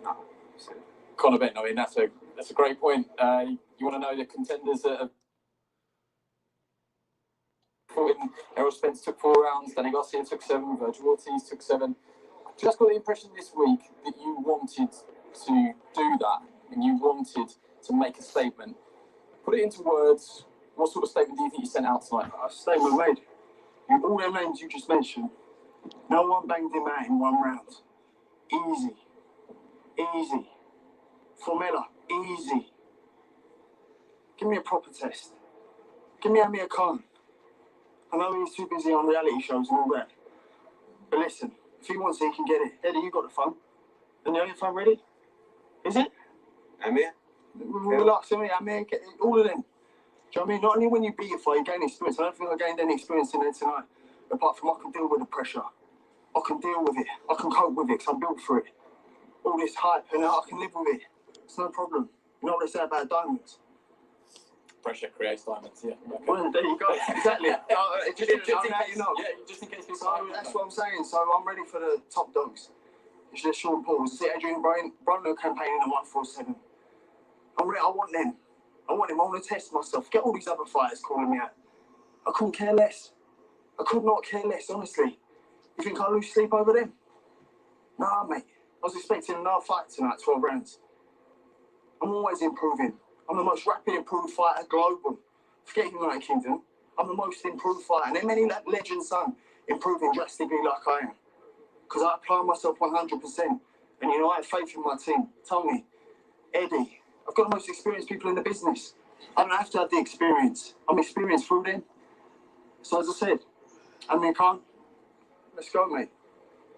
No. Conor Benn, I mean, that's a great point. You want to know the contenders that have fought in? Errol Spence took 4 rounds, Danny Garcia took 7, Virgil Ortiz took 7. I just got the impression this week that you wanted to do that and you wanted to make a statement. Put it into words. What sort of statement do you think you sent out tonight? A statement made. In all them names you just mentioned, no one banged him out in 1 round. Easy. Easy. Formella. Easy. Give me a proper test. Give me Amir Khan. I know he's too busy on reality shows and all that. But listen, if he wants it, he can get it. Eddie, you got the phone. And your phone ready? Is it? Amir? Relax on me, Amir. Get it, all of them. Do you know what I mean? Not only when you beat a fight, you gain experience. I don't think I gained any experience in there tonight. Apart from I can deal with the pressure. I can deal with it. I can cope with it because I'm built for it. All this hype, and I can live with it. It's no problem. You know what they say about diamonds? Pressure creates diamonds, yeah. Okay. Well, there you go. Exactly. Just in case, yeah, just in case. So that's what I'm saying. So I'm ready for the top dogs. It's just Sean Paul. It's the Adrian Broner campaign in the 147. I'm ready. I want them. I want him. I want to test myself. Get all these other fighters calling me out. I couldn't care less. I could not care less, honestly. You think I lose sleep over them? Nah, mate. I was expecting another fight tonight, 12 rounds. I'm always improving. I'm the most rapid improved fighter global. Forget United Kingdom. I'm the most improved fighter. And there are many legends, son, improving drastically like I am. Because I apply myself 100%. And, you know, I have faith in my team. Tony, Eddie, I've got the most experienced people in the business. I don't have to have the experience. I'm experienced through them. So as I said, Amir Khan, let's go, mate.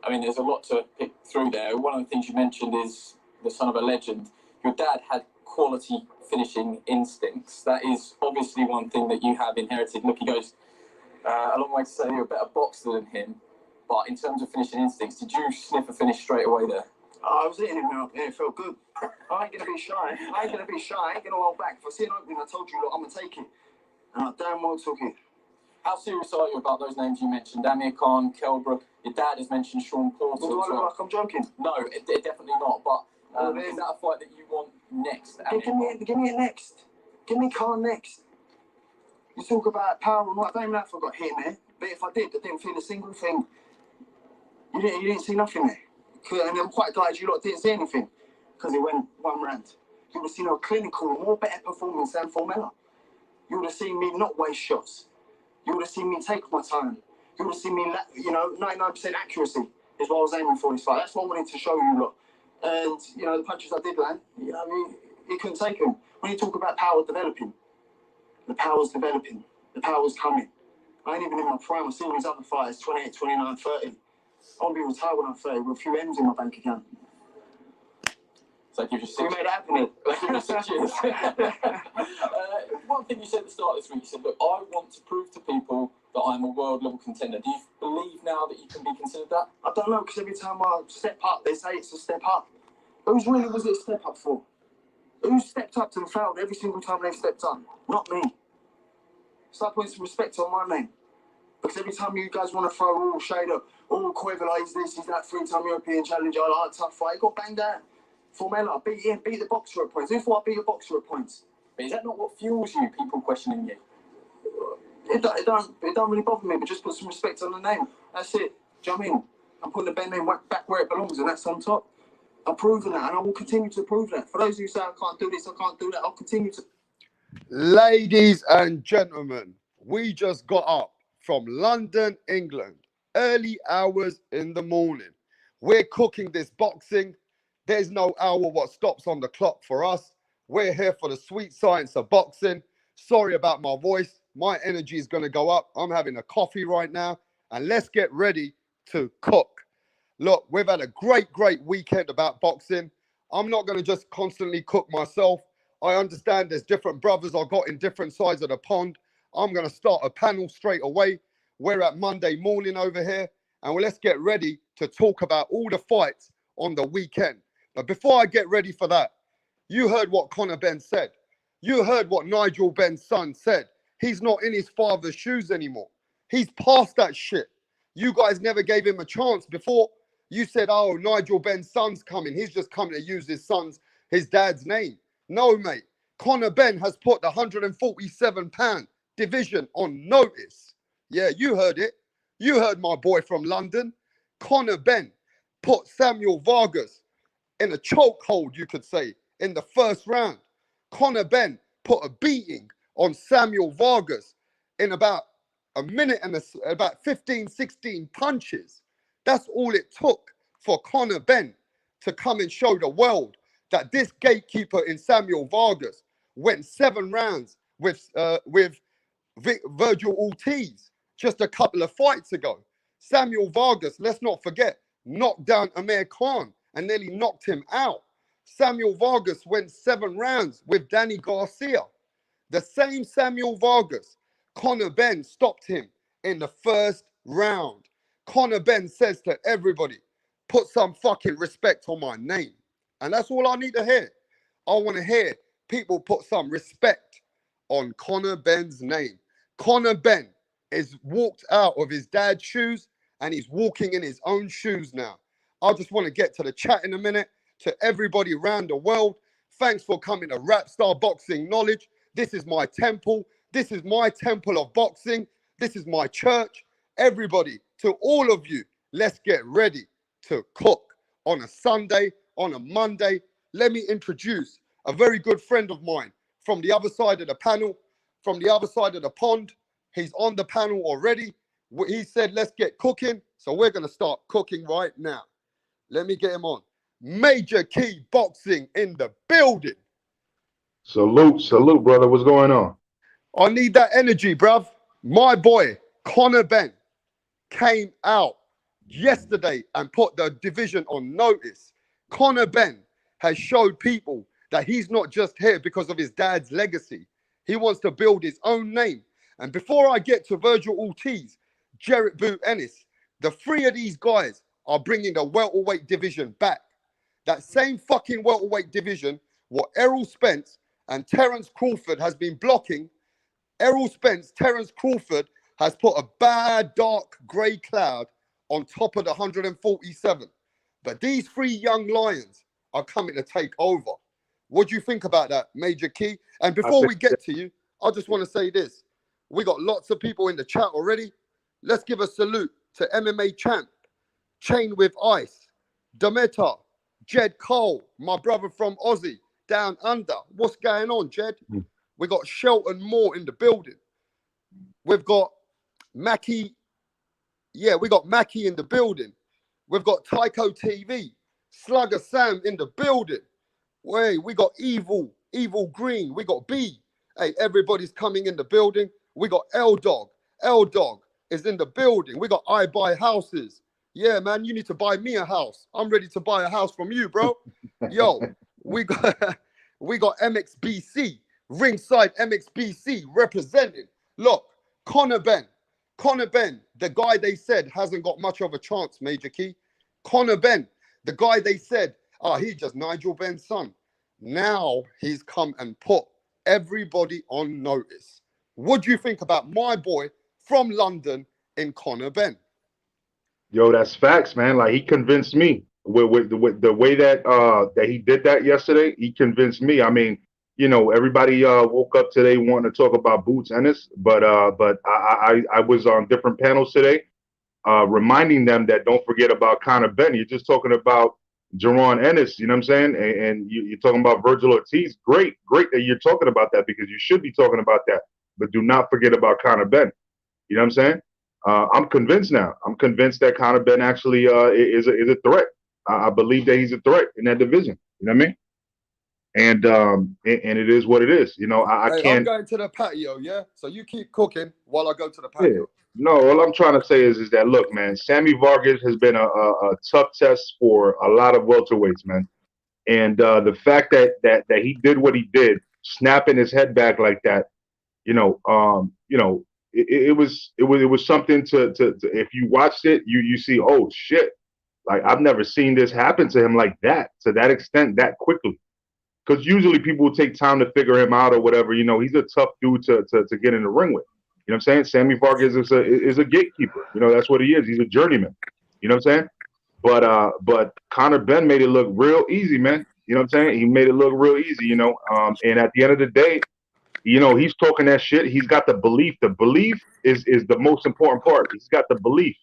I mean, there's a lot to pick through there. One of the things you mentioned is the son of a legend. Your dad had quality finishing instincts. That is obviously one thing that you have inherited. Look, he goes a long way to say you're a better boxer than him. But in terms of finishing instincts, did you sniff a finish straight away there? I was hitting him up and it felt good. I ain't going to be shy. I ain't going to hold back. If I see an opening, I told you, look, I'm going to take it. And I damn well took it. How serious are you about those names you mentioned? Amir Khan, Kelbrook, your dad has mentioned Sean Porter. Do I look like I'm joking? No, definitely not. But is that a fight that you want next? Give me it next. Give me Khan next. You talk about power and what, I don't even know if I got hit in there. But if I did, I didn't feel a single thing. You didn't see nothing there. And I'm quite glad you lot didn't see anything. Because it went 1 round. You would have seen a clinical, more better performance than Formella. You would have seen me not waste shots. You would have seen me take my time. You would have seen me, 99% accuracy is what I was aiming for this fight. That's what I wanted to show you lot. And, the punches I did land, you couldn't take them. When you talk about power developing, the power's developing. The power's coming. I ain't even in my prime. I've seen these other fighters, 28, 29, 30. I want to be retired when I'm 30 with a few M's in my bank account. So that gives you 6 years. We made it happen. That gives you 6 years. One thing you said at the start of this week, you said, look, I want to prove to people that I'm a world level contender. Do you believe now that you can be considered that? I don't know, because every time I step up, they say it's a step up. Who's really was it a step up for? Who stepped up and failed every single time they've stepped up? Not me. Start putting some respect on my name. Because every time you guys want to throw all shade up, all quiver, like, he's this, he's that 3-time European challenger, like, tough fight, he got banged out. Formella, beat him, beat the boxer at points. Who thought I'd beat a boxer at points? But is that not what fuels you, people questioning you? It don't really bother me, but just put some respect on the name. That's it. Do you know what I mean? I'm putting the Ben name back where it belongs, and that's on top. I'm proving that, and I will continue to prove that. For those who say I can't do this, I can't do that, I'll continue to. Ladies and gentlemen, we just got up from London, England, early hours in the morning. We're cooking this boxing. There's no hour what stops on the clock for us. We're here for the sweet science of boxing. Sorry about my voice. My energy is going to go up. I'm having a coffee right now. And let's get ready to cook. Look, we've had a great weekend about boxing. I'm not going to just constantly cook myself. I understand there's different brothers I've got in different sides of the pond. I'm going to start a panel straight away. We're at Monday morning over here. And let's get ready to talk about all the fights on the weekend. But before I get ready for that, you heard what Conor Benn said. You heard what Nigel Benn's son said. He's not in his father's shoes anymore. He's past that shit. You guys never gave him a chance before. You said, oh, Nigel Benn's son's coming. He's just coming to use his dad's name. No, mate. Conor Benn has put the 147-pound division on notice. Yeah, you heard it. You heard my boy from London. Conor Benn put Samuel Vargas in a chokehold, you could say, in the first round. Conor Benn put a beating on Samuel Vargas in about a minute and about 15, 16 punches. That's all it took for Conor Benn to come and show the world that this gatekeeper in Samuel Vargas went 7 rounds with Virgil Ortiz just a couple of fights ago. Samuel Vargas, let's not forget, knocked down Amir Khan and nearly knocked him out. Samuel Vargas went 7 rounds with Danny Garcia. The same Samuel Vargas, Conor Benn stopped him in the first round. Conor Benn says to everybody, put some fucking respect on my name. And that's all I need to hear. I want to hear people put some respect on Conor Benn's name. Conor Benn is walked out of his dad's shoes and he's walking in his own shoes now. I just want to get to the chat in a minute. To everybody around the world, thanks for coming to Rap Star Boxing Knowledge. This is my temple. This is my temple of boxing. This is my church. Everybody, to all of you, let's get ready to cook on a Sunday, on a Monday. Let me introduce a very good friend of mine from the other side of the panel, from the other side of the pond. He's on the panel already. He said, let's get cooking. So we're going to start cooking right now. Let me get him on. Major Key Boxing in the building. Salute, brother. What's going on? I need that energy, bruv. My boy, Conor Benn, came out yesterday and put the division on notice. Conor Benn has showed people that he's not just here because of his dad's legacy. He wants to build his own name. And before I get to Virgil Ortiz, Jarrett Boot Ennis, the 3 of these guys are bringing the welterweight division back. That same fucking welterweight division, what Errol Spence and Terence Crawford has been blocking. Errol Spence, Terence Crawford has put a bad dark grey cloud on top of the 147. But these 3 young lions are coming to take over. What do you think about that, Major Key? And before we get to you, I just want to say this. We got lots of people in the chat already. Let's give a salute to MMA champ, Chain with Ice, Demeter, Jed Cole, my brother from Aussie, down under. What's going on, Jed? We got Shelton Moore in the building. We've got Mackie. Yeah, we got Mackie in the building. We've got Tycho TV, Slugger Sam in the building. Wait, we got Evil Green. We got B. Hey, everybody's coming in the building. We got L Dog. L Dog is in the building. We got I Buy Houses. Yeah, man, you need to buy me a house. I'm ready to buy a house from you, bro. Yo, we got MXBC, ringside MXBC representing. Look, Conor Benn, the guy they said hasn't got much of a chance, Major Key. Conor Benn, the guy they said, he's just Nigel Benn's son. Now he's come and put everybody on notice. What do you think about my boy from London in Conor Benn? Yo, that's facts, man. Like, he convinced me with the way that that he did that yesterday. He convinced me. I mean, you know, everybody woke up today wanting to talk about Boots Ennis, but I was on different panels today, reminding them that don't forget about Conor Benn. You're just talking about Jaron Ennis, you know what I'm saying? And you're talking about Virgil Ortiz. Great that you're talking about that, because you should be talking about that. But do not forget about Conor Benn. You know what I'm saying? I'm convinced now. I'm convinced that Conor Benn actually is a threat. I believe that he's a threat in that division. You know what I mean? And it is what it is. You know, I can't. I'm going to the patio, yeah? So you keep cooking while I go to the patio. Yeah. No, all I'm trying to say is that, look, man, Sammy Vargas has been a tough test for a lot of welterweights, man. And the fact that he did what he did, snapping his head back like that, it was something to if you watched it, you see, oh shit, like I've never seen this happen to him like that, to that extent, that quickly. Because usually people will take time to figure him out or whatever. You know, he's a tough dude to get in the ring with. You know what I'm saying? Sammy Vargas is a gatekeeper. You know, that's what he is. He's a journeyman. You know what I'm saying? But Conor Benn made it look real easy, man. You know what I'm saying? He made it look real easy, you know. And at the end of the day, you know, he's talking that shit. He's got the belief. The belief is the most important part. He's got the belief,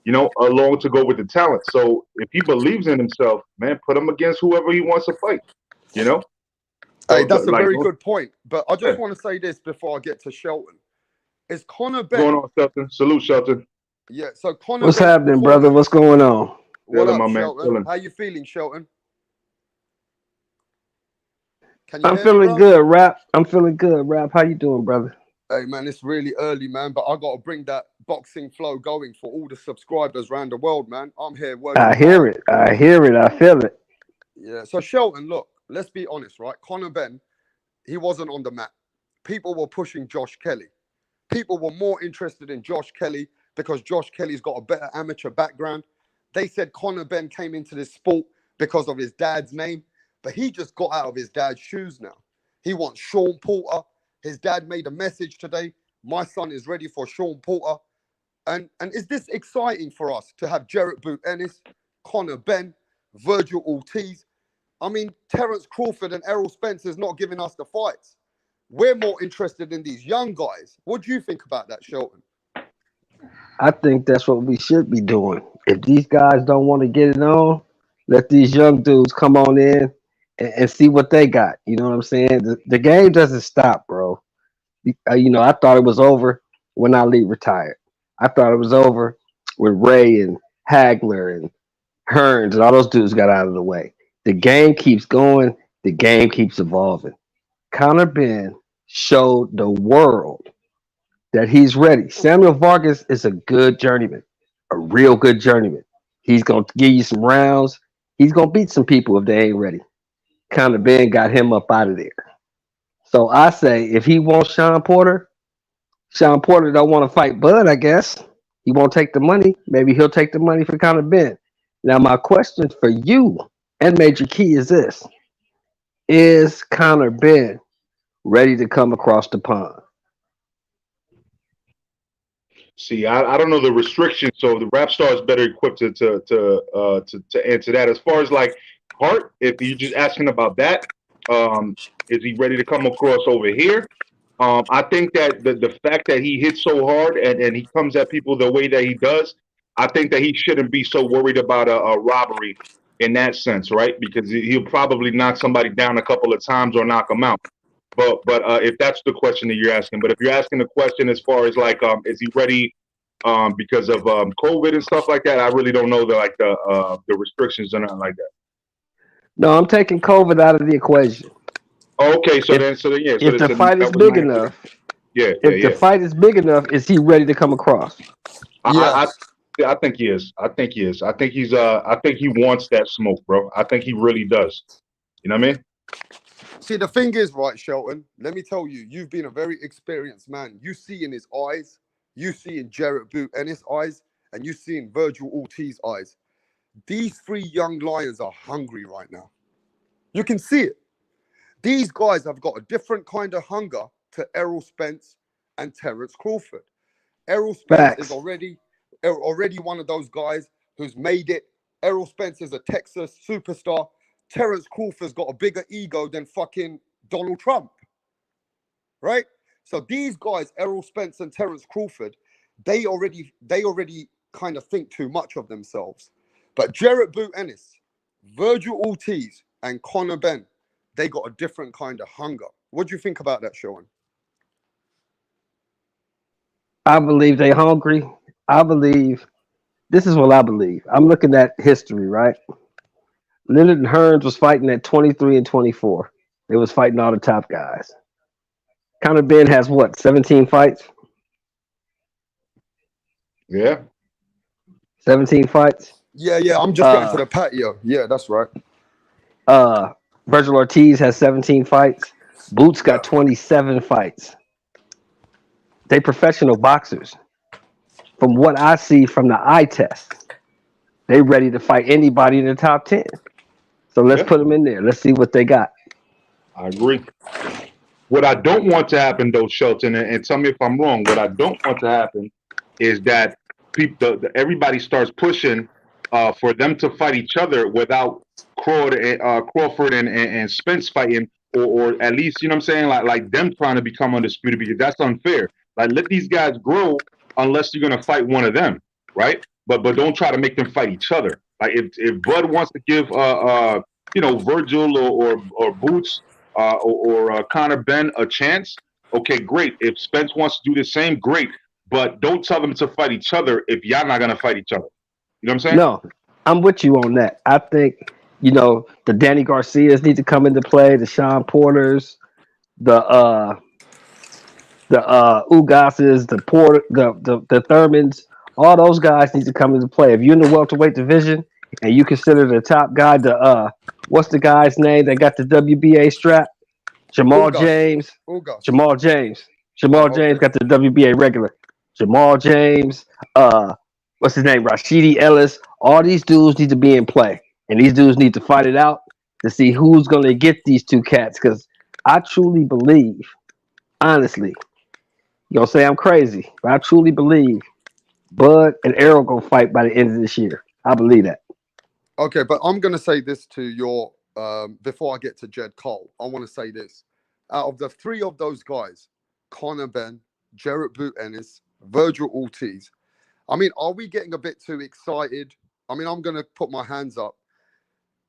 you know, along to go with the talent. So if he believes in himself, man, put him against whoever he wants to fight, you know? Hey, So, that's a like, very good point. But I just yeah. want to say this before I get to Shelton. Is Conor What's going Ben? on, Shelton? Salute, Shelton. Yeah, so Conor What's Benn happening, brother? performance. What's going on? What Chilling, up, my man. Shelton? Chilling. How you feeling, Shelton? Can you I'm hear me, feeling bro? good, Rap. I'm feeling good, Rap. How you doing, brother? Hey, man, it's really early, man, but I got to bring that boxing flow going for all the subscribers around the world, man. I'm here working I hard. hear it. I hear it. I feel it. Yeah, so Shelton, look, let's be honest, right? Conor Benn, he wasn't on the map. People were pushing Josh Kelly. People were more interested in Josh Kelly because Josh Kelly's got a better amateur background. They said Conor Benn came into this sport because of his dad's name, but he just got out of his dad's shoes now. He wants Sean Porter. His dad made a message today. My son is ready for Sean Porter. And is this exciting for us to have Jarrett Boot Ennis, Conor Benn, Virgil Ortiz? I mean, Terence Crawford and Errol Spencer's not giving us the fights. We're more interested in these young guys. What do you think about that, Shelton? I think that's what we should be doing. If these guys don't want to get it on, let these young dudes come on in and see what they got. You know what I'm saying? The game doesn't stop, bro. You know, I thought it was over when Ali retired. I thought it was over when Ray and Hagler and Hearns and all those dudes got out of the way. The game keeps going. The game keeps evolving. Conor Benn showed the world that he's ready. Samuel Vargas is a good journeyman, a real good journeyman. He's going to give you some rounds. He's going to beat some people if they ain't ready. Conor Benn got him up out of there. So I say if he wants Sean Porter don't want to fight Bud, I guess. He won't take the money. Maybe he'll take the money for Conor Benn. Now, my question for you and Major Key is this. Is Conor Benn ready to come across the pond? See, I don't know the restrictions, so the rap star is better equipped to answer that. As far as like heart, if you're just asking about that, is he ready to come across over here? I think that the fact that he hits so hard and he comes at people the way that he does, I think that he shouldn't be so worried about a robbery in that sense, right? Because he'll probably knock somebody down a couple of times or knock them out. But if that's the question that you're asking, but if you're asking the question as far as like, is he ready because of COVID and stuff like that, I really don't know the restrictions or nothing like that. No, I'm taking COVID out of the equation. Okay, so If, then yeah. if the fight is big enough, the fight is big enough, is he ready to come across? I think he is. I think he is. I think he's. I think he wants that smoke, bro. I think he really does. You know what I mean? See, the thing is, right, Shelton, let me tell you, you've been a very experienced man. You see in his eyes, you see in Jarrett Boot Ennis' eyes, and you see in Virgil Ortiz's eyes. These three young lions are hungry right now. You can see it. These guys have got a different kind of hunger to Errol Spence and Terence Crawford. Errol Spence is already one of those guys who's made it. Errol Spence is a Texas superstar. Terence Crawford's got a bigger ego than fucking Donald Trump, right? So these guys, Errol Spence and Terence Crawford, they already kind of think too much of themselves. But Jarrett Boot Ennis, Virgil Ortiz, and Conor Benn, they got a different kind of hunger. What do you think about that, Sean? I believe they hungry. I believe this is what I believe. I'm looking at history, right? Leonard and Hearns was fighting at 23 and 24. They was fighting all the top guys. Conor Benn has what, 17 fights? Yeah. 17 fights? Yeah. I'm just going to the patio. Yeah, that's right. Virgil Ortiz has 17 fights. Boots got 27 fights. They professional boxers. From what I see from the eye test, they ready to fight anybody in the top 10. So let's put them in there. Let's see what they got. I agree. What I don't want to happen, though, Shelton, and tell me if I'm wrong, what I don't want to happen is that everybody starts pushing for them to fight each other without Crawford and Spence fighting, or at least, you know what I'm saying, like them trying to become undisputed, because that's unfair. Like, let these guys grow unless you're gonna fight one of them, right? But don't try to make them fight each other. Like, if Bud wants to give Virgil or Boots or Conor Benn a chance, okay, great. If Spence wants to do the same, great. But don't tell them to fight each other if y'all not gonna fight each other. You know what I'm saying? No, I'm with you on that. I think the Danny Garcias need to come into play. The Sean Porters, the Ugases, the Porter, the Thurmans. All those guys need to come into play. If you're in the welterweight division and you consider the top guy, what's the guy's name that got the WBA strap? Jamal August. James. August. Jamal James. Jamal okay. James got the WBA regular. Jamal James. What's his name? Rashidi Ellis. All these dudes need to be in play, and these dudes need to fight it out to see who's going to get these two cats. Because I truly believe, honestly, you're gonna say I'm crazy, but I truly believe Bud and Errol gonna fight by the end of this year. I believe that. Okay, but I'm going to say this to your before I get to Jed Cole. I want to say this: out of the three of those guys, Conor Benn, Jarrett Boot Ennis, Virgil Ortiz. I mean, are we getting a bit too excited? I mean, I'm going to put my hands up.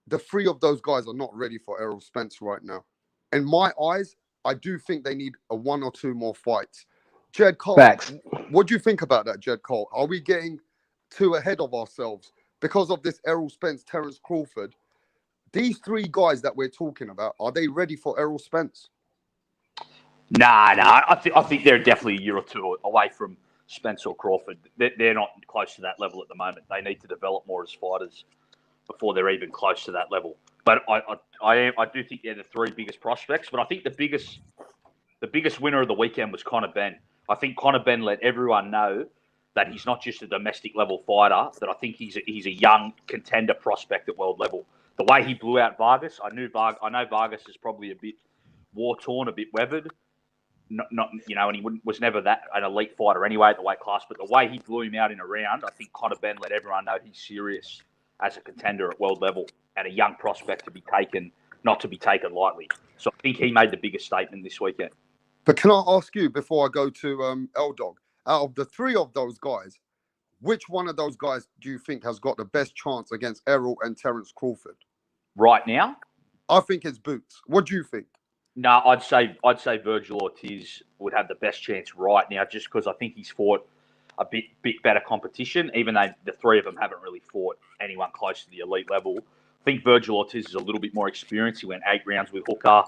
The three of those guys are not ready for Errol Spence right now. In my eyes, I do think they need a one or two more fights. Jed Cole, Facts. what do you think about that, Jed Cole? Are we getting too ahead of ourselves because of this Errol Spence, Terence Crawford? These three guys that we're talking about, are they ready for Errol Spence? Nah. I think they're definitely a year or two away from Spence or Crawford. They're not close to that level at the moment. They need to develop more as fighters before they're even close to that level. But I do think they're the three biggest prospects. But I think the biggest winner of the weekend was Conor Benn. I think Conor Benn let everyone know that he's not just a domestic level fighter, that I think he's a young contender prospect at world level. The way he blew out Vargas, I know Vargas is probably a bit war torn, a bit weathered. And he was never an elite fighter anyway at the weight class. But the way he blew him out in a round, I think Conor Benn let everyone know he's serious as a contender at world level and a young prospect not to be taken lightly. So I think he made the biggest statement this weekend. But can I ask you, before I go to L-Dog, out of the three of those guys, which one of those guys do you think has got the best chance against Errol and Terence Crawford? Right now? I think it's Boots. What do you think? No, I'd say Virgil Ortiz would have the best chance right now, just because I think he's fought a bit better competition, even though the three of them haven't really fought anyone close to the elite level. I think Virgil Ortiz is a little bit more experienced. He went 8 rounds with Hooker.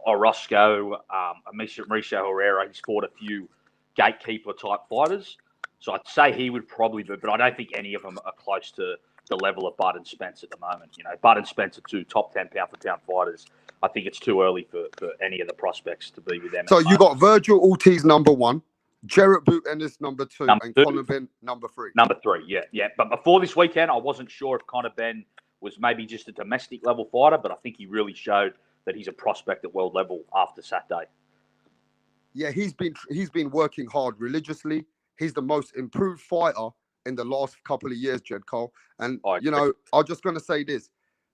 Orozco, Mauricio Herrera. He's fought a few gatekeeper type fighters. So I'd say he would probably be, but I don't think any of them are close to the level of Bud and Spence at the moment. Bud and Spence are two top 10 pound for pound fighters. I think it's too early for any of the prospects to be with them. So you got Virgil Ortiz number 1, Jarrett Boot Ennis number 2, and Conor Benn number 3. Number 3, yeah. But before this weekend, I wasn't sure if Conor Benn was maybe just a domestic level fighter, but I think he really showed that he's a prospect at world level after Saturday. Yeah, he's been working hard religiously. He's the most improved fighter in the last couple of years, Jed Cole. And, I'm just going to say this.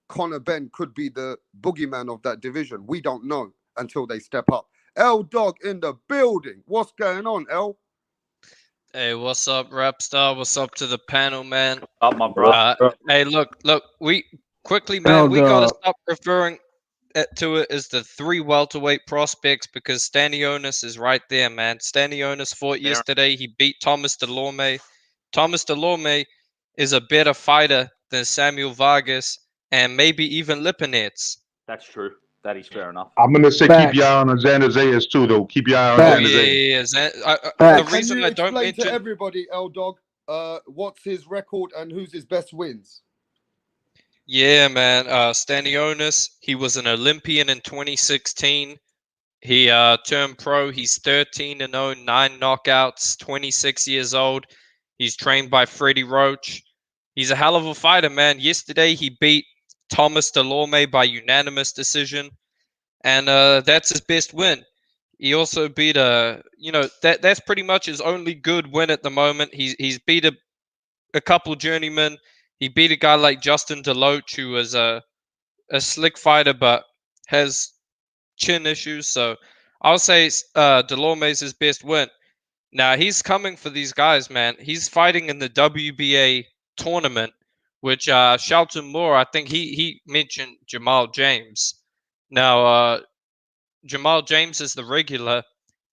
Conor Benn could be the boogeyman of that division. We don't know until they step up. L-Dog in the building. What's going on, L? Hey, what's up, Rapstar? What's up to the panel, man? Up, my bro. Hey, look, we gotta stop referring to it as the 3 welterweight prospects, because Stanionis is right there, man. Stanionis fought yesterday. He beat Thomas Delorme. Thomas Delorme is a better fighter than Samuel Vargas and maybe even Lipinets. That's true. That is fair enough. I'm going to say keep your eye on Xander Zayas too, though. Keep your eye on Xander Zayas. The reason I don't explain to everybody, L-Dog, what's his record and who's his best wins? Yeah, man. Stanionis, he was an Olympian in 2016. He turned pro. He's 13-0, 9 knockouts, 26 years old. He's trained by Freddie Roach. He's a hell of a fighter, man. Yesterday, he beat Thomas Delorme by unanimous decision, and that's his best win. He also beat that's pretty much his only good win at the moment. He's beat a couple journeymen. He beat a guy like Justin Deloach, who was a slick fighter but has chin issues. So I'll say Delorme's his best win. Now he's coming for these guys, man. He's fighting in the WBA tournament, which Shelton Moore, I think he mentioned Jamal James. Now Jamal James is the regular.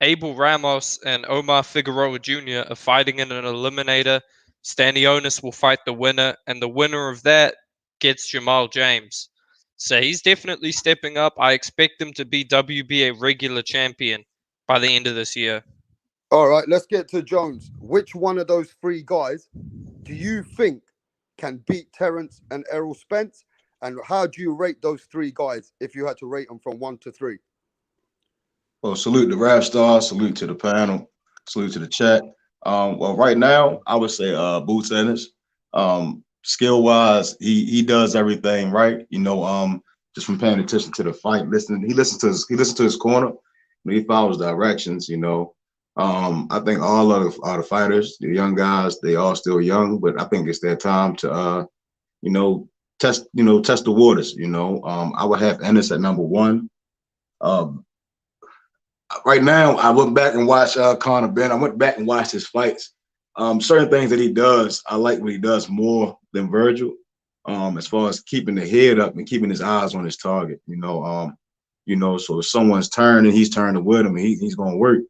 Abel Ramos and Omar Figueroa Jr. are fighting in an eliminator. Stanionis will fight the winner, and the winner of that gets Jamal James. So he's definitely stepping up. I expect him to be WBA regular champion by the end of this year. All right, let's get to Jones. Which one of those three guys do you think can beat Terrence and Errol Spence? And how do you rate those three guys if you had to rate them from 1 to 3? Well, salute the rap star, salute to the panel, salute to the chat. Well, right now, I would say Boots Ennis. Skill wise, he does everything right. You know, just from paying attention to the fight, he listens to his corner, he follows directions. You know, I think all of the fighters, the young guys, they all still young, but I think it's their time to test the waters. You know, I would have Ennis at number 1. Right now, I went back and watched Conor Benn. I went back and watched his fights. Certain things that he does, I like what he does more than Virgil. As far as keeping the head up and keeping his eyes on his target. So if someone's turning, he's turning with him, and he's gonna work.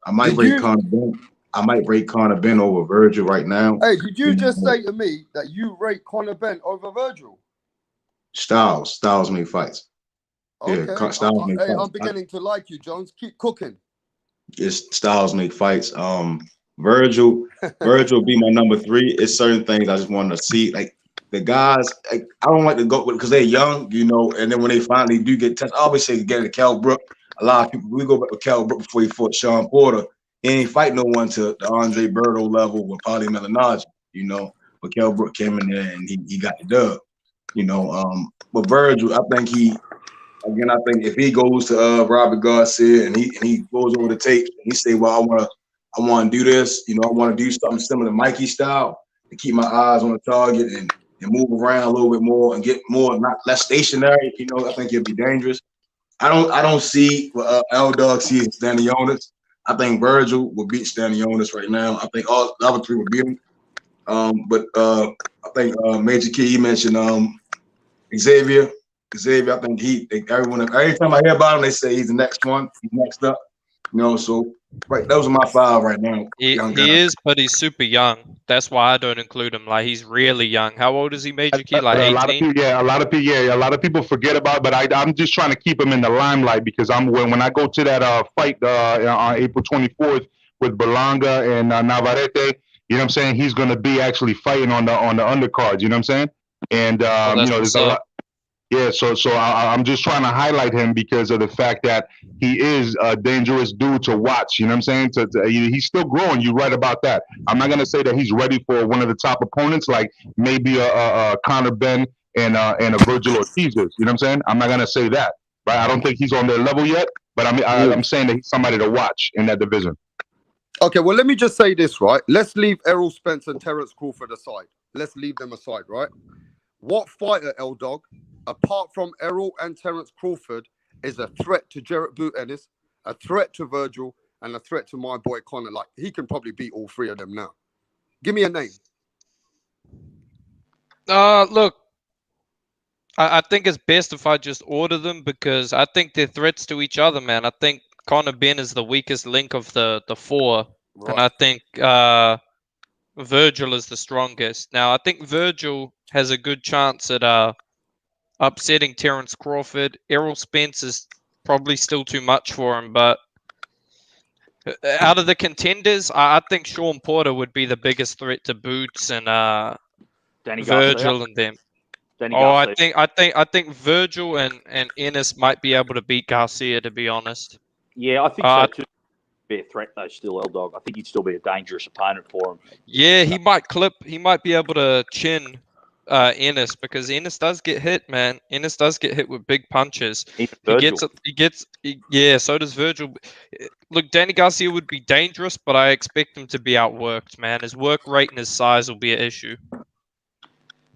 I might break Conor Benn. I might break Conor Benn over Virgil right now. Hey, did you just say to me that you rate Conor Benn over Virgil? Styles make fights. Okay. Yeah, Styles make fights. I'm beginning to like you, Jones. Keep cooking. It's Styles make fights. Virgil be my number 3. It's certain things I just want to see. Like the guys, I don't like to go with because they're young, and then when they finally do get tested, I always say to get to Cal Brook. A lot of people, we go back to Cal Brook before he fought Sean Porter. He ain't fight no one to the Andre Berto level with Paulie Malignaggi, But Cal Brook came in there and he got the dub, But Virgil, I think if he goes to Robert Garcia and he goes over the tape and he say, well, I want to do this, I want to do something similar to Mikey style and keep my eyes on the target and move around a little bit more and get more, less stationary, I think it'd be dangerous. I don't see L-Dog sees Stanionis. I think Virgil will beat Stanionis right now. I think all the other 3 will beat him. But I think Major Key, you mentioned Xavier, I think every time I hear about him, they say he's the next one. He's next up. So right, those are my 5 right now. He is, but he's super young. That's why I don't include him. Like he's really young. How old is he, Major Key? Like 18? A lot of people forget about, but I'm just trying to keep him in the limelight because when I go to that fight on April 24th with Berlanga and Navarrete, you know what I'm saying? He's going to be actually fighting on the undercards. You know what I'm saying? And there's a lot. Yeah, so I'm just trying to highlight him because of the fact that he is a dangerous dude to watch. You know what I'm saying? He's still growing. You're right about that. I'm not gonna say that he's ready for one of the top opponents, like maybe a Conor Benn and a Virgil Ortiz. You know what I'm saying? I'm not gonna say that, right? I don't think he's on their level yet, but I'm saying that he's somebody to watch in that division. Okay, well, let me just say this, right? Let's leave Errol Spence and Terrence Crawford aside. Let's leave them aside, right? What fighter, L-Dog, apart from Errol and Terrence Crawford, is a threat to Jarrett Boot Ennis, a threat to Virgil, and a threat to my boy Conor? Like, he can probably beat all 3 of them now. Give me a name. Look, I think it's best if I just order them because I think they're threats to each other, man. I think Conor Benn is the weakest link of the 4, right. And I think Virgil is the strongest. Now, I think Virgil has a good chance at upsetting Terrence Crawford. Errol Spence is probably still too much for him, but out of the contenders, I think Sean Porter would be the biggest threat to Boots and Virgil and them. I think Virgil and Ennis might be able to beat Garcia, to be honest. Yeah, I think so too. Be a threat though, still L-Dog. I think he'd still be a dangerous opponent for him. Yeah, he might clip. He might be able to chin Ennis, because Ennis does get hit, man. Ennis does get hit with big punches. Even He Virgil. yeah, so does Virgil. Look, Danny Garcia would be dangerous, but I expect him to be outworked, man. His work rate and his size will be an issue.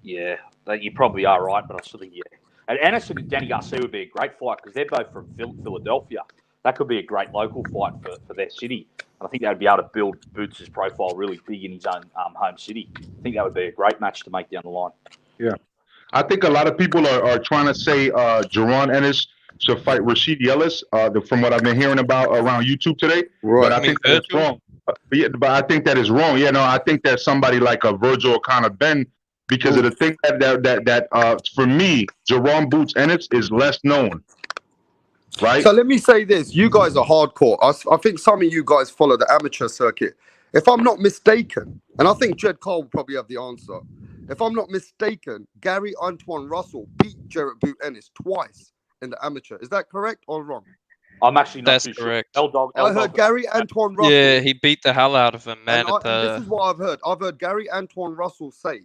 Yeah, you probably are right, but I still think, yeah. And Anderson and Danny Garcia would be a great fight because they're both from Philadelphia. That could be a great local fight for their city. And I think that would be able to build Boots' profile really big in his own home city. I think that would be a great match to make down the line. Yeah. I think a lot of people are trying to say Jerron Ennis should fight Rashid Ellis, from what I've been hearing about around YouTube today. Right. But I think that is wrong. But I think that is wrong. Yeah, no, I think that somebody like a Virgil or CONOR BENN, because of the thing that for me, Jerron Boots Ennis is less known. Right. So let me say this: you guys are hardcore. I think some of you guys follow the amateur circuit. If I'm not mistaken, and I think Jed Cole will probably have the answer. If I'm not mistaken, Gary Antoine Russell beat Jarrett Boot Ennis twice in the amateur. Is that correct or wrong? I'm actually not That's too correct. Sure. I heard Gary Antoine Russell. Yeah, he beat the hell out of him, man. And this is what I've heard. I've heard Gary Antoine Russell say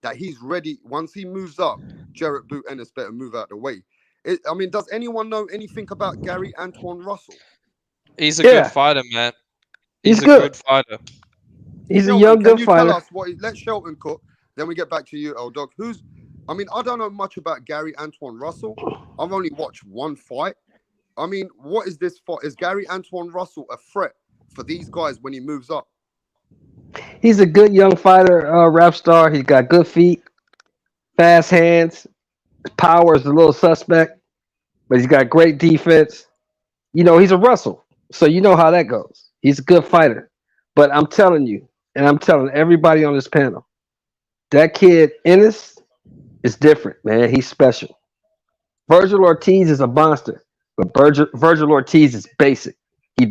that he's ready. Once he moves up, Jarrett Boot Ennis better move out the way. I mean, does anyone know anything about Gary Antoine Russell? He's a good fighter, man. He's a good fighter. He's Shelton, a young, good fighter. Tell us let Shelton cook. Then we get back to you, L-Dog. I mean, I don't know much about Gary Antoine Russell. I've only watched one fight. I mean, what is this fight? Is Gary Antoine Russell a threat for these guys when he moves up? He's a good young fighter, rap star. He's got good feet, fast hands. His power is a little suspect, but he's got great defense. You know, he's a Russell, so you know how that goes. He's a good fighter. But I'm telling you, and I'm telling everybody on this panel, that kid Ennis is different, man. He's special. Virgil Ortiz is a monster, but Virgil Ortiz is basic. He's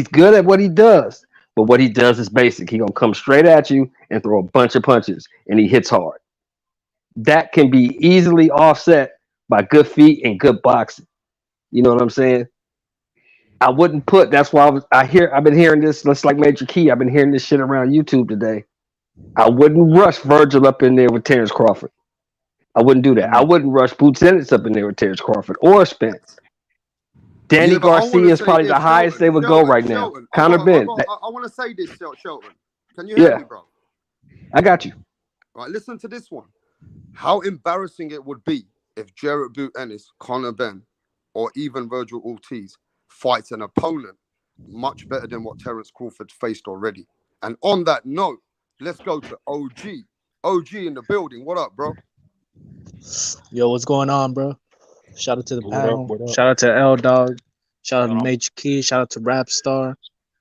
good at what he does, but what he does is basic. He gonna come straight at you and throw a bunch of punches, and he hits hard. That can be easily offset by good feet and good boxing. You know what I'm saying? I wouldn't put. That's why I've been hearing this. Let's like Major Key. I've been hearing this shit around YouTube today. I wouldn't rush Virgil up in there with Terrence Crawford. I wouldn't do that. I wouldn't rush Boots Ennis up in there with Terrence Crawford or Spence. Danny Garcia is probably the highest they would go right now. CONOR BENN. I want to say this, Shelton. Can you hear me, bro? I got you. All right, listen to this one. How embarrassing it would be if Jarrett Boot Ennis, CONOR BENN, or even Virgil Ortiz fights an opponent much better than what Terrence Crawford faced already. And on that note, let's go to OG. OG in the building. What up, bro? Yo, what's going on, bro? Shout out to the panel. Shout out to L-Dog. Shout out to Major Key. Shout out to Rapstar.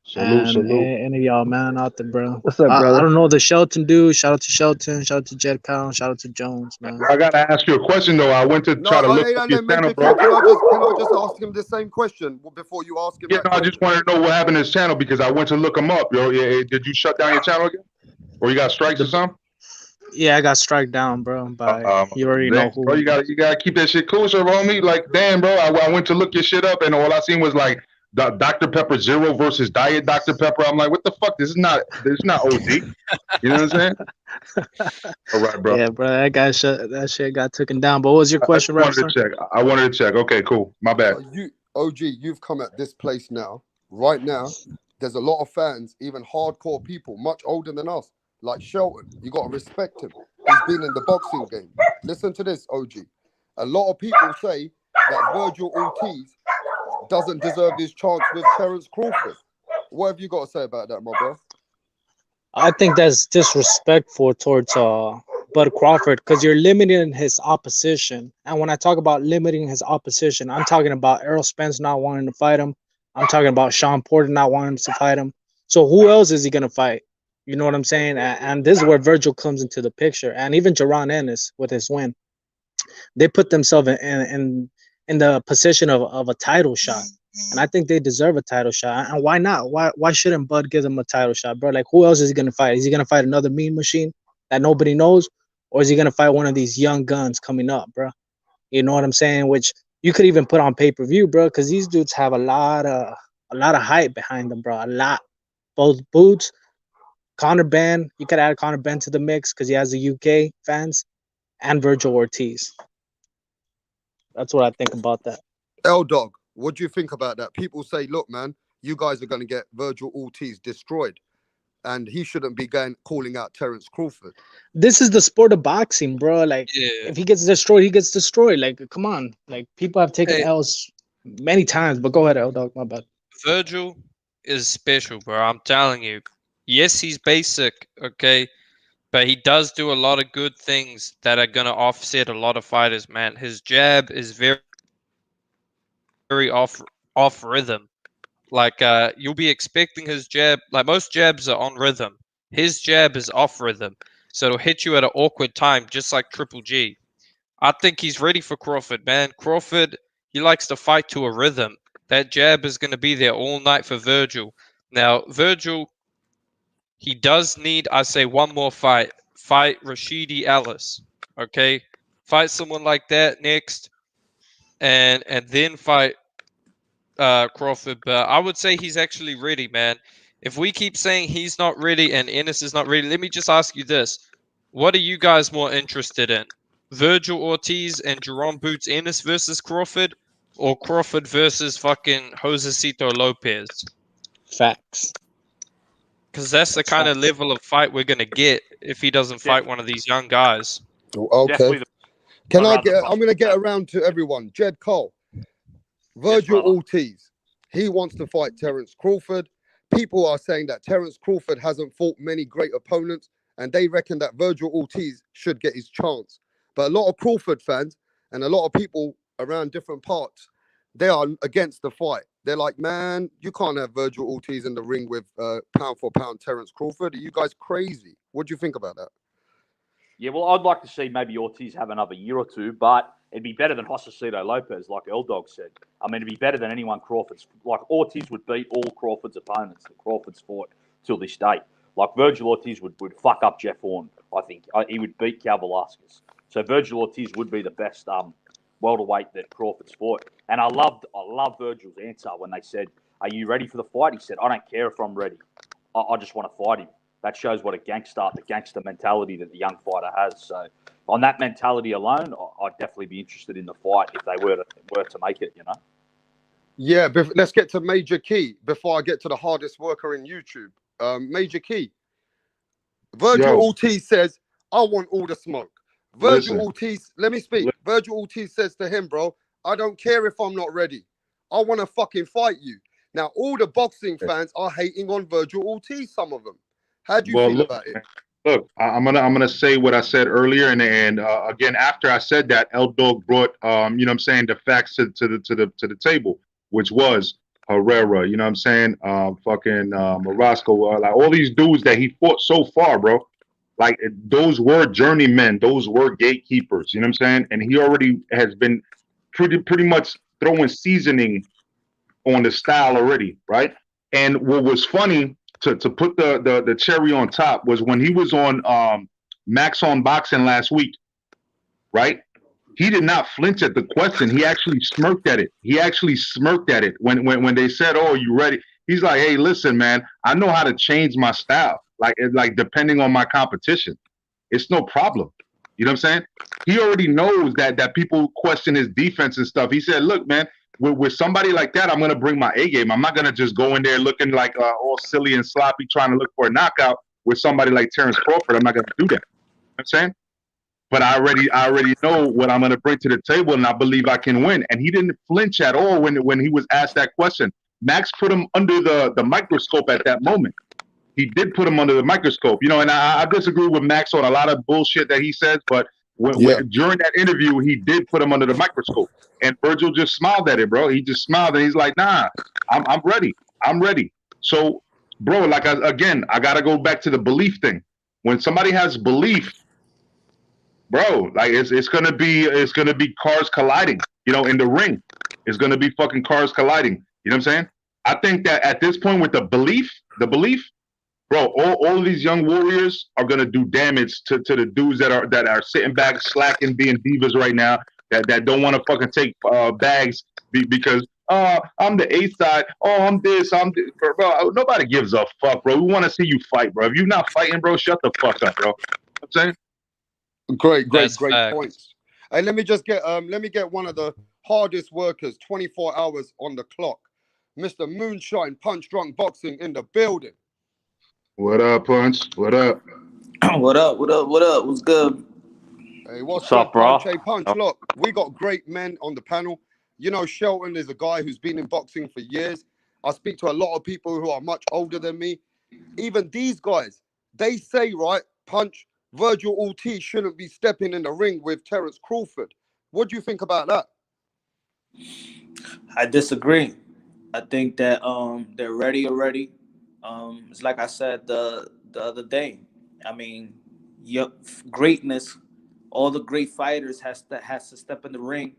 Salute. Any of y'all, man, out there, bro. What's up, brother? I don't know the Shelton dude. Shout out to Shelton. Shout out to Jet Cow. Shout out to Jones, man. I gotta ask you a question though. I went to try to look up your channel, bro. Can I just ask him the same question before you ask him? Yeah, no, I just wanted to know what happened to his channel because I went to look him up, yo. Yeah, did you shut down your channel again, or you got strikes or something? Yeah, I got struck down, bro. By you already know who. Bro, you gotta keep that shit kosher, homie. Like, damn, bro. I went to look your shit up, and all I seen was like Dr. Pepper Zero versus Diet Dr. Pepper. I'm like, what the fuck? This is not OD. You know what I'm saying? All right, bro. Yeah, bro. That shit got taken down. But what was your question, I wanted to check. Okay, cool. My bad. You've come at this place now. Right now, there's a lot of fans, even hardcore people, much older than us. Like Shelton, you got to respect him. He's been in the boxing game. Listen to this, OG. A lot of people say that Virgil Ortiz doesn't deserve his chance with Terrence Crawford. What have you got to say about that, my bro? I think that's disrespectful towards Bud Crawford because you're limiting his opposition. And when I talk about limiting his opposition, I'm talking about Errol Spence not wanting to fight him. I'm talking about Sean Porter not wanting to fight him. So who else is he going to fight? You know what I'm saying? And this is where Virgil comes into the picture. And even Jerron Ennis with his win, they put themselves in the position of a title shot. And I think they deserve a title shot. And why not? Why shouldn't Bud give them a title shot, bro? Like, who else is he going to fight? Is he going to fight another mean machine that nobody knows? Or is he going to fight one of these young guns coming up, bro? You know what I'm saying? Which you could even put on pay-per-view, bro, because these dudes have a lot of hype behind them, bro. A lot. Both Boots, CONOR BENN, you could add CONOR BENN to the mix because he has the UK fans. and Virgil Ortiz. That's what I think about that. L Dog, what do you think about that? People say, look, man, you guys are going to get Virgil Ortiz destroyed, and he shouldn't be calling out Terence Crawford. This is the sport of boxing, bro. Like, Yeah. if he gets destroyed, he gets destroyed. Like, come on. Like, people have taken Hey. L's many times, but go ahead, L Dog. My bad. Virgil is special, bro. I'm telling you. Yes, he's basic, okay, but he does do a lot of good things that are gonna offset a lot of fighters, man. His jab is very off rhythm. Like you'll be expecting his jab. Like most jabs are on rhythm. His jab is off rhythm, so it'll hit you at an awkward time, just like Triple G. I think he's ready for Crawford, man. Crawford, he likes to fight to a rhythm. That jab is going to be there all night for Virgil. Now, Virgil, he does need, I say, one more fight. Fight Rashidi Ellis, okay? Fight someone like that next, and then fight Crawford. But I would say he's actually ready, man. If we keep saying he's not ready and Ennis is not ready, let me just ask you this. What are you guys more interested in? Virgil Ortiz and Jerome Boots Ennis versus Crawford, or Crawford versus fucking Josecito Lopez? Facts. Because that's the kind of level of fight we're gonna get if he doesn't fight one of these young guys. Okay. I'm gonna get around to everyone. Jed Cole, Virgil Ortiz. He wants to fight Terence Crawford. People are saying that Terence Crawford hasn't fought many great opponents, and they reckon that Virgil Ortiz should get his chance. But a lot of Crawford fans and a lot of people around different parts, they are against the fight. They're like, man, you can't have Virgil Ortiz in the ring with pound for pound Terence Crawford. Are you guys crazy? What do you think about that? Yeah, well, I'd like to see maybe Ortiz have another year or two, but it'd be better than Josecito Lopez, like L-Dog said. I mean, it'd be better than anyone Crawford's. Like, Ortiz would beat all Crawford's opponents that Crawford's fought till this date. Like, Virgil Ortiz would fuck up Jeff Horn, I think. He would beat Cal Velasquez. So Virgil Ortiz would be the best welterweight that Crawford's fought. And I love Virgil's answer when they said, "Are you ready for the fight?" He said, "I don't care if I'm ready. I just want to fight him." That shows what the gangster mentality that the young fighter has. So on that mentality alone, I'd definitely be interested in the fight if they were to make it, you know? Yeah, let's get to Major Key before I get to the hardest worker in YouTube. Major Key. Virgil Ortiz says, "I want all the smoke." Virgil Ortiz, let me speak. Virgil Ortiz says to him, bro, "I don't care if I'm not ready. I want to fucking fight you." Now, all the boxing fans are hating on Virgil Ortiz, some of them. How do you feel about it? Look, I'm gonna say what I said earlier, and again after I said that, L Dog brought you know what I'm saying, the facts to the table, which was Herrera, you know what I'm saying, fucking Morasco, like all these dudes that he fought so far, bro. Like those were journeymen, those were gatekeepers, you know what I'm saying, and he already has been pretty much throwing seasoning on the style already, right? And what was funny, to put the cherry on top, was when he was on Max on Boxing last week, right? He did not flinch at the question. He actually smirked at it. When they said, "Oh, you ready?" He's like, "Hey, listen, man, I know how to change my style, like depending on my competition. It's no problem." You know what I'm saying? He already knows that people question his defense and stuff. He said, "Look, man, with somebody like that, I'm going to bring my A game. I'm not going to just go in there looking like all silly and sloppy trying to look for a knockout with somebody like Terence Crawford. I'm not going to do that." You know what I'm saying? But I already know what I'm going to bring to the table, and I believe I can win. And he didn't flinch at all when he was asked that question. Max put him under the microscope at that moment. He did put him under the microscope, you know, and I disagree with Max on a lot of bullshit that he says, but during that interview, he did put him under the microscope. And Virgil just smiled at it, bro. He just smiled, and he's like, "Nah, I'm ready. I'm ready." So, bro, like, I got to go back to the belief thing. When somebody has belief, bro, like it's gonna be cars colliding, you know, in the ring. It's gonna be fucking cars colliding. You know what I'm saying? I think that at this point with the belief, bro, all of these young warriors are gonna do damage to the dudes that are sitting back, slacking, being divas right now, that don't want to fucking take bags because I'm the A side. Oh, I'm this. Bro. Nobody gives a fuck, bro. We want to see you fight, bro. If you're not fighting, bro, shut the fuck up, bro. You know what I'm saying? Great That's points. facts. And let me get one of the hardest workers, 24 hours on the clock, Mr. Moonshine Punch Drunk Boxing in the building. What up, Punch? What up? What up? What up? What up? What's good? Hey, what's What's good, up, bro? Punch? Hey, Punch, look, we got great men on the panel. You know, Shelton is a guy who's been in boxing for years. I speak to a lot of people who are much older than me. Even these guys, they say, right, Punch, Virgil Ortiz shouldn't be stepping in the ring with Terence Crawford. What do you think about that? I disagree. I think that they're ready already. It's like I said the other day. I mean, your greatness, all the great fighters has to step in the ring,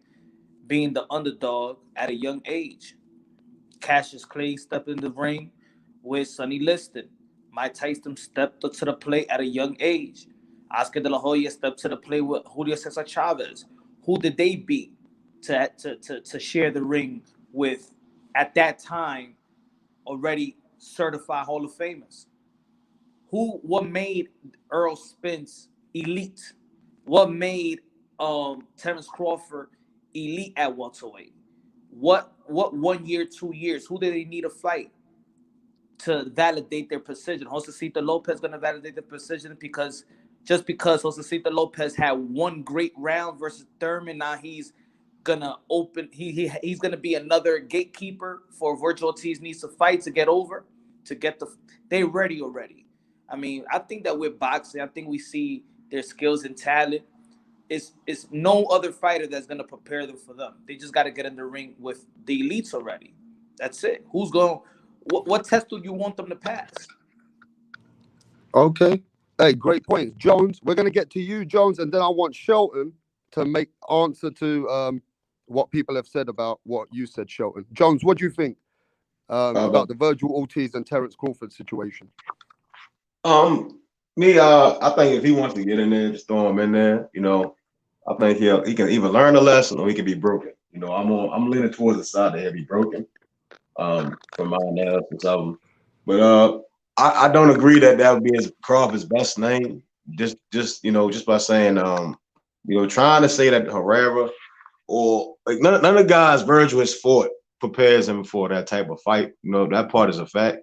being the underdog at a young age. Cassius Clay stepped in the ring with Sonny Liston. Mike Tyson stepped to the plate at a young age. Oscar De La Hoya stepped to the plate with Julio Cesar Chavez. Who did they beat to share the ring with, at that time, already certified Hall of Famers? What made Earl Spence elite? What made Terence Crawford elite at welterweight? What 1 year, 2 years? Who did they need to fight to validate their precision? Josecito Lopez gonna validate the precision because Josecito Lopez had one great round versus Thurman. Now he's gonna open. He's gonna be another gatekeeper for Virgil Ortiz needs to fight to get over, to get the. They ready already. I mean, I think that with boxing, I think we see their skills and talent. It's no other fighter that's gonna prepare them for them. They just got to get in the ring with the elites already. That's it. Who's going? What test do you want them to pass? Okay. Hey, great point. Jones, we're going to get to you, Jones, and then I want Shelton to make answer to what people have said about what you said, Shelton. Jones, what do you think about the Virgil Ortiz and Terence Crawford situation? I think if he wants to get in there, just throw him in there. You know, I think he can either learn a lesson or he can be broken. You know, I'm leaning towards the side that he'll be broken. From my analysis of him, but I don't agree that would be Crawford's best name. Just by saying trying to say that Herrera or like none of the guys Virgil has fought prepares him for that type of fight. You know, that part is a fact.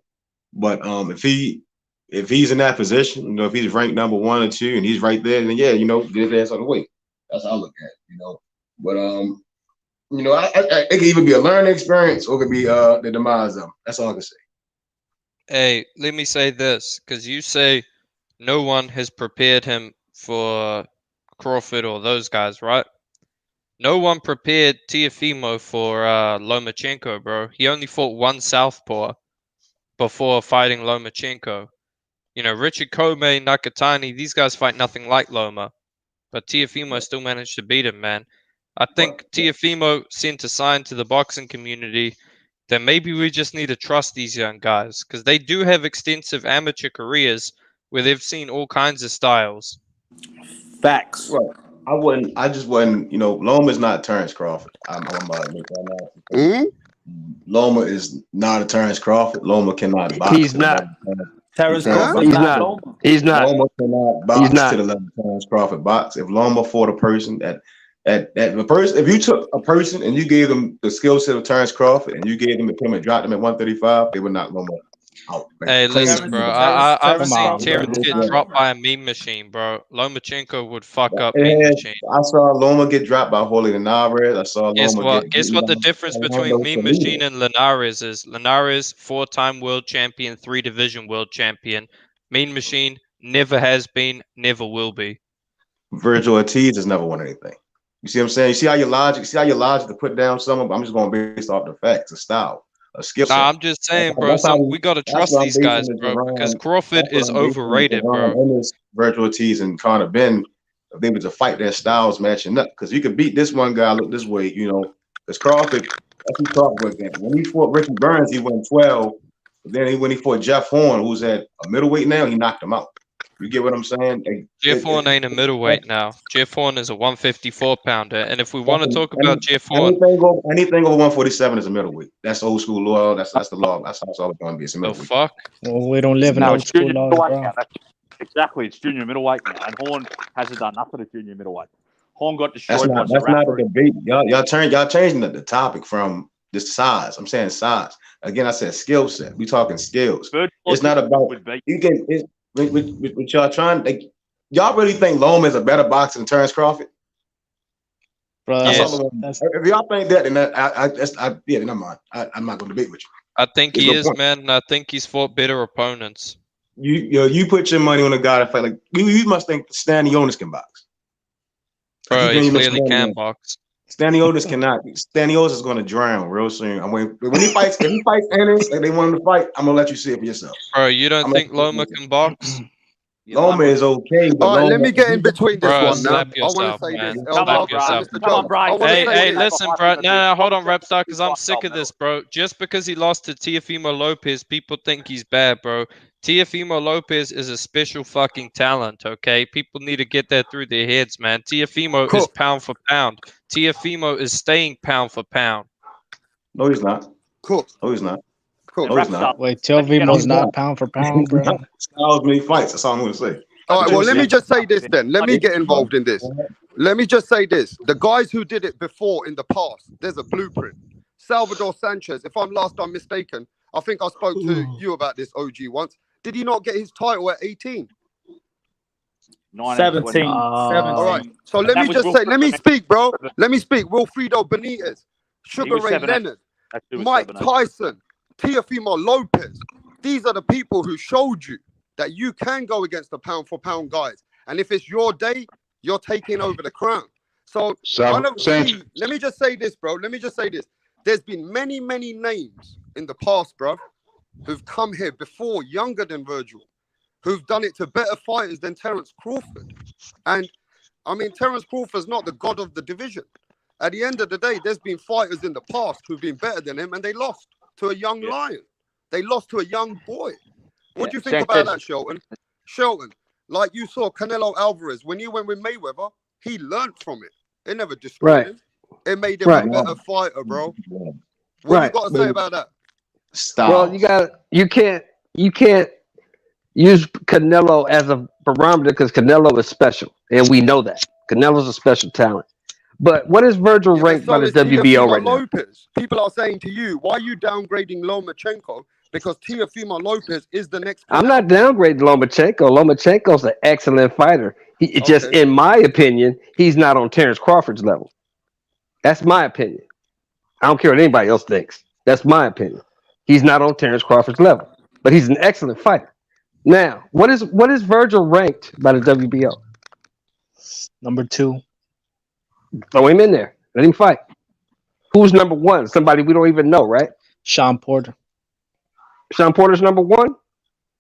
But if he's in that position, you know, if he's ranked number 1 or 2 and he's right there, then yeah, you know, get his ass on the way. That's how I look at it, you know. But you know, it could even be a learning experience or it could be the demise of them. That's all I can say. Hey, let me say this, because you say no one has prepared him for Crawford or those guys, right? No one prepared Teofimo for Lomachenko, bro. He only fought one southpaw before fighting Lomachenko. You know, Richard Comey, Nakatani, these guys fight nothing like Loma. But Teofimo still managed to beat him, man. I think Teofimo sent a sign to the boxing community that maybe we just need to trust these young guys because they do have extensive amateur careers where they've seen all kinds of styles. Facts. Right. I just wouldn't, you know, Loma's not Terence Crawford. Loma is not a Terence Crawford. Loma cannot box. He's not. Terence Crawford. He's not. Loma. He's not. Loma cannot box to the level Terence Crawford box. If Loma fought a person if you took a person and you gave them the skill set of Terence Crawford and you gave them and dropped them at 135, they would knock Loma out. Hey, listen, bro. I've seen Terence get dropped by a meme machine, bro. Lomachenko would fuck up meme machine. I saw Loma get dropped by Jorge Linares. I saw Loma Guess what the difference between meme machine and Linares is? Linares, 4-time world champion, 3-division world champion. Mean machine never has been, never will be. Virgil Ortiz has never won anything. You see what I'm saying? You see how your logic to put down someone, but I'm just going based off the facts, a style, a skill set. Nah, I'm just saying, bro. We got to trust these guys, bro, because Crawford is overrated, bro. Virgil Ortiz and CONOR BENN, if they were to fight their styles matching up, because you could beat this one guy, look this way, you know, because Crawford, that's who Crawford was at. When he fought Ricky Burns, he won 12. But then when he fought Jeff Horn, who's at a middleweight now, he knocked him out. You get what I'm saying? Jeff Horn ain't a middleweight now. Jeff Horn is a 154-pounder. And if we want to talk about Jeff Horn, anything over 147 is a middleweight. That's old school law. That's the law. That's all it's going to be. It's a middleweight. The fuck? Well, we don't live in old school laws, bro. Exactly, it's junior middleweight now, and Horn hasn't done nothing at junior middleweight. Horn got That's destroyed by not a Zarafri. debate. Y'all changing the topic from the size. I'm saying size. Again, I said skill set. We talking skills. Virgil It's not Ortiz about would beat. you can. With y'all trying, like, y'all really think Loma is a better boxer than Terrence Crawford? Bro, That's Yes. all I want. If y'all think that, then yeah, never mind. I'm not going to debate with you. I think There's he no is, point. man, and I think he's fought better opponents. You put your money on a guy that fight like you must think Stanionis can box. Bro, he You know, clearly can box. Stanionis cannot. Stanionis is going to drown real soon. I'm waiting. When he fights, if he fights Ennis, like they want him to fight, I'm gonna let you see it for yourself. Bro, you don't I'm think gonna- Loma can box? Loma is okay, but All right, Loma, let me get in between this Bro, one now. slap I want yourself, to say man. this. Come on, L-Dog, bro. Mr. Come on, Jones, bro. I want to Hey, say hey, this. listen, bro. No, hold on, Rapstar, because I'm sick of this, bro. Just because he lost to Teofimo Lopez, people think he's bad, bro. Teofimo Lopez is a special fucking talent, okay? People need to get that through their heads, man. Teofimo is Cool. pound for pound. Teofimo is staying pound for pound. no, he's not. Cool. No, he's not. Cool. No, he's not. Wait, Let's get Teofimo's on. not pound for pound, bro. Styles many fights. That's all I'm going to say. All right, well, let me See? just say this then. Let me get involved in this. Let me just say this. The guys who did it before in the past, there's a blueprint. Salvador Sanchez, if I'm last time mistaken, I think I spoke to you about this, OG, once. Did he not get his title at 18? 17. All right. 17. So let That me was just say, let me Wilfredo speak, bro. Let me speak. Wilfredo Benitez, Sugar was Ray 7'8". Leonard, Actually, it was Mike 7'8". Tyson, Teofimo Lopez. These are the people who showed you that you can go against the pound for pound guys. And if it's your day, you're taking over the crown. So I don't see. Let me just say this, bro. Let me just say this. There's been many, many names in the past, bro, who've come here before, younger than Virgil, who've done it to better fighters than Terence Crawford. And I mean, Terence Crawford's not the god of the division. At the end of the day, there's been fighters in the past who've been better than him, and they lost to a young lion. They lost to a young boy. What do you think about that, Shelton? Shelton, like you saw Canelo Alvarez, when he went with Mayweather, he learned from it. It never destroyed him. It made him a better fighter, bro. What you got to say about that? Well, you can't use Canelo as a barometer because Canelo is special, and we know that Canelo's a special talent. But what is Virgil ranked by the WBO right now? Lopez. People are saying to you, why are you downgrading Lomachenko? Because Teofimo Lopez is the next. I'm not downgrading Lomachenko. Lomachenko's an excellent fighter. Just, in my opinion, he's not on Terrence Crawford's level. That's my opinion. I don't care what anybody else thinks. That's my opinion. He's not on Terrence Crawford's level, but he's an excellent fighter. Now, what is Virgil ranked by the WBO? Number 2. Throw him in there. Let him fight. Who's number 1? Somebody we don't even know, right? Sean Porter. Sean Porter's number 1?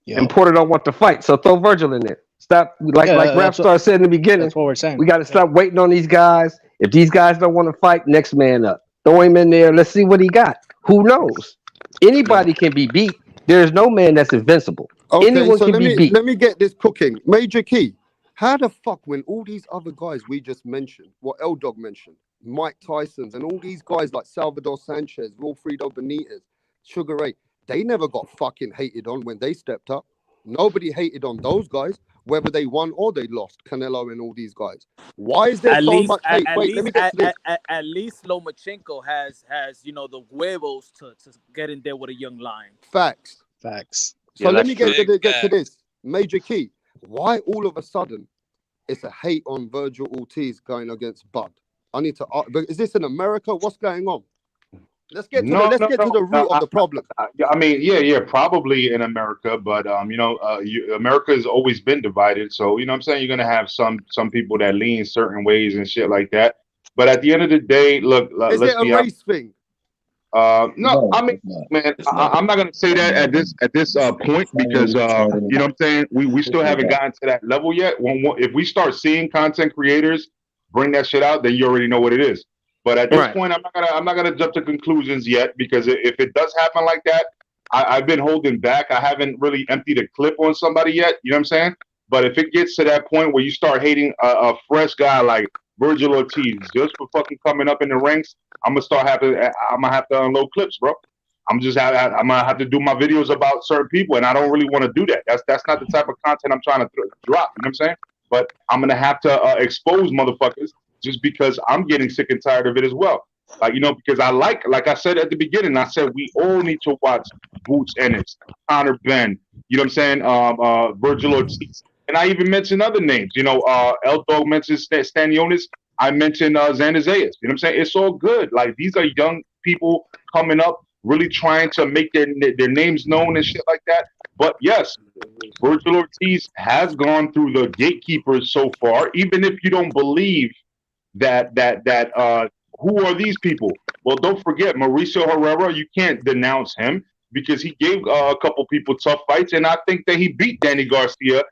Yep. And Porter don't want to fight, so throw Virgil in there. Stop, like Rapstar said in the beginning. That's what we're saying. We got to stop waiting on these guys. If these guys don't want to fight, next man up. Throw him in there. Let's see what he got. Who knows? Anybody can be beat. There's no man that's invincible. Anyone can be beat. Let me get this cooking. Major Key. How the fuck, when all these other guys we just mentioned, what L-Dog mentioned, Mike Tyson's and all these guys like Salvador Sanchez, Wilfredo Benitez, Sugar Ray, they never got fucking hated on when they stepped up. Nobody hated on those guys, whether they won or they lost, Canelo and all these guys. Why is there so much hate? Wait, let me get to this. At least Lomachenko has the huevos to get in there with a young lion. Facts. So let me get to this. Major Key. Why all of a sudden it's a hate on Virgil Ortiz going against Bud? I need to ask, but is this in America? What's going on? Let's get to the root of the problem. I mean, probably in America, but America has always been divided. So you know what I'm saying, you're gonna have some people that lean certain ways and shit like that. But at the end of the day, look, is it a race thing? No, I mean, man, I'm not gonna say that at this point because you know what I'm saying, we still haven't gotten to that level yet. If we start seeing content creators bring that shit out, then you already know what it is. But at this point, I'm not gonna jump to conclusions yet, because if it does happen like that, I've been holding back. I haven't really emptied a clip on somebody yet. You know what I'm saying? But if it gets to that point where you start hating a fresh guy like Virgil Ortiz just for fucking coming up in the ranks, I'm gonna have to unload clips, bro. I'm gonna have to do my videos about certain people, and I don't really want to do that. That's not the type of content I'm trying to drop. You know what I'm saying? But I'm gonna have to expose motherfuckers just because I'm getting sick and tired of it as well. Like, you know, because like I said at the beginning, I said we all need to watch Boots Ennis, CONOR Benn. You know what I'm saying? Virgil Ortiz, and I even mentioned other names. You know, L Dog mentions Stanionis. I mentioned Xander Zayas. You know what I'm saying? It's all good. Like, these are young people coming up, really trying to make their names known and shit like that. But yes, Virgil Ortiz has gone through the gatekeepers so far. Even if you don't believe that who are these people? Well, don't forget Mauricio Herrera. You can't denounce him because he gave a couple people tough fights, and I think that he beat Danny Garcia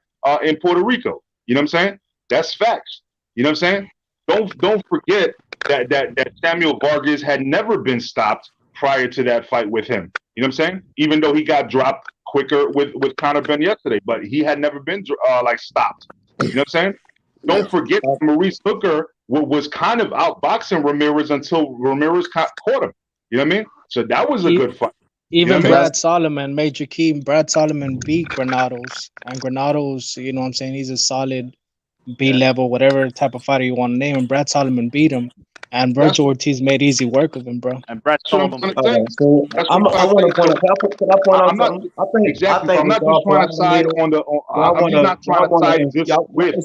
in Puerto Rico. You know what I'm saying? That's facts. You know what I'm saying? Don't forget that Samuel Vargas had never been stopped prior to that fight with him. You know what I'm saying? Even though he got dropped quicker with CONOR Benn yesterday, but he had never been like stopped. You know what I'm saying? Don't forget Maurice Hooker was kind of outboxing Ramirez until Ramirez caught him. You know what I mean? So that was a good fight. Even You know what I mean? Brad Solomon, Major Key, Brad Solomon beat Granados. And Granados, you know what I'm saying, he's a solid B level, whatever type of fighter you want to name him. Brad Solomon beat him. And Virgil Ortiz made easy work of him, bro. And Brad Solomon was So I want to point out. Can I point out something? I think exactly. I'm not just trying to side on the. I'm just not trying to side just with.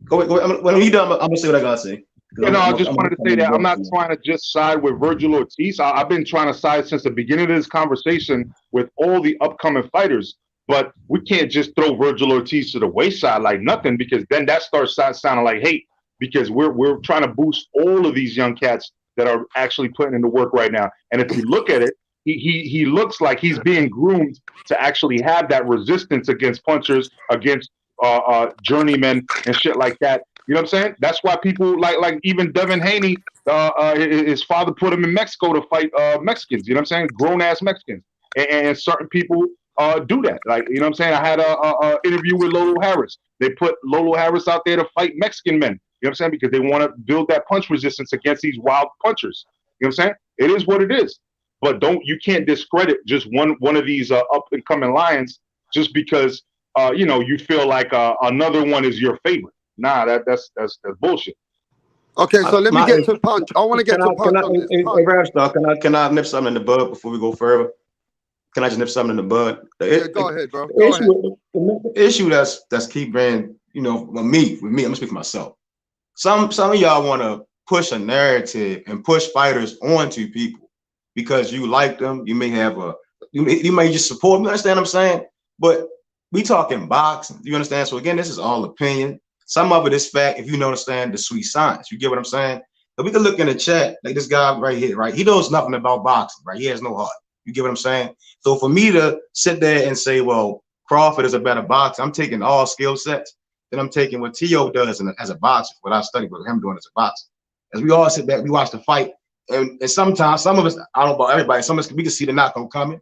Go ahead. When you done, I'm gonna say what I gotta say. You know, I just wanted to say that I'm not trying to just side with Virgil Ortiz. I've been trying to side since the beginning of this conversation with all the upcoming fighters. But we can't just throw Virgil Ortiz to the wayside like nothing, because then that starts sounding like hate. Because we're trying to boost all of these young cats that are actually putting in the work right now. And if you look at it, he looks like he's being groomed to actually have that resistance against punchers, against journeymen and shit like that. You know what I'm saying? That's why people like even Devin Haney, his father put him in Mexico to fight Mexicans. You know what I'm saying? Grown ass Mexicans, and certain people do that. Like, you know what I'm saying? I had a interview with Lolo Harris. They put Lolo Harris out there to fight Mexican men. You know what I'm saying? Because they want to build that punch resistance against these wild punchers. You know what I'm saying? It is what it is. But you can't discredit just one of these up and coming lions just because you know, you feel like another one is your favorite. Nah, that's bullshit. Okay, so let me get to Punch. I want to get to Punch on this. Punch. Can I nip something in the bud before we go further? Can I just nip something in the bud? Yeah, go ahead, bro. The issue that's keep bringing, you know, with me, I'm gonna speak for myself. Some of y'all want to push a narrative and push fighters onto people because you like them. You may have you may just support them. You understand what I'm saying? But we talking boxing. You understand? So again, this is all opinion. Some of it is fact. If you understand the sweet science, you get what I'm saying? But we can look in the chat, like this guy right here, right? He knows nothing about boxing, right? He has no heart. You get what I'm saying? So for me to sit there and say, well, Crawford is a better boxer, I'm taking all skill sets. Then I'm taking what T.O. does as a boxer, what I studied, what him doing as a boxer. As we all sit back, we watch the fight, and sometimes some of us, I don't know about everybody, some of us we can see the knockout coming.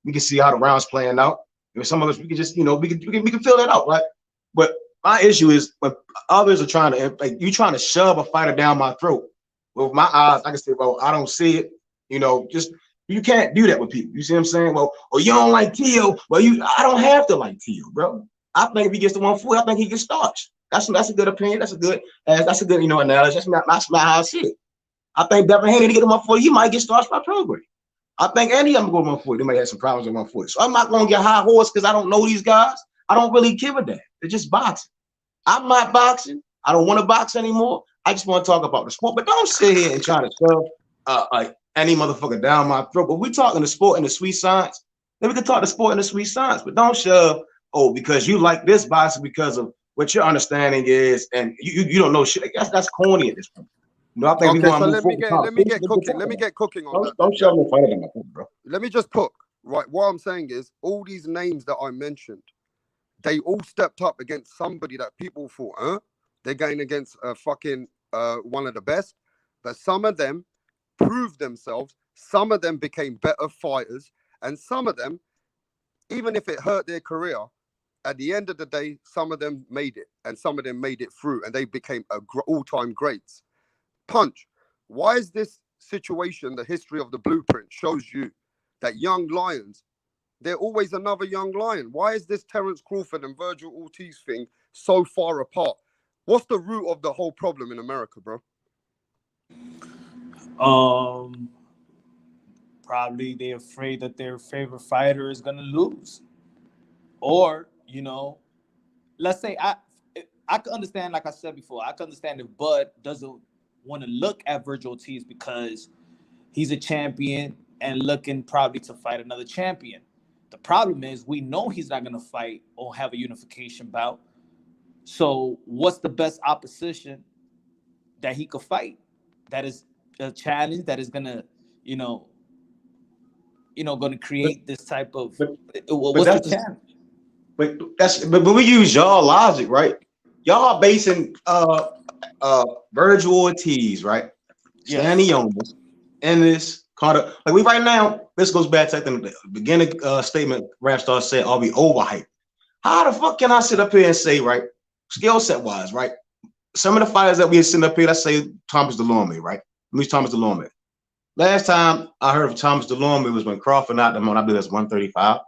We can see how the rounds playing out. And some of us we can just, we can feel that out, right? But my issue is when others are trying to, like, you trying to shove a fighter down my throat. Well, with my eyes, I can say, well, I don't see it. Just you can't do that with people. You see what I'm saying? Well, you don't like T.O. Well, I don't have to like T.O., bro. I think if he gets to 140, I think he gets starched. That's a good opinion. That's a good analogy. That's not how I see it. I think Devin Haney to get to 140, he might get starched by Pilgrim. I think Andy, I'm going to go to 140. They might have some problems at 140. So I'm not going to get high horse because I don't know these guys. I don't really give a damn. They're just boxing. I'm not boxing. I don't want to box anymore. I just want to talk about the sport. But don't sit here and try to shove any motherfucker down my throat. But we're talking the sport and the sweet science. Then we can talk the sport and the sweet science. But don't shove, because you like this boxing because of what your understanding is, and you don't know shit. That's corny at this point. I think we want to move forward. Let me get cooking. Let me get cooking on that. Don't shove no fight in my foot, bro. Let me just cook. Right. What I'm saying is, all these names that I mentioned, they all stepped up against somebody that people thought, they're going against fucking one of the best. But some of them proved themselves. Some of them became better fighters, and some of them, even if it hurt their career, at the end of the day, some of them made it, and some of them made it through, and they became all-time greats. Punch, why is this situation, the history of the blueprint, shows you that young lions, they're always another young lion. Why is this Terence Crawford and Virgil Ortiz thing so far apart? What's the root of the whole problem in America, bro? Probably they're afraid that their favorite fighter is gonna lose, or let's say I can understand, like I said before, I can understand if Bud doesn't want to look at Virgil Ortiz because he's a champion and looking probably to fight another champion. The problem is we know he's not gonna fight or have a unification bout. So what's the best opposition that he could fight? That is a challenge that is gonna, going to create this type of. What's the challenge? But we use y'all logic, right? Y'all basing Virgil Ortiz, right? Stanley Jonas, Ennis, Carter. Like we right now, this goes back to the beginning statement Rapstar said, are we overhyped? How the fuck can I sit up here and say, right, skill set wise, right? Some of the fighters that we sitting up here, let's say Thomas DeLorme, right? Let me Thomas DeLorme. Last time I heard of Thomas DeLorme was when Crawford knocked him on, I believe that's 135.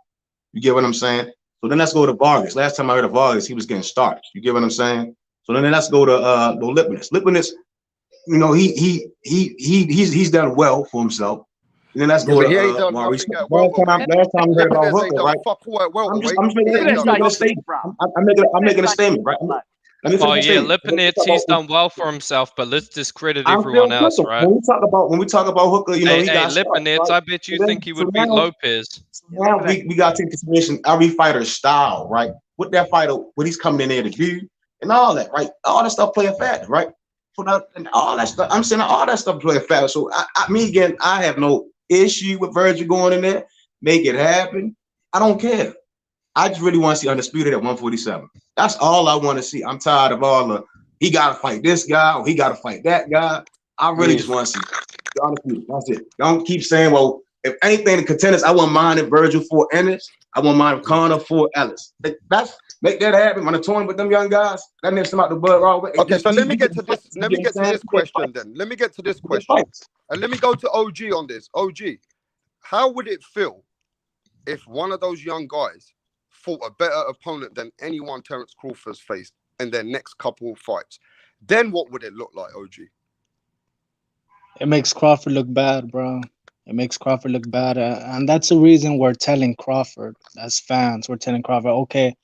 You get what I'm saying? So then let's go to Vargas. Last time I heard of Vargas, he was getting starched. You get what I'm saying? So then let's go to Lipinus. Lipinus, he's done well for himself. And then let's go to Maurice. Last time we heard about Hooker, right? I'm making a statement, right? Lipinus, he's done well for himself, but let's discredit everyone else, right? When we talk about Hooker, he got Lipinus, right? I bet you think he would beat Lopez. Now we got to take consideration every fighter's style, right? What that fighter, what he's coming in there to do, and all that, right? All that stuff play a factor, right? And all that stuff, I'm saying all that stuff play a factor. So I have no issue with Virgil going in there, make it happen. I don't care. I just really want to see Undisputed at 147. That's all I want to see. I'm tired of all the he got to fight this guy or he got to fight that guy. I really just want to see Undisputed. That's it. Don't keep saying, well, if anything, the contenders, I wouldn't mind if Virgil for Ennis. I wouldn't mind if Conor for Ellis. Make that happen. When I'm touring with them young guys, that needs them out the bud raw. Okay, so let me get to this. Let me get to this question then. Let me get to this question, and let me go to OG on this. OG, how would it feel if one of those young guys fought a better opponent than anyone Terence Crawford's faced in their next couple of fights? Then what would it look like, OG? It makes Crawford look bad, bro. It makes Crawford look bad. And that's the reason we're telling Crawford, as fans, we're telling Crawford, okay,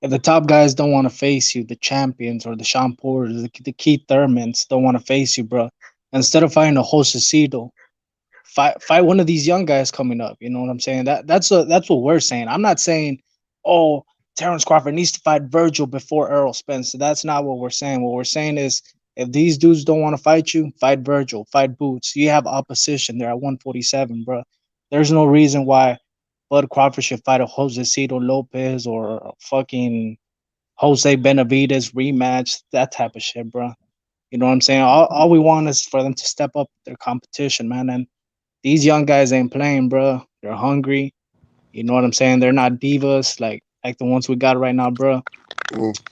if the top guys don't want to face you, the champions or the Sean Porters, the Keith Thurmans don't want to face you, bro, instead of fighting a Josecito, fight one of these young guys coming up. You know what I'm saying? That's what we're saying. I'm not saying, oh, Terence Crawford needs to fight Virgil before Errol Spence. That's not what we're saying. What we're saying is, if these dudes don't want to fight you, fight Virgil, fight Boots. You have opposition there at 147, bro. There's no reason why Bud Crawford should fight a Josecito Lopez or a fucking Jose Benavidez rematch, that type of shit, bro. You know what I'm saying? All we want is for them to step up their competition, man. And these young guys ain't playing, bro. They're hungry. You know what I'm saying? They're not divas like the ones we got right now, bro.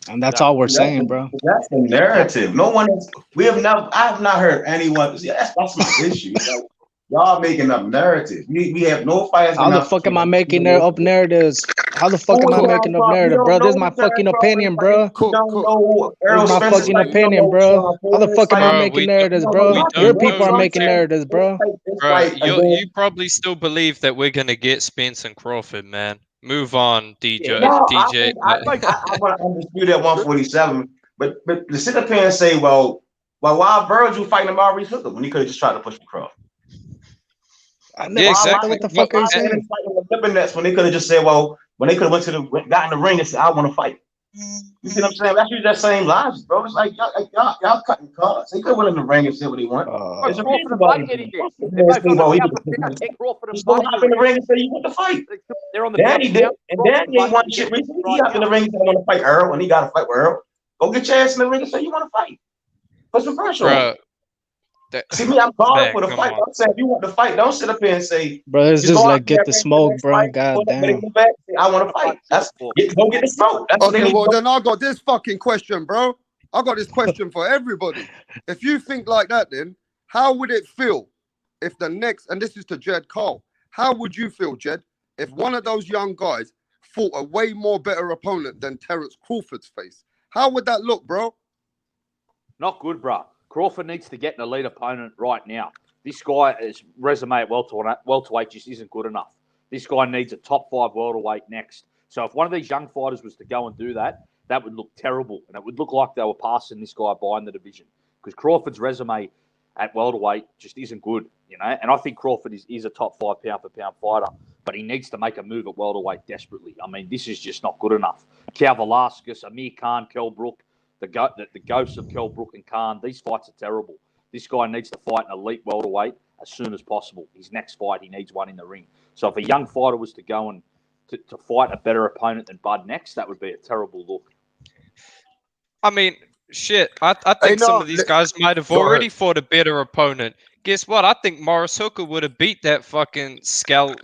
And that's all we're saying, bro. That's the narrative. No one is. I have not heard anyone. See, that's my issue. Like, y'all making up narratives. We have no fighters. How the fuck am I making up narratives? How the fuck am I making up narrative, bro? This is my fucking opinion, bro. This is my fucking opinion, bro. How the fuck am I making narratives, bro? Your people are making narratives, bro. Bro, you probably still believe that we're gonna get Spence and Crawford, man. Move on, DJ. DJ. I want to Undisputed at 147, but to sit up here and say, well, why Virgil fighting Maurice Hooker when he could have just tried to push McCraw? Yeah, exactly. What the fuck are you saying? When they could have just said, well, when they could have got in the ring and said, I want to fight. You see what I'm saying? That's that same logic, bro. It's like y'all cutting cards. They could have went in the ring and said what he want. It's a reason why he did. Take Crawford and fight. Hop in the ring and say you want to fight. They're on the Danny did, and Danny ain't want shit recently. He hopped in the ring and said I want to fight Earl, and he got to fight with Earl. Go get your ass in the ring and say you want to fight. What's the pressure? Bro, see me, I'm calling for the fight. I'm saying if you want to fight, don't sit up here and say, bro, it's just like get the smoke, bro. God damn. I want to fight. Go get the smoke. Okay, well then I got this fucking question, bro. I got this question for everybody. If you think like that, then how would it feel if the next, and this is to Jed Cole, How would you feel, Jed, if one of those young guys fought a way more better opponent than Terence Crawford's face? How would that look, bro? Not good, bro. Crawford needs to get an elite opponent right now. This guy, his resume at welterweight just isn't good enough. This guy needs a top 5 welterweight next. So if one of these young fighters was to go and do that, that would look terrible. And it would look like they were passing this guy by in the division. Because Crawford's resume at welterweight just isn't good, you know. And I think Crawford is a top 5 pound-for-pound fighter. But he needs to make a move at welterweight desperately. I mean, this is just not good enough. Cal Velasquez, Amir Khan, Kell Brook, the ghosts of Kell Brook and Khan, these fights are terrible. This guy needs to fight an elite welterweight as soon as possible. His next fight, he needs one in the ring. So if a young fighter was to go and to fight a better opponent than Bud next, that would be a terrible look. I mean, shit. I think some of these guys might have already fought a better opponent. Guess what? I think Morris Hooker would have beat that fucking Skal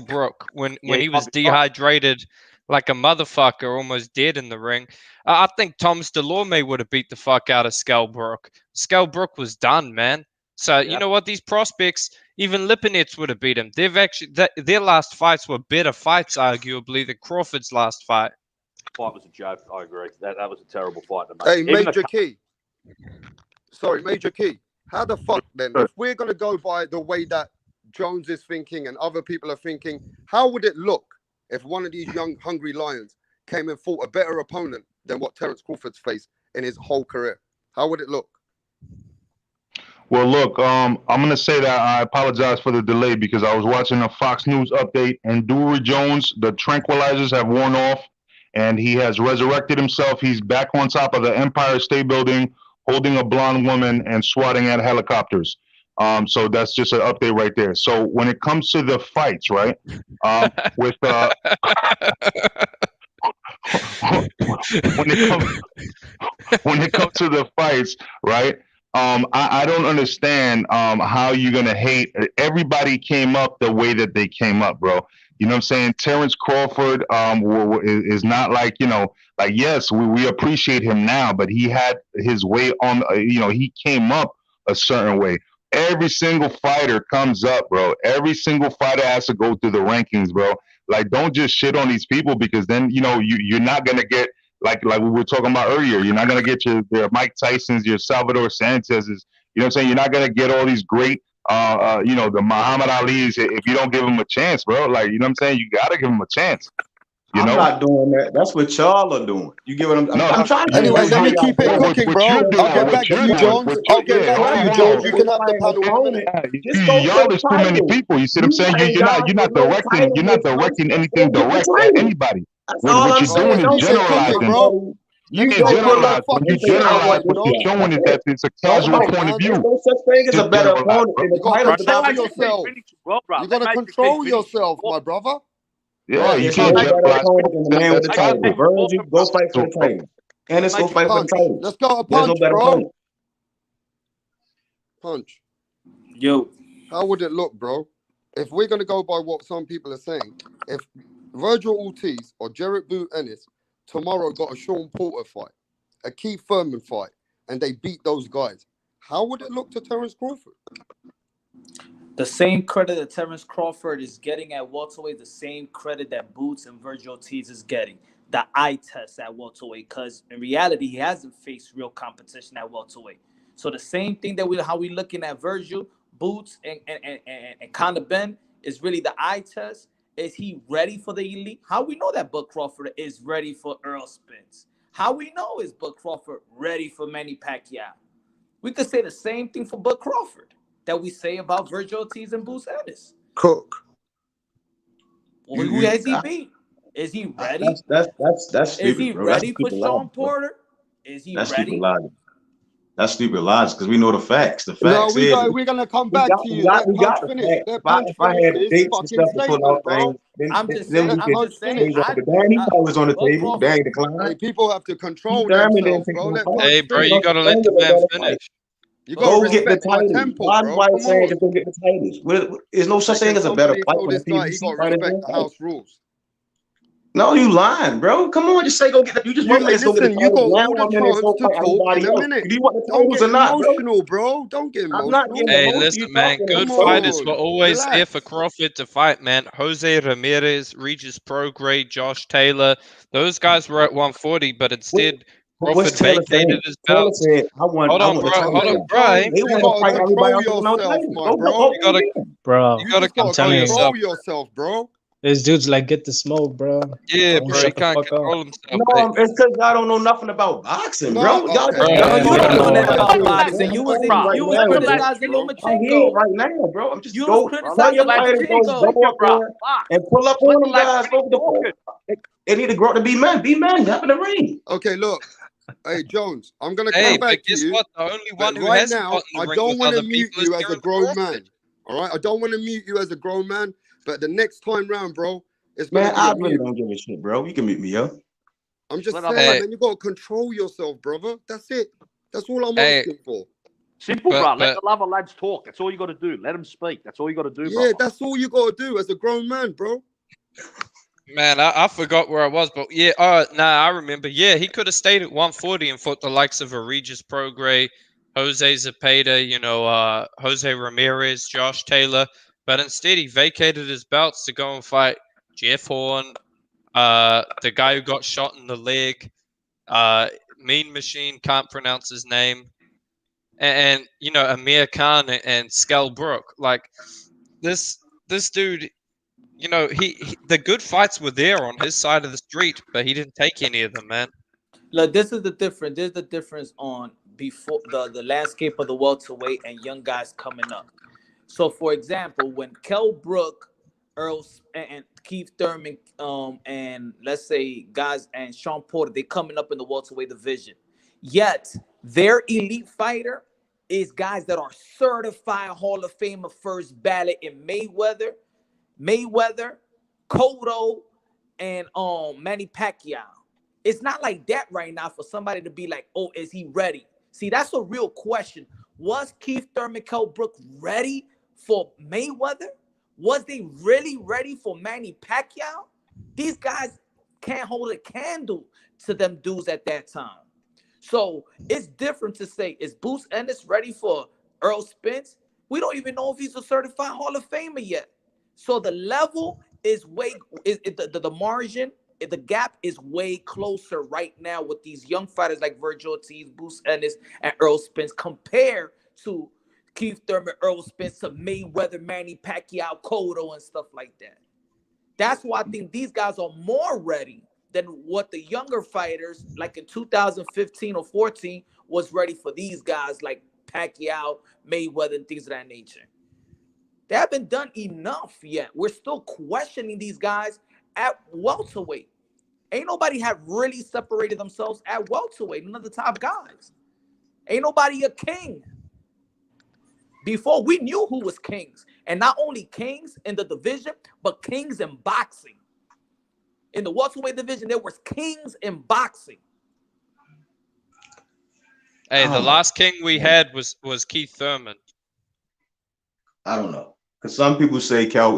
Brook when he was dehydrated like a motherfucker, almost dead in the ring. I think Thomas Delorme would have beat the fuck out of Skal Brook. Skal Brook was done, man. So you know what? These prospects, even Lipinets would have beat him. They've actually their last fights were better fights, arguably, than Crawford's last fight. Fight was a joke. I agree. That was a terrible fight. Hey, Major Key. Sorry, Major Key. How the fuck then? If we're gonna go by the way that Jones is thinking and other people are thinking, how would it look if one of these young, hungry lions came and fought a better opponent than what Terence Crawford's faced in his whole career? How would it look? Well, look, I'm going to say that I apologize for the delay because I was watching a Fox News update, and Dewey Jones, the tranquilizers have worn off, and he has resurrected himself. He's back on top of the Empire State Building, holding a blonde woman and swatting at helicopters. So that's just an update right there. So when it comes to the fights, right, when it comes to the fights, right, I don't understand how you're going to hate. Everybody came up the way that they came up, bro. You know what I'm saying? Terence Crawford is not like, you know, like, yes, we appreciate him now, but he had his way on, you know, he came up a certain way. Every single fighter comes up, bro. Every single fighter has to go through the rankings, bro. Like, don't just shit on these people because then, you know, you're not going to get, like we were talking about earlier, you're not going to get your Mike Tysons, your Salvador Sanchez's, you know what I'm saying? You're not going to get all these great, you know, the Muhammad Ali's if you don't give them a chance, bro. Like, you know what I'm saying? You got to give them a chance. You know? I'm not doing that. That's what y'all are doing. You get what I'm trying to Anyway, let me keep it cooking, bro. I'll get back to you, Jones. I'll get back to you, Jones. You can have the panel in a minute. Y'all, there's too many people. You see what I'm saying? You're not directing anything direct at anybody. What you're doing is generalizing, bro. You can generalize. When you generalize, what you're showing is that it's a casual point of view. There's no such thing as a better opponent. You gotta control yourself. You gotta control yourself, my brother. Yeah, you can't generalize. The man with the title. Virgil, go fight for the title. And let's go fight for the title. Let's go a punch, bro. Punch. Yo. How would it look, bro? If we're gonna go by what some people are saying, if Virgil Ortiz or Jarrett Boot Ennis tomorrow got a Sean Porter fight, a Keith Thurman fight, and they beat those guys, how would it look to Terence Crawford? The same credit that Terence Crawford is getting at welterweight, the same credit that Boots and Virgil Ortiz is getting. The eye test at welterweight, because in reality, he hasn't faced real competition at welterweight. So the same thing that how we looking at Virgil, Boots, and Conor Benn is really the eye test. Is he ready for the elite? How we know that Bud Crawford is ready for Errol Spence? How we know is Bud Crawford ready for Manny Pacquiao? We could say the same thing for Bud Crawford that we say about Virgil Ortiz and Boots Ennis. Cook. Well, who has he beat? Is he ready? That's stupid, is he bro. ready for Sean Porter? Is he that's ready? Stupid logic. That's stupid logic because we know the facts. The facts we're gonna come back to you. We got the facts. If I had dates and stuff to pull out things, I'm just saying. Danny was on the table. Danny declined. People have to control themselves, bro. Hey, bro, you gotta let the man finish. You gotta get the my titles. tempo, Why bro. White saying to go get the titles? There's no such thing as a better fight for the He gotta respect the house rules. No, you lying, bro. Come on, just say go get the. You just want me to go get the Listen, you got title. Now all the I'm in there chance so to fight talk in everybody a else. minute. Do you want the Don't titles get or not, bro? emotional, bro. Don't get I'm not getting emotional. Hey, emotional. You listen, man. talking? Good Come fighters were on, always here relax. for Crawford to fight, man. Jose Ramirez, Regis Prograis, Josh Taylor. Those guys were at 140, but instead What's Crawford Taylor vacated saying? his Taylor belts. said, "I want Hold the on, bro. title Hold Hey, on, shot." bro. They Jones, you want to gotta fight everybody control else with no yourself, title. my Go, bro. You gotta, bro. You you gotta just gotta I'm telling control you, yourself. control yourself, bro. this dude's like, get the smoke, bro. Yeah, Don't bro. He shut the can't fuck up. control himself. No, it's because y'all don't know nothing about boxing, No, bro. Y'all okay, just Bro, No, that's you I don't fine. know know, nothing man. about Listen, boxing. listen, You was listen, right you listen, was now with listen, this. criticizing bro. I hear it Lomachenko. right now, bro. I'm just You was go tell criticizing your fighters Lomachenko. go up there and pull up on them guys. Go with the they need to grow up to be men. Be men. Get up in the ring. Okay, look. Hey, Jones, I'm gonna hey, come but back to guess you, what? The only but one who right hasn't now, gotten the I ring don't with want to other mute people is you as a Terence grown Crawford. man. All right, I don't want to mute you as a grown man, but the next time round, bro, it's gonna Man, be I a really mute. don't give a shit, bro. You can meet me, yo. I'm just saying, Hey, man, you gotta control yourself, brother. That's it. That's all I'm hey, asking for. Simple, bro. Let but the lava lads talk. That's all you got to do. Let them speak. That's all you got to do, Yeah, brother. that's all you gotta do as a grown man, bro. man, I forgot where I was, but yeah, I remember. Yeah, he could have stayed at 140 and fought the likes of a Regis Prograis, Jose Zepeda, Jose Ramirez, Josh Taylor, but instead he vacated his belts to go and fight Jeff Horn, the guy who got shot in the leg, Mean Machine, can't pronounce his name, and Amir Khan and Skal Brook. Like this dude, the good fights were there on his side of the street, but he didn't take any of them, man. Look, this is the difference. There's the difference on before the landscape of the welterweight and young guys coming up. So, for example, when Kell Brook, and Keith Thurman, and let's say guys and Sean Porter, they coming up in the welterweight division. Yet their elite fighter is guys that are certified Hall of Famer first ballot in Mayweather, Cotto, and Manny Pacquiao. It's not like that right now for somebody to be like, oh, is he ready? See, that's a real question. Was Keith Thurman, Kell Brook ready for Mayweather? Was they really ready for Manny Pacquiao? These guys can't hold a candle to them dudes at that time. So it's different to say, is Boots Ennis ready for Earl Spence? We don't even know if he's a certified Hall of Famer yet. So the level is the margin, the gap is way closer right now with these young fighters like Virgil Ortiz, Boots Ennis, and Earl Spence compared to Keith Thurman, Earl Spence, to Mayweather, Manny Pacquiao, Cotto, and stuff like that. That's why I think these guys are more ready than what the younger fighters, like in 2015 or 14, was ready for these guys like Pacquiao, Mayweather, and things of that nature. They haven't done enough yet. We're still questioning these guys at welterweight. Ain't nobody have really separated themselves at welterweight. None of the top guys. Ain't nobody a king. Before we knew who was kings. And not only kings in the division, but kings in boxing. In the welterweight division, there was kings in boxing. Hey, the last king we had was Keith Thurman. I don't know. Because some people say Kell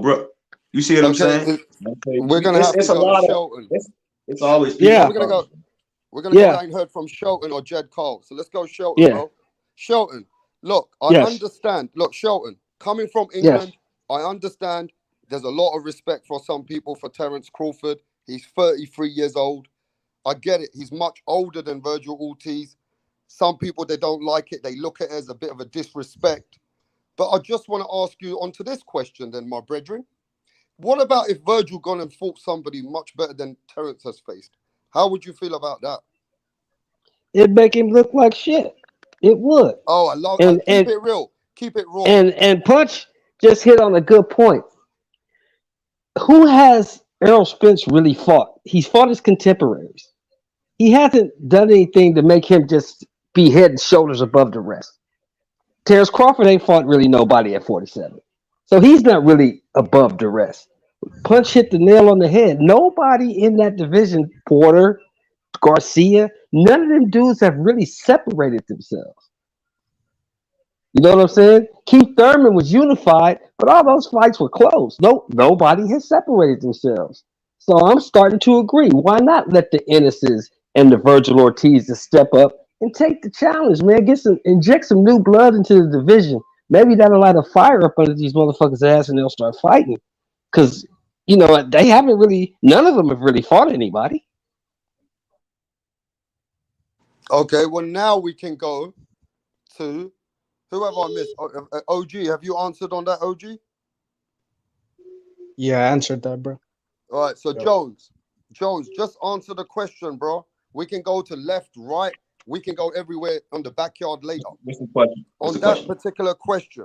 Brook. You see what I'm saying? We're gonna have to It's a go to lot of Shelton. it's always people. Yeah. We're gonna go. I ain't heard from Shelton or Jed Cole, so let's go Shelton, bro. Shelton, look, I understand. Look, Shelton, coming from England, I understand. There's a lot of respect for some people for Terence Crawford. He's 33 years old. I get it. He's much older than Virgil Ortiz. Some people, they don't like it. They look at it as a bit of a disrespect. But I just want to ask you onto this question then, my brethren. What about if Virgil gone and fought somebody much better than Terence has faced? How would you feel about that? It'd make him look like shit. It would. Oh, I love keep it real. Keep it raw. And Punch just hit on a good point. Who has Errol Spence really fought? He's fought his contemporaries. He hasn't done anything to make him just be head and shoulders above the rest. Terrence Crawford ain't fought really nobody at 47. So he's not really above the rest. Punch hit the nail on the head. Nobody in that division, Porter, Garcia, none of them dudes have really separated themselves. You know what I'm saying? Keith Thurman was unified, but all those fights were close. Nobody has separated themselves. So I'm starting to agree. Why not let the Ennises and the Virgil Ortiz step up and take the challenge, man? Inject some new blood into the division. Maybe that'll light a fire up under these motherfuckers' ass and they'll start fighting. Because, they haven't really, none of them have really fought anybody. Okay, well, now we can go to whoever I missed. OG, have you answered on that, OG? Yeah, I answered that, bro. All right, so Jones, just answer the question, bro. We can go to left, right. We can go everywhere on the backyard later. What's the question? On that particular question,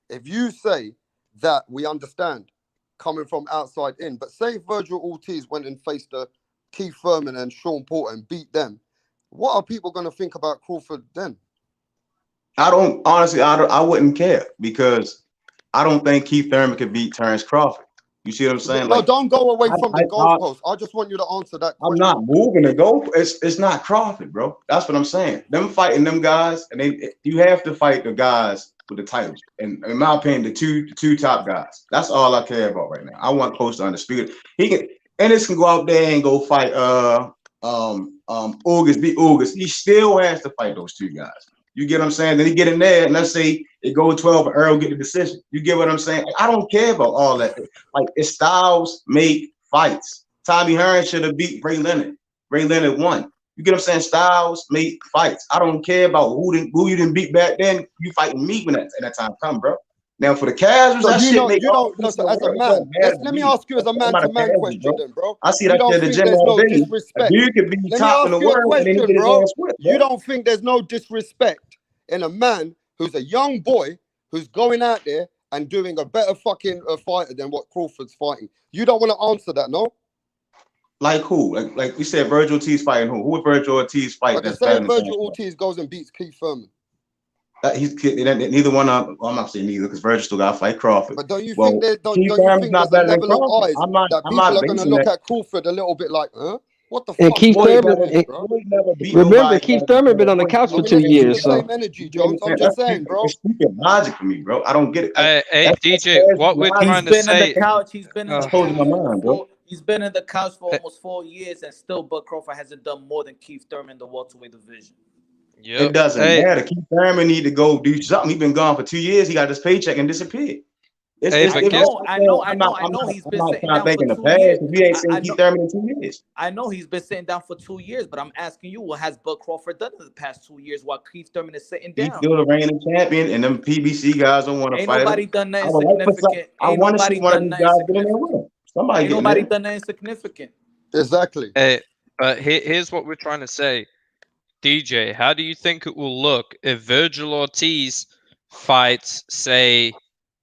if you say that we understand coming from outside in, but say Virgil Ortiz went and faced Keith Thurman and Sean Porter and beat them, what are people going to think about Crawford then? I wouldn't care because I don't think Keith Thurman could beat Terrence Crawford. You see what I'm saying? No, don't go away from the goalpost. I just want you to answer that question. I'm not moving the goal. It's not Crawford, bro. That's what I'm saying. Them fighting them guys, and you have to fight the guys with the titles. And in my opinion, the two top guys. That's all I care about right now. I want close to undisputed. Ennis can go out there and go fight August, beat August. He still has to fight those two guys. You get what I'm saying? Then he get in there, and let's say it goes 12, and Earl get the decision. You get what I'm saying? I don't care about all that. Like, it's styles make fights. Tommy Hearn should have beat Ray Leonard. Ray Leonard won. You get what I'm saying? Styles make fights. I don't care about who you didn't beat back then. You fighting me when that time come, bro. Now for the casuals, so as a man. Let me ask you as a man-to-man question, then, bro. I see that shit the gym all day. You could be top in the world, and then you get his ass whipped, bro. You don't think there's no disrespect in a man who's a young boy who's going out there and doing a better fucking fighter than what Crawford's fighting? You don't want to answer that, no? Like who? Like we said, Virgil Ortiz fighting who? Who would Virgil Ortiz fight? Like I said, Virgil Ortiz goes and beats Keith Thurman. Neither one. I'm not saying neither because Virgil still got to fight Crawford. But don't you think there's a level of eyes that people are going to look at Crawford a little bit like, huh? What the fuck? And Keith Thurman, remember, Keith Thurman been on the couch for 2 years. So. Same energy, Jones. I'm just saying, bro. It's stupid logic for me, bro. I don't get it. Hey, DJ, what we're trying to say. He's been in the couch. He's been in the couch my mind, bro. He's been in the couch for almost 4 years, and still, Bud Crawford hasn't done more than Keith Thurman in the welterweight division. Yep. It doesn't matter. Keith Thurman need to go do something. He's been gone for 2 years. He got his paycheck and disappeared. I know he's been sitting down for 2 years. We ain't seen Keith Thurman in 2 years. I know he's been sitting down for 2 years, but I'm asking you, what has Bud Crawford done in the past 2 years while Keith Thurman is sitting down? He's still the reigning champion, and them PBC guys don't want to fight him. Ain't nobody done nothing significant. I want to see one of these guys get in there with him. Somebody ain't nobody done nothing significant. Exactly. Hey, here's what we're trying to say. DJ, how do you think it will look if Virgil Ortiz fights, say,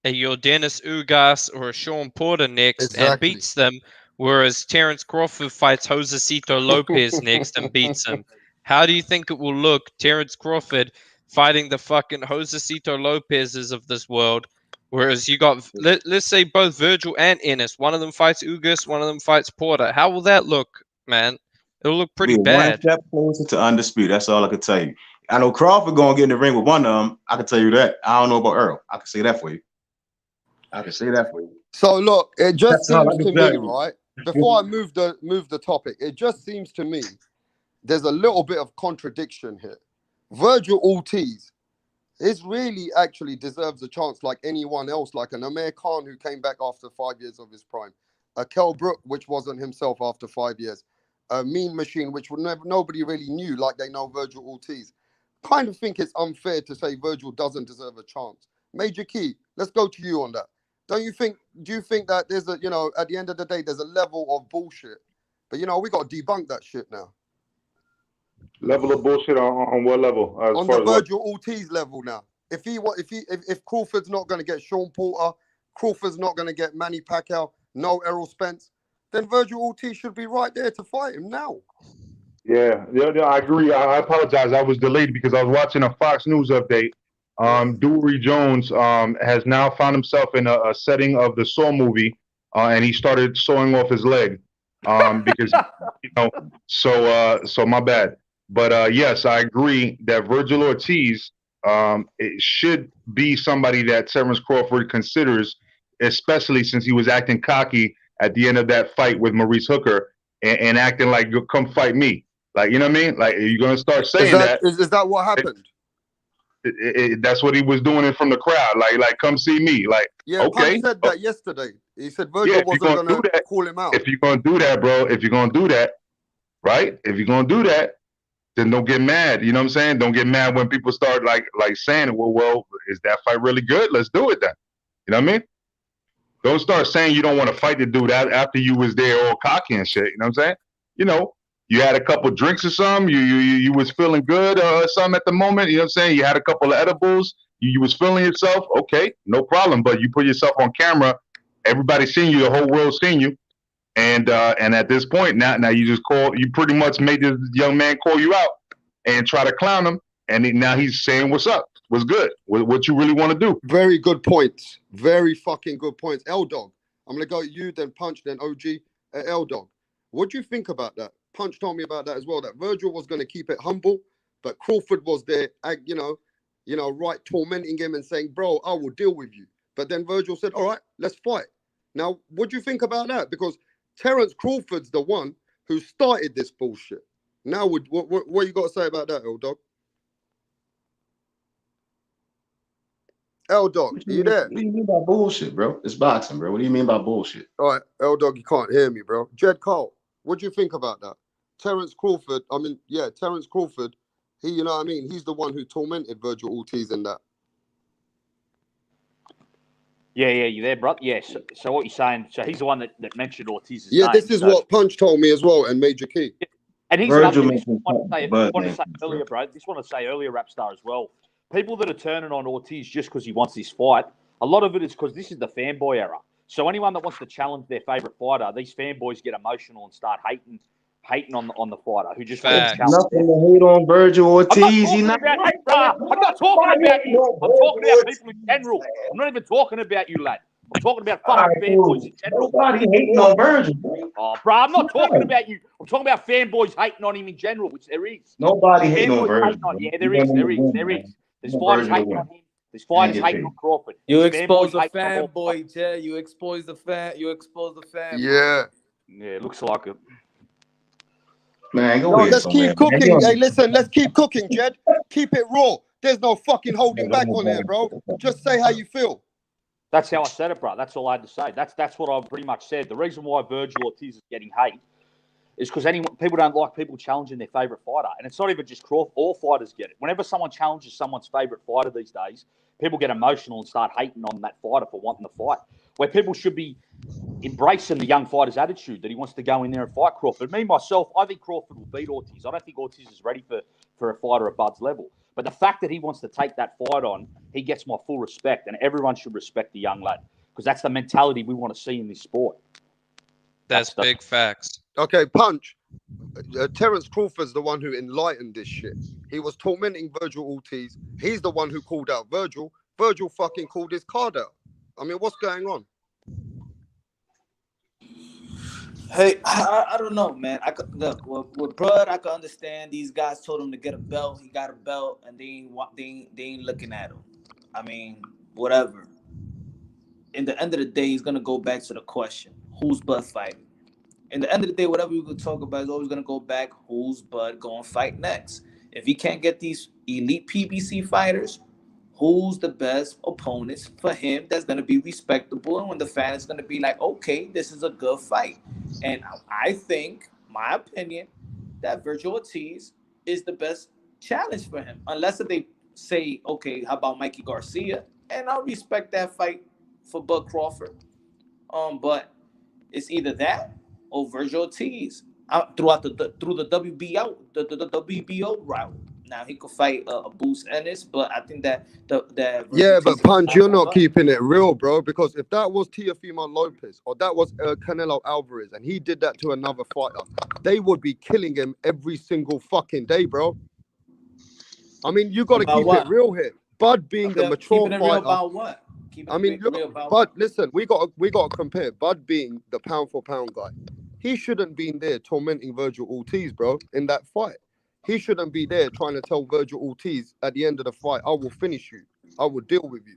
a Yordenis Ugas or a Sean Porter next and beats them, whereas Terrence Crawford fights Josecito Lopez next and beats him? How do you think it will look, Terrence Crawford fighting the fucking Josecito Lopez's of this world, whereas you got, let's say, both Virgil and Ennis. One of them fights Ugas, one of them fights Porter. How will that look, man? It'll look pretty bad. 1 step closer to undisputed. That's all I can tell you. I know Crawford gonna get in the ring with one of them. I can tell you that. I don't know about Earl. I can say that for you. So look, it just seems to me, right? Before I move the topic, it just seems to me there's a little bit of contradiction here. Virgil Ortiz is really actually deserves a chance like anyone else, like an Amir Khan who came back after 5 years of his prime, a Kell Brook, which wasn't himself after 5 years, a Mean Machine, which nobody really knew, like they know Virgil Ortiz. Kind of think it's unfair to say Virgil doesn't deserve a chance. Major Key, let's go to you on that. Do you think that there's a, at the end of the day, there's a level of bullshit, but we got to debunk that shit now. Level of bullshit on what level? On the Virgil Ortiz level now. If Crawford's not going to get Sean Porter, Crawford's not going to get Manny Pacquiao, no Errol Spence, then Virgil Ortiz should be right there to fight him now. Yeah, I agree. I apologize. I was delayed because I was watching a Fox News update. Dewey Jones has now found himself in a setting of the Saw movie, and he started sawing off his leg because so my bad. But yes, I agree that Virgil Ortiz it should be somebody that Terrence Crawford considers, especially since he was acting cocky at the end of that fight with Maurice Hooker and acting like, come fight me. Like, you know what I mean? Like, you're going to start saying that. Is that what happened? That's what he was doing it from the crowd. Like, come see me. Like, Yeah, okay. Punch said that yesterday. He said Virgil wasn't going to call him out. If you're going to do that, bro, if you're going to do that, right? If you're going to do that, then don't get mad. You know what I'm saying? Don't get mad when people start like saying, well, is that fight really good? Let's do it then. You know what I mean? Don't start saying you don't want to fight the dude after you was there all cocky and shit. You know what I'm saying? You know, you had a couple drinks or something. You was feeling good or something at the moment. You know what I'm saying? You had a couple of edibles. You was feeling yourself. Okay, no problem. But you put yourself on camera. Everybody's seeing you. The whole world's seeing you. And at this point now you pretty much made this young man call you out and try to clown him. And now he's saying, what's up? What's good? What you really want to do? Very good points. Very fucking good points. L-Dog, I'm going to go at you, then Punch, then OG. L-Dog, what do you think about that? Punch told me about that as well, that Virgil was going to keep it humble, but Crawford was there, right, tormenting him and saying, bro, I will deal with you. But then Virgil said, all right, let's fight. Now, what do you think about that? Because Terence Crawford's the one who started this bullshit. Now, what you got to say about that, L-Dog? L-Dog, you there? What do you mean by bullshit, bro? It's boxing, bro. What do you mean by bullshit? All right, L-Dog, you can't hear me, bro. Jed Cole, what do you think about that? Terence Crawford, Terence Crawford, you know what I mean? He's the one who tormented Virgil Ortiz in that. Yeah, you there, bro? Yeah, so what you're saying, so he's the one that mentioned Ortiz's name. Yeah, this is what Punch told me as well, and Major Key. And he's Virgil another thing I want to say earlier, bro. Just want to say earlier, Rapstar, as well. People that are turning on Ortiz just because he wants this fight, a lot of it is because this is the fanboy era. So anyone that wants to challenge their favorite fighter, these fanboys get emotional and start hating on the fighter who just wants to challenge. Nothing to hate on Virgil Ortiz. I'm not talking about you. I'm talking about people in general. I'm not even talking about you, lad. I'm talking about fucking fanboys in general. Nobody hating on Virgil. Oh, bro, I'm not talking about you. I'm talking about fanboys hating on him in general, which there is. Nobody hating on Virgil. Yeah, there is. There's fighters hating on him. There's fighters hating on Crawford. You expose the fanboy, Jay. You expose the fan. Yeah. Yeah, it looks like it. Man, go let's keep cooking. Hey, listen, let's keep cooking, Jed. Keep it raw. There's no fucking holding back on here, bro. Just say how you feel. That's how I said it, bro. That's all I had to say. That's what I pretty much said. The reason why Virgil Ortiz is getting hate is because people don't like people challenging their favourite fighter. And it's not even just Crawford. All fighters get it. Whenever someone challenges someone's favourite fighter these days, people get emotional and start hating on that fighter for wanting to fight. Where people should be embracing the young fighter's attitude that he wants to go in there and fight Crawford. Me, myself, I think Crawford will beat Ortiz. I don't think Ortiz is ready for a fighter at Bud's level. But the fact that he wants to take that fight on, he gets my full respect. And everyone should respect the young lad. Because that's the mentality we want to see in this sport. That's big facts. Okay, Punch. Terence Crawford's the one who enlightened this shit. He was tormenting Virgil Ortiz. He's the one who called out Virgil. Virgil fucking called his card out. I mean, what's going on? Hey, I don't know, man. Look with Bud. I can understand these guys told him to get a belt. He got a belt, and they ain't looking at him. I mean, whatever. In the end of the day, he's gonna go back to the question: who's Bud fighting? In the end of the day, whatever we could talk about is always gonna go back: who's Bud going to fight next? If he can't get these elite PBC fighters, who's the best opponents for him that's going to be respectable and when the fan is going to be like, okay, this is a good fight. And I think, my opinion, that Virgil Ortiz is the best challenge for him. Unless they say, okay, how about Mikey Garcia? And I'll respect that fight for Bud Crawford. But it's either that or Virgil Ortiz through the WBO, the WBO route. Now he could fight a Boots Ennis, but I think that but Punch, you're not keeping it real, bro. Because if that was Teofimo Lopez or that was Canelo Alvarez, and he did that to another fighter, they would be killing him every single fucking day, bro. I mean, you got to keep it real here. Bud being the mature fighter. Real about what? I mean, look, Bud. Listen, we got to compare. Bud being the pound for pound guy, he shouldn't been there tormenting Virgil Ortiz, bro, in that fight. He shouldn't be there trying to tell Virgil Ortiz at the end of the fight, I will finish you. I will deal with you.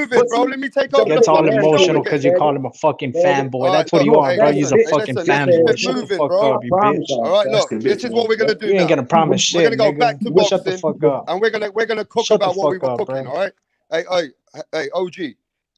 moving, bro. Let me take So over the Gets all fucking show emotional again. because you call him a fucking David, fanboy. All right, That's what look. you are, Hey, bro. David, You's listen. a Hey, fucking listen. Let's keep fanboy. it Shut the moving, fuck bro. up, you promise bitch. y'all. All right, That's look. the This bitch, is what we're man. gonna do You ain't now. gonna promise We're shit, gonna go back nigga. to What, Shut the boxing, fuck up. and we're gonna cook Shut the about what we fuck were up, cooking. bro. All right. Hey, OG.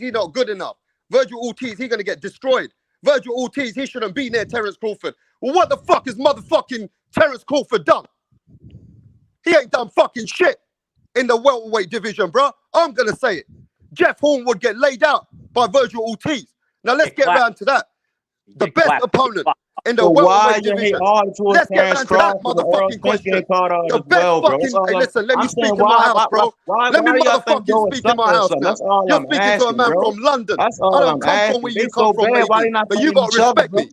he not good enough. Virgil Ortiz, he gonna get destroyed. Virgil Ortiz, he shouldn't be near Terence Crawford. Well, what the fuck has motherfucking Terence Crawford done? He ain't done fucking shit in the welterweight division, bro. I'm gonna say it. Jeff Horn would get laid out by Virgil Ortiz. Now let's get round to that. The best opponent in the welterweight division. Let's get round to that motherfucking question. The best fucking. Hey, listen, let me speak in my house, bro. Let me motherfucking speak in my house now. You're speaking to a man from London. I don't come from where you come from, maybe, but you gotta respect me.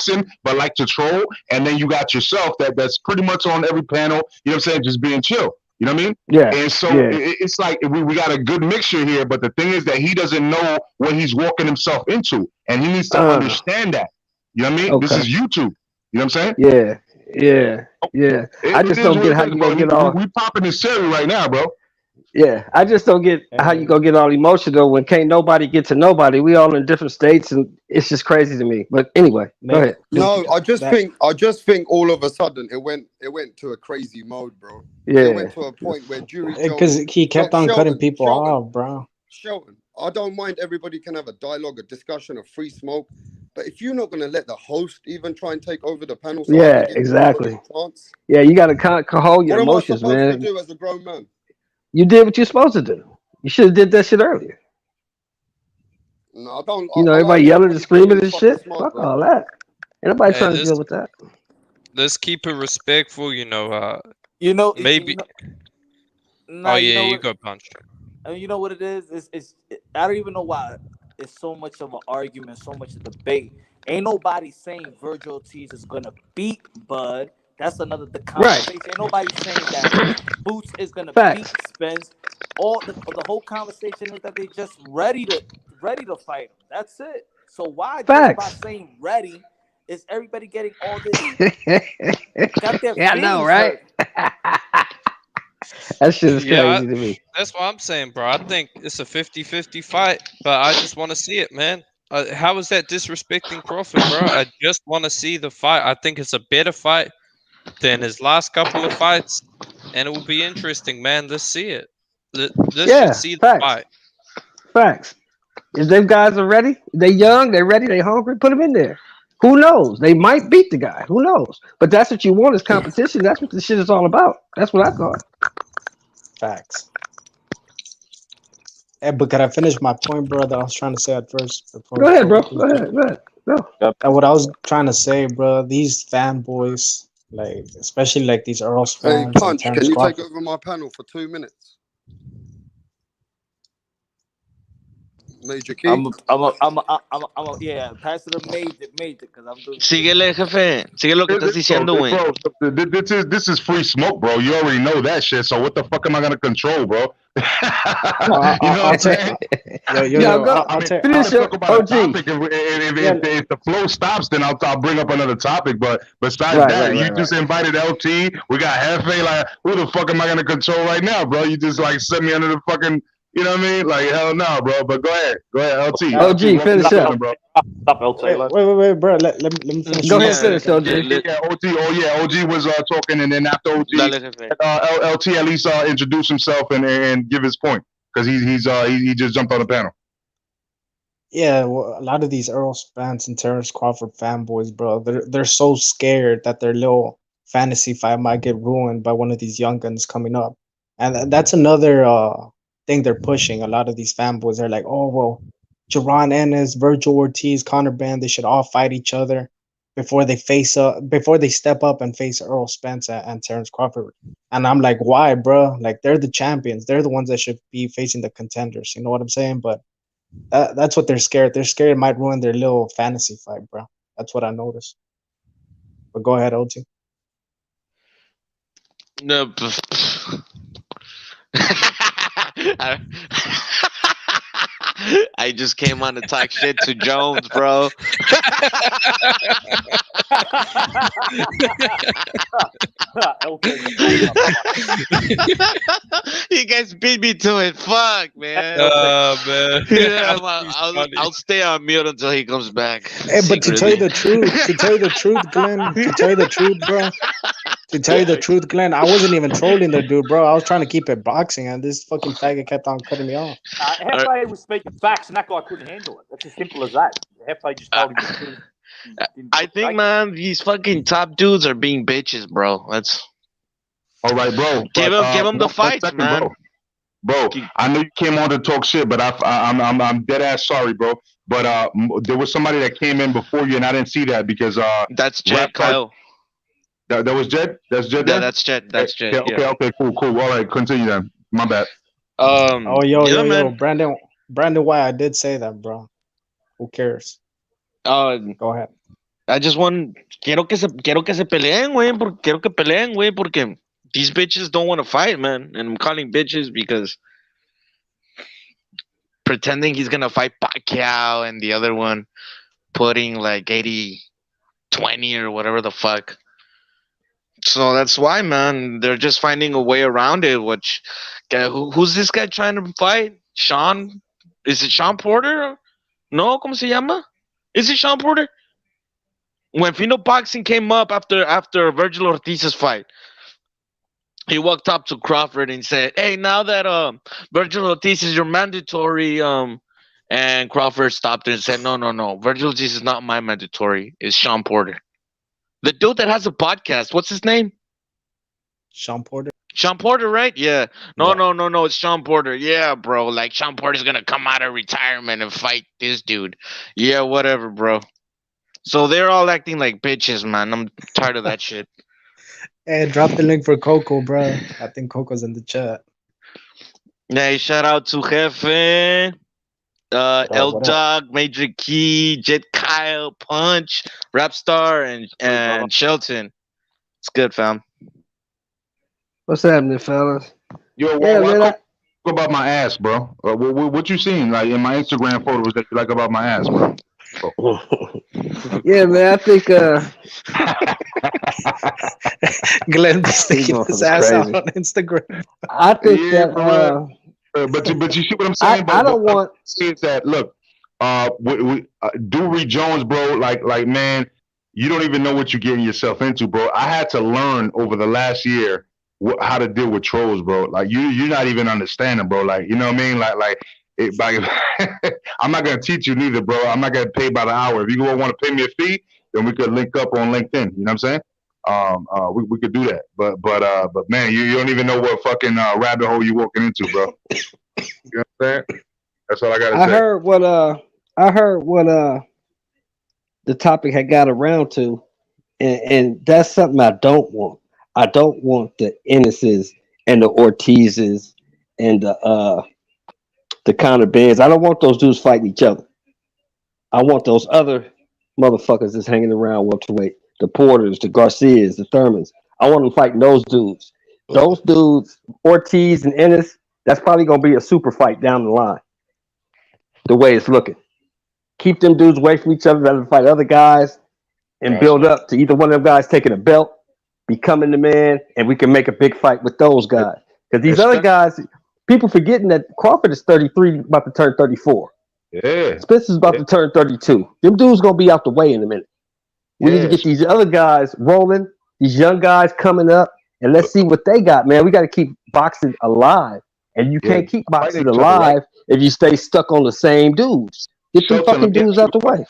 boxing but like to troll, and then you got yourself that's pretty much on every panel. You know what I'm saying? Just being chill. You know what I mean? Yeah. And so Yeah. it's like we got a good mixture here, but the thing is that he doesn't know what he's walking himself into, and he needs to understand that. You know what I mean? This Okay. is YouTube. You know what I'm saying? Yeah. Yeah. Yeah. I It just is don't what get it how is, you bro. gonna get all. We popping this cherry right now, bro. Yeah, I just don't get how you gonna get all emotional when can't nobody get to nobody. We all in different states, and it's just crazy to me. But anyway, go That, ahead. No, that I just think all of a sudden it went to a crazy mode, bro. It Yeah, went to a point where Jury because Jones, he kept on cutting Shelton, people Shelton, off, bro. Shelton. I don't mind everybody can have a dialogue, a discussion, a free smoke, but if you're not gonna let the host even try and take over the panel so I can yeah, give everybody exactly. a chance, Yeah, you gotta hold your what am I emotions, supposed to man. do as a grown man? You did what you're supposed to do. You should have did that shit earlier. No, I don't. You know, I like everybody yelling and everybody being screaming and fucking shit. smart, Fuck bro. all that. Ain't nobody Hey, trying to deal with that. let's keep it respectful. You know, You know, maybe. Oh you yeah, know you what? go punch. You know what it is? I don't even know why it's so much of an argument, so much of debate. Ain't nobody saying Virgil Ortiz is gonna beat Bud. That's another the Right. conversation. Ain't nobody saying that Boots is gonna beat Facts. Spence. All the whole conversation is that they just ready to fight him. That's it. So why just by Facts. saying ready is everybody getting all this got their Yeah, I know, feelings right? hurt? That shit is Yeah, crazy to me. that's what I'm saying, bro. I think it's a 50-50 fight, but I just want to see it, man. How is that disrespecting Crawford, bro? I just want to see the fight. I think it's a better fight than his last couple of fights, and it will be interesting, man. Let's see it. Let's just Yeah, see the facts. fight. Facts. If them guys are ready, they young, they ready, they hungry, put them in there. Who knows? They might beat the guy. Who knows? But that's what you want is competition. That's what this shit is all about. That's what I thought. Facts. But could I finish my point, bro, that I was trying to say at first Go ahead, before bro. OT Go finished? ahead. Go ahead. Go. And what I was trying to say, bro, these fanboys, like especially like these Earl Hey, Spence and Punch, can Terrence you take Crawford. over my panel for 2 minutes? Major Key. Yeah, pass it to major, because I'm doing shit. Síguele, jefe. Sigue lo que estás diciendo, güey. Bro, this is free smoke, bro. You already know that shit. So what the fuck am I gonna control, bro? You know what I'll I'm saying? Y'all go. I mean, I Finish can your talk about a OG. topic. Yeah, If the flow stops, then I'll bring up another topic. But besides that, you just invited LT. We got Hefe. Like, who the fuck am I gonna control right now, bro? You just like set me under the fucking. You know what I mean? Like, hell no, bro. But go ahead, LT. OG, welcome finish to the up. building, bro. Stop, LT, wait, bro. Let me finish. Go what I ahead, said, finish, bro. OG. Yeah, OG. Oh yeah, OG was talking, and then after OG, Dale, jefe. LT at least introduce himself and give his point because he just jumped on the panel. Yeah, well, a lot of these Earl Spence and Terrence Crawford fanboys, bro, they're so scared that their little fantasy fight might get ruined by one of these young guns coming up, and that's another thing they're pushing. A lot of these fanboys are like, oh well, Jaron Ennis, Virgil Ortiz, Conor Benn, they should all fight each other before they step up and face Earl Spence and Terrence Crawford. And I'm like, why, bro? Like they're the champions. They're the ones that should be facing the contenders. You know what I'm saying? But that's what they're scared. They're scared it might ruin their little fantasy fight, bro. That's what I noticed. But go ahead, OT. No, I just came on to talk shit to Jones, bro. You guys beat me to it. Fuck, man. Man. Yeah, I'll stay on mute until he comes back. Hey, but to tell you secretly. the truth, Glenn, to tell you the truth, bro. To tell you the truth, Glenn, I wasn't even trolling the dude, bro. I was trying to keep it boxing, and this fucking faggot kept on cutting me off. Hefe was speaking facts, and that guy couldn't handle it. That's as simple as that. Hefe just told him the truth. I think, man, these fucking top dudes are being bitches, bro. That's all right, bro. Give him the fights, second, man. Bro, I know you came on to talk shit, but I'm dead ass sorry, bro. But there was somebody that came in before you, and I didn't see that because that's Jed Kyle. That was Jed. That's Jed. Yeah, there? that's Jed. That's Jed. Yeah, okay, cool. All right, continue then. My bad. Oh, yo, man. Brandon, why I did say that, bro? Who cares? Go ahead. I just want quiero que se peleen, güey, quiero que peleen, güey, porque these bitches don't want to fight, man. And I'm calling bitches because pretending he's gonna fight Pacquiao and the other one putting like 80-20 or whatever the fuck. So that's why, man, they're just finding a way around it. Which, who's this guy trying to fight? Sean? Is it Sean Porter? No, ¿cómo se llama? Is it Sean Porter? When Fino Boxing came up after Virgil Ortiz's fight, he walked up to Crawford and said, "Hey, now that Virgil Ortiz is your mandatory," and Crawford stopped and said, "No, no, no, Virgil Ortiz is not my mandatory. It's Sean Porter, the dude that has a podcast. What's his name? Sean Porter. Sean Porter, right? Yeah. No, Yeah. no, no, no. It's Sean Porter. Yeah, bro. Like Sean Porter's gonna come out of retirement and fight this dude. Yeah, whatever, bro. So they're all acting like bitches, man. I'm tired of that shit. And drop the link for Coco, bro. I think Coco's in the chat. Hey, shout out to Jefe, L what up? Dog, Major Key, Jet Kyle, Punch, Rapstar, and Shelton. It's good, fam. What's happening, fellas? Yo, Yeah, why man. talk about my ass, bro? What you seen like in my Instagram photos that you like about my ass, bro? Yeah, man. I think Glenn be sticking This his motherfucker's ass out crazy. on Instagram. I think Yeah, that bro. But you see what I'm saying? I don't want. See that. Look, Dury Jones, bro. Like man, you don't even know what you're getting yourself into, bro. I had to learn over the last year how to deal with trolls, bro. Like you're not even understanding, bro. Like you know what I mean? Like I'm not gonna teach you neither, bro. I'm not gonna pay by the hour. If you want to pay me a fee, then we could link up on LinkedIn. You know what I'm saying? We could do that. But man, you don't even know what fucking rabbit hole you walking into, bro. You know what I'm saying? That's all I gotta I say. heard what the topic had got around to, and that's something I don't want. I don't want the Ennises and the Ortizes and the CONOR Benns. I don't want those dudes fighting each other. I want those other motherfuckers that's hanging around welterweight, the Porters, the Garcias, the Thurmans. I want them fighting those dudes. Those dudes, Ortiz and Ennis, that's probably gonna be a super fight down the line. The way it's looking. Keep them dudes away from each other, rather than fight other guys, and Gotcha. build up to either one of them guys taking a belt, becoming the man, and we can make a big fight with those guys. Because these other guys, people forgetting that Crawford is 33, about to turn 34. Yeah. Spencer's about to turn 32. Them dudes gonna be out the way in a minute. We need to get these other guys rolling, these young guys coming up, and let's see what they got, man. We got to keep boxing alive, and you can't keep boxing alive if you stay stuck on the same dudes. Get them fucking dudes out the way.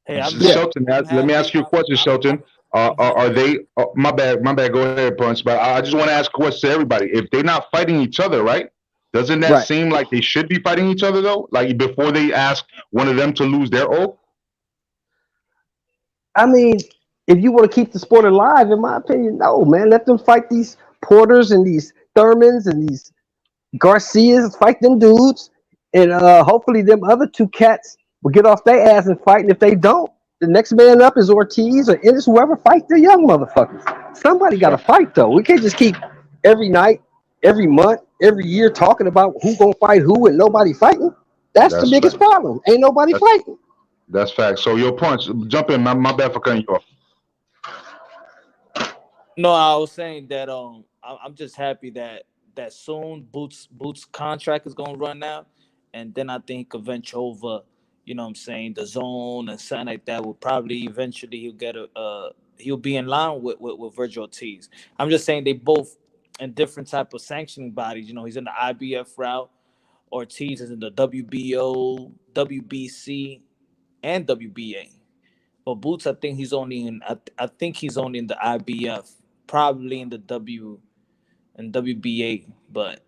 Hey, Shelton, let me ask you a question, Shelton. Are they? My bad. Go ahead, Punch. But I just want to ask a question to everybody. If they're not fighting each other, right? Doesn't that seem like they should be fighting each other though? Like before they ask one of them to lose their oath? I mean, if you want to keep the sport alive, in my opinion, no, man. Let them fight these Porters and these Thurmans and these Garcias. Fight them dudes, and hopefully them other two cats will get off their ass and fight. And if they don't, the next man up is Ortiz or Ennis, whoever fight the young motherfuckers. Somebody got to fight though. We can't just keep every night, every month, every year talking about who gonna fight who and nobody fighting. That's the biggest problem. Ain't nobody fighting. That's fact. So your Punch, jump in. My bad for cutting you off. No, I was saying that I'm just happy that soon Boots contract is gonna run out, and then I think eventually over, you know what I'm saying, the zone and something like that will probably eventually he'll get he'll be in line with Virgil Ortiz. I'm just saying they both in different type of sanctioning bodies. You know, he's in the IBF route. Ortiz is in the WBO, WBC, and WBA. But Boots, I think he's only in. I think he's only in the IBF, probably in the WBA. But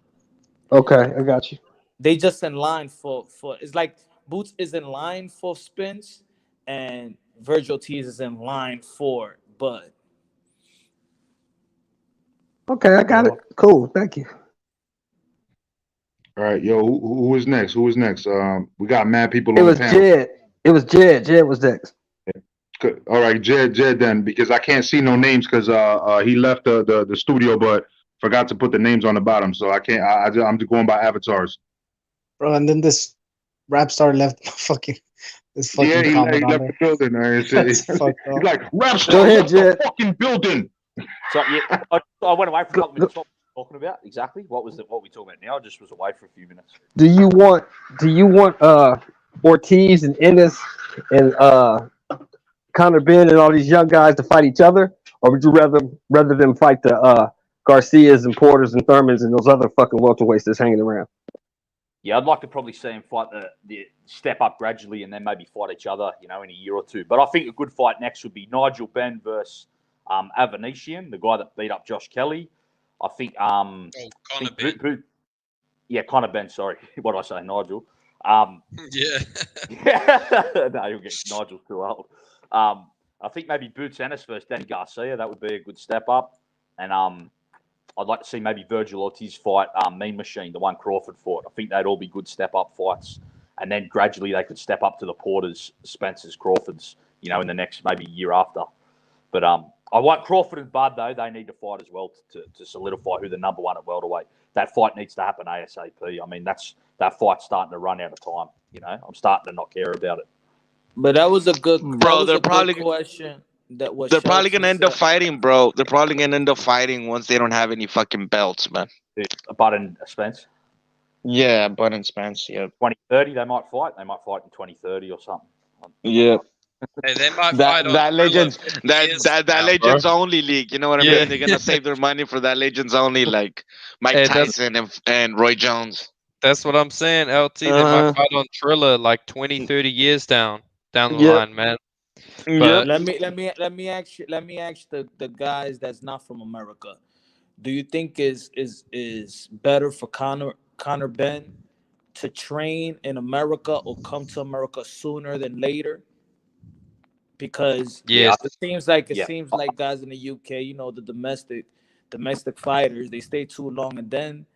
okay, I got you. They just in line for. It's like Boots is in line for Spence, and Virgil Ortiz is in line for Bud. Okay, I got it. Cool, thank you. All right, yo, who is next? We got mad people It on was the panel. Jed. It was Jed. Jed was next. Good. All right, Jed then, because I can't see no names because he left the studio, but forgot to put the names on the bottom, so I can't. I'm just going by avatars. Bro, and then this rap star left this fucking Yeah, he comment left on the there. building. That's He's fucked up. like, rap Go star ahead, left the Jed. fucking building. So yeah, I went away for a couple of minutes. What were we talking about exactly? What we talking about now? I just was away for a few minutes. Do you want Ortiz and Ennis and Conor Benn and all these young guys to fight each other, or would you rather them fight the Garcias and Porters and Thurmans and those other fucking welterweights that's hanging around? Yeah, I'd like to probably see him fight the step up gradually and then maybe fight each other, in a year or two. But I think a good fight next would be Nigel Benn versus Avanesian, the guy that beat up Josh Kelly. I think Conor Benn. Conor Benn. Sorry, what did I say, Nigel? Yeah. No, you'll get Nigel's too old. I think maybe Boots Ennis versus Danny Garcia. That would be a good step up. And I'd like to see maybe Virgil Ortiz fight Mean Machine, the one Crawford fought. I think they'd all be good step up fights. And then gradually they could step up to the Porters, Spencers, Crawfords, in the next maybe year after. But I want Crawford and Bud, though. They need to fight as well to solidify who the number one at welterweight. That fight needs to happen ASAP. I mean, that fight's starting to run out of time. I'm starting to not care about it. But that was a good, Bro, they're probably question. They're probably gonna end up fighting, bro. They're probably gonna end up fighting once they don't have any fucking belts, man. Bud and Spence. Yeah, Bud and Spence. Yeah, 2030 they might fight. They might fight in 2030 or something. Yeah. Hey, they might that fight that legends that legends bro. only league. You know what I mean? They're gonna save their money for that legends only, like Mike Tyson and Roy Jones. That's what I'm saying. LT, they might fight on Triller like 20, 30 years down the line, man. But let me ask the guys that's not from America. Do you think is better for Conor Benn to train in America or come to America sooner than later? Because it seems like guys in the UK, the domestic fighters, they stay too long, and then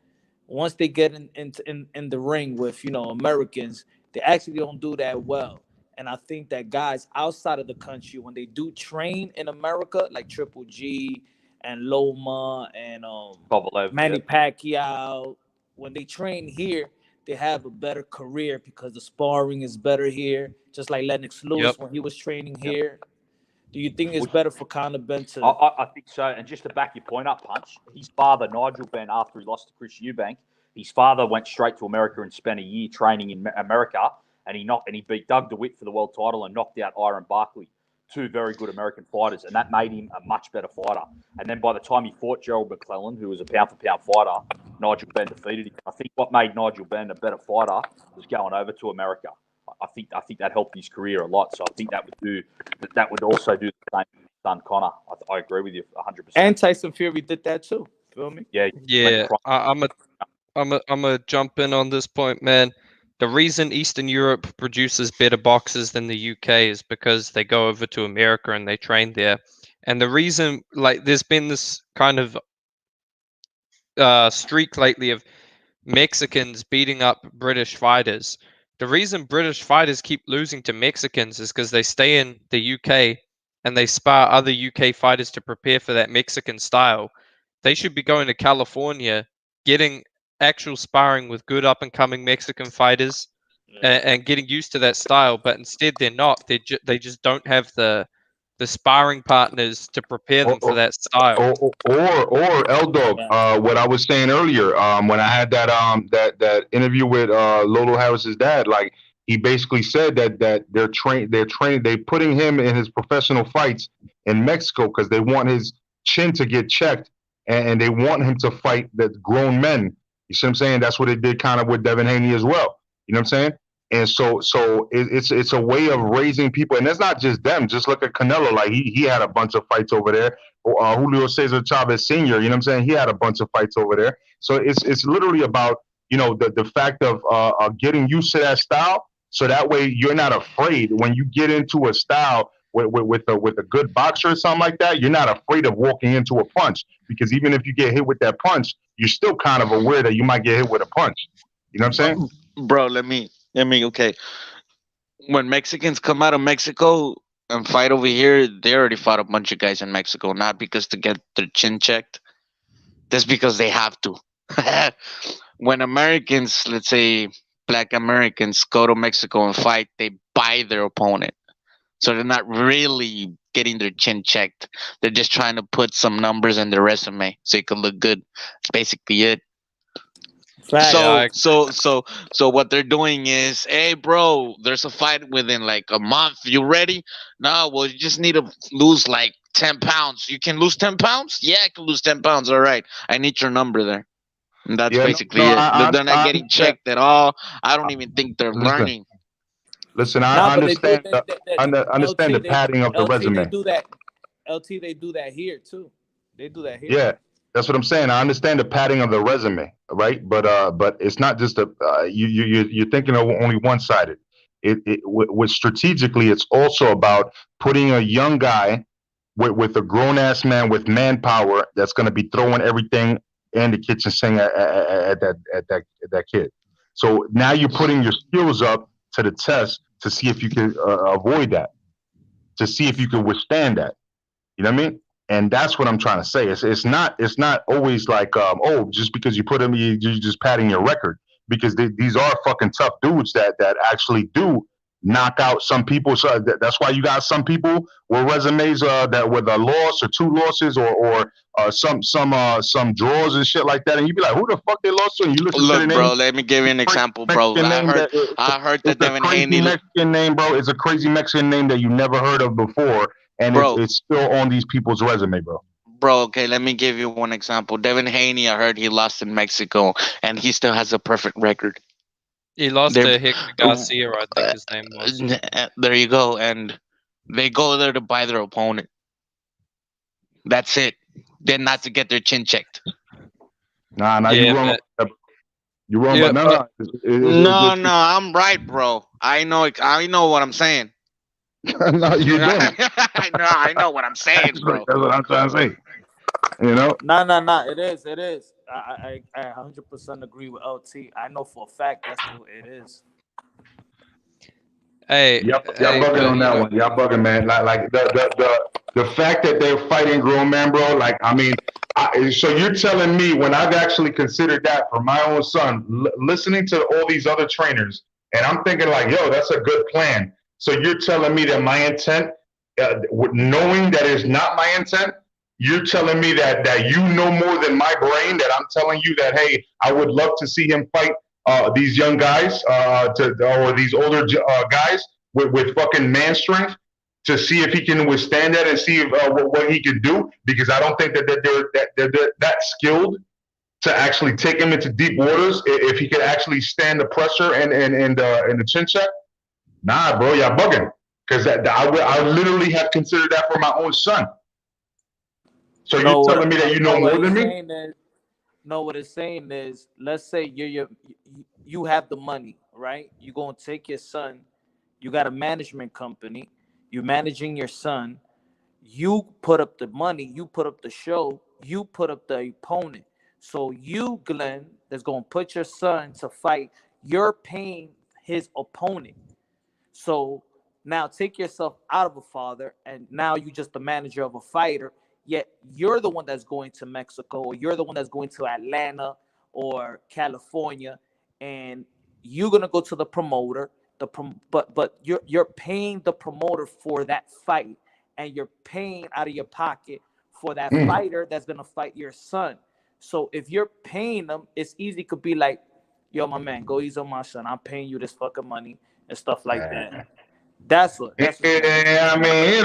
once they get in the ring with Americans, they actually don't do that well. And I think that guys outside of the country, when they do train in America, like Triple G and Loma and Manny Pacquiao, when they train here, they have a better career because the sparring is better here. Just like Lennox Lewis when he was training here. Do you think it's better for Conor Benn to? I think so. And just to back your point up, Punch, his father, Nigel Benn, after he lost to Chris Eubank, his father went straight to America and spent a year training in America, and he beat Doug DeWitt for the world title and knocked out Iron Barkley, two very good American fighters, and that made him a much better fighter. And then by the time he fought Gerald McClellan, who was a pound-for-pound fighter, Nigel Benn defeated him. I think what made Nigel Benn a better fighter was going over to America. I think that helped his career a lot. So I think that would also do the same with his son Conor. I agree with you 100%. And Tyson Fury did that too. Feel me? Yeah. I'm a jump in on this point, man. The reason Eastern Europe produces better boxers than the UK is because they go over to America and they train there. And the reason, there's been this kind of streak lately of Mexicans beating up British fighters. The reason British fighters keep losing to Mexicans is because they stay in the UK and they spar other UK fighters to prepare for that Mexican style. They should be going to California, getting actual sparring with good up-and-coming Mexican fighters and getting used to that style. But instead, they're not. They just don't have the sparring partners to prepare them for that style. Or L Dog, what I was saying earlier, when I had that interview with Lolo Harris's dad, like he basically said that they're putting him in his professional fights in Mexico because they want his chin to get checked and they want him to fight the grown men. You see what I'm saying? That's what they did kind of with Devin Haney as well. You know what I'm saying? And so it's a way of raising people, and it's not just them. Just look at Canelo; like he had a bunch of fights over there. Julio Cesar Chavez Sr. You know what I'm saying? He had a bunch of fights over there. So it's literally about the fact of getting used to that style, so that way you're not afraid when you get into a style with a good boxer or something like that. You're not afraid of walking into a punch because even if you get hit with that punch, you're still kind of aware that you might get hit with a punch. You know what I'm saying? Bro, okay. When Mexicans come out of Mexico and fight over here, they already fought a bunch of guys in Mexico, not because to get their chin checked. That's because they have to. When Americans, let's say Black Americans, go to Mexico and fight, they buy their opponent. So they're not really getting their chin checked. They're just trying to put some numbers in their resume so it could look good. That's basically it. Fact. Yeah, So what they're doing is, hey, bro, there's a fight within like a month. You ready? No, well, you just need to lose like 10 pounds. You can lose 10 pounds? Yeah, I can lose 10 pounds. All right. I need your number there. And that's Yeah, basically no, it. They're not I getting understand. checked at all. I don't even think they're Listen, learning. listen. Nah, I but they do understand. they, Understand the padding of the They resume. do that. LT they do that here too. They do that here. Yeah, that's what I'm saying. I understand the padding of the resume, right? But it's not just you're thinking of only one sided. With strategically, it's also about putting a young guy with a grown ass man with manpower that's going to be throwing everything in the kitchen sink at that kid. So now you're putting your skills up to the test to see if you can avoid that, to see if you can withstand that. You know what I mean? And that's what I'm trying to say. It's not always like oh, just because you put them, you're just padding your record, because these are fucking tough dudes that actually do knock out some people. So that's why you got some people with resumes that with a loss or two losses or some draws and shit like that, and you be like, who the fuck they lost to? And you listen to the Look, name. bro, let me give you an example, bro. Mexican name that I heard it's that a Devin crazy Haney, Mexican name, bro. It's a crazy Mexican name that you never heard of before, and bro. it's still on these people's resume, bro. Bro, okay, let me give you one example. Devin Haney, I heard he lost in Mexico, and he still has a perfect record. he lost They're, to Hector Garcia, I think his name was. there you go, and they go there to buy their opponent. That's it. They're not to get their chin checked. Nah, Yeah, you wrong. You wrong, yeah, but no, but No, I'm right, bro. I know what I'm saying. no, you don't. I know what I'm saying, bro. That's what I'm trying to say. You know? Nah. It is. I 100% agree with LT. I know for a fact that's what it is. hey, Y'all hey, bugging but on that one. Y'all bugging, man. Like the fact that they're fighting grown man, bro. Like, I mean, so you're telling me, when I've actually considered that for my own son, listening to all these other trainers, and I'm thinking like, yo, that's a good plan. So you're telling me that my intent, knowing that is not my intent, you're telling me that you know more than my brain. That I'm telling you that, hey, I would love to see him fight these young guys or these older guys with fucking man strength, to see if he can withstand that and see if, what he can do, because I don't think that they're that skilled to actually take him into deep waters if he could actually stand the pressure and the chin check. Nah, bro, y'all bugging, because I literally have considered that for my own son. So you're telling me that you know more than me? No, what it's saying is, let's say you have the money, right? You're gonna take your son. You got a management company. You're managing your son. You put up the money. You put up the show. You put up the opponent. So you, Glenn, that's gonna put your son to fight. You're paying his opponent. So now take yourself out of a father, and now you're just the manager of a fighter. Yet you're the one that's going to Mexico, or you're the one that's going to Atlanta or California, and you're gonna go to the promoter. But you're paying the promoter for that fight, and you're paying out of your pocket for that fighter that's gonna fight your son. So if you're paying them, it's easy to be like, yo, my man, go easy on my son. I'm paying you this fucking money and stuff like that. That's what. Yeah, I mean,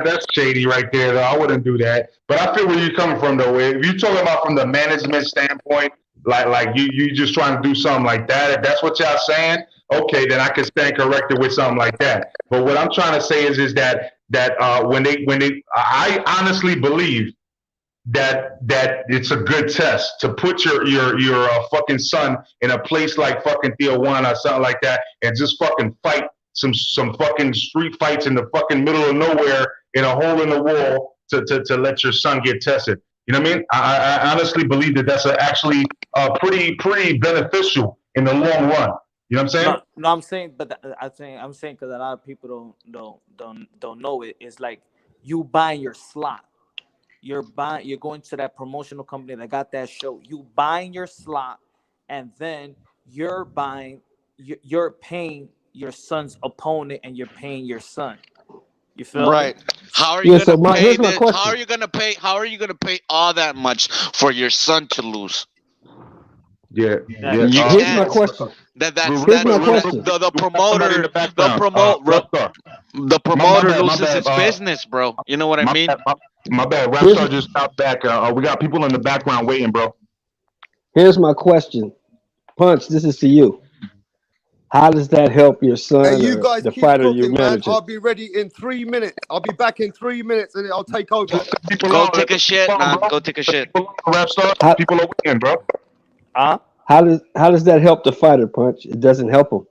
that's shady right there, though. I wouldn't do that. But I feel where you're coming from, though. If you're talking about from the management standpoint, like you just trying to do something like that, if that's what y'all saying, okay, then I can stand corrected with something like that. But what I'm trying to say is that when I honestly believe that it's a good test to put your fucking son in a place like fucking Tijuana or something like that, and just fucking fight some fucking street fights in the fucking middle of nowhere in a hole in the wall to let your son get tested. You know what I mean? I honestly believe that that's actually pretty beneficial in the long run. You know what I'm saying? No, I'm saying, but I'm saying because a lot of people don't know it. It's like you buying your slot. You're going to that promotional company that got that show. You buying your slot, and then you're paying your son's opponent, and you're paying your son. You feel Right. me? How are you Yeah. gonna So pay here's my this? question. How are you gonna pay? How are you gonna pay all that much for your son to lose? Yeah, That, yeah. You Here's my can't. question. That Here's my question. the We got somebody in promoter the background. Rapstar. the My promoter bad, my loses bad. his business, bro. You know what I My mean? bad, my bad. Here's Rapstar just stopped back. We got people in the background waiting, bro. here's my question. Punch. This is to you. How does that help your Hey, son you or guys the keep fighter you're cooking, man. managing? I'll be ready in 3 minutes. I'll be back in 3 minutes and I'll take over. People Go on, take a shit, man. bro. Go take a shit. People on, Rapstar. How, People are waiting, bro. huh? how does that help the fighter, Punch? It doesn't help him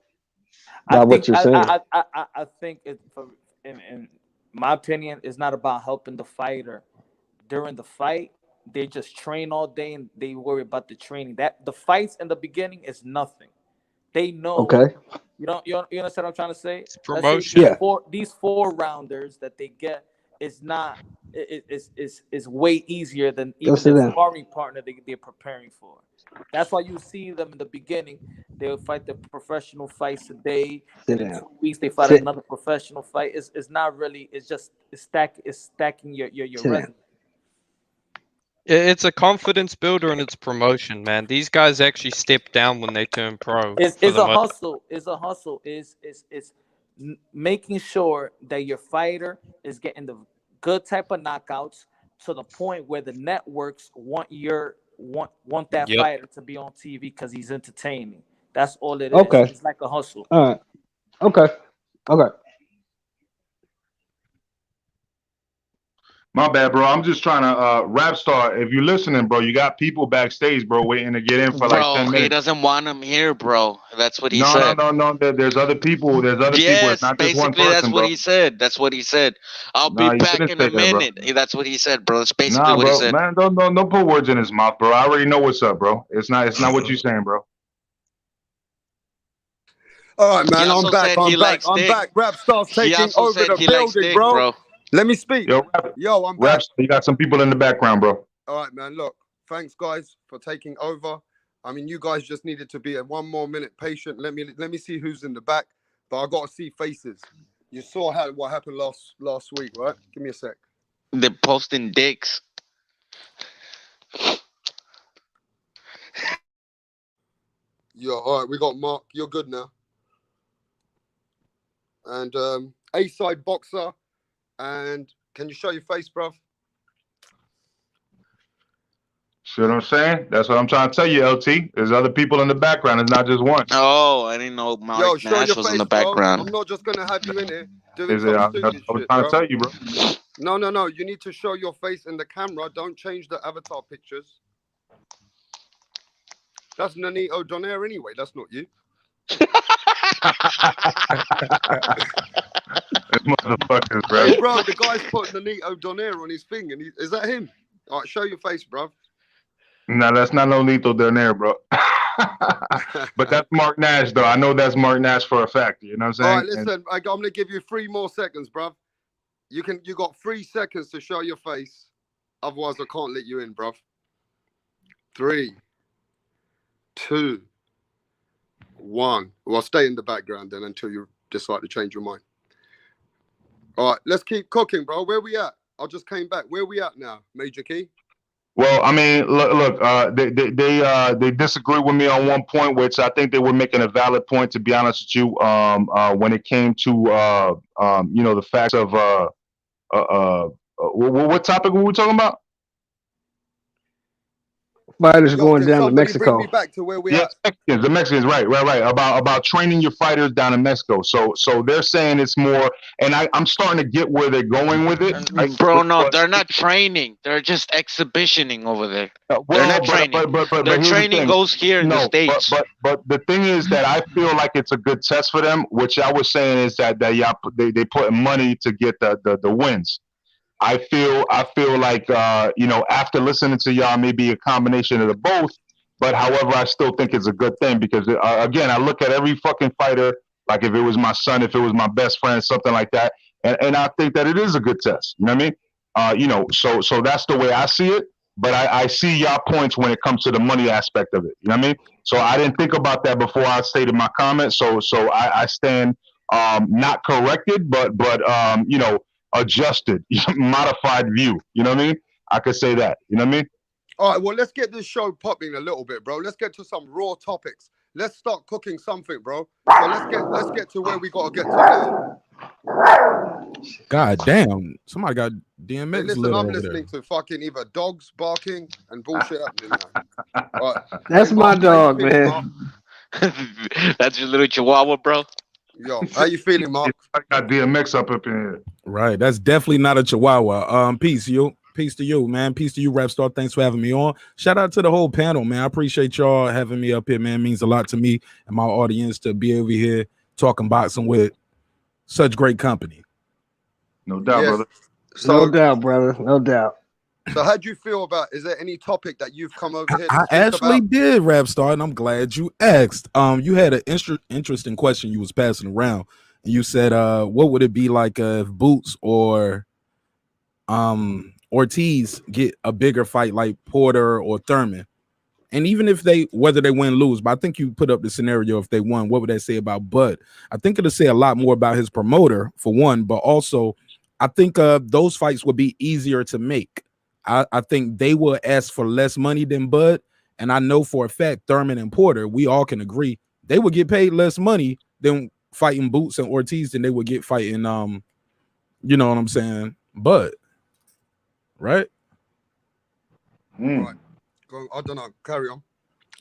I by what think you're saying. I think in my opinion, it's not about helping the fighter during the fight. They just train all day and they worry about the training. That the fights in the beginning is nothing. They know. Okay. You understand what I'm trying to say? It's Let's say promotion. Yeah. these four rounders that they get is not is way easier than Go even sit their down. sparring partner they're preparing for. That's why you see them in the beginning. They'll fight the professional fights a day, Sit and in down. 2 weeks they fight Sit. another professional fight. It's not really. It's just it's stacking your Sit down. resume. It's a confidence builder and it's promotion, man. These guys actually step down when they turn pro. It's For it's the a most. hustle. It's a hustle. It's making sure that your fighter is getting the good type of knockouts to the point where the networks want that Yep. fighter to be on TV because he's entertaining. That's all it is. Okay. It's like a hustle. All right. Okay. Okay. My bad, bro. I'm just trying to Rapstar. If you're listening, bro, you got people backstage, bro, waiting to get in for like 10 Bro, he minutes. doesn't want him here, bro. That's what he No, said. no. There's other people. There's other people. It's Yes, not just one basically that's person, what bro. he said. That's what he said. I'll be Nah, he back didn't in say a that, bro. minute. That's what he said, bro. That's basically Nah, what he bro. said. Man, don't put words in his mouth, bro. I already know what's up, bro. It's not what you're saying, bro. All right, He man. also I'm back. said he I'm back. likes I'm dick. back. Rapstar's He taking also over said the he likes building, dick, bro. bro. Let me speak. Yo, Yo, I'm back. Rapstar, you got some people in the background, bro. All right, man. Look, thanks, guys, for taking over. I mean, you guys just needed to be a 1 more minute patient. Let me see who's in the back, but I got to see faces. You saw what happened last week, right? Give me a sec. They're posting dicks. Yeah, all right. We got Mark. You're good now. And A-side boxer. And can you show your face, bruv? See what I'm saying? That's what I'm trying to tell you, LT. There's other people in the background. It's not just one. Oh, I didn't know Yo, Mark show Nash your was in face, the bro. I'm background. not just gonna have you in here doing Is it? some I stupid was shit, trying to bro. tell you, bro. No. You need to show your face in the camera. Don't change the avatar pictures. That's Nanito Donaire anyway. That's not you. Motherfuckers, bro. Hey, bro, the guy's put Nanito Donaire on his thing, and is that him? All right, show your face, bro. No, that's not Nolito Donaire, bro. But that's Mark Nash, though. I know that's Mark Nash for a fact. You know what I'm saying? All right, listen. I'm gonna give you 3 more seconds, bro. You got 3 seconds to show your face. Otherwise, I can't let you in, bro. 3, 2, 1. Well, stay in the background then until you decide to change your mind. All right, let's keep cooking, bro. Where we at? I just came back. Where we at now, Major Key? Well, I mean, look. They disagree with me on one point, which I think they were making a valid point. To be honest with you, when it came to the facts of what topic were we talking about? Fighters Yo, going can down to somebody bring Mexico. me back to where we Yes, at? the Mexicans, right. About training your fighters down in Mexico. So they're saying it's more, and I'm starting to get where they're going with it. Right? Bro, no, they're not training. They're just exhibitioning over there. They're not training. But Their here's the training thing. goes here in the No, States. but the thing is that I feel like it's a good test for them. Which I was saying is that they put money to get the wins. I feel like after listening to y'all, maybe a combination of the both. But however, I still think it's a good thing because again, I look at every fucking fighter like if it was my son, if it was my best friend, something like that, and I think that it is a good test. You know what I mean? So that's the way I see it. But I see y'all points when it comes to the money aspect of it. You know what I mean? So I didn't think about that before I stated my comment. So I stand not corrected, but adjusted, modified view. You know what I mean? I could say that. You know what I mean? All right, well, let's get this show popping a little bit, bro. Let's get to some raw topics. Let's start cooking something, bro. So let's get to where we gotta get to now. God damn, somebody got Hey, DMX listen, lit I'm over listening to fucking either dogs barking and bullshit happening now. All right. That's Hey, my Mark, how you dog, feeling, man. Mark? That's your little chihuahua, bro. Yo, how you feeling, Mark? I got DMX up in here. Right, that's definitely not a chihuahua. Peace to you, man. Peace to you, Rap Star. Thanks for having me on. Shout out to the whole panel, man. I appreciate y'all having me up here, man. It means a lot to me and my audience to be over here talking boxing with such great company. No doubt, brother. No doubt, brother. No doubt. So how do you feel about, is there any topic that you've come over here to I speak actually about? did, Rap Star, and I'm glad you asked. You had an interesting question you was passing around. And you said, what would it be like if Boots or Ortiz get a bigger fight like Porter or Thurman? And even if whether they win, lose, but I think you put up the scenario if they won, what would that say about Bud? I think it'll say a lot more about his promoter, for one, but also I think those fights would be easier to make. I think they will ask for less money than Bud, and I know for a fact Thurman and Porter, we all can agree, they would get paid less money than fighting Boots and Ortiz than they would get fighting, you know what I'm saying, Bud, right? Right. I don't know. Carry on.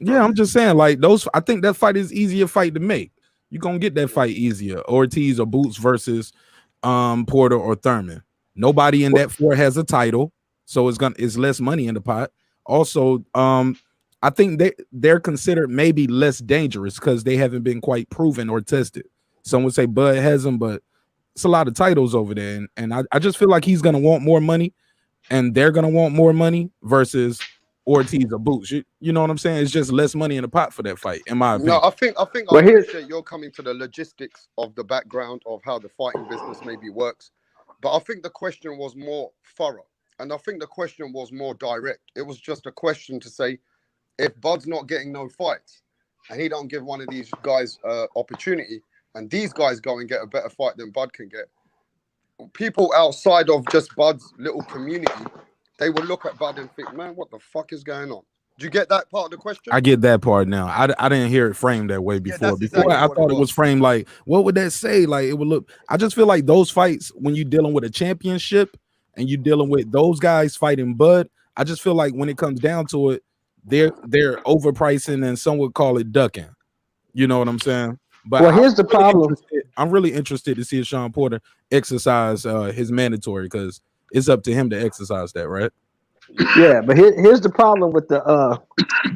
Yeah, I'm just saying, like those. I think that fight is easier fight to make. You're gonna get that fight easier. Ortiz or Boots versus Porter or Thurman. Nobody in that four has a title, so it's less money in the pot. Also, I think they're considered maybe less dangerous because they haven't been quite proven or tested. Some would say Bud has them, but it's a lot of titles over there, and I just feel like he's gonna want more money, and they're gonna want more money versus Ortiz or Boots. You know what I'm saying? It's just less money in the pot for that fight, in my opinion. No, I think I appreciate you're coming to the logistics of the background of how the fighting business maybe works. But I think the question was more thorough. And I think the question was more direct. It was just a question to say, if Bud's not getting no fights and he don't give one of these guys opportunity, and these guys go and get a better fight than Bud can get, people outside of just Bud's little community, they will look at Bud and think, man, what the fuck is going on? Do you get that part of the question? I get that part now. I didn't hear it framed that way before. that's Before exactly I what thought it it was framed like, what would that say? Like it would look. I just feel like those fights when you're dealing with a championship and you're dealing with those guys fighting Bud. I just feel like when it comes down to it, they're overpricing and some would call it ducking. You know what I'm saying? But well, here's the problem. I'm really interested to see if Sean Porter exercise his mandatory because it's up to him to exercise that, right? Yeah, but here's the problem with the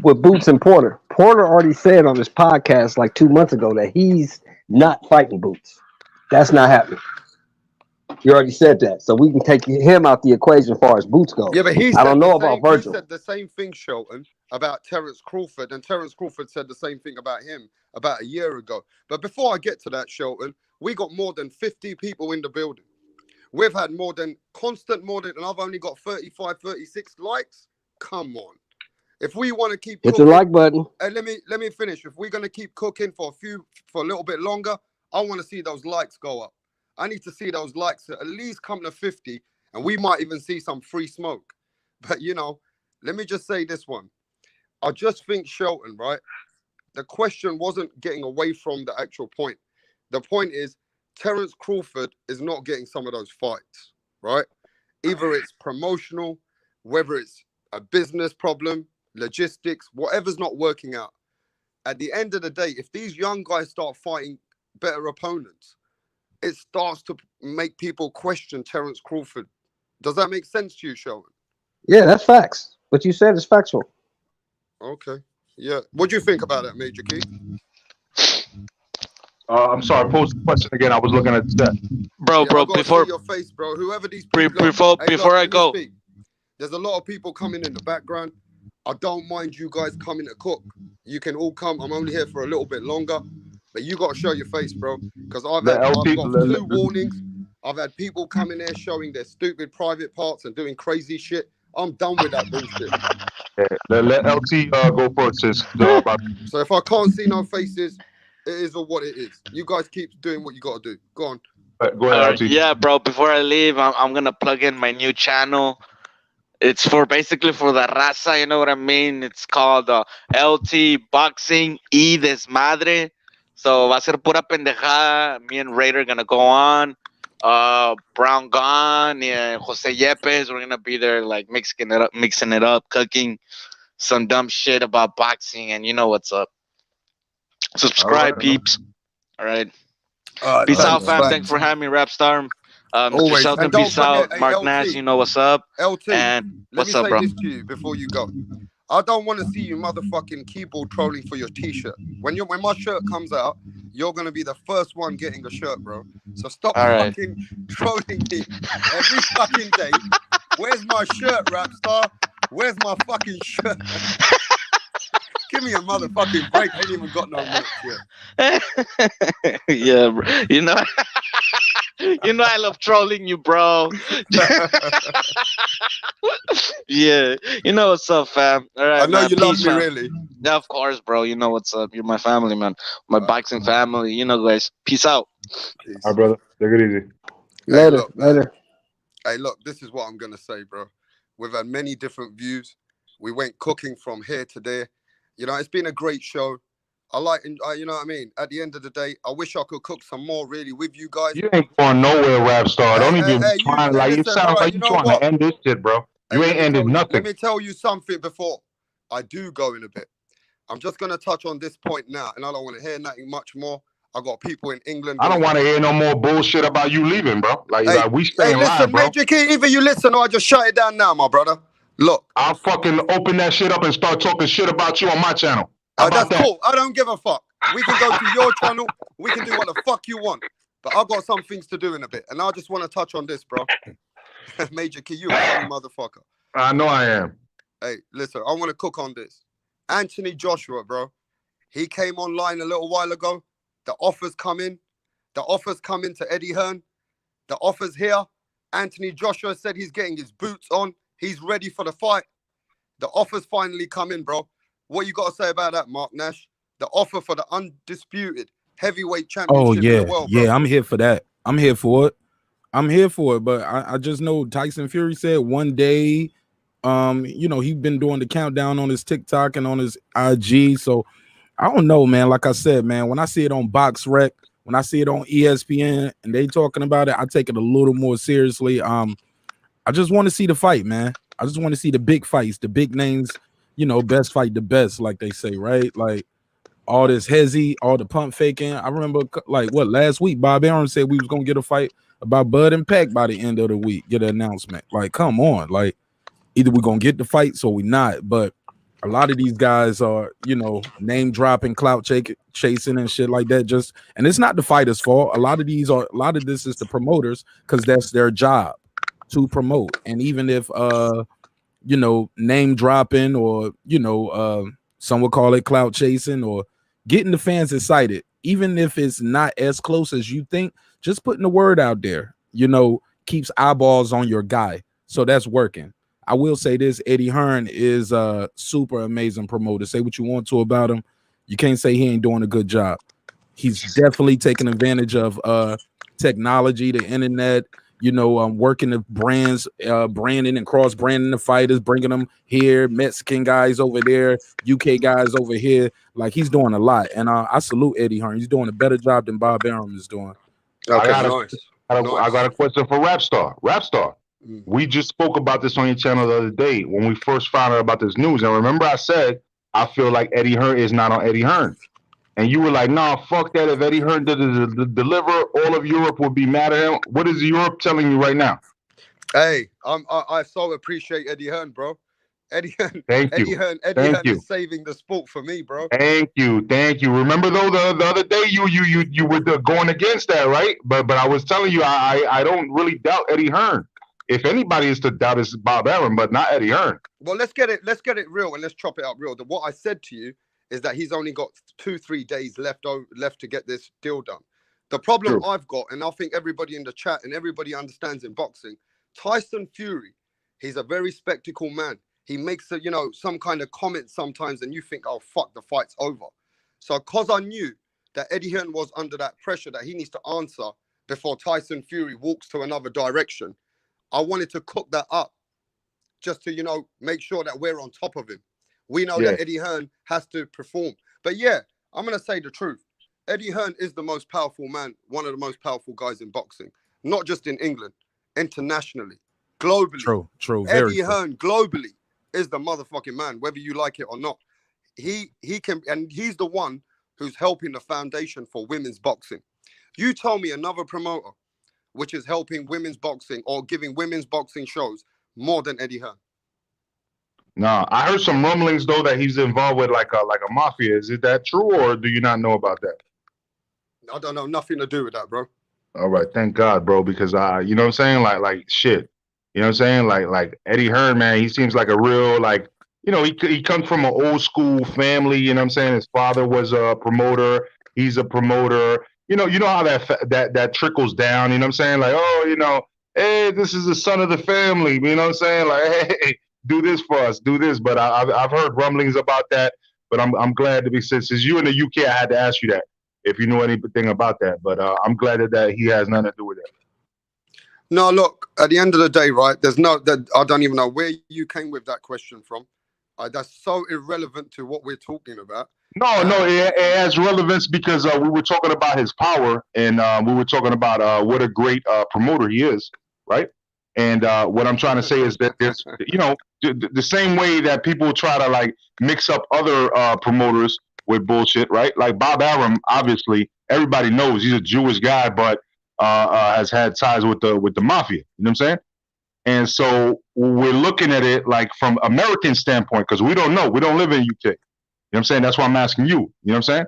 with Boots and Porter. Porter already said on his podcast like 2 months ago that he's not fighting Boots. That's not happening. He already said that, so we can take him out the equation as far as Boots goes. Yeah, but I don't know about Virgil. He said the same thing, Shelton, about Terence Crawford, and Terence Crawford said the same thing about him about a year ago. But before I get to that, Shelton, we got more than 50 people in the building. We've had more than, and I've only got 35, 36 likes. Come on. If we want to keep hit the like button. And let me finish. If we're gonna keep cooking for a little bit longer, I want to see those likes go up. I need to see those likes at least come to 50, and we might even see some free smoke. But let me just say this one. I just think, Shelton, right? The question wasn't getting away from the actual point. The point is, Terence Crawford is not getting some of those fights, right? Either it's promotional, whether it's a business problem, logistics, whatever's not working out. At the end of the day, if these young guys start fighting better opponents, it starts to make people question Terence Crawford. Does that make sense to you, Shelton? Yeah, that's facts. What you said is factual. Okay. Yeah. What do you think about that, Major Key? I'm sorry. Pose the question again. I was looking at that. Bro, before your face, bro. Whoever these people before I go, there's a lot of people coming in the background. I don't mind you guys coming to cook. You can all come. I'm only here for a little bit longer, but you got to show your face, bro. Because I've got 2 warnings. I've had people come in there showing their stupid private parts and doing crazy shit. I'm done with that bullshit. Let LT go first. So if I can't see no faces, it is what it is. You guys keep doing what you got to do. Go on. Go ahead, LT. Yeah, bro. Before I leave, I'm gonna plug in my new channel. It's for basically for the raza, you know what I mean? It's called LT Boxing y Desmadre. So va a ser pura pendejada. Me and Raider gonna go on. Brown Gone and Jose Yepes, we're gonna be there like mixing it up, cooking some dumb shit about boxing, and you know what's up. Subscribe, peeps. All right. Peace out, Thanks, fam. thanks. Thanks for having me, Rapstar. Mr. Always. Sheldon, And don't peace forget, out. hey, Mark LT. Nash, you know what's up. LT, And let me what's up, say bro? this to you before you go. I don't want to see you motherfucking keyboard trolling for your t-shirt. When my shirt comes out, you're gonna be the first one getting a shirt, bro. So stop All right. fucking trolling me every fucking day. Where's my shirt, Rapstar? Where's my fucking shirt? Give me a motherfucking break. I ain't even got no merch yet. Yeah, bro. You know, I love trolling you, bro. Yeah, you know what's up, fam. All right, I know man. you love Peace, me, fam. really. Yeah, of course, bro. You know what's up. You're my family, man. My boxing family. You know, guys. Peace out. Peace. All right, brother. Take it easy. Hey, Later, look, man. later. Hey, look, this is what I'm gonna say, bro. We've had many different views. We went cooking from here to there. You know, it's been a great show. You know what I mean? At the end of the day, I wish I could cook some more really with you guys. You ain't going nowhere, Rapstar. Don't even You try. Like it listen, sounds all right, like you you know trying what? to end this shit, bro. You Hey, ain't ended let nothing. me tell you something before I do go in a bit. I'm just gonna touch on this point now, and I don't want to hear nothing much more. I got people in England. I don't want to hear no more bullshit about you leaving, bro. Like we Hey, staying live, listen, bro. Major Key, either you listen or I just shut it down now, my brother. Look, I'll fucking open that shit up and start talking shit about you on my channel. How about that's that? cool. I don't give a fuck. We can go to your channel. We can do what the fuck you want. But I've got some things to do in a bit, and I just want to touch on this, bro. Major Key, you a funny motherfucker. I know I am. Hey, listen, I want to cook on this. Anthony Joshua, bro. He came online a little while ago. The offers come in. The offers come in to Eddie Hearn. The offers here. Anthony Joshua said he's getting his boots on. He's ready for the fight. The offers finally come in, bro. What you got to say about that, Mark Nash? The offer for the undisputed heavyweight championship in the world, bro. I'm here for that. I'm here for it. But I just know Tyson Fury said one day, you know, he's been doing the countdown on his TikTok and on his IG. So I don't know, man. Like I said, man, when I see it on Box Rec, when I see it on ESPN and they talking about it, I take it a little more seriously. I just want to see the fight, man. I just want to see the big fights, the big names, you know, best fight the best, like they say, right? Like all this hezzy, all the pump faking. I remember like last week, Bob Arum said we was gonna get a fight about Bud and Peck by the end of the week, get an announcement. Like, come on, like either we're gonna get the fight or we not. But a lot of these guys are, you know, name dropping, clout chasing and shit like that. Just and it's not the fighters' fault. A lot of this is the promoters because that's their job to promote. And even if you know, name dropping or you know, some would call it clout chasing or getting the fans excited, even if it's not as close as you think, just putting the word out there, you know, keeps eyeballs on your guy. So that's working. I will say this, Eddie Hearn is a super amazing promoter. Say what you want to about him. You can't say he ain't doing a good job. He's definitely taking advantage of technology, the internet, you know, working the brands, branding and cross-branding the fighters, bringing them here, Mexican guys over there, UK guys over here. Like, he's doing a lot. And I salute Eddie Hearn. He's doing a better job than Bob Arum is doing. Okay, I got a question for Rapstar. Rapstar, we just spoke about this on your channel the other day when we first found out about this news. And remember I said, I feel like Eddie Hearn is not on Eddie Hearn. And you were like, nah, fuck that. If Eddie Hearn did deliver, all of Europe would be mad at him. What is Europe telling you right now? Hey, I so appreciate Eddie Hearn, bro. Eddie Hearn is saving the sport for me, bro. Thank you. Remember though the other day you were going against that, right? But I was telling you I don't really doubt Eddie Hearn. If anybody is to doubt, it's Bob Arum, but not Eddie Hearn. Well, let's get it real and let's chop it up real. What I said to you is that he's only got 2-3 days left to get this deal done. The problem I've got, and I think everybody in the chat and everybody understands in boxing, Tyson Fury, he's a very spectacle man. He makes some kind of comment sometimes, and you think, oh fuck, the fight's over. So, cause I knew that Eddie Hearn was under that pressure that he needs to answer before Tyson Fury walks to another direction. I wanted to cook that up just to, you know, make sure that we're on top of him. We know Yeah. that Eddie Hearn has to perform. But yeah, I'm going to say the truth. Eddie Hearn is the most powerful man, one of the most powerful guys in boxing, not just in England, internationally, globally. True, very Eddie true. Hearn globally is the motherfucking man, whether you like it or not. He can, and he's the one who's helping the foundation for women's boxing. You tell me another promoter which is helping women's boxing or giving women's boxing shows more than Eddie Hearn. No, I heard some rumblings though that he's involved with like a mafia. Is it that true, or do you not know about that? I don't know, nothing to do with that, bro. All right, thank God, bro, because you know what I'm saying, like shit, you know what I'm saying, like Eddie Hearn, man, he seems like a real, like, you know, he comes from an old school family. You know what I'm saying? His father was a promoter. He's a promoter. You know how that trickles down. You know what I'm saying? Like, oh, you know, hey, this is the son of the family. You know what I'm saying? Like, hey, do this for us, do this. But I've heard rumblings about that. But I'm glad to be since you in the UK, I had to ask you that if you know anything about that. But I'm glad that he has nothing to do with it. No, look, at the end of the day, right? I don't even know where you came with that question from. That's so irrelevant to what we're talking about. No, it has relevance because we were talking about his power, and we were talking about what a great promoter he is, right? And what I'm trying to say is that there's, you know, the same way that people try to like mix up other promoters with bullshit, right? Like Bob Arum, obviously, everybody knows he's a Jewish guy, but has had ties with the mafia. You know what I'm saying? And so we're looking at it like from American standpoint, because we don't know. We don't live in UK. You know what I'm saying? That's why I'm asking you. You know what I'm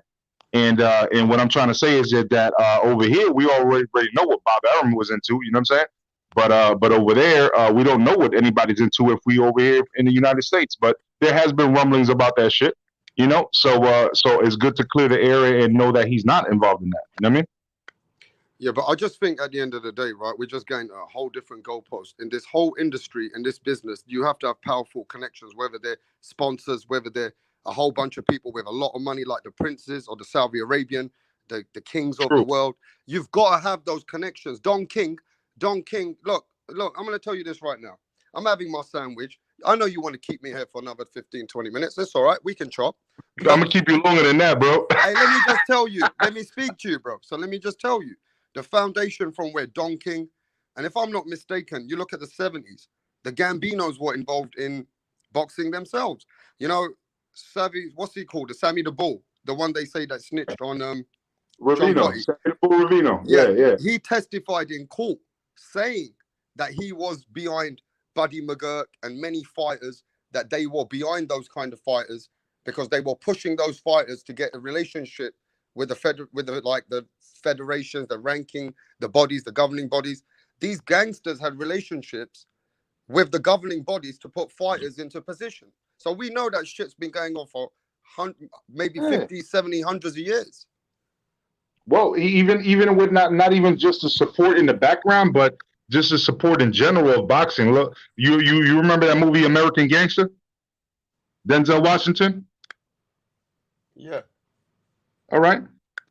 saying? And what I'm trying to say is that over here, we already know what Bob Arum was into. You know what I'm saying? But over there, we don't know what anybody's into if we over here in the United States. But there has been rumblings about that shit. You know? So it's good to clear the area and know that he's not involved in that. You know what I mean? Yeah, but I just think at the end of the day, right, we're just getting a whole different goalpost. In this whole industry, in this business, you have to have powerful connections, whether they're sponsors, whether they're a whole bunch of people with a lot of money like the princes or the Saudi Arabian, the kings of the world. You've got to have those connections. Don King, look, I'm going to tell you this right now. I'm having my sandwich. I know you want to keep me here for another 15, 20 minutes. That's all right. We can chop. I'm going to keep you longer than that, bro. Hey, let me just tell you. Let me speak to you, bro. So let me just tell you. The foundation from where Don King, and if I'm not mistaken, you look at the 70s, the Gambinos were involved in boxing themselves. You know, what's he called? The Sammy the Bull, the one they say that snitched on Ravino. Sammy the Bull Ravino. Yeah. He testified in court saying that he was behind Buddy McGurk and many fighters, that they were behind those kind of fighters because they were pushing those fighters to get a relationship with the federations, the ranking, the bodies, the governing bodies. These gangsters had relationships with the governing bodies to put fighters into position. So we know that shit's been going on for maybe 50, 70, hundreds of years. Well, even with not even just the support in the background, but just the support in general of boxing. Look, you remember that movie American Gangster? Denzel Washington? Yeah. All right.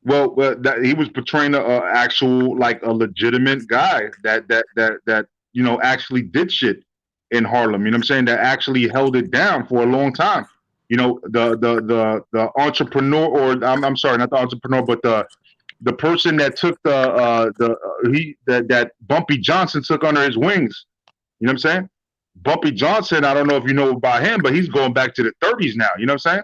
Well, he was portraying actual, like, a legitimate guy that you know actually did shit in Harlem. You know what I'm saying? That actually held it down for a long time. You know, the entrepreneur, or I'm sorry, not the entrepreneur, but the person that took that Bumpy Johnson took under his wings. You know what I'm saying? Bumpy Johnson, I don't know if you know about him, but he's going back to the 30s now. You know what I'm saying?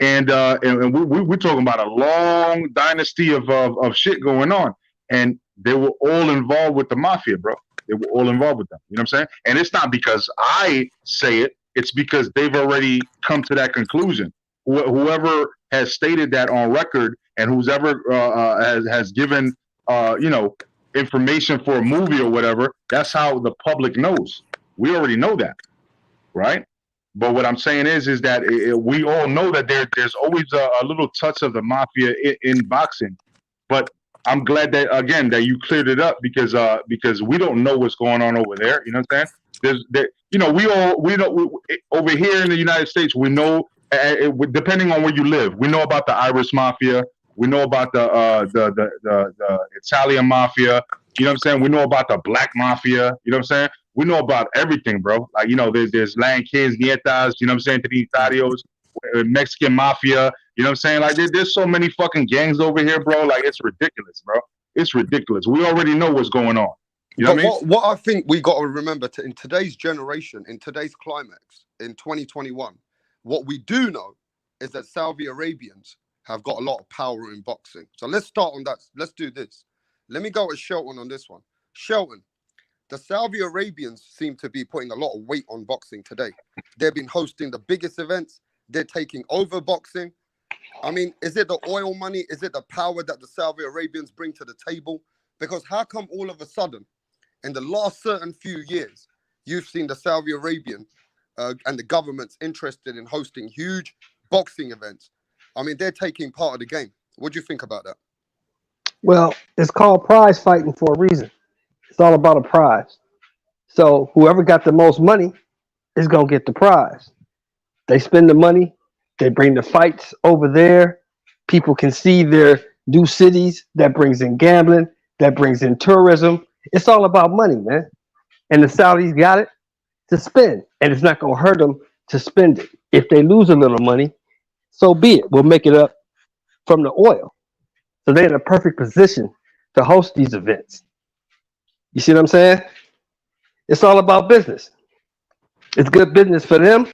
And we're talking about a long dynasty of shit going on, and they were all involved with the mafia, bro. They were all involved with them. You know what I'm saying? And it's not because I say it; it's because they've already come to that conclusion. Whoever has stated that on record, and who's ever has given you know, information for a movie or whatever, that's how the public knows. We already know that, right? But what I'm saying is that we all know that there's always a little touch of the mafia in boxing. But I'm glad that, again, that you cleared it up because we don't know what's going on over there. You know what I'm saying? You know, we know over here in the United States, we know, depending on where you live, we know about the Irish mafia, We know about the Italian mafia. You know what I'm saying? We know about the black mafia. You know what I'm saying? We know about everything, bro. Like, you know, there's Lanquez, Nietas, you know what I'm saying, Trinitarios, Mexican mafia. You know what I'm saying? Like, there's so many fucking gangs over here, bro. Like, it's ridiculous, bro. It's ridiculous. We already know what's going on. You know But what I mean? what I think we got to remember in today's generation, in today's climax, in 2021, what we do know is that Saudi Arabians have got a lot of power in boxing. So let's start on that. Let's do this. Let me go with Shelton on this one. Shelton, the Saudi Arabians seem to be putting a lot of weight on boxing today. They've been hosting the biggest events. They're taking over boxing. I mean, is it the oil money? Is it the power that the Saudi Arabians bring to the table? Because how come all of a sudden, in the last certain few years, you've seen the Saudi Arabian and the government's interested in hosting huge boxing events? I mean, they're taking part of the game. What do you think about that? Well, it's called prize fighting for a reason. It's all about a prize. So whoever got the most money is gonna get the prize. They spend the money, they bring the fights over there. People can see their new cities. That brings in gambling, that brings in tourism. It's all about money, man. And the Saudis got it to spend, and it's not gonna hurt them to spend it. If they lose a little money, so be it. We'll make it up from the oil. So they're in a perfect position to host these events. You see what I'm saying? It's all about business. It's good business for them.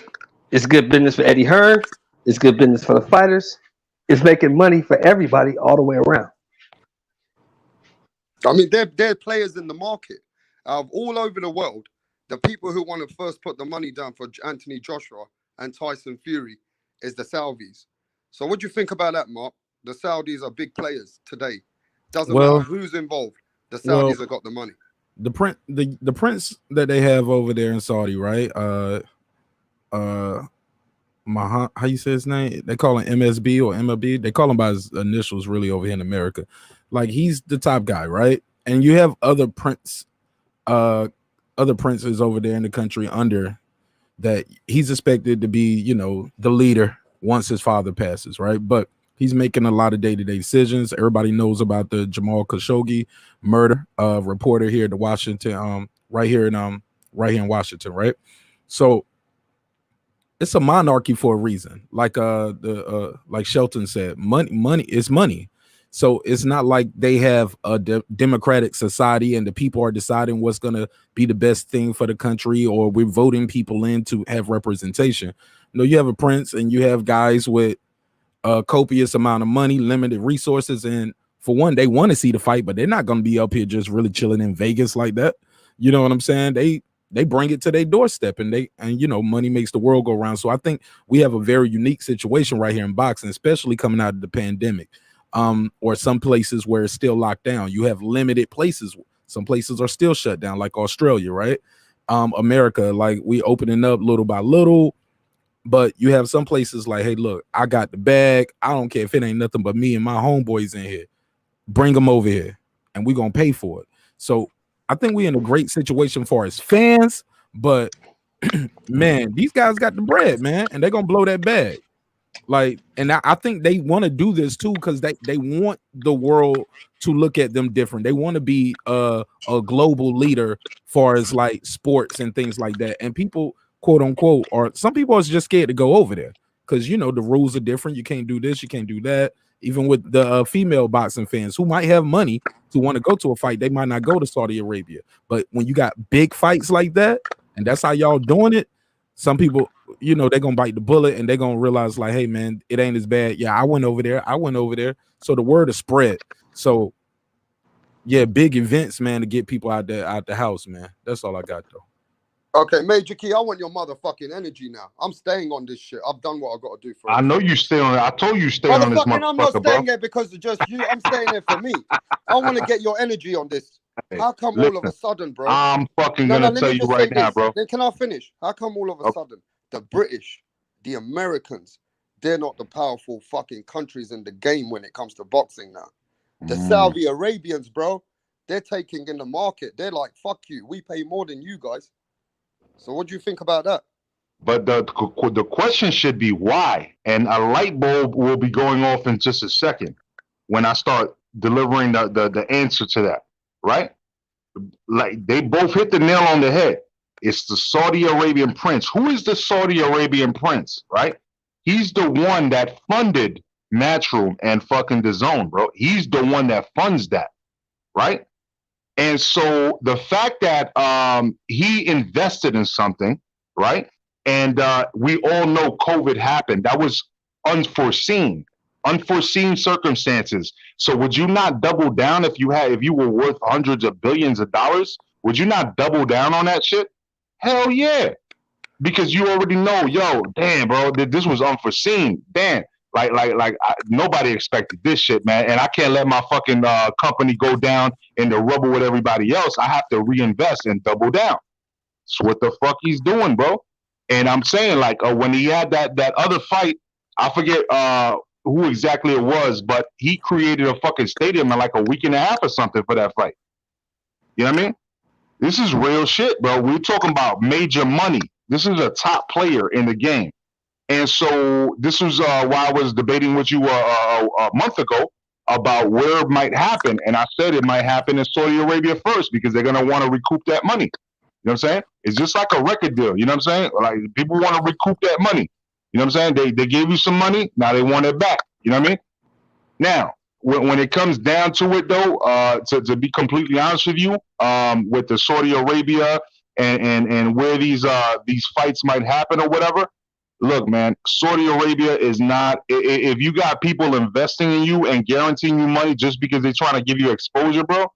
It's good business for Eddie Hearn. It's good business for the fighters. It's making money for everybody all the way around. I mean, they're players in the market all over the world. The people who want to first put the money down for Anthony Joshua and Tyson Fury is the Saudis. So what do you think about that, Mark? The Saudis are big players today. Doesn't matter Well, who's involved. The well, Saudis have got the money. the prince that they have over there in Saudi, right? How you say his name? They call him MSB or MLB. They call him by his initials really over here in America. Like, he's the top guy, right? And you have other princes over there in the country under that. He's expected to be, you know, the leader once his father passes, right? But he's making a lot of day-to-day decisions. Everybody knows about the Jamal Khashoggi murder, reporter here to Washington, right here in Washington, right? So it's a monarchy for a reason. Like like Shelton said, money is money. So it's not like they have a democratic society and the people are deciding what's going to be the best thing for the country, or we're voting people in to have representation. No, you have a prince and you have guys with a copious amount of money, limited resources, and for one, they want to see the fight, but they're not going to be up here just really chilling in Vegas like that. You know what I'm saying? They bring it to their doorstep, and you know, money makes the world go round. So I think we have a very unique situation right here in boxing, especially coming out of the pandemic. Or some places where it's still locked down. You have limited places. Some places are still shut down, like Australia, right? America, like, we opening up little by little, but you have some places like, hey, look, I got the bag. I don't care if it ain't nothing but me and my homeboys in here. Bring them over here, and we're gonna pay for it. So I think we're in a great situation for as fans, but man, these guys got the bread, man, and they're gonna blow that bag. Like, and I think they want to do this too because they want the world to look at them different. They want to be a global leader far as like sports and things like that. And people, quote unquote, or some people are just scared to go over there because, you know, the rules are different. You can't do this, you can't do that. Even with the female boxing fans who might have money to want to go to a fight, they might not go to Saudi Arabia. But when you got big fights like that, and that's how y'all doing it, some people, you know, they're gonna bite the bullet and they're gonna realize, like, hey man, it ain't as bad. Yeah, I went over there. So the word is spread. So yeah, big events, man, to get people out the house, man. That's all I got though. Okay, Major Key, I want your motherfucking energy now. I'm staying on this shit. I've done what I got to do for it. I know you stay on it. I told you stay on this motherfucker, I'm not staying bro. there because of just you. I'm staying there for me. I want to get your energy on this. How come all of a sudden, bro? I'm fucking gonna tell you right now, bro. Then can I finish? How come all of a sudden the British, the Americans, they're not the powerful fucking countries in the game when it comes to boxing now? The Saudi Arabians, bro, they're taking in the market. They're like, fuck you. We pay more than you guys. So what do you think about that? But the question should be why, and a light bulb will be going off in just a second. when I start delivering the answer to that, right? Like they both hit the nail on the head. It's the Saudi Arabian prince. Who is the Saudi Arabian prince, right? He's the one that funded Matchroom and fucking DAZN, bro. He's the one that funds that, right? And so the fact that he invested in something, right? And we all know COVID happened. That was unforeseen, unforeseen circumstances. So would you not double down if you were worth hundreds of billions of dollars? Would you not double down on that shit? Hell yeah. Because you already know, yo, damn, bro, this was unforeseen. Damn. Nobody expected this shit, man. And I can't let my fucking company go down in the rubble with everybody else. I have to reinvest and double down. That's what the fuck he's doing, bro. And I'm saying, like, when he had that other fight, I forget who exactly it was, but he created a fucking stadium in like a week and a half or something for that fight. You know what I mean? This is real shit, bro. We're talking about major money. This is a top player in the game. And so this was why I was debating with you a month ago about where it might happen. And I said it might happen in Saudi Arabia first because they're going to want to recoup that money. You know what I'm saying? It's just like a record deal. You know what I'm saying? Like people want to recoup that money. You know what I'm saying? They gave you some money. Now they want it back. You know what I mean? Now, when it comes down to it, though, to be completely honest with you, with the Saudi Arabia and where these fights might happen or whatever, look, man, Saudi Arabia is not. If you got people investing in you and guaranteeing you money just because they're trying to give you exposure, bro,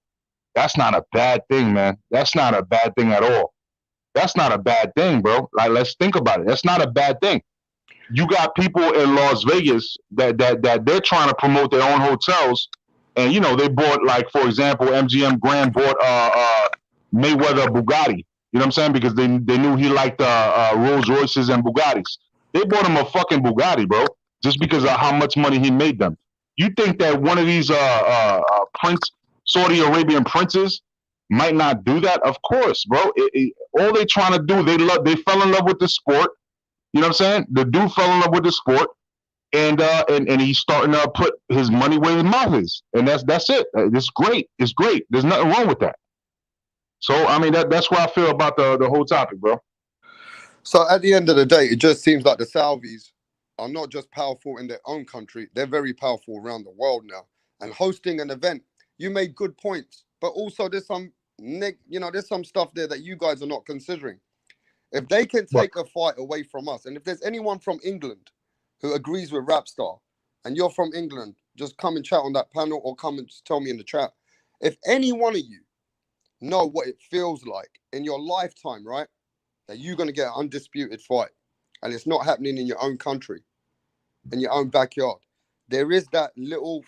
that's not a bad thing, man. That's not a bad thing at all. That's not a bad thing, bro. Like, let's think about it. That's not a bad thing. You got people in Las Vegas that they're trying to promote their own hotels, and you know they bought, like, for example, MGM Grand bought Mayweather Bugatti. You know what I'm saying? Because they knew he liked Rolls Royces and Bugattis. They bought him a fucking Bugatti, bro, just because of how much money he made them. You think that one of these Saudi Arabian princes might not do that? Of course, bro. All they trying to do, they fell in love with the sport. You know what I'm saying? The dude fell in love with the sport, and he's starting to put his money where his mouth is, and that's it. It's great. It's great. There's nothing wrong with that. So I mean that's what I feel about the whole topic, bro. So at the end of the day, it just seems like the Saudis are not just powerful in their own country; they're very powerful around the world now. And hosting an event, you made good points, but also there's some there's some stuff there that you guys are not considering. If they can take a fight away from us, and if there's anyone from England who agrees with Rapstar, and you're from England, just come and chat on that panel or come and just tell me in the chat. If any one of you know what it feels like in your lifetime, right, that you're going to get an undisputed fight, and it's not happening in your own country, in your own backyard, there is that little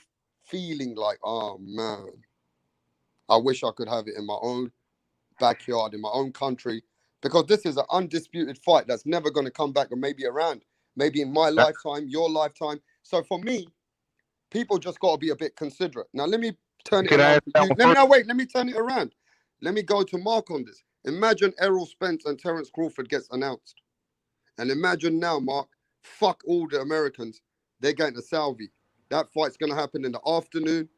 feeling like, oh, man, I wish I could have it in my own backyard, in my own country, because this is an undisputed fight that's never going to come back or maybe around, maybe in my lifetime, your lifetime. So for me, people just got to be a bit considerate. Now, let me turn it around. Let me turn it around. Let me go to Mark on this. Imagine Errol Spence and Terence Crawford gets announced. And imagine now, Mark, fuck all the Americans. They're going to Saudi. That fight's going to happen in the afternoon,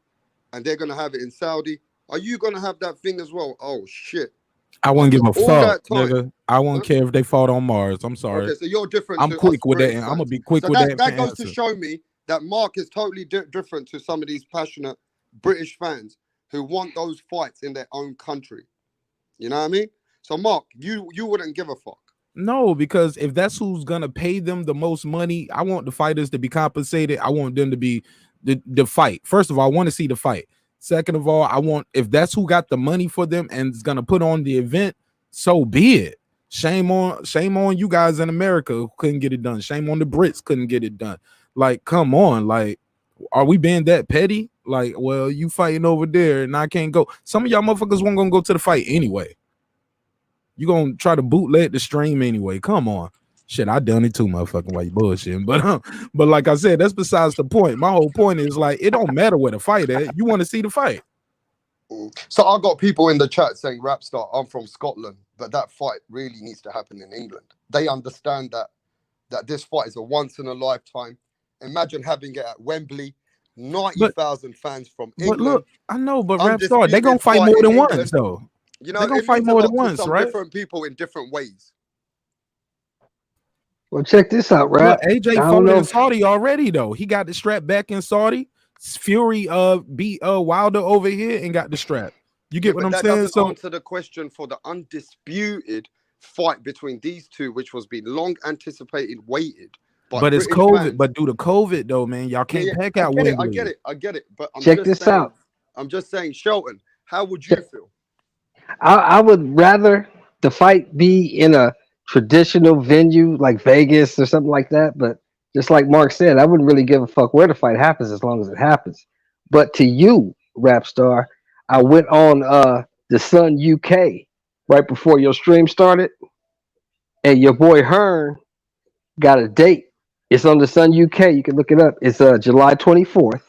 and they're going to have it in Saudi. Are you going to have that thing as well? Oh, shit. I wouldn't give a fuck, nigga. I won't care if they fought on Mars. I'm sorry. Okay, so you're different. I'm quick with that. I'm gonna be quick with that. That goes to show me that Mark is totally different to some of these passionate British fans who want those fights in their own country. You know what I mean? So, Mark, you wouldn't give a fuck. No, because if that's who's gonna pay them the most money, I want the fighters to be compensated. I want them to be the fight. First of all, I want to see the fight. Second of all, I want, if that's who got the money for them and is gonna put on the event, so be it. Shame on you guys in America who couldn't get it done. Shame on the Brits couldn't get it done. Like, come on, like, are we being that petty? Like, well, you fighting over there and I can't go. Some of y'all motherfuckers weren't gonna go to the fight anyway. You gonna try to bootleg the stream anyway. Come on. Shit, I done it too, motherfucking while you bullshitting. But like I said, that's besides the point. My whole point is, like, it don't matter where the fight at. You want to see the fight. So I got people in the chat saying, Rapstar, I'm from Scotland, but that fight really needs to happen in England. They understand that this fight is a once in a lifetime. Imagine having it at Wembley 90,000 fans from But England. look, I know, but Rap Star, they gonna undisputed fight fight more in than England. once, though. You know, They gonna it fight means a more than lot to once, some right? different people in different ways. Well, check this out, Look, Rap. AJ I don't fought know in if Saudi already, though. He got the strap back in Saudi. Fury beat Wilder over here and got the strap. You get Yeah, what but I'm that saying? doesn't So, answer the question for the undisputed fight between these two, which was being long anticipated, waited by but it's British COVID. fans. But due to COVID, though, man, y'all Yeah, can't yeah, pack I out get it, I Wembley. get it, I get it. But check this out. I'm just saying, Shelton, how would you feel? I would rather the fight be in a traditional venue like Vegas or something like that. But just like Mark said, I wouldn't really give a fuck where the fight happens as long as it happens. But to you, Rap Star, I went on the Sun UK right before your stream started, and your boy Hearn got a date. It's on the Sun UK. You can look it up. It's July 24th,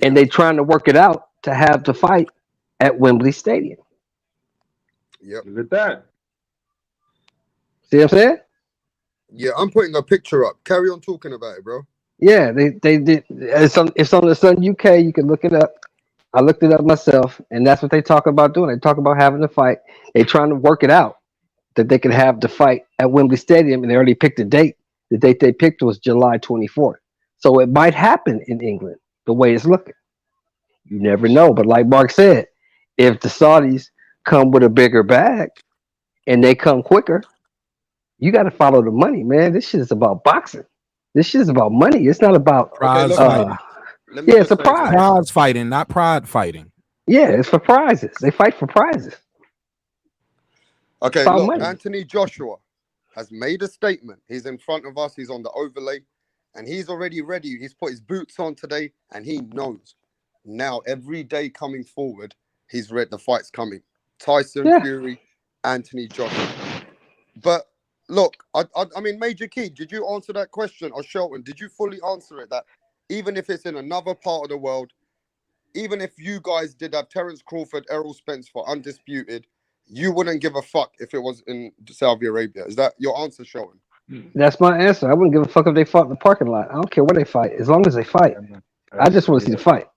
and they trying to work it out to have the fight at Wembley Stadium. Yep. Look at that. See what I'm saying? Yeah, I'm putting a picture up. Carry on talking about it, bro. Yeah, they did. It's on the Sun UK. You can look it up. I looked it up myself, and that's what they talk about doing. They talk about having the fight. They trying to work it out that they can have the fight at Wembley Stadium, and they already picked a date. The date they picked was July 24th. So it might happen in England the way it's looking. You never know. But like Mark said, if the Saudis come with a bigger bag and they come quicker, you got to follow the money, man. This shit is about boxing. This shit is about money. It's not about prize fighting. yeah, it's a prize. Prize fighting, not pride fighting. Yeah, it's for prizes. They fight for prizes. Okay, About look, money. Anthony Joshua has made a statement. He's in front of us. He's on the overlay, and he's already ready. He's put his boots on today, and he knows now every day coming forward, he's read the fight's coming. Tyson, Yeah. Fury, Anthony Joshua. But look, I mean, Major Key, did you answer that question? Or Shelton, did you fully answer it? That even if it's in another part of the world, even if you guys did have Terence Crawford, Errol Spence for undisputed, you wouldn't give a fuck if it was in Saudi Arabia. Is that your answer, Shelton? That's my answer. I wouldn't give a fuck if they fought in the parking lot. I don't care where they fight, as long as they fight. I just want to see the fight.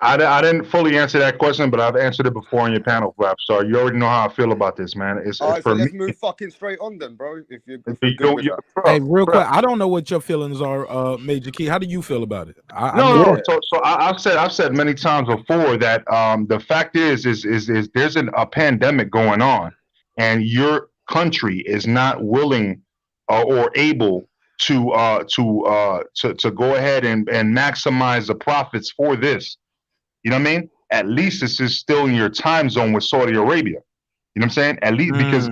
I didn't fully answer that question, but I've answered it before on your panel, Rap Star. You already know how I feel about this, man. It's All right, so for let's me. move fucking straight on then, bro. If you're If good you don't, with you, that. Hey, bro, real bro. quick, I don't know what your feelings are, Major Key. How do you feel about it? I No, mean, no. So I've said many times before that the fact is there's a pandemic going on, and your country is not willing or able to go ahead and maximize the profits for this. You know what I mean? At least this is still in your time zone with Saudi Arabia. You know what I'm saying? At least because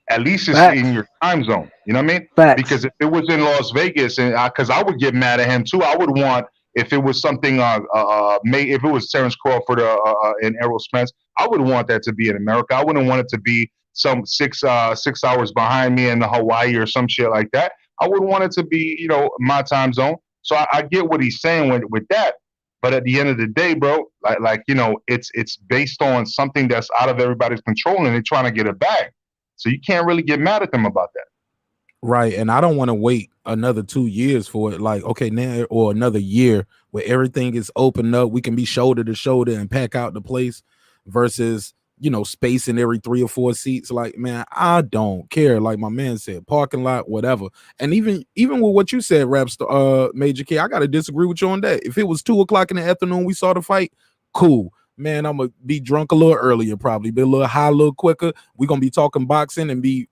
at least it's Facts. in your time zone. You know what I mean? Facts. Because if it was in Las Vegas, and because I would get mad at him too, I would want if it was something if it was Terence Crawford and Errol Spence, I would want that to be in America. I wouldn't want it to be some 6 hours behind me in Hawaii or some shit like that. I would want it to be my time zone. So I get what he's saying with that. But at the end of the day, bro, it's based on something that's out of everybody's control, and they're trying to get it back. So you can't really get mad at them about that. right. And I don't want to wait another 2 years for it. Like, okay, now or another year where everything is opened up. We can be shoulder to shoulder and pack out the place versus, spacing every 3 or 4 seats. Like, man, I don't care. Like my man said, parking lot, whatever. And even with what you said, Major K, I gotta disagree with you on that. If it was 2:00 in the afternoon, we saw the fight, cool. Man, I'm gonna be drunk a little earlier, probably be a little high, a little quicker. We're gonna be talking boxing and be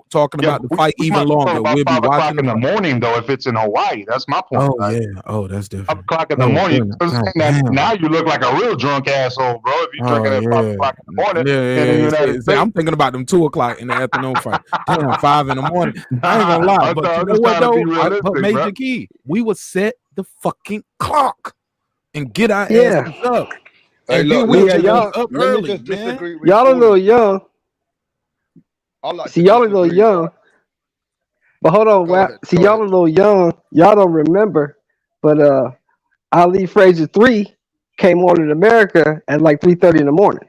talking about the fight we even might talk longer. about We'll be 5 o'clock watching in the fight. morning though. If it's in Hawaii, that's my point. Oh yeah, oh that's 5 different. o'clock in the Oh, morning. goodness. God, Now you look like a real drunk asshole, bro. If you're drinking at 5 o'clock in the morning in the United See, States. I'm thinking about them 2:00 in the afternoon fight. Damn, 5 in the morning. I ain't gonna lie, but you know what though? But Major Key, we would set the fucking clock and get our asses up. Hey, And look, then we let just me be just- up let me early, just man. disagree with Y'all a all little of you. young. I like See, to y'all a little disagree. young. But hold on, Go Rap. ahead, See, go y'all a little young. Y'all don't remember. But Ali Frazier 3 came on in America at like 3:30 in the morning.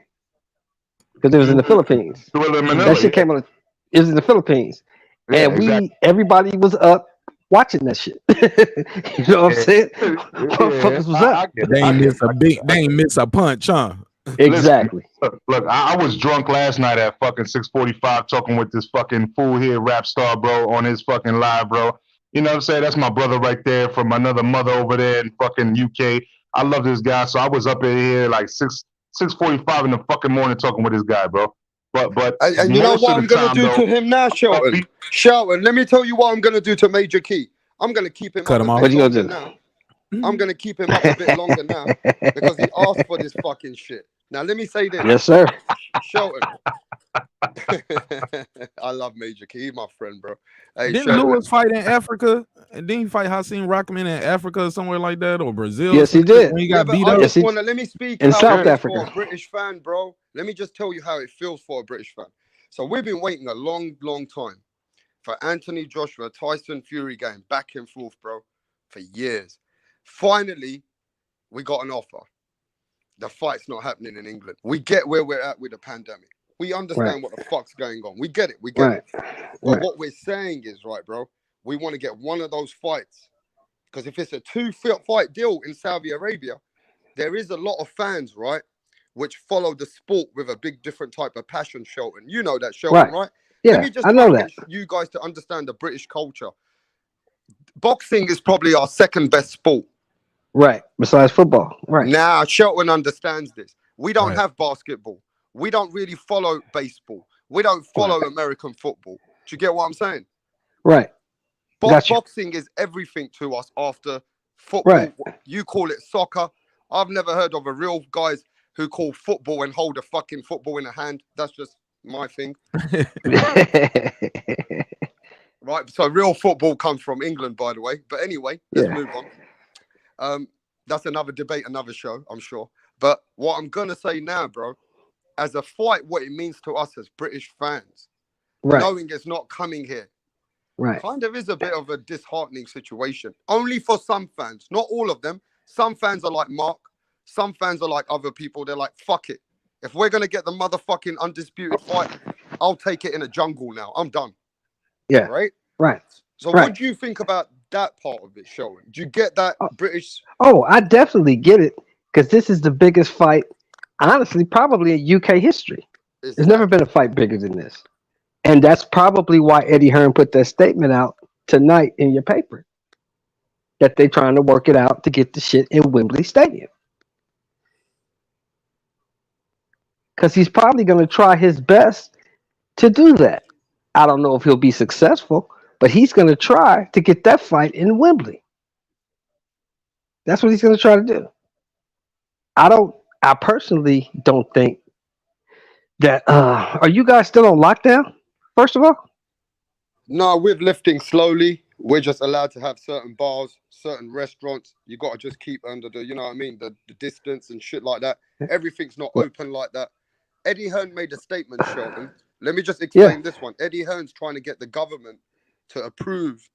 Because it was in the Philippines. Thriller in Manila, That shit yeah. came on. It was in the Philippines. Yeah, And exactly. everybody was up watching that shit. You know what I'm saying? Motherfuckers was up. get They it. I ain't get miss it. a big. They ain't miss a punch, huh? Exactly. Look, I was drunk last night at fucking 6:45 talking with this fucking fool here, rap star, bro, on his fucking live, bro. You know what I'm saying? That's my brother right there from another mother over there in fucking UK. I love this guy, so I was up in here like 6:45 in the fucking morning talking with this guy, bro. But And you know most what of I'm the gonna time, do though, to him now, Shelton? Shelton, let me tell you what I'm gonna do to Major Key. I'm gonna keep him Cut up him a off. bit What you longer gonna now. I'm gonna keep him up a bit longer now because he asked for this fucking shit. Now let me say this, Yes, sir. Shelton. I love Major Key, he's my friend, bro. Hey, Didn't Shelton. Lewis fight in Africa? And didn't he fight Hasim Rahman in Africa or somewhere like that, or Brazil? Or Yes, he some shit did. when he Yeah, got but beat I up? Yes, just he wanna let me speak in how South it is for Africa. a British fan, bro. Let me just tell you how it feels for a British fan. So we've been waiting a long, long time for Anthony Joshua, Tyson Fury game back and forth, bro, for years. Finally, we got an offer. The fight's not happening in England. We get where we're at with the pandemic. We understand what the fuck's going on. We get it. We get Right. it. But Right. what we're saying is, right, bro, we want to get one of those fights. Because if it's a 2-fight deal in Saudi Arabia, there is a lot of fans, right, which follow the sport with a big different type of passion, Shelton. You know that, Shelton, Right. right? Let Yeah, me just I try know and that. get you guys to understand the British culture. Boxing is probably our second best sport. Right. Besides football. Right. Now, Shelton understands this. We don't Right. have basketball. We don't really follow baseball. We don't follow American football. Do you get what I'm saying? Right. Got you. Boxing is everything to us after football. Right. You call it soccer. I've never heard of a real guys who call football and hold a fucking football in a hand. That's just my thing. Right. So real football comes from England, by the way. But anyway, let's Yeah. move on. That's another debate, another show, I'm sure. But what I'm gonna say now, bro, as a fight, what it means to us as British fans, Right. knowing it's not coming here, Right. kind of is a bit of a disheartening situation. Only for some fans, not all of them. Some fans are like Mark. Some fans are like other people. They're like, fuck it. If we're gonna get the motherfucking undisputed fight, I'll take it in a jungle now. I'm done. Yeah. Right? Right. So Right. what do you think about that part of it, Shelton? Do you get that British? Oh, I definitely get it because this is the biggest fight, honestly, probably in UK history. There's never been a fight bigger than this. And that's probably why Eddie Hearn put that statement out tonight in your paper that they're trying to work it out to get the shit in Wembley Stadium. Because he's probably going to try his best to do that. I don't know if he'll be successful, but he's going to try to get that fight in Wembley. That's what he's going to try to do. I personally don't think that, are you guys still on lockdown, first of all? No, we're lifting slowly. We're just allowed to have certain bars, certain restaurants. You got to just keep under the, you know what I mean, the distance and shit like that. Everything's not open like that. Eddie Hearn made a statement, Shelton. Let me just explain this one. Eddie Hearn's trying to get the government to approve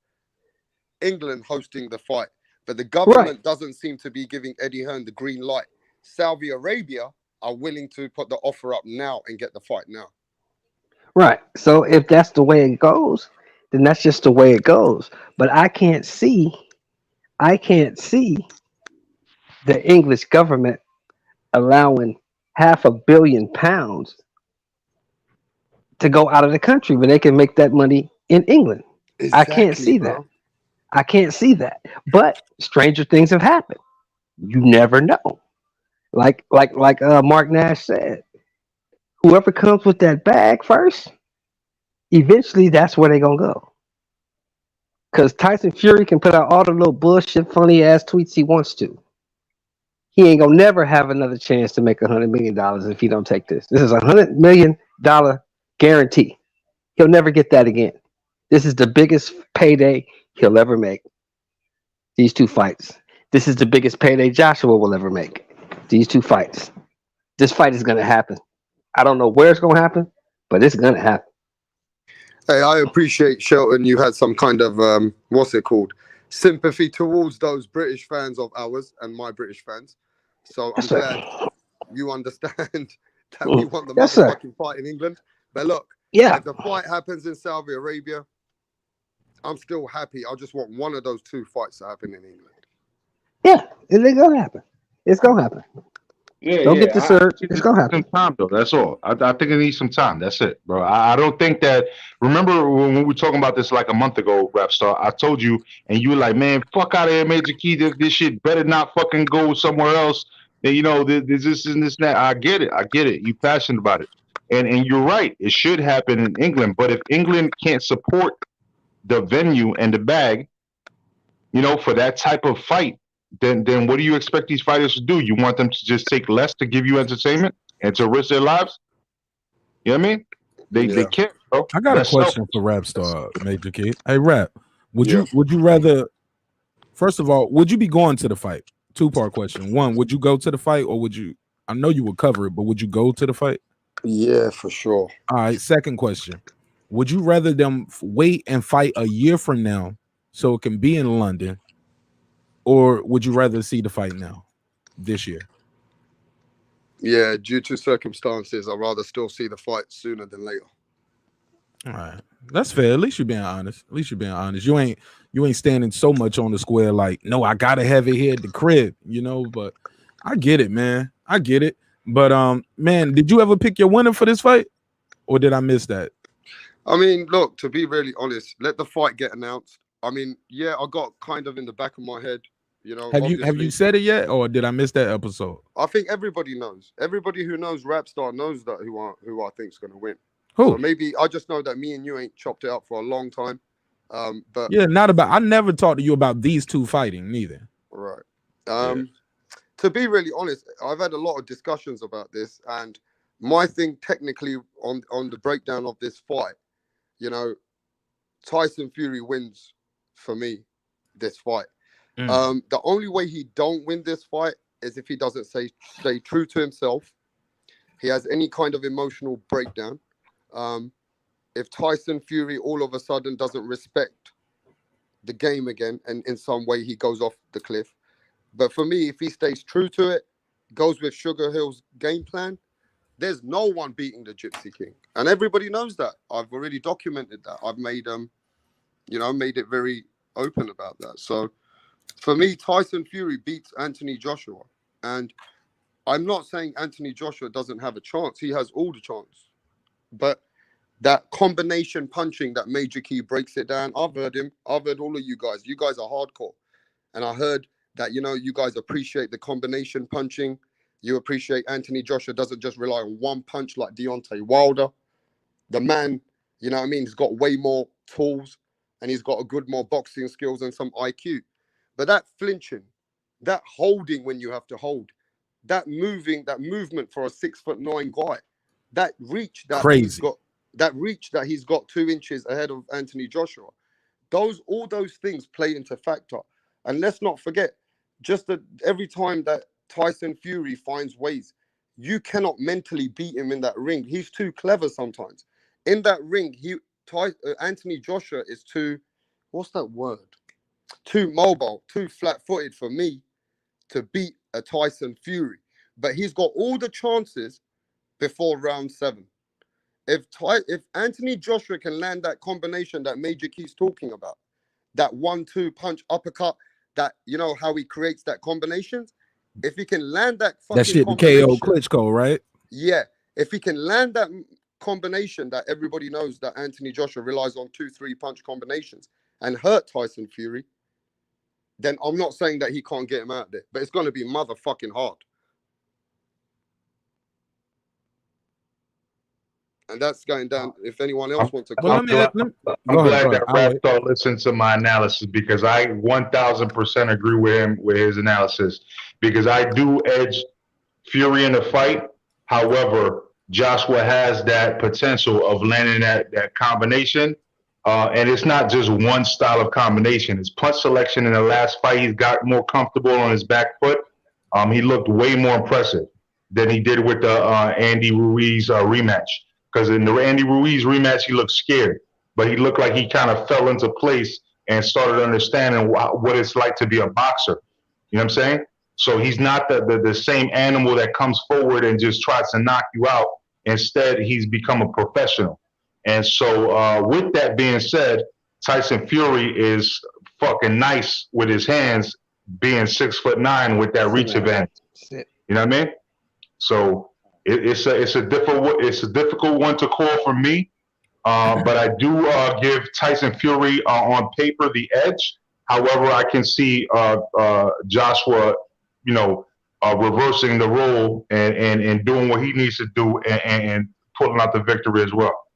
England hosting the fight. But the government doesn't seem to be giving Eddie Hearn the green light. Saudi Arabia are willing to put the offer up now and get the fight now. Right. So if that's the way it goes, then that's just the way it goes. But I can't see the English government allowing £500 million to go out of the country when they can make that money in England. I can't see that. I can't see that. But stranger things have happened. You never know. Like Mark Nash said, whoever comes with that bag first, eventually that's where they're gonna go. Because Tyson Fury can put out all the little bullshit, funny ass tweets he wants to. He ain't gonna never have another chance to make $100 million if he don't take this. This is $100 million guarantee. He'll never get that again. This is the biggest payday he'll ever make. These two fights. This is the biggest payday Joshua will ever make. These two fights. This fight is gonna happen. I don't know where it's gonna happen, but it's gonna happen. Hey, I appreciate, Shelton, you had some kind of what's it called, sympathy towards those British fans of ours and my British fans. So I'm glad you understand that we want the motherfucking fight in England. But look, if the fight happens in Saudi Arabia, I'm still happy. I just want one of those two fights to happen in England. Yeah, it's gonna happen. It's gonna happen. Yeah, Don't get yeah. I discouraged. think It's it gonna needs happen. some time though. That's all. I think it needs some time. That's it, bro. I don't think that. Remember when we were talking about this like a month ago, Rap Star? I told you, and you were like, "Man, fuck out of here, Major Key. This shit better not fucking go somewhere else." And you know, this and this and that. I get it. I get it. You passionate about it, and you're right. It should happen in England, but if England can't support the venue and the bag, you know, for that type of fight, then what do you expect these fighters to do? You want them to just take less to give you entertainment and to risk their lives? You know what I mean? They Yeah. can't, bro. I got a That's selfish. question for Rap Star, Major Key. Hey, Rap, would Yeah. you rather? First of all, would you be going to the fight? Two-part question. One, would you go to the fight, or would you? I know you would cover it, but would you go to the fight? Yeah, for sure. All right. Second question: would you rather them wait and fight a year from now so it can be in London, or would you rather see the fight now, this year? Yeah, due to circumstances, I'd rather still see the fight sooner than later. All right, that's fair. At least you're being honest. At least you're being honest. You ain't standing so much on the square like, no, I gotta have it here at the crib, you know. But I get it, man. I get it. But man, did you ever pick your winner for this fight, or did I miss that? I mean, look, to be really honest, let the fight get announced. I mean, yeah, I got kind of in the back of my head, you know. Have you obviously, said it yet, or did I miss that episode? I think everybody knows. Everybody who knows Rap Star knows that who I think's gonna win. Who? So maybe I just know that me and you ain't chopped it up for a long time. But Yeah, not about. I never talked to you about these two fighting, neither. right. Yeah. To be really honest, I've had a lot of discussions about this, and my thing technically on the breakdown of this fight, you know, Tyson Fury wins for me this fight. The only way he don't win this fight is if he doesn't stay true to himself. He has any kind of emotional breakdown. If Tyson Fury all of a sudden doesn't respect the game again, and in some way he goes off the cliff. But for me, if he stays true to it, goes with Sugar Hill's game plan, there's no one beating the Gypsy King, and everybody knows that. I've already documented that. I've made made it very open about that. So for me, Tyson Fury beats Anthony Joshua, and I'm not saying Anthony Joshua doesn't have a chance. He has all the chance, but that combination punching that Major Key breaks it down. I've heard him. I've heard all of you guys. You guys are hardcore, and I heard that, you know, you guys appreciate the combination punching. You appreciate Anthony Joshua doesn't just rely on one punch like Deontay Wilder. The man, you know what I mean, he's got way more tools, and he's got more boxing skills and some IQ. But that flinching, that holding when you have to hold, that movement for a 6'9" guy, that reach that Crazy. he's got 2 inches ahead of Anthony Joshua. All those things play into factor. And let's not forget, just that every time that Tyson Fury finds ways, you cannot mentally beat him in that ring. He's too clever sometimes. In that ring, Anthony Joshua is too, what's that word? Too mobile, too flat-footed for me to beat a Tyson Fury. But he's got all the chances before round 7. If Anthony Joshua can land that combination that Major Key's talking about, that 1-2 punch uppercut, that, you know, how he creates that combinations, if he can land that fucking That shit to KO Klitschko, right? Yeah, if he can land that combination that everybody knows that Anthony Joshua relies on 2-3 punch combinations and hurt Tyson Fury, then I'm not saying that he can't get him out there, but it's going to be motherfucking hard. And that's going down. If anyone else wants to I'm glad that Rap Star listened to my analysis, because I 1000% agree with him with his analysis, because I do edge Fury in the fight. However, Joshua has that potential of landing that combination. And it's not just one style of combination. His punch selection in the last fight, he's got more comfortable on his back foot. He looked way more impressive than he did with the Andy Ruiz rematch. Because in the Andy Ruiz rematch, he looked scared, but he looked like he kind of fell into place and started understanding what it's like to be a boxer. You know what I'm saying? So he's not the same animal that comes forward and just tries to knock you out. Instead, he's become a professional. And so with that being said, Tyson Fury is fucking nice with his hands, being 6'9" with that reach advantage. You know what I mean? So it's a difficult one to call for me. But I do give Tyson Fury on paper the edge. However, I can see Joshua, reversing the role and doing what he needs to do and pulling out the victory as well.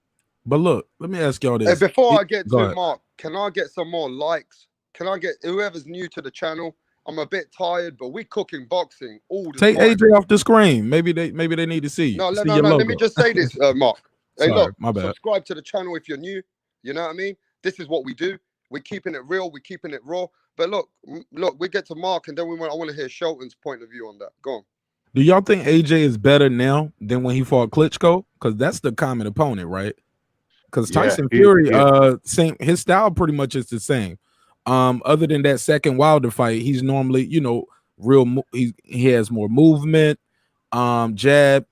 But look, let me ask y'all this. Hey, before I get to Mark, can I get some more likes? Can I get whoever's new to the channel? I'm a bit tired, but we cooking boxing all the Take time. AJ off the screen. Maybe they need to see you. No. Your Let logo. me just say this, Mark. Hey, Sorry, look, my bad. subscribe to the channel if you're new. You know what I mean? This is what we do. We're keeping it real. We're keeping it raw. But look, we get to Mark, and then I want to hear Shelton's point of view on that. Go on. Do y'all think AJ is better now than when he fought Klitschko? Because that's the common opponent, right? Because Tyson Fury, same, his style pretty much is the same. Other than that second Wilder fight, he's normally, he has more movement. Jab.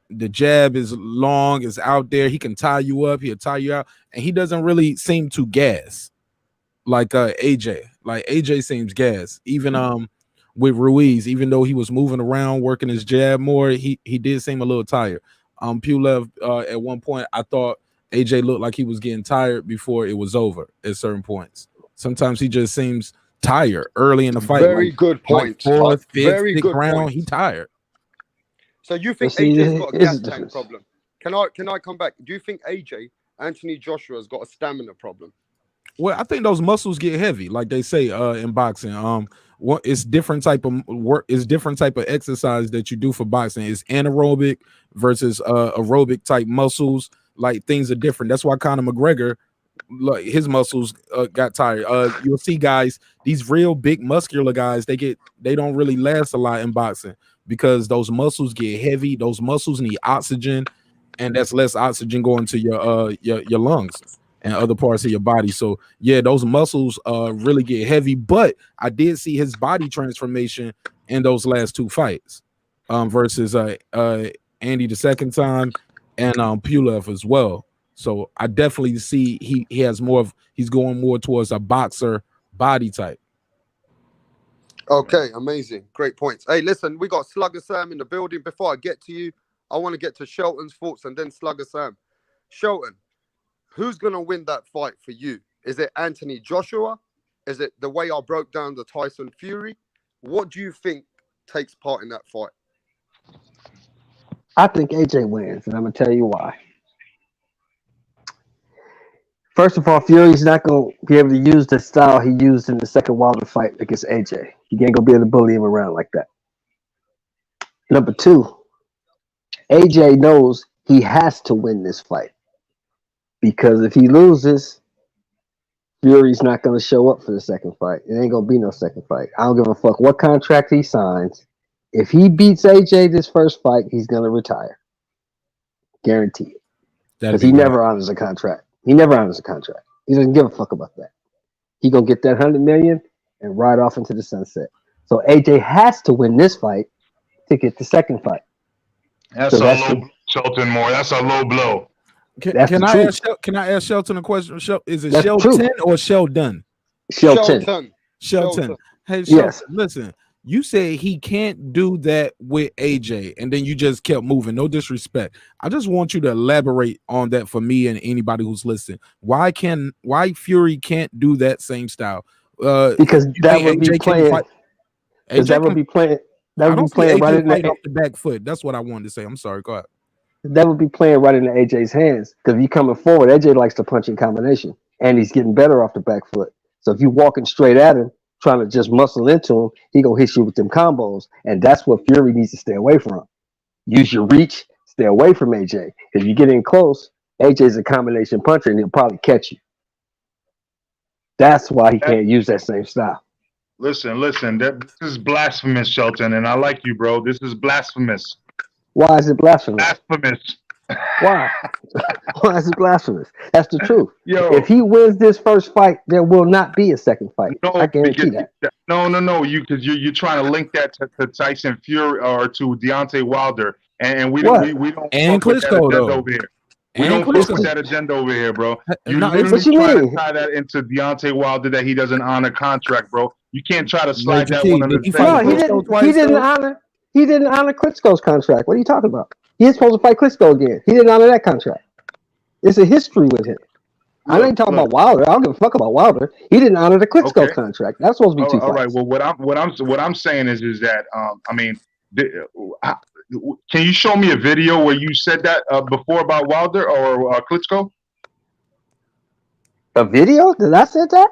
The jab is long, is out there. He can tie you up, he'll tie you out, and he doesn't really seem to gas like AJ. Like AJ seems gas. Even with Ruiz, even though he was moving around, working his jab more, he did seem a little tired. Pulev, at one point, I thought AJ looked like he was getting tired before it was over at certain points. Sometimes he just seems tired early in the fight. Very good point. Like fourth, fifth, very sixth good round, point. he tired. So you think AJ's got a gas tank problem? Can I come back? Do you think Anthony Joshua's got a stamina problem? Well, I think those muscles get heavy, like they say in boxing. It's different type of work, it's different type of exercise that you do for boxing. It's anaerobic versus aerobic type muscles. Like things are different. That's why Conor McGregor, like his muscles got tired. You'll see guys, these real big muscular guys, they don't really last a lot in boxing because those muscles get heavy. Those muscles need oxygen, and that's less oxygen going to your lungs and other parts of your body. So yeah, those muscles really get heavy. But I did see his body transformation in those last two fights versus Andy the second time and Pulev as well. So I definitely see he has he's going more towards a boxer body type. Okay, amazing. Great points. Hey, listen, we got Slugger Sam in the building. Before I get to you, I want to get to Shelton's thoughts and then Slugger Sam. Shelton, who's going to win that fight for you? Is it Anthony Joshua? Is it the way I broke down the Tyson Fury? What do you think takes part in that fight? I think AJ wins, and I'm going to tell you why. First of all, Fury's not going to be able to use the style he used in the second Wilder fight against AJ. He ain't going to be able to bully him around like that. Number two, AJ knows he has to win this fight. Because if he loses, Fury's not going to show up for the second fight. It ain't going to be no second fight. I don't give a fuck what contract he signs. If he beats AJ this first fight, he's going to retire. Guaranteed. Because he never honors a contract. He never honors a contract. He doesn't give a fuck about that. He going to get that $100 million and ride off into the sunset. So AJ has to win this fight to get the second fight. That's a low blow, Shelton Moore. That's a low blow. Can I ask Shelton a question? Is it Shelton or Sheldon? Shelton. Hey, Shelton, listen. You said he can't do that with AJ, and then you just kept moving. No disrespect. I just want you to elaborate on that for me and anybody who's listening. Why Fury can't do that same style? Because that would be playing. That would be playing. That would be playing right in off the back foot. That's what I wanted to say. I'm sorry. Go ahead. That would be playing right into AJ's hands because if you coming forward, AJ likes to punch in combination, and he's getting better off the back foot. So if you're walking straight at him, trying to just muscle into him, he gonna hit you with them combos, and that's what Fury needs to stay away from. Use your reach, stay away from AJ. If you get in close, AJ's a combination puncher, and he'll probably catch you. That's why he can't use that same style. Listen, this is blasphemous, Shelton, and I like you, bro. This is blasphemous. Why is it blasphemous? Blasphemous. Why? Why is it blasphemous? That's the truth. Yo, if he wins this first fight, there will not be a second fight. No, I guarantee that. No. Because you're trying to link that to Tyson Fury or to Deontay Wilder, and we don't. And Klitschko though. Over here. We And don't fuck with Klitschko. that agenda over here, bro. You No, it's What literally you trying to mean? tie that into Deontay Wilder that he doesn't honor contract, bro. You can't try to slide Major that Key. one Did under he the fight No, table, he bro. Klitschko didn't. twice though? He didn't honor Klitschko's contract. What are you talking about? He's supposed to fight Klitschko again. He didn't honor that contract. It's a history with him. I Look, ain't talking look. about Wilder. I don't give a fuck about Wilder. He didn't honor the Klitschko Okay. contract. That's supposed to be two All right. fights. Well, what I'm saying is that I mean, can you show me a video where you said that before about Wilder or Klitschko? A video? Did I say that?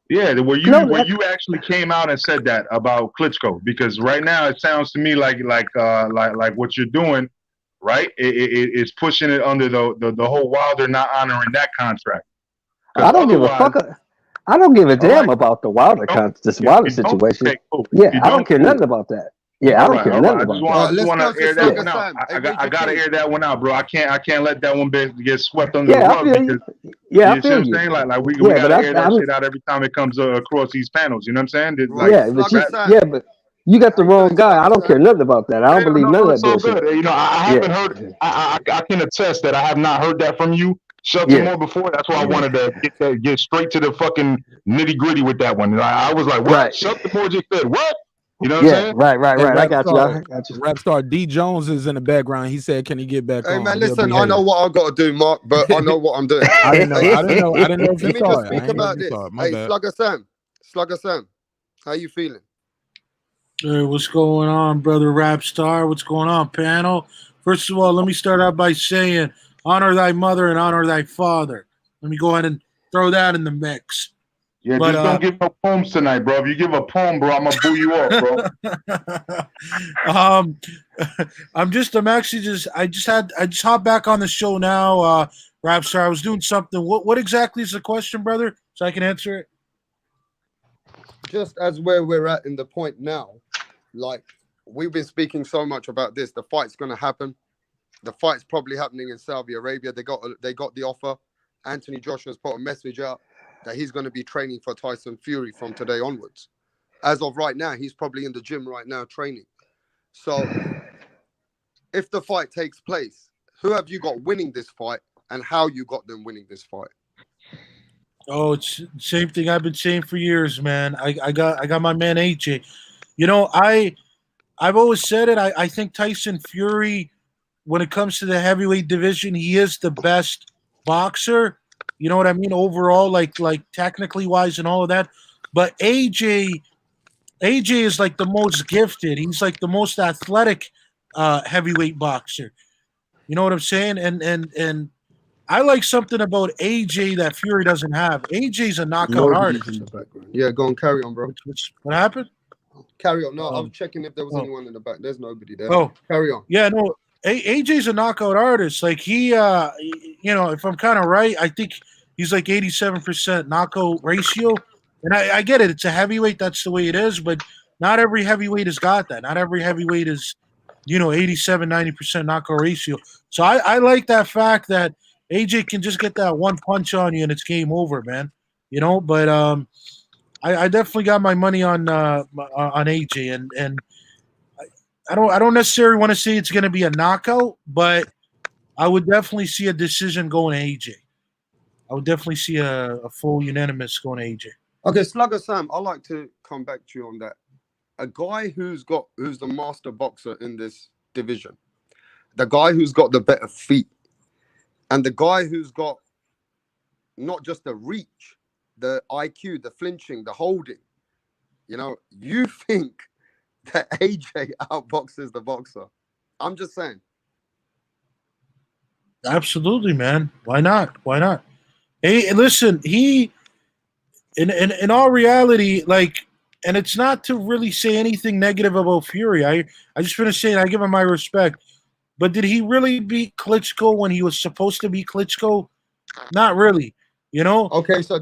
Yeah, where No, you actually came out and said that about Klitschko, because right now it sounds to me like what you're doing, right? It's pushing it under the whole Wilder not honoring that contract. I don't give a Otherwise, fuck. I don't give a all damn right, about the Wilder this if Wilder you don't, situation. okay, cool. If Yeah, you I don't don't, care cool. nothing about that. Yeah, I don't care All nothing right. about I that. just want let's to go to air that Slugger one out. Sam. Hey, I Major gotta Key. air that one out, bro. I can't let that one get swept under the Yeah, I rug, feel you. because Yeah, I you see feel what I'm you. saying? Like we Yeah, but gotta air that I'm shit out every time it comes across these panels. You know what I'm saying? Right, yeah, but Slugger you Sam. yeah, but you got How the you wrong doing, guy. I Slugger don't care Sam? nothing about that. I don't Yeah, believe no, none of it's that all bullshit. good. You know, I Yeah, haven't heard. I can attest that I have not heard that from you, Shelton yeah, Moore, before. That's why I wanted to get straight to the fucking nitty gritty with that one. I was like, what? right. Shelton Moore just said what? You know what I'm Yeah, saying? right. And I got you. I got you. rap star D Jones is in the background. He said, "Can he get back Hey on? man, He'll listen. be I know hating." what I've got to do, Mark, but I know what I'm doing. I didn't know. I didn't know if you Let me saw just it. I speak didn't know if about you this. saw it. My Hey, bad. Slugger Sam, how you feeling? Hey, what's going on, brother Rap Star? What's going on, panel? First of all, let me start out by saying, honor thy mother and honor thy father. Let me go ahead and throw that in the mix. Yeah, But just don't give no poems tonight, bro. If you give a poem, bro, I'm gonna boo you off, bro. I just hopped back on the show now, Rap Star. I was doing something. What exactly is the question, brother? So I can answer it. Just as where we're at in the point now, like we've been speaking so much about this. The fight's gonna happen. The fight's probably happening in Saudi Arabia. They got the offer. Anthony Joshua's put a message out that he's going to be training for Tyson Fury from today onwards. As of right now, he's probably in the gym right now training. So if the fight takes place, who have you got winning this fight and how you got them winning this fight? Oh, it's the same thing I've been saying for years, man. I got my man AJ. You know, I've always said it. I think Tyson Fury, when it comes to the heavyweight division, he is the best boxer. You know what I mean? Overall, like technically wise and all of that. But AJ is like the most gifted. He's like the most athletic heavyweight boxer. You know what I'm saying? And I like something about AJ that Fury doesn't have. AJ's a knockout Nobody's artist. in the background. Yeah, go on, carry on, bro. What happened? Carry on. No, I was checking if there was anyone in the back. There's nobody there. Oh, carry on. Yeah, no. AJ's a knockout artist. Like he, you know, if I'm kind of right, I think he's like 87% knockout ratio. And I get it. It's a heavyweight. That's the way it is. But not every heavyweight has got that. Not every heavyweight is, 87, 90% knockout ratio. So I like that fact that AJ can just get that one punch on you and it's game over, man. But I definitely got my money on AJ, and I don't necessarily want to say it's going to be a knockout, but I would definitely see a decision going to AJ. I would definitely see a full unanimous going to AJ. Okay, Slugger Sam, I'd like to come back to you on that. A guy who's the master boxer in this division, the guy who's got the better feet, and the guy who's got not just the reach, the IQ, the flinching, the holding. You think that AJ outboxes the boxer? I'm just saying. Absolutely, man. Why not? Why not? Hey, listen, he in all reality, like, and it's not to really say anything negative about Fury. I just want to say I give him my respect. But did he really beat Klitschko when he was supposed to beat Klitschko? Not really. Okay, so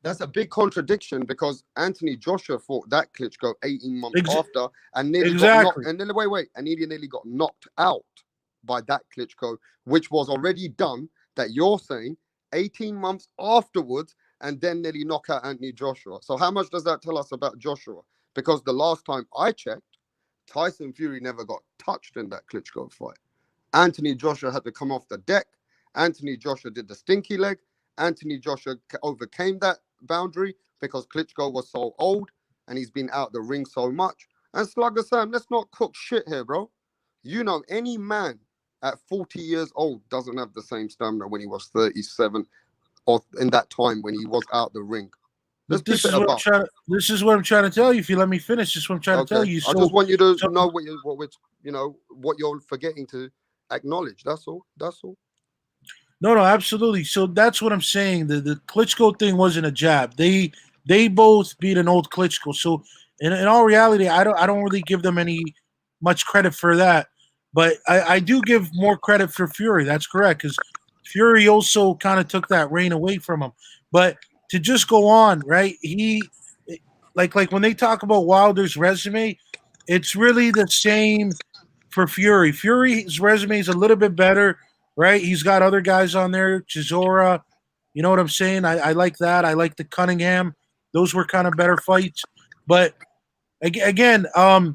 that's a big contradiction, because Anthony Joshua fought that Klitschko 18 months after and nearly got knocked, and then nearly got knocked out by that Klitschko, which was already done, that you're saying 18 months afterwards, and then nearly knock out Anthony Joshua. So how much does that tell us about Joshua? Because the last time I checked, Tyson Fury never got touched in that Klitschko fight. Anthony Joshua had to come off the deck. Anthony Joshua did the stinky leg. Anthony Joshua overcame that boundary because Klitschko was so old and he's been out the ring so much. And Slugger Sam, let's not cook shit here, bro. You know, any man at 40 years old doesn't have the same stamina when he was 37 or in that time when he was out the ring. Let's This keep it is what I'm above. trying. This is what I'm trying to tell you. If you let me finish, this is what I'm trying to tell Okay. you. I just want you to So know what you're forgetting to acknowledge. That's all. That's all. no, absolutely. So that's what I'm saying. The Klitschko thing wasn't a jab. They both beat an old Klitschko. So in all reality, I don't really give them any much credit for that. But I do give more credit for Fury. That's correct because Fury also kind of took that reign away from him. But to just go on, right? He like when they talk about Wilder's resume, it's really the same for Fury. Fury's resume is a little bit better, right? He's got other guys on there, Chisora. You know what I'm saying? I like that. I like the Cunningham. Those were kind of better fights. But again, I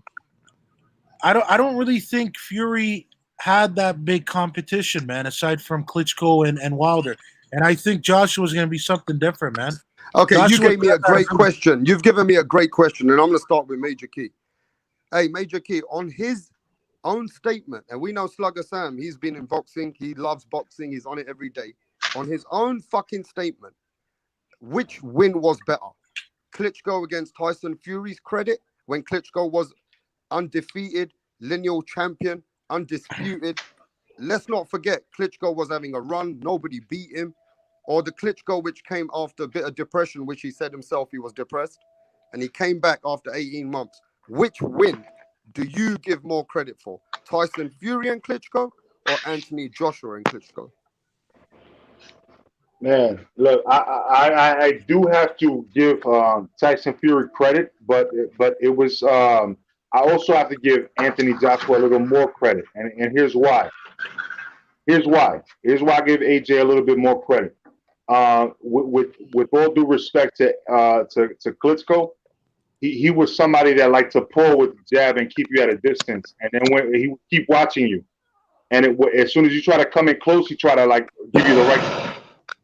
don't really think Fury had that big competition, man, aside from Klitschko and Wilder. And I think Joshua was going to be something different, man. Okay, you Joshua gave me a great question. You've given me a great question, and I'm going to start with Major Key. Hey, Major Key, on his own statement, and we know Slugger Sam, he's been in boxing, he loves boxing, he's on it every day. On his own fucking statement, which win was better? Klitschko against Tyson Fury's credit, when Klitschko was undefeated, lineal champion, undisputed. Let's not forget, Klitschko was having a run, nobody beat him. Or the Klitschko which came after a bit of depression, which he said himself he was depressed, and he came back after 18 months. Which win do you give more credit for? Tyson Fury and Klitschko or Anthony Joshua and Klitschko? Man, look, I do have to give Tyson Fury credit, but it was I also have to give Anthony Joshua a little more credit, and here's why. Here's why. Here's why I give AJ a little bit more credit. With all due respect to Klitschko, he was somebody that liked to pull with the jab and keep you at a distance, and then when he would keep watching you, and as soon as you try to come in close, he try to like give you the right.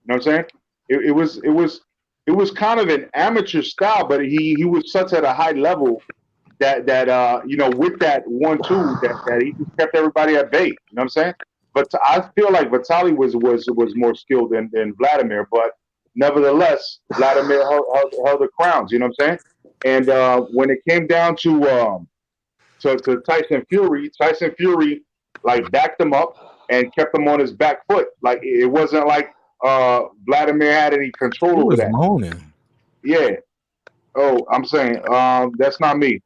You know what I'm saying? It was kind of an amateur style, but he was such at a high level that with that 1-2 that he just kept everybody at bay. You know what I'm saying? But I feel like Vitaly was more skilled than Vladimir, but nevertheless, Vladimir held the crowns. You know what I'm saying? And when it came down to Tyson Fury like backed him up and kept him on his back foot. Like it wasn't like Vladimir had any control Who over was that. moaning? Yeah. Oh, I'm saying that's not me.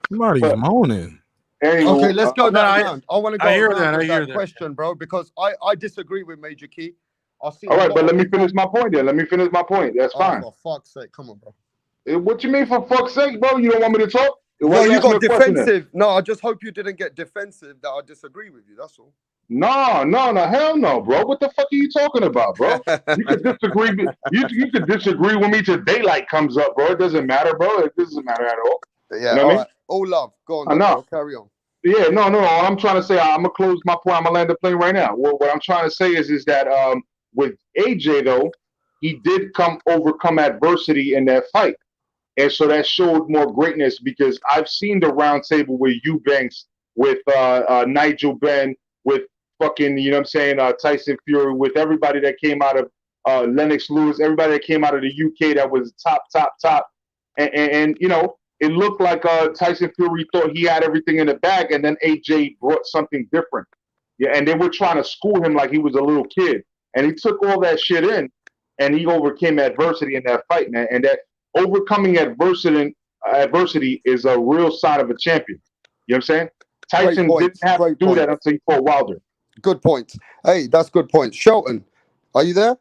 Somebody's moaning. Anyway, Okay, let's go that round. I want to go I hear around that. with I hear that that. question, bro, because I disagree with Major Key. I see all right, but let me finish my point then. Let me finish my point. That's fine. For fuck's sake, come on, bro. What you mean for fuck's sake, bro? You don't want me to talk? No, you got defensive. No, I just hope you didn't get defensive that I disagree with you. That's all. No, hell no, bro. What the fuck are you talking about, bro? You could disagree. You could disagree with me till daylight comes up, bro. It doesn't matter, bro. It doesn't matter at all. Yeah, you know what I mean? Right. All love. Go on, then, bro. Carry on. Yeah, no. All I'm trying to say, I'm gonna close my point. I'm gonna land the plane right now. What I'm trying to say is that with AJ though, he did overcome adversity in that fight, and so that showed more greatness because I've seen the round table with Eubanks, with Nigel Benn, with fucking, you know what I'm saying, Tyson Fury, with everybody that came out of Lennox Lewis, everybody that came out of the UK that was top, and you know. It looked like Tyson Fury thought he had everything in the bag, and then AJ brought something different. Yeah, and they were trying to school him like he was a little kid, and he took all that shit in, and he overcame adversity in that fight, man. And that overcoming adversity is a real sign of a champion. You know what I'm saying? Tyson didn't have to do that until he fought Wilder. Good point. Hey, that's good point. Shelton, are you there?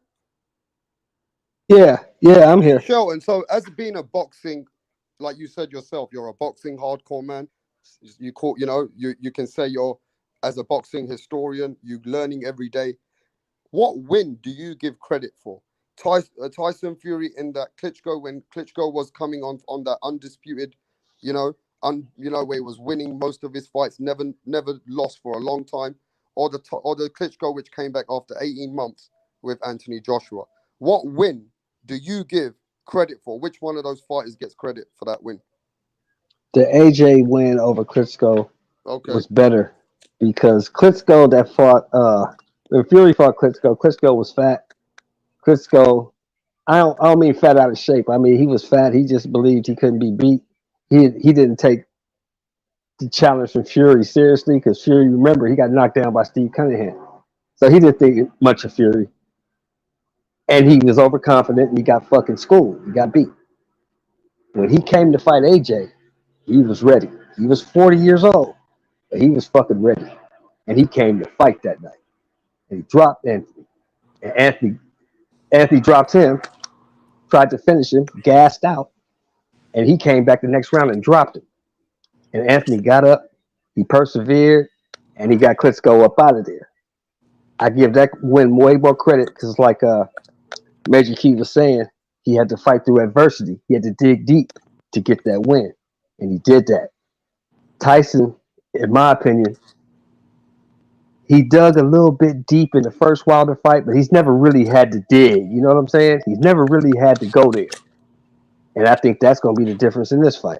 Yeah, I'm here. Shelton, so as being a boxing, like you said yourself, you're a boxing hardcore man. You can say you're, as a boxing historian, you're learning every day. What win do you give credit for? Tyson Fury in that Klitschko, when Klitschko was coming on that undisputed, where he was winning most of his fights, never lost for a long time, or the Klitschko which came back after 18 months with Anthony Joshua. What win do you give credit for? Which one of those fighters gets credit for that win? The AJ win over Klitschko Okay. was better because Klitschko that fought when Fury fought Klitschko was fat. Klitschko, I don't mean fat out of shape. I mean he was fat. He just believed he couldn't be beat. He didn't take the challenge from Fury seriously because Fury, remember, he got knocked down by Steve Cunningham. So he didn't think much of Fury. And he was overconfident and he got fucking schooled. He got beat. When he came to fight AJ, he was ready. He was 40 years old, but he was fucking ready. And he came to fight that night. And he dropped Anthony. And Anthony dropped him, tried to finish him, gassed out, and he came back the next round and dropped him. And Anthony got up, he persevered, and he got Klitschko up out of there. I give that win way more credit because, like Major Key was saying, he had to fight through adversity. He had to dig deep to get that win, and he did that. Tyson, in my opinion, he dug a little bit deep in the first Wilder fight, but he's never really had to dig. You know what I'm saying? He's never really had to go there. And I think that's going to be the difference in this fight.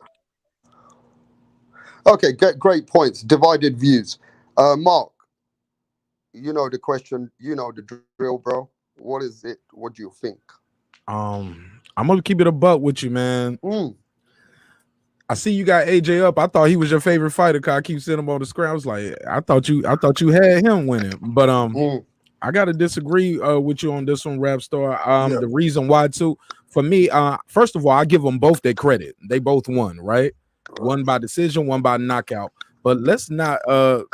Okay, great points. Divided views. Mark, you know the question, you know the drill, bro. What is it? What do you think? I'm gonna keep it a buck with you, man. I see you got AJ up. I thought he was your favorite fighter. Cause I keep seeing him on the screen. I was like, I thought you had him winning, but I gotta disagree with you on this one, Rap Star. The reason why too, for me, first of all, I give them both their credit. They both won, right? One by decision, one by knockout. But let's not do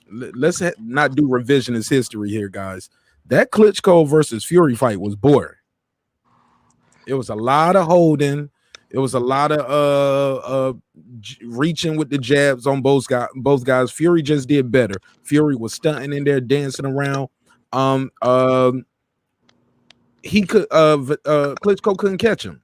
revisionist history here, guys. That Klitschko versus Fury fight was boring. It was a lot of holding. It was a lot of reaching with the jabs on both guys. Fury just did better. Fury was stunting in there, dancing around. Klitschko couldn't catch him,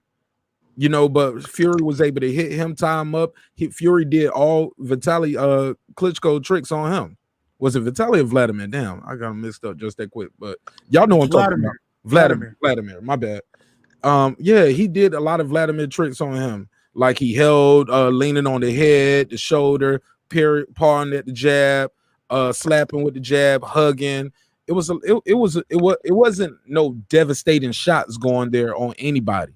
you know, but Fury was able to hit him, tie him up. Fury did all Vitaly Klitschko tricks on him. Was it Vitaly or Vladimir? Damn, I got him mixed up just that quick. But y'all know what I'm talking about. Vladimir, my bad. Yeah, he did a lot of Vladimir tricks on him. Like he held leaning on the head, the shoulder, pawing at the jab, slapping with the jab, hugging. It wasn't no devastating shots going there on anybody.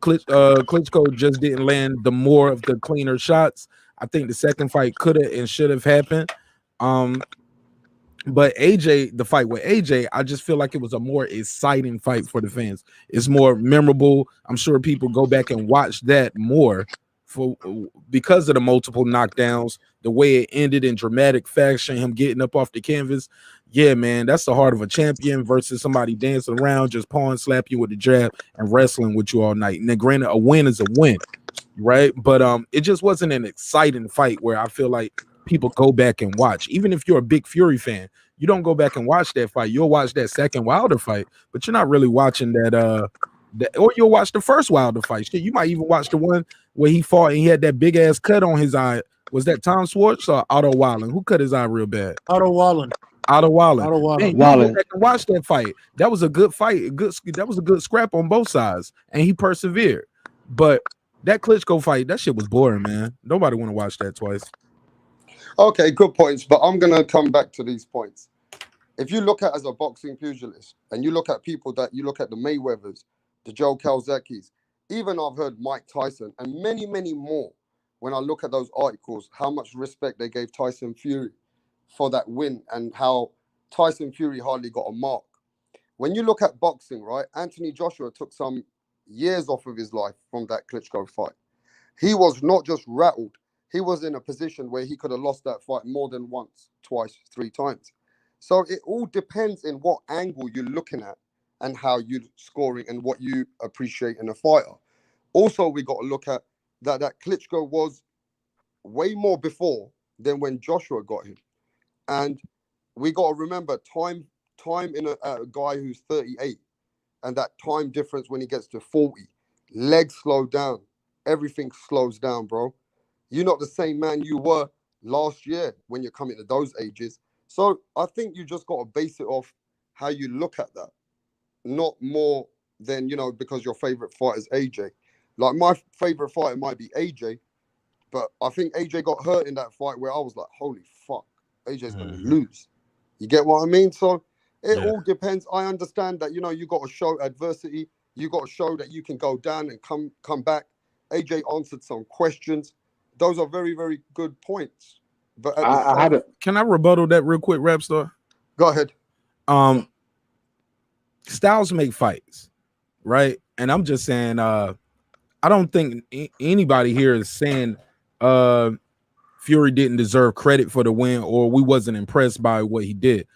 Klitschko just didn't land the more of the cleaner shots. I think the second fight could have and should have happened. But AJ, the fight with AJ, I just feel like it was a more exciting fight for the fans. It's more memorable. I'm sure people go back and watch that more because of the multiple knockdowns, the way it ended in dramatic fashion, him getting up off the canvas. Yeah, man, that's the heart of a champion versus somebody dancing around, just pawing, slap you with the jab and wrestling with you all night. And then granted, a win is a win, right? But it just wasn't an exciting fight where I feel like people go back and watch. Even if you're a big Fury fan, you don't go back and watch that fight. You'll watch that second Wilder fight, but you're not really watching that or you'll watch the first Wilder fight. Shit, you might even watch the one where he fought and he had that big ass cut on his eye. Was that Tom Schwartz or Otto Wallen? Who cut his eye real bad? Otto Wallen. Man, you go back and watch that fight. That was a good fight. That was a good scrap on both sides, and he persevered. But that Klitschko fight, that shit was boring, man. Nobody want to watch that twice. Okay, good points, but I'm gonna come back to these points. If you look at as a boxing pugilist, and you look at people that you look at the Mayweathers, the Joe Calzakis, even I've heard Mike Tyson and many, many more. When I look at those articles, how much respect they gave Tyson Fury for that win and how Tyson Fury hardly got a mark. When you look at boxing, right, Anthony Joshua took some years off of his life from that Klitschko fight. He was not just rattled. He was in a position where he could have lost that fight more than once, twice, 3 times. So it all depends in what angle you're looking at and how you're scoring and what you appreciate in a fighter. Also, we got to look at that Klitschko was way more before than when Joshua got him. And we got to remember time in a guy who's 38 and that time difference when he gets to 40. Legs slow down. Everything slows down, bro. You're not the same man you were last year when you're coming to those ages. So I think you just got to base it off how you look at that, not more than, because your favorite fighter is AJ. Like, my favorite fighter might be AJ, but I think AJ got hurt in that fight where I was like, holy fuck, AJ's going to lose. You get what I mean? So it all depends. I understand that, you got to show adversity. You got to show that you can go down and come back. AJ answered some questions. Those are very, very good points. But can I rebuttal that real quick, Rapstar? Go ahead. Styles make fights, right? And I'm just saying, I don't think anybody here is saying Fury didn't deserve credit for the win or we wasn't impressed by what he did.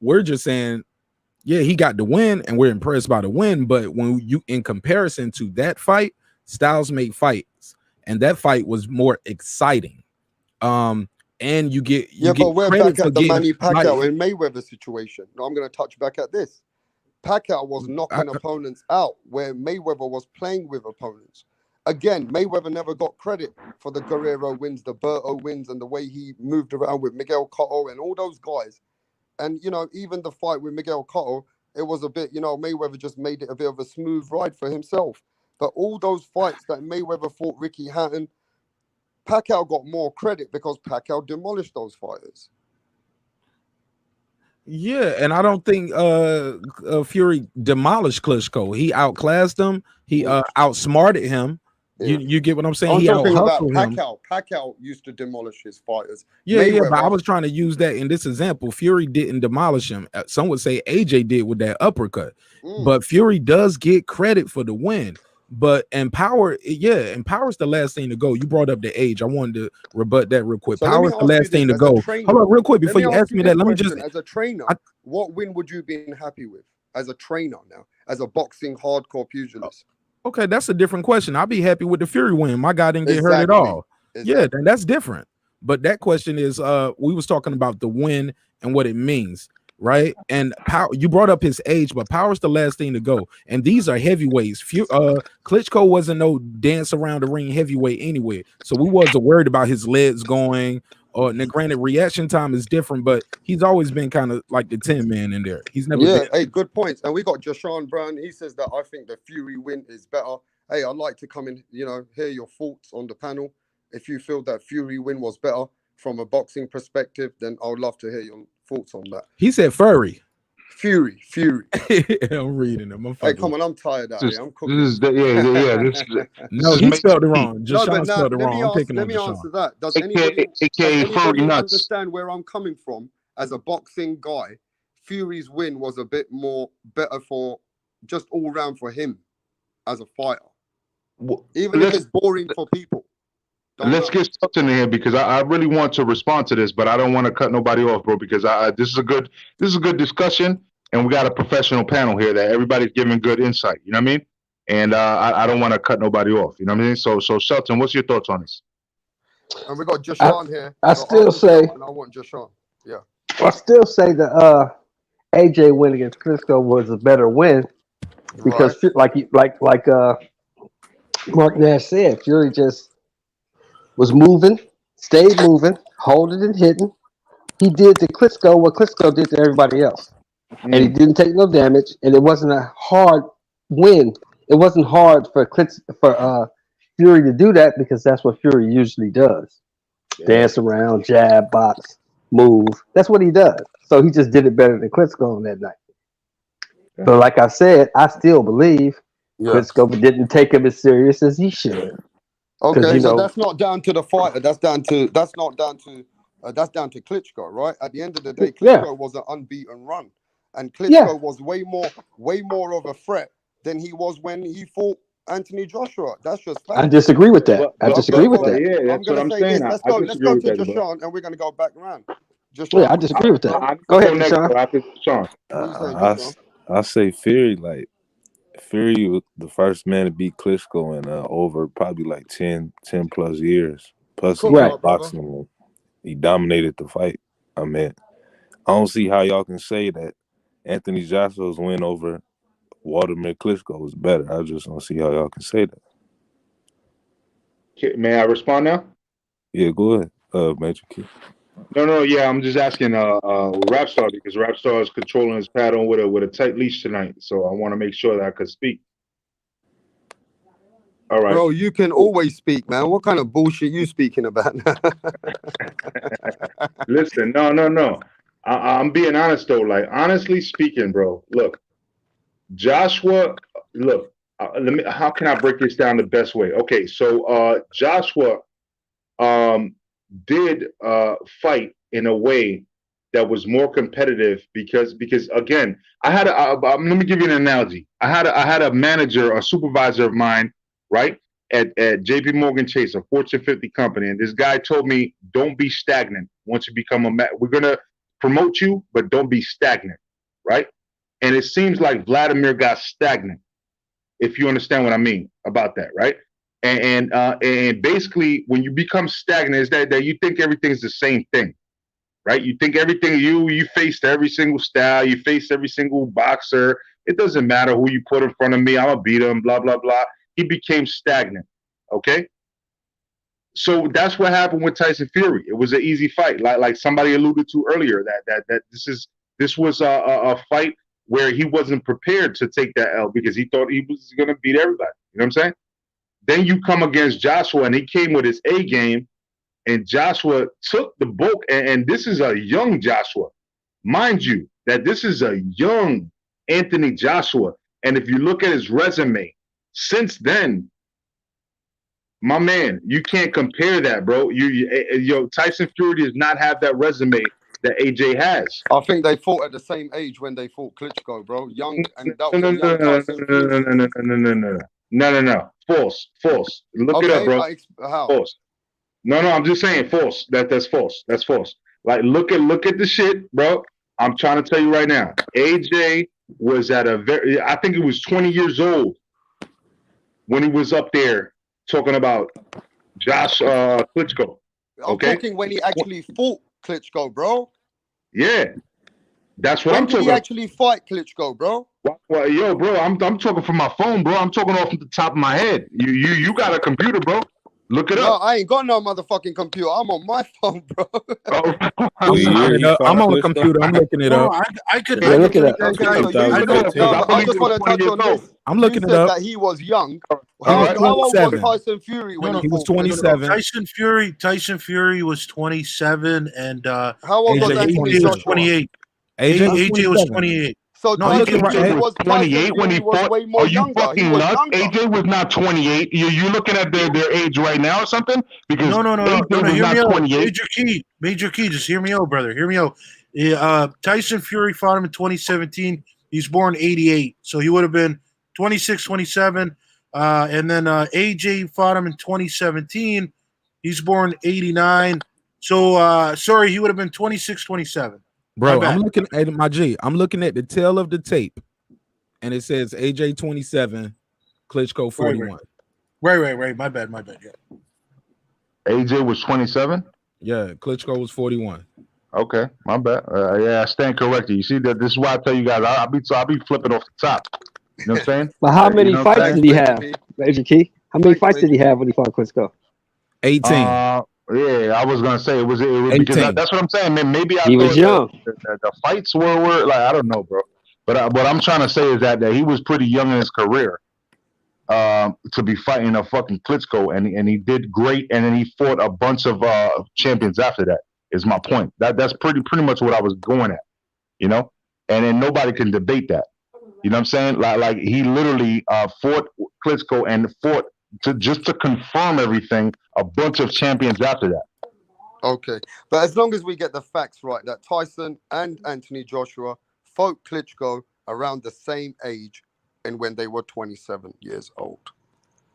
We're just saying, yeah, he got the win and we're impressed by the win. But when you, in comparison to that fight, Styles made fights and that fight was more exciting. And you get but we're back at the Manny Pacquiao and Mayweather situation. Now I'm going to touch back at this. Pacquiao was knocking opponents out where Mayweather was playing with opponents. Again, Mayweather never got credit for the Guerrero wins, the Berto wins, and the way he moved around with Miguel Cotto and all those guys. And, even the fight with Miguel Cotto, it was a bit, Mayweather just made it a bit of a smooth ride for himself. But all those fights that Mayweather fought Ricky Hatton, Pacquiao got more credit because Pacquiao demolished those fighters. Yeah, and I don't think Fury demolished Klitschko. He outclassed him. He outsmarted him. Yeah. You get what I'm saying? I'm talking about Pacquiao. Pacquiao used to demolish his fighters. Yeah, but I was trying to use that in this example. Fury didn't demolish him. Some would say AJ did with that uppercut. But Fury does get credit for the win. But Power's the last thing to go. You brought up the age. I wanted to rebut that real quick. So Power's the last thing to go. Hold on, real quick before you ask me that. Let me just, as a trainer, what win would you be happy with as a trainer now, as a boxing hardcore pugilist? Okay, that's a different question. I'll be happy with the Fury win. My guy didn't get hurt at all. Yeah, then that's different. But that question is, we was talking about the win and what it means. Right, and you brought up his age, but Power's the last thing to go, and these are heavyweights. Klitschko wasn't no dance around the ring heavyweight anyway, so we wasn't worried about his legs going. Now, granted, reaction time is different, but he's always been kind of like the 10 man in there. He's never. Yeah, hey, good points. And we got Jashawn Brown. He says that I think the Fury win is better. Hey, I'd like to come in, hear your thoughts on the panel. If you feel that Fury win was better from a boxing perspective, then I would love to hear your thoughts on that. He said Fury. Fury. I'm reading him. Hey, come on, I'm tired out here. I'm cooking. No, he spelled it wrong. Jashawn spelled it wrong. Let me answer that. Does anybody understand where I'm coming from as a boxing guy? Fury's win was a bit more better for just all round for him as a fighter. Even if it's boring for people. Let's get something in here because I really want to respond to this, but I don't want to cut nobody off, bro. Because this is a good discussion, and we got a professional panel here that everybody's giving good insight. You know what I mean? And I don't want to cut nobody off. You know what I mean? So Shelton, what's your thoughts on this? And we got Jashawn here. I still want Jashawn. Yeah. I still say the AJ win against Klitschko was a better win because like Mark Nash said, Fury just was moving, stayed moving, holding and hitting. He did to Klitschko what Klitschko did to everybody else. And he didn't take no damage, and it wasn't a hard win. It wasn't hard for Fury to do that because that's what Fury usually does. Yeah. Dance around, jab, box, move. That's what he does. So he just did it better than Klitschko on that night. Yeah. But like I said, I still believe Klitschko didn't take him as serious as he should. Okay, so that's not down to the fighter. That's down to Klitschko, right? At the end of the day, Klitschko was an unbeaten run, and Klitschko was way more of a threat than he was when he fought Anthony Joshua. That's just fact. I disagree with that. Yeah, that's what I'm saying. Let's go to Jashawn, and we're gonna go back around. Yeah, I disagree with that. Go ahead, Jashawn. I say Fury. Fury was the first man to beat Klitschko in over probably like 10 plus years. Plus, he was boxing him. He dominated the fight. I mean, I don't see how y'all can say that Anthony Joshua's win over Waldemar Klitschko was better. I just don't see how y'all can say that. May I respond now? Yeah, go ahead, Major Key. No, yeah, I'm just asking Rapstar because Rapstar is controlling his paddle with a tight leash tonight, so I want to make sure that I could speak. All right. Bro, you can always speak, man. What kind of bullshit you speaking about now? Listen, no. I'm being honest though. Like honestly speaking, bro. Look, Joshua. Look, let me. How can I break this down the best way? Okay, so Joshua did fight in a way that was more competitive because again, I had let me give you an analogy. I had a manager, a supervisor of mine, right, at JP Morgan Chase, a Fortune 50 company, and this guy told me, don't be stagnant. Once you become we're gonna promote you, but don't be stagnant, right? And it seems like Vladimir got stagnant, if you understand what I mean about that, right? And basically, when you become stagnant, is that you think everything's the same thing, right? You think everything you faced every single style, you faced every single boxer. It doesn't matter who you put in front of me, I'm gonna beat him. Blah blah blah. He became stagnant. Okay, so that's what happened with Tyson Fury. It was an easy fight, like somebody alluded to earlier. That this was a fight where he wasn't prepared to take that L because he thought he was gonna beat everybody. You know what I'm saying? Then you come against Joshua, and he came with his A game, and Joshua took the book. And this is a young Joshua, mind you, that this is a young Anthony Joshua. And if you look at his resume since then, my man, you can't compare that, bro. Tyson Fury does not have that resume that AJ has. I think they fought at the same age when they fought Klitschko, bro. Young, and that was a young Tyson Fury. No. False. Look it up, bro. How? False. No, I'm just saying false. That's false. That's false. Like look at the shit, bro. I'm trying to tell you right now. AJ was at I think he was 20 years old when he was up there talking about Josh Klitschko. Okay? I'm talking when he actually fought Klitschko, bro. Yeah. That's what when I'm talking about. When did he actually fight Klitschko, bro? Well, yo, bro, I'm talking from my phone, bro. I'm talking off the top of my head. You got a computer, bro. Look it up. No, I ain't got no motherfucking computer. I'm on my phone, bro. I'm on the computer. I'm looking it up. I could look it up. I just want to touch on this. I'm looking you it said up. that he was young. How old was Tyson Fury when he was 27? Tyson Fury was 27, and how old was AJ was 28. AJ was 28. So no, AJ was 28 when he fought. Way more Are you fucking nuts? AJ was not 28. You looking at their age right now or something? Because no. AJ was Hear not me out. 28. Major Key, just hear me out, brother. Hear me out. Tyson Fury fought him in 2017. He's born 88, so he would have been 26, 27. And then AJ fought him in 2017. He's born 89. So sorry, he would have been 26, 27. Bro, I'm looking at I'm looking at the tail of the tape, and it says AJ 27, Klitschko 41. Right. My bad. Yeah. AJ was 27. Yeah, Klitschko was 41. Okay, my bad. Yeah, I stand corrected. You see that? This is why I tell you guys I'll be flipping off the top. You know what I'm saying? But how many fights did he have, Major Key? How many fights did he have when he fought Klitschko? 18. Yeah, I was gonna say it was because that's what I'm saying. Man, maybe he was young. The fights were like I don't know, bro. But what I'm trying to say is that he was pretty young in his career to be fighting a fucking Klitschko, and he did great, and then he fought a bunch of champions after that. Is my point. That's pretty much what I was going at, you know. And then nobody can debate that. You know what I'm saying? Like he literally fought Klitschko and fought just to confirm everything, a bunch of champions after that. Okay, but as long as we get the facts right, that Tyson and Anthony Joshua fought Klitschko around the same age and when they were 27 years old.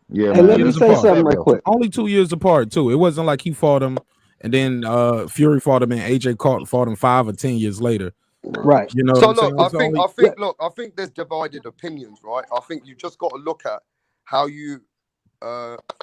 Yeah, and let me say something right quick. Only 2 years apart, too. It wasn't like he fought him and then Fury fought him and AJ fought him 5 or 10 years later. Right. You know. So look, I think there's divided opinions, right? I think you just got to look at how you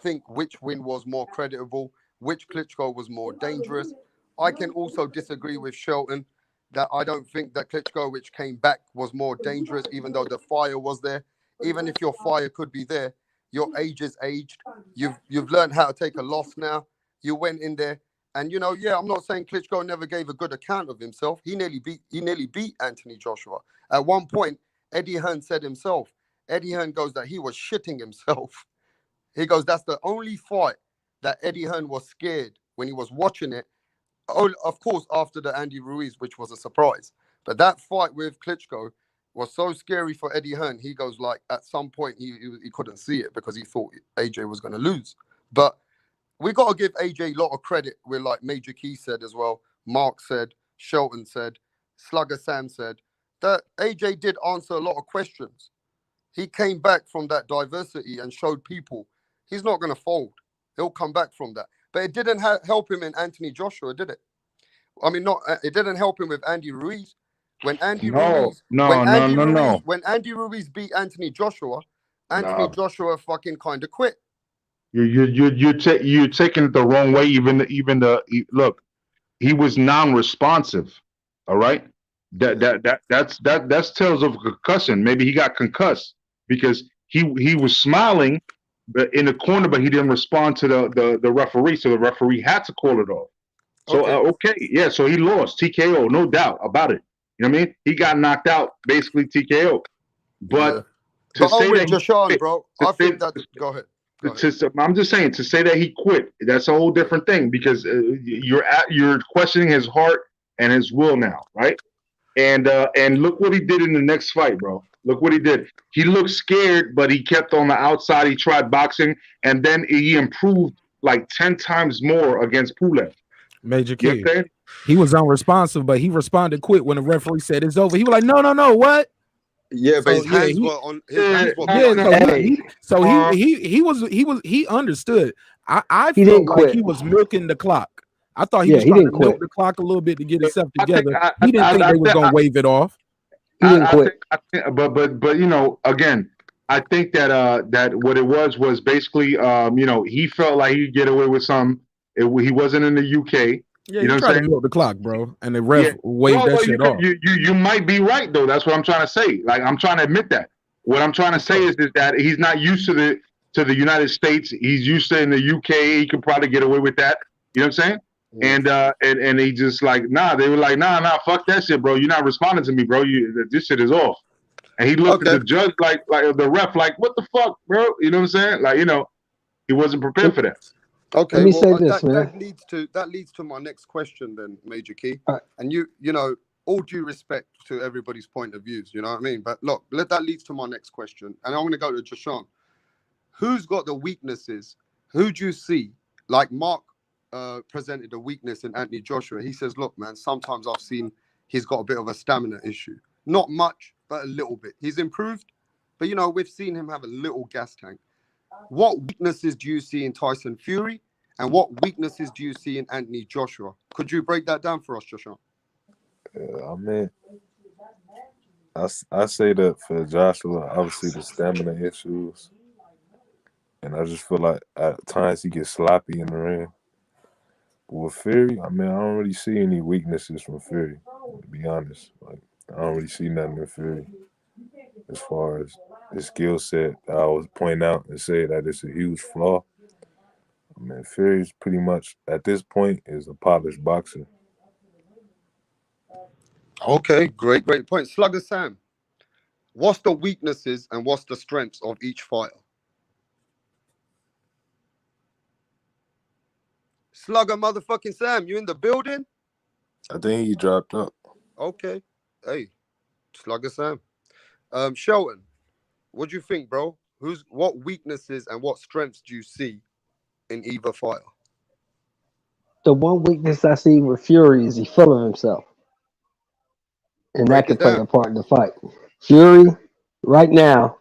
think which win was more credible, which Klitschko was more dangerous. I can also disagree with Shelton that I don't think that Klitschko, which came back, was more dangerous, even though the fire was there. Even if your fire could be there, your age is aged. You've learned how to take a loss now. You went in there, and I'm not saying Klitschko never gave a good account of himself. He nearly beat Anthony Joshua. At one point, Eddie Hearn said himself. Eddie Hearn goes that he was shitting himself. He goes, that's the only fight that Eddie Hearn was scared when he was watching it. Oh, of course, after the Andy Ruiz, which was a surprise. But that fight with Klitschko was so scary for Eddie Hearn. He goes like, at some point, he couldn't see it because he thought AJ was going to lose. But we got to give AJ a lot of credit with, like Major Key said as well, Mark said, Shelton said, Slugger Sam said, that AJ did answer a lot of questions. He came back from that diversity and showed people he's not going to fold. He'll come back from that. But it didn't help him in Anthony Joshua, did it? I mean, it didn't help him with Andy Ruiz. When Andy Ruiz beat Anthony Joshua, Anthony Joshua fucking kind of quit. You're taking it the wrong way. Look, he was non-responsive. All right, that's tales of concussion. Maybe he got concussed because he was smiling in the corner, but he didn't respond to the referee, so the referee had to call it off. So so he lost TKO, no doubt about it. You know what I mean? He got knocked out, basically TKO. But to say that Jashawn, bro, I think that. Go ahead. I'm just saying, to say that he quit, that's a whole different thing, because you're questioning his heart and his will now, right? And look what he did in the next fight, bro. Look what he did. He looked scared, but he kept on the outside. He tried boxing, and then he improved like 10 times more against Pulev. Major Key. He was unresponsive, but he responded quick when the referee said it's over. He was like, no, what? Yeah, but his hands were on. His hands were. He understood. I felt like he was milking the clock. I thought he was trying to milk the clock a little bit to get himself together. He didn't think they were going to wave it off. He didn't quit. But again, I think that what it was basically he felt like he'd get away with something. He wasn't in the UK. Yeah, you know what I'm saying? To milk the clock, bro, and the ref waved that shit off. You might be right though. That's what I'm trying to say. Like, I'm trying to admit that. What I'm trying to say is that he's not used to the United States. He's used to in the UK. He could probably get away with that. You know what I'm saying? And he just like, they were like, nah, fuck that shit, bro. You're not responding to me, bro. This shit is off. And he looked at the judge like the ref, like, what the fuck, bro? You know what I'm saying? Like, he wasn't prepared for that. Okay, let me say this, man. That leads to my next question, then, Major Key. Right. And all due respect to everybody's point of views, you know what I mean? But look, that leads to my next question, and I'm going to go to Jashawn. Who's got the weaknesses? Who do you see? Like Mark presented a weakness in Anthony Joshua. He says, look, man, sometimes I've seen he's got a bit of a stamina issue. Not much, but a little bit. He's improved, but we've seen him have a little gas tank. What weaknesses do you see in Tyson Fury, and what weaknesses do you see in Anthony Joshua? Could you break that down for us, Joshua? I mean, I say that for Joshua, obviously the stamina issues, and I just feel like at times he gets sloppy in the ring. But with Fury, I mean, I don't really see any weaknesses from Fury, to be honest. Like, I don't really see nothing in Fury as far as his skill set. I always point out and say that it's a huge flaw. I mean, Fury's pretty much, at this point, is a polished boxer. Okay, great point. Slugger Sam, what's the weaknesses and what's the strengths of each fighter? Slugger motherfucking Sam, you in the building? I think he dropped up. Okay. Hey, Slugger Sam. Shelton, what do you think, bro? What weaknesses and what strengths do you see in either fighter? The one weakness I see with Fury is he's full of himself. And that could play a part in the fight. Fury, right now,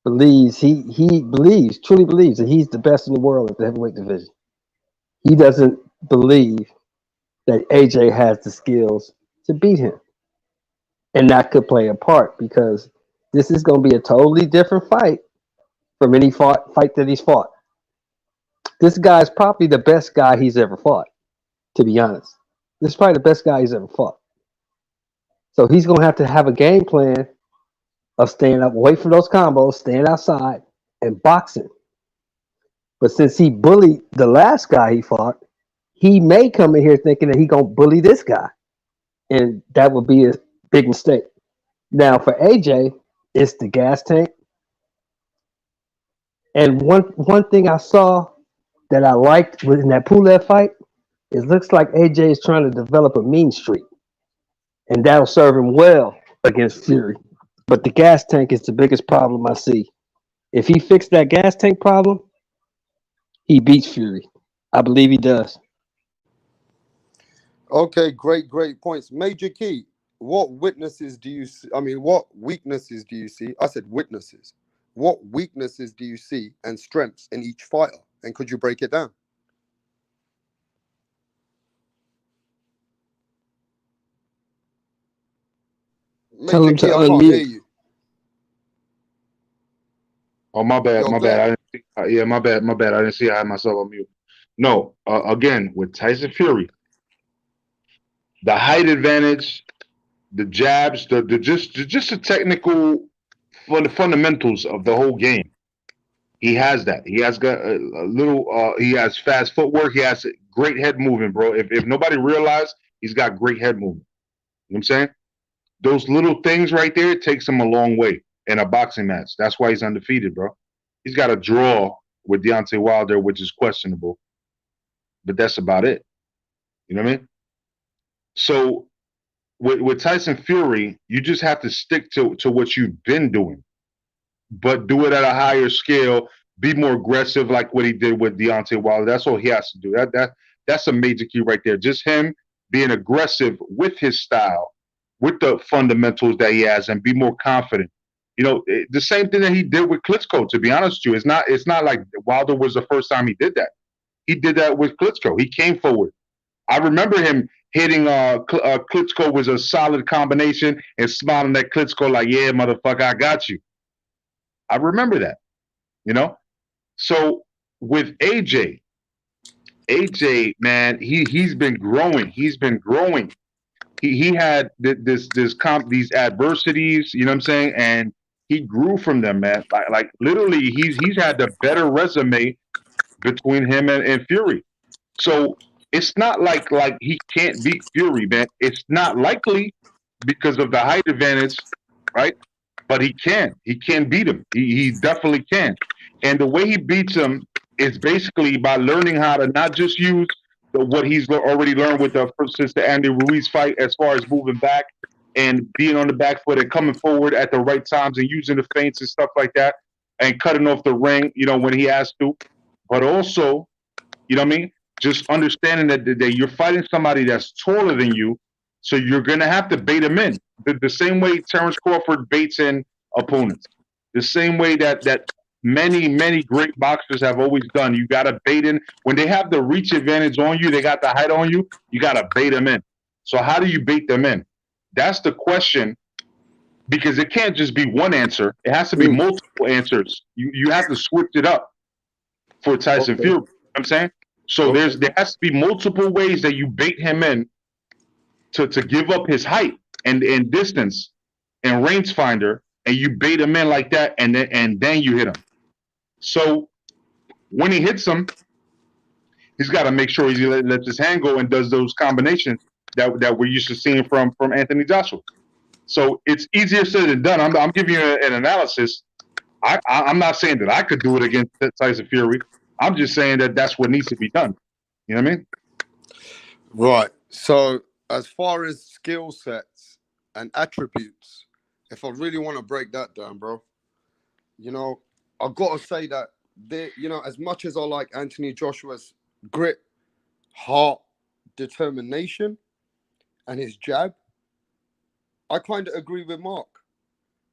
believes truly believes that he's the best in the world at the heavyweight division. He doesn't believe that AJ has the skills to beat him. And that could play a part because this is going to be a totally different fight from any fight that he's fought. This guy's probably the best guy he's ever fought, to be honest. This is probably the best guy he's ever fought. So he's going to have a game plan of staying up, away from those combos, staying outside, and boxing. But since he bullied the last guy he fought, he may come in here thinking that he gonna bully this guy, and that would be a big mistake. Now for AJ, it's the gas tank. And one thing I saw that I liked in that Pulev fight, it looks like AJ is trying to develop a mean streak, and that'll serve him well against Fury. But the gas tank is the biggest problem I see. If he fixed that gas tank problem, he beats Fury. I believe he does. Okay, great points. Major Key, what witnesses do you see? I mean, what weaknesses do you see? I said witnesses. What weaknesses do you see and strengths in each fighter? And could you break it down? Tell Major him to Key, I can't hear unmute. you. Oh, my bad, Yo, my Glenn. bad. I didn't see, yeah, my bad. I didn't see I had myself on mute. No, again with Tyson Fury, the height advantage, the jabs, the just the technical fundamentals of the whole game. He has that. He has got a little. He has fast footwork. He has great head movement, bro. If nobody realized, he's got great head movement. You know what I'm saying? Those little things right there takes him a long way in a boxing match. That's why he's undefeated, bro. He's got a draw with Deontay Wilder, which is questionable, but that's about it. You know what I mean? So with Tyson Fury, you just have to stick to what you've been doing, but do it at a higher scale. Be more aggressive, like what he did with Deontay Wilder. That's all he has to do. That's a major key right there. Just him being aggressive with his style, with the fundamentals that he has, and be more confident. You know, the same thing that he did with Klitschko. To be honest with you, it's not like Wilder was the first time he did that. He did that with Klitschko. He came forward. I remember him hitting Klitschko was a solid combination and smiling at Klitschko like, "Yeah, motherfucker, I got you." I remember that. You know. So with AJ, man, he's been growing. He's been growing. He had these adversities, you know what I'm saying, and he grew from them, man. Like literally, he's had the better resume between him and Fury. So it's not like he can't beat Fury, man. It's not likely because of the height advantage, right? But he can. He can beat him. He definitely can. And the way he beats him is basically by learning how to not just use what he's already learned with since the Andy Ruiz fight, as far as moving back and being on the back foot and coming forward at the right times and using the feints and stuff like that and cutting off the ring, you know, when he has to. But also, you know what I mean? Just understanding that you're fighting somebody that's taller than you, so you're gonna have to bait him in. The same way Terrence Crawford baits in opponents. The same way that many great boxers have always done. You gotta bait in when they have the reach advantage on you, they got the height on you, you gotta bait them in. So how do you bait them in? That's the question, because it can't just be one answer. It has to be multiple answers. You have to switch it up for Tyson Fury. You know what I'm saying? So there has to be multiple ways that you bait him in to give up his height and distance and rangefinder, and you bait him in like that, and then you hit him. So when he hits him, he's got to make sure he lets his hand go and does those combinations that we're used to seeing from Anthony Joshua. So it's easier said than done. I'm giving you an analysis. I'm not saying that I could do it against Tyson Fury. I'm just saying that that's what needs to be done. You know what I mean? Right. So as far as skill sets and attributes, if I really want to break that down, bro, you know, I've got to say that as much as I like Anthony Joshua's grit, heart, determination, and his jab, I kind of agree with Mark.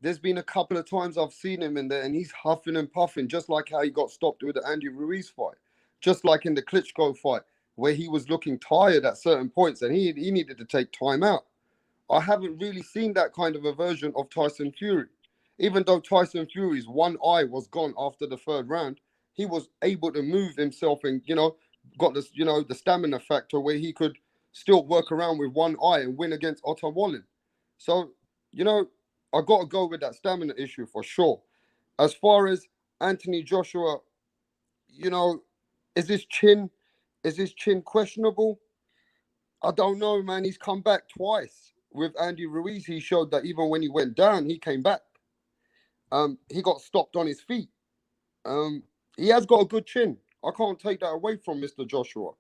There's been a couple of times I've seen him in there and he's huffing and puffing, just like how he got stopped with the Andy Ruiz fight, just like in the Klitschko fight, where he was looking tired at certain points and he needed to take time out. I haven't really seen that kind of a version of Tyson Fury. Even though Tyson Fury's one eye was gone after the third round, he was able to move himself and, got this, the stamina factor where he could still work around with one eye and win against Otto Wallin. So, I got to go with that stamina issue for sure. As far as Anthony Joshua, you know, is his chin questionable? I don't know, man. He's come back twice with Andy Ruiz. He showed that even when he went down, he came back. He got stopped on his feet. He has got a good chin. I can't take that away from Mr. Joshua.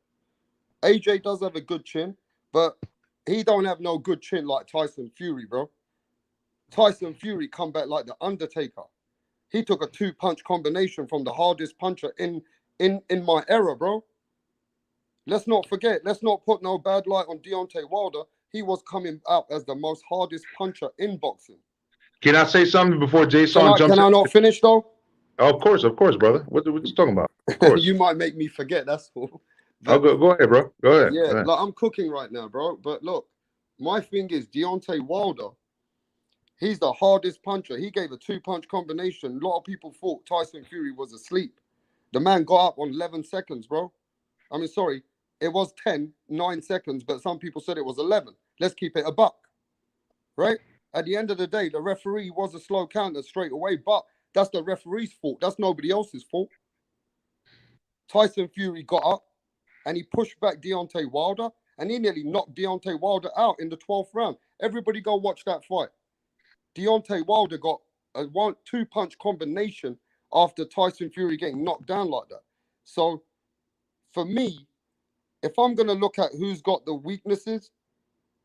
AJ does have a good chin, but he don't have no good chin like Tyson Fury, bro. Tyson Fury come back like the Undertaker. He took a 2-punch combination from the hardest puncher in my era, bro. Let's not forget. Let's not put no bad light on Deontay Wilder. He was coming out as the most hardest puncher in boxing. Can I say something before Jason jumps in? Can I not finish though? Of course, brother. What you talking about? Of course. You might make me forget. That's all. But, go ahead, bro. Go ahead. Yeah, go ahead. like I'm cooking right now, bro. But look, my thing is Deontay Wilder. He's the hardest puncher. He gave a 2-punch combination. A lot of people thought Tyson Fury was asleep. The man got up on 11 seconds, bro. I mean, sorry, it was 9 seconds, but some people said it was 11. Let's keep it a buck, right? At the end of the day, the referee was a slow counter straight away, but that's the referee's fault. That's nobody else's fault. Tyson Fury got up and he pushed back Deontay Wilder and he nearly knocked Deontay Wilder out in the 12th round. Everybody go watch that fight. Deontay Wilder got a 2-punch combination after Tyson Fury getting knocked down like that. So for me, if I'm going to look at who's got the weaknesses,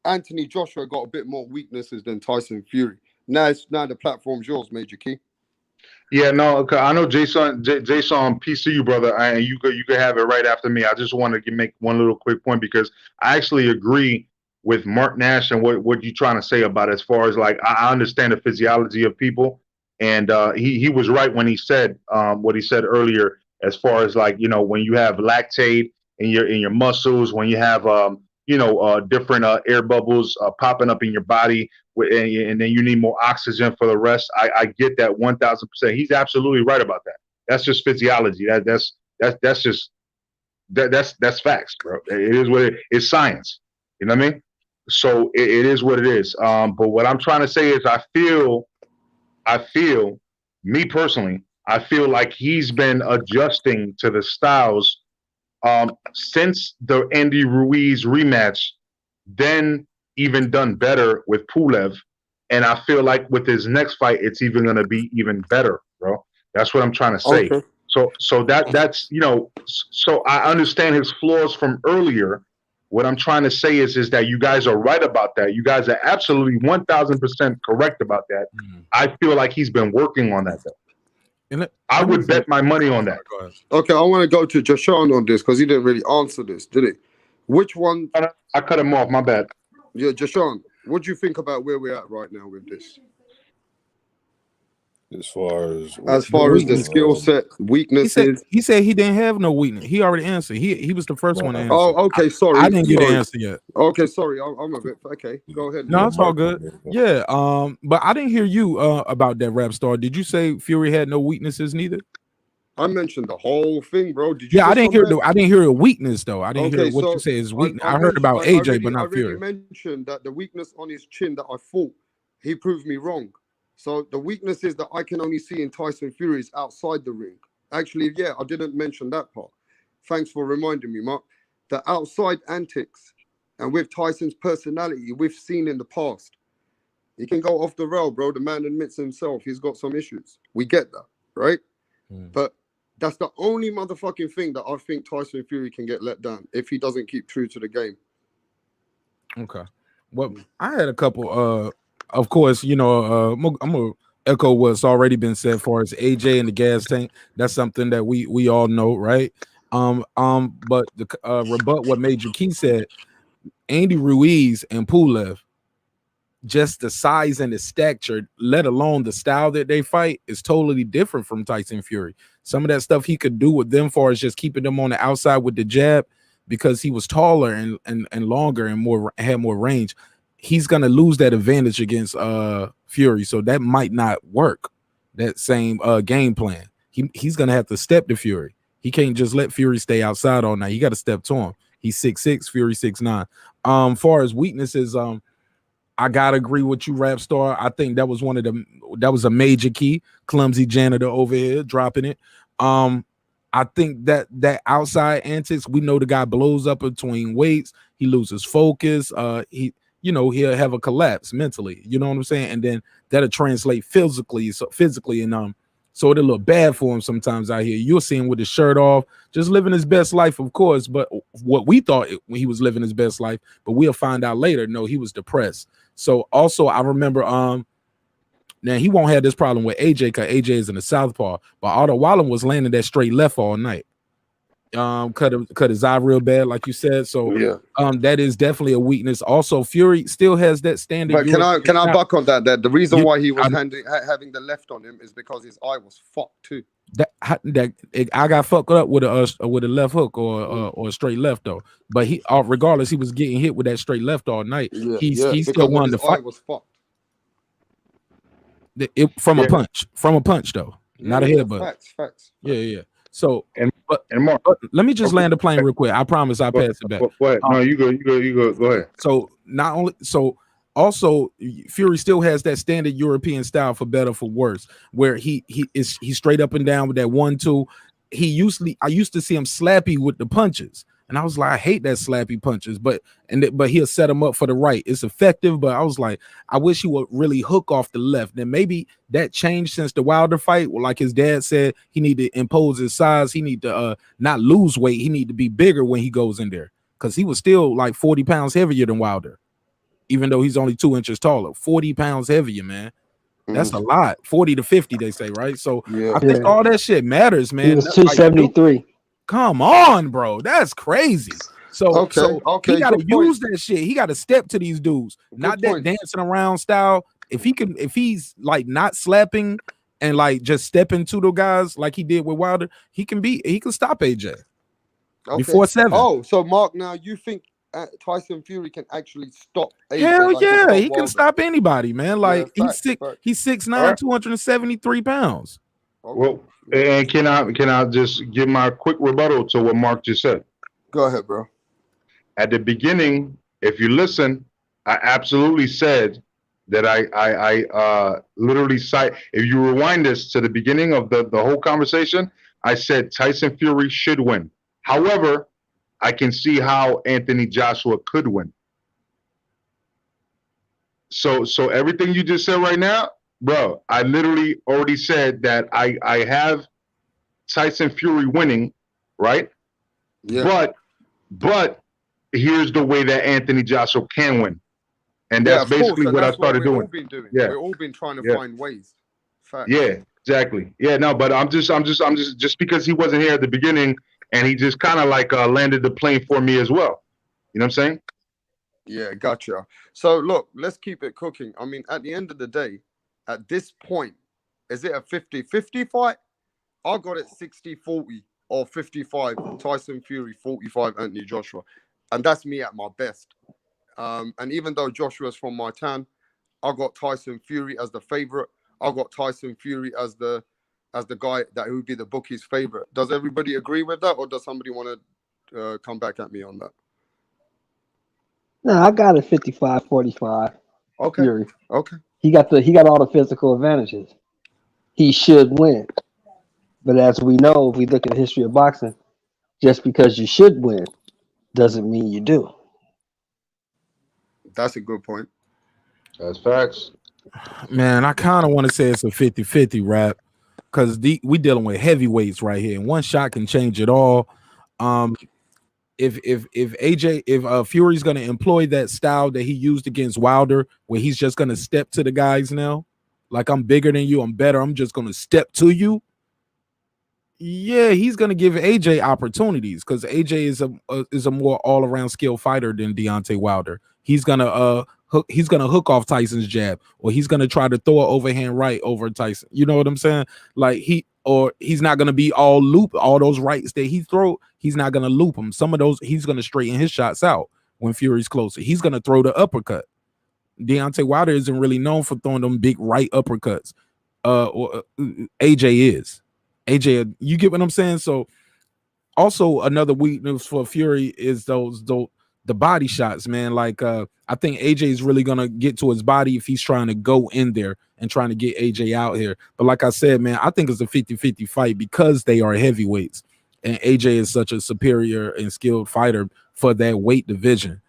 Anthony Joshua got a bit more weaknesses than Tyson Fury. Now the platform's yours, Major Key. Yeah, no, I know Jason, peace to you, brother, and you could have it right after me. I just wanted to make one little quick point because I actually agree with Mark Nash and what you're trying to say about it, as far as like I understand the physiology of people, and he was right when he said what he said earlier, as far as like, you know, when you have lactate in your muscles, when you have different air bubbles popping up in your body, and then you need more oxygen for the rest. I get that 1,000%. He's absolutely right about that. That's just physiology. That's facts, bro. It is what it's science. You know what I mean? So it is what it is. But what I'm trying to say is I feel, me personally, I feel like he's been adjusting to the styles since the Andy Ruiz rematch, then even done better with Pulev. And I feel like with his next fight, it's even going to be even better, bro. That's what I'm trying to say. Okay. So that's, you know, so I understand his flaws from earlier. What I'm trying to say is that you guys are right about that. You guys are absolutely 1,000% correct about that. I feel like he's been working on that, though. I would bet my money on that. Okay, I want to go to Jashawn on this because he didn't really answer this, did he? Which one? I cut him off. My bad. Yeah, Jashawn, what do you think about where we're at right now with this? As far as the skill set, weaknesses. He said he didn't have no weakness. He already answered. He was the first one to answer. Oh, okay, sorry. I didn't get an answer yet. Okay, sorry. I'm a bit okay. Go ahead. No, it's all good. Yeah. But I didn't hear you about that rap star. Did you say Fury had no weaknesses neither? I mentioned the whole thing, bro. Did you? Yeah, I didn't hear a weakness though. I didn't hear what you say is weakness. I heard about AJ, but not Fury. I mentioned that the weakness on his chin that I thought he proved me wrong. So the weaknesses that I can only see in Tyson Fury is outside the ring. Actually, yeah, I didn't mention that part. Thanks for reminding me, Mark. The outside antics and with Tyson's personality, we've seen in the past. He can go off the rail, bro. The man admits himself he's got some issues. We get that, right? But that's the only motherfucking thing that I think Tyson Fury can get let down if he doesn't keep true to the game. Okay. Well, I had a couple of course, you know, I'm gonna echo what's already been said for as AJ and the gas tank. That's something that we all know, right? But the rebut what Major Key said, Andy Ruiz and Pulev, just the size and the stature, let alone the style that they fight, is totally different from Tyson Fury. Some of that stuff he could do with them, far as just keeping them on the outside with the jab, because he was taller and longer and had more range. He's gonna lose that advantage against Fury, so that might not work. That same game plan. He's gonna have to step to Fury. He can't just let Fury stay outside all night. He got to step to him. He's 6'6", Fury 6'9". Far as weaknesses, I gotta agree with you, Rap Star. I think that was that was a major key. Clumsy janitor over here dropping it. I I think that outside antics, we know the guy blows up between weights, he loses focus, he'll have a collapse mentally, you know what I'm saying? And then that'll translate physically, and so it'll look bad for him sometimes out here. You'll see him with his shirt off, just living his best life, of course. But what we thought when he was living his best life, but we'll find out later, no, he was depressed. So also I remember now he won't have this problem with AJ because AJ is in the southpaw, but Otto Wallen was landing that straight left all night. Cut his eye real bad, like you said. So that is definitely a weakness. Also, Fury still has that standard. But can I buck on that? That the reason why he was having the left on him is because his eye was fucked too. I got fucked up with a left hook or a straight left though. But he, regardless, he was getting hit with that straight left all night. He still won the fight. Was fucked. From a punch though, not a headbutt. Facts. Yeah. So, but let me just land the plane real quick. I promise I'll pass it back. Go ahead. No, you go. Go ahead. So also Fury still has that standard European style, for better for worse, where he's straight up and down with that 1-2. I used to see him slappy with the punches, and I was like, I hate that slappy punches, but he'll set him up for the right. It's effective, but I was like, I wish he would really hook off the left. Then maybe that changed since the Wilder fight. Well, like his dad said, he need to impose his size. He need to not lose weight. He need to be bigger when he goes in there, because he was still like 40 pounds heavier than Wilder, even though he's only 2 inches taller. 40 pounds heavier, man. That's a lot. 40 to 50, they say, right? So I think all that shit matters, man. He was 273. Come on, bro. That's crazy. So he got to use that shit. He got to step to these dudes. Not that dancing around style. If he's like not slapping and like just stepping to the guys like he did with Wilder, he can stop AJ before 7. Oh, so Mark, now you think Tyson Fury can actually stop AJ? Hell yeah, he can stop anybody, man. Like he's 6'9", 273 pounds. Well, and can I just give my quick rebuttal to what Mark just said? Go ahead, bro. At the beginning, if you listen, I absolutely said that I literally cite. If you rewind this to the beginning of the whole conversation, I said Tyson Fury should win. However, I can see how Anthony Joshua could win. So everything you just said right now, bro, I literally already said that I have Tyson Fury winning, right? Yeah. But here's the way that Anthony Joshua can win, and that's basically what I started doing. All been doing. Yeah, we've all been trying to find ways. Fact. Yeah, exactly. Yeah, no, but I'm just because he wasn't here at the beginning, and he just kind of like landed the plane for me as well. You know what I'm saying? Yeah, gotcha. So look, let's keep it cooking. I mean, at the end of the day, at this point, is it a 50-50 fight? I got it 60-40 or 55 Tyson Fury, 45 Anthony Joshua. And that's me at my best. And even though Joshua's from my town, I got Tyson Fury as the favorite. I got Tyson Fury as the guy that would be the bookie's favorite. Does everybody agree with that, or does somebody want to come back at me on that? No, I got it 55-45. Okay. Fury. Okay. He got all the physical advantages. He should win. But as we know, if we look at the history of boxing, just because you should win doesn't mean you do. That's a good point. That's facts. Man, I kind of want to say it's a 50-50 rap, because we dealing with heavyweights right here, and one shot can change it all. If Fury's going to employ that style that he used against Wilder, where he's just going to step to the guys now, like I'm bigger than you, I'm better, I'm just going to step to you. Yeah, he's going to give AJ opportunities, because AJ is a more all around skill fighter than Deontay Wilder. He's going to hook off Tyson's jab, or he's going to try to throw an overhand right over Tyson. You know what I'm saying? Like he's not going to be all those rights that he throw. He's not going to loop them. Some of those, he's going to straighten his shots out when Fury's closer. He's going to throw the uppercut. Deontay Wilder isn't really known for throwing them big right uppercuts. AJ is. AJ, you get what I'm saying? So also another weakness for Fury is the body shots, man. Like I think AJ is really gonna get to his body if he's trying to go in there and trying to get AJ out here. But like I said, man, I think it's a 50-50 fight because they are heavyweights. and AJ is such a superior and skilled fighter for that weight division.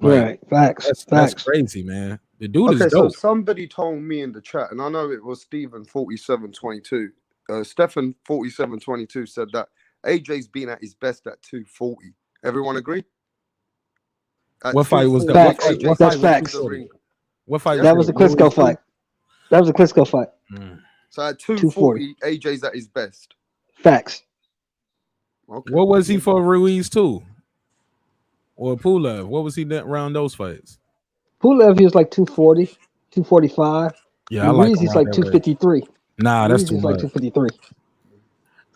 Right. Facts. That's crazy, man. The dude is Okay, so dope. somebody told me in the chat, and I know it was Stephen 4722. Stefan 4722 said that AJ's been at his best at 240. Everyone agree? At What fight was that? 240, Facts. AJ's That's into facts. the ring. What fight That was a Klitschko fight. That was a Klitschko fight. So at 240, AJ's at his best. Facts. Okay. What was he for Ruiz too? Or Pulev? What was he around those fights? Pulev, he was like 240, 245. Yeah, I like Ruiz, him he's around like that way. 253. Nah, that's Ruiz too is like much. 253.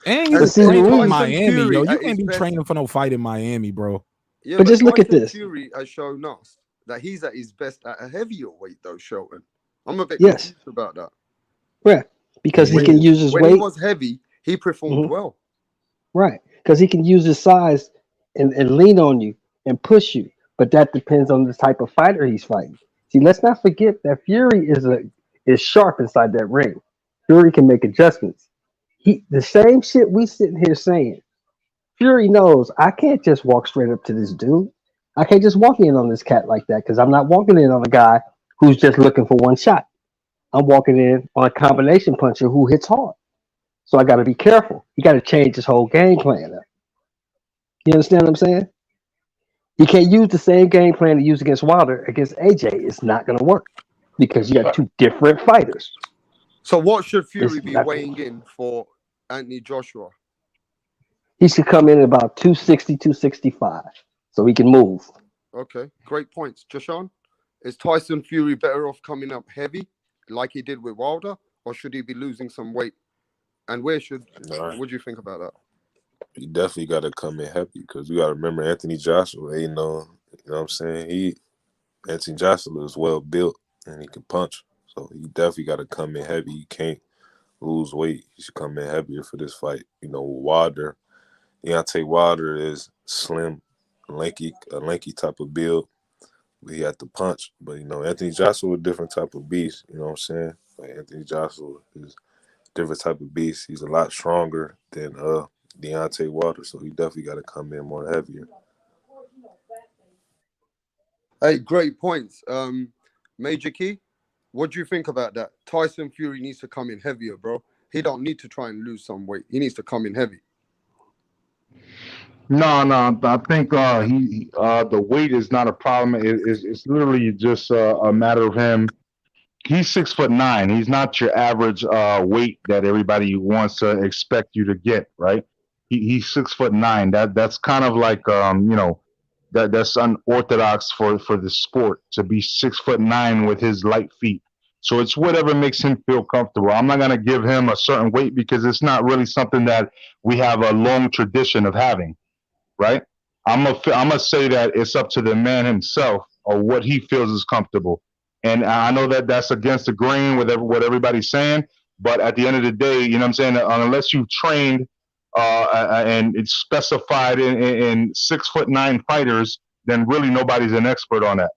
And you But see, train in Ruiz- Miami, yo. You at can't his be best- training for no fight in Miami, bro. Yeah, But just look at Tyson this. Fury has shown us that he's at his best at a heavier weight, though, Shelton. I'm a bit Yes. confused about that. Right. Because he can use his when weight. he was heavy, he performed well. Right. Because he can use his size and lean on you and push you. But that depends on the type of fighter he's fighting. See, let's not forget that Fury is sharp inside that ring. Fury can make adjustments. The same shit we sitting here saying. Fury knows I can't just walk straight up to this dude. I can't just walk in on this cat like that because I'm not walking in on a guy who's just looking for one shot. I'm walking in on a combination puncher who hits hard. So I got to be careful. You got to change his whole game plan up. You understand what I'm saying? You can't use the same game plan to use against Wilder against AJ. It's not going to work because you got two different fighters. So what should Fury It's be not- weighing in for Anthony Joshua? He should come in at about 260, 265 so he can move. Okay, great points. Joshan, is Tyson Fury better off coming up heavy like he did with Wilder, or should he be losing some weight? And where should, what do you think about that? You definitely got to come in heavy because you got to remember Anthony Joshua. You know what I'm saying? Anthony Joshua is well built and he can punch. So you definitely got to come in heavy. You can't lose weight. You should come in heavier for this fight. You know, Wilder, Deontay Wilder is slim, a lanky type of build. He had to punch. But, you know, Anthony Joshua a different type of beast. You know what I'm saying? Like Anthony Joshua is a different type of beast. He's a lot stronger than Deontay Wilder. So he definitely got to come in more heavier. Hey, great points. Major Key, what do you think about that? Tyson Fury needs to come in heavier, bro. He don't need to try and lose some weight. He needs to come in heavy. No. I think the weight is not a problem. It's literally just a matter of him. He's 6'9". He's not your average weight that everybody wants to expect you to get, right? He's 6'9". That's kind of like that's unorthodox for the sport to be 6'9" with his light feet. So it's whatever makes him feel comfortable. I'm not gonna give him a certain weight because it's not really something that we have a long tradition of having, right? I'm gonna say that it's up to the man himself or what he feels is comfortable. And I know that that's against the grain with what everybody's saying, but at the end of the day, you know what I'm saying? Unless you've trained and it's specified in 6'9" fighters, then really nobody's an expert on that.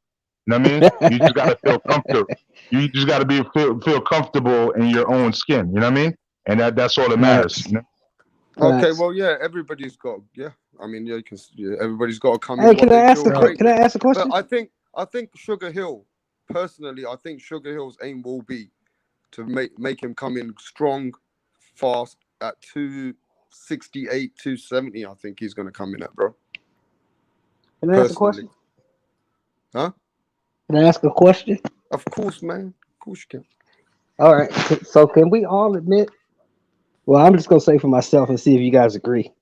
You know what I mean? You just gotta feel comfortable. You just gotta feel comfortable in your own skin. You know what I mean? And that's all that matters. You know? Okay, well, yeah, everybody's got, I mean, everybody's got to come Hey, in. can I ask a question? But I think Sugar Hill, personally, I think Sugar Hill's aim will be to make him come in strong, fast at 268, 270. I think he's going to come in at, bro. Can I ask a question? Huh? Can I ask a question? Of course, man. Of course you can. All right. So can we all admit? Well, I'm just gonna say for myself and see if you guys agree.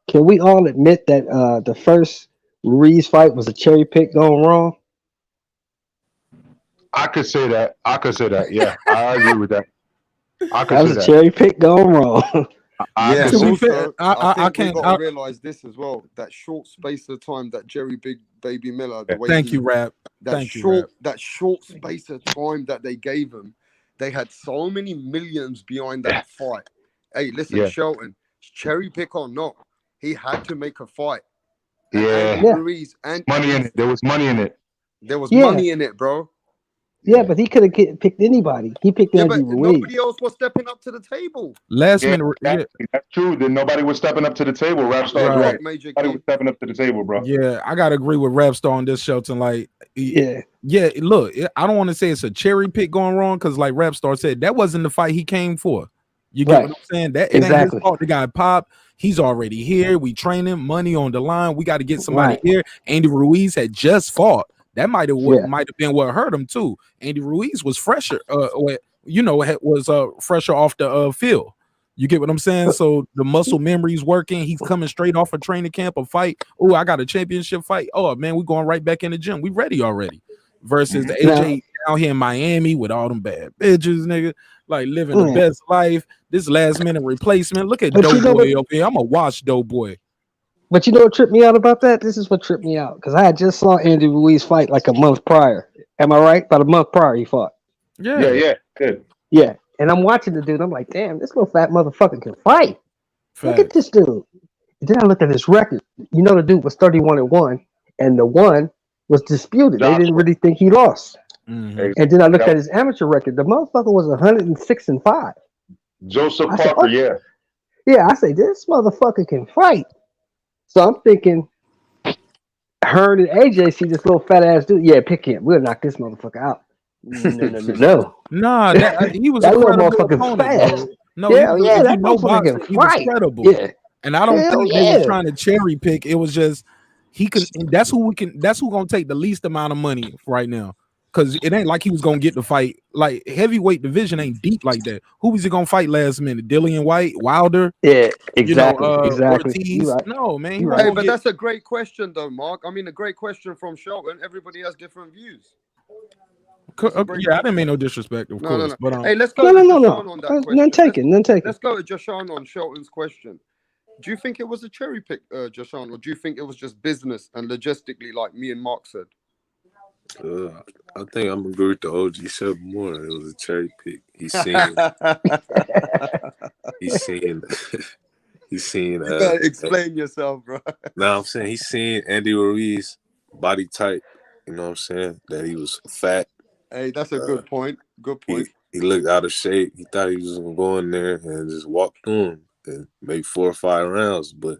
Can we all admit that the first Ruiz fight was a cherry pick going wrong? I could say that. Yeah, I agree with that. That was a cherry pick going wrong. I To be also, fair, I think can't. we got to realize this as well. That short space of time that Jerry Big Baby Miller, the way Thank you, Rap. That short space of time that they gave him, they had so many millions behind that fight. Hey, listen, Shelton, cherry pick or not, he had to make a fight. And Andy Ruiz, and money in it. There was money in it. There was money in it, bro. Yeah, but he could have picked anybody. He picked Yeah, Andy but Ruiz. nobody else was stepping up to the table. Last Yeah, minute, yeah, that's true. Then nobody was stepping up to the table. Rap Star's right. right. Major Nobody key. was stepping up to the table, bro. Yeah, I gotta agree with Rapstar on this, Shelton. Like, Yeah. yeah. Look, I don't want to say it's a cherry pick going wrong because, like Rapstar said, that wasn't the fight he came for. You get Right. what I'm saying? That it ain't his Exactly. fault. The guy popped. He's already here. We training, money on the line. We got to get somebody Right. here. Andy Ruiz had just fought. That might have Yeah. been what hurt him too. Andy Ruiz was fresher. Was fresher off the field. You get what I'm saying? So the muscle memory's working. He's coming straight off a training camp, a fight. Oh, I got a championship fight. Oh man, we going right back in the gym. We ready already. Versus the AJ down here in Miami with all them bad bitches, nigga. Like living the best life. This last minute replacement. Look at Doughboy up here. I'm a watch Doughboy. But you know what tripped me out about that? This is what tripped me out because I had just saw Andy Ruiz fight like a month prior. Am I right? About a month prior, he fought. Yeah. Good. Yeah, and I'm watching the dude. I'm like, damn, this little fat motherfucker can fight. Fact. Look at this dude. And then I looked at his record. You know, the dude was 31-1, and the one was disputed. They didn't really think he lost. Mm-hmm. And then I looked at his amateur record. The motherfucker was 106-5. Joseph I Parker, said, oh, yeah. Yeah, I say this motherfucker can fight. So I'm thinking, Hearn and AJ see this little fat ass dude. Yeah, pick him. We'll knock this motherfucker out. No. Nah, he was that a little credible motherfucker's opponent, fast. bro. No, that motherfucker boxing, can he was fight. credible. Yeah. And I don't Hell think they yeah. were trying to cherry pick. It was just he could. And that's who gonna take the least amount of money right now. Because it ain't like he was gonna get the fight. Like heavyweight division ain't deep like that. Who was he gonna fight last minute? Dillian White, Wilder? Yeah, exactly. Exactly. Ortiz? Right. No, man. Hey, but that's a great question, though, Mark. I mean, a great question from Shelton. Everybody has different views. Yeah, I didn't mean no disrespect, of course. No. But hey, let's go to Jashawn on that question. None taken. Let's go to Jashawn on Shelton's question. Do you think it was a cherry pick, Jashawn, or do you think it was just business and logistically, like me and Mark said? I think I'm gonna agree with the OG 7 more. It was a cherry pick. He's seen. You better explain yourself, bro. No, I'm saying he's seen Andy Ruiz body type. You know what I'm saying? That he was fat. Hey, that's a good point. Good point. He looked out of shape. He thought he was gonna go in there and just walk through him and make 4 or 5 rounds, but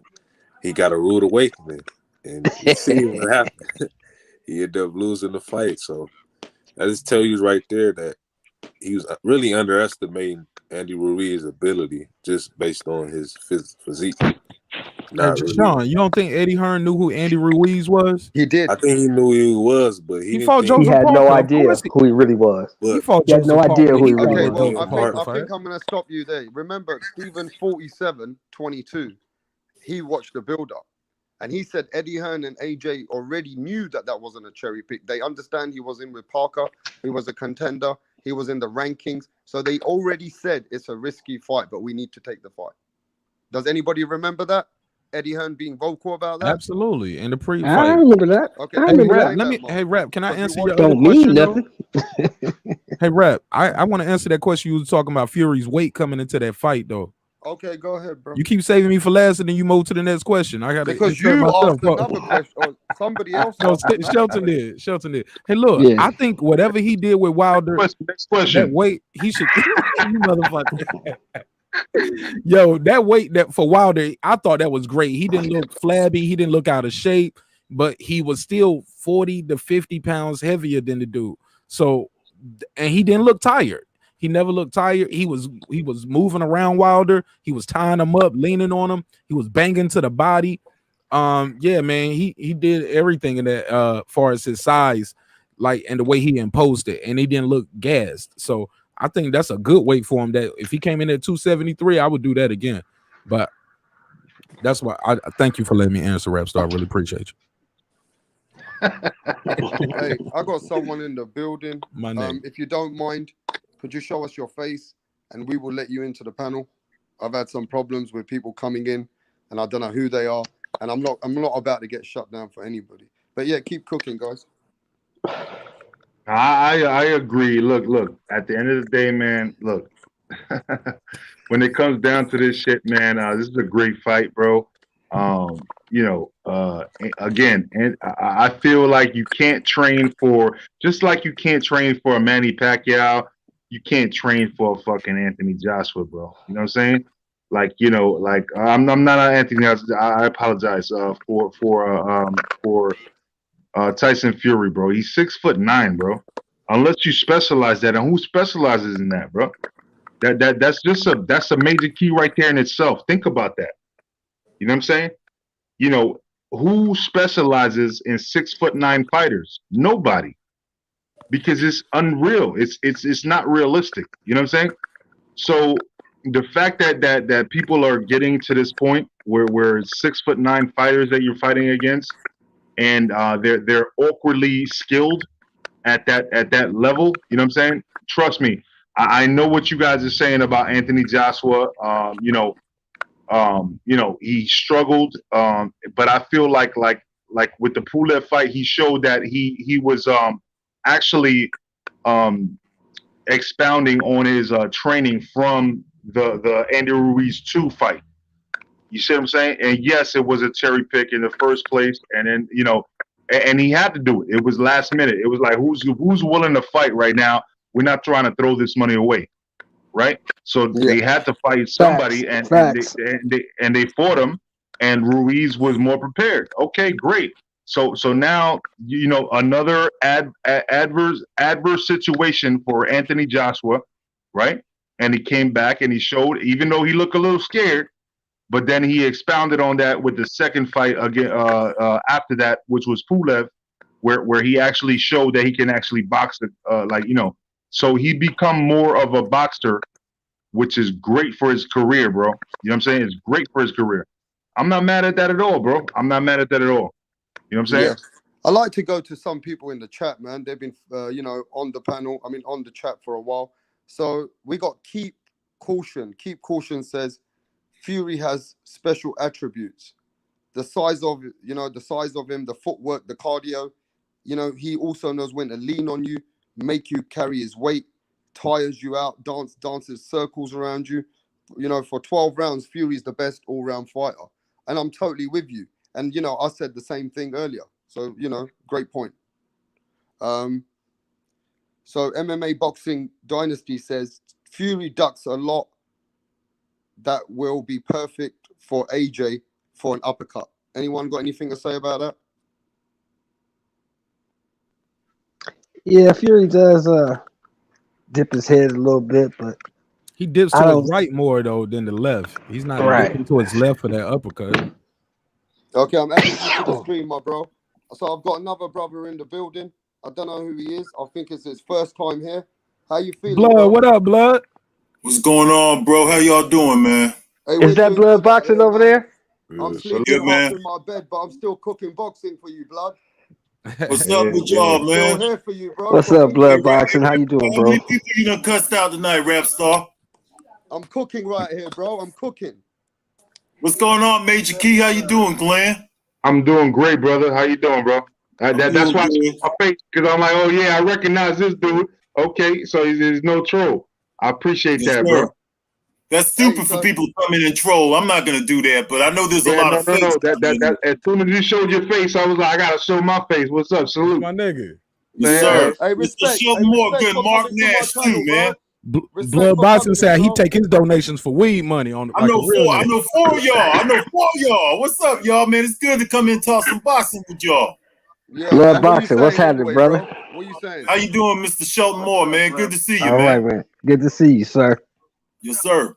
he got a rude awakening, and you see what happened. He ended up losing the fight. So I just tell you right there that he was really underestimating Andy Ruiz's ability just based on his physique. Sean, you don't think Eddie Hearn knew who Andy Ruiz was? He did. I think he knew who he was, but he fought didn't Joseph He had Parker. no idea who he really was. He fought He had Joseph no Parker. idea who he really Okay, was. well, I think I'm going to stop you there. Remember, Stephen 47-22, he watched the build-up. And he said Eddie Hearn and AJ already knew that wasn't a cherry pick. They understand he was in with Parker. He was a contender. He was in the rankings. So they already said it's a risky fight, but we need to take the fight. Does anybody remember that? Eddie Hearn being vocal about that? Absolutely. In the pre-fight. I remember that. Okay. Hey, Rap, can I answer your Don't other mean question, nothing. Hey, Rap, I want to answer that question you was talking about Fury's weight coming into that fight, though. Okay, go ahead, bro. You keep saving me for last, and then you move to the next question. I got because you asked another question, or somebody else. No, Shelton did. Hey, look, I think whatever he did with Wilder, next question. That weight he should. You motherfucker. Yo, that weight that for Wilder, I thought that was great. He didn't look flabby. He didn't look out of shape, but he was still 40 to 50 pounds heavier than the dude. So, and he didn't look tired. He never looked tired. He was moving around Wilder. He was tying him up, leaning on him. He was banging to the body. Yeah, man, he did everything in that far as his size, like, and the way he imposed it, and he didn't look gassed. So I think that's a good weight for him. That if he came in at 273, I would do that again. But that's why I thank you for letting me answer, Rapstar. I really appreciate you. Hey, I got someone in the building. My name. If you don't mind, could you show us your face and we will let you into the panel? I've had some problems with people coming in and I don't know who they are. And I'm not about to get shut down for anybody. But yeah, keep cooking, guys. I agree. Look, at the end of the day, man, look, when it comes down to this shit, man, this is a great fight, bro. Again, and I feel like you can't train for, just like you can't train for a Manny Pacquiao, you can't train for a fucking Anthony Joshua, bro. You know what I'm saying? Like, I'm not an Anthony Joshua. I apologize for Tyson Fury, bro. He's 6'9", bro. Unless you specialize that, and who specializes in that, bro? That's a major key right there in itself. Think about that. You know what I'm saying? Who specializes in 6'9" fighters? Nobody, because it's unreal. It's not realistic. You know what I'm saying? So the fact that people are getting to this point where 6'9" fighters that you're fighting against, and they're awkwardly skilled at that level. You know what I'm saying? Trust me, I know what you guys are saying about Anthony Joshua. He struggled, but I feel like with the Pulev fight, he showed that he was actually expounding on his training from the Andy Ruiz 2 fight. You see what I'm saying? And yes, it was a cherry pick in the first place, and then and he had to do it. It was last minute. It was like, who's willing to fight right now? We're not trying to throw this money away, right? So they had to fight somebody, and they fought him, and Ruiz was more prepared. Okay, great. So now another adverse situation for Anthony Joshua, right? And he came back and he showed, even though he looked a little scared, but then he expounded on that with the second fight again after that, which was Pulev, where he actually showed that he can actually box. So he become more of a boxer, which is great for his career, bro. You know what I'm saying? It's great for his career. I'm not mad at that at all, bro. I'm not mad at that at all. You know what I'm saying? Yeah. I like to go to some people in the chat, man. They've been, on the panel. I mean, on the chat for a while. So we got Keep Caution. Keep Caution says Fury has special attributes. The size of him, the footwork, the cardio. He also knows when to lean on you, make you carry his weight, tires you out, dances circles around you. For 12 rounds, Fury's the best all-round fighter. And I'm totally with you. And, I said the same thing earlier. So, great point. So MMA Boxing Dynasty says Fury ducks a lot that will be perfect for AJ for an uppercut. Anyone got anything to say about that? Yeah, Fury does dip his head a little bit, but he dips to his right more though than the left. He's not dipping to his left for that uppercut. Okay, I'm adding you to the screen, my bro. So I've got another brother in the building. I don't know who he is. I think it's his first time here. How you feeling, Blood, bro? what up, Blood? What's going on, bro? How y'all doing, man? Hey, is that Blood boxing over there? I'm sleeping half in my bed, but I'm still cooking boxing for you, Blood. What's up with y'all, man? Still here for you, bro. What's up, Blood boxing? How you doing, bro? How many people you done cussed out tonight, Rap Star? I'm cooking right here, bro. I'm cooking. What's going on, Major Key? How you doing, Glenn? I'm doing great, brother. How you doing, bro? That's why I see my face, because I'm like, oh yeah, I recognize this dude. Okay, so there's no troll. I appreciate that, bro. That's stupid for people to come in and troll. I'm not gonna do that, but I know there's a lot of fakes. That as soon as you showed your face, I was like, I gotta show my face. What's up? Salute, my nigga. Yes, sir. Hey, respect. Mr. More good Mark Nash too, man. Blood Boxing said he take his donations for weed money on. I know four of y'all. What's up, y'all, man? It's good to come in and talk some boxing with y'all. Yeah, Blood Boxing, what's happening, brother? What you saying? How you doing, Mr. Shelton Moore, man? Good to see you, man. All right, man. Good to see you, sir. Yes, sir.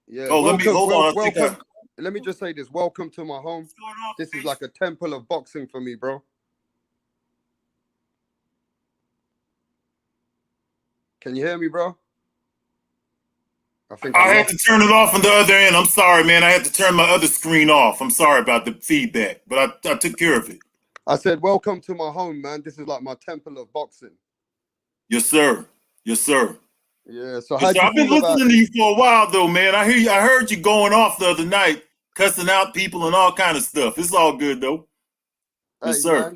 Yeah. Let me just say this. Welcome to my home. This is like a temple of boxing for me, bro. Can you hear me, bro? I had to turn it off on the other end. I'm sorry, man. I had to turn my other screen off. I'm sorry about the feedback, but I took care of it. I said, welcome to my home, man. This is like my temple of boxing. Yes, sir. Yes, sir. Yeah, so I've been listening to you for a while, though, man. I heard you going off the other night, cussing out people and all kind of stuff. It's all good, though. Yes, sir.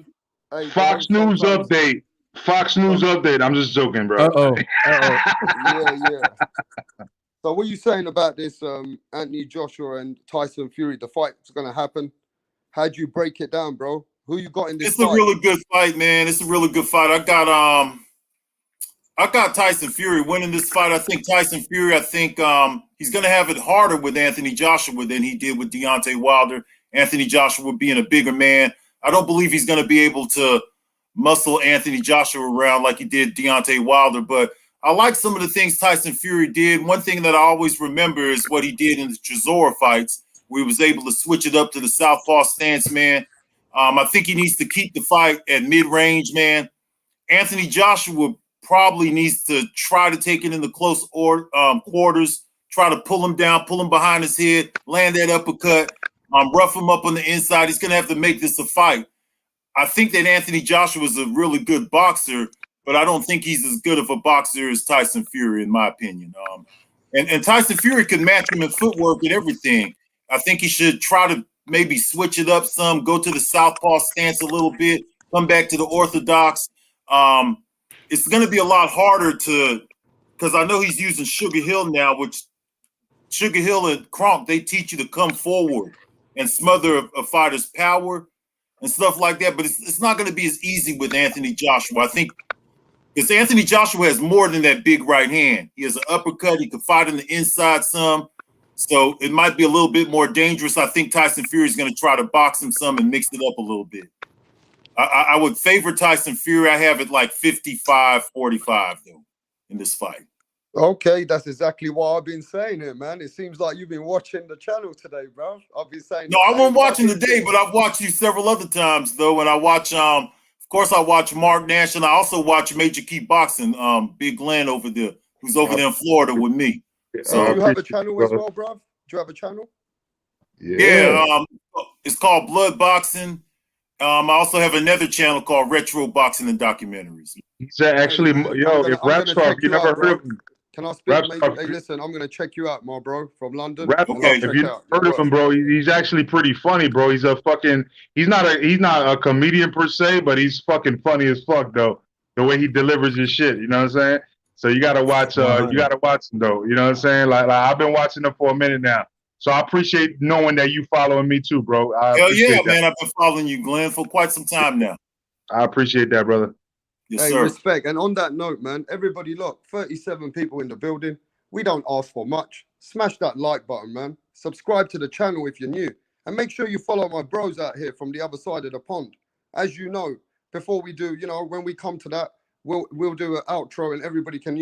Hey, Fox News update. Fox News update. I'm just joking, bro. Yeah. So what are you saying about this Anthony Joshua and Tyson Fury? The fight's gonna happen. How do you break it down, bro? Who you got in this It's fight? a really good fight, man. It's a really good fight. I got Tyson Fury winning this fight. I think Tyson Fury, he's going to have it harder with Anthony Joshua than he did with Deontay Wilder. Anthony Joshua being a bigger man. I don't believe he's going to be able to muscle Anthony Joshua around like he did Deontay Wilder, but I like some of the things Tyson Fury did. One thing that I always remember is what he did in the Chisora fights, where he was able to switch it up to the southpaw stance, man. I think he needs to keep the fight at mid-range, man. Anthony Joshua probably needs to try to take it in the close quarters, try to pull him down, pull him behind his head, land that uppercut, rough him up on the inside. He's going to have to make this a fight. I think that Anthony Joshua is a really good boxer, but I don't think he's as good of a boxer as Tyson Fury, in my opinion. And Tyson Fury could match him in footwork and everything. I think he should try to maybe switch it up some, go to the southpaw stance a little bit, come back to the orthodox. It's going to be a lot harder because I know he's using Sugar Hill now, which Sugar Hill and Kronk, they teach you to come forward and smother a fighter's power and stuff like that. But it's not going to be as easy with Anthony Joshua. I think because Anthony Joshua has more than that big right hand. He has an uppercut. He can fight on the inside some. So it might be a little bit more dangerous. I think Tyson Fury is going to try to box him some and mix it up a little bit. I would favor Tyson Fury. I have it like 55-45 though in this fight. Okay, that's exactly what I've been saying here, man. It seems like you've been watching the channel today, bro. I've been saying. No, I wasn't watching today, but I've watched you several other times though. And I watch, of course, I watch Mark Nash, and I also watch Major Key Boxing. Big Glenn over there, who's over there in Florida with me. So do you have a channel as well, bro? Do you have a channel? Yeah, it's called Blood Boxing. I also have another channel called Retro Boxing and Documentaries. He's actually, if Rap Star, you never heard of him. Can I speak? Hey, listen, I'm gonna check you out, my bro, from London. Okay, if you heard of him, bro, he's actually pretty funny, bro. He's he's not a comedian per se, but he's fucking funny as fuck though. The way he delivers his shit, you know what I'm saying? So you gotta watch, him though. You know what I'm saying? Like I've been watching him for a minute now. So I appreciate knowing that you following me too, bro. Hell yeah, man. I've been following you, Glenn, for quite some time now. I appreciate that, brother. Yes, sir. Respect. And on that note, man, everybody look, 37 people in the building. We don't ask for much. Smash that like button, man. Subscribe to the channel if you're new. And make sure you follow my bros out here from the other side of the pond. As you know, before we do, when we come to that, we'll do an outro and everybody can,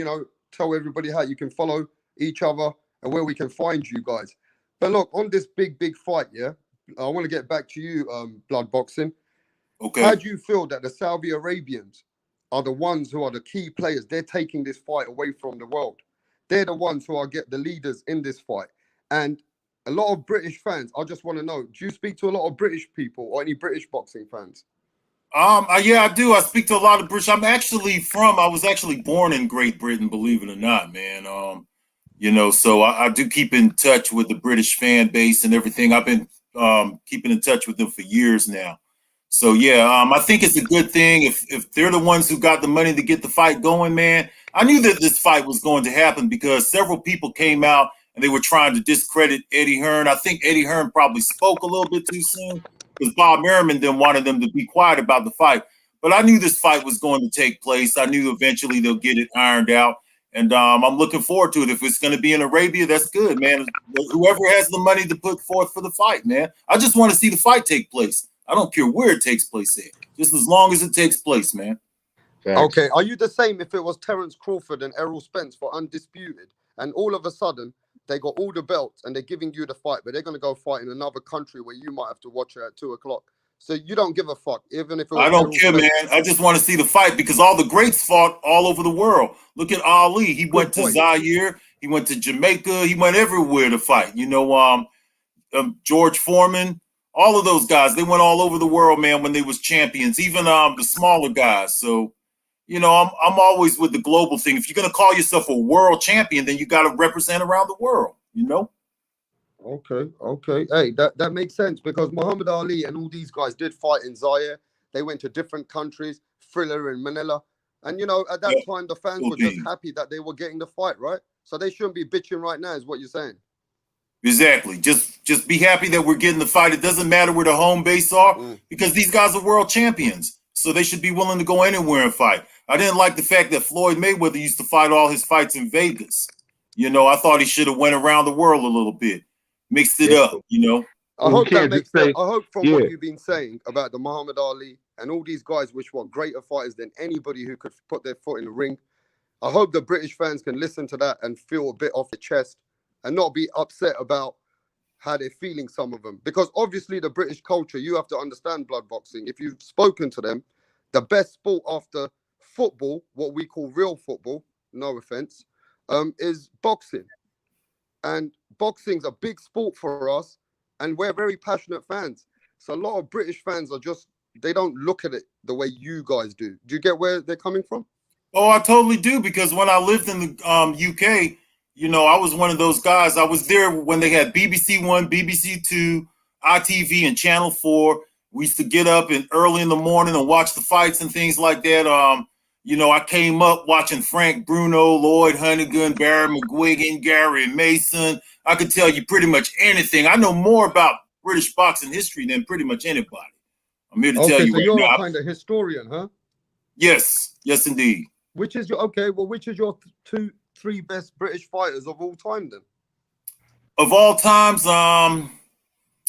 tell everybody how you can follow each other and where we can find you guys. But look, on this big fight, yeah, I want to get back to you, Blood Boxing. Okay. How do you feel that the Saudi Arabians are the ones who are the key players? They're taking this fight away from the world. They're the ones who are the leaders in this fight. And a lot of British fans, I just want to know, do you speak to a lot of British people or any British boxing fans? Yeah, I do. I speak to a lot of British. I was actually born in Great Britain, believe it or not, man. So I do keep in touch with the British fan base and everything. I've been keeping in touch with them for years now. So yeah, I think it's a good thing if they're the ones who got the money to get the fight going, man. I knew that this fight was going to happen because several people came out and they were trying to discredit Eddie Hearn. I think Eddie Hearn probably spoke a little bit too soon because Bob Merriman then wanted them to be quiet about the fight. But I knew this fight was going to take place. I knew eventually they'll get it ironed out. And I'm looking forward to it. If it's going to be in Arabia, that's good, man. Whoever has the money to put forth for the fight, man. I just want to see the fight take place. I don't care where it takes place at, just as long as it takes place, man. Okay, are you the same if it was Terence Crawford and Errol Spence for Undisputed, and all of a sudden they got all the belts and they're giving you the fight, but they're going to go fight in another country where you might have to watch it at 2 o'clock? So you don't give a fuck, even if it was I don't care, man. I just want to see the fight because all the greats fought all over the world. Look at Ali. He went to Zaire. He went to Jamaica. He went everywhere to fight. George Foreman, all of those guys, they went all over the world, man, when they was champions, even the smaller guys. So, I'm always with the global thing. If you're going to call yourself a world champion, then you got to represent around the world, Okay. Hey, that makes sense because Muhammad Ali and all these guys did fight in Zaire. They went to different countries, Thriller in Manila. And, at that time, the fans were just happy that they were getting the fight, right? So they shouldn't be bitching right now, is what you're saying. Exactly. Just be happy that we're getting the fight. It doesn't matter where the home base are because these guys are world champions. So they should be willing to go anywhere and fight. I didn't like the fact that Floyd Mayweather used to fight all his fights in Vegas. You know, I thought he should have went around the world a little bit, mixed it up, you know. I hope that makes sense. I hope from what you've been saying about the Muhammad Ali and all these guys, which were greater fighters than anybody who could put their foot in the ring. I hope the British fans can listen to that and feel a bit off the chest and not be upset about how they're feeling, some of them. Because obviously the British culture, you have to understand blood boxing. If you've spoken to them, the best sport after football, what we call real football, no offense, is boxing. And boxing's a big sport for us, and we're very passionate fans. So a lot of British fans are just, they don't look at it the way you guys do. Do you get where they're coming from? Oh, I totally do, because when I lived in the UK, you know, I was one of those guys. I was there when they had BBC One, BBC Two, ITV, and Channel 4. We used to get up early in the morning and watch the fights and things like that. You know, I came up watching Frank Bruno, Lloyd Honeyghan, Barry McGuigan, Gary Mason. I could tell you pretty much anything. I know more about British boxing history than pretty much anybody. I'm here to tell you so right you're now. a kind of historian, huh? Yes, yes, indeed. Which is your which is your three best British fighters of all time then? Of all times, I'd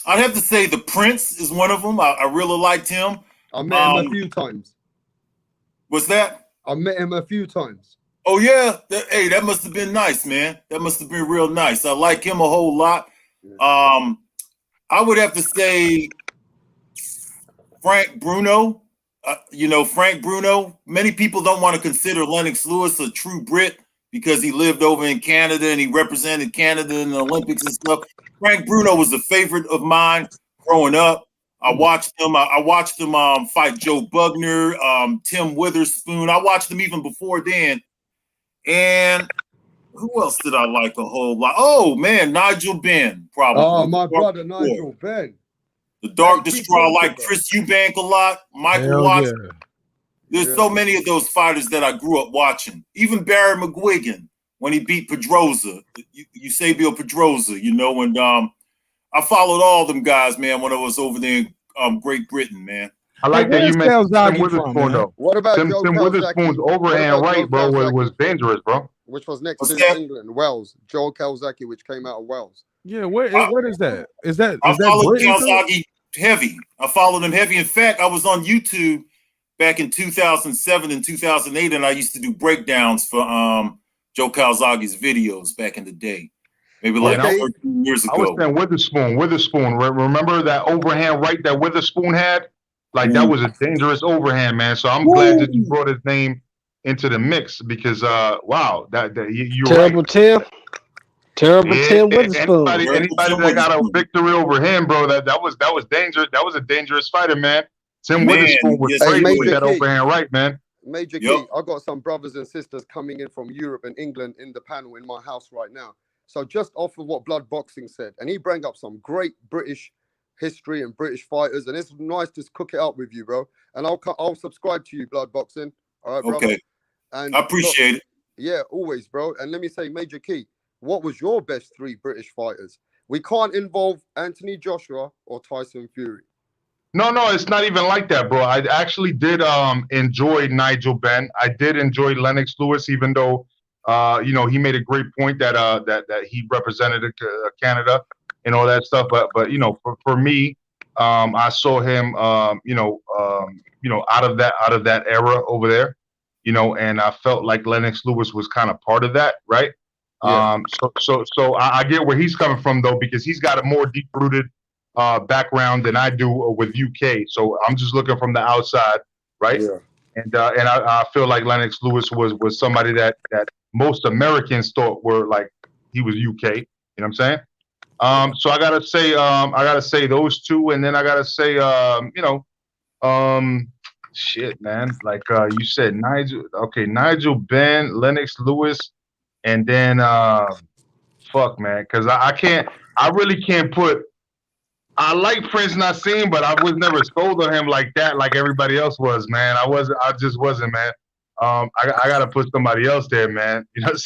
have to say the Prince is one of them. I really liked him. I met him a few times. What's that? I met him a few times. Oh yeah, hey, that must have been nice, man. That must have been real nice. I like him a whole lot. I would have to say Frank Bruno. You know, Frank Bruno. Many people don't want to consider Lennox Lewis a true Brit because he lived over in Canada and he represented Canada in the Olympics and stuff. Frank Bruno was a favorite of mine growing up. I watched him. I watched him fight Joe Bugner, Tim Witherspoon. I watched him even before then. And who else did I like a whole lot? Oh man, Nigel Benn, probably. Oh, my brother Nigel Benn. The Dark Destroyer. I like Chris Eubank a lot. Michael Watson. There's so many of those fighters that I grew up watching. Even Barry McGuigan when he beat Pedroza, Eusebio Pedroza, you know, and I followed all them guys, man, when I was over there in Great Britain, man. I like that you mentioned Tim Witherspoon, though. What about Tim Witherspoon's overhand right, bro, was dangerous, bro. Which was next to England, Wales. Joel Calzaghe, which came out of Wales. Yeah, what is that? Is that I followed Calzaghe heavy. I followed him heavy. In fact, I was on YouTube back in 2007 and 2008, and I used to do breakdowns for Joe Calzaghe's videos back in the day. Maybe like 13 years ago. I was saying Witherspoon. Remember that overhand right that Witherspoon had? Like that was a dangerous overhand, man. So I'm glad that you brought his name into the mix because wow, you're terrible right. Terrible Tim Witherspoon. Anybody that got a victory over him, bro, that was dangerous. That was a dangerous fighter, man. Tim Witherspoon was crazy with that overhand right, man. Major key. I got some brothers and sisters coming in from Europe and England in the panel in my house right now. So just off of what Blood Boxing said, and he brought up some great British history and British fighters, and it's nice to cook it up with you, bro. And I'll subscribe to you, Blood Boxing. All right, brother. Okay. And I appreciate it. Yeah, always, bro. And let me say, Major Key, what was your best three British fighters? We can't involve Anthony Joshua or Tyson Fury. No, it's not even like that, bro. I actually did enjoy Nigel Benn. I did enjoy Lennox Lewis, even though you know, he made a great point that that he represented Canada and all that stuff. But you know, for me, I saw him you know, out of that era over there, you know, and I felt like Lennox Lewis was kind of part of that, right? Yeah. So I get where he's coming from though, because he's got a more deep rooted background than I do with UK. So I'm just looking from the outside, right? Yeah. And I feel like Lennox Lewis was somebody that most Americans thought were like he was UK. You know what I'm saying? So I gotta say those two, and then I gotta say you know, shit, man. Like you said, Nigel Benn, Lennox Lewis, and then fuck, man, because I really can't put. I like Prince Nassim, but I was never sold on him like that, like everybody else was, man. I just wasn't, man. I gotta put somebody else there, man. You know what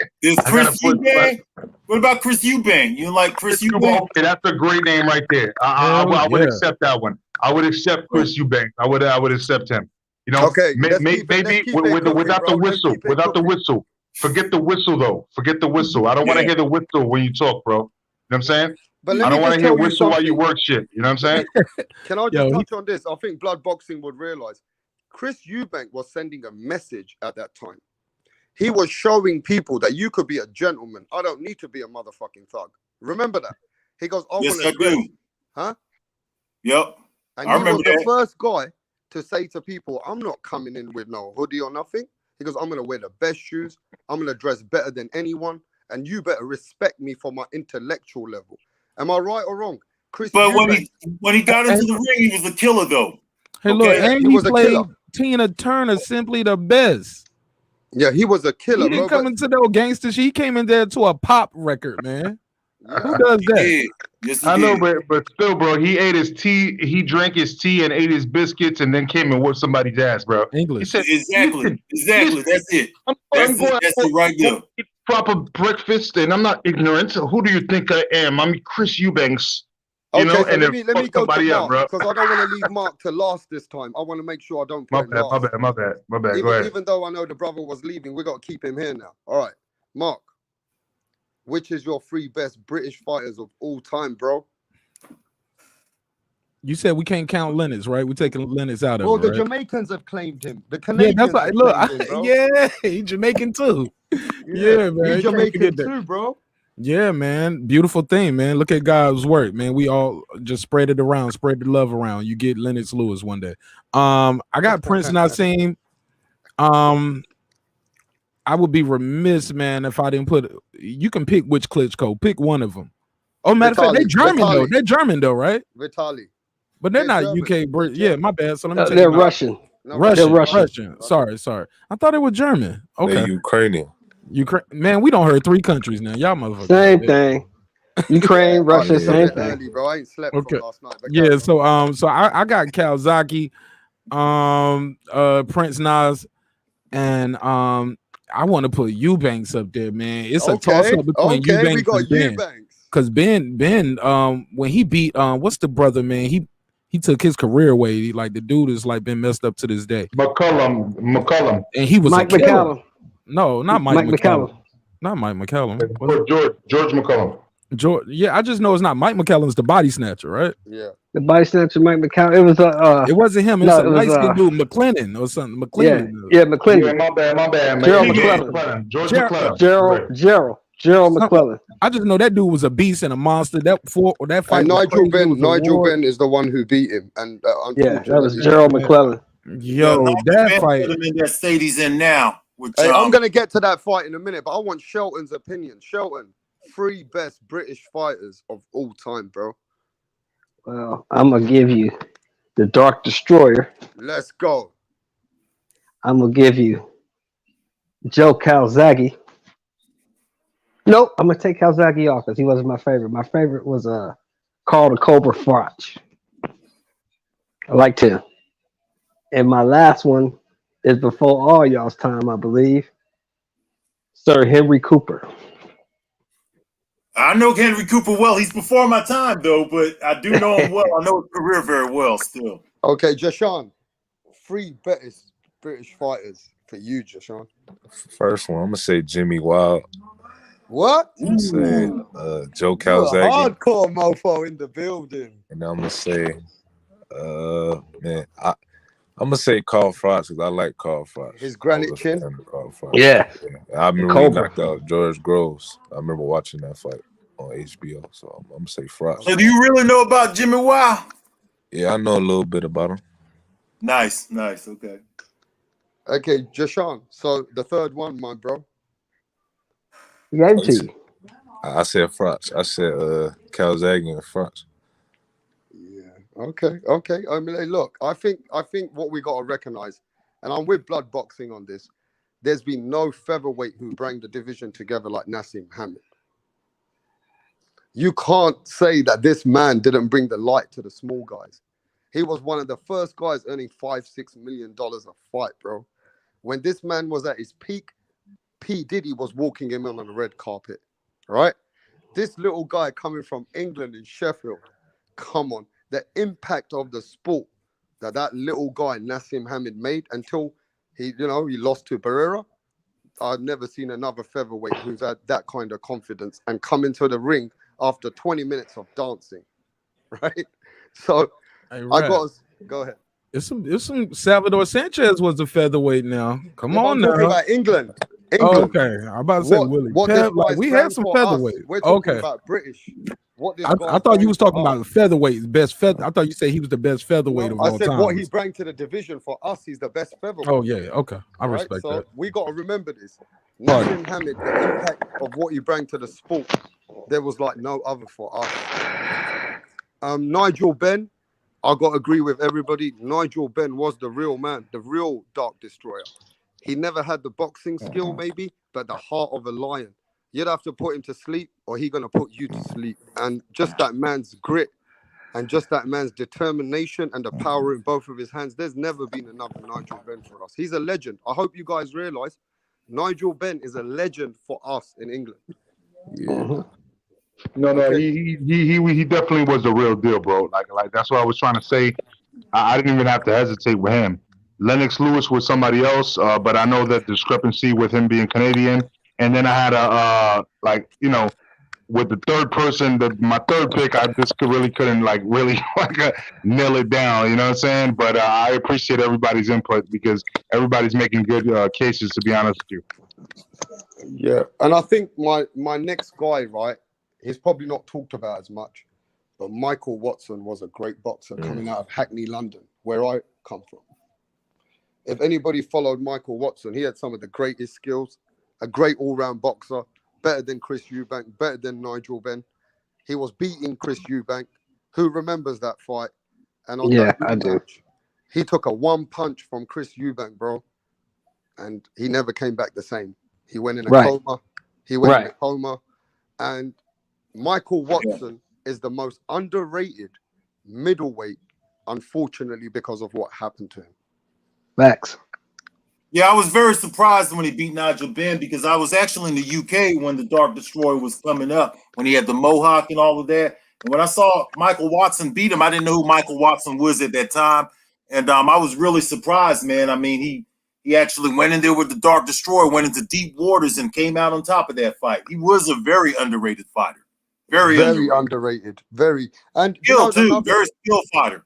I'm There's I gotta Chris put Eubank. What about Chris Eubank? You like Chris Eubank? Okay, that's a great name right there. Hell I would yeah. accept that one. I would accept Chris Eubank. I would accept him. You know, Okay, let's keep maybe it cooking, without bro. the whistle. Without the whistle. Forget the whistle though. Forget the whistle. I don't want to hear the whistle when you talk, bro. You know what I'm saying? But let I me don't want just to hear tell you whistle while you something. work shit. You know what I'm saying? Can I just Yo, touch on this? I think Blood Boxing would realize Chris Eubank was sending a message at that time. He was showing people that you could be a gentleman. I don't need to be a motherfucking thug. Remember that? He goes, I Yes, want I to dress. do. Huh? Yep. And I he was remember the that. first guy to say to people, I'm not coming in with no hoodie or nothing. He goes, I'm going to wear the best shoes. I'm going to dress better than anyone. And you better respect me for my intellectual level. Am I right or wrong? Chris But Eubank, when he got into the ring, he was a killer though. Hey, look, Okay? and he he was a played killer. Tina Turner, Simply the Best. Yeah, he was a killer, He didn't bro. come into no gangster shit. He came in there to a pop record, man. Who does He that? did. Yes, he I know, did. but still, bro, he ate his tea, he drank his tea and ate his biscuits and then came and whooped somebody's ass, bro. He English. said, Exactly. Exactly. That's it. I'm That's going it right there. to eat proper breakfast and I'm not ignorant. Who do you think I am? I'm Chris Eubanks. You Okay, know, so and let then me fuck go to somebody up, Mark, bro. because I don't want to leave Mark to last this time. I want to make sure I don't My put him bad, last. my bad. Go ahead. Even though I know the brother was leaving, we got to keep him here now. All right, Mark, which is your three best British fighters of all time, bro? You said we can't count Lennox, right? We're taking Lennox out of Well, it, the right? Jamaicans have claimed him. The Yeah, Canadians that's why. have Look, claimed him, bro. yeah, he Jamaican too. Yeah, man. You Can't Jamaican forget that. too, bro. Yeah, man. Beautiful thing, man. Look at God's work, man. We all just spread it around, spread the love around. You get Lennox Lewis one day. I got Prince Nassim. I would be remiss, man, if I didn't put. You can pick which Klitschko. Pick one of them. Oh, matter of fact, they're German though. They're German though, right? Vitali. But they're not German. UK. Yeah, my bad. So let me take They're it back. Russian. No, Russian. They're Russian. Sorry. I thought it was German. They Okay. Ukrainian. Ukraine. Man, we don't heard 3 countries now. Y'all motherfuckers. Same thing. Ukraine, Russia, It's a same bit thing. early, bro. I ain't slept Okay. from last night. But Yeah, so I got Kawasaki, Prince Nas, and I want to put Eubanks up there, man. It's a toss up between Eubanks we got and Ben. Eubanks. Because Ben, when he beat what's the brother, man? He took his career away. Like the dude is like been messed up to this day. McCullum. And he was Mike a killer. McCallum. No, not Mike McCallum. McCallum. Not Mike McCallum. George McCullum. George, yeah, I just know it's not Mike McCallum's the body snatcher, right? Yeah. The body snatcher, Mike McCallum. It was it wasn't him. It's no, a it was, light-skinned dude, McLennan or something. McLennan. Yeah, McLennan. Yeah, my bad. Gerald McClellan. George McClellan. Gerald McClellan. I just know that dude was a beast and a monster. That fight. And was Nigel Ben is the one who beat him. And yeah, that was Gerald McClellan. Yo, that fight. Put him in that state he's in now. Hey, I'm gonna get to that fight in a minute, but I want Shelton's opinion. Shelton, 3 best British fighters of all time, bro. Well, I'm gonna give you the Dark Destroyer. Let's go. I'm gonna give you Joe Calzaghe. Nope, I'm gonna take Calzaghe off because he wasn't my favorite. My favorite was Carl the Cobra Froch. I liked him. And my last one is before all y'all's time, I believe. Sir Henry Cooper. I know Henry Cooper well. He's before my time though, but I do know him well. I know his career very well still. Okay, Jashan, 3 best British fighters for you, Jashan. First one, I'm gonna say Jimmy Wild. What? I'm gonna say Joe You're a Calzaghe. hardcore mofo in the building. And I'm gonna say I'm gonna say Carl Froch because I like Carl Froch. His granite chin. Yeah. I remember he knocked out George Groves. I remember watching that fight on HBO. So I'm gonna say Froch. So do you really know about Jimmy Wild? Yeah, I know a little bit about him. Nice. Okay. Okay, Jashan. So the third one, my bro. He gave it to you. I said Froch. I said Calzaghe and Froch. Okay. I mean, hey, look, I think what we got to recognize, and I'm with Blood Boxing on this, there's been no featherweight who bring the division together like Nassim Hamid. You can't say that this man didn't bring the light to the small guys. He was one of the first guys earning $5-6 million a fight, bro. When this man was at his peak, P. Diddy was walking him on the red carpet, right? This little guy coming from England in Sheffield, come on, the impact of the sport that little guy Nassim Hamid made until he lost to Barrera. I've never seen another featherweight who's had that kind of confidence and come into the ring after 20 minutes of dancing, right? So Hey, I got to go ahead. It's some Salvador Sanchez was a featherweight now. Come on I'm now. talking about England. Oh, okay. I'm about to say Willie Pep. Like, we had some featherweights. We're talking Okay. about British. What this I thought you was talking about featherweight, best feather. I thought you said he was the best featherweight of all I said time. what he brought to the division for us, he's the best featherweight. Oh yeah, okay. I Right? respect So that. we got to remember this. Pardon. Nassim Hamid, the impact of what he brought to the sport, there was like no other for us. Nigel Benn, I got to agree with everybody. Nigel Benn was the real man, the real Dark Destroyer. He never had the boxing skill, maybe, but the heart of a lion. You'd have to put him to sleep, or he's gonna put you to sleep. And just that man's grit, and just that man's determination and the power in both of his hands. There's never been another Nigel Benn for us. He's a legend. I hope you guys realize Nigel Benn is a legend for us in England. Yeah. No, he definitely was the real deal, bro. Like that's what I was trying to say. I didn't even have to hesitate with him. Lennox Lewis was somebody else, but I know that discrepancy with him being Canadian. And then I had with the third person, my third pick, I just couldn't nail it down. You know what I'm saying? But I appreciate everybody's input because everybody's making good cases. To be honest with you. Yeah, and I think my next guy, right, he's probably not talked about as much, but Michael Watson was a great boxer coming out of Hackney, London, where I come from. If anybody followed Michael Watson, he had some of the greatest skills, a great all-round boxer, better than Chris Eubank, better than Nigel Benn. He was beating Chris Eubank. Who remembers that fight? And on that I do. match, he took a one punch from Chris Eubank, bro, and he never came back the same. He went in a coma. He went in a coma. And Michael Watson is the most underrated middleweight, unfortunately, because of what happened to him. Facts. Yeah, I was very surprised when he beat Nigel Benn because I was actually in the UK when the Dark Destroyer was coming up, when he had the mohawk and all of that. And when I saw Michael Watson beat him, I didn't know who Michael Watson was at that time. And I was really surprised, man. I mean, he actually went in there with the Dark Destroyer, went into deep waters, and came out on top of that fight. He was a very underrated fighter. Very underrated. Very. And skilled, too. Very skilled fighter.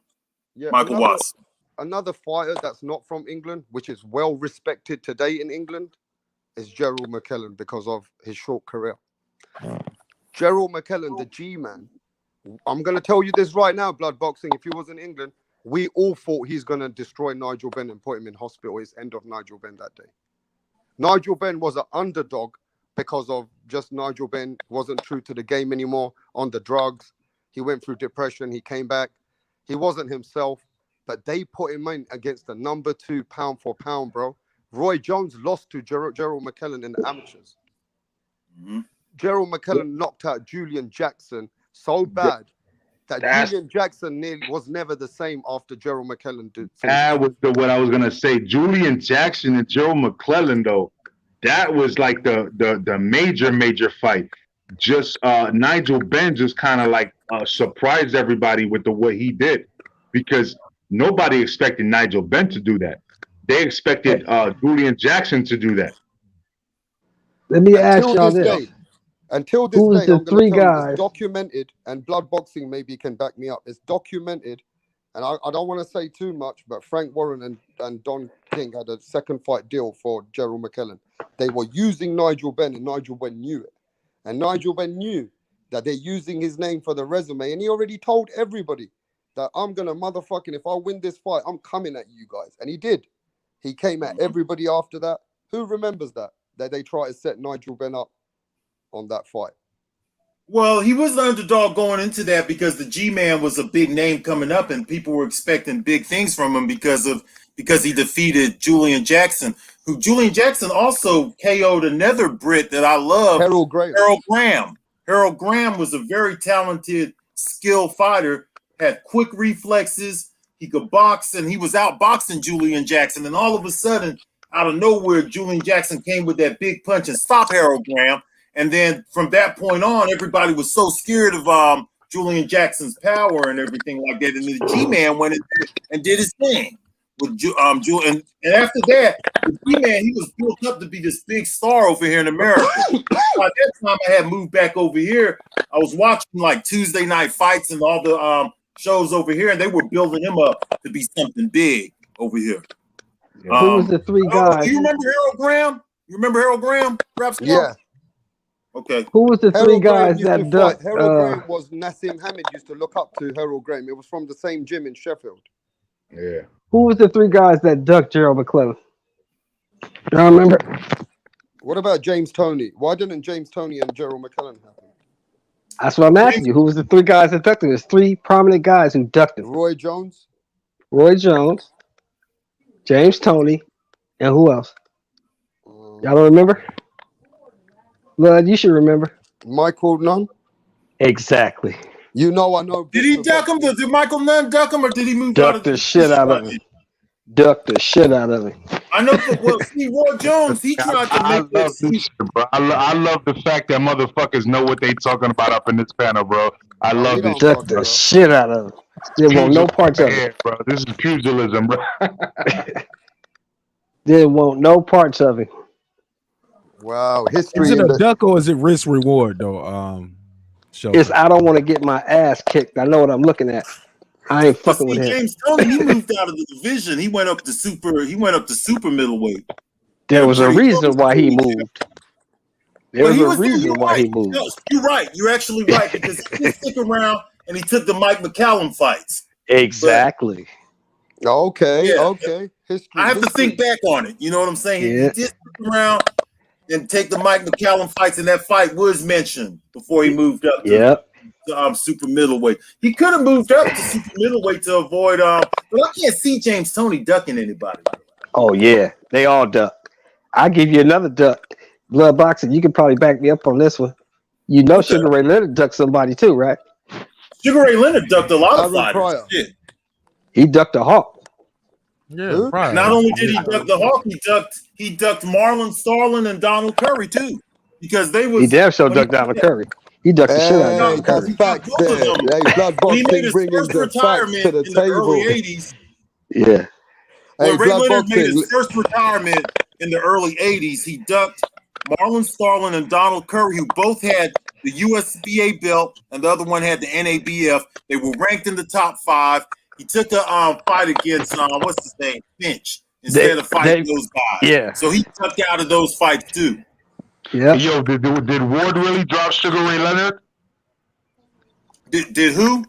Yeah, Michael Watson. Another fighter that's not from England, which is well respected today in England, is Gerald McKellen because of his short career. Gerald McKellen, the G-man. I'm going to tell you this right now, Blood Boxing. If he was in England, we all thought he's going to destroy Nigel Benn and put him in hospital. It's end of Nigel Benn that day. Nigel Benn was an underdog because of just Nigel Benn wasn't true to the game anymore, on the drugs. He went through depression. He came back. He wasn't himself. But they put him in against the number 2 pound for pound, bro. Roy Jones lost to Gerald McKellen in the amateurs. Mm-hmm. Gerald McKellen knocked out Julian Jackson so bad that Julian Jackson was never the same after Gerald McKellen did. That was what I was gonna say. Julian Jackson and Gerald McClellan, though, that was like the major fight. Just Nigel Benn just kind of like surprised everybody with the way he did, because nobody expected Nigel Benn to do that. They expected Julian Jackson to do that. Let me ask y'all this. Until this Who's day, the I'm three going to tell you, guys? it's documented, and Blood Boxing maybe can back me up. It's documented, and I don't want to say too much, but Frank Warren and Don King had a second fight deal for Gerald McKellen. They were using Nigel Benn, and Nigel Benn knew it. And Nigel Benn knew that they're using his name for the resume, and he already told everybody that I'm going to motherfucking, if I win this fight, I'm coming at you guys. And he did. He came at everybody after that. Who remembers that they tried to set Nigel Benn up on that fight? Well, he was the underdog going into that because the G-Man was a big name coming up, and people were expecting big things from him because he defeated Julian Jackson, who Julian Jackson also KO'd another Brit that I love, Harold Graham. Harold Graham was a very talented, skilled fighter, had quick reflexes, he could box, and he was outboxing Julian Jackson, and all of a sudden out of nowhere, Julian Jackson came with that big punch and stopped Harold Graham. And then from that point on, everybody was so scared of Julian Jackson's power and everything like that. And the G-Man went in and did his thing with Julian. And after that, the G-Man, he was built up to be this big star over here in America. By that time, I had moved back over here. I was watching like Tuesday night fights and all the shows over here, and they were building him up to be something big over here. Who was the three guys? Do you remember Harold Graham? You remember Harold Graham? Yeah. Okay. Who was the three Harold Graham guys used that to ducked? fight. Harold Graham was Nassim Hamid used to look up to Harold Graham. It was from the same gym in Sheffield. Yeah. Who was the three guys that ducked Gerald McClellan? You don't remember? What about James Toney? Why didn't James Toney and Gerald McClellan happen? That's what I'm asking you. Who was the three guys that ducked him? There's three prominent guys who ducked him. Roy Jones, James Toney, and who else? Y'all don't remember? Lud, you should remember. Michael Nunn. Exactly. You know, I know. Did he duck him? Did Michael Nunn duck him, or did he move out Ducked of the shit out of him. Ducked the shit out of him. I know. Well, see, Roy Jones, he tried to I make love this shit, bro. I love the fact that motherfuckers know what they talking about up in this panel, bro. I love this. Ducked the shit out of him. Didn't want no parts of it. Bro. This is pugilism, bro. Didn't want no parts of it. Wow, history. Is it a duck or is it risk reward though? It's I don't want to get my ass kicked. I know what I'm looking at. I ain't fucking with him. James Toney, he moved out of the division. He went up to super middleweight. There was a reason why he moved. There was a reason why he moved. No, you're right. You're actually right because he didn't stick around and he took the Mike McCallum fights. Exactly. Okay. Yeah. Okay. History. I have to think back on it. You know what I'm saying? Yeah. He did stick around and take the Mike McCallum fights, and that fight was mentioned before he moved up to super middleweight. He could have moved up to super middleweight to avoid but I can't see James Toney ducking anybody. Oh yeah, they all duck. I give you another duck. Blood boxing. You can probably back me up on this one. You know, Sugar Ray Leonard ducked somebody too, right? Sugar Ray Leonard ducked a lot of fighters. Shit. He ducked a Hawk. Yeah, right. Not only did he duck the Hawk, he ducked Marlon Starlin and Donald Curry too, because they was. He damn sure ducked Donald Curry. He ducked the shit out of Donald Curry. Facts there. He made his first retirement in the early '80s. Yeah. When Ray Leonard made his first retirement in the early '80s, he ducked Marlon Starlin and Donald Curry, who both had the USBA belt, and the other one had the NABF. They were ranked in the top 5. He took a fight against what's his name, Finch, instead of fighting those guys. Yeah. So he ducked out of those fights too. Yeah. Yo, did Ward really drop Sugar Ray Leonard? Did who?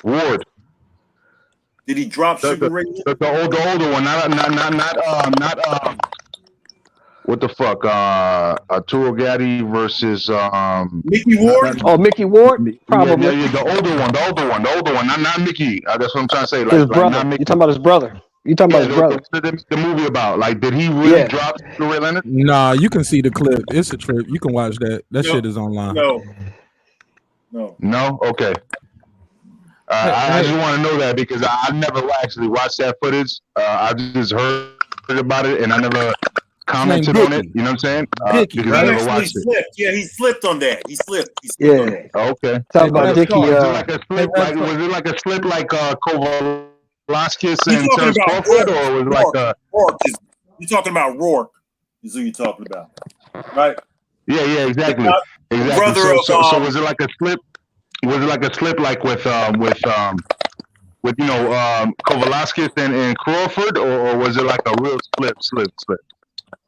Ward. Did he drop Sugar Ray Leonard? The older one, not what the fuck? Arturo Gatti versus Mickey Ward. Mickey Ward. Probably. Yeah, the older one. Not Mickey. That's what I'm trying to say. His brother. You talking about his brother? You talking about his brother? The movie about did he really drop Sugar Ray Leonard? Nah, you can see the clip. It's a trip. You can watch that. That shit is online. No. Okay. I just want to know that because I never actually watched that footage. I just heard about it and I never commented on it. You know what I'm saying? Because I never watched it. Yeah, he slipped on that. He slipped on that. Okay. Talk about Dickie. Was it like a slip like Kovalevskis and Terence Crawford, or was it like a Rourke? You're talking about Rourke. Is who you're talking about, right? Yeah, exactly. Brother so was it like a slip? Was it like a slip like with Kovalevskis and Crawford, or was it like a real slip?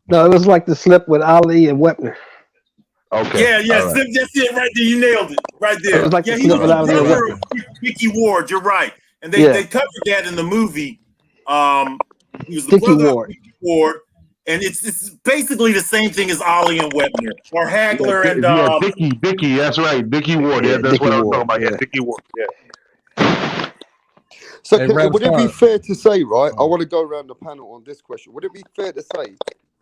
No, it was like the slip with Ali and Wepner. Okay. Yeah, right. That's it right there. You nailed it right there. It was like he the slip was with Ali and Wepner. Mickey Ward. You're right, and they covered that in the movie. He was the Dickie brother Ward. of Mickey Ward, and it's basically the same thing as Ali and Wepner or Hagler and Dickie. That's right, Dickie Ward. Yeah, that's Dickie what I was Ward, talking about. Yeah, Dickie Ward. Yeah. So would it be fair to say, right? I want to go around the panel on this question. Would it be fair to say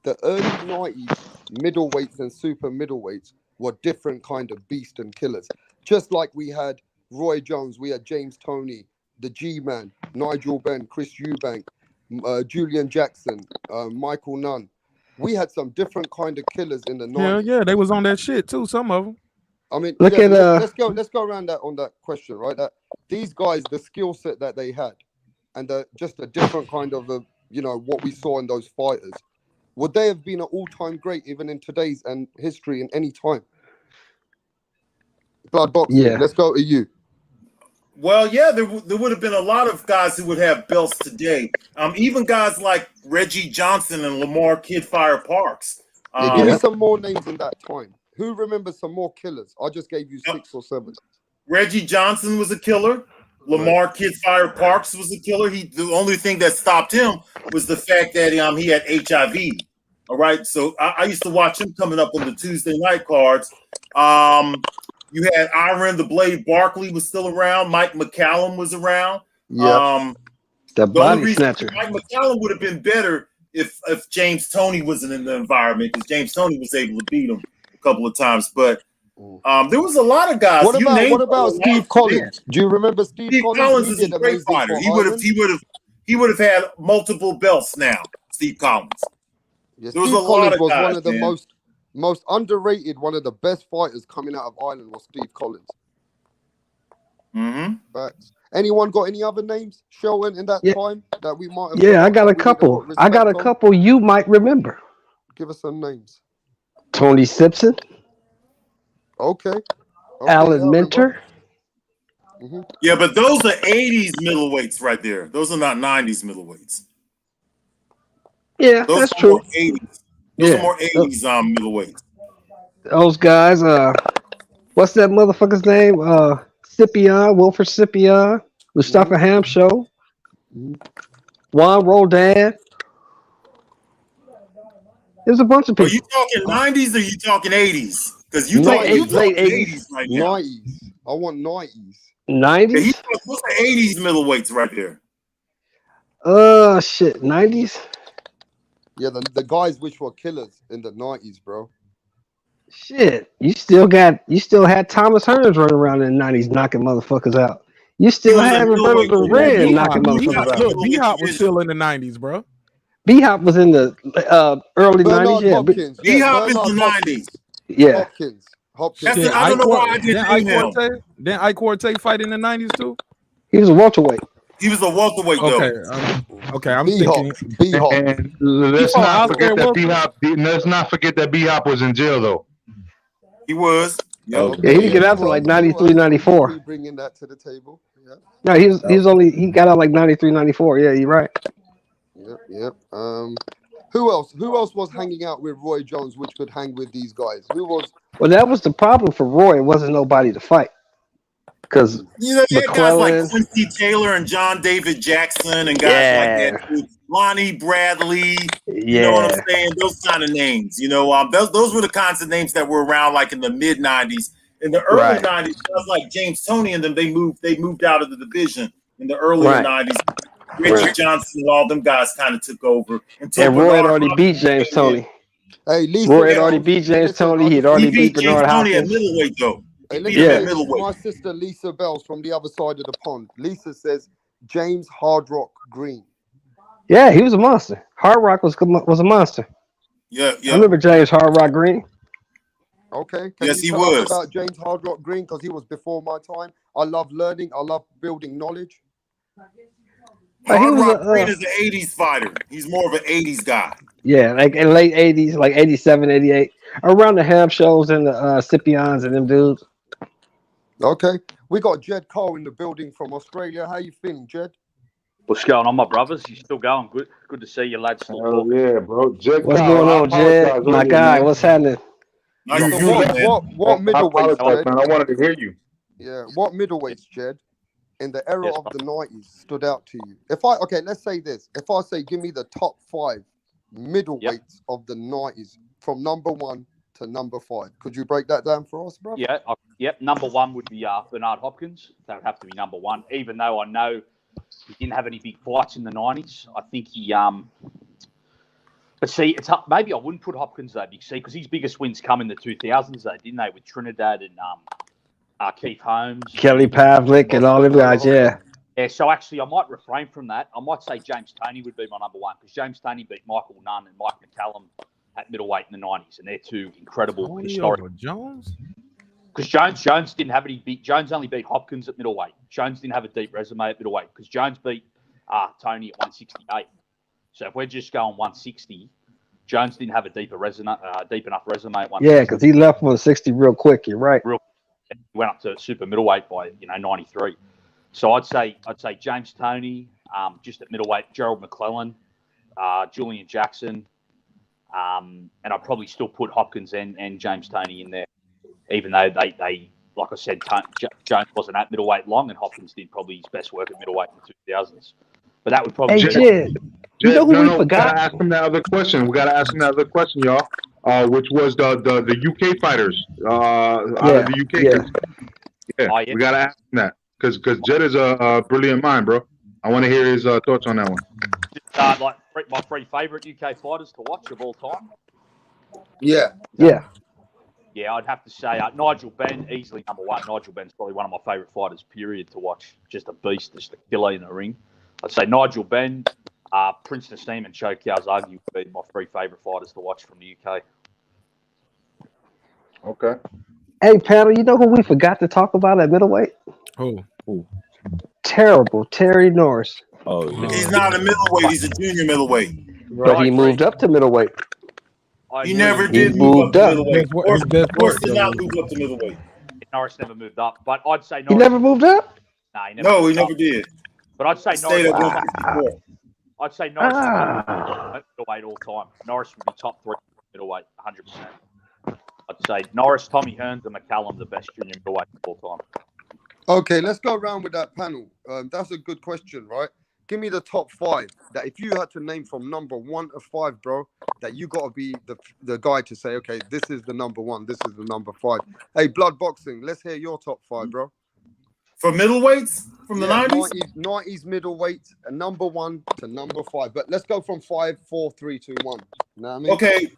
the early 90s middleweights and super middleweights were different kind of beast and killers? Just like we had Roy Jones, we had James Toney, the G-Man, Nigel Benn, Chris Eubank, Julian Jackson, Michael Nunn. We had some different kind of killers in the 90s. Hell yeah, they was on that shit too. Some of them. I mean, Look yeah, at let's go around that on that question, right? That these guys, the skill set that they had, and just a different kind of what we saw in those fighters. Would they have been an all-time great even in today's and history in any time? Blood boxing. Yeah. Let's go to you. Well, yeah, there would have been a lot of guys who would have belts today. Even guys like Reggie Johnson and Lamar Kidfire Parks. Yeah, give me some more names in that time. Who remembers some more killers? I just gave you 6 or 7. Reggie Johnson was a killer. Lamar Kidfire Parks was a killer. The only thing that stopped him was the fact that he had HIV. All right, so I used to watch him coming up on the Tuesday night cards. You had Iron the Blade Barkley was still around. Mike McCallum was around. Yeah. The body snatcher. Mike McCallum would have been better if James Toney wasn't in the environment, because James Toney was able to beat him a couple of times. But there was a lot of guys. What about Steve Collins? Do you remember Steve Collins? Collins is a great fighter. He would have had multiple belts now. Steve Collins. Yeah, there was Steve a lot Collins of was guys, one of the man. most underrated, one of the best fighters coming out of Ireland was Steve Collins. Mm-hmm. Facts. Anyone got any other names showing in that time that we might have? Yeah, I got a couple. You might remember. Give us some names. Tony Simpson. Okay. Alan Minter. Yeah, but those are 80s middleweights right there. Those are not 90s middleweights. Yeah, those that's are true. More 80s. Those are more 80s middleweights. Those guys, what's that motherfucker's name? Scipion, Wilfred Scipion, Mustafa Hamsho, Juan Roldan. There's a bunch of people. Are you talking 90s or you talking 80s? Because you late talking 80s right now. 90s. I want 90s. 90s? Those are 80s middleweights right there. Shit, 90s? Yeah, the guys which were killers in the 90s, bro. Shit, you still had Thomas Hearns running around in the 90s knocking motherfuckers out. You still had Roberto Duran knocking motherfuckers out. Look, B-Hop was still in the 90s, bro. B-Hop was in the early 90s, yeah. Hopkins. B-Hop is Bernard the Hopkins. 90s. Yeah. Hopkins. Shit, I don't know why I didn't Didn't Ike Quartet fight in the 90s too? He was a welterweight. He was a welterweight, though. Okay, I'm thinking. B-Hop. And let's not forget that B-Hop was in jail, though. He was. Yeah, he didn't get out to like 93, 94. Bringing that to the table. Yeah. No, he got out like 93, 94. Yeah, you're right. Yep. Who else was hanging out with Roy Jones, which could hang with these guys? Who was? Well, that was the problem for Roy. It wasn't nobody to fight. Because you know, they had guys like Quincy Taylor and John David Jackson and guys like that. Too. Lonnie Bradley. You know what I'm saying? Those kind of names. You know, those were the kinds of names that were around like in the mid 90s. In the early 90s, guys like James Toney and them, they moved out of the division in the earlier 90s. Richard Johnson and all them guys kind of took over. And Roy had already beat James Toney. Hey, Lisa, Roy had already beat James Toney. He had already beat Bernard Toney at Hopkins. middleweight, though. Hey, my sister Lisa Bells from the other side of the pond. Lisa says James Hard Rock Green. Yeah, he was a monster. Hard Rock was a monster. Yeah. I remember James Hard Rock Green. Okay. Yes, he tell us was. about James Hard Rock Green, because he was before my time. I love learning. I love building knowledge. Hard Rock Green is an 80s fighter. He's more of an 80s guy. Yeah, like in late 80s, like 87, 88. Around the Ham shows and the Scipions and them dudes. Okay. We got Jed Cole in the building from Australia. How you feeling, Jed? What's going on, my brothers? You still going? Good to see you, lads. Still talking. Yeah, bro. Jed What's Cole, going on, Jed? My guy, what's happening? What middleweights, Jed? Man, I wanted to hear you. Yeah, what middleweights, Jed, in the era of the 90s stood out to you? Let's say this. If I say give me the top 5 middleweights of the 90s from number 1 to number 5, could you break that down for us, bro? Yeah. Number 1 would be Bernard Hopkins. That would have to be number 1, even though I know he didn't have any big fights in the 90s. I think he but see, it's maybe I wouldn't put Hopkins though, because his biggest wins come in the 2000s though, didn't they? With Trinidad and Keith Holmes, Kelly Pavlik and all them guys, yeah. Yeah, so actually, I might refrain from that. I might say James Toney would be my number one because James Toney beat Michael Nunn and Mike McCallum at middleweight in the 90s, and they're two incredible historic. Jones? Because Jones didn't have any beat. Jones only beat Hopkins at middleweight. Jones didn't have a deep resume at middleweight because Jones beat Tony at 168. So if we're just going 160, Jones didn't have a deep enough resume at 160. Yeah, because he left 160 real quick. You're right. He went up to super middleweight by 93. So I'd say James Toney, just at middleweight, Gerald McClellan, Julian Jackson, and I'd probably still put Hopkins and James Toney in there, even though they like I said, Jones wasn't at middleweight long, and Hopkins did probably his best work at middleweight in the 2000s. But that would probably. Hey, Jed, you know who we forgot? We gotta ask him that other question. Y'all. Which was the UK fighters out of the UK. Yeah, we gotta ask him that because Jed is a brilliant mind, bro. I want to hear his thoughts on that one. Like my three favorite UK fighters to watch of all time. Yeah. Yeah, I'd have to say Nigel Benn, easily number one. Nigel Benn's probably one of my favourite fighters, period, to watch. Just a beast, just a killer in the ring. I'd say Nigel Benn, Prince Nassim and Chow Kia's arguably would be my three favourite fighters to watch from the UK. Okay. Hey, panel, you know who we forgot to talk about at middleweight? Who? Terrible, Terry Norris. Oh, he's not a middleweight. He's a junior middleweight. But he moved up to middleweight. He never did move up to middleweight. Norris did not move up to middleweight. Norris never moved up, but I'd say Norris. He never moved up? Nah, he never did. But I'd say Stayed Norris. at 154. I'd say Norris is middleweight all time. Norris would be top three middleweight, 100%. I'd say Norris, Tommy Hearns, and McCallum the best junior middleweight of all time. Okay, let's go around with that panel. That's a good question, right? Give me the top five that if you had to name from number 1 to 5, bro, that you got to be the guy to say, okay, this is the number 1, this is the number 5. Hey, Blood Boxing, let's hear your top 5, bro. For middleweights from the 90s? 90s middleweight, and number 1 to number 5. But let's go from 5, 4, 3, 2, 1. You know what I mean? Okay.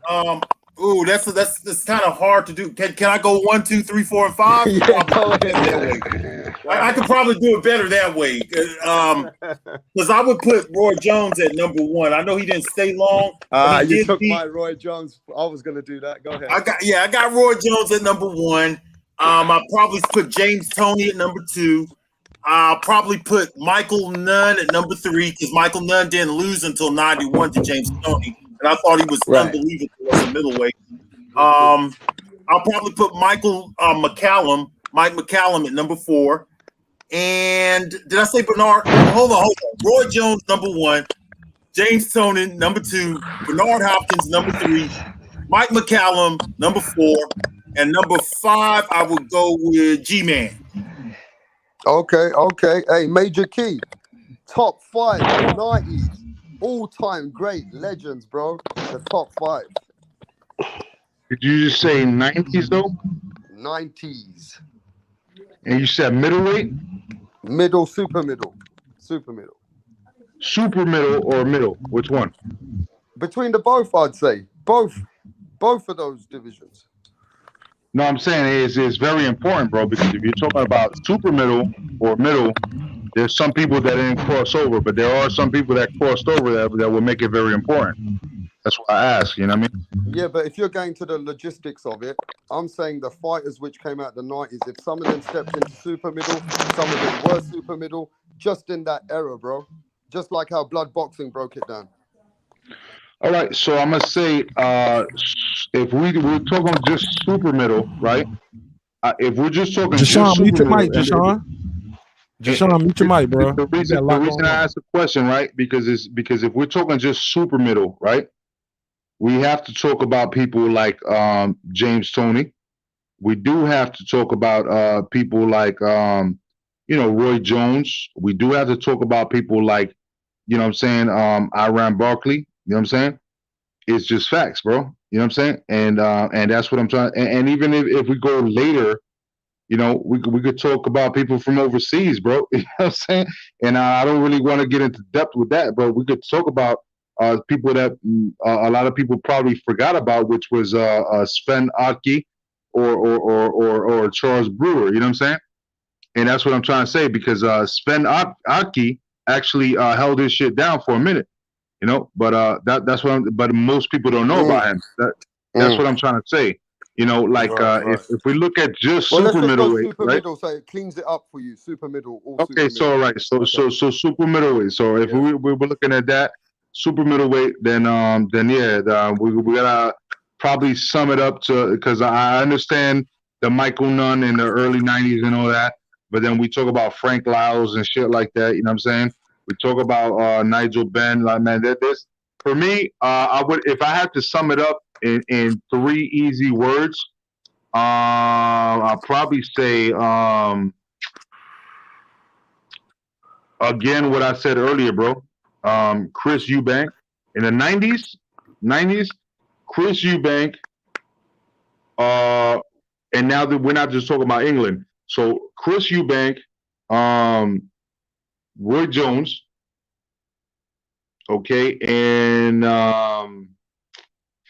That's kind of hard to do. Can I go 1, 2, 3, 4, and 5? Yeah, go ahead. I could probably do it better that way. Because I would put Roy Jones at number 1. I know he didn't stay long. You took my Roy Jones. I was gonna do that. Go ahead. I got Roy Jones at number 1. I'll probably put James Toney at number 2. I'll probably put Michael Nunn at number 3 because Michael Nunn didn't lose until 91 to James Toney. And I thought he was unbelievable as a middleweight. I'll probably put Mike McCallum at number 4. And did I say Bernard? Hold on. Roy Jones, number 1. James Toney, number 2. Bernard Hopkins, number 3. Mike McCallum, number 4. And number 5, I would go with G-Man. Okay. Hey, Major Key. Top 5 90s. All-time great legends, bro. The top 5. Did you just say 90s though? 90s. And you said middleweight? Middle, super middle. Super middle. Super middle or middle? Which one? Between the both, I'd say. Both of those divisions. No, I'm saying it's very important, bro, because if you're talking about super middle or middle, there's some people that didn't cross over, but there are some people that crossed over that will make it very important. That's why I ask, you know what I mean? Yeah, but if you're going to the logistics of it, I'm saying the fighters which came out the 90s, if some of them stepped into super middle, some of them were super middle, just in that era, bro. Just like how Blood Boxing broke it down. All right, so I'm going to say, if we're talking just super middle, right? If we're just talking Jashawn, mute your mic, Jashawn, mute your mic, bro. The reason I asked the question, right? Because if we're talking just super middle, right? We have to talk about people like James Toney. We do have to talk about people like Roy Jones. We do have to talk about people like, you know what I'm saying, Iran Barkley. You know what I'm saying? It's just facts, bro. You know what I'm saying? And that's what I'm trying. And even if we go later, you know, we could talk about people from overseas, bro. You know what I'm saying? And I don't really want to get into depth with that, but we could talk about people that a lot of people probably forgot about, which was Sven Otke or Charles Brewer. You know what I'm saying? And that's what I'm trying to say, because Sven Aki actually held his shit down for a minute, you know. But that's what. But most people don't know about him. That's what I'm trying to say. You know, like if we look at just Well, let's super just go middleweight, super right? middle, so it cleans it up for you. Super middle, all Okay, super so middle. all right, so super middleweight. So if we were looking at that super middleweight, then yeah, we gotta probably sum it up to, because I understand the Michael Nunn in the early '90s and all that, but then we talk about Frank Lyles and shit like that. You know what I'm saying? We talk about Nigel Benn. Like, man, this for me, I would, if I had to sum it up in 3 easy words, I'll probably say again what I said earlier, bro. Chris Eubank in the '90s, Chris Eubank. And now that we're not just talking about England, so Chris Eubank, Roy Jones, okay, and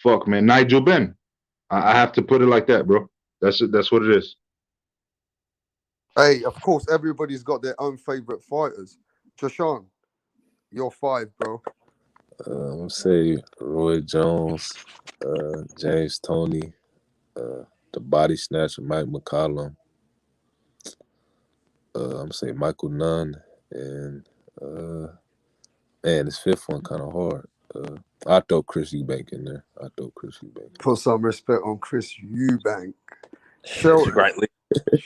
fuck, man, Nigel Benn. I have to put it like that, bro. That's what it is. Hey, of course, everybody's got their own favorite fighters. Joshan, you're 5, bro. I'm say Roy Jones, James Toney, the body snatcher Mike McCollum. I'm saying Michael Nunn, and man, this 5th one kind of hard. I throw Chris Eubank in there. Put some respect on Chris Eubank. It's a great league.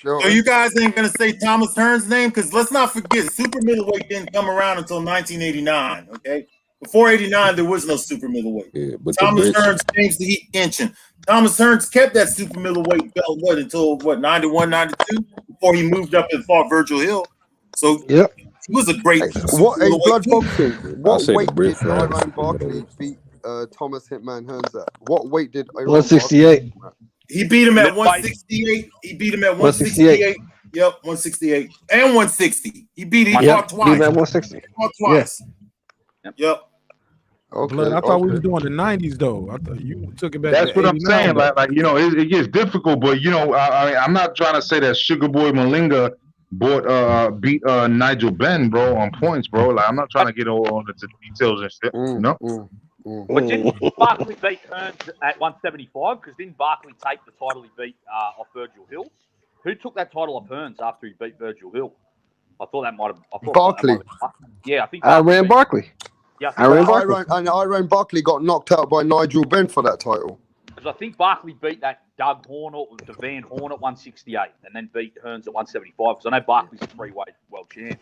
So you guys ain't gonna say Thomas Hearn's name, because let's not forget super middleweight didn't come around until 1989. Okay, before '89 there was no super middleweight. Yeah, but Thomas Hearns changed the heat tension. Thomas Hearns kept that super middleweight belt until 91, 92, before he moved up and fought Virgil Hill. So he was a great. What a blood boxing? What say the weight Brit did for Iron Barkley beat Thomas Hitman Hearns at? What weight did Iron 168. He beat him at 168. He beat him at 168. Yep, 168 and 160. He fought twice. Beat him at 160. He fought twice. Yep. Okay, Blood, I thought we was doing the '90s though. I thought you took it back. That's to what I'm 89, saying. though. Like you know, it gets difficult, but you know, I'm not trying to say that Sugar Boy Malinga beat Nigel Benn, bro, on points, bro. Like I'm not trying to get all into details and shit, you know. But didn't Barkley beat Hearns at 175? Because didn't Barkley take the title he beat off Virgil Hill? Who took that title off Hearns after he beat Virgil Hill? I thought that might have. Barkley. Yeah, I think Iron Barkley. Yeah, Iron Barkley got knocked out by Nigel Benn for that title. Because I think Barkley beat that Doug Horn or the Van Horn at 168, and then beat Hearns at 175. Because I know Barkley's a 3-weight world champ.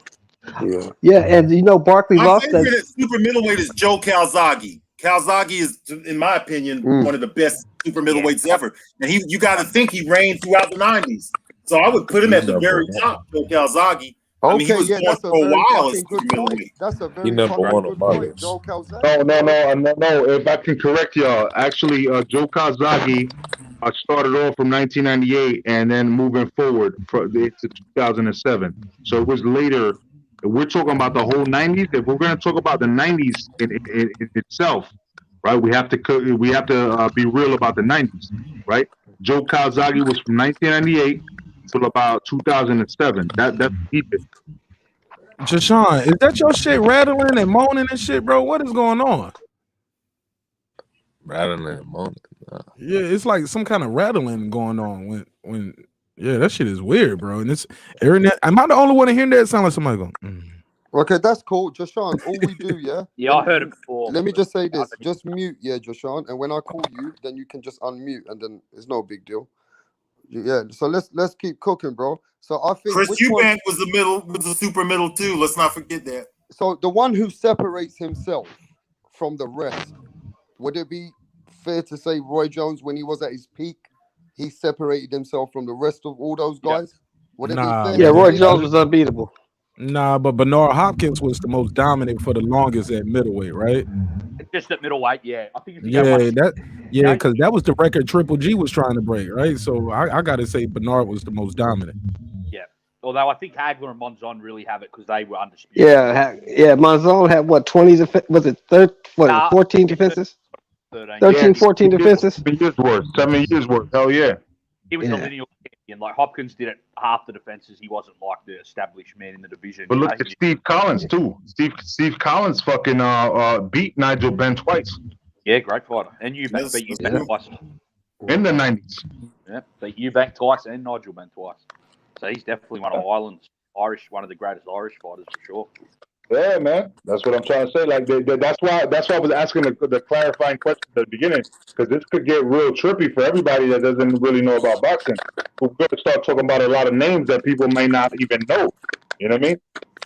Yeah, and you know Barkley My lost favorite that. at super middleweight is Joe Calzaghe. Calzaghe is, in my opinion, one of the best super middleweights ever. And you got to think he reigned throughout the '90s. So I would put him at the very top, Joe Calzaghe. I mean, he was going for a while as super middleweight. That's a He very number one on my list. Joe Calzaghe. No. If I can correct y'all, actually, Joe Calzaghe started off from 1998 and then moving forward to 2007. So it was later. We're talking about the whole '90s. If we're going to talk about the '90s in itself, right? We have to be real about the '90s, right? Joe Calzaghe was from 1998 till about 2007. That's he did. Jashawn, is that your shit rattling and moaning and shit, bro? What is going on? Rattling and moaning. Yeah, it's like some kind of rattling going on when yeah, that shit is weird, bro. And it's am I the only one to hear that? Sound like somebody going. Okay, that's cool, Joshan. All we do, yeah. Yeah, I heard it before. Let me just say this: just mute, yeah, Joshan. And when I call you, then you can just unmute, and then it's no big deal. Yeah. So let's keep cooking, bro. So I think Chris Eubank was the super middle too. Let's not forget that. So the one who separates himself from the rest, would it be fair to say Roy Jones, when he was at his peak, he separated himself from the rest of all those guys? Would it be fair? Yeah, Roy Jones was unbeatable. Nah, but Bernard Hopkins was the most dominant for the longest at middleweight, right? Just at middleweight, yeah. I think because that was the record Triple G was trying to break, right? So I got to say Bernard was the most dominant. Yeah. Although I think Hagler and Monzon really have it because they were undisputed. Yeah. Monzon had what 20? Was it 14 defenses? 13, 14 defenses. 7 years worth. Hell yeah. He was the lineal champ And like Hopkins did it half the defenses. He wasn't like the established man in the division. But you look know? at Steve Collins too. Steve Collins fucking beat Nigel Benn twice Yeah, great fighter. And Eubank beat Eubank twice. in the 90s. Yeah, beat Eubank twice and Nigel Benn twice. So he's definitely one of Ireland's one of the greatest Irish fighters for sure. Yeah, man. That's what I'm trying to say. Like that's why I was asking the clarifying question at the beginning, because this could get real trippy for everybody that doesn't really know about boxing. We're going to start talking about a lot of names that people may not even know. You know what I mean?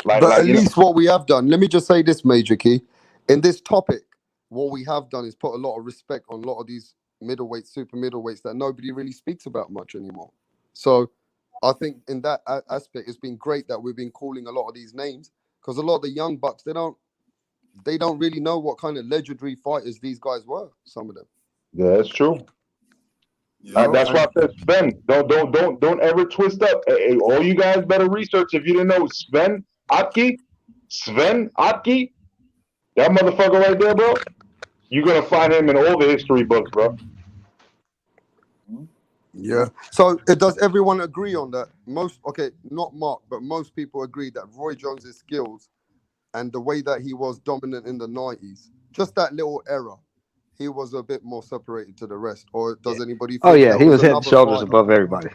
But at least what we have done, let me just say this, Major Key. In this topic, what we have done is put a lot of respect on a lot of these middleweights, super middleweights that nobody really speaks about much anymore. So I think in that aspect, it's been great that we've been calling a lot of these names, because a lot of the young bucks, they don't really know what kind of legendary fighters these guys were. Some of them. Yeah, that's true. That's why I said Sven. Don't ever twist up. Hey, all you guys better research if you didn't know Sven Otke, that motherfucker right there, bro. You're gonna find him in all the history books, bro. Yeah. So does everyone agree on that? Not Mark, but most people agree that Roy Jones's skills and the way that he was dominant in the 90s, just that little error, he was a bit more separated to the rest. Or does anybody think he was head and shoulders above everybody.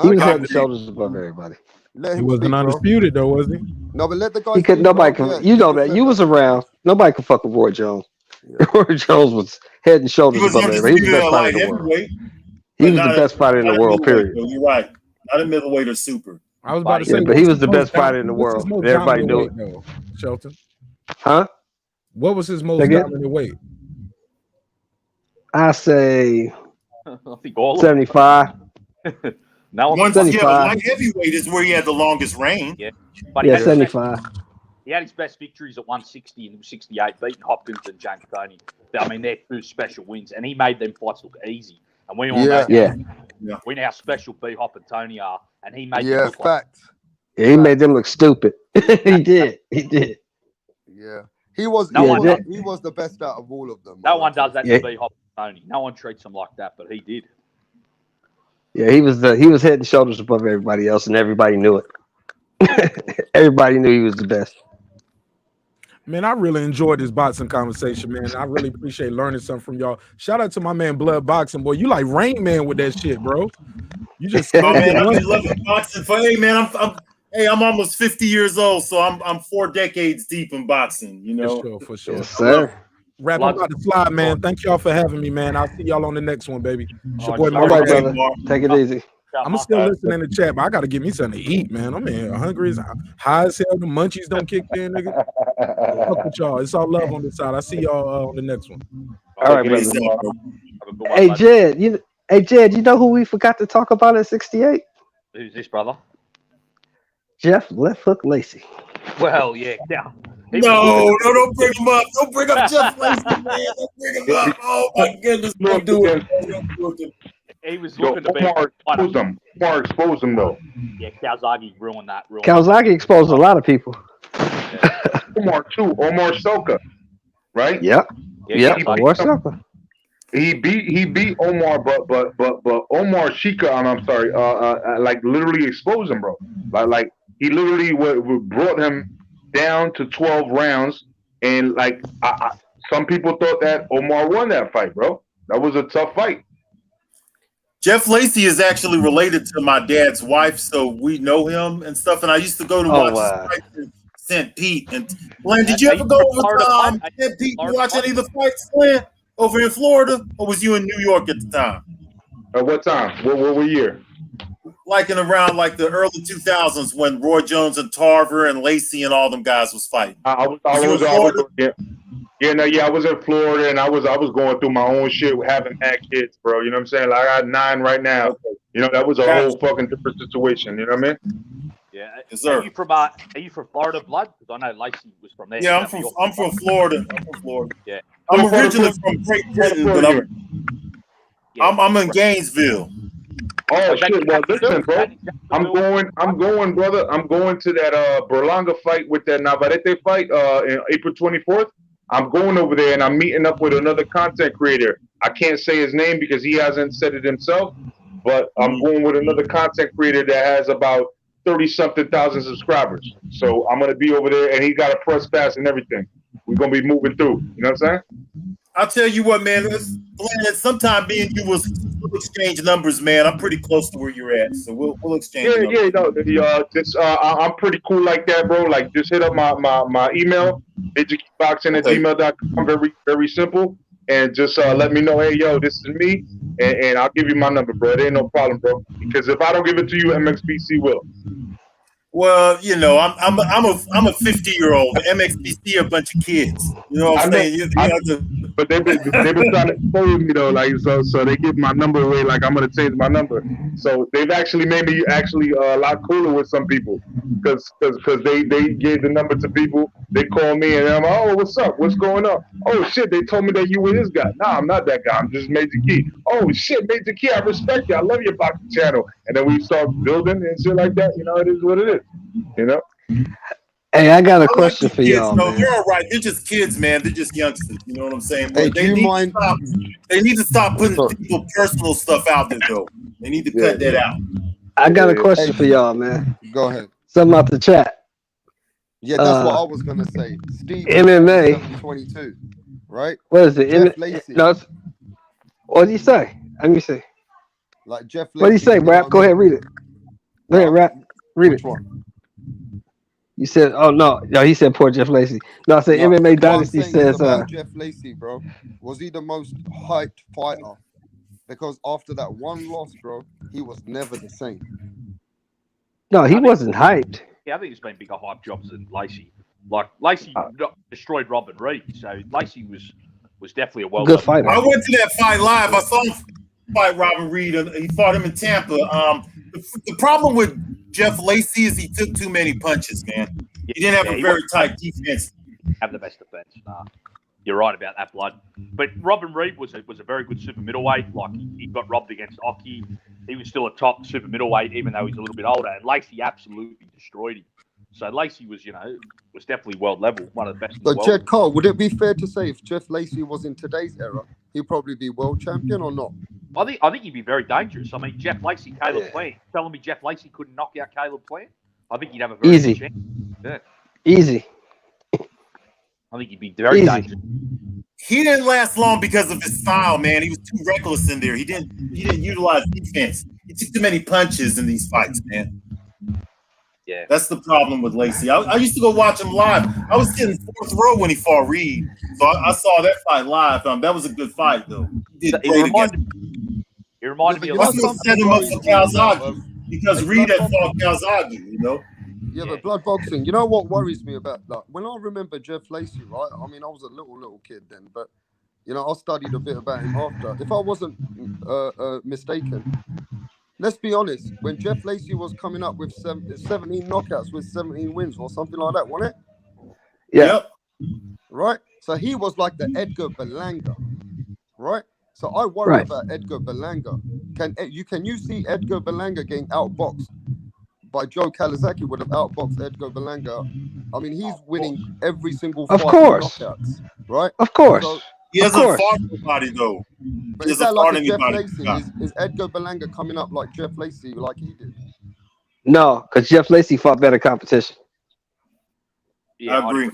He was head and shoulders above everybody. He wasn't undisputed though, was he? No, but let the guy. He could. Nobody can. You know that. You was around. Nobody could fuck with Roy Jones. Yeah. Roy Jones was head and shoulders above everybody. He was the best fighter in the world. He was the best fighter in the world. Period. You're right. Not a middleweight or super. I was about to say, but he was the best fighter in the world. Everybody knew it. Though, Shelton. Huh? What was his most dominant weight? I say I think all 75. Now, light heavyweight is where he had the longest reign. Yeah, but 75. He had his best victories at 160 and 68, beating Hopkins and James Toney. I mean, they're two special wins, and he made them fights look easy. And we all know, we know how special B-Hop and Tony are, and he made them look facts. Yeah, he made them look stupid. He did. Yeah, he was the best out of all of them. No one does that to B-Hop and Tony. No one treats him like that, but he did. Yeah, he was head and shoulders above everybody else, and everybody knew it. Everybody knew he was the best. Man, I really enjoyed this boxing conversation, man. I really appreciate learning something from y'all. Shout out to my man Blood Boxing, boy. You like Rain Man with that shit, bro. You just man, I've been loving boxing for I'm almost 50 years old, so I'm 4 decades deep in boxing, you know. For sure. Yes, sir. Wrap up the slide, man. Thank y'all for having me, man. I'll see y'all on the next one, baby. It's your boy, all right, brother. Take it easy. I'm still listening in the chat, but I gotta get me something to eat, man. I'm in hungry as high as hell. The munchies don't kick in, nigga. Fuck with y'all. It's all love on this side. I see y'all on the next one. All right, brother. Hey, Jed. You know who we forgot to talk about at 68? Who's this, brother? Jeff Left Hook Lacey. Well, yeah. No, don't bring him up. Don't bring up Jeff Lacey, man. Don't bring him up. Oh my goodness, don't do it. He was looking to be. Omar exposed him though. Yeah, Calzaghe ruined that. Calzaghe exposed a lot of people. Omar Soka, right? Yep. Omar Soka. He beat Omar, but Omar Shika, I'm sorry, like literally exposed him, bro. Like he literally brought him down to 12 rounds, and like some people thought that Omar won that fight, bro. That was a tough fight. Jeff Lacey is actually related to my dad's wife, so we know him and stuff. And I used to go to watch his fights in St. Pete. And Glenn, did you ever go over to St. Pete and watch any of the fights, Glenn, over in Florida, or was you in New York at the time? At what time? What year? Like in around like the early 2000s when Roy Jones and Tarver and Lacey and all them guys was fighting. I was in Florida, and I was going through my own shit, having mad kids, bro. You know what I'm saying? Like I got 9 right now. You know, that was a whole fucking different situation. You know what I mean? Yeah. Yes, sir. Are you from Florida blood? Because I know Lacey was from there. Yeah, I'm from Florida. Yeah. I'm originally from Great Britain, but I'm in Gainesville. Oh shit! Well, listen, bro. I'm going, brother. I'm going to that Berlanga fight with that Navarrete fight in April 24th. I'm going over there and I'm meeting up with another content creator. I can't say his name because he hasn't said it himself. but I'm going with another content creator that has about 30-something thousand subscribers. So I'm gonna be over there, and he got a press pass and everything. We're gonna be moving through. You know what I'm saying? I'll tell you what, man. Sometime me and you will exchange numbers, man. I'm pretty close to where you're at, so we'll exchange numbers. I'm pretty cool like that, bro. Like, just hit up my email, digitboxing@gmail.com. Very, very simple. And just let me know, hey, yo, this is me, and I'll give you my number, bro. It ain't no problem, bro. Because if I don't give it to you, MXBC will. Well, you know, I'm a 50-year-old. MXBC a bunch of kids. You know what I'm saying? But they've been trying to expose me though, like so they give my number away, like I'm gonna change my number. So they've actually made me a lot cooler with some people, because they gave the number to people. They call me and I'm like, oh, what's up? What's going on? Oh shit, they told me that you were this guy. Nah, I'm not that guy. I'm just Major Key. Oh shit, Major Key, I respect you. I love your boxing channel. And then we start building and shit like that. You know, it is what it is. You know. Hey, I got a question for kids, y'all, no, man. they're all right. They're just kids, man. They're just youngsters. You know what I'm saying? Hey, They need to stop putting people's personal stuff out there, though. They need to cut that out. I got a question for y'all, man. Go ahead. Something out the chat. Yeah, that's what I was gonna say. Steve, MMA 22, right? What is it? Jeff Lacey. What did he say? Let me see. Like Jeff Lacey. What did he say, Rap? Go ahead, read it. Go ahead, Rap. Read Which it. one? You said, oh no, he said poor Jeff Lacey. No, I said MMA Dynasty says Jeff Lacey, bro. Was he the most hyped fighter? Because after that one loss, bro, he was never the same. No, he wasn't hyped. Yeah, I think there's been bigger hype jobs than Lacey. Like Lacey destroyed Robin Reed, so Lacey was definitely a good fighter. I went to that fight live. I saw him fight Robin Reed. He fought him in Tampa. The problem with Jeff Lacey is he took too many punches, man. He didn't have a very tight defense. Have the best defense. Nah, you're right about that, blood. But Robin Reed was a very good super middleweight. Like he got robbed against Oki. He was still a top super middleweight, even though he's a little bit older. And Lacey absolutely destroyed him. So Lacey was definitely world level, one of the best in the But world. Jed Cole, would it be fair to say if Jeff Lacey was in today's era, he'd probably be world champion or not? I think he'd be very dangerous. I mean, Jeff Lacey, Caleb Plant. Telling me Jeff Lacey couldn't knock out Caleb Plant? I think he'd have a very Easy. good chance. Yeah. Easy. I think he'd be very dangerous. He didn't last long because of his style, man. He was too reckless in there. He didn't utilize defense. He took too many punches in these fights, man. Yeah, that's the problem with Lacey. I used to go watch him live. I was sitting fourth row when he fought Reed, so I saw that fight live. That was a good fight, though. He did great against him. It reminded me of something set him up for Calzaghe because Reed had fought Calzaghe, you know. Yeah, but blood boxing. You know what worries me about that? When I remember Jeff Lacey, right? I mean, I was a little kid then, but I studied a bit about him after. If I wasn't mistaken. Let's be honest. When Jeff Lacey was coming up with 17 knockouts with 17 wins or something like that, wasn't it? Yeah. Yep. Right? So he was like the Edgar Berlanga, right? So I worry about Edgar Berlanga. Can you see Edgar Berlanga getting outboxed by Joe Calzaghe? Would have outboxed Edgar Berlanga. I mean, he's winning every single fight. Of course. Knockouts, right? Of course. So, he hasn't fought anybody though. But is that like a Jeff Lacey? Is Edgar Berlanga coming up like Jeff Lacey, like he did? No, because Jeff Lacey fought better competition. Yeah, I agree.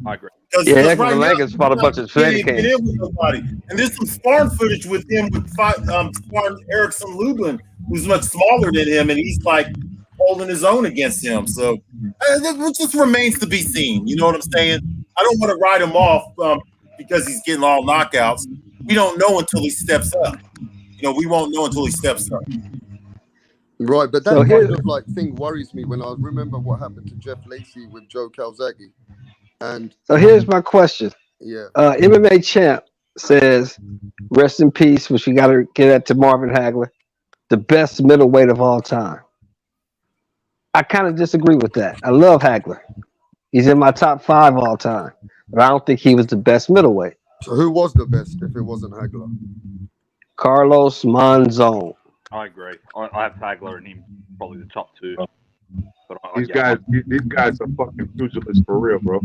I agree. Yeah, Edgar Berlanga's fought a bunch of training camps. And there's some sparring footage with him with sparring Erickson Lublin, who's much smaller than him, and he's like holding his own against him. So it just remains to be seen. You know what I'm saying? I don't want to write him off because he's getting all knockouts. We don't know until he steps up. We won't know until he steps up. Right, but that kind of thing worries me when I remember what happened to Jeff Lacey with Joe Calzaghe. And so here's my question. Yeah. MMA Champ says, rest in peace, which we got to get at to Marvin Hagler, the best middleweight of all time. I kind of disagree with that. I love Hagler. He's in my top 5 all time, but I don't think he was the best middleweight. So who was the best if it wasn't Hagler? Carlos Monzon. I agree. I have Hagler and him probably the top 2. These guys are fucking pugilists for real, bro.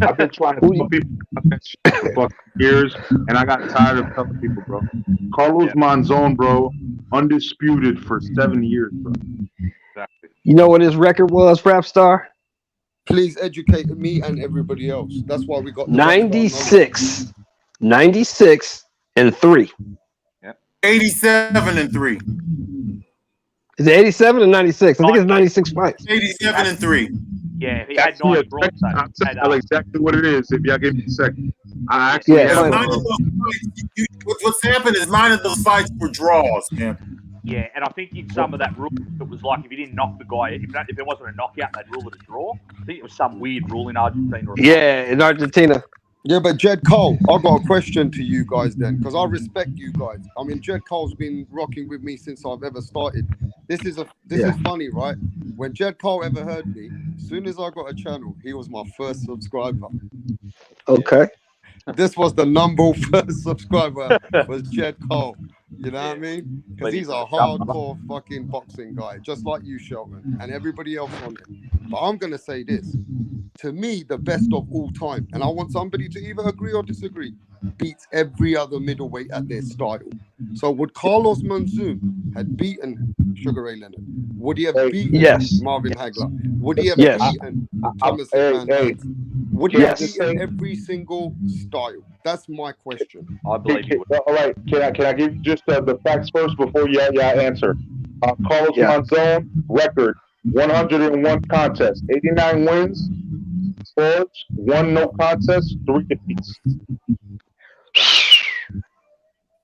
I've been trying to tell people about that shit for fucking years, and I got tired of telling people, bro. Carlos Monzon, bro, undisputed for 7 years, bro. Exactly. You know what his record was, Rap Star? Please educate me and everybody else. That's why we got the 96. 96 and 3. 87 and 3. Is it 87 and 96? I think it's 96 fights. 87 and 3. Yeah, he had 90 bronze. I'll tell exactly what it is if y'all give me a second. I actually have. What's happened is 9 of those fights were draws, man. Yeah, and I think in some of that rule, it was like if you didn't knock the guy, if it wasn't a knockout, they'd rule it a draw. I think it was some weird rule in Argentina. Yeah, in Argentina. Yeah, but Jed Cole, I've got a question to you guys then, because I respect you guys. I mean, Jed Cole's been rocking with me since I've ever started. This is funny, right? When Jed Cole ever heard me, as soon as I got a channel, he was my first subscriber. Okay. This was the number first subscriber was Jed Cole. You know what I mean? Because he's a hardcore fucking boxing guy, just like you, Shelton, and everybody else on it. But I'm gonna say this: to me, the best of all time, and I want somebody to either agree or disagree, beats every other middleweight at their style. So would Carlos Monzon had beaten Sugar Ray Leonard? Would he have beaten Marvin Hagler? Would he have beaten Thomas Hernandez? Would he have beaten every single style? That's my question. I believe you would. All right, can I give you just the facts first before y'all answer? Carlos Monzon record: 101 contests, 89 wins, 1 no contest, 3 defeats.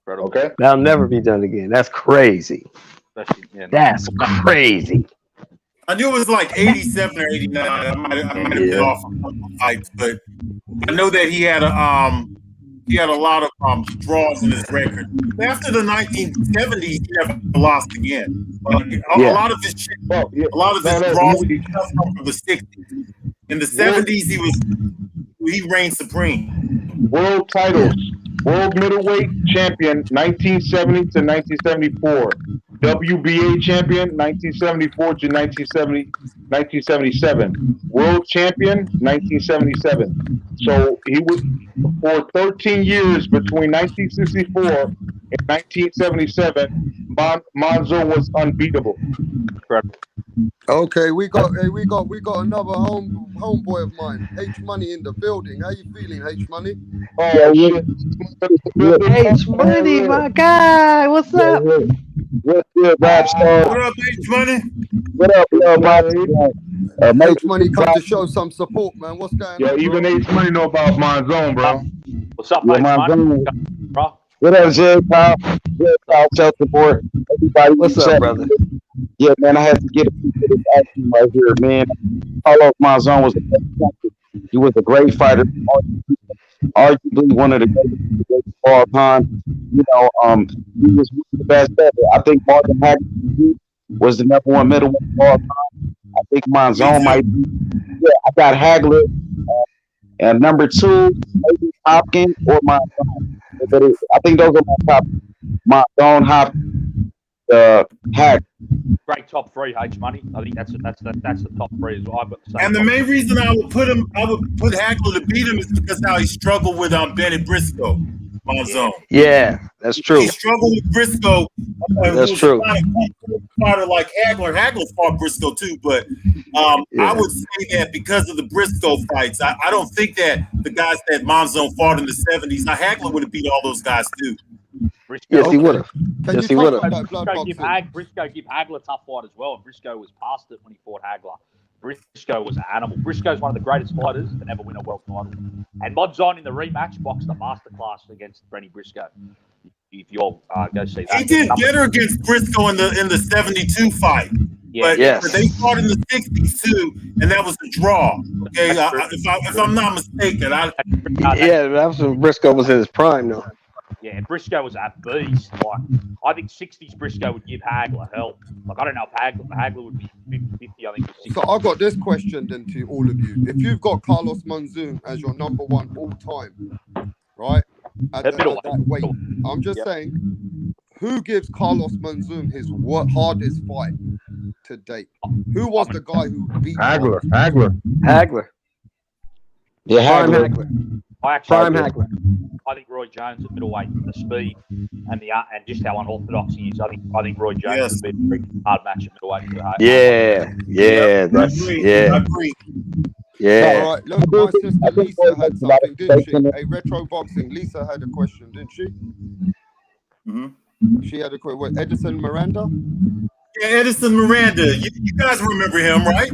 Okay, that'll never be done again. That's crazy. That's crazy. I knew it was like 87 or 89. I might have been off a couple of fights, but I know that he had a lot of draws in his record. After the 1970s, he never lost again. A lot of his shit, a lot of his draws come from the 60s. In the 70s, he reigned supreme. World titles: world middleweight champion 1970 to 1974. WBA champion 1974 to 1977. World champion 1977. So he was for 13 years between 1964 and 1977. Monzon was unbeatable. Okay, we got another homeboy of mine, H Money in the building. How you feeling, H Money? Oh shit. H Money, my guy. What's up? What's good, Rap Star? What up, H Money? What up, Mike? H Money come to show some support, man. What's going on? Yeah, even H Money know about Monzon, bro. What's up, mate? Bro. What up, Jay Powell? Jay Powell, show support. Everybody, what's up, brother? Yeah, man, I had to get a piece of this action right here, man. Carlos Monzon was he was a great fighter, arguably one of the greatest of all time. You know, he was one of the best ever. I think Marvin Hagler was the #1 middleweight of all time. I think Monzon might be. Yeah, I got Hagler. And #2, maybe Hopkins or Monzon. But I think those are my top. Monzon, Hopkins, Hagler. Great top 3, H Money. I think that's the top 3 as well. I've got the same. And the main reason I would put Hagler to beat him is because how he struggled with Bennett Briscoe, Monzon. Yeah, that's true. He struggled with Briscoe. That's true. A fighter like Hagler. Hagler fought Briscoe too, but I would say that because of the Briscoe fights, I don't think that the guys that Monzon fought in the 70s, Hagler would have beat all those guys too. Briscoe, yes, he would have. Yes, he would have. Briscoe give Hagler a tough fight as well, and Briscoe was past it when he fought Hagler. Briscoe was an animal. Briscoe's one of the greatest fighters to never win a world title. And Monzon in the rematch boxed a masterclass against Brenny Briscoe. If you'll go see that. He did better against Briscoe in the 72 fight. Yeah, but they fought in the 60s too, and that was a draw. Okay, if I'm not mistaken. Yeah, that was when Briscoe was in his prime, though. Yeah, and Briscoe was a beast. Like, I think 60s Briscoe would give Hagler help. Like, I don't know if Hagler would be 50, I think. So I got this question then to all of you. If you've got Carlos Monzon as your #1 all time, right? At that weight, I'm just saying, who gives Carlos Monzon his hardest fight to date? Who was the guy who beat Hagler? Hagler. Yeah, Prime Hagler. Hagler. I actually Prime think, Hagler. I think Roy Jones at middleweight, the speed and just how unorthodox he is. I think Roy Jones would be a very hard match at middleweight. Yeah, that's I yeah. agree. Yeah. All right, look, my sister Lisa had something, didn't she? A retro boxing. Lisa had a question, didn't she? Mm-hmm. She had a question. What, Edison Miranda? Yeah, Edison Miranda. You guys remember him, right?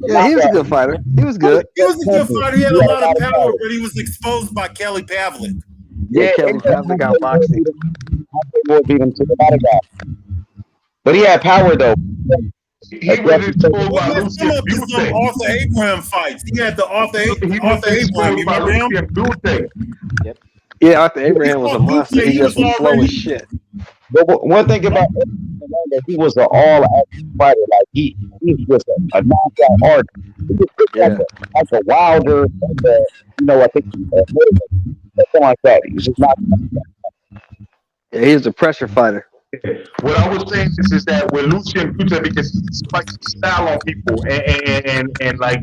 Yeah, he was a good fighter. He was good. He was a good fighter. He had a lot of power, but he was exposed by Kelly Pavlik. Yeah, Kelly Pavlik got boxing. Beat him to a lot of guys. But he had power though. He was exposed by Let's come Lucian up with some Butte. Arthur Abraham fights. He had the Arthur He was Abraham. You exposed by remember him? Lucian Butte. Yep. Yeah, Arthur Abraham was a monster. He just was slow as shit. But one thing about he was an all-action fighter. Like he was a knockout artist. He was like a Wilder, I think something like that. He was just not. Yeah, he was a pressure fighter. What I was saying is that with Lucian Butte, because he spikes his style on people and like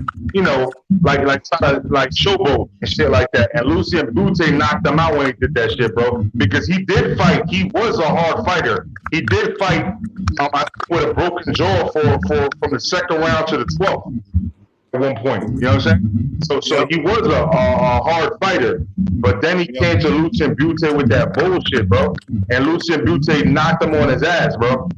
like showboat and shit like that. And Lucian Butte knocked him out when he did that shit, bro. Because he did fight. He was a hard fighter. He did fight with a broken jaw from the second round to the 12th at one point. You know what I'm saying? So he was a hard fighter. But then he came to Lucian Butte with that bullshit, bro. And Lucian Butte knocked him on his ass, bro.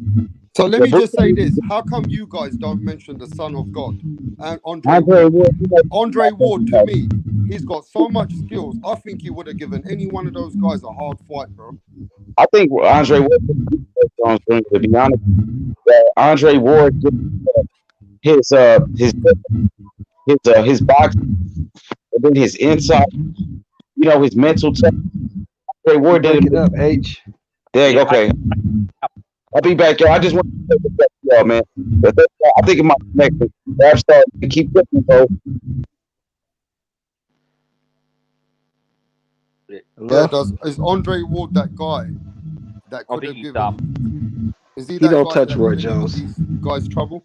So let me just say this. How come you guys don't mention the son of God? And Andre Ward, to me, he's got so much skills. I think he would have given any one of those guys a hard fight, bro. I think Andre Ward, to be honest, Andre Ward, his boxing, and then his inside, his mental touch. Andre Ward did it up, H. There you go. Okay. I'll be back, y'all. I just want to say this, y'all, man. I think it might connect. I'm starting to keep looking, bro. Yeah, is Andre Ward that guy that could have given? Is he He that don't guy touch that Roy could have given Jones. these guys trouble?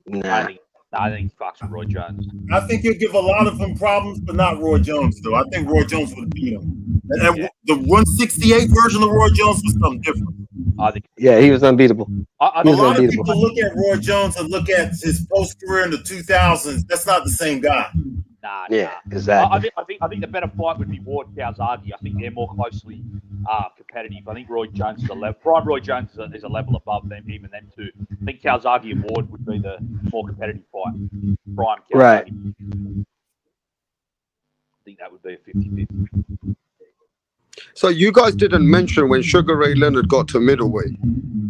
Nah. I think he fucks with Roy Jones. I think he'll give a lot of them problems, but not Roy Jones, though. I think Roy Jones would beat him. And the 168 version of Roy Jones was something different. I think. Yeah, he was unbeatable. A lot of people look at Roy Jones and look at his post career in the 2000s. That's not the same guy. Nah, yeah, exactly. I think the better fight would be Ward Calzaghe. I think they're more closely competitive. I think Roy Jones is a level. Prime Roy Jones is a level above them, even them two. I think Calzaghe and Ward would be the more competitive fight. Prime Calzaghe. Right. I think that would be a 50-50. So you guys didn't mention when Sugar Ray Leonard got to middleweight,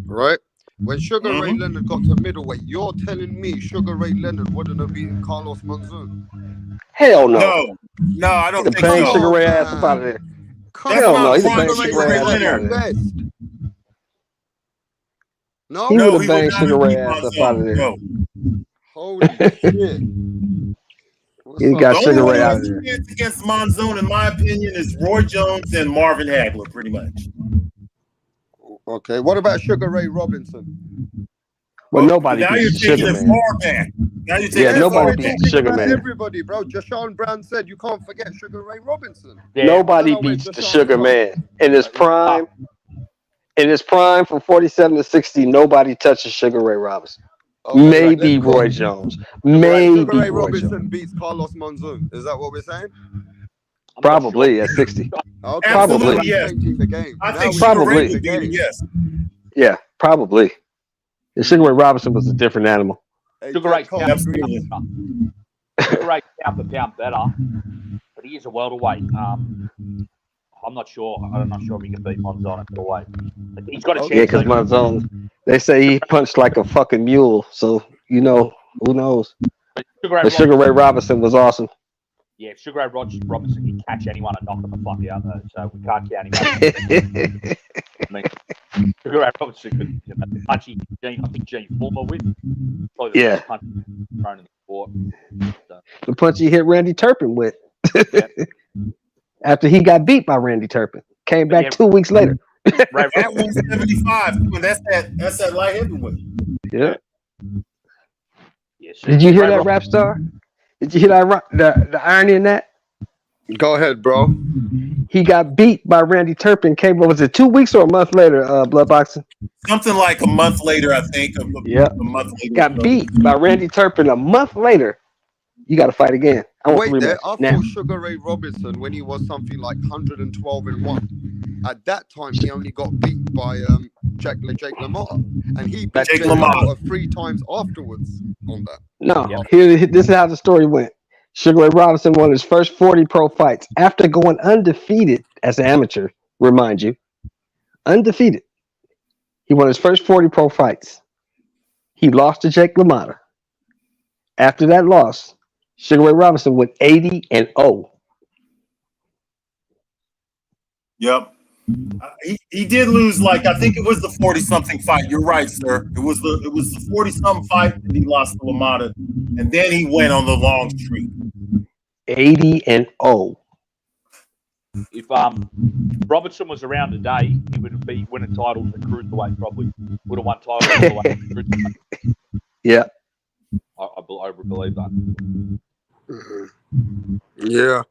right? When Sugar Ray Leonard got to middleweight, you're telling me Sugar Ray Leonard wouldn't have beaten Carlos Monzon? Hell no. No, I don't think bang so. Sugar Ray ass up out of there. Hell no, he's a bang Sugar Sugar Ray ass Leonard. out of there. Best. No, He would have he banged would not Sugar have Ray beat ass up Monzon. out of there. No. Holy shit. He got The Sugar only Ray one out of who there. has a chance against Monzon, in my opinion, is Roy Jones and Marvin Hagler, pretty much. Okay, what about Sugar Ray Robinson? Well, nobody Now you're beats taking Sugar it Man. far back. Now you're taking Yeah, it nobody far beats back. Sugar Man. Everybody, bro. Jashawn Brown said you can't forget Sugar Ray Robinson. Nobody beats the Sugar Man. In his prime from 47 to 60, nobody touches Sugar Ray Robinson. Okay, Maybe let's go. Roy Jones. Maybe Sugar Ray Roy Robinson Jones. beats Carlos Monzon. Is that what we're saying? Probably at 60. Okay, Absolutely, now yes. we're changing the game. I Now think we're Sugar Probably. Ray changing would the beat him, game. yes. Yeah, probably. And Sugar Ray Robinson was a different animal. Hey, Sugar Ray Cole, Absolutely. Sugar Ray pound for pound better, but he is a welterweight. I'm not sure. I'm not sure if he can beat Monzon at middleweight. He's got a chance. Yeah, because Monzon, they say he punched like a fucking mule. So, who knows? But Sugar Ray But Sugar Ray Robinson was awesome. Yeah, if Sugar Ray Robinson can catch anyone and knock them the fuck out, though, so we can't count him out. I mean, Sugar Ray Robinson could punch Gene Fulmer with. Probably the best punch thrown in the sport. So, The punch he hit Randy Turpin with. After he got beat by Randy Turpin. Came back 2 weeks later. At 175, that's that light heavyweight. Yeah. Yes. Did you hear that, Rap Star? Did you hear that? The irony in that? Go ahead, bro. He got beat by Randy Turpin. Came, was it 2 weeks or a month later? Blood boxing. Something like a month later, I think. A month later. Got beat by Randy Turpin a month later. You got to fight again. I want Wait there. rematch I now. thought Sugar Ray Robinson, when he was something like 112-1, at that time he only got beat by Jake LaMotta, and he beat Jake LaMotta 3 times afterwards on that. No, this is how the story went. Sugar Ray Robinson won his first 40 pro fights after going undefeated as an amateur. Remind you, undefeated. He won his first 40 pro fights. He lost to Jake LaMotta. After that loss, Sugar Ray Robinson went 80-0. Yep. He did lose, like, I think it was the 40-something fight. You're right, sir. It was the 40-something fight, and he lost to LaMotta, and then he went on the long streak. 80-0. If Robertson was around today, he would be winning titles at cruiserweight. Probably would have won titles. Yeah, I believe that. Yeah,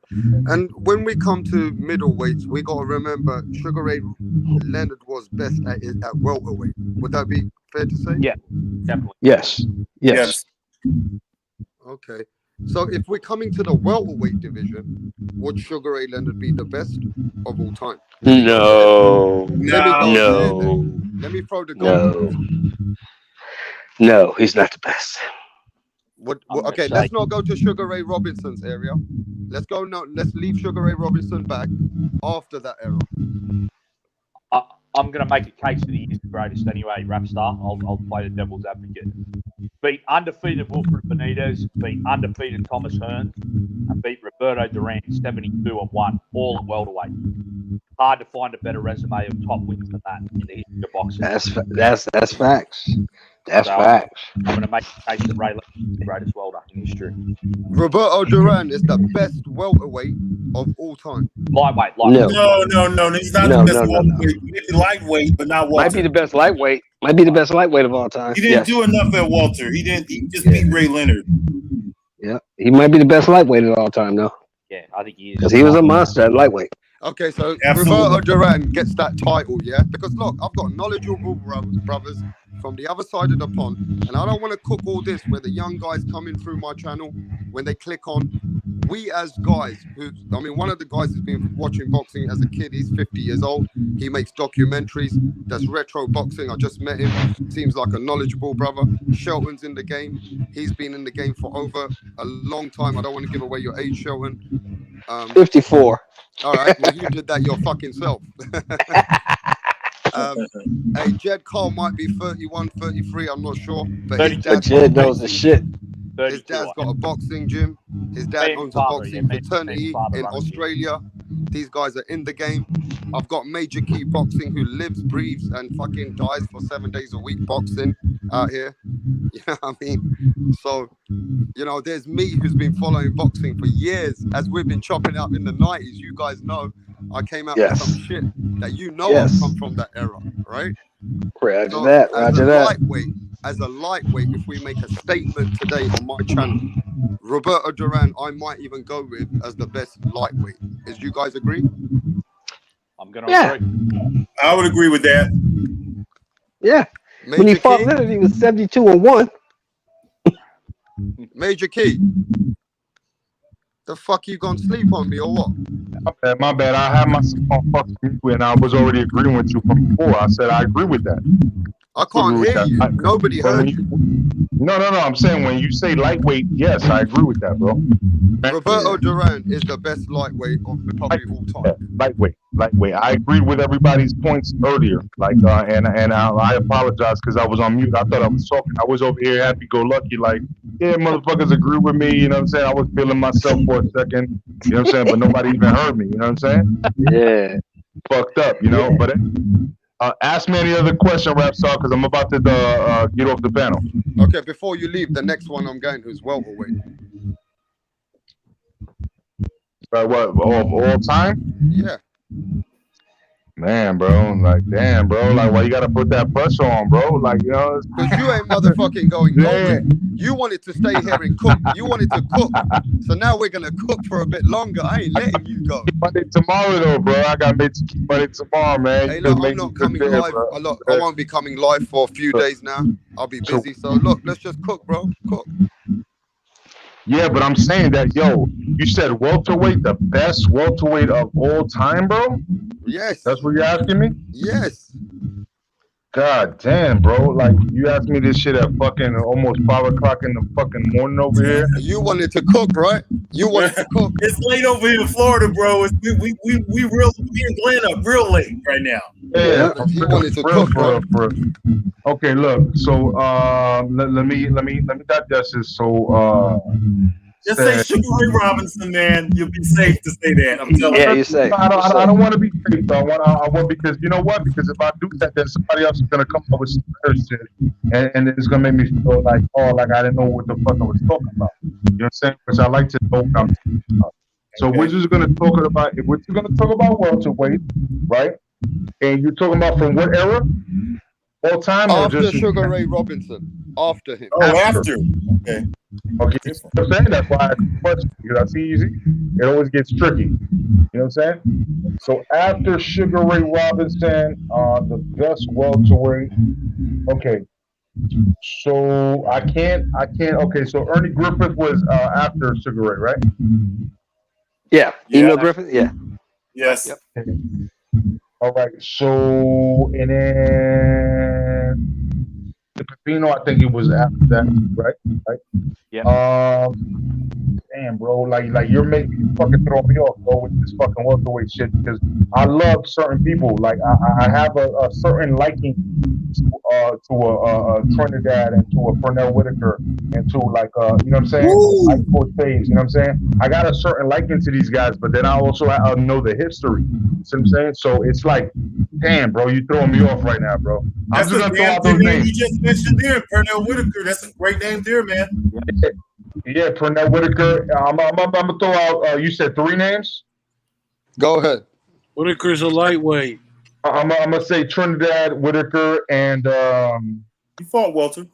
and when we come to middleweights, we got to remember Sugar Ray Leonard was best at welterweight. Would that be fair to say? Yeah, definitely. Yes. Okay, so if we're coming to the welterweight division, would Sugar Ray Leonard be the best of all time? No. Let me go there then. Let me throw the goal. No, he's not the best. Okay, let's not go to Sugar Ray Robinson's area. Let's leave Sugar Ray Robinson back after that era. I'm going to make a case that he is the greatest anyway, Rapstar. I'll play the devil's advocate. Beat undefeated Wilfred Benitez, beat undefeated Thomas Hearns, and beat Roberto Duran 72-1, all at welterweight. Hard to find a better resume of top wins than that in the history of boxing. That's facts. That's facts. I'm going to make a case that Ray Leonard is the greatest welter in history. Roberto Duran is the best welterweight of all time. Lightweight. No. He's not the best welterweight. Maybe lightweight, but not welter. Might be the best lightweight. Might be the best lightweight of all time. He didn't do enough at welter. He just beat Ray Leonard. Yeah, he might be the best lightweight of all time, though. Yeah, I think he is. Because he was a monster at lightweight. Okay, so Roberto Duran gets that title, yeah? Because look, I've got knowledgeable brothers from the other side of the pond, and I don't want to cook all this where the young guys coming through my channel, when they click on, we as guys, one of the guys has been watching boxing as a kid, he's 50 years old, he makes documentaries, does retro boxing, I just met him, seems like a knowledgeable brother. Shelton's in the game, he's been in the game for over a long time, I don't want to give away your age, Shelton. 54. All right, well, you did that your fucking self. Hey, Jed Cole might be 31, 33, I'm not sure. But Jed knows the shit. His dad's got a boxing gym. His dad owns a boxing fraternity in Australia. These guys are in the game. I've got Major Key Boxing who lives, breathes, and fucking dies for 7 days a week boxing out here. You know what I mean? So, you know, there's me who's been following boxing for years. As we've been chopping up in the 90s, you guys know I came out with some shit that you know I've come from that era, right? Roger that. As a lightweight, if we make a statement today on my channel, Roberto Duran, I might even go with as the best lightweight. Is you guys agree? I'm gonna agree. I would agree with that. Yeah. When he fought Leonard, he was 72-1. Major Key. The fuck you gonna sleep on me or what? My bad. I had myself on fucking mute and I was already agreeing with you from before. I said I agree with that. I can't hear you. Nobody heard you. No. I'm saying when you say lightweight, yes, I agree with that, bro. Roberto Duran is the best lightweight of probably all time. Lightweight. I agree with everybody's points earlier. And I apologize because I was on mute. I thought I was talking. I was over here happy-go-lucky, like, yeah, motherfuckers agree with me. You know what I'm saying? I was feeling myself for a second. You know what I'm saying? But nobody even heard me. You know what I'm saying? Yeah. Fucked up, you know? Yeah. But ask me any other question, Rapstar, because I'm about to get off the panel. Okay, before you leave, the next one I'm going to is welterweight. What, all time? Yeah. Man, bro, like damn, bro, like why you gotta put that pressure on, bro? Like, you know, Because you ain't motherfucking going nowhere. yeah. You wanted to stay here and cook. You wanted to cook. So now we're gonna cook for a bit longer. I ain't letting you go. Monday tomorrow though, bro. I got made to keep money tomorrow, man. Hey, You look, just I'm made me not coming prepare, live. bro. Look, I won't be coming live for a few days now. I'll be So, busy. So look, let's just cook, bro. Cook. yeah, but I'm saying that, yo, you said welterweight, the best welterweight of all time, bro? Yes. That's what you're asking me? Yes. God damn, bro. Like, you asked me this shit at fucking almost 5 o'clock in the fucking morning over here. You wanted to cook, right? You wanted to cook. It's late over here in Florida, bro. We in Atlanta real late right now. Yeah, He wanted to real, cook, bro. Okay, look. So let me digest this. So Just say Sugar Ray Robinson, man. You'll be safe to say that. I'm telling you. Yeah, you say. I don't want to be fake though. I want because you know what? Because if I do that, then somebody else is gonna come up with some better shit, and it's gonna make me feel like, oh, like I didn't know what the fuck I was talking about. You know what I'm saying? Which I like to know what I'm talking about. So we're just gonna talk about if we're just gonna talk about welterweight, right? And you're talking about from what era? All time or After just Sugar Ray Robinson. After him. Oh, after. Okay. Okay, you know what I'm saying? That's why I ask the question, because I see it always gets tricky. You know what I'm saying? So after Sugar Ray Robinson, the best welterweight. Okay. So I can't. Okay, so Ernie Griffith was after Sugar Ray, right? Yeah. Eno Griffith? Yeah. Yes. Yep. All right. So and then the Pepino, I think it was after that, right? Right. Yeah. Damn, bro, like you're making you fucking throw me off, bro, with this fucking welterweight shit because I love certain people. Like I have a certain liking to a Trinidad and to a Pernell Whitaker and to like you know what I'm saying, like Ortiz. You know what I'm saying? I got a certain liking to these guys, but then I also know the history. You know what I'm saying? So it's like, damn, bro, you throwing me off right now, bro. I'm just gonna throw out those names. You just mentioned there, Pernell Whitaker. That's a great name there, man. Yeah, Pernell Whitaker. I'm gonna throw out. You said 3 names. Go ahead. Whitaker's a lightweight. I'm gonna say Trinidad, Whitaker, and He fought Walter.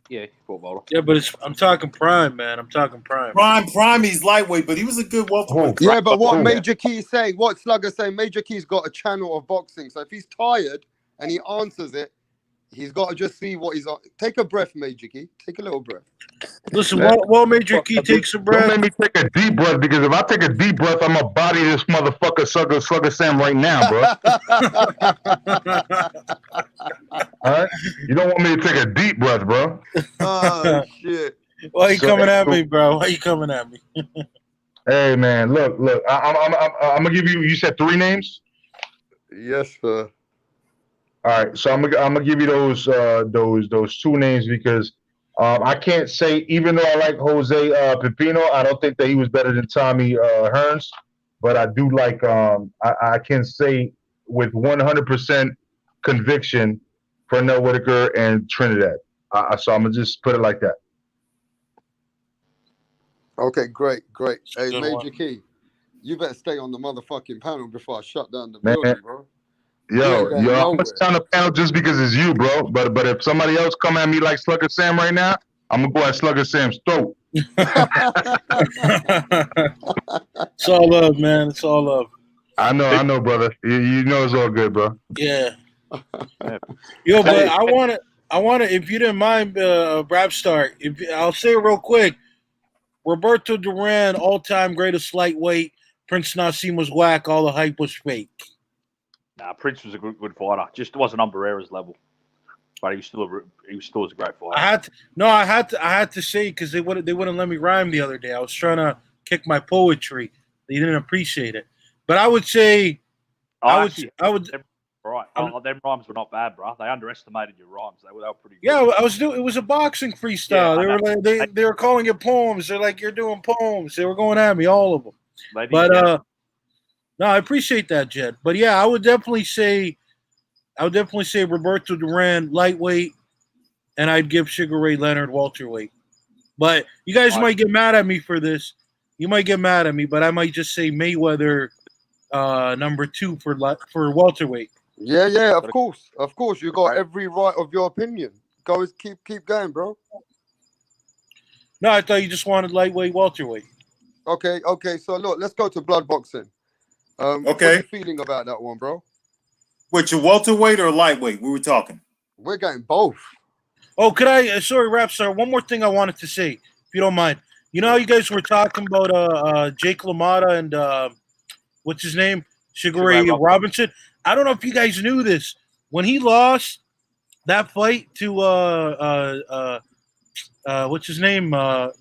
Yeah, he fought Walter. Yeah, but I'm talking prime, man. I'm talking prime. Prime. He's lightweight, but he was a good welterweight. Yeah, but what Major Key say? What Slugger say? Major Key's got a channel of boxing, so if he's tired and he answers it, he's got to just see what he's on. Take a breath, Major Key. Take a little breath. Listen, while Major Key takes a breath. Don't make me take a deep breath because if I take a deep breath, I'm gonna body this motherfucker, Slugger Sam, right now, bro. All right, you don't want me to take a deep breath, bro. Oh shit! Why you coming at me, bro? Why you coming at me? Hey man, look. I'm gonna give you. You said 3 names. Yes, sir. All right, so I'm gonna give you those 2 names because I can't say, even though I like Jose Pepino, I don't think that he was better than Tommy Hearns, but I do like I can say with 100% conviction Pernell Whitaker and Trinidad. So I'm gonna just put it like that. Okay, great. Hey, Good Major one. Key, you better stay on the motherfucking panel before I shut down the Man, building, bro. Yo, I'm gonna nowhere. stay on the panel just because it's you, bro. But if somebody else come at me like Slugger Sam right now, I'm gonna go at Slugger Sam's throat. It's all love, man. It's all love. I know, brother. You know it's all good, bro. Yeah. Yo, but I want to. If you didn't mind, Brad Stark, I'll say it real quick. Roberto Duran, all-time greatest lightweight. Prince Nassim was whack. All the hype was fake. Nah, Prince was a good fighter. Just wasn't on Barrera's level, but he was still a great fighter. I had to say because they wouldn't let me rhyme the other day. I was trying to kick my poetry. They didn't appreciate it. But I would say, I would. Right, them rhymes were not bad, bro. They underestimated your rhymes. They were pretty good. Yeah, It was a boxing freestyle. Yeah, they were calling it poems. They're like, you're doing poems. They were going at me, all of them. No, I appreciate that, Jed. But yeah, I would definitely say Roberto Duran lightweight, and I'd give Sugar Ray Leonard welterweight. But you guys might get mad at me for this. You might get mad at me, but I might just say Mayweather number 2 for welterweight. Yeah, of course. Of course. You got every right of your opinion. Go, keep going, bro. No, I thought you just wanted lightweight, welterweight. Okay. So look, let's go to blood boxing. What Okay. you feeling about that one, bro? Which, your welterweight or lightweight? We were talking. We're getting both. Oh, could I? Sorry, Rapstar. One more thing I wanted to say, if you don't mind. You know how you guys were talking about Jake LaMotta and what's his name, Sugar Ray Robinson. I don't know if you guys knew this. When he lost that fight to what's his name,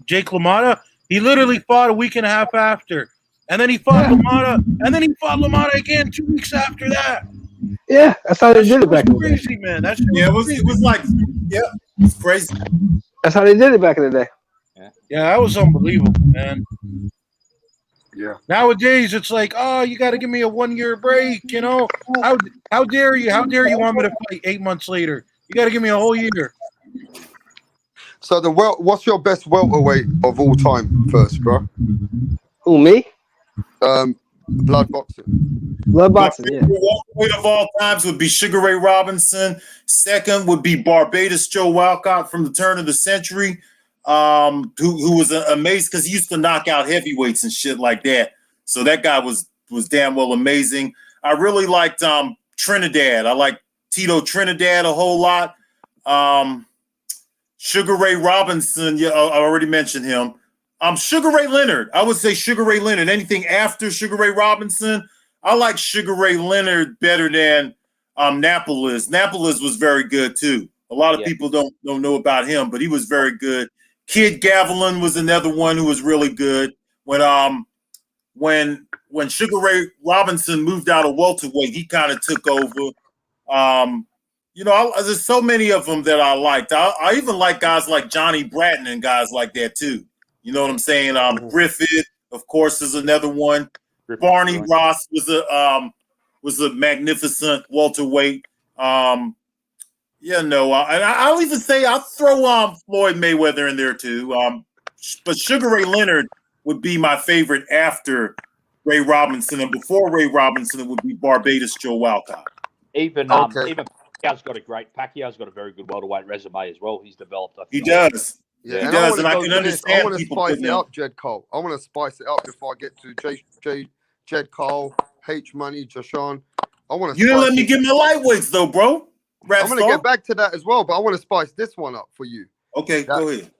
Jake LaMotta, he literally fought a week and a half after, and then he fought LaMotta, and then he fought LaMotta again 2 weeks after that. Yeah, that's how they did it back in the day. Crazy, man. That it was like, yeah, it's crazy. That's how they did it back in the day. Yeah, that was unbelievable, man. Yeah. Nowadays, it's like, oh, you got to give me a 1 year break. You know, how dare you? How dare you want me to fight 8 months later? You got to give me a whole year. So what's your best welterweight of all time, first, bro? Who, me? Blood boxing. Blood boxing, yeah. Welterweight of all times would be Sugar Ray Robinson. Second would be Barbados Joe Walcott from the turn of the century, who was amazing because he used to knock out heavyweights and shit like that. So that guy was damn well amazing. I really liked Trinidad. I like Tito Trinidad a whole lot. Sugar Ray Robinson, yeah, I already mentioned him. Sugar Ray Leonard. I would say Sugar Ray Leonard. Anything after Sugar Ray Robinson, I like Sugar Ray Leonard better than Napoles. Napoles was very good too. A lot of people don't know about him, but he was very good. Kid Gavilan was another one who was really good. When Sugar Ray Robinson moved out of welterweight, he kind of took over. There's so many of them that I liked. I even like guys like Johnny Bratton and guys like that too. You know what I'm saying? Griffith, of course, is another one. Barney Ross was a magnificent welterweight. And I'll even say I'll throw Floyd Mayweather in there too. But Sugar Ray Leonard would be my favorite after Ray Robinson, and before Ray Robinson, it would be Barbados Joe Walcott. Even Pacquiao's got a very good welterweight resume as well. He's developed. He does. Yeah, he does, and I can understand I want to people spice putting it him. up, Jed Cole. I want to spice it up before I get to Jed Cole, H Money, Jashawn. I want to. You didn't let me get my lightweights though, bro. I'm going to get back to that as well, but I want to spice this one up for you. Okay, go ahead.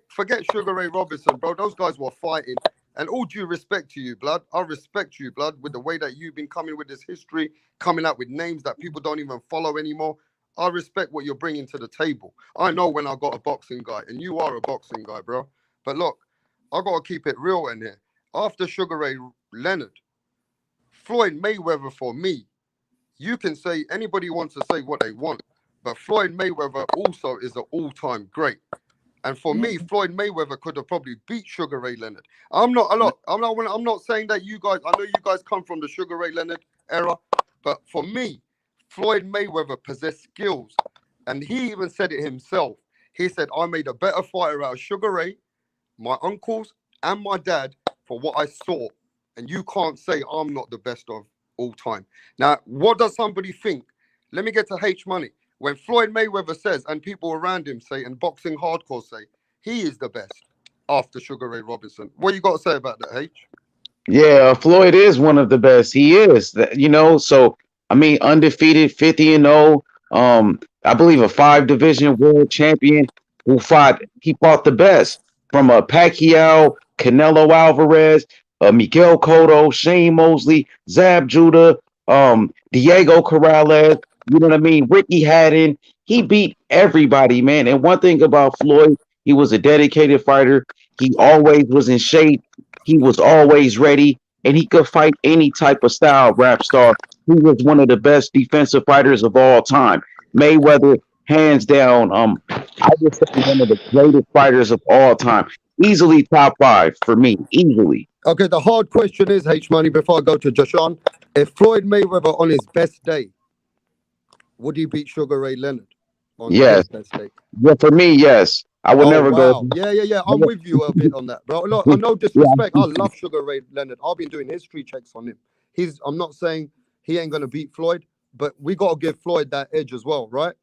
Forget Sugar Ray Robinson, bro. Those guys were fighting, and all due respect to you, blood. I respect you, blood, with the way that you've been coming with this history, coming out with names that people don't even follow anymore. I respect what you're bringing to the table. I know when I got a boxing guy, and you are a boxing guy, bro. But look, I got to keep it real in here. After Sugar Ray Leonard, Floyd Mayweather, for me, you can say anybody wants to say what they want, but Floyd Mayweather also is an all-time great. And for me, Floyd Mayweather could have probably beat Sugar Ray Leonard. I'm not saying that you guys. I know you guys come from the Sugar Ray Leonard era, but for me, Floyd Mayweather possessed skills, and he even said it himself. He said, "I made a better fighter out of Sugar Ray, my uncles, and my dad for what I saw." And you can't say I'm not the best of all time. Now, what does somebody think? Let me get to H Money. When Floyd Mayweather says, and people around him say, and boxing hardcore say, he is the best after Sugar Ray Robinson. What you got to say about that, H? Yeah, Floyd is one of the best. He is, so I mean, undefeated, 50-0. I believe a 5-division world champion he fought the best from Pacquiao, Canelo Alvarez, Miguel Cotto, Shane Mosley, Zab Judah, Diego Corrales, you know what I mean? Ricky Haddon. He beat everybody, man. And one thing about Floyd, he was a dedicated fighter. He always was in shape. He was always ready, and he could fight any type of style, rap star. He was one of the best defensive fighters of all time. Mayweather, hands down, I would say one of the greatest fighters of all time. Easily top 5 for me, easily. Okay, the hard question is, H Money, before I go to Jashawn, if Floyd Mayweather on his best day, would he beat Sugar Ray Leonard on his best day? Yeah, for me, yes. I would never go. Yeah. I'm with you a bit on that, bro. Look, no disrespect. I love Sugar Ray Leonard. I've been doing history checks on him. I'm not saying he ain't gonna beat Floyd, but we got to give Floyd that edge as well, right?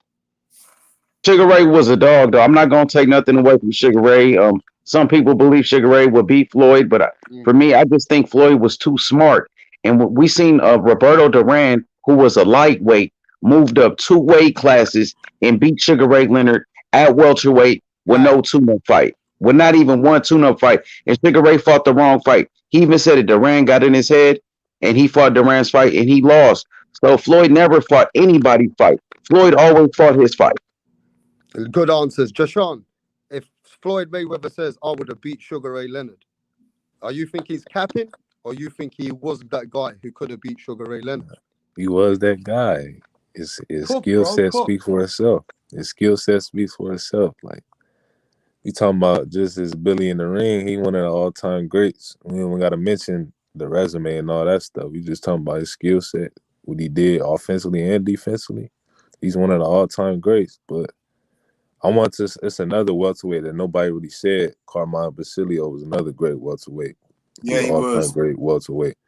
Sugar Ray was a dog, though. I'm not gonna take nothing away from Sugar Ray. Some people believe Sugar Ray would beat Floyd, but for me, I just think Floyd was too smart. And we seen Roberto Duran, who was a lightweight, moved up 2 weight classes and beat Sugar Ray Leonard at welterweight with no tune-up fight, with not even one tune-up fight. And Sugar Ray fought the wrong fight. He even said that Duran got in his head, and he fought Duran's fight, and he lost. So Floyd never fought anybody's fight. Floyd always fought his fight. Good answers. Jashawn, if Floyd Mayweather says, I would have beat Sugar Ray Leonard, are you think he's capping, or you think he was that guy who could have beat Sugar Ray Leonard? He was that guy. His Cook, skill bro, set cook. speaks for itself. His skill set speaks for itself. Like, we talking about just as Billy in the ring, he one of the all-time greats. We don't got to mention the resume and all that stuff. We just talking about his skill set, what he did offensively and defensively. He's one of the all-time greats. But it's another welterweight that nobody really said. Carmine Basilio was another great welterweight. Yeah, he all-time was. great welterweight.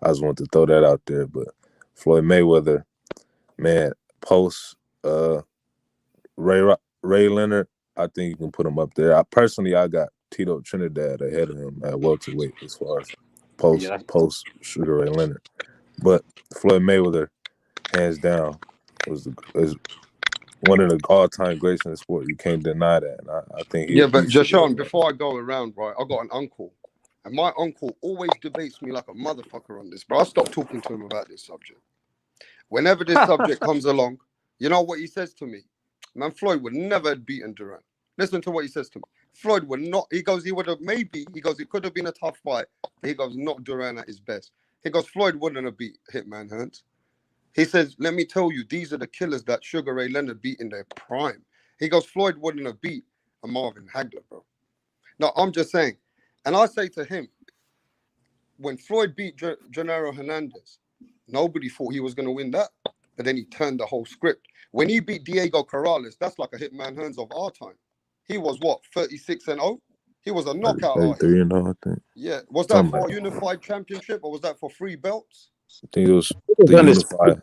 I just wanted to throw that out there. But Floyd Mayweather, man, post Ray Leonard, I think you can put him up there. I got Tito Trinidad ahead of him at welterweight as far as post Sugar Ray Leonard. But Floyd Mayweather, hands down, is one of the all-time greats in the sport. You can't deny that. And I think Yeah, but Jashawn, before I go around, right, I got an uncle, and my uncle always debates me like a motherfucker on this, bro. I stopped talking to him about this subject. Whenever this subject comes along, you know what he says to me? Man, Floyd would never have beaten Duran. Listen to what he says to me. Floyd would not, he goes, he would have maybe, he goes, it could have been a tough fight, but he goes, not Duran at his best. He goes, Floyd wouldn't have beat Hitman Hearns. He says, let me tell you, these are the killers that Sugar Ray Leonard beat in their prime. He goes, Floyd wouldn't have beat a Marvin Hagler, bro. No, I'm just saying. And I say to him, when Floyd beat Gennaro Hernandez, nobody thought he was going to win that. But then he turned the whole script. When he beat Diego Corrales, that's like a Hitman Hearns of our time. He was what, 36-0? He was a knockout artist. 33-0, I think. Yeah. Was that for a unified championship or was that for 3 belts? I think it was the unified.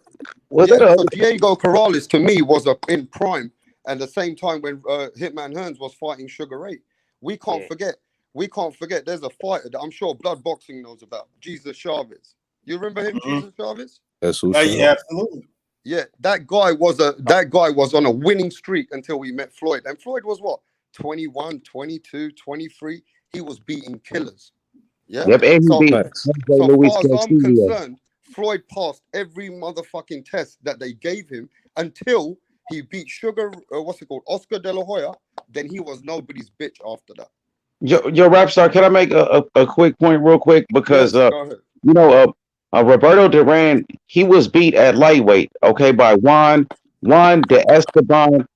Yeah, so Diego Corrales to me was in prime at the same time when Hitman Hearns was fighting Sugar Ray. We can't forget. There's a fighter that I'm sure Blood Boxing knows about, Jesus Chavez. You remember him, Jesus Chavez? Yeah, absolutely. Yeah, that guy was on a winning streak until we met Floyd. And Floyd was what? 21, 22, 23. He was beating killers. Yeah. Yep, and So, he beat so far as I'm concerned, Floyd passed every motherfucking test that they gave him until he beat Oscar De La Hoya. Then he was nobody's bitch after that. Your rap star, can I make a quick point real quick? Because Roberto Duran, he was beat at lightweight, okay, by Juan de Esteban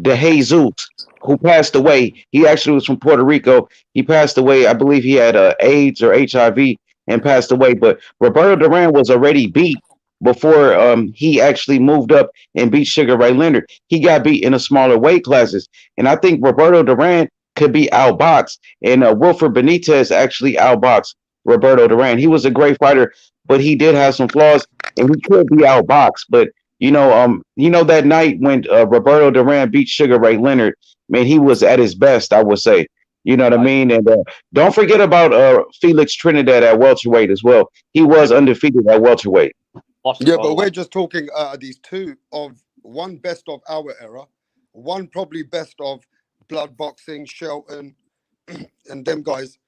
de Jesus, who passed away. He actually was from Puerto Rico. He passed away. I believe he had AIDS or HIV and passed away. But Roberto Duran was already beat before he actually moved up and beat Sugar Ray Leonard. He got beat in the smaller weight classes. And I think Roberto Duran could be outboxed. And Wilfred Benitez actually outboxed Roberto Duran. He was a great fighter, but he did have some flaws, and he could be outboxed. But you know that night when Roberto Duran beat Sugar Ray Leonard, man, he was at his best, I would say. You know what I mean? And don't forget about Felix Trinidad at welterweight as well. He was undefeated at welterweight. Yeah, but we're just talking these two of one best of our era, one probably best of Blood Boxing, Shelton, and them guys.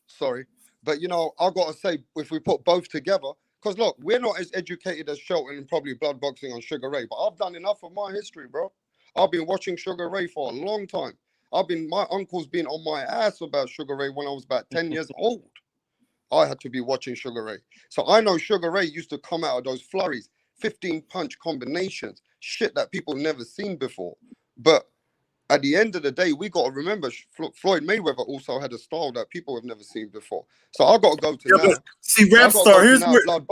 Sorry. But, you know, I got to say, if we put both together, because, look, we're not as educated as Shelton and probably Blood Boxing on Sugar Ray, but I've done enough of my history, bro. I've been watching Sugar Ray for a long time. My uncle's been on my ass about Sugar Ray when I was about 10 years old. I had to be watching Sugar Ray. So I know Sugar Ray used to come out of those flurries, 15-punch combinations, shit that people never seen before. But at the end of the day, we got to remember Floyd Mayweather also had a style that people have never seen before. So I got to go to now. See, Rap Star, here's where Blood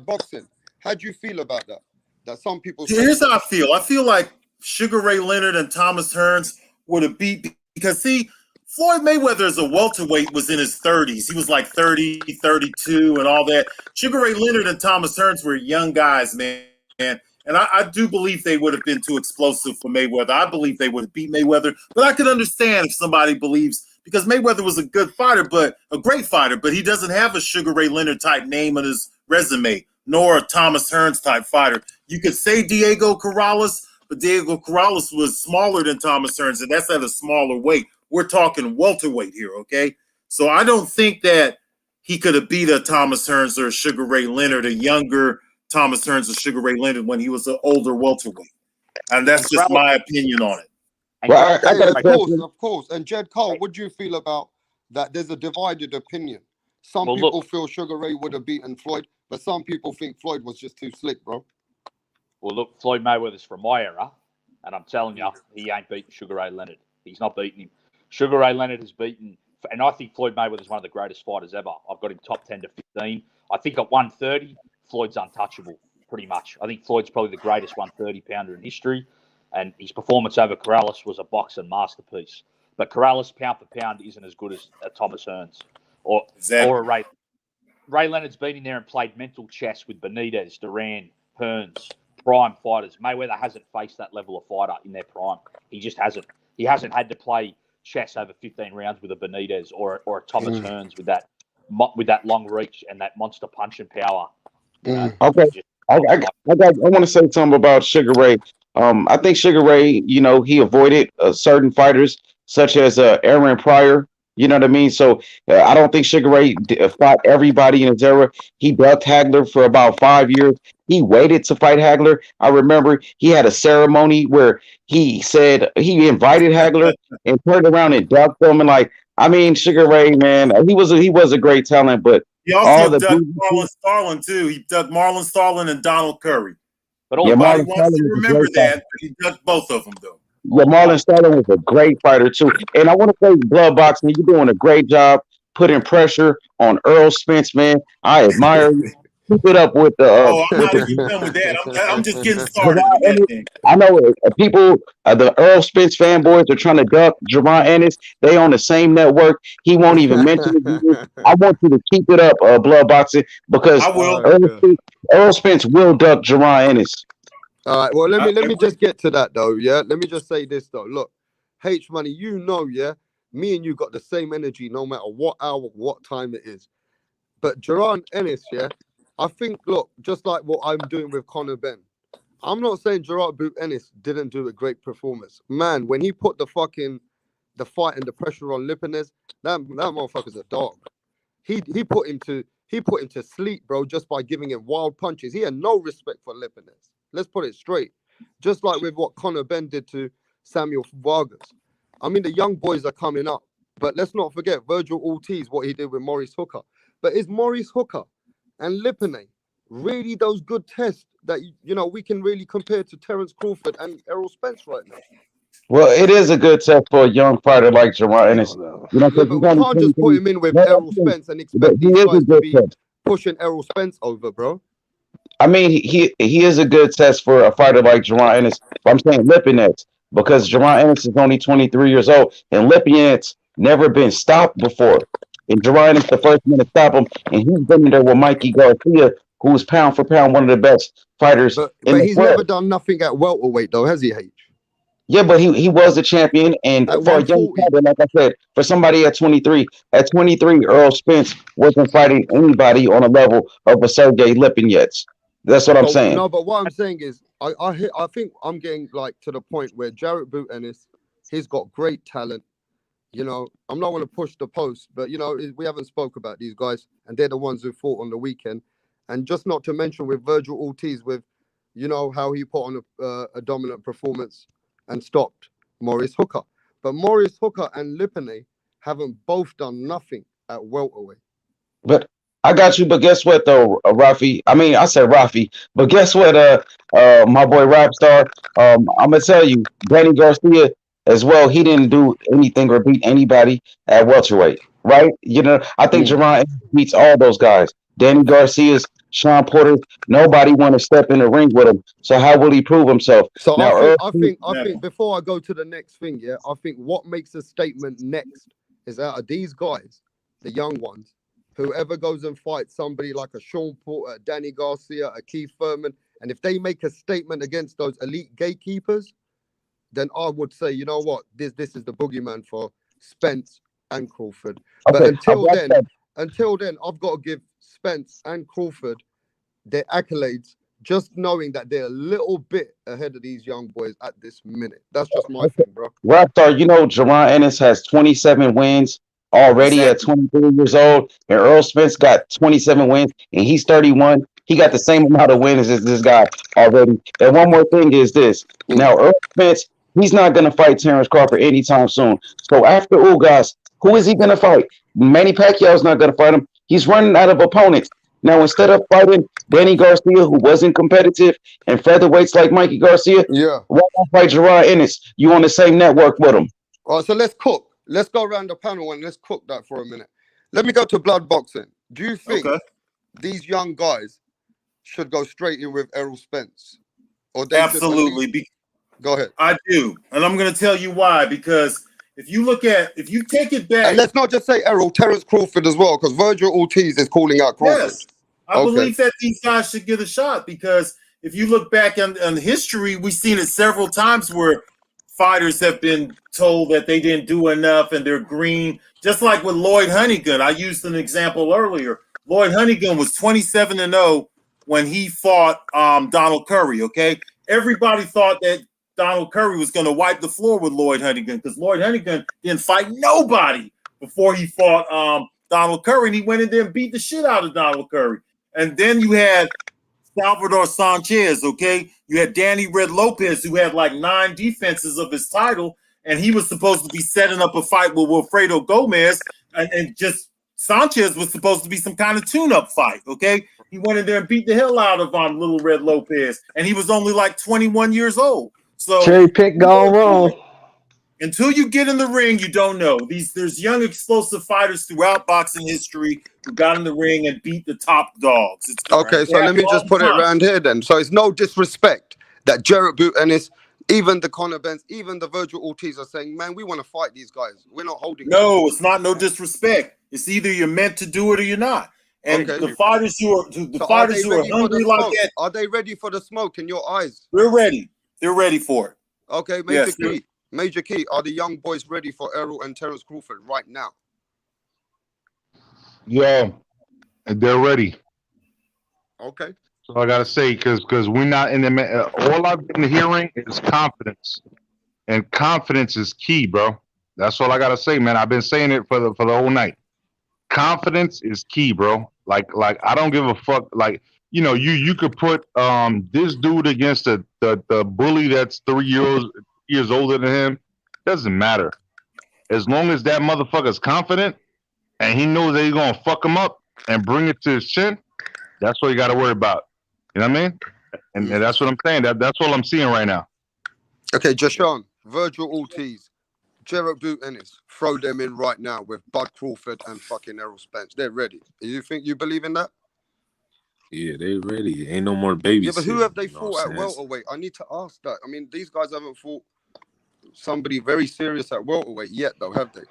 Boxing. How do you feel about that? That some people. Here's how I feel. I feel like Sugar Ray Leonard and Thomas Hearns would have beat, because see, Floyd Mayweather as a welterweight was in his 30s. He was like 30, 32 and all that. Sugar Ray Leonard and Thomas Hearns were young guys, man. man. And I do believe they would have been too explosive for Mayweather. I believe they would have beat Mayweather, but I could understand if somebody believes, because Mayweather was a good fighter, but a great fighter, but he doesn't have a Sugar Ray Leonard type name on his resume, nor a Thomas Hearns type fighter. You could say Diego Corrales, but Diego Corrales was smaller than Thomas Hearns, and that's at a smaller weight. We're talking welterweight here, okay? So I don't think that he could have beat a Thomas Hearns or a Sugar Ray Leonard, a younger Thomas Hearns or Sugar Ray Leonard when he was an older welterweight. And that's just my opinion on it. Well, of course. And Jed Cole, what do you feel about that? There's a divided opinion. Some people feel Sugar Ray would have beaten Floyd, but some people think Floyd was just too slick, bro. Well, look, Floyd Mayweather's from my era, and I'm telling you, he ain't beaten Sugar Ray Leonard. He's not beating him. Sugar Ray Leonard has beaten, and I think Floyd Mayweather's one of the greatest fighters ever. I've got him top 10 to 15. I think at 130, Floyd's untouchable, pretty much. I think Floyd's probably the greatest 130-pounder in history, and his performance over Corrales was a boxing masterpiece. But Corrales, pound for pound, isn't as good as Thomas Hearns or a Ray. Ray Leonard's been in there and played mental chess with Benitez, Duran, Hearns, prime fighters. Mayweather hasn't faced that level of fighter in their prime. He just hasn't. He hasn't had to play chess over 15 rounds with a Benitez or a Thomas Hearns with that long reach and that monster punch and power. Okay, I want to say something about Sugar Ray. I think Sugar Ray, he avoided certain fighters such as Aaron Pryor. You know what I mean? So I don't think Sugar Ray fought everybody in his era. He ducked Hagler for about 5 years. He waited to fight Hagler. I remember he had a ceremony where he said he invited Hagler and turned around and ducked him. And Sugar Ray, man, he was a great talent, but he also ducked Marlon Starlin too. He ducked Marlon Starlin and Donald Curry. But nobody wants to remember that, but he ducked both of them though. Yeah, Marlon Starlin was a great fighter too. And I want to say, Blood Boxing, you're doing a great job putting pressure on Earl Spence, man. I admire you. Keep it up with the. I'm not even done with that. I'm just getting started. I know people, the Earl Spence fanboys are trying to duck Jerron Ennis. They on the same network. He won't even mention it. I want you to keep it up, Blood Boxing, because I will. Earl Spence will duck Jerron Ennis. All right. Well, let me just get to that though. Yeah. Let me just say this though. Look, H Money, yeah, me and you got the same energy no matter what hour, what time it is. But Jerron Ennis, yeah, I think, look, just like what I'm doing with Conor Benn, I'm not saying Gerard Boot Ennis didn't do a great performance. Man, when he put the fight and the pressure on Lipinez, that motherfucker's a dog. He put him to sleep, bro, just by giving him wild punches. He had no respect for Lipinez. Let's put it straight. Just like with what Conor Benn did to Samuel Vargas. I mean, the young boys are coming up. But let's not forget Virgil Ortiz, what he did with Maurice Hooker. But is Maurice Hooker and Lipinez really those good tests that, we can really compare to Terence Crawford and Errol Spence right now? Well, it is a good test for a young fighter like Jerron Ennis. But we can't just put him in with Errol Spence and expect these guys to be pushing Errol Spence over, bro. I mean, he is a good test for a fighter like Jerron Ennis. I'm saying Lipinez, because Jerron Ennis is only 23 years old, and Lipinez never been stopped before. And Jerron Ennis the first man to stop him, and he's been in there with Mikey Garcia, who's pound for pound one of the best fighters but in the he's world. Never done nothing at welterweight, though, has he, H? Yeah, but he was a champion, and at for a young fighter, like I said, for somebody at 23, Earl Spence wasn't fighting anybody on a level of a Sergey Lipinets. That's what I'm saying. No, but what I'm saying is, I think I'm getting to the point where Jarrett Boot Ennis, he's got great talent. I'm not going to push the post, but we haven't spoke about these guys, and they're the ones who fought on the weekend. And just not to mention with Virgil Ortiz, with how he put on a dominant performance and stopped Maurice Hooker. But Maurice Hooker and Lipinez haven't both done nothing at welterweight. But I got you. But guess what, though, Rafi? I mean, I said Rafi, but guess what, my boy Rapstar? I'm gonna tell you, Danny Garcia as well. He didn't do anything or beat anybody at welterweight, right? I think Jerron beats all those guys. Danny Garcia's, Sean Porter. Nobody want to step in the ring with him. So how will he prove himself? So now, I think before I go to the next thing, I think what makes a statement next is out of these guys, the young ones, whoever goes and fights somebody like a Sean Porter, a Danny Garcia, a Keith Thurman, And if they make a statement against those elite gatekeepers, then I would say, you know what, this is the boogeyman for Spence and Crawford. But Okay, until then, I've got to give Spence and Crawford their accolades, just knowing that they're a little bit ahead of these young boys at this minute. That's just my thing, bro. Rockstar, you know, Jaron Ennis has 27 wins already at 23 years old, and Earl Spence got 27 wins, and he's 31. He got the same amount of wins as this guy already. And one more thing is this. Now, Earl Spence, he's not going to fight Terrence Crawford anytime soon. So after Ugas, who is he going to fight? Manny Pacquiao's not going to fight him. He's running out of opponents. Now, instead of fighting Danny Garcia, who wasn't competitive, and featherweights like Mikey Garcia, why not fight Jaron Ennis? You on the same network with him. All right, so let's cook. Let's go around the panel and let's cook that for a minute. Let me go to blood boxing. Do you think these young guys should go straight in with Errol Spence? Or they absolutely. Go ahead. I do. And I'm going to tell you why. Because if you take it back. And let's not just say Errol, Terrence Crawford as well, because Virgil Ortiz is calling out Crawford. Yes. I believe that these guys should get a shot, because if you look back on history, we've seen it several times where fighters have been told that they didn't do enough and they're green. Just like with Lloyd Huntington. I used an example earlier. Lloyd Huntington was 27-0 when he fought Donald Curry, okay? Everybody thought that Donald Curry was going to wipe the floor with Lloyd Huntington, because Lloyd Huntington didn't fight nobody before he fought Donald Curry, and he went in there and beat the shit out of Donald Curry. And then you had Salvador Sanchez, okay? You had Danny Red Lopez, who had like 9 defenses of his title, and he was supposed to be setting up a fight with Wilfredo Gomez, and just Sanchez was supposed to be some kind of tune-up fight, okay? He went in there and beat the hell out of Little Red Lopez, and he was only like 21 years old. So cherry pick gone wrong. Until you get in the ring, you don't know. There's young explosive fighters throughout boxing history who got in the ring and beat the top dogs. Okay, so let me just put it around here then. So it's no disrespect that Jarrett Boot Ennis, even the Conor Benns, even the Virgil Ortiz are saying, man, we want to fight these guys. We're not holding. No, it's not no disrespect. It's either you're meant to do it or you're not. And the fighters who are hungry like that, are they ready for the smoke in your eyes? They're ready. They're ready for it. Okay, Major Key, are the young boys ready for Errol and Terrence Crawford right now? Yeah, they're ready. Okay. So I gotta say, because we're not in the. All I've been hearing is confidence, and confidence is key, bro. That's all I gotta say, man. I've been saying it for the whole night. Confidence is key, bro. Like I don't give a fuck. Like, you know, you could put this dude against the bully that's 3 years older than him. Doesn't matter. As long as that motherfucker's confident and he knows that he's gonna fuck him up and bring it to his chin, that's what you gotta worry about. You know what I mean? And that's what I'm saying. That's all I'm seeing right now. Okay, Jashawn, Virgil Ortiz, Jarrett Boot Ennis, throw them in right now with Bud Crawford and fucking Errol Spence. They're ready. You believe in that? Yeah, they ready. Ain't no more babies. Yeah, but who have they fought at welterweight? I need to ask that. I mean, these guys haven't fought somebody very serious at welterweight yet, though, have they?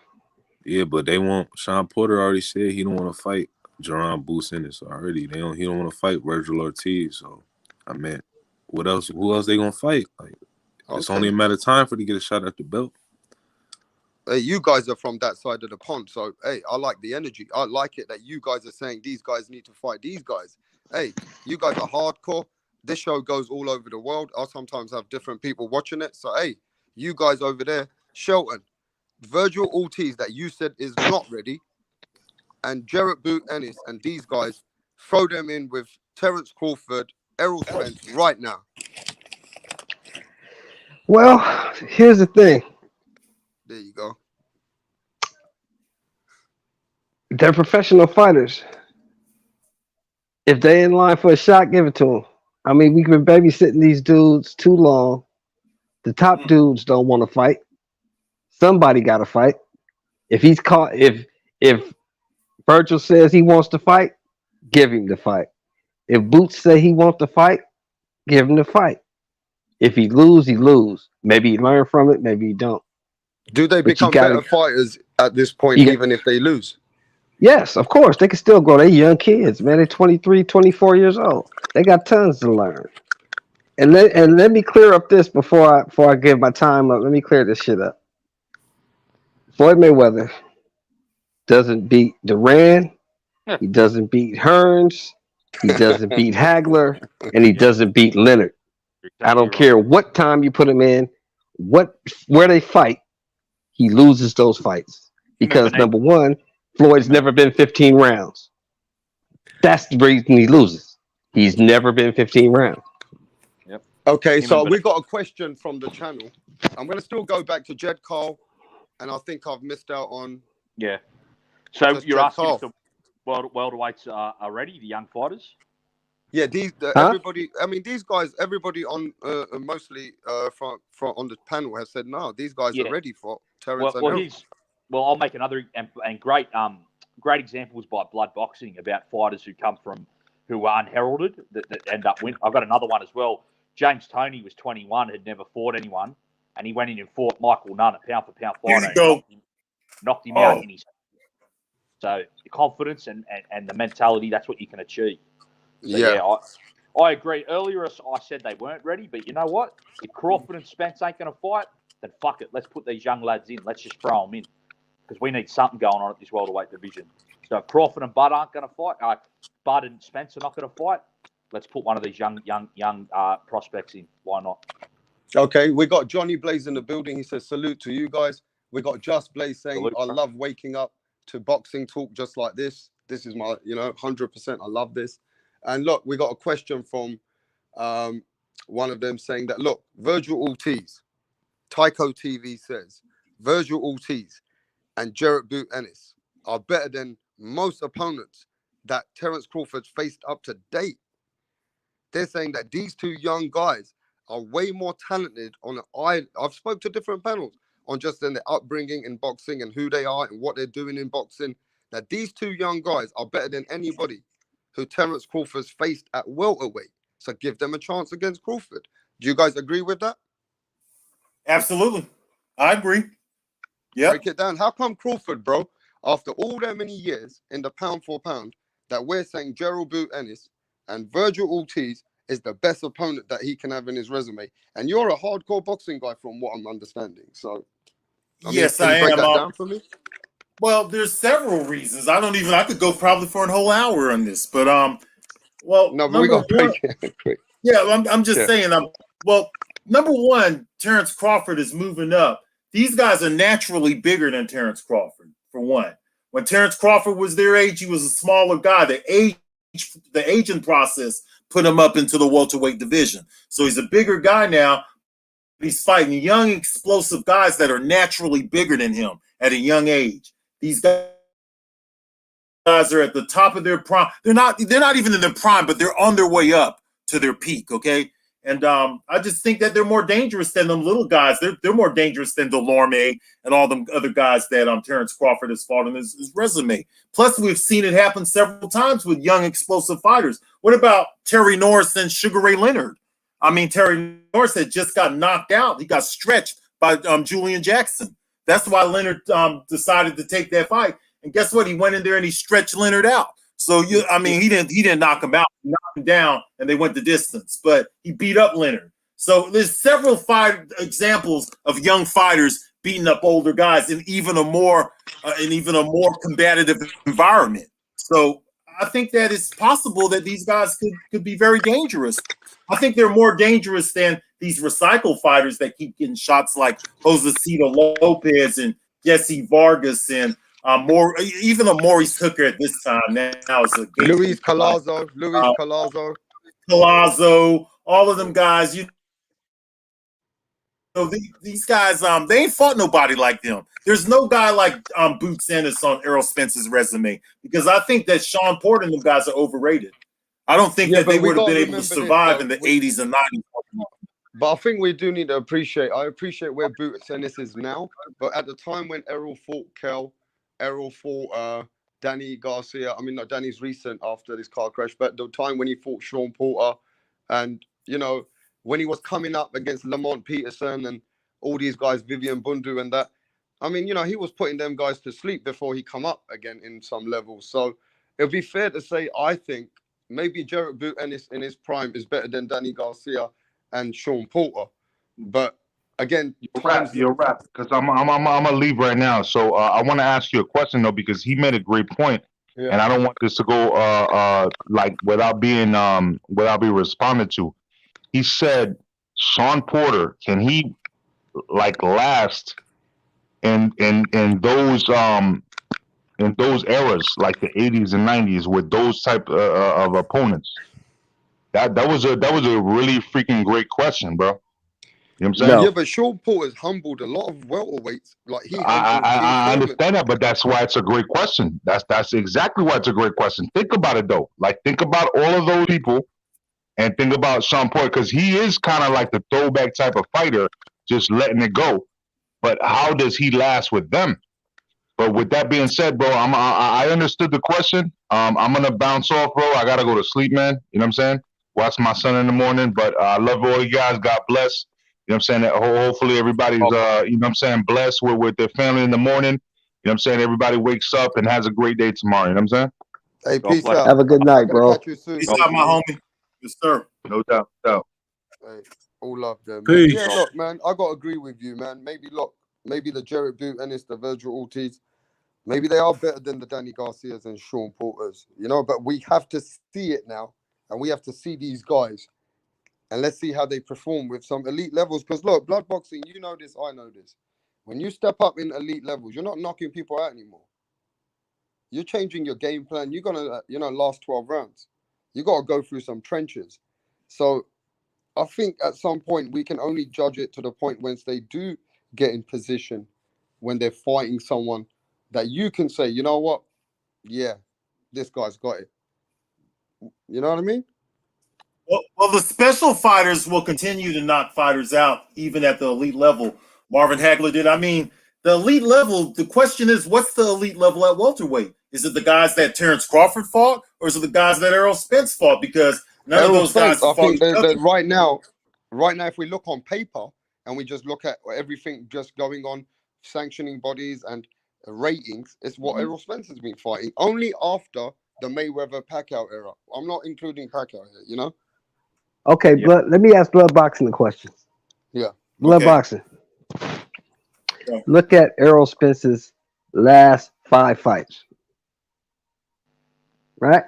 Yeah, but they won't. Sean Porter already said he don't want to fight Jaron Boots Ennis already. He don't want to fight Virgil Ortiz. So I mean, what else? Who else they gonna fight? Like, it's only a matter of time for to get a shot at the belt. Hey, you guys are from that side of the pond, so hey, I like the energy. I like it that you guys are saying these guys need to fight these guys. Hey, you guys are hardcore. This show goes all over the world. I sometimes have different people watching it. So hey, you guys over there, Shelton, Virgil Ortiz that you said is not ready, and Jarrett Boot Ennis and these guys, throw them in with Terrence Crawford, Errol Spence right now. Well, here's the thing. There you go. They're professional fighters. If they in line for a shot, give it to them. I mean, we've been babysitting these dudes too long. The top dudes don't want to fight. Somebody got to fight. If he's caught, if Virgil says he wants to fight, give him the fight. If Boots say he wants to fight, give him the fight. If he lose, he lose. Maybe he learn from it. Maybe he don't. Do they become better fighters at this point, even if they lose? Yes, of course. They can still grow. They're young kids, man. They're 23, 24 years old. They got tons to learn. And let me clear up this before I give my time up. Let me clear this shit up. Floyd Mayweather doesn't beat Duran. Yeah. He doesn't beat Hearns. He doesn't beat Hagler, and he doesn't beat Leonard. I don't care what time you put him in, where they fight. He loses those fights because number one, Floyd's never been 15 rounds. That's the reason he loses. He's never been 15 rounds. Yep. Okay, so we got a question from the channel. I'm going to still go back to Jed Cole, and I think I've missed out on. Yeah. So just you're Jed asking Cole. if the welterweights are ready, the young fighters? Yeah, everybody. I mean, these guys. Everybody on mostly from on the panel has said no. These guys are ready for Terrence. I'll make another and great examples by Blood Boxing about fighters who are unheralded that end up winning. I've got another one as well. James Toney was 21, had never fought anyone, and he went in and fought Michael Nunn, a pound for pound fighter. Knocked him out in his. So the confidence and the mentality, that's what you can achieve. So, I agree. Earlier, I said they weren't ready, but you know what? If Crawford and Spence ain't going to fight, then fuck it. Let's put these young lads in. Let's just throw them in because we need something going on at this welterweight division. So if Crawford and Bud aren't going to fight, Bud and Spence are not going to fight, let's put one of these young prospects in. Why not? Okay, we got Johnny Blaze in the building. He says, salute to you guys. We got Just Blaze saying, salute, I love waking up to boxing talk just like this. This is my, 100%. I love this. And look, we got a question from one of them saying that, look, Virgil Ortiz, Tyco TV says, Virgil Ortiz and Jarrett Boot Ennis are better than most opponents that Terence Crawford faced up to date. They're saying that these two young guys are way more talented I've spoke to different panels on just in their upbringing in boxing and who they are and what they're doing in boxing, that these two young guys are better than anybody who Terence Crawford's faced at welterweight. So give them a chance against Crawford. Do you guys agree with that? Absolutely. I agree. Yeah. Break it down. How come Crawford, bro, after all that many years in the pound for pound, that we're saying Gerald Boot Ennis and Virgil Ortiz is the best opponent that he can have in his resume? And you're a hardcore boxing guy from what I'm understanding. So, yes, can I you break am. that down for me? Well, there's several reasons. I could go probably for a whole hour on this, but no, but we got to break it quick. Yeah, I'm just saying. Number one, Terence Crawford is moving up. These guys are naturally bigger than Terence Crawford. For one, when Terence Crawford was their age, he was a smaller guy. The aging process put him up into the welterweight division. So he's a bigger guy now. He's fighting young, explosive guys that are naturally bigger than him at a young age. These guys are at the top of their prime. They're not even in their prime, but they're on their way up to their peak. Okay. And I just think that they're more dangerous than them little guys. They're more dangerous than Delorme and all them other guys that Terence Crawford has fought on his resume. Plus, we've seen it happen several times with young, explosive fighters. What about Terry Norris and Sugar Ray Leonard? I mean, Terry Norris had just got knocked out. He got stretched by Julian Jackson. That's why Leonard decided to take that fight. And guess what? He went in there and he stretched Leonard out. So he didn't knock him out, he knocked him down, and they went the distance. But he beat up Leonard. So there's several examples of young fighters beating up older guys in even a more combative environment. So I think that it's possible that these guys could be very dangerous. I think they're more dangerous than these recycle fighters that keep getting shots like Josecito Lopez and Jesse Vargas and even a Maurice Hooker at this time. Now it's a Luis Collazo, all of them guys. These guys, they ain't fought nobody like them. There's no guy like Boots Ennis on Errol Spence's resume because I think that Sean Porter and them guys are overrated. I don't think that they would have been able to survive in the 80s and 90s. But I think we do need to appreciate. I appreciate where Boots Ennis is now, but at the time when Errol fought Kell, Errol fought Danny Garcia. I mean, not Danny's recent after this car crash, but the time when he fought Sean Porter, and when he was coming up against Lamont Peterson and all these guys, Vivian Bundu and that. I mean, he was putting them guys to sleep before he come up again in some levels. So it'd be fair to say, I think maybe Jarrett Boot Ennis in his prime is better than Danny Garcia and Sean Porter. But again, You're right. Because I'm gonna leave right now. So I want to ask you a question though, because he made a great point, Yeah. and I don't want this to go like without being responded to. He said, Sean Porter, can he like last in those eras, like the 80s and 90s, with those type of opponents? That was a really freaking great question, bro. You know what I'm saying? Yeah, but Sean Porter's humbled a lot of welterweights. Like he humbled I Keith understand that, but that's why it's a great question. That's exactly why it's a great question. Think about it though. Like think about all of those people, and think about Sean Porter, because he is kind of like the throwback type of fighter, just letting it go. But how does he last with them? But with that being said, bro, I understood the question. I'm gonna bounce off, bro. I gotta go to sleep, man. You know what I'm saying? Watch my son in the morning. But I love all you guys. God bless. You know what I'm saying? Hopefully everybody's you know what I'm saying, blessed with their family in the morning. You know what I'm saying? Everybody wakes up and has a great day tomorrow. You know what I'm saying? Hey, peace out. Have a good night, bro. Catch you soon. Peace out, my homie. Yes, sir. No doubt. Hey, all love them. Peace. Yeah, look, man, I gotta agree with you, man. Maybe the Jarrett Boot Ennis, the Virgil Ortiz, maybe they are better than the Danny Garcias and Sean Porters, you know. But we have to see it now, and we have to see these guys, and let's see how they perform with some elite levels. Because look, blood boxing, you know this, I know this. When you step up in elite levels, you're not knocking people out anymore. You're changing your game plan. You're gonna, last 12 rounds. You got to go through some trenches. So I think at some point we can only judge it to the point once they do get in position, when they're fighting someone that you can say, you know what, yeah, this guy's got it. You know what I mean? Well, the special fighters will continue to knock fighters out, even at the elite level. Marvin Hagler did. I mean, the elite level, the question is, what's the elite level at welterweight? Is it the guys that Terrence Crawford fought, or is it the guys that Errol Spence fought? Because none of those guys I fought think each other. that right now, if we look on paper and we just look at everything just going on, sanctioning bodies and ratings, it's what Errol Spence has been fighting. Only after the Mayweather-Pacquiao era. I'm not including Pacquiao here, you know? Okay, let me ask Blood Boxing a question. Yeah. Blood Boxing. Yeah. Look at Errol Spence's last 5 fights. Right?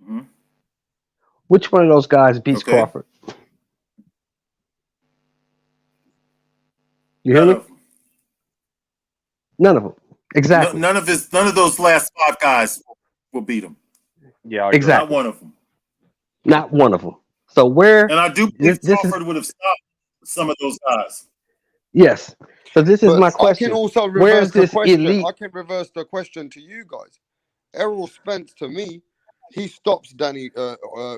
Mm-hmm. Which one of those guys beats Crawford? You hear me? None of them. Exactly. None of those last 5 guys will beat him. Yeah, exactly. Not one of them. Not one of them. So where? And I do believe Crawford would have stopped some of those guys. Yes. So this is my question. I can also reverse the question. I can reverse the question to you guys. Errol Spence, to me, he stops Danny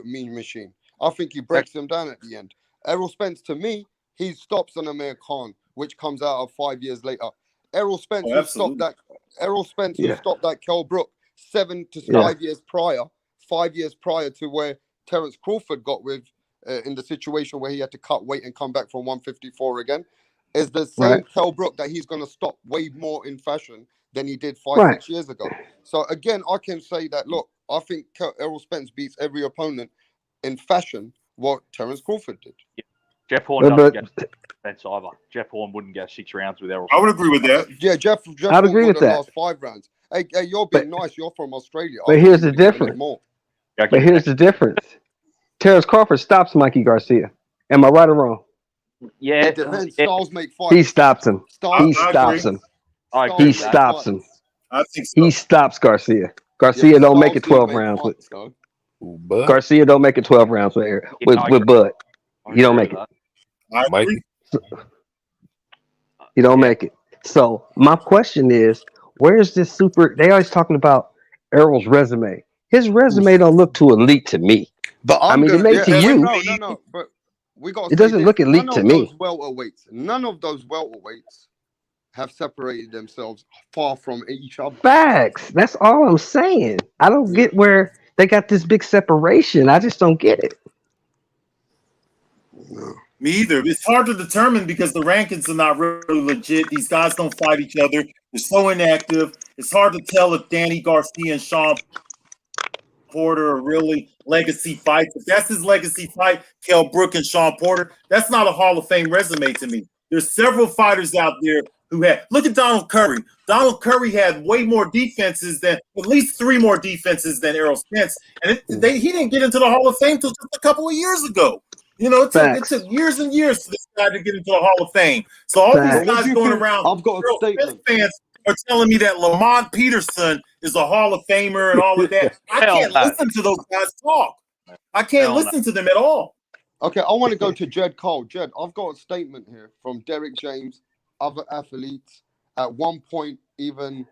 Mean Machine. I think he breaks him down at the end. Errol Spence, to me, he stops an Amir Khan, which comes out of 5 years later. Errol Spence who stopped that. Errol Spence who stopped that Kell Brook 5 years prior. 5 years prior to where Terrence Crawford got with in the situation where he had to cut weight and come back from 154 again, is the same Kell Brook that he's going to stop way more in fashion than he did 6 years ago. So again, I can say that, look, I think Errol Spence beats every opponent in fashion what Terrence Crawford did. Yeah. Jeff Horn doesn't get Spence either. Jeff Horn wouldn't go 6 rounds with Errol Spence. I would agree with that. Yeah, Jeff I'd agree with that. Last 5 rounds. Hey, you're being nice. You're from Australia. But here's the difference. But here's the difference. Terrence Crawford stops Mikey Garcia. Am I right or wrong? Yeah. It depends. Styles make fights. He stops him. He stops him. He stops him. I think so. He stops Garcia. Garcia don't make it 12 rounds with. Garcia don't make it 12 rounds with Bud. He don't make it. Mikey. He don't make it. So my question is, where's this super? They always talking about Errol's resume. His resume don't look too elite to me. But I mean, it may to you. No. But we got. It doesn't look elite to me. None of those welterweights have separated themselves far from each other. Facts. That's all I'm saying. I don't get where they got this big separation. I just don't get it. No. Me either. It's hard to determine because the rankings are not really legit. These guys don't fight each other. They're so inactive. It's hard to tell if Danny Garcia and Sean Porter are really legacy fights. If that's his legacy fight, Kell Brook and Sean Porter, that's not a Hall of Fame resume to me. There's several fighters out there who had. Look at Donald Curry. Donald Curry had way more defenses than, at least 3 more defenses than Errol Spence, and he didn't get into the Hall of Fame until just a couple of years ago. You know, it took years and years for this guy to get into the Hall of Fame. So all these guys going around, I've got a statement. Fans are telling me that Lamont Peterson is a Hall of Famer and all of that. I can't listen to those guys talk. I can't listen to them at all. Okay, I want to go to Jed Cole. Jed, I've got a statement here from Derek James, other athletes. At one point, even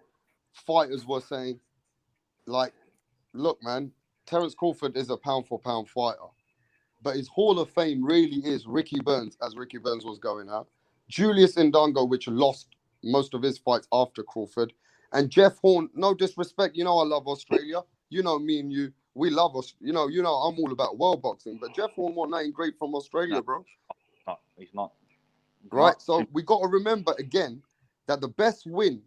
fighters were saying, like, look, man, Terence Crawford is a pound-for-pound fighter. But his Hall of Fame really is Ricky Burns, as Ricky Burns was going out. Julius Indongo, which lost most of his fights after Crawford. And Jeff Horn, no disrespect, you know I love Australia. You know me and you, we love us. You know I'm all about world boxing. But Jeff Horn wasn't nothing great from Australia, bro. No, he's not. Right, so we got to remember again that the best win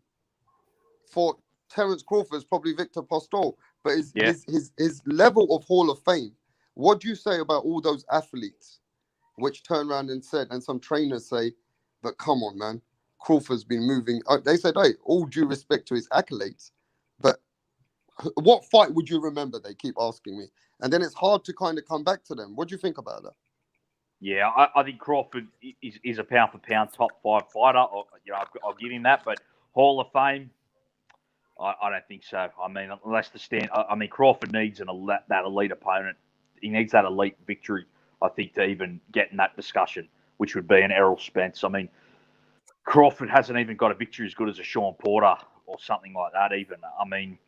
for Terence Crawford is probably Victor Postol. But his level of Hall of Fame, what do you say about all those athletes which turn around and said, and some trainers say, but come on, man, Crawford's been moving. They said, hey, all due respect to his accolades, but what fight would you remember? They keep asking me. And then it's hard to kind of come back to them. What do you think about that? Yeah, I think Crawford is a pound-for-pound top 5 fighter. I'll give him that. But Hall of Fame, I don't think so. I mean, unless Crawford needs that elite opponent. He needs that elite victory, I think, to even get in that discussion, which would be an Errol Spence. I mean, Crawford hasn't even got a victory as good as a Sean Porter or something like that even. I mean,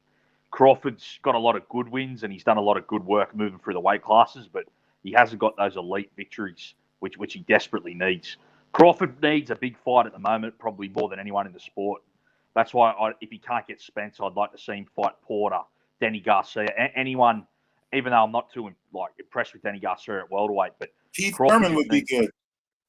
Crawford's got a lot of good wins and he's done a lot of good work moving through the weight classes, but he hasn't got those elite victories, which he desperately needs. Crawford needs a big fight at the moment, probably more than anyone in the sport. That's why if he can't get Spence, I'd like to see him fight Porter, Danny Garcia, anyone. Even though I'm not too impressed with Danny Garcia at welterweight, but Keith Thurman would be good.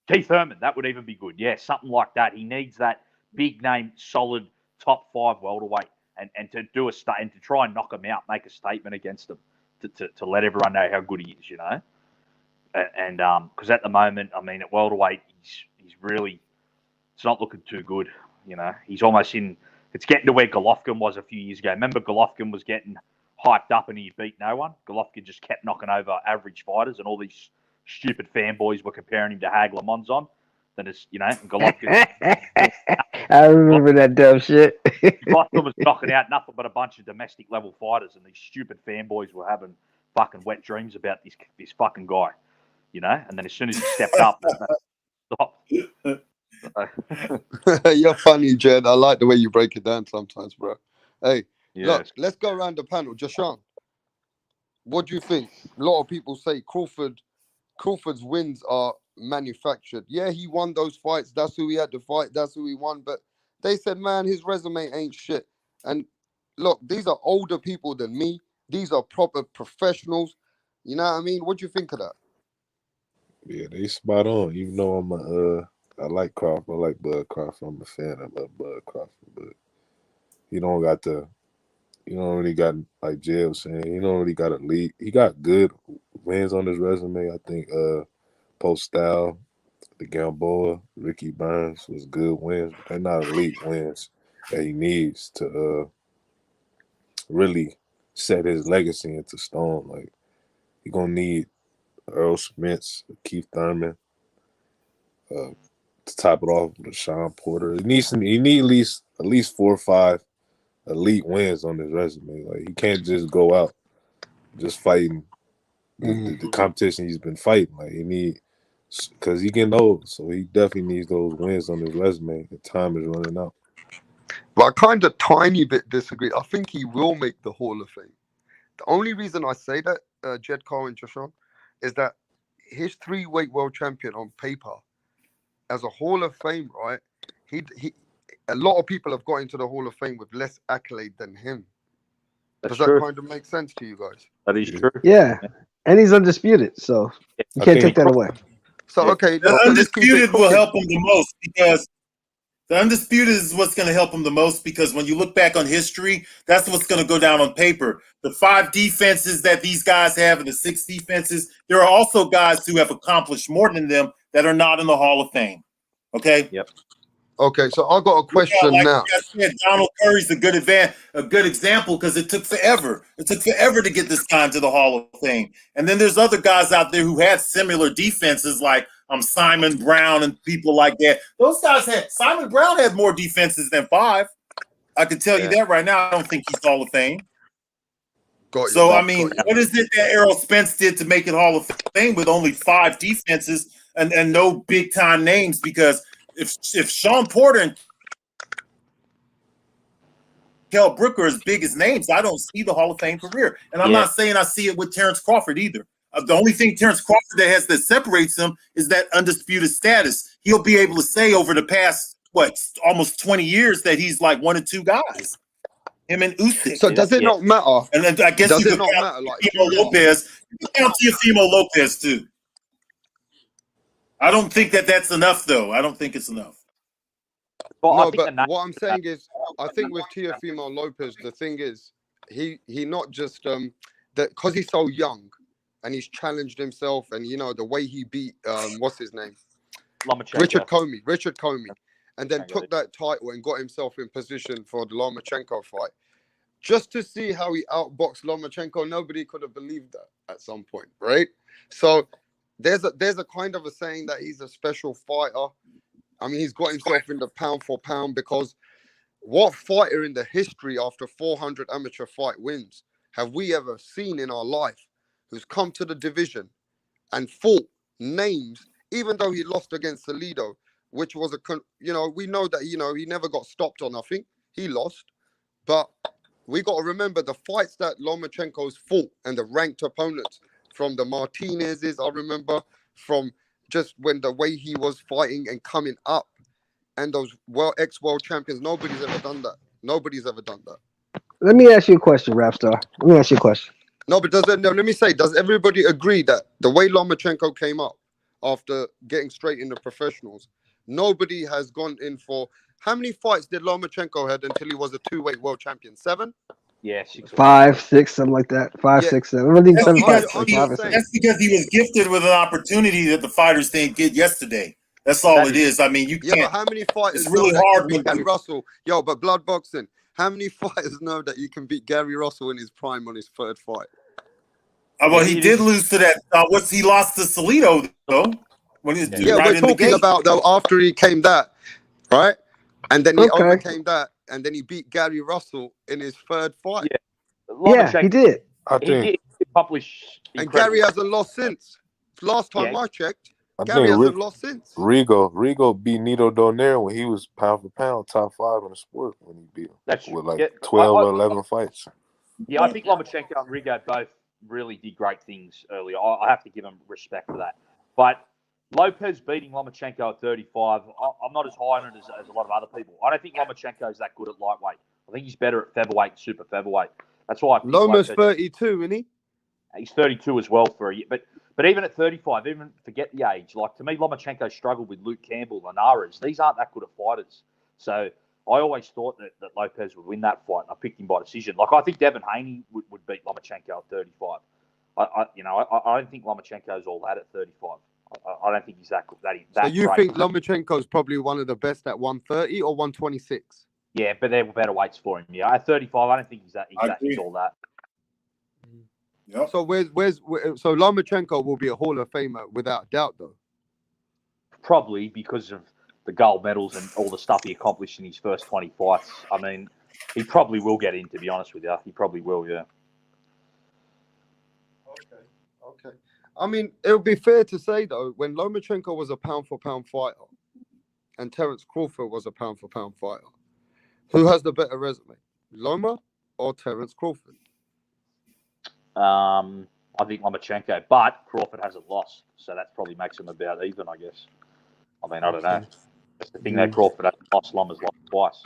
Keith Thurman, that would even be good. Yeah, something like that. He needs that big name, solid top 5 welterweight, and to do and to try and knock him out, make a statement against him, to let everyone know how good he is, you know. And because at the moment, I mean, at welterweight, he's really, it's not looking too good, you know. He's almost in. It's getting to where Golovkin was a few years ago. Remember, Golovkin was getting hyped up and he beat no one. Golovkin just kept knocking over average fighters, and all these stupid fanboys were comparing him to Hagler Monzon. Then it's, you know, Golovkin. I remember that dumb shit. Golovkin was knocking out nothing but a bunch of domestic level fighters, and these stupid fanboys were having fucking wet dreams about this fucking guy, you know. And then as soon as he stepped up, stop. You're funny, Jed. I like the way you break it down sometimes, bro. Hey. Yes. Look, let's go around the panel. Jashan, what do you think? A lot of people say Crawford's wins are manufactured. Yeah, he won those fights. That's who he had to fight. That's who he won. But they said, man, his resume ain't shit. And look, these are older people than me. These are proper professionals. You know what I mean? What do you think of that? Yeah, they spot on. Even though I like Crawford. I like Bud Crawford. I'm a fan of Bud Crawford, but he don't really got, like Jay was saying, he don't really got a lead. He got good wins on his resume. I think Postal, the Gamboa, Ricky Burns was good wins, but they're not elite wins that he needs to really set his legacy into stone. Like, he gonna need Earl Spence, Keith Thurman, to top it off with Sean Porter. He needs at least 4 or 5 elite wins on his resume. Like, he can't just go out just fighting the competition he's been fighting. Like, he need, because he getting old, so he definitely needs those wins on his resume. The time is running out. But I kind of tiny bit disagree. I think he will make the Hall of Fame. The only reason I say that, Jed Cole and Jashan, is that his 3-weight world champion on paper, as a Hall of Fame, right? He a lot of people have got into the Hall of Fame with less accolade than him. Does that kind of make sense to you guys? That is true. Yeah, and he's undisputed, so you can't take that away. So okay, the undisputed will help him the most because The undisputed is what's going to help him the most because when you look back on history, that's what's going to go down on paper. The 5 defenses that these guys have and the 6 defenses, there are also guys who have accomplished more than them that are not in the Hall of Fame. Okay? Yep. Okay, so I got a question like now. I said, Donald Curry's a good example because it took forever. It took forever to get this guy into the Hall of Fame. And then there's other guys out there who had similar defenses like Simon Brown and people like that. Those guys Simon Brown had more defenses than 5. I can tell you that right now. I don't think he's Hall of Fame. So, I mean, what is it that Errol Spence did to make it Hall of Fame with only 5 defenses and no big-time names? Because if Sean Porter and Kell Brook are as big as names, I don't see the Hall of Fame career. And I'm not saying I see it with Terrence Crawford either. The only thing Terrence Crawford that separates him is that undisputed status. He'll be able to say over the past, almost 20 years that he's like 1 or 2 guys. Him and Usyk. So does it not matter? And then I guess does you it could not count matter? Like Teofimo Lopez. You can count Teofimo Lopez too. I don't think that's enough, though. I don't think it's enough. No, but what I'm saying is, I think with Teofimo Lopez, the thing is, he not just that because he's so young, and he's challenged himself, and the way he beat what's his name, Richard Comey, and then took that title and got himself in position for the Lomachenko fight. Just to see how he outboxed Lomachenko, nobody could have believed that at some point, right? So there's a kind of a saying that he's a special fighter. I mean, he's got himself in the pound for pound because what fighter in the history after 400 amateur fight wins have we ever seen in our life who's come to the division and fought names, even though he lost against Salido, which was we know that, he never got stopped or nothing. He lost. But we got to remember the fights that Lomachenko's fought and the ranked opponents from the Martinez's, I remember, from just when the way he was fighting and coming up and those ex-world champions, nobody's ever done that. Nobody's ever done that. Let me ask you a question, Rapstar. Let me ask you a question. No, but let me say, does everybody agree that the way Lomachenko came up after getting straight into professionals, nobody has gone in for... How many fights did Lomachenko had until he was a 2-weight world champion? 7? Yeah, 6. 5, 6, something like that. 5, 6, 7. I think 7 fights. That's because he was gifted with an opportunity that the fighters didn't get yesterday. That's all it is. I mean, you can't... Yeah, but how many fighters... It's really hard beat Gary Russell. Yo, but blood boxing... How many fighters know that you can beat Gary Russell in his prime on his 3rd fight? Well, he did lose to that. He lost to Salido, though. When he was we're talking about, though, after he came that, right? And then he overcame that, and then he beat Gary Russell in his 3rd fight. Yeah, he did. I think he published. And Gary hasn't lost since. Last time I checked, Gary hasn't lost since. Rigo beat Nito Donaire when he was pound for pound top 5 in the sport when he beat him. That's with like 12 or 11 fights. Yeah, I think Lomachenko and Rigo both really did great things earlier. I have to give them respect for that. But Lopez beating Lomachenko at 35, I'm not as high on it as a lot of other people. I don't think Lomachenko is that good at lightweight. I think he's better at featherweight and super featherweight. That's why I think Loma's 32, isn't he? He's 32 as well for a year. But even at 35, even forget the age, like to me, Lomachenko struggled with Luke Campbell, Linares. These aren't that good at fighters. So I always thought that Lopez would win that fight, and I picked him by decision. Like I think Devin Haney would beat Lomachenko at 35. I don't think Lomachenko's all that at 35. I don't think he's that good. So you think Lomachenko's probably one of the best at 130 or 126? Yeah, but there were better weights for him. Yeah, at 35, I don't think he's all that. Yep. So so Lomachenko will be a Hall of Famer without doubt, though. Probably because of the gold medals and all the stuff he accomplished in his first 20 fights. I mean, he probably will get in, to be honest with you. He probably will, yeah. Okay. I mean, it would be fair to say, though, when Lomachenko was a pound-for-pound fighter and Terence Crawford was a pound-for-pound fighter, who has the better resume, Loma or Terence Crawford? I think Lomachenko, but Crawford hasn't lost, so that probably makes him about even, I guess. I mean, I don't know. That's the thing that Crawford hasn't lost, Loma's lost twice.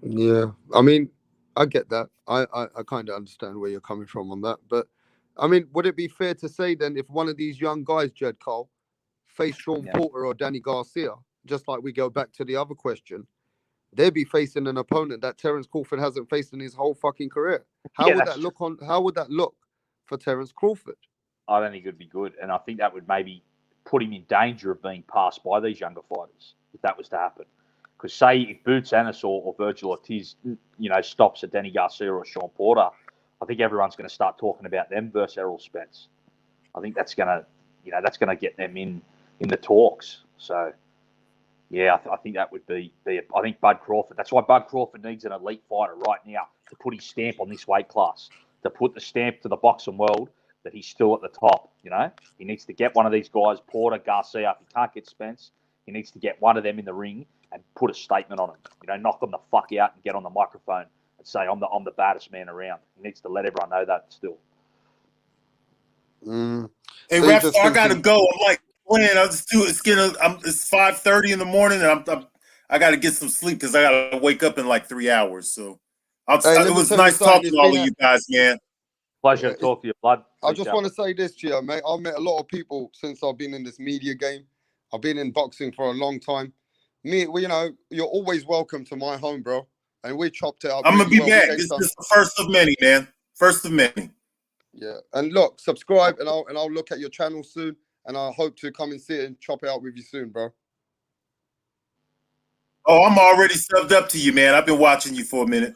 Yeah, I mean, I get that. I kind of understand where you're coming from on that, but I mean, would it be fair to say then if one of these young guys, Jed Cole, faced Sean Porter or Danny Garcia, just like we go back to the other question, they'd be facing an opponent that Terence Crawford hasn't faced in his whole fucking career. How Yeah, would that's that look on? How would that look for Terence Crawford? I don't think it'd be good, and I think that would maybe put him in danger of being passed by these younger fighters if that was to happen. Because say if Boots Ennis or Virgil Ortiz, stops at Danny Garcia or Sean Porter, I think everyone's going to start talking about them versus Errol Spence. I think that's going to get them in the talks. So yeah, I think that would be. I think Bud Crawford. That's why Bud Crawford needs an elite fighter right now to put his stamp on this weight class, to put the stamp to the boxing world that he's still at the top. He needs to get one of these guys, Porter, Garcia. If he can't get Spence, he needs to get one of them in the ring and put a statement on him. Knock them the fuck out and get on the microphone and say, I'm the baddest man around. He needs to let everyone know that still. Hey, Rapstar, I gotta go. I'm like playing. It's 5:30 in the morning, and I gotta get some sleep because I gotta wake up in like 3 hours. So it was nice talking to all of you guys, man. Pleasure to talk to you, Blood. I just want to say this to you, mate. I've met a lot of people since I've been in this media game. I've been in boxing for a long time. You're always welcome to my home, bro. And we chopped it up. I'm gonna be back. This is the first of many, man. First of many. Yeah, and look, subscribe, and I'll look at your channel soon, and I hope to come and see it and chop it out with you soon, bro. Oh, I'm already subbed up to you, man. I've been watching you for a minute.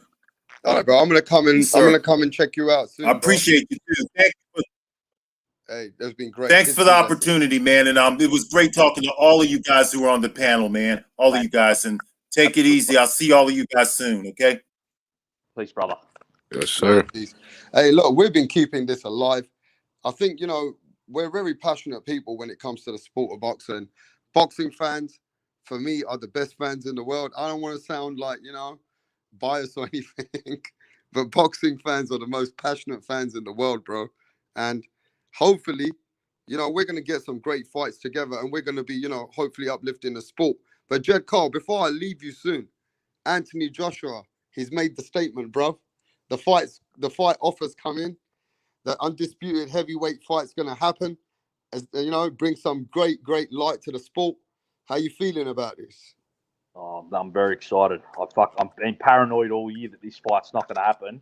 All right, bro. I'm gonna come and check you out soon. I appreciate you too. Thank you. Hey, that's been great. Thanks for the opportunity, man. And it was great talking to all of you guys who were on the panel, man. All of you guys, and take it easy. I'll see all of you guys soon. Okay. Please, brother. Yes, sir. Hey, look, we've been keeping this alive. I think, we're very passionate people when it comes to the sport of boxing. Boxing fans, for me, are the best fans in the world. I don't want to sound like, biased or anything, but boxing fans are the most passionate fans in the world, bro. And hopefully, we're going to get some great fights together, and we're going to be, hopefully uplifting the sport. But Jed Carl, before I leave you soon, Anthony Joshua, he's made the statement, bro. The fight offers come in. The undisputed heavyweight fight's going to happen. As bring some great light to the sport. How you feeling about this? Oh, I'm very excited. I've been paranoid all year that this fight's not going to happen.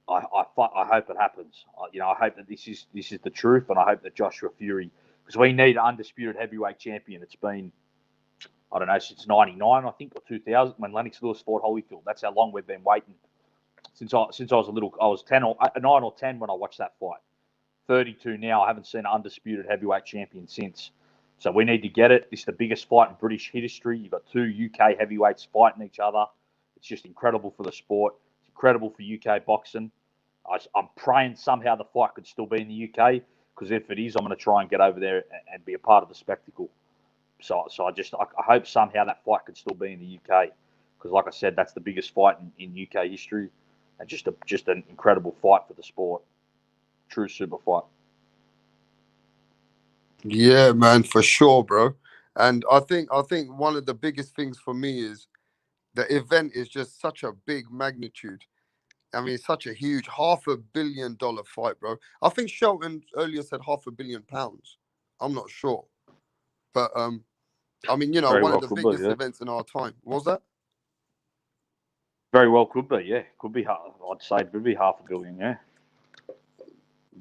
I hope it happens. I hope that this is the truth, and I hope that Joshua Fury, because we need an undisputed heavyweight champion. It's been, I don't know, since '99, I think, or 2000, when Lennox Lewis fought Holyfield. That's how long we've been waiting. Since I was a little, I was 9 or 10 when I watched that fight. 32 now. I haven't seen an undisputed heavyweight champion since. So we need to get it. This is the biggest fight in British history. You've got two UK heavyweights fighting each other. It's just incredible for the sport. It's incredible for UK boxing. I'm praying somehow the fight could still be in the UK, because if it is, I'm going to try and get over there and be a part of the spectacle. So I hope somehow that fight could still be in the UK, because like I said, that's the biggest fight in UK history, and just an incredible fight for the sport. True super fight. Yeah, man, for sure, bro. And I think one of the biggest things for me is the event is just such a big magnitude. I mean, such a huge $500 million fight, bro. I think Shelton earlier said £500 million. I'm not sure, but I mean, Very one well of the could be, biggest yeah. events in our time. Was that? Very well could be, yeah. Could be. I'd say it could be $500 million, yeah.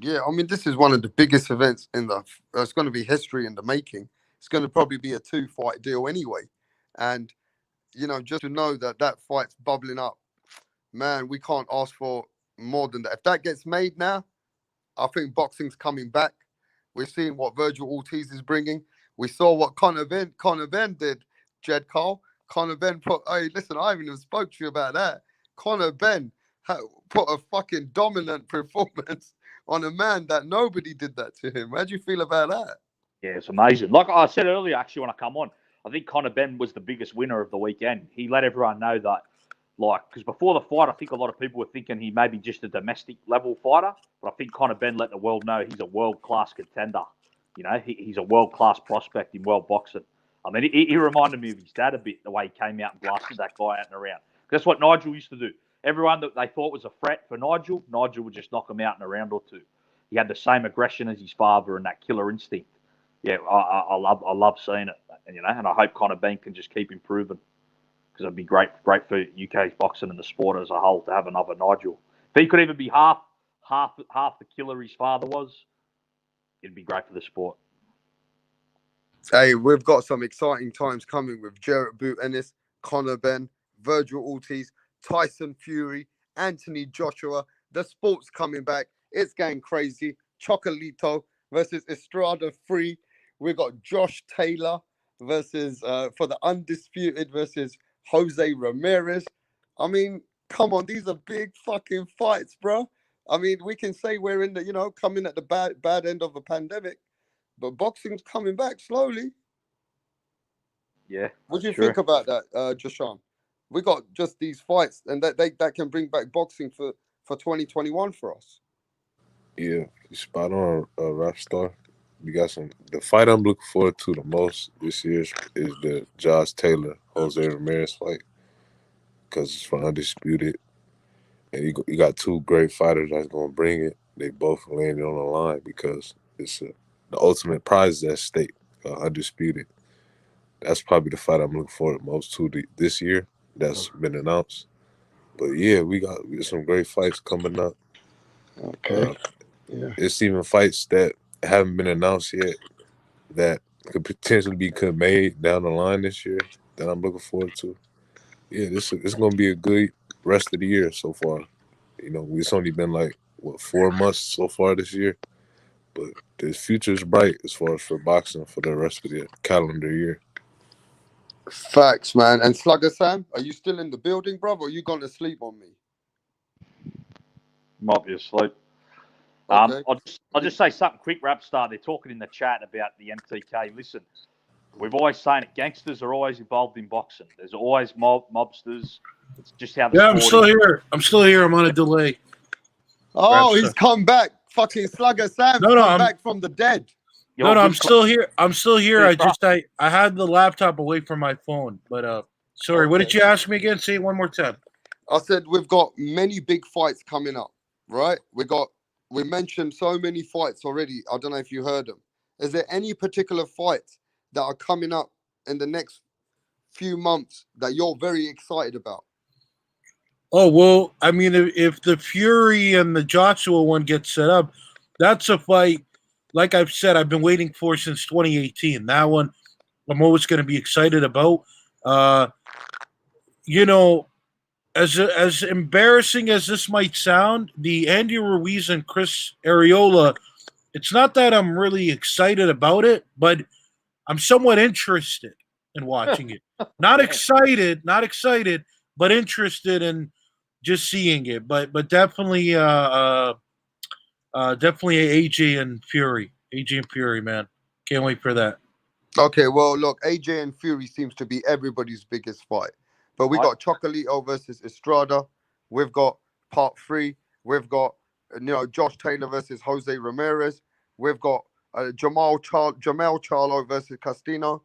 Yeah, I mean, this is one of the biggest events it's going to be history in the making. It's going to probably be a 2-fight deal anyway. And, just to know that fight's bubbling up, man, we can't ask for more than that. If that gets made now, I think boxing's coming back. We're seeing what Virgil Ortiz is bringing. We saw what Conor Benn did, Jed Carl. Conor Benn hey, listen, I haven't even spoke to you about that. Conor Benn put a fucking dominant performance on a man that nobody did that to him. How do you feel about that? Yeah, it's amazing. Like I said earlier, actually, when I come on, I think Conor Benn was the biggest winner of the weekend. He let everyone know that, because before the fight, I think a lot of people were thinking he may be just a domestic level fighter, but I think Conor Benn let the world know he's a world-class contender. He's a world-class prospect in world boxing. I mean, he reminded me of his dad a bit, the way he came out and blasted that guy out and around. That's what Nigel used to do. Everyone that they thought was a threat for Nigel would just knock him out in a round or two. He had the same aggression as his father and that killer instinct. Yeah, I love seeing it. and I hope Conor Benn can just keep improving, because it'd be great for UK boxing and the sport as a whole to have another Nigel. If he could even be half the killer his father was, it'd be great for the sport. Hey, we've got some exciting times coming with Jarrett Boot Ennis, Conor Benn, Virgil Ortiz, Tyson Fury, Anthony Joshua. The sport's coming back. It's getting crazy. Chocolito versus Estrada Free. We've got Josh Taylor versus for the undisputed versus Jose Ramirez. I mean, come on, these are big fucking fights, bro. I mean, we can say we're in the, coming at the bad end of a pandemic, but boxing's coming back slowly. Yeah. What do you think about that, Jashan? We got just these fights, and that can bring back boxing for 2021 for us. Yeah, you spot on, Rap Star. We got the fight I'm looking forward to the most this year is the Josh Taylor Jose Ramirez fight, because it's for undisputed, and you got two great fighters that's gonna bring it. They both landed on the line because it's the ultimate prize is at stake, undisputed. That's probably the fight I'm looking forward most to this year. That's been announced. But yeah, we got some great fights coming up. Okay. Yeah. It's even fights that haven't been announced yet that could potentially be made down the line this year that I'm looking forward to. Yeah, it's going to be a good rest of the year so far. It's only been 4 months so far this year, but the future is bright as far as for boxing for the rest of the calendar year. Facts, man. And Slugger Sam, are you still in the building, brother, or are you going to sleep on me? Might be asleep. Okay. I'll just say something quick, Rap Star. They're talking in the chat about the MTK. Listen, we've always saying it. Gangsters are always involved in boxing. There's always mobsters. It's just how the I'm sport still is. here. I'm still here. I'm on a delay. Oh, he's come back. Fucking Slugger Sam's come back from the dead. No, I'm still here. I'm still here. I had the laptop away from my phone. But sorry, what did you ask me again? Say it one more time. I said we've got many big fights coming up, right? We mentioned so many fights already. I don't know if you heard them. Is there any particular fights that are coming up in the next few months that you're very excited about? Oh, well, I mean, if the Fury and the Joshua one gets set up, that's a fight, like I've said, I've been waiting for since 2018. That one I'm always going to be excited about. As embarrassing as this might sound, the Andy Ruiz and Chris Areola, it's not that I'm really excited about it, but I'm somewhat interested in watching it. Not excited, but interested in just seeing it. But definitely definitely AJ and Fury. AJ and Fury, man. Can't wait for that. Okay, well, look, AJ and Fury seems to be everybody's biggest fight. But we got Chocolito versus Estrada. We've got part 3. We've got Josh Taylor versus Jose Ramirez. We've got Jamel Charlo versus Castino.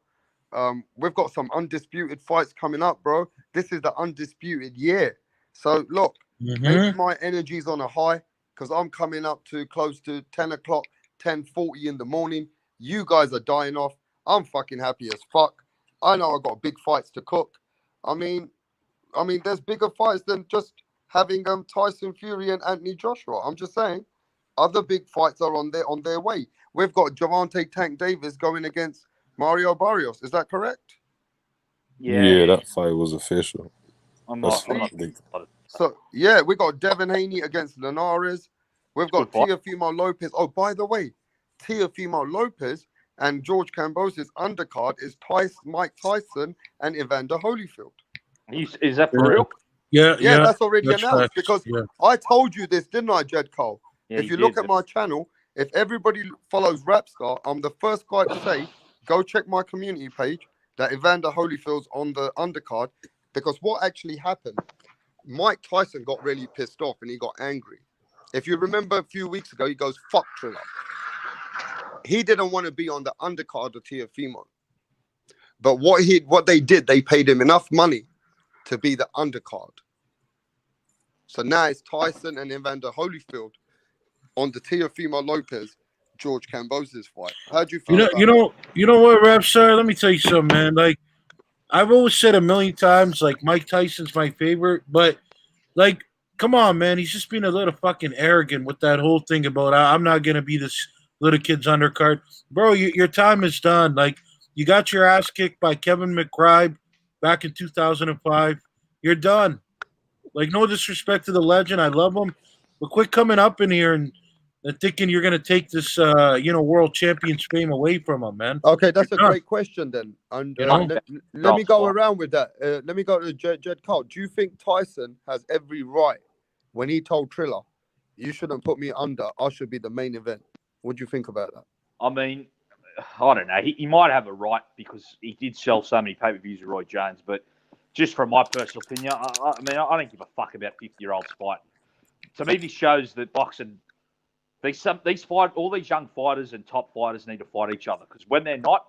We've got some undisputed fights coming up, bro. This is the undisputed year. So look, maybe my energy's on a high because I'm coming up to close to 10 o'clock, 10:40 in the morning. You guys are dying off. I'm fucking happy as fuck. I know I got big fights to cook. I mean, there's bigger fights than just having Tyson Fury and Anthony Joshua. I'm just saying, other big fights are on their way. We've got Javante Tank Davis going against Mario Barrios. Is that correct? Yeah, that fight was official. I'm not. So yeah, we got Devin Haney against Linares. We've got Teofimo Lopez. Oh, by the way, Teofimo Lopez and George Camboz's undercard is Mike Tyson and Evander Holyfield. Is that for real? Yeah, that's already announced because I told you this, didn't I, Jed Cole? Yeah, if you look at my channel, if everybody follows Rapstar, I'm the first guy to say, go check my community page that Evander Holyfield's on the undercard, because what actually happened, Mike Tyson got really pissed off and he got angry. If you remember a few weeks ago, he goes, fuck Triller. He didn't want to be on the undercard of Teofimo. But what they did, they paid him enough money to be the undercard. So now it's Tyson and Evander Holyfield on the Teofimo Lopez George Kambosos fight. How do you feel about You know what, Rap Sir? Let me tell you something, man. Like I've always said a million times, like Mike Tyson's my favorite, but like, come on, man, he's just being a little fucking arrogant with that whole thing about I'm not gonna be this little kid's undercard, bro. Your time is done. Like you got your ass kicked by Kevin McBride back in 2005. You're done. Like no disrespect to the legend, I love him, but quit coming up in here and thinking you're gonna take this, world champion's fame away from him, man. Okay, that's You're a done. great question then. And You know? let me go around with that. Let me go to Jed Cole. Do you think Tyson has every right when he told Triller, you shouldn't put me under, I should be the main event? What do you think about that? I mean, I don't know. He might have a right because he did sell so many pay-per-views with Roy Jones, but just from my personal opinion, I mean, I don't give a fuck about 50-year-olds fighting. To me, this shows that boxing, all these young fighters and top fighters need to fight each other because when they're not,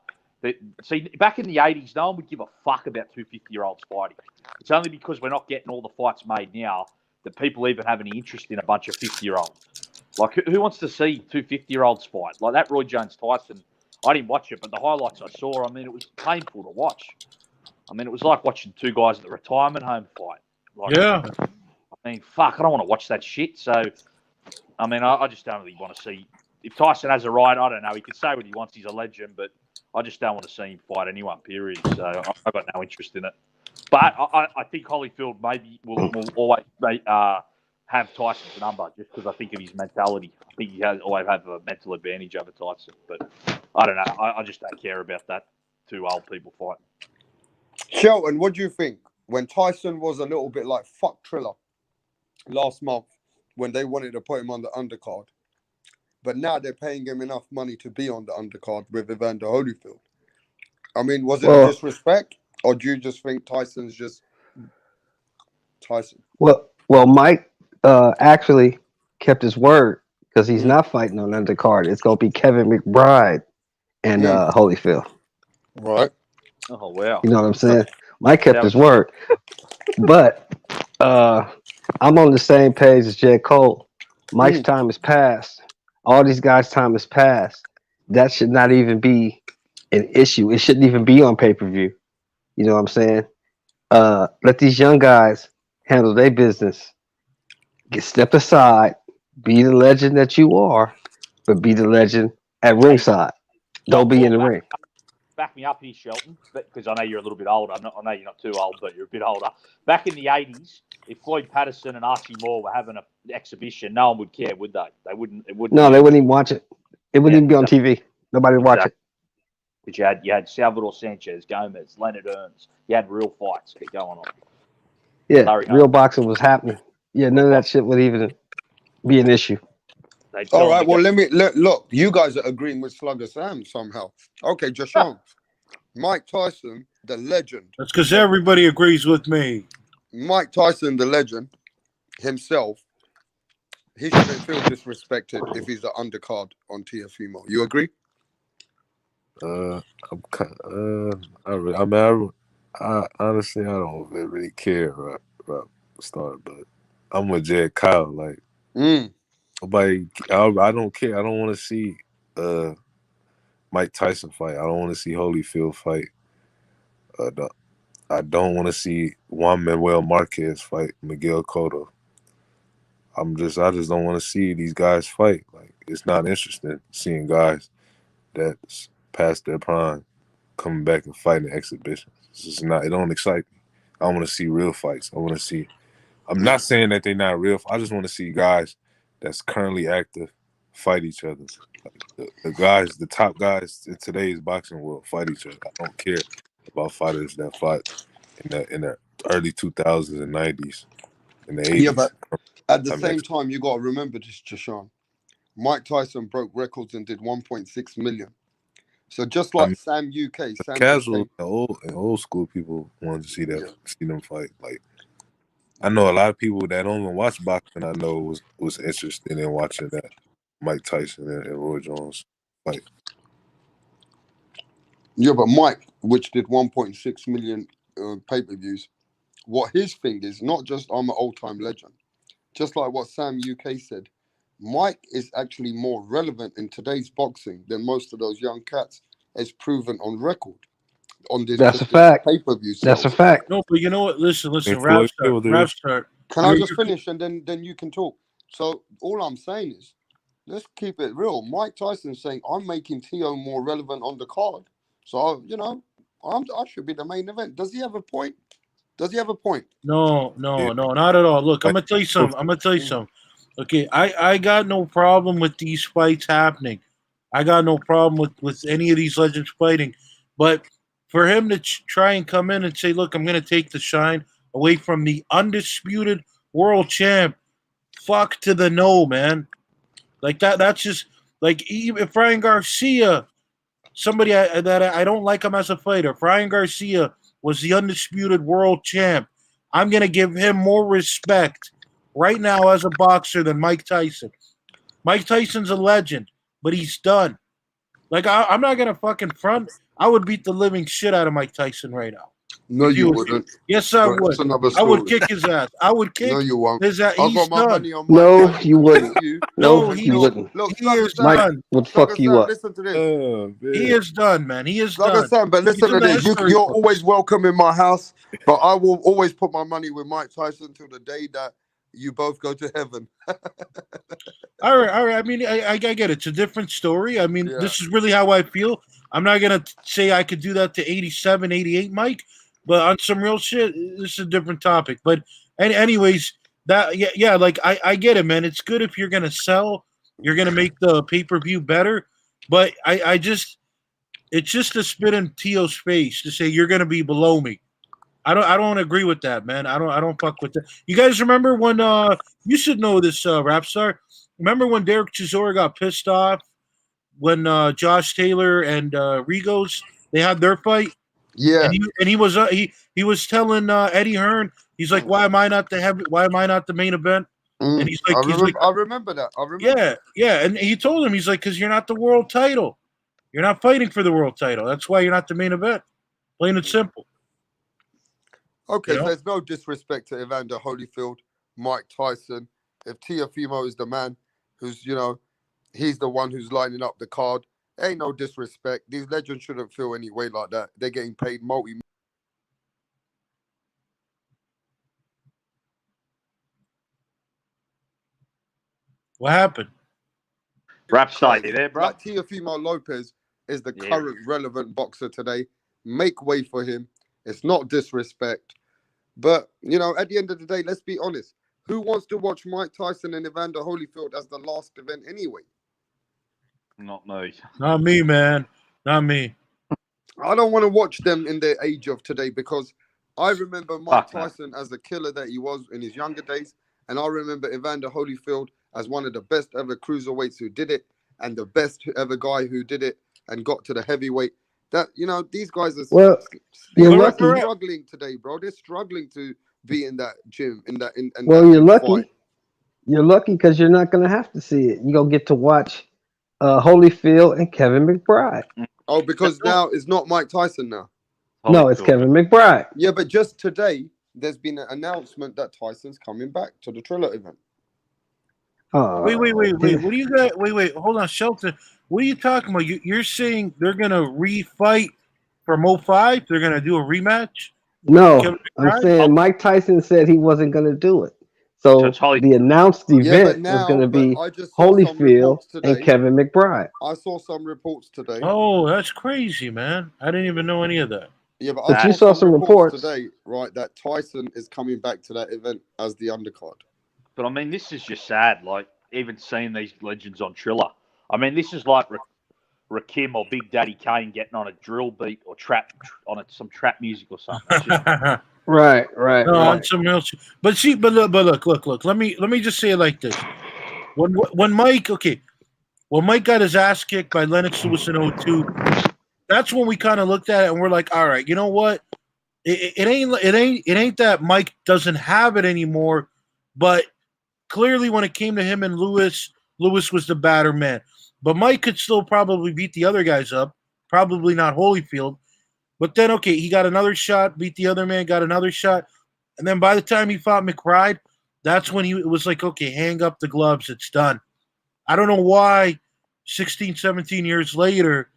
see, back in the 80s, no one would give a fuck about two 50-year-olds fighting. It's only because we're not getting all the fights made now that people even have any interest in a bunch of 50-year-olds. Like, who wants to see two 50-year-olds fight? Like that Roy Jones Tyson, I didn't watch it, but the highlights I saw, I mean, it was painful to watch. I mean, it was like watching two guys at the retirement home fight. Like, yeah. I mean, fuck, I don't want to watch that shit. So, I mean, I just don't really want to see. If Tyson has a right, I don't know. He can say what he wants. He's a legend, but I just don't want to see him fight anyone, period. So I've got no interest in it. But I think Holyfield maybe will always have Tyson's number just because I think of his mentality. I think he always have a mental advantage over Tyson. But I don't know. I just don't care about that. Two old people fighting. Shelton, what do you think? When Tyson was a little bit like fuck Triller last month when they wanted to put him on the undercard, but now they're paying him enough money to be on the undercard with Evander Holyfield. I mean, was it a disrespect, or do you just think Tyson's just Tyson? Well, Mike actually kept his word because he's not fighting on undercard. It's gonna be Kevin McBride and Holyfield. Right. Oh wow. You know what I'm saying? Mike kept his word. But I'm on the same page as J. Cole. Mike's time has passed. All these guys' time has passed. That should not even be an issue. It shouldn't even be on pay-per-view. You know what I'm saying? Let these young guys handle their business. Step aside. Be the legend that you are, but be the legend at ringside. Don't be in the ring. Back me up here, Shelton, because I know you're a little bit older. I know you're not too old, but you're a bit older. Back in the 80s, if Floyd Patterson and Archie Moore were having an exhibition, no one would care, would they? They wouldn't. It wouldn't. No, they wouldn't even watch it. It wouldn't even be on TV. Nobody would watch it. But you had Salvador Sanchez, Gomez, Leonard Earns. You had real fights going on. Yeah, real boxing was happening. Yeah, none of that shit would even be an issue. All right, well, look, you guys are agreeing with Slugger Sam somehow. Okay, Jashawn. Mike Tyson, the legend. That's because everybody agrees with me. Mike Tyson, the legend himself, he shouldn't feel disrespected if he's the undercard on TFUMO. You agree? I honestly, I don't really care about Star, but I'm with Jed Kyle. Like, nobody, I don't care. I don't want to see Mike Tyson fight. I don't want to see Holyfield fight. I don't want to see Juan Manuel Marquez fight Miguel Cotto. I just don't want to see these guys fight. Like, it's not interesting seeing guys that's past their prime coming back and fighting exhibitions. It's just not. It don't excite me. I want to see real fights. I want to see. I'm not saying that they're not real. I just want to see guys that's currently active fight each other. Like the top guys in today's boxing world fight each other. I don't care about fighters that fought in the early 2000s and 90s, in the 80s. Yeah, but at the same time, you got to remember this, Jashawn. Mike Tyson broke records and did 1.6 million. So just like Sam UK, casual and old school people wanted to see them fight. Like, I know a lot of people that don't even watch boxing. I know was interested in watching that Mike Tyson and Roy Jones fight. Yeah, but Mike, which did 1.6 million pay-per-views, what his thing is, not just I'm an old-time legend. Just like what Sam UK said, Mike is actually more relevant in today's boxing than most of those young cats, as proven on record on this That's a just this fact. pay-per-view That's a sales. fact. No, but you know what? Listen, And Rap Floyd Star, Mayweather is Can I you're, just you're finish and then you can talk? So all I'm saying is, let's keep it real. Mike Tyson's saying I'm making Tio more relevant on the card, so I should be the main event. Does he have a point? Does he have a point? no, yeah. not at all. Look, I'm Like, gonna tell you something. Okay, I got no problem with these fights happening. I got no problem with any of these legends fighting, but for him to try and come in and say, "Look, I'm gonna take the shine away from the undisputed world champ," fuck to the no, man. Like that. That's just like even if Ryan Garcia, somebody that I don't like him as a fighter. If Ryan Garcia was the undisputed world champ, I'm gonna give him more respect right now as a boxer than Mike Tyson. Mike Tyson's a legend, but he's done. Like I'm not gonna fucking front. I would beat the living shit out of Mike Tyson right now. No, If he you was, wouldn't. yes, I But would. that's another I would story. kick his ass. I would No, kick you won't. his ass. I He's got my done. money on Mike No, Tyson you to wouldn't. beat you. No, No, you wouldn't. Look, he is Mike done. would Slugger fuck you Sam, up. listen to this. oh, He man. is done, man. He is Slugger done. Sam, but He's listen to in the this. history You're books. always welcome in my house, but I will always put my money with Mike Tyson till the day that you both go to heaven. All right. I mean, I get it. It's a different story. I mean, Yeah. this is really how I feel. I'm not gonna say I could do that to 87, 88, Mike, but on some real shit, this is a different topic. But anyways, that yeah, like I get it, man. It's good if you're gonna sell, you're gonna make the pay-per-view better. But I just it's just a spit in Tio's face to say you're gonna be below me. I don't agree with that, man. I don't fuck with that. You guys remember when you should know this rap star. Remember when Derek Chisora got pissed off when Josh Taylor and Rigos they had their fight? Yeah. And he was telling Eddie Hearn, he's like, why am I not the main event? And he's like, I remember that. I remember. yeah, and he told him, he's like, because you're not the world title. You're not fighting for the world title. That's why you're not the main event. Plain and simple. Okay, You know? so there's no disrespect to Evander Holyfield, Mike Tyson. If Tiafimo is the man who's, he's the one who's lining up the card, ain't no disrespect. These legends shouldn't feel any way like that. They're getting paid multi. What happened? Rap star, you there, bro? Like Teofimo Lopez is the current relevant boxer today. Make way for him. It's not disrespect. But, at the end of the day, let's be honest. Who wants to watch Mike Tyson and Evander Holyfield as the last event anyway? Not me. Not me, man. Not me. I don't want to watch them in their age of today because I remember Mike Tyson as the killer that he was in his younger days. And I remember Evander Holyfield as one of the best ever cruiserweights who did it and the best ever guy who did it and got to the heavyweight. That, these guys are you're lucky. struggling today, bro. They're struggling to be in that gym, in you're lucky. fight. You're lucky because you're not going to have to see it. You're going to get to watch Holyfield and Kevin McBride. Oh, because now it's not Mike Tyson now. No, it's Kevin McBride. Yeah, but just today, there's been an announcement that Tyson's coming back to the Triller event. Wait. What do you got? Wait. Hold on, Shelton. What are you talking about? You're saying they're going to refight from 05? They're going to do a rematch? No, I'm saying Mike Tyson said he wasn't going to do it. So the announced event was going to be Holyfield and Kevin McBride. I saw some reports today. Oh, that's crazy, man. I didn't even know any of that. Yeah, but you saw some reports today, right, that Tyson is coming back to that event as the undercard. But I mean, this is just sad. Like, even seeing these legends on Triller. I mean, this is like Rakim or Big Daddy Kane getting on a drill beat or some trap music or something. Right. No, on some else. But look. Let me just say it like this. When Mike got his ass kicked by Lennox Lewis in 02, that's when we kind of looked at it and we're like, all right, you know what? It ain't that Mike doesn't have it anymore, but clearly when it came to him and Lewis was the batter man. But Mike could still probably beat the other guys up, probably not Holyfield. But then, he got another shot, beat the other man, got another shot. And then by the time he fought McBride, that's when it was like, okay, hang up the gloves. It's done. I don't know why 16, 17 years later,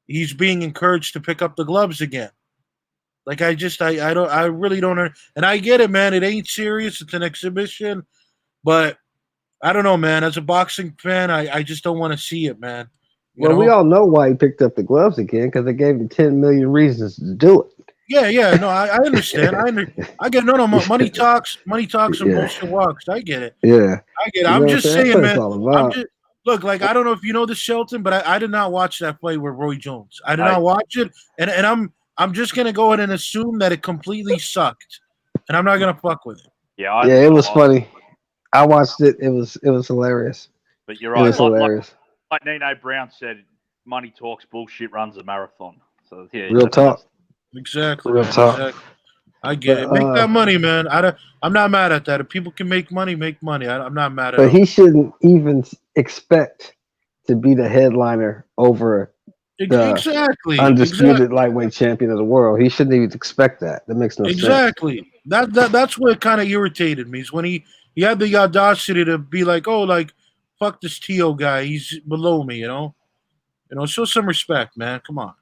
he's being encouraged to pick up the gloves again. Like I really don't know. And I get it, man. It ain't serious. It's an exhibition. But I don't know, man. As a boxing fan, I just don't want to see it, man. Well, we all know why he picked up the gloves again because they gave him 10 million reasons to do it. Yeah. No, I understand. I get no. Money talks, and bullshit walks. I get it. Yeah. I get it. You know I'm what just saying? That's saying, what it's man. all I'm about. just look like I don't know if you know this, Shelton, but I did not watch that fight with Roy Jones. I did not watch it, and I'm just gonna go ahead and assume that it completely sucked, and I'm not gonna fuck with it. Yeah, Yeah, it was funny. I watched it. It was hilarious. But you're It right. was hilarious. Like Nino Brown said, money talks, bullshit runs a marathon. So yeah, Real talk. Exactly. Real Man, talk. exactly. I get But, it. Make that money, man. I'm not mad at that. If people can make money, make money. I'm not mad at But it. he shouldn't even expect to be the headliner over the Exactly. undisputed lightweight champion of the world. He shouldn't even expect that. That makes no sense. Exactly. That's what kind of irritated me is when he had the audacity to be like, oh, like fuck this Tio guy. He's below me. You know, show some respect, man. Come on.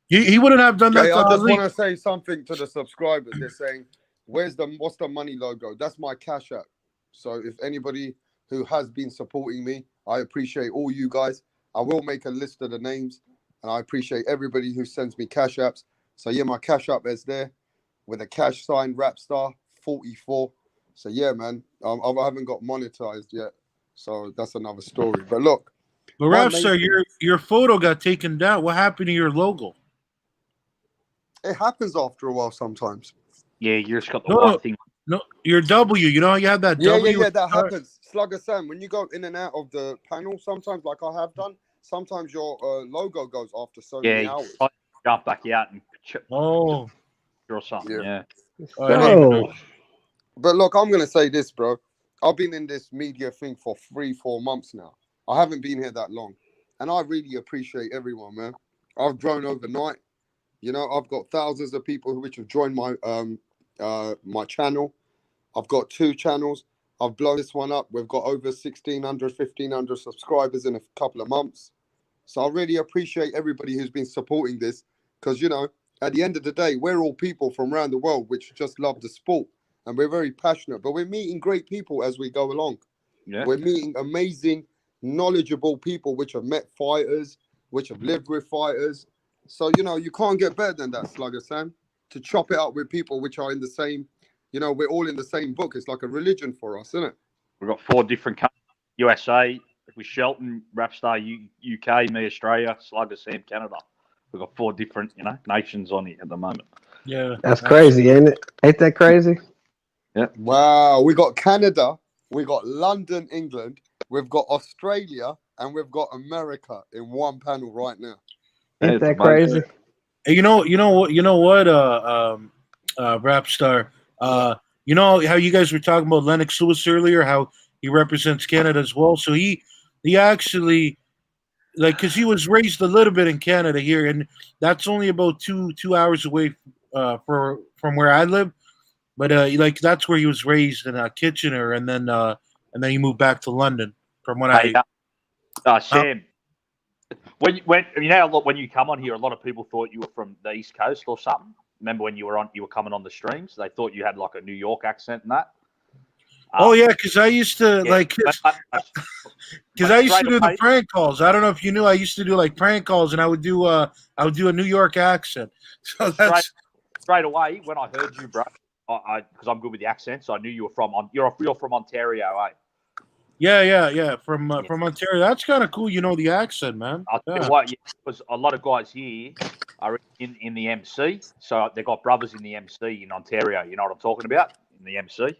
He wouldn't have done that Hey, to I just Ali. want to say something to the subscribers. They're saying, what's the money logo? That's my Cash App. So if anybody who has been supporting me, I appreciate all you guys. I will make a list of the names, and I appreciate everybody who sends me Cash Apps. So yeah, my Cash App is there with a cash sign Rapstar 44. So yeah, man, I haven't got monetized yet. So that's another story. But look, But my Rapstar, your photo got taken down. What happened to your logo? it happens after a while sometimes. Yeah, you just got the white thing. No, your W. You know how you have that Yeah, W? that happens. Slugger Sam, when you go in and out of the panel, sometimes, like I have done, sometimes your logo goes after so many hours. I jump back out and or something. Yeah. But, Oh. but look, I'm gonna say this, bro. I've been in this media thing for 3-4 months now. I haven't been here that long, and I really appreciate everyone, man. I've grown overnight. You know, I've got thousands of people which have joined my my channel. I've got 2 channels. I've blown this one up. We've got over 1,600, 1,500 subscribers in a couple of months. So I really appreciate everybody who's been supporting this because, you know, at the end of the day, we're all people from around the world which just love the sport and we're very passionate, but we're meeting great people as we go along. Yeah. We're meeting amazing, knowledgeable people which have met fighters, which have lived with fighters. So, you know, you can't get better than that, Slugger Sam, to chop it up with people which are in the same, you know, we're all in the same book. It's like a religion for us, isn't it? We've got 4 different countries. USA, with Shelton, Rapstar, UK, me, Australia, Slugger, Sam, Canada. We've got 4 different, nations on it at the moment. Yeah. That's crazy, ain't it? Ain't that crazy? Yeah. Wow. We got Canada, we got London, England, we've got Australia, and we've got America in one panel right now. Ain't that crazy? You know what, Rapstar. You know how you guys were talking about Lennox Lewis earlier, how he represents Canada as well. So he actually, like, because he was raised a little bit in Canada here, and that's only about two hours away from where I live. But like that's where he was raised in Kitchener, and then he moved back to London. From what Sam, when when you come on here, a lot of people thought you were from the East Coast or something. Remember when you were coming on the streams? They thought you had like a New York accent and that. Oh yeah, because I used to because I used to do the prank calls. I don't know if you knew. I used to do like prank calls, and I would do a New York accent. So that's straight away when I heard you, bro. Because I'm good with the accent, so I knew you were you're from Ontario, eh? Yeah. From Ontario. That's kind of cool. You know the accent, man. I'll tell you what, because a lot of guys here are in the MC, so they've got brothers in the MC in Ontario. You know what I'm talking about? In the MC.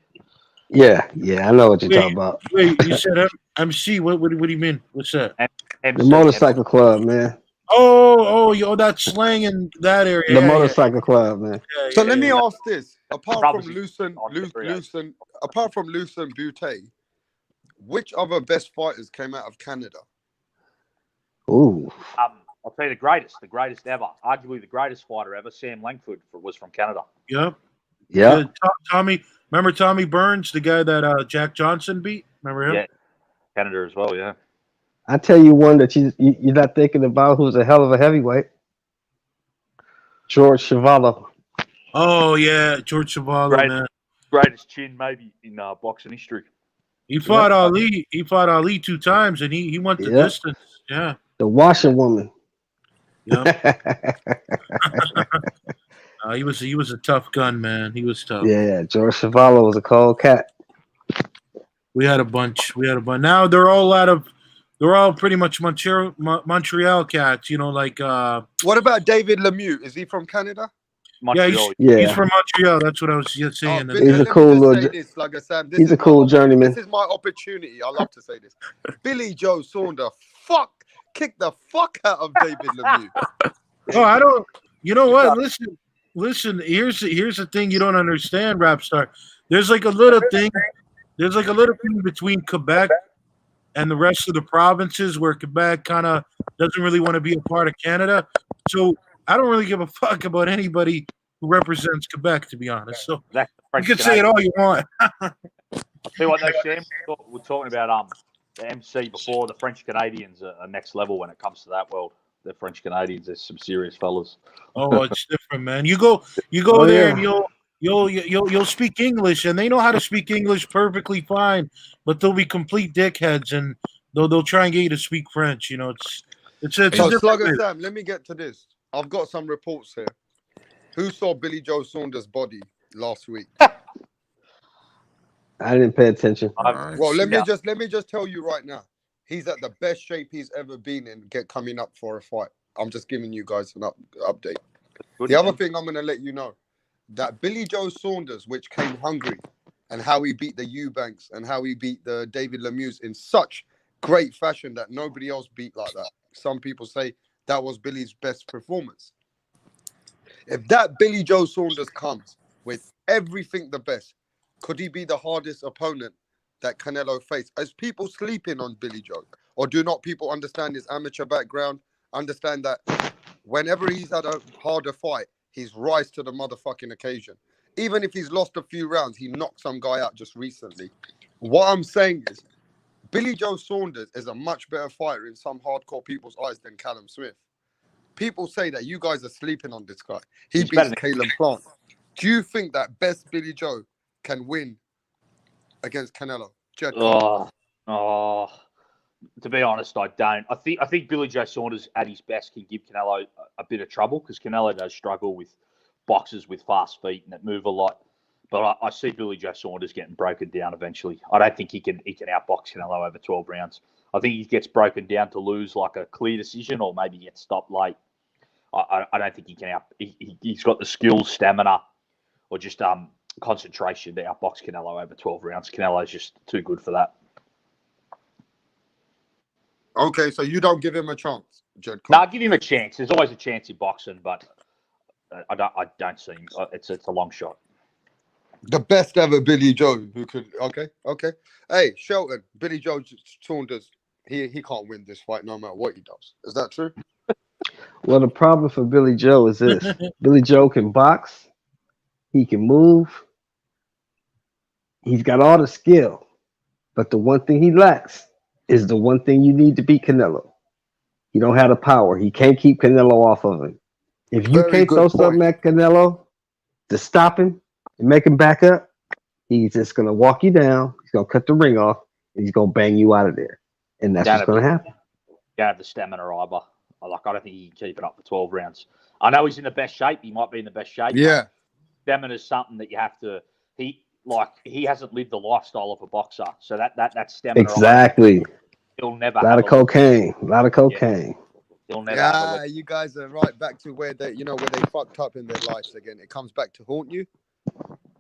Yeah, I know what you're talking about. Wait, you said MC? What do you mean? What's that? The motorcycle club, man. Oh, that slang in that area. The motorcycle club, man. So let me ask this: apart from Lucen Butte, which other best fighters came out of Canada? Ooh. I'll tell you the greatest ever, arguably the greatest fighter ever. Sam Langford was from Canada. Yep. Yeah. Remember Tommy Burns, the guy that Jack Johnson beat? Remember him? Yeah, Canada as well. Yeah. I tell you one that you're not thinking about, who's a hell of a heavyweight. George Chuvalo. Oh yeah, George Chuvalo, man. Greatest chin maybe in boxing history. He fought Ali. He fought Ali 2 times, and he went the distance. Yeah. The washerwoman. Yeah. He was a tough gun, man. He was tough. Yeah, George Chuvalo was a cold cat. We had a bunch. Now they're all pretty much Montreal cats. You know, like. What about David Lemieux? Is he from Canada? Montreal. He's from Montreal. That's what I was just saying. He's a cool little. He's a cool journeyman. This is my opportunity. I love to say this. Billy Joe Saunders, kick the fuck out of David Lemieux. Oh, I don't. You know what? Listen. Here's the thing you don't understand, Rapstar. There's like a little thing. There's like a little thing between Quebec and the rest of the provinces where Quebec kind of doesn't really want to be a part of Canada. So I don't really give a fuck about anybody who represents Quebec, to be honest. So you can say it all you want. I'll tell you what, though, Sam, we're talking about the MC before. The French Canadians are next level when it comes to that world. The French Canadians, there's some serious fellas. Oh, it's different, man. You go there and you'll speak English, and they know how to speak English perfectly fine, but they'll be complete dickheads, and they'll try and get you to speak French. You know, it's Slugger Sam, let me get to this. I've got some reports here. Who saw Billy Joe Saunders' body last week? I didn't pay attention. Well, let me just tell you right now. He's at the best shape he's ever been in coming up for a fight. I'm just giving you guys an update. The other thing I'm going to let you know, that Billy Joe Saunders, which came hungry, and how he beat the Eubanks and how he beat the David Lemieux in such great fashion that nobody else beat like that. Some people say that was Billy's best performance. If that Billy Joe Saunders comes with everything the best, could he be the hardest opponent that Canelo faced? Is people sleeping on Billy Joe? Or do not people understand his amateur background? Understand that whenever he's had a harder fight, he's rise to the motherfucking occasion. Even if he's lost a few rounds, he knocked some guy out just recently. What I'm saying is, Billy Joe Saunders is a much better fighter in some hardcore people's eyes than Callum Smith. People say that you guys are sleeping on this guy. He beats Caleb Plant. Do you think that best Billy Joe can win against Canelo? To be honest, I don't. I think Billy Joe Saunders at his best can give Canelo a bit of trouble, because Canelo does struggle with boxers with fast feet and that move a lot. But I see Billy Joe Saunders getting broken down eventually. I don't think he can outbox Canelo over 12 rounds. I think he gets broken down to lose like a clear decision, or maybe get stopped late. I don't think he can he's got the skills, stamina, or just concentration to outbox Canelo over 12 rounds. Canelo's just too good for that. Okay, so you don't give him a chance, Jed? No, give him a chance. There's always a chance in boxing, but I don't see him. It's a long shot. The best ever Billy Joe who could. Okay. Hey, Shelton, Billy Joe Saunders, he can't win this fight no matter what he does. Is that true? Well, the problem for Billy Joe is this: Billy Joe can box, he can move, he's got all the skill, but the one thing he lacks is the one thing you need to beat Canelo. He don't have the power. He can't keep Canelo off of him. If you can't throw something at Canelo to stop him and make him back up, he's just gonna walk you down. He's gonna cut the ring off, and he's gonna bang you out of there, and that's what's gonna happen. You have the stamina either. I don't think he can keep it up for 12 rounds. I know he's in the best shape. He might be in the best shape. Yeah. Stamina is something that you have to. He hasn't lived the lifestyle of a boxer, so that stamina. Exactly. He'll never. A lot of cocaine. Yeah. He'll never. You guys are right back to where they fucked up in their lives again. It comes back to haunt you.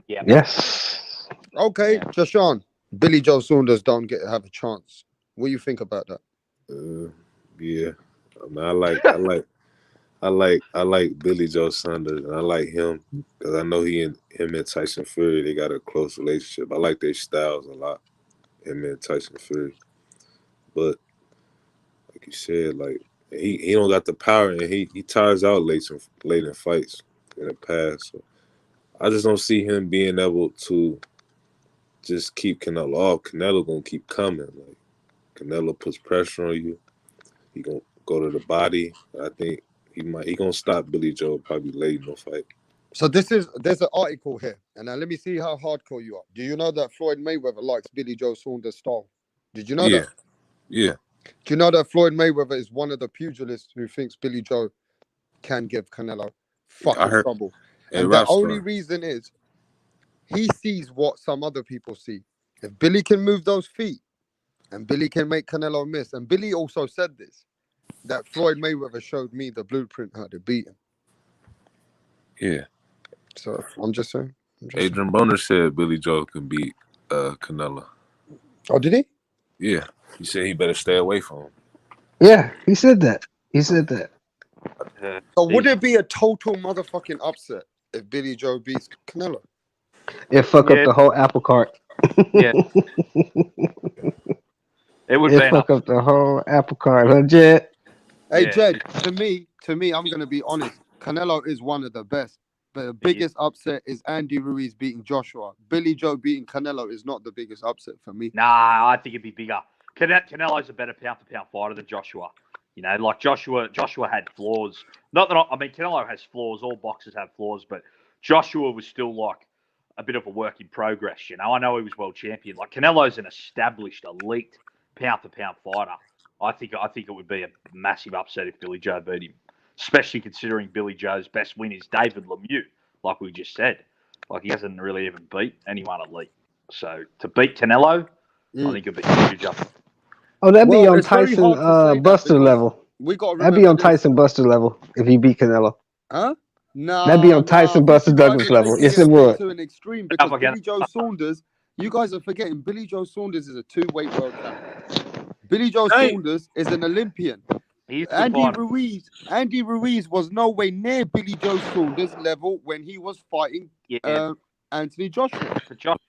Yeah. Yes. Okay, Jashawn. Billy Joe Saunders don't have a chance. What do you think about that? Yeah, I mean, I like Billy Joe Saunders, and I like him because I know him and Tyson Fury, they got a close relationship. I like their styles a lot, him and Tyson Fury. But like you said, like he don't got the power, and he tires out late in fights in the past. So I just don't see him being able to just keep Canelo off. Canelo gonna keep coming. Like Canelo puts pressure on you. He gonna go to the body. I think he gonna stop Billy Joe probably late in the fight. So there's an article here, and now let me see how hardcore you are. Do you know that Floyd Mayweather likes Billy Joe Saunders' style? Did you know Yeah, that? yeah. Do you know that Floyd Mayweather is one of the pugilists who thinks Billy Joe can give Canelo I fucking heard. trouble? Hey, And the only Rapstar. reason is he sees what some other people see. If Billy can move those feet and Billy can make Canelo miss, and Billy also said this, that Floyd Mayweather showed me the blueprint how to beat him. Yeah. So I'm just saying. Adrian Broner said Billy Joe can beat Canelo. Oh, did he? Yeah. He said he better stay away from him. Yeah, he said that. He said that. So would it be a total motherfucking upset if Billy Joe beats Canelo? It fuck up the whole apple cart. Yeah. It would be It fuck up the whole apple cart, huh, Jed? Hey Yeah. Jed, to me, I'm gonna be honest. Canelo is one of the best. But the biggest upset is Andy Ruiz beating Joshua. Billy Joe beating Canelo is not the biggest upset for me. Nah, I think it'd be bigger. Canelo's a better pound-for-pound fighter than Joshua. You know, like Joshua had flaws. Not that I mean, Canelo has flaws. All boxers have flaws, but Joshua was still like a bit of a work in progress. You know, I know he was world champion. Like Canelo's an established, elite pound-for-pound fighter. I think it would be a massive upset if Billy Joe beat him, especially considering Billy Joe's best win is David Lemieux, like we just said. Like he hasn't really even beat anyone elite. So to beat Canelo, I think it'd be a huge upset. Oh, that'd be on it's very Tyson hard to say that Buster because level. we got to That'd be on remember this. Tyson Buster level if he beat Canelo. Huh? No, That'd be on Tyson Buster you guys Douglas are level. taking Yes, it it a bit would. to an extreme because Billy Joe Saunders, you guys are forgetting Billy Joe Saunders is a two-weight world champion. Billy Joe Saunders is an Olympian. Andy Ruiz was no way near Billy Joe Saunders level when he was fighting Anthony Joshua.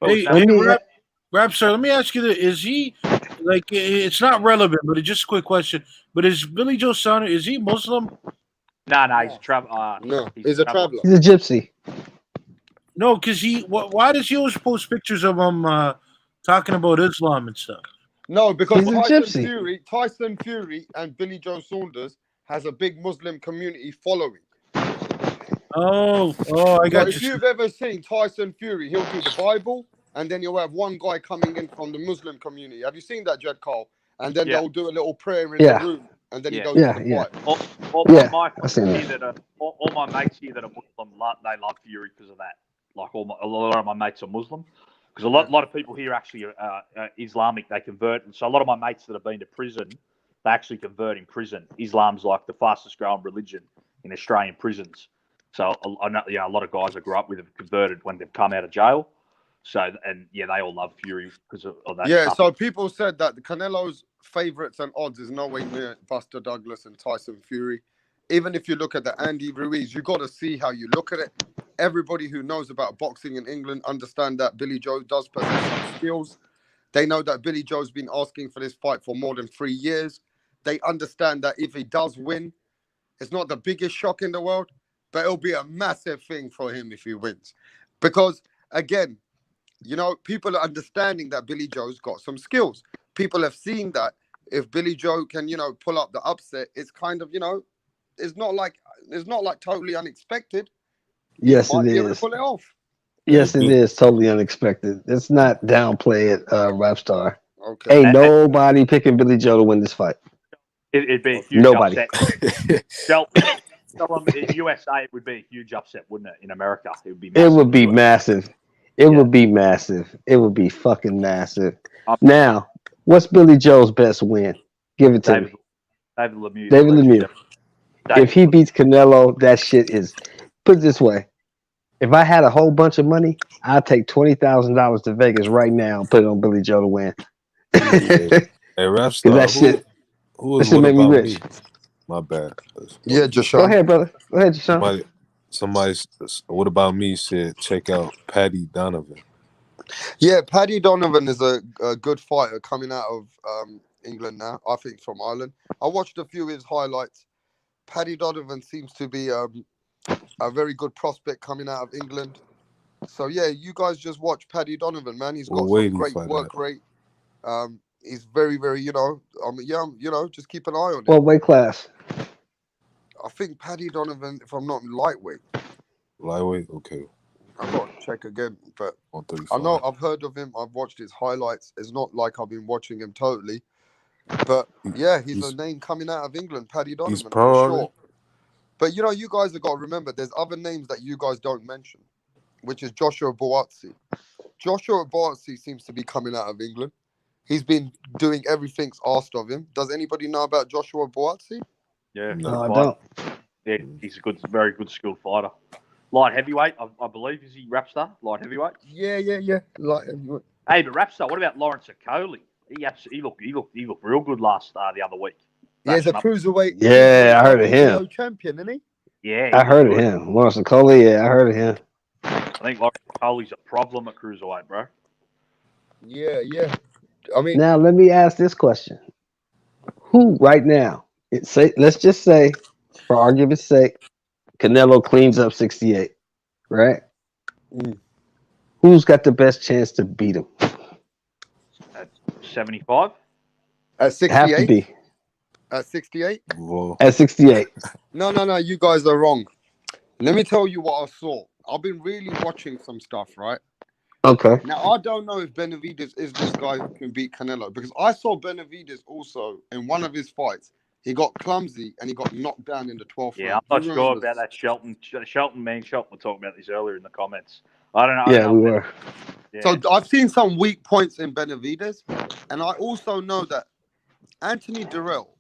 Hey, Rapstar, let me ask you this. Is he, like, it's not relevant, but it's just a quick question. But is Billy Joe Saunders, is he Muslim? No, he's a traveler. No, he's a traveler. He's a gypsy. No, because why does he always post pictures of him talking about Islam and stuff? No, because He's a gypsy. Tyson Fury and Billy Joe Saunders has a big Muslim community following. Oh, I got If you've ever seen Tyson Fury, he'll do the Bible, and then you'll have one guy coming in from the Muslim community. Have you seen that, Jed Cole? And then they'll do a little prayer in the room, and then he goes to the fight. All my mates here that are Muslim, they love Fury because of that. Like a lot of my mates are Muslim. Because a lot of people here actually are Islamic. They convert. And so a lot of my mates that have been to prison, they actually convert in prison. Islam's like the fastest growing religion in Australian prisons. So I know, a lot of guys I grew up with have converted when they've come out of jail. So, they all love Fury because of that. Yeah, stuff. so people said that Canelo's favourites and odds is no way near Buster Douglas and Tyson Fury. Even if you look at the Andy Ruiz, you got to see how you look at it. Everybody who knows about boxing in England understand that Billy Joe does possess some skills. They know that Billy Joe's been asking for this fight for more than 3 years. They understand that if he does win, it's not the biggest shock in the world, but it'll be a massive thing for him if he wins. Because, again, people are understanding that Billy Joe's got some skills. People have seen that if Billy Joe can, pull up the upset, it's kind of, it's not like totally unexpected. Yes, Might it be able to is. pull it off. Yes, it is totally unexpected. Let's not downplay it, Rapstar. Okay. Ain't nobody picking Billy Joe to win this fight. It'd be a huge Nobody. upset. In USA, it would be a huge upset, wouldn't it? In America, it would be massive. It would be massive. It would be massive. It would be fucking massive. Now, what's Billy Joe's best win? Give it to me. David Lemieux. David Lemieux. If he beats Canelo, that shit is. Put it this way. If I had a whole bunch of money, I'd take $20,000 to Vegas right now and put it on Billy Joe to win. Hey, Rapstar, that shit make me rich. My bad. Yeah, Jashawn. Go ahead, brother. Go ahead, Jashawn. Somebody, what about me? Said check out Paddy Donovan. Yeah, Paddy Donovan is a good fighter coming out of England now. I think from Ireland. I watched a few of his highlights. Paddy Donovan seems to be a very good prospect coming out of England. So yeah, you guys just watch Paddy Donovan, man. He's What got weight some he great fight work at? rate. He's very, very, just keep an eye on him. What weight class? I think Paddy Donovan, if I'm not lightweight, Lightweight? Okay. I've got to check again. But I 135. know I've heard of him. I've watched his highlights. It's not like I've been watching him totally. But yeah, he's a name coming out of England, Paddy He's Donovan, pro for already? sure. But you guys have got to remember, there's other names that you guys don't mention, which is Joshua Buatsi. Joshua Buatsi seems to be coming out of England. He's been doing everything's asked of him. Does anybody know about Joshua Buatsi? Yeah, No, good I fighter. don't. Yeah, he's a very good skilled fighter. Light heavyweight, I believe, is he Rapstar? Light heavyweight. Yeah. Light heavyweight. Hey, but Rapstar, what about Lawrence Okoli? He looked real good the other week. Yeah, he's a Bashing up. cruiserweight. Yeah, I heard of him. WBO champion, isn't he? Yeah, I he heard of looked him. Lawrence Okoli, yeah, I heard of him. I think Lawrence Okoli's a problem at cruiserweight, bro. Yeah. I mean, Now let me ask this question: who right now? Let's just say, for argument's sake, Canelo cleans up 68, right? Who's got the best chance to beat him? At 75? At Have to 68? be At 68? Whoa. at 68. No, you guys are wrong. Let me tell you what I saw. I've been really watching some stuff, right? Okay. Now, I don't know if Benavidez is this guy who can beat Canelo, because I saw Benavidez also in one of his fights. He got clumsy and he got knocked down in the 12th Yeah, round. I'm not Who sure remembers? about that Shelton. Shelton were talking about this earlier in the comments. I don't know. Yeah, we were. Yeah. So I've seen some weak points in Benavidez, and I also know that Anthony Durrell,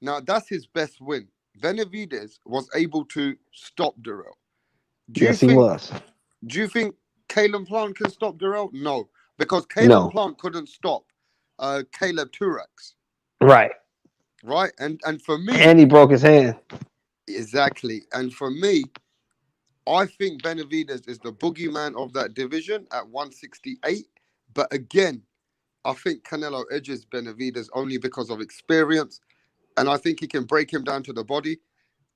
now that's his best win. Benavidez was able to stop Durrell. Yes, he was. Do you think Caleb Plant can stop Durrell? No, because No. Caleb Plant couldn't stop Caleb Turax, Right. right? And for me, And he broke his hand. exactly. And for me, I think Benavidez is the boogeyman of that division at 168. But again, I think Canelo edges Benavidez only because of experience, and I think he can break him down to the body.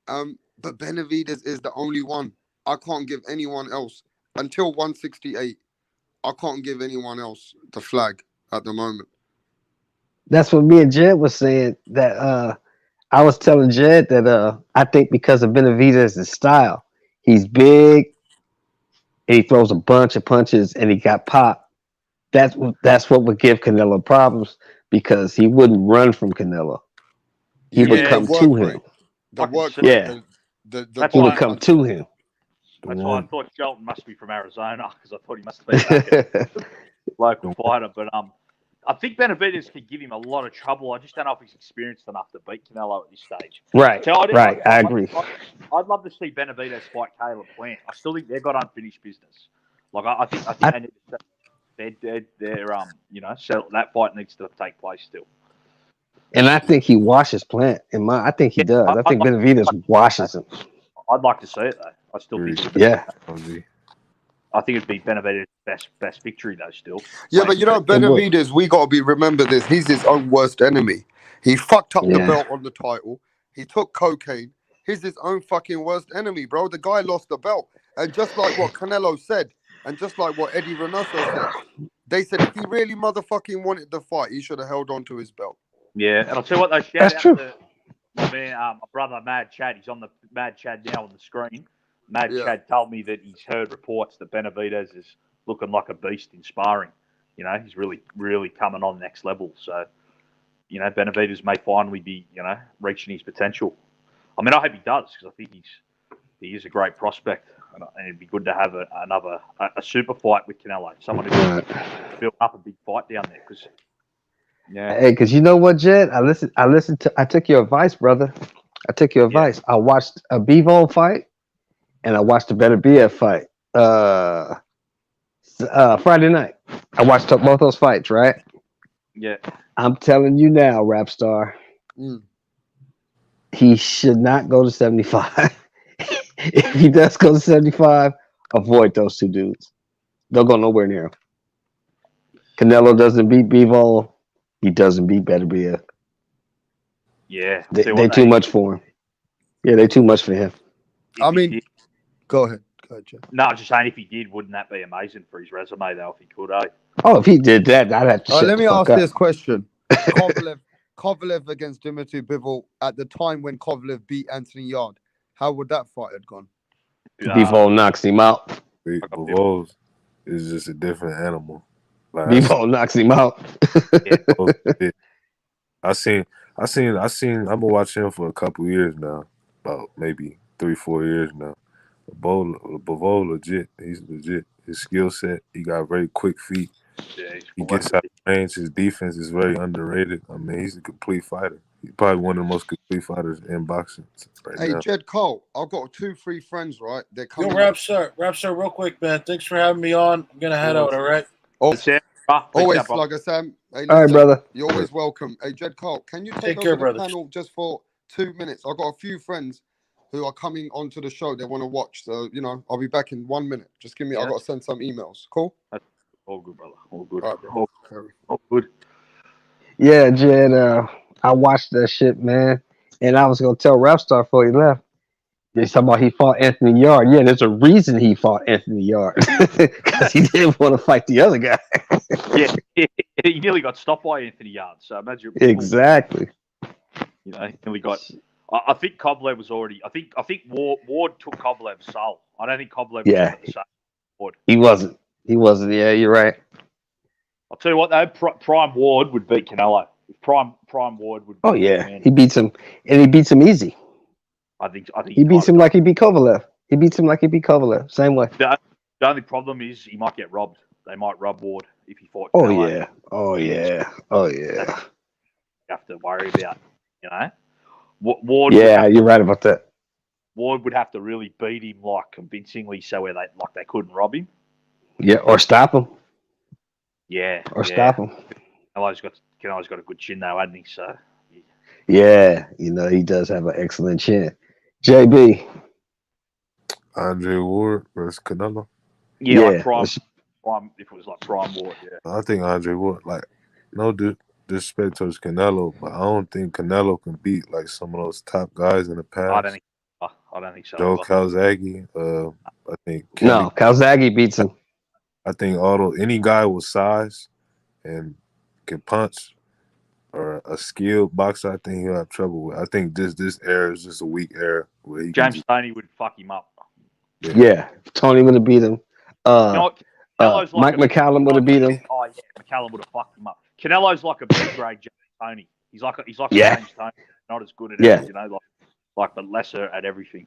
But Benavidez is the only one. I can't give anyone else until 168. I can't give anyone else the flag at the moment. That's what me and Jed was saying. That I was telling Jed that I think because of Benavidez's style, he's big, and he throws a bunch of punches, and he got popped. That's what would give Canelo problems, because he wouldn't run from Canelo. He would come to him. The work rate, Yeah, That's he why would come to him. That's why I thought Shelton must be from Arizona, because I thought he must be a local fighter. But I think Benavidez could give him a lot of trouble. I just don't know if he's experienced enough to beat Canelo at this stage. Right, So right. I agree. I'd love to see Benavidez fight Caleb Plant. I still think they've got unfinished business. Like I think they need to settle. That fight needs to take place still. And I think he washes Plant. I think he does. I think Benavidez washes him. I'd like to see it though. I still think it'd be, Yeah. I think it'd be Benavidez's best victory though. Still. Yeah, but Benavidez, we got to remember this. He's his own worst enemy. He fucked up the belt on the title. He took cocaine. He's his own fucking worst enemy, bro. The guy lost the belt. And just like what Canelo said, and just like what Eddie Reynoso said, they said if he really motherfucking wanted the fight, he should have held on to his belt. Yeah, and I'll tell you what, though, shout out to my brother Mad Chad. He's on the Mad Chad now on the screen. Mad Chad told me that he's heard reports that Benavidez is looking like a beast in sparring. You know, he's really, really coming on next level. So, you know, Benavidez may finally be, reaching his potential. I mean, I hope he does, because I think he is a great prospect, and it'd be good to have another super fight with Canelo, someone who can build up a big fight down there. Because Hey, because you know what, Jed? I took your advice, brother. I took your advice. I watched a Bivol fight, and I watched a Beterbiev fight. Friday night. I watched both those fights, right? Yeah. I'm telling you now, Rapstar, he should not go to 75. If he does go to 75, avoid those two dudes. They'll go nowhere near him. Canelo doesn't beat Bivol. He doesn't beat Beterbiev. Yeah. They too much for him. Yeah, they too much for him. I mean, go ahead. Gotcha. No, I'm just saying if he did, wouldn't that be amazing for his resume though? If he could, eh? Oh, if he did that, I'd have to shut Let the me fuck ask up. this question. Kovalev against Dimitri Bivol at the time when Kovalev beat Anthony Yard. How would that fight have gone? Bivol knocks him out. Bivol is just a different animal. Like Bivol knocks him out. I've been watching him for a couple years now, about maybe 3-4 years now. Bivol legit. He's legit. His skill set, he got very quick feet. Yeah, he gets out of range. His defense is very underrated. I mean, he's a complete fighter. He's probably one of the most complete fighters in boxing right Hey, now. Jed Cole, I've got 2-3 friends, right? They're Yo, coming. Rap Sir, real quick, man. Thanks for having me on. I'm gonna head out, all right? Always, like I said, hey, All right, listen, brother. you're always welcome. Hey, Jed Cole, can you take Take care, over the brother. panel just for 2 minutes? I've got a few friends who are coming onto the show. They want to watch. So, I'll be back in 1 minute. Just give me, I've got to send some emails. Cool? All good, brother. All good. All right, bro. All good. Yeah, Jed. I watched that shit, man, and I was gonna tell Rapstar before he left. He's talking about he fought Anthony Yard. Yeah, there's a reason he fought Anthony Yard because he didn't want to fight the other guy. Yeah, he nearly got stopped by Anthony Yard. So imagine Exactly. he nearly got. I think Kovalev was already. I think Ward took Kovalev's soul. I don't think Kovalev was Yeah. at the same Ward. He wasn't. Yeah, you're right. I'll tell you what though, Prime Ward would beat Canelo. If Prime Ward would. Oh yeah, man, he beats him, and he beats him easy. I think He beats him like he beat Kovalev. He beats him like he beat Kovalev. Same way. The only problem is he might get robbed. They might rob Ward if he fought. Oh Canelo. yeah. Oh yeah. Oh yeah. You have to worry about, Ward. Yeah, you're right about that. Ward would have to really beat him like convincingly, so where they couldn't rob him. Yeah, or stop him. Yeah. Or stop him. Canelo's got a good chin though, hasn't he? So. Yeah, he does have an excellent chin. JB. Andre Ward versus Canelo. Yeah, like prime. If it was like Prime Ward, yeah. I think Andre Ward, like, no disrespect towards Canelo, but I don't think Canelo can beat like some of those top guys in the past. I don't think so. Joe Calzaghe. I think Calzaghe beats him. I think any guy with size and can punch or a skilled boxer, I think he'll have trouble with. I think this era is just a weak era where James Toney would fuck him up. Yeah, Tony would have beat him. Mike McCallum would have beat him. Oh yeah, McCallum would have fucked him up. Canelo's like a B-grade James Toney. He's like James Toney, not as good at it, but lesser at everything.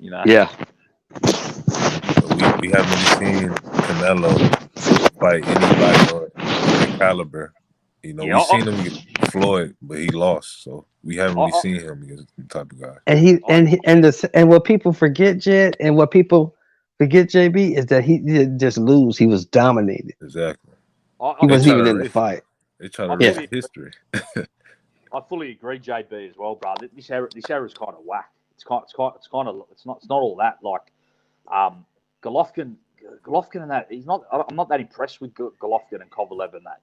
Yeah. We haven't seen Canelo fight anybody on that caliber. We've seen him get Floyd, but he lost, so we haven't really seen him against the type of guy. And what people forget, Jed, and what people forget, JB, is that he didn't just lose; he was dominated. Exactly. He wasn't even in the fight. They try to erase history. I fully agree, JB, as well, brother. This era is kind of whack. It's not all that. Like Golovkin and that. I'm not that impressed with Golovkin and Kovalev and that.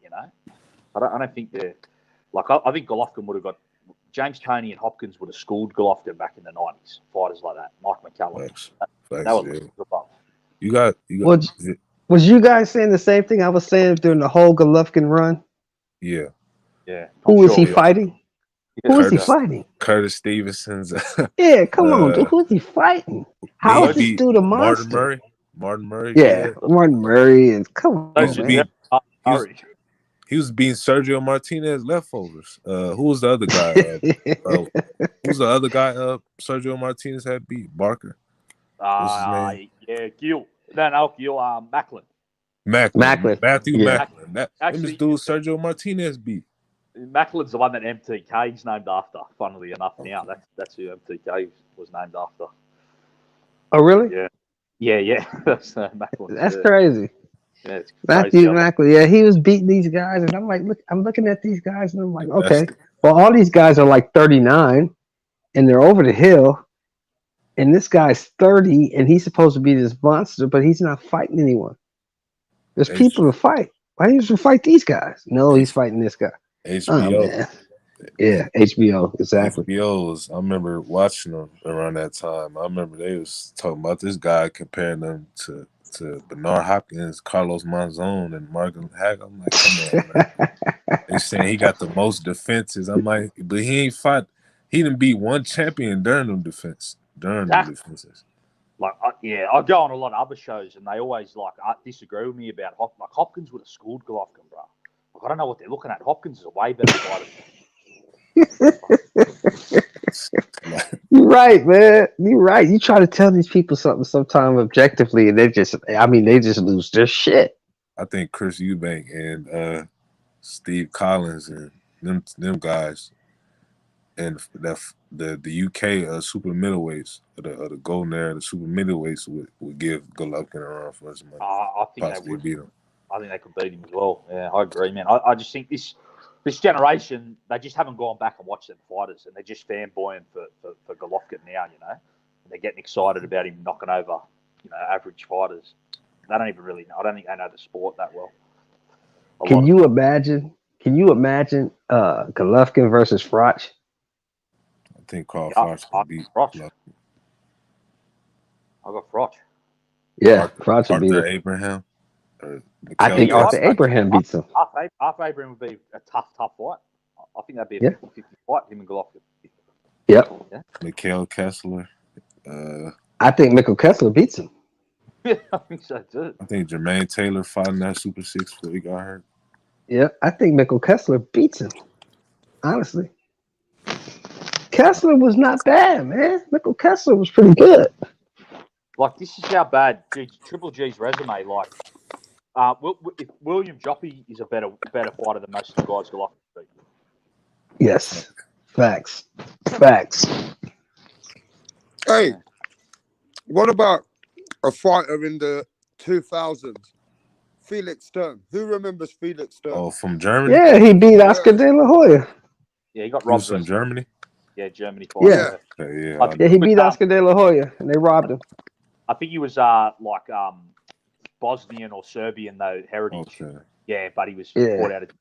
I don't think they're like. I think Golovkin would have got James Toney and Hopkins would have schooled Golovkin back in the 90s. Fighters like that, Mike McCallum. You got. Was you guys saying the same thing I was saying during the whole Golovkin run? Yeah. Yeah. Who is he fighting? Who is he fighting? Curtis Stevenson's. Yeah, come on, dude. Who is he fighting? How is this dude a monster? Martin Murray. Yeah, Martin Murray. And come on, man. He was beating Sergio Martinez leftovers. Who was the other guy? Who's the other guy? Sergio Martinez had beat Barker. What's his name? Yeah, Gill. No, Gill. Macklin. Matthew Yeah. Macklin. This dude Sergio Martinez beat. Macklin's the one that MTK's named after. Funnily enough, now that's who MTK was named after. Oh, really? Yeah. That's Macklin. That's crazy. Yeah, it's Matthew Macklin. Yeah, he was beating these guys, and I'm like, I'm looking at these guys, and I'm like, okay, well, all these guys are like 39, and they're over the hill, and this guy's 30, and he's supposed to be this monster, but he's not fighting anyone. There's people to fight. Why didn't you fight these guys? No, he's fighting this guy. HBO. Yeah, HBO, exactly. HBO's. I remember watching them around that time. I remember they was talking about this guy comparing them to Bernard Hopkins, Carlos Monzon, and Marvin Hag. I'm like, come on, man. They saying he got the most defenses. I'm like, but he ain't fought. He didn't beat one champion during them defenses. Like, I go on a lot of other shows, and they always disagree with me about Hopkins. Like, Hopkins would have schooled Golovkin, bro. Like, I don't know what they're looking at. Hopkins is a way better fighter. You're right, man. You're right. You try to tell these people something sometime objectively, and they just lose their shit. I think Chris Eubank and Steve Collins and them guys, and the UK super middleweights, the golden era, the super middleweights would give Golovkin a run for his money. I think possibly they would beat him. I think they could beat him as well. Yeah, I agree, man. I just think this generation, they just haven't gone back and watched them fighters, and they're just fanboying for Golovkin now, you know. And they're getting excited about him knocking over, average fighters. They don't even really know. I don't think they know the sport that well. Can you imagine Golovkin versus Froch? I think Carl Froch can beat Golovkin. I got Froch. Yeah, Froch would beat Arthur him. Abraham. I think Arthur Abraham beats him. Arthur Abraham would be a tough fight. I think that'd be a 50-50 fight, him and Golovkin. Yep. Yeah. Mikhail Kessler. I think Mikhail Kessler beats him. Yeah, I think so too. I think Jermaine Taylor fought in that Super 6 before he got hurt. Yeah, I think Mikhail Kessler beats him. Honestly. Kessler was not bad, man. Mikhail Kessler was pretty good. Like, this is how bad Triple G's resume. Like, if William Joppy is a better fighter than most of the guys Golovkin beat. Yes. Facts. Hey, what about a fighter in the 2000s? Felix Sturm. Who remembers Felix Sturm? Oh, from Germany? Yeah, he beat Oscar De La Hoya. Yeah, he got He was robbed. from Germany? Yeah, Germany. Yeah. Okay, Yeah, he beat Oscar De La Hoya, and they robbed him. I think he was Bosnian or Serbian though heritage. Okay. Yeah, but he was fought out of.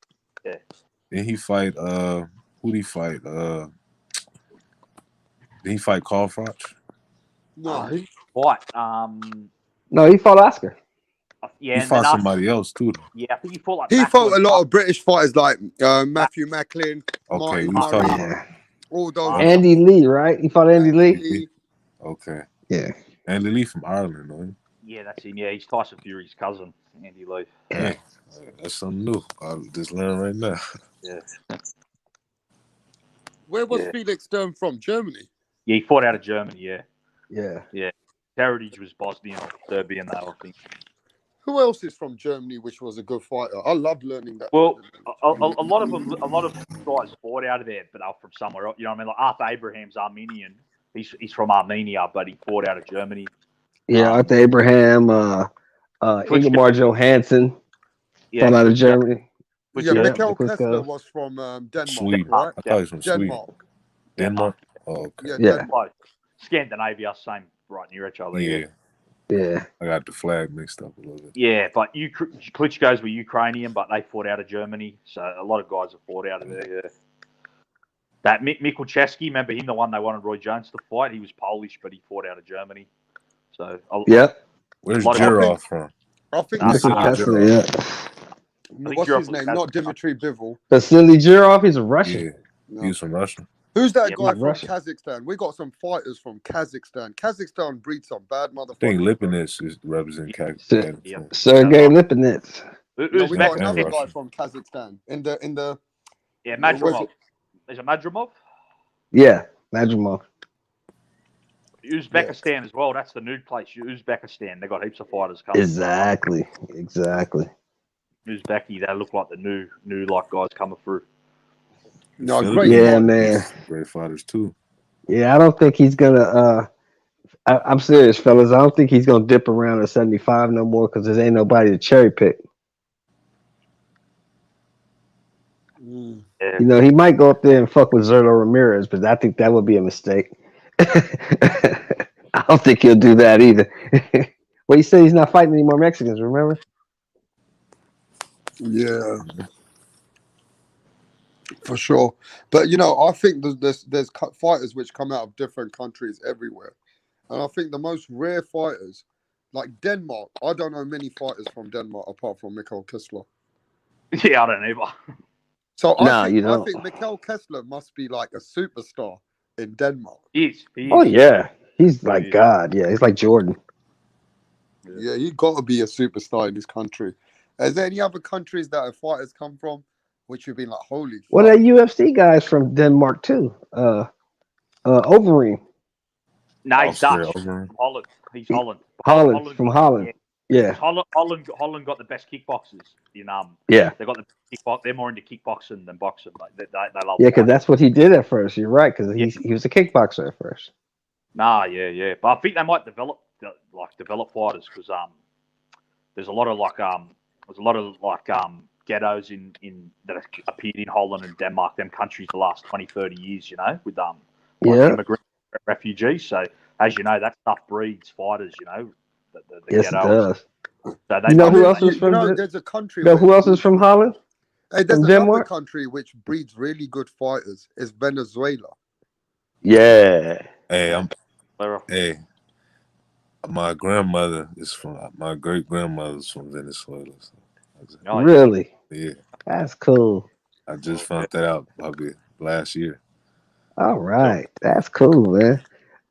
Yeah. Did he fight? Who did he fight? Did he fight Carl Froch? No. Who fight? No, he fought Oscar. Yeah, he fought somebody else too. Though. Yeah, I think he fought like. He fought a lot of British fighters like Matthew Macklin, Okay, Martin we talking Murray, about all those. Andy Lee, right? He fought Andy Lee. Okay. Yeah. Andy Lee from Ireland, though. Yeah, that's him. Yeah, he's Tyson Fury's cousin, Andy Lee. Hey, that's something new. I just learned right now. Yeah. Where was Felix Sturm from? Germany. Yeah, he fought out of Germany. Yeah. Yeah. Yeah. Heritage was Bosnian or Serbian, though, I think. Who else is from Germany, which was a good fighter? I love learning that. Well, a lot of guys fought out of there, but they were from somewhere else. You know what I mean? Like Arthur Abraham's Armenian. He's from Armenia, but he fought out of Germany. Yeah, Arthur Abraham, Ingemar Johansson, fought out of Germany. Yeah, Mikhail Kessler was from Denmark, Sweden. right? I thought he was from Denmark. Denmark? Oh, okay. Yeah. Close. Scandinavia, same, right near each other. Yeah. I got the flag mixed up a little bit. Yeah, but Klitschko's were Ukrainian, but they fought out of Germany. So a lot of guys have fought out of there, yeah. That Michalczewski, remember him, the one they wanted Roy Jones to fight? He was Polish, but he fought out of Germany. So Where's Jirov from? I think Kessler, yeah. What's his name? Not Dmitry Bivol. Vasily Jirov, he's a Russian. Yeah. He's from Russia. Who's that guy from Russia. Kazakhstan? We got some fighters from Kazakhstan. Kazakhstan breeds some bad I motherfuckers. think Lipinets is representing Kazakhstan. Sergey Lipinets. No, we got another guy from Kazakhstan in the. Yeah, Madrimov. Is it Madrimov? Yeah, Madrimov. Uzbekistan as well. That's the new place. Uzbekistan. They got heaps of fighters coming. Exactly. Uzbeki. They look like the new like guys coming through. No, great. Yeah, man. Great fighters too. Yeah, I don't think he's gonna. I'm serious, fellas. I don't think he's gonna dip around at 75 no more because there ain't nobody to cherry pick. Yeah. You know, he might go up there and fuck with Zerto Ramirez, but I think that would be a mistake. I don't think he'll do that either. Well, he said he's not fighting any more Mexicans, remember? Yeah. For sure. But I think there's fighters which come out of different countries everywhere, and I think the most rare fighters, like Denmark, I don't know many fighters from Denmark apart from Mikkel Kessler. Yeah, I don't either. So Nah, I you think Mikkel Kessler must be like a superstar in Denmark. He is. Oh yeah, he's like God. Yeah, he's like Jordan. Yeah, he got to be a superstar in this country. Is there any other countries that fighters come from which you've been like, holy Well, fuck? that UFC guy's from Denmark too. Overeem. No, he's Austria, Dutch. Overeem. From Holland. He's Holland. Holland from Holland. Yeah. Holland got the best kickboxers. Yeah. They got the kickbox. They're more into kickboxing than boxing. Like they love. Yeah, because that's what he did at first. You're right, because he was a kickboxer at first. Nah, yeah. But I think they might develop fighters because there's a lot of ghettos in that have appeared in Holland and Denmark, them countries, the last 20, 30 years. With immigrant refugees. So as you know, that stuff breeds fighters. The Yes, it ghettos. does. So You know who else is from? There's a country. You know who else is from Holland? Hey, there's From another Denmark? country which breeds really good fighters. Is Venezuela. Yeah. Hey, my grandmother is from my great grandmother's from Venezuela. So. Really? Yeah. That's cool. I just found that out probably last year. All right. That's cool, man.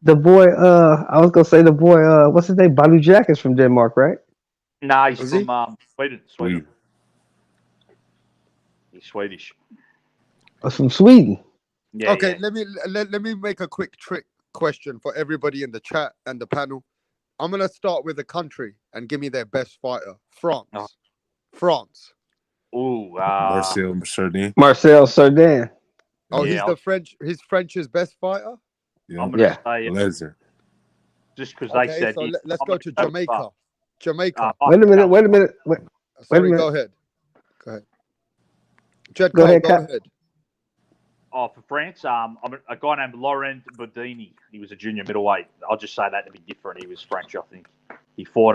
The boy, I was gonna say the boy, what's his name? Badu Jack is from Denmark, right? Nah, he's from Sweden. He's Swedish. Oh, from Sweden. Yeah. Okay, yeah. let me make a quick trick question for everybody in the chat and the panel. I'm gonna start with a country and give me their best fighter. France. Oh. France. Ooh, Marcel Sardin. Marcel Sardin. Oh, Yeah, he's the French. He's French's best fighter. Yeah. I'm gonna say Legend. just because they Okay, said. so let's go to Jamaica. Jamaica. Wait a minute. Wait a minute. Wait a Sorry, minute. go ahead. Go ahead. Jed, Go ahead, go Cap. ahead. Oh, for France, a guy named Laurent Bodini. He was a junior middleweight. I'll just say that to be different. He was French, I think. He fought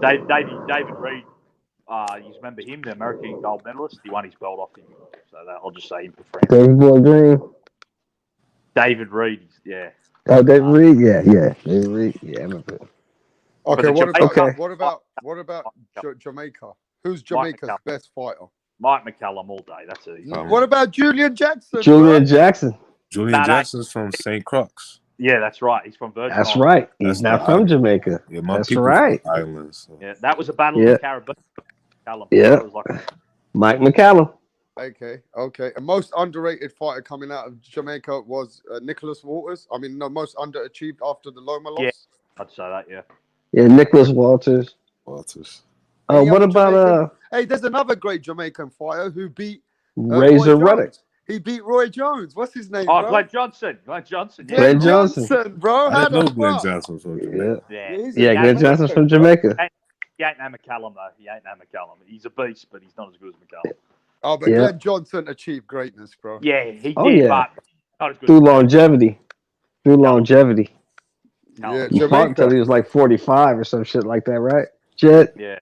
David Reed. You remember him, the American gold medalist? He won his belt off him. So I'll just say him for France. David Boy Green. David Reed, yeah. Oh, David Reed. Yeah. David Reed. Yeah, I remember. Okay, what about Okay. Jamaica? Who's Jamaica's best fighter? Mike McCallum all day. That's easy. What about Julian Jackson? Julian Jackson. Julian Jackson's from St. Croix. Yeah, that's right. He's from Virgin That's Islands. right. He's not from Jamaica. Yeah, my That's people right. from Islands. So. Yeah, that was a battle of the Caribbean. McCallum. Yeah. That was like, Mike McCallum. Okay. And most underrated fighter coming out of Jamaica was Nicholas Waters. I mean, no, most underachieved after the Loma loss. yeah, I'd say that. Yeah. Yeah, Nicholas Walters. Any What other about Jamaican? Hey, there's another great Jamaican fighter who beat Razor Roy Ruddock? Jones. He beat Roy Jones. What's his name? Oh, bro? Glenn Johnson. Yeah. Glenn Johnson. bro. I How didn't know the Glenn fuck? Johnson was from Jamaica. Yeah, Glenn Johnson's from Jamaica. He ain't no McCallum though. He ain't no McCallum. He's a beast, but he's not as good as McCallum. Oh, but Glenn Johnson achieved greatness, bro. Yeah, he Oh, did, yeah. but not as good. Through as longevity. Yeah, He fought until he was like 45 or some shit like that, right? Jet. Yeah,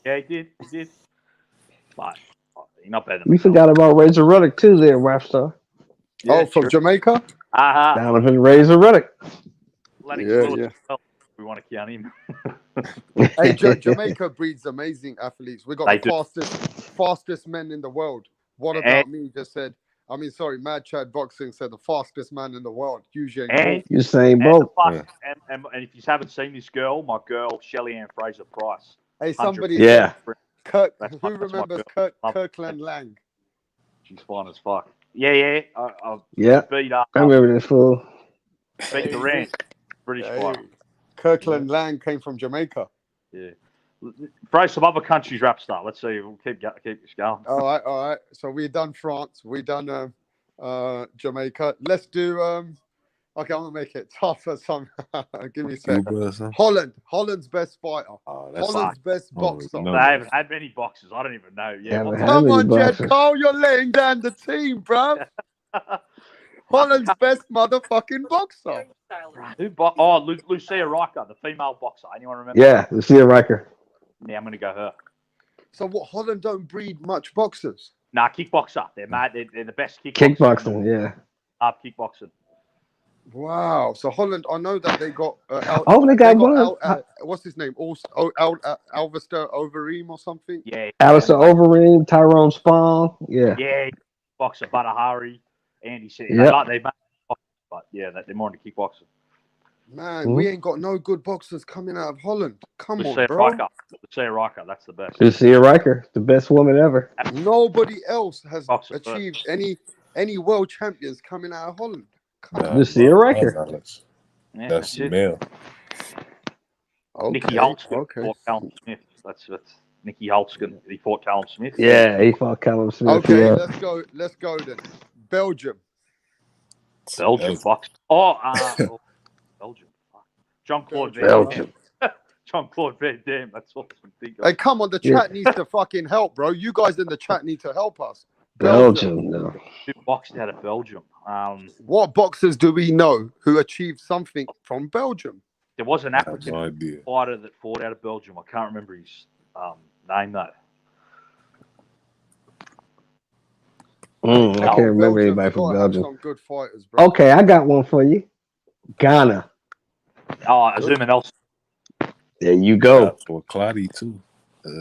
he did. But he's not better than We forgot about Razor Ruddock too there, Rapstar. Yeah, from Jamaica? Donovan Razor Ruddock. Lennox Yeah, Lewis yeah. as well, if we want to count him. Hey, Jamaica breeds amazing athletes. We got They the fastest men in the world. What about me? Just said. I mean, sorry, Mad Chad Boxing said the fastest man in the world, Usain Bolt. Usain Bolt. And if you haven't seen this girl, my girl, Shelly Ann Fraser Price. Hey, somebody. Yeah. Kirk, That's who my remembers girl. Kirkland Lang? She's fine as fuck. Yeah. Yeah. Beat up. I remember this fool. Beat Durant. British fighter. Kirkland Lang came from Jamaica. Yeah. Throw some other countries, Rapstar. Let's see. We'll keep this going. All right. So we done France. We done Jamaica. Let's do. Okay, I'm gonna make it tougher. Give me a second. Holland's best fighter. Holland's best boxer. They haven't had many boxers. I don't even know. Yeah. Come on, Jed Cole. You're laying down the team, bro. Holland's best motherfucking boxer. Lucia Riker, the female boxer. Anyone remember? Yeah, Lucia Riker. Yeah, I'm gonna go her. So what? Holland don't breed much boxers. Nah, kickboxer. They're mad. They're the best kickboxer. Kickboxing, yeah. Kickboxing. Wow. So Holland, I know that they got They got one. What's his name? Alvester Overeem or something. Yeah. Alistair Overeem, Tyrone Spong. Yeah. Yeah. Boxer, Badahari, Andy City. Yep. They made but yeah, they're more into kickboxing. Man, we ain't got no good boxers coming out of Holland. Come on, bro. Lucia Riker, that's the best. Lucia Riker, the best woman ever. Nobody else has achieved any world champions coming out of Holland. Lucia Riker. That's the male. Okay, Nicky Holtzkin fought Callum Smith. That's Nicky Holtzkin. He fought Callum Smith. Yeah, he fought Callum Smith. Okay, yeah. let's go then. Belgium. Belgium, fuck. Belgium. Fuck. Jean-Claude Van Belgium. Damme. Jean-Claude Van Damme. That's all I can think of. Hey, come on, the chat needs to fucking help, bro. You guys in the chat need to help us. Belgium, no. Who boxed out of Belgium? What boxers do we know who achieved something from Belgium? There was an African fighter that fought out of Belgium. I can't remember his name though. I can't remember anybody from Belgium. Some good fighters, bro. Okay, I got one for you. Ghana. Azuma Nelson. There you go. For Claudia too.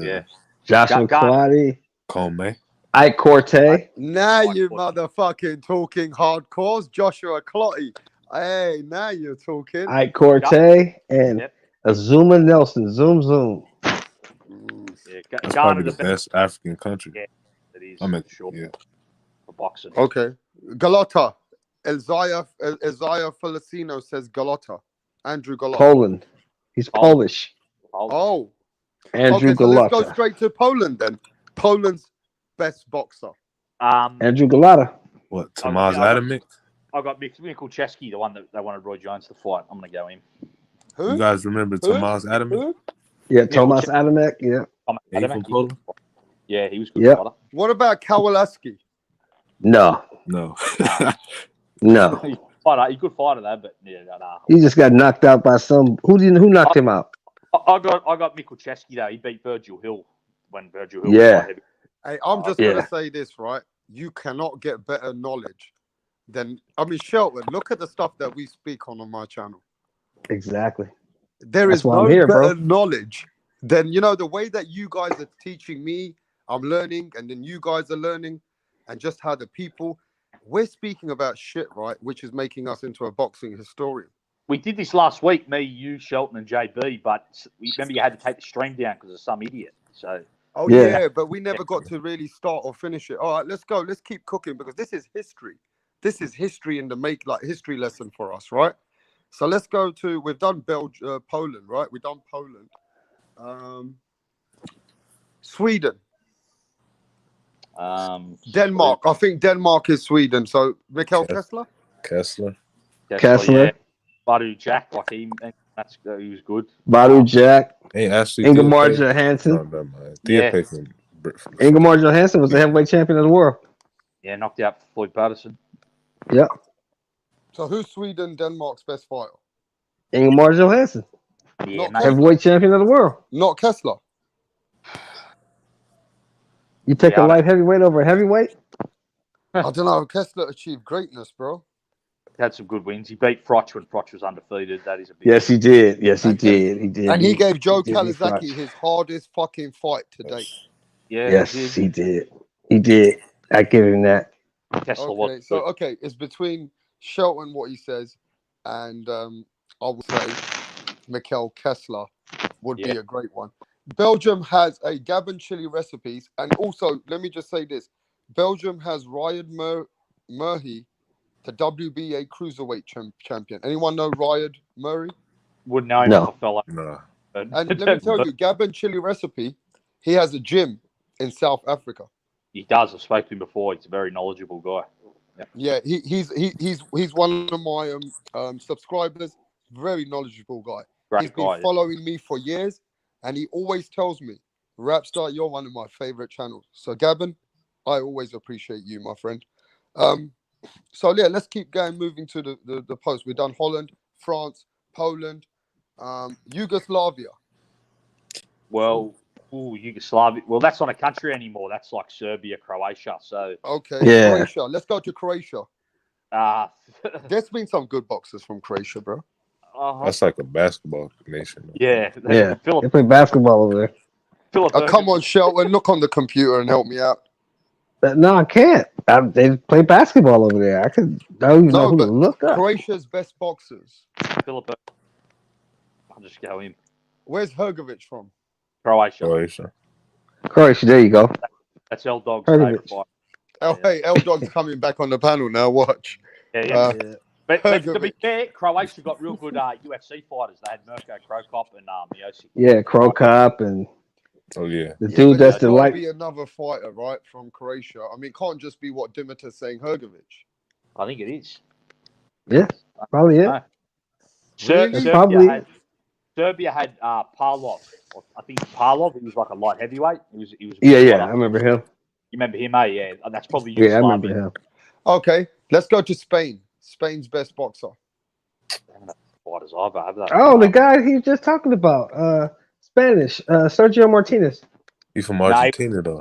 Yeah. Joshua Claudia. Comey. Ike Corte. Now you motherfucking talking hardcores. Joshua Clotty. Hey, now you're talking. Ike Corte and Azuma Nelson. Zoom, zoom. Yeah, That's probably the best African country. Yeah, it is. Sure. Yeah. For boxing. Okay. Galata. Isaiah Felicino says Galata. Andrew Galata. Poland. He's Polish. Oh. Andrew so Galata. let's go straight to Poland then. Poland's best boxer. Andrew Galata. What? Tomasz Adamek? I got Mikhail Chesky, the one that they wanted Roy Jones to fight. I'm going to go him. You guys remember Tomasz Adamek? Yeah, Tomasz Adamek. Yeah. He from Poland? Yeah, he was good. Yeah. Fighter. What about Kowalski? No. No. He's a good fighter though, but yeah, He just got knocked out by some. Who knocked him out? I got Mikhail Chesky though. He beat Virgil Hill when Virgil Hill. Yeah. Was Hey, I'm just gonna say this, right? You cannot get better knowledge than Shelton. Look at the stuff that we speak on my channel. Exactly. There is no better knowledge than the way that you guys are teaching me. I'm learning, and then you guys are learning, and just how the people we're speaking about shit, right? Which is making us into a boxing historian. We did this last week, me, you, Shelton, and JB. But remember, you had to take the stream down because of some idiot. So. Oh yeah, but we never got to really start or finish it. All right, let's go. Let's keep cooking because this is history. This is history in the history lesson for us, right? So let's go to. We've done Poland, right? We've done Poland. Sweden. Denmark. I think Denmark is Sweden. So Mikkel Kessler. Kessler. Yeah. Badu Jack, he was good. Badu Jack. Hey, Ashley. Ingemar Johansson. Ingemar Johansson was the heavyweight champion of the world. Yeah, knocked out Floyd Patterson. Yep. So who's Sweden, Denmark's best fighter? Ingemar Johansson. Yeah, heavyweight champion of the world. Not Kessler. You take a light heavyweight over a heavyweight? I don't know. Kessler achieved greatness, bro. Had some good wins. He beat Froch when Froch was undefeated. That is a big Yes, he did. Yes, he did. He did. And he gave Joe Kawasaki his hardest fucking fight to date. Yeah. Yes, he did. He did. I give him that. Okay, it's between Shelton, what he says, and I would say Mikkel Kessler would be a great one. Belgium has a Gabon chili recipes, and also let me just say this: Belgium has Ryan Murray, the WBA cruiserweight champion. Anyone know Ryan Murray? Wouldn't know him. No. Fella. No. And let me tell you, Gabon chili recipe. He has a gym in South Africa. He does. I've spoken to him before. He's a very knowledgeable guy. Yeah, he's one of my subscribers. Very knowledgeable guy. He's been following me for years, and he always tells me, "Rapstar, you're one of my favorite channels." So Gabon, I always appreciate you, my friend. So yeah, let's keep going. Moving to the post. We've done Holland, France, Poland, Yugoslavia. Well, Ooh, Yugoslavia. Well, that's not a country anymore. That's like Serbia, Croatia. So Okay, Yeah. Croatia. Let's go to Croatia. There's been some good boxers from Croatia, bro. That's like a basketball nation. Though. Yeah. Yeah. They play basketball over there. Come on, Shelton. Look on the computer and help me out. No, I can't. They play basketball over there. I don't even know who to but look up. Croatia's best boxers. Philip. I'll just go in. Where's Hergovic from? Croatia. Croatia. There you go. That's L Dog's Hergovic. favorite fight. Hey, L Dog's coming back on the panel now. Watch. Yeah. But to be fair, Croatia got real good UFC fighters. They had Mirko Krokop and Josip. Yeah, Crow Cop and yeah, the dude that's the There's light. be another fighter, right, from Croatia. I mean, it can't just be what Dimitar's saying, Hergovic. I think it is. Yeah, probably it. Serbia had Parlov. I think Parlov. He was like a light heavyweight. He was. Yeah. I remember him. You remember him? Yeah, that's probably. Yeah, I remember him. Okay, let's go to Spain. Spain's best boxer. Fighters either, have they? Oh, the guy he was just talking about, Spanish, Sergio Martinez. He's from Argentina, though.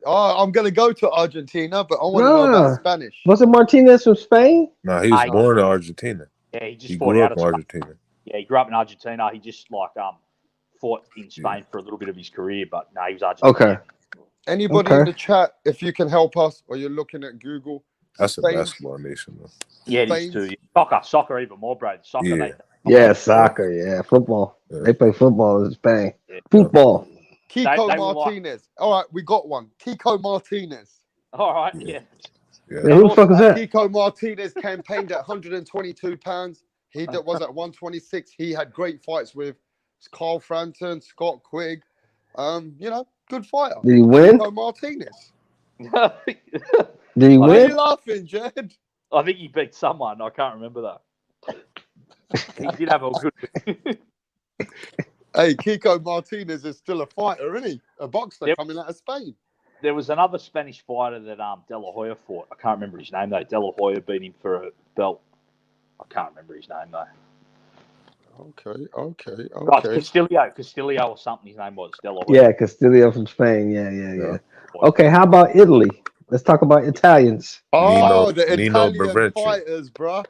I'm gonna go to Argentina, but I want to know about Spanish. Was it Martinez from Spain? No, he was born in Argentina. Yeah, he grew up in Argentina. Yeah, he grew up in Argentina. He just fought in Spain for a little bit of his career, but no, he was Argentinian. Okay. Anybody in the chat, if you can help us, or you're looking at Google. That's a basketball nation, though. Yeah, it is too. Soccer even more, bro. Soccer, Soccer, football. Yeah. They play football in Spain. Yeah. Football. Kiko Martinez. All right, we got one. Kiko Martinez. All right, yeah. Who the fuck is that? Kiko Martinez campaigned at 122 pounds. He was at 126. He had great fights with Carl Frampton, Scott Quigg. Good fighter. Did he win? Kiko Martinez. Did he win? Why are you laughing, Jed? I think he beat someone. I can't remember that. He did have a good. Hey, Kiko Martinez is still a fighter, isn't he? A boxer coming out of Spain. There was another Spanish fighter that De La Hoya fought. I can't remember his name though. De La Hoya beat him for a belt. I can't remember his name though. Okay. Castillo or something. His name was De La Hoya. Yeah, Castillo from Spain. Yeah. Okay, how about Italy? Let's talk about Italians. The Italian fighters, bro.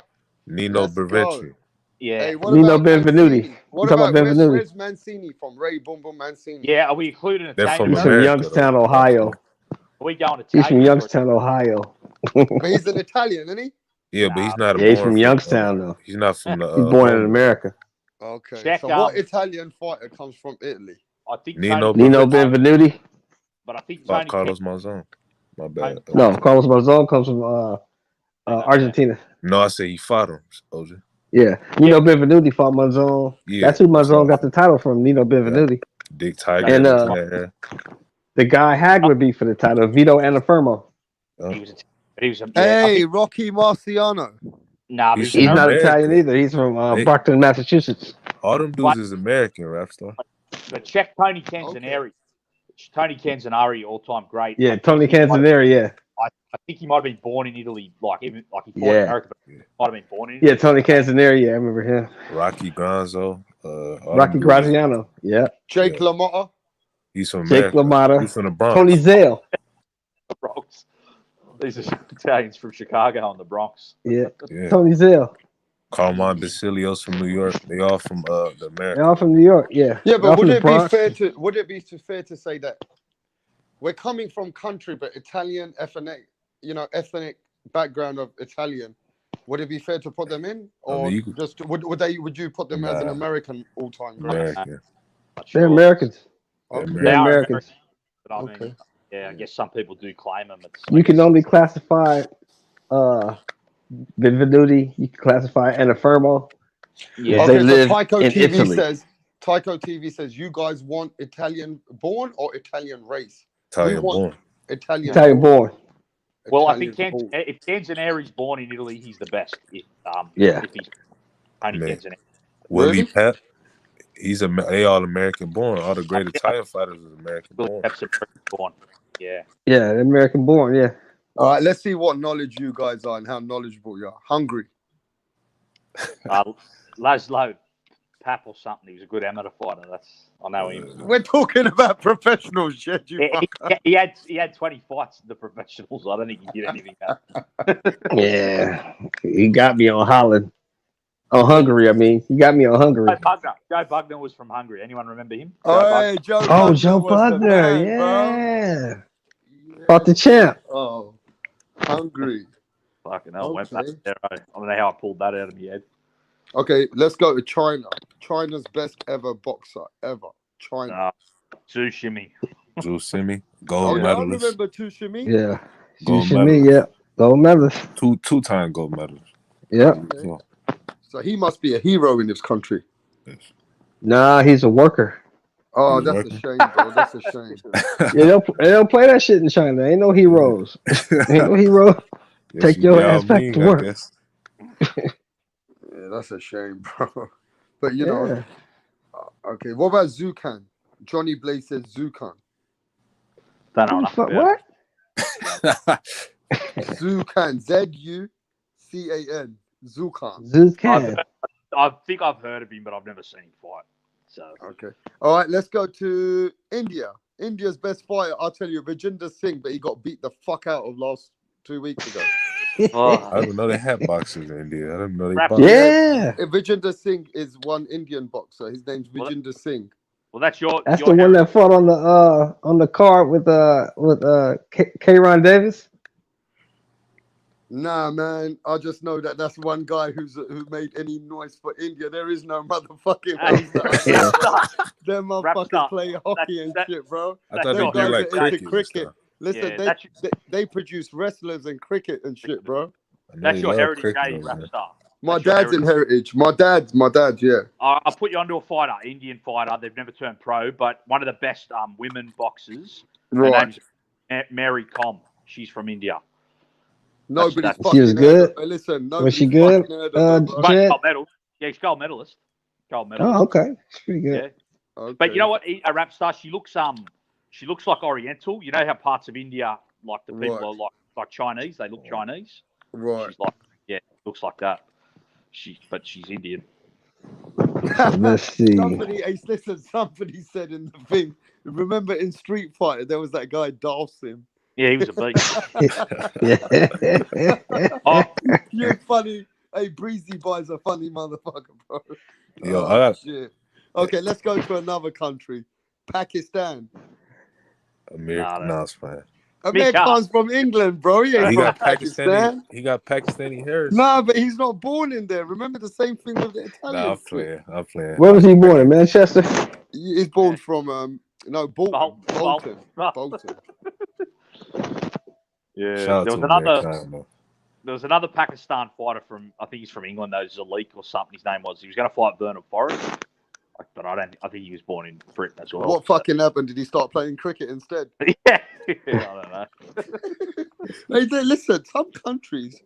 Nino Bervecchi. Yeah. Hey, Nino Benvenuti. What about where's Mancini from? Ray Boom Boom Mancini. Yeah, are we including Italian? He's from Youngstown, Ohio. Are we going Italian? He's from Youngstown, Ohio. But he's an Italian, isn't he? Yeah, but he's not. He's from Youngstown, though. He's not from the. He's born in America. Okay. So what Italian fighter comes from Italy? I think Nino Benvenuti. But I think Carlos Monzon. My bad. No, Carlos Monzon comes from Argentina. No, I say he fought him, OJ. Yeah, Nino Benvenuti fought Monzon. Yeah, that's who Monzon got the title from. Nino Benvenuti. Dick Tiger. And the guy Hagler beat for the title, Vito Antuofermo. He was Rocky Marciano. Nah, he's not Italian either. He's from Brockton, Massachusetts. All them dudes is American, rap star. But check Tony Canzoneri. Tony Canzoneri, all-time great. Yeah, Tony Canzoneri. Yeah. I think he might have been born in Italy, he fought in America, but he might have been born in Italy. Yeah, Tony Canzoneri. Yeah, I remember him. Rocky Granzo. Rocky Graziano. Yeah. Jake LaMotta. He's from Jake LaMotta. He's from the Bronx. Tony Zale. Bronx. These are Italians from Chicago and the Bronx. Yeah. Tony Zale. Carmine Basilios from New York. They all from the America. They're all from New York. Yeah. Yeah, but would it be fair to say that we're coming from country, but Italian ethnic background of Italian? Would it be fair to put them in, or would you put them as an American all-time great? American. They're Americans. Okay. They are Americans. But I mean, I guess some people do claim them. You can only classify Benvenuti. You can classify Antuofermo. Yeah. They live Tycho in TV Italy. Tycho TV says, you guys want Italian born or Italian race? Italian born. Italian born. Well, I think if Canzoneri's born in Italy, he's the best. If he's Tony Canzoneri. Willie Pep, he's they all American born. All the great Italian fighters are American born. Pep's American born. Yeah. Yeah, American born. Yeah. All right, let's see what knowledge you guys are and how knowledgeable you are. Hungry. Laszlo. Pap or something. He was a good amateur fighter. I know him. We're talking about professional shit, you fucker. He had 20 fights in the professionals. I don't think he did anything else. Yeah, he got me on Holland. On Hungary, I mean, he got me on Hungary. Joe Bugner was from Hungary. Anyone remember him? Joe Oh, Joe was the Bugner, man, yeah. bro. Fought the champ. Oh, Hungary. Fucking hell, went Okay. back there. I don't know how I pulled that out of my head. Okay, let's go to China. China's best ever boxer ever. China. Zhu Shimi. Zhu Shimi, gold I medalist. remember Tushimi. Yeah. Gold Shimi, medalist. yeah. Gold medalist. Two-time gold medalist. Yeah. So, So he must be a hero in this country. Nah, he's a worker. Oh, He's that's working. a shame, bro. That's a shame. Yeah, they don't play that shit in China. Ain't no heroes. Ain't no hero. Yes, Take you your Yao ass back Ming, to I work. guess. Yeah, that's a shame, bro. But you know, Yeah. okay. What about Zukan? Johnny Blaze says Zukan. Don't know Who the enough fuck, about what? Zukan. Zukan. Zukan. Zukan. I think I've heard of him, but I've never seen him fight. So Okay. All right. Let's go to India. India's best fighter. I'll tell you, Vijender Singh, but he got beat the fuck out of 2 weeks ago. I didn't know they had boxers in India. I didn't know they boxed. Yeah. Vijender Singh is one Indian boxer. His name's Vijender Singh. Well, that's your. That's the one that fought on the card with Kayron Davis. Nah, man. I just know that that's one guy who made any noise for India. There is no motherfucking Them motherfuckers play hockey and shit, bro. I thought Them they do guys like are into cricket. Listen, Yeah, they produce wrestlers and cricket and shit, bro. That's your heritage, rap star. My dad's in heritage. My dad's, yeah. I'll put you onto a fighter, Indian fighter. They've never turned pro, but one of the best women boxers. Right. Her name's Mary Com. She's from India. Nobody's She fucking was heard good? of her. Listen, Was she nobody's good? fucking heard of her, bro. Jet? Gold medal. Yeah, she's gold medalist. Gold medalist. Oh, okay. It's pretty good. Yeah. Okay. But you know what? A rap star. She looks like Oriental. You know how parts of India, like the people are like Chinese. They look Chinese. Right. She's like, looks like that. But she's Indian. Let's see. Somebody said in the thing. Remember in Street Fighter there was that guy Dalsim. Yeah, he was a beast. You're funny. Hey, Breezy Boy's a funny motherfucker, bro. Yo, shit. Okay, let's go to another country. Pakistan. No, it's fine. Amir Khan's from England, bro. He ain't from Pakistan. He got Pakistani heritage. Nah, but he's not born in there. Remember the same thing with the Italians. I'm playing. Where was he born in Manchester? He's born from Bolton. Bolton. Yeah. Shout out There to was Amir Khan, though. There was another Pakistan fighter I think he's from England, though, Zalik or something. His name was. He was going to fight Vernon Forrest, but I think he was born in Britain as well. What fucking happened? Did he start playing cricket instead? Yeah, I don't know. Hey, listen, some countries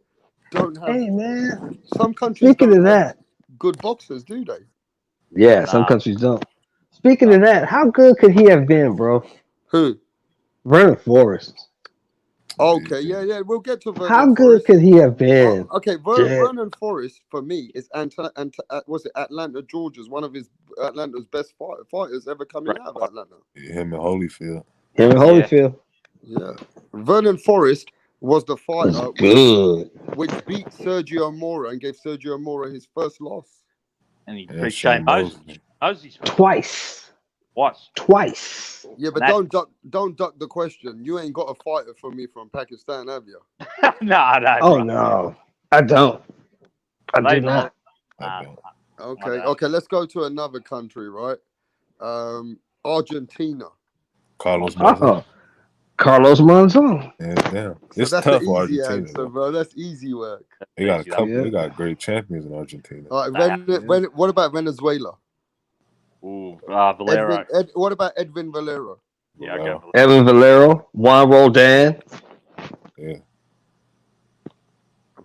don't have. Hey, man. Some countries Speaking don't of have that. good boxers, do they? Yeah, some countries don't. Speaking of that, how good could he have been, bro? Who? Vernon Forrest. Okay, yeah, we'll get to Vernon How good Forrest. could he have been? Okay, Vernon Forrest for me is was it Atlanta, Georgia's one of Atlanta's best fighters ever coming out of Atlanta. Him and Holyfield. Him and Holyfield. Yeah, Vernon Forrest was the fighter good. which beat Sergio Mora and gave Sergio Mora his first loss. And he beat Shane Moses twice. Twice. Yeah, but don't duck the question. You ain't got a fighter for me from Pakistan, have you? No. Oh no, I don't. I do not. Okay. Let's go to another country, right? Argentina. Carlos Monzon. Carlos Monzon. Yeah, damn. It's So that's tough the for easy Argentina. answer, bro. That's easy work. They got a couple. They got great champions in Argentina. All right, what about Venezuela? Ooh, Valero. What about Edwin Valero? Yeah, okay. Evan Valero, Juan Roldan. Yeah.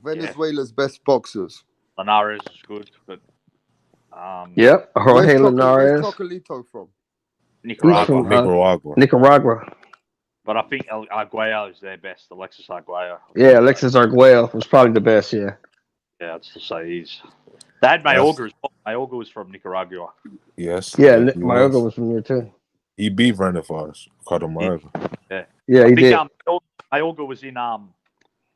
Venezuela's best boxers. Linares is good, but Yep, Jorge Where's Linares. Chocolito from? Nicaragua. Nicaragua. But I think Arguello is their best. Alexis Arguello. Yeah, Alexis Arguello was probably the best. Yeah. Yeah, I'd still say he's. They had Mayorga as well. Mayorga was from Nicaragua. Yes. Yeah, yes, he Mayorga was from there too. He beat Vernon Forrest. Called him Mayorga. Yeah. Yeah, I he think did. Mayorga was in I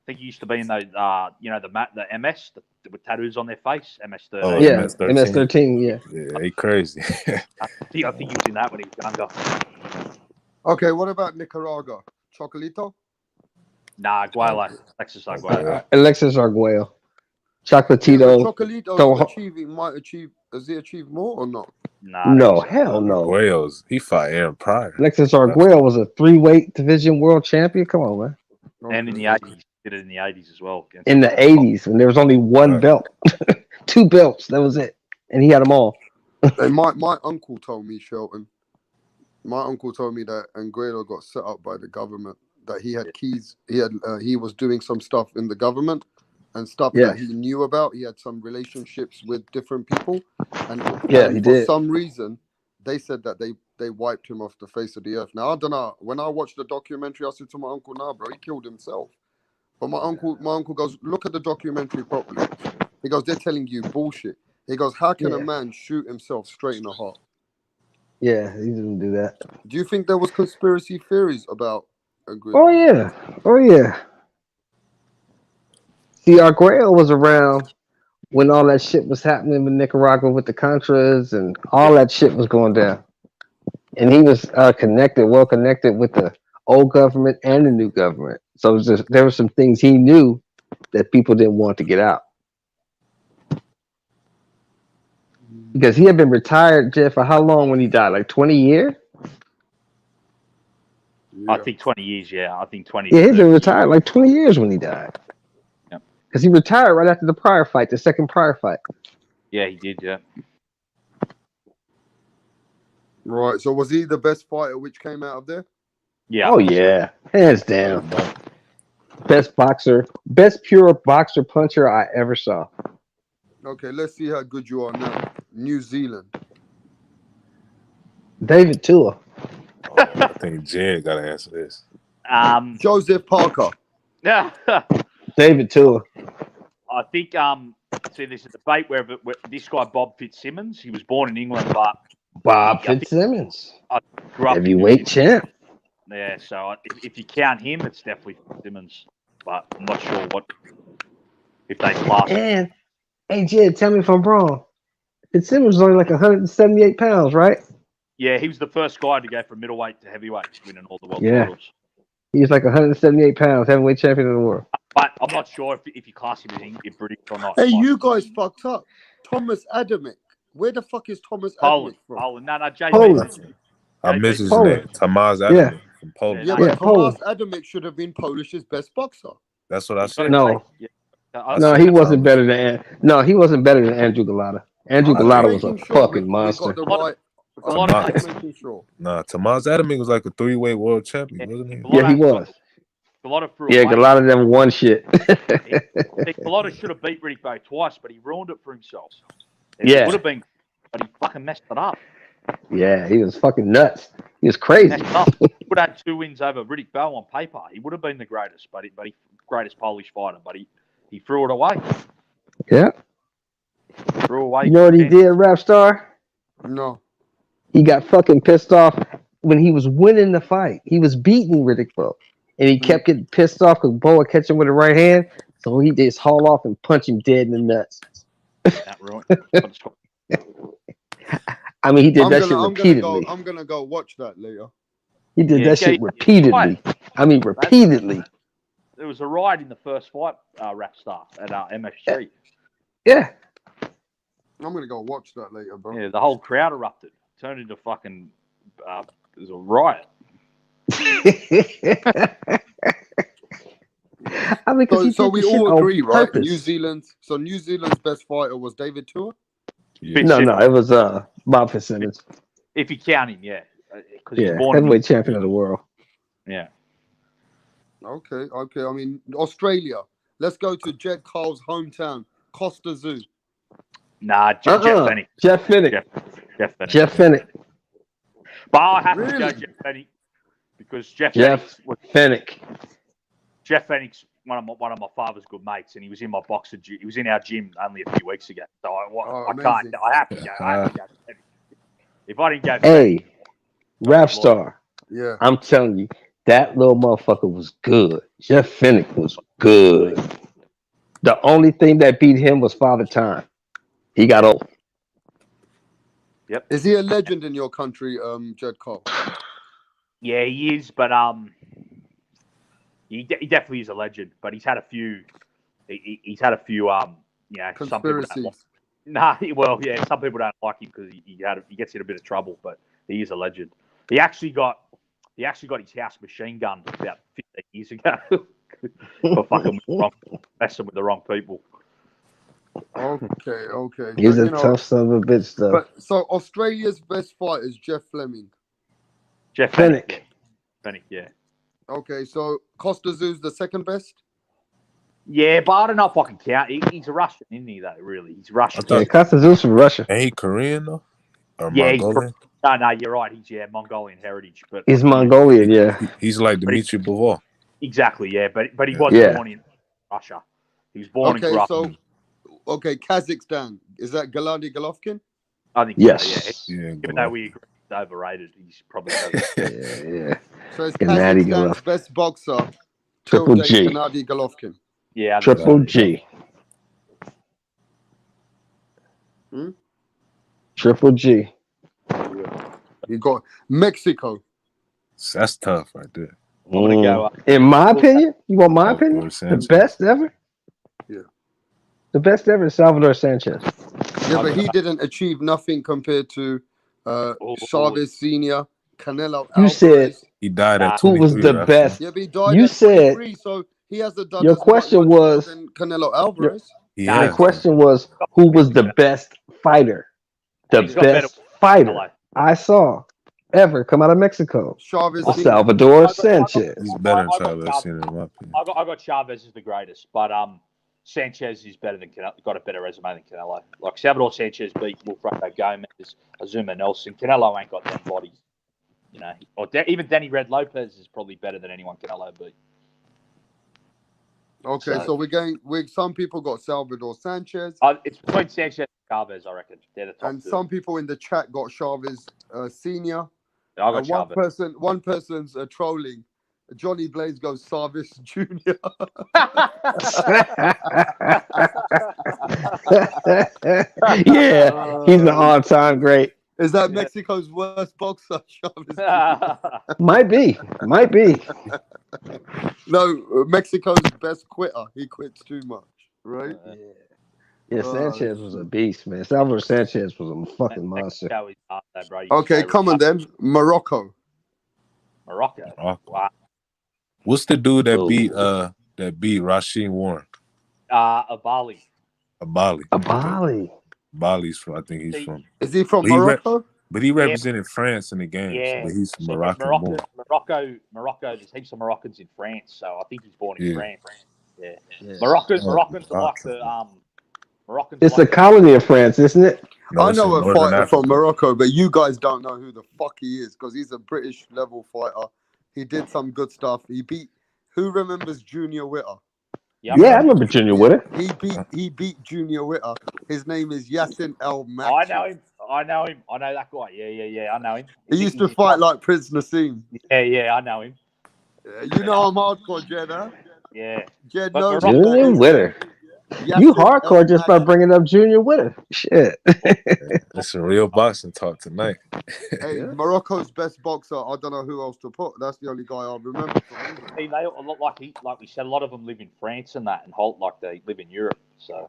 think he used to be in those the MS with tattoos on their face, MS13. Oh, Yeah, MS-13. MS-13. Yeah. Yeah, he crazy. I think he was in that when he was younger. Okay, what about Nicaragua? Chocolito? Nah, Arguello. Alexis Arguello. Alexis Arguello. Yeah, but Chocolatito. Chocolito's has he achieved more or not? Nah, No, hell no. Arguello's, he fought Aaron Pryor. Alexis Arguello was a 3-weight division world champion. Come on, man. And in the 80s. Did it in the 80s as well. In the 80s, when there was only one belt. 2 belts. That was it. And he had them all. And my uncle told me, Shelton. My uncle told me that Angulo got set up by the government. That he had keys. He was doing some stuff in the government and stuff that he knew about. He had some relationships with different people, and he did. For some reason, they said that they wiped him off the face of the earth. Now I don't know. When I watched the documentary, I said to my uncle, "Nah, bro, he killed himself." But my uncle goes, "Look at the documentary properly." He goes, "They're telling you bullshit." He goes, "How can a man shoot himself straight in the heart?" Yeah, he didn't do that. Do you think there was conspiracy theories about Arguello? Oh yeah. Oh yeah. See, Arguello was around when all that shit was happening with Nicaragua with the Contras and all that shit was going down. And he was well connected with the old government and the new government. So it was there were some things he knew that people didn't want to get out. Because he had been retired, Jeff, for how long when he died? Like 20 years? I think 20 years, yeah. I think 20 Yeah, he'd been retired like 20 years when he died. Yep. Because he retired right after the Pryor fight, the second Pryor fight. Yeah, he did, yeah. Right. So was he the best fighter which came out of there? Yeah. Oh, yeah. Hands down. Best boxer, best pure boxer puncher I ever saw. Okay, let's see how good you are now. New Zealand. David Tua. I think Jen got to answer this. Joseph Parker. Yeah. David Tua. I think see there's a debate where this guy Bob Fitzsimmons, he was born in England, but Bob Fitzsimmons. I grew up Heavyweight champ. Yeah, so if you count him, it's definitely Fitzsimmons, but I'm not sure if they class. And hey Jed, tell me if I'm wrong. Fitzsimmons was only like 178 pounds, right? Yeah, he was the first guy to go from middleweight to heavyweight, winning all the world Yeah. titles. He was like 178 pounds, heavyweight champion of the world. But I'm not sure if you class him as British or not. Hey, you guys fucked up. Thomas Adamick. Where the fuck is Thomas Poland. Adamick from? Poland. No, JB. Poland. I missed his Poland. name. Tamaz Adamick from Poland. Yeah, but Thomas Adamick should have been Polish's best boxer. That's what I said. No. No, he wasn't better than he wasn't better than Andrew Galata. Andrew Galata was a fucking monster. Making sure. Nah, Tamaz Adamick was like a 3-weight world champion, wasn't he? Yeah, he was. Galata threw Yeah, away. Galata them won shit. Galata should have beat Riddick Bowe twice, but he ruined it for himself. Yeah. It would have been, but he fucking messed it up. Yeah, he was fucking nuts. He was crazy. Messed it up. He would have had 2 wins over Riddick Bowe on paper. He would have been the greatest, but he greatest Polish fighter, but he threw it away. Yeah. Threw away. You know what he did, Rapstar? No. He got fucking pissed off when he was winning the fight. He was beating Riddick Bowe. And he kept getting pissed off because Bowe would catch him with the right hand. So he just haul off and punch him dead in the nuts. That ruined. I mean, he did that shit repeatedly. I'm gonna go watch that later. He did that shit repeatedly. I mean, repeatedly. There was a riot in the first fight, Rapstar, at MF3. Yeah. I'm gonna go watch that later, bro. Yeah, the whole crowd erupted. Turned into fucking. It was a riot. I mean, so we all agree, right? Purpose. New Zealand's best fighter was David Tua. No, it was Bob Fitzsimmons. If you count him, yeah, because he's born heavyweight champion of the world. Yeah. Okay. I mean, Australia. Let's go to Jed Carl's hometown, Costa Zoo. Nah, Jeff Fennick. Jeff Fennick. Jeff Fennick. But I have to go Jeff Fennick because Jeff Fennick's one of my father's good mates, and he was in my boxer. He was in our gym only a few weeks ago. So I can't. Amazing. I have to go. I have to go. If I didn't go, Hey, Rap Lloyd. Star. Yeah. I'm telling you, that little motherfucker was good. Jeff Fennick was good. The only thing that beat him was Father Time. He got old. Yep. Is he a legend in your country, Jed Cole? Yeah, he is, but he definitely is a legend. But he's had a few. He's had a few. Some people don't like. Nah, well, yeah, some people don't like him because he gets in a bit of trouble. But he is a legend. He actually got his house machine gunned about 15 years ago for fucking messing with the wrong people. Okay. He's But, a tough son of a bitch, though. But so Australia's best fighter is Jeff Fleming. Jeff Fennick. Fennick, yeah. Okay, so Costa Zoo's the second best. Yeah, but I don't know if I can count. He's a Russian, isn't he? Though, really, he's Russian. Yeah, Costa Zoo's from Russia. Ain't he Korean though? Or Yeah, Mongolian? no, you're right. He's Mongolian heritage, but He's Mongolian, yeah. He's like Dmitry Bivol. Exactly, yeah. But he was born in Russia. He was born in Russia. So Kazakhstan, is that Gennady Golovkin? I think yes. So, yeah. Even though we agree he's overrated, he's probably yeah. So it's Gennady Kazakhstan's Golovkin. best boxer. Triple G. Gennady Golovkin. Yeah. Triple G. Triple G. You got Mexico. That's tough right there. I'm gonna go. In my opinion, you want my opinion? The best ever? Yeah. The best ever is Salvador Sanchez. Yeah, but he didn't achieve nothing compared to Chavez Sr., Canelo You Alvarez. said he died at who was 23. the best? Yeah, but he died You at said 23, so he hasn't done your as question much was than Canelo Alvarez. the question was who was the best fighter? The best fighter I saw ever come out of Mexico. Chavez Salvador Sanchez. He's better than Chavez Sr. in my opinion. I got Chavez as the greatest, but Sanchez is better than Canelo. Got a better resume than Canelo. Like Salvador Sanchez beat Wilfredo Gomez, Azuma Nelson. Canelo ain't got them bodies, you know. Or even Danny Red Lopez is probably better than anyone Canelo beat. Okay, so some people got Salvador Sanchez. It's between Sanchez and Chavez, I reckon. They're the top And two. some people in the chat got Chavez Senior. I got Chavez. One person's trolling. Johnny Blaze goes Chavez Junior. Yeah, he's an all-time great. Is that Mexico's worst boxer, Chavez? Might be. No, Mexico's best quitter. He quits too much, right? Yeah, Sanchez was a beast, man. Salvador Sanchez was a fucking monster. Okay, come on then. Morocco. Wow. What's the dude that beat Rasheed Warren? Abali. Bali's from. I think he's from. Is he from Morocco? But he represented France in the games. Yeah. But he's Moroccan. Morocco. There's heaps of Moroccans in France, so I think he's born in France. Yeah. Yeah. Moroccans are like the Moroccans. It's a colony of France, isn't it? No, I know a Northern fighter Africa. from Morocco, but you guys don't know who the fuck he is because he's a British level fighter. He did some good stuff. He beat. Who remembers Junior Witter? Yeah, I remember Junior Witter. He beat Junior Witter. His name is Yassin El Makki. I know him. I know that guy. Yeah. I know him. He used to fight like Prince Nassim. Yeah. I know him. You know I'm hardcore, Jed, huh? Yeah. Jed But knows Morocco- Junior Witter. You hardcore just by bringing up Junior Witter. Shit. That's some real boxing talk tonight. Hey, Morocco's best boxer. I don't know who else to put. That's the only guy I remember. They a lot like we said. A lot of them live in France and that, and like they live in Europe. So,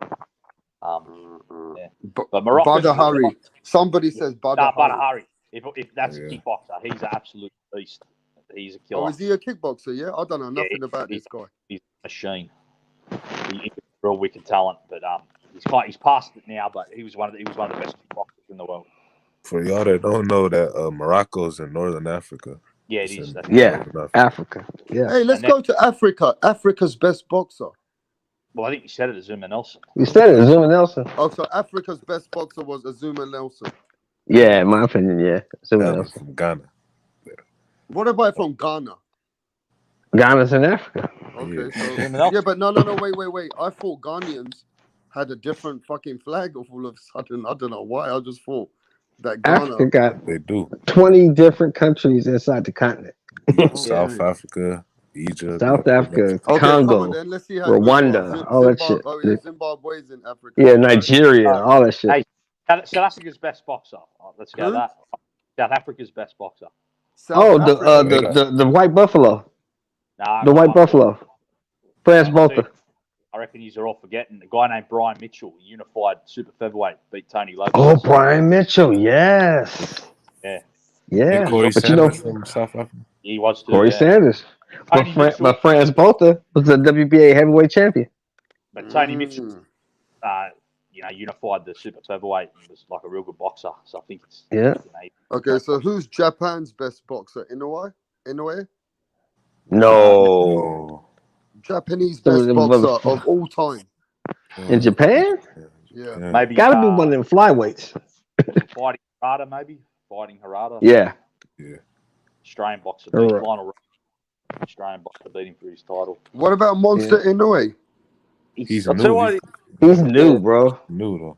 yeah. But Morocco. Badr Hari. Somebody says Badr Hari. If that's a kickboxer, he's an absolute beast. He's a killer. Oh, is he a kickboxer? Yeah, I don't know nothing about this guy. He's a machine. He's a real wicked talent, but he's past it now. But he was one of the best kickboxers in the world. For y'all that don't know that Morocco's in Northern Africa. Yeah, it is. Yeah, Africa. Yeah. Hey, let's go to Africa. Africa's best boxer. Well, I think you said it, Azuma Nelson. You said it, Azuma Nelson. Oh, so Africa's best boxer was Azuma Nelson. Yeah, in my opinion, yeah. Azuma Nelson. From Ghana. What about from Ghana? Ghana's in Africa. Okay, Anything so else? yeah, but no, wait. I thought Ghanaians had a different fucking flag all of a sudden. I don't know why. I just thought that Africa Ghana. got They do. 20 different countries inside the continent. South Okay. Africa, Egypt, South Africa, Okay, come on Congo, then. Let's see how it goes. Rwanda, all that shit. Oh yeah, Zimbabwe's in Africa. Yeah, All right. Nigeria, all that shit. Hey, South Africa's best boxer. Oh, let's go Who? that. South Africa's best boxer. Oh, South Africa. the white buffalo, Nah, the white buffalo, France Bolter. I reckon you're all forgetting a guy named Brian Mitchell, unified super featherweight, beat Tony Lopez. Oh, Brian Mitchell, yes, Yeah. yeah. Corey But you know, Sanders from South Africa. He was too. Corey yeah. Sanders. Tony Mitchell, But France Bolter was the WBA heavyweight champion. but Tony Mitchell, unified the super featherweight and was like a real good boxer. So I think it's Okay, so who's Japan's best boxer? Inoue? No. Japanese best boxer of all time. In Japan? Yeah. Maybe Gotta be one of them flyweights. fighting Harada, maybe fighting Harada. Yeah. Australian boxer, All beat right. Lionel. Australian boxer beat him for his title. What about Monster Inoue? He's I'll tell you new. what, He's new, bro. New though.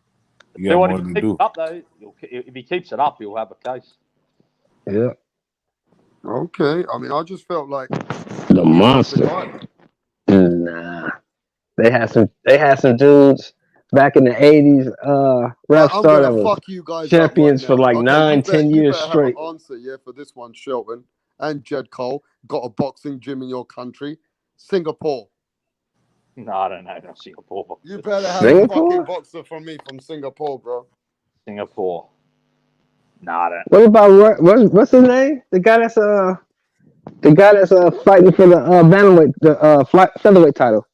You tell got you more what, if to he keeps do. it up though, if he keeps it up, he'll have a case. Yeah. Okay. I mean, I just felt like The monster. Nah. They had some dudes back in the 80s, rap I'm star gonna that was fuck you guys champions up right for like now. Okay, 9-10 you years better straight. have an answer, yeah, for this one, Shelton and Jed Cole. Got a boxing gym in your country, Singapore. No, I don't know. Not Singapore. You better have Singapore? a fucking boxer from me from Singapore, bro. Singapore. No, I don't. What about what's his name? The guy that's fighting for the bantamweight, the featherweight title.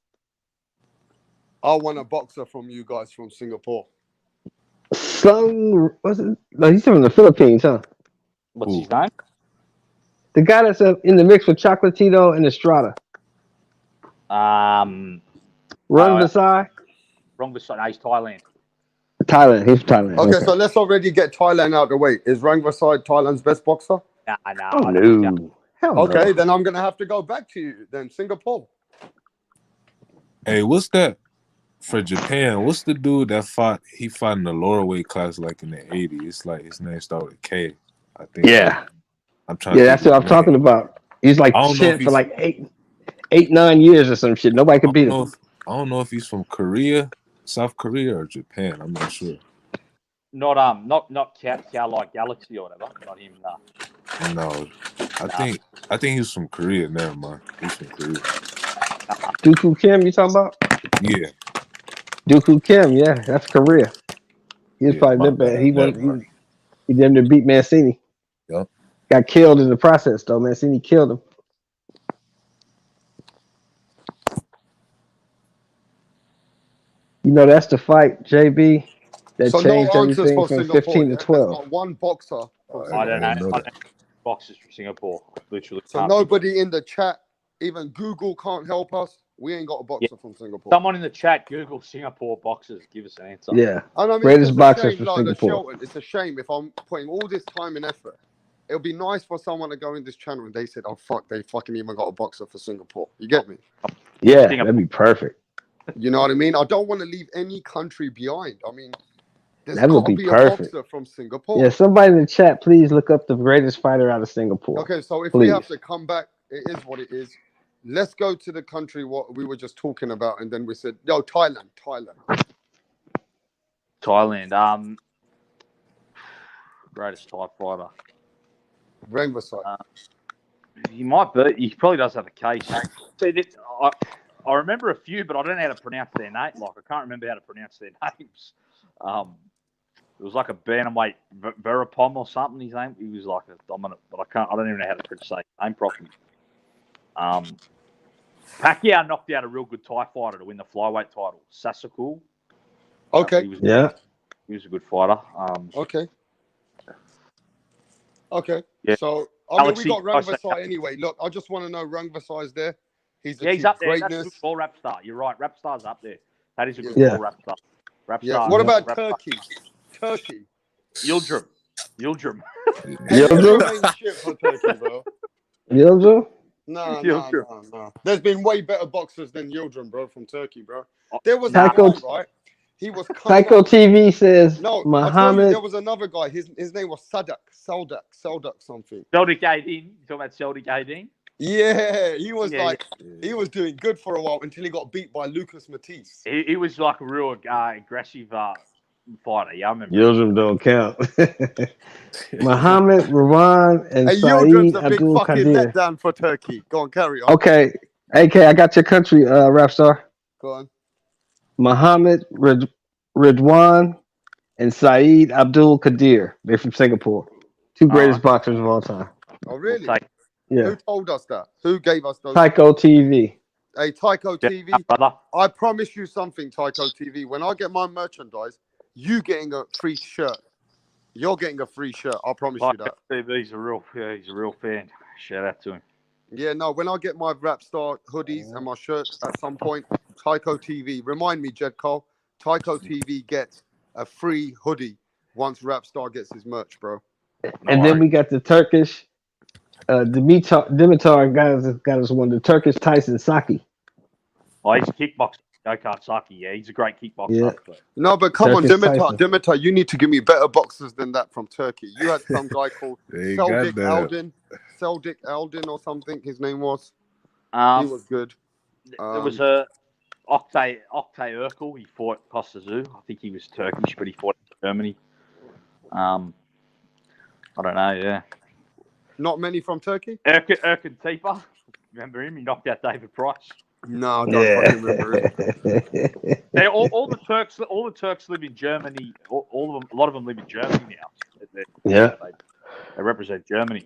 I want a boxer from you guys from Singapore. What's it? No, he's from the Philippines, huh? What's his name? The guy that's in the mix with Chocolatito and Estrada. Wrong Vasai? beside. No, he's Thailand. Thailand. He's from Thailand. Okay, so let's already get Thailand out of the way. Is Rang Vasai Thailand's best boxer? Nah. Oh, no. Hell Okay, no. then I'm gonna have to go back to you. Then Singapore. Hey, what's that for Japan? What's the dude that fought? He fought in the lower weight class like in the 80s. It's like his name started with K. I think. Yeah. I'm trying. Yeah, to that's think what of I'm his talking name. about. He's like I don't know if champ for he's- like 8-9 years or some shit. Nobody could beat him. I don't know if he's from Korea, South Korea, or Japan. I'm not sure. Not Cow like Galaxy or whatever. Not him. Nah. No, I think he's from Korea. Never mind. He's from Korea. Dooku Kim, you talking about? Yeah. Dooku Kim, yeah, that's Korea. He was probably my been bad. bad, He never won. mind. He damn near beat Mancini. Yep. Got killed in the process though. Mancini killed him. You know that's the fight, JB. That So no changed answers everything for from Singapore. 15 to Yeah? There's 12. not one boxer. From I don't know. know that. Boxers from Singapore. Literally. So can't nobody in the chat, even Google can't help us. We ain't got a boxer from Singapore. Someone in the chat, Google Singapore boxers. Give us an answer. Yeah. And I mean, Greatest it's a boxers shame, from like the Singapore. Shelton. It's a shame if I'm putting all this time and effort. It'll be nice for someone to go in this channel and they said, "Oh fuck, they fucking even got a boxer for Singapore." You get me? Yeah, that'd be perfect. You know what I mean? I don't want to leave any country behind. I mean, there's That would got to be be perfect. a boxer from Singapore. Yeah, somebody in the chat, please look up the greatest fighter out of Singapore. Okay, so if please. we have to come back, it is what it is. Let's go to the country what we were just talking about, and then we said, "Yo, Thailand." Greatest Thai fighter. Rang Vasai. He might be. He probably does have a case. See, I remember a few, but I don't know how to pronounce their name. Like I can't remember how to pronounce their names. It was like a bantamweight Verapom or something. His name. He was like a dominant, but I don't even know how to say his name properly. Pacquiao knocked out a real good Thai fighter to win the flyweight title. Sasakul. Okay. He was a good fighter. Okay. Yeah. So I mean, we Galaxy, got Rang Vasai anyway. Look, I just want to know Rang Vasai's there. He's he's up there. That's a good ball rap star. You're right. Rap star's up there. That is a good ball rap star. Rap star. What about rap Turkey? Star. Turkey. Yildirim. Yildirim? Shit for Turkey, bro. Yildirim? No. Yildirim. There's been way better boxers than Yildirim, bro, from Turkey, bro. Oh, There was a Psycho, guy, right? He was coming Psycho out. TV says No, I'll tell you, Muhammad. there was another guy. His name was Saldak something. Celtic 18. You talking about Celtic 18? Yeah, he was Yeah, like, he was doing good for a while until he got beat by Lucas Matisse. He was like a real aggressive fighter. Yeah, I remember. Yildirim don't count. Muhammad, Ravon, and Hey, Saeed Yildirim's a big Abdul fucking Qadir. letdown for Turkey. Go on, carry on. Okay, AK, I got your country, rap star. Go on. Muhammad, Ridwan, and Saeed Abdul Qadir. They're from Singapore. Two greatest boxers of all time. Oh, really? Yeah. Who told us that? Who gave us those? Tycho TV. Hey, Tycho TV. Brother. I promise you something, Tycho TV. When I get my merchandise, you getting a free shirt. You're getting a free shirt. I promise you that. He's a real fan. Shout out to him. Yeah, no, when I get my Rap Star hoodies and my shirts at some point, Tycho TV, remind me, Jed Cole, Tycho TV gets a free hoodie once Rap Star gets his merch, bro. And then we got the Turkish Dimitar got us one, the Turkish Tyson Saki. Oh, he's a kickboxer. Go-kart Saki. Yeah, he's a great kickboxer. Yeah. No, but come Turkish on, Tyson. Dimitar, you need to give me better boxers than that from Turkey. You had some guy called They got Seldik that. Aldin or something, his name was. He Um, was good. there was a Oktay Urkel. He fought Costa Zoo. I think he was Turkish, but he fought in Germany. I don't know. Yeah. Not many from Turkey? Erkan Tepa. Remember him? He knocked out David Price. No, I don't fucking remember it. All the Turks live in Germany. All of them, a lot of them live in Germany now. Yeah. They represent Germany.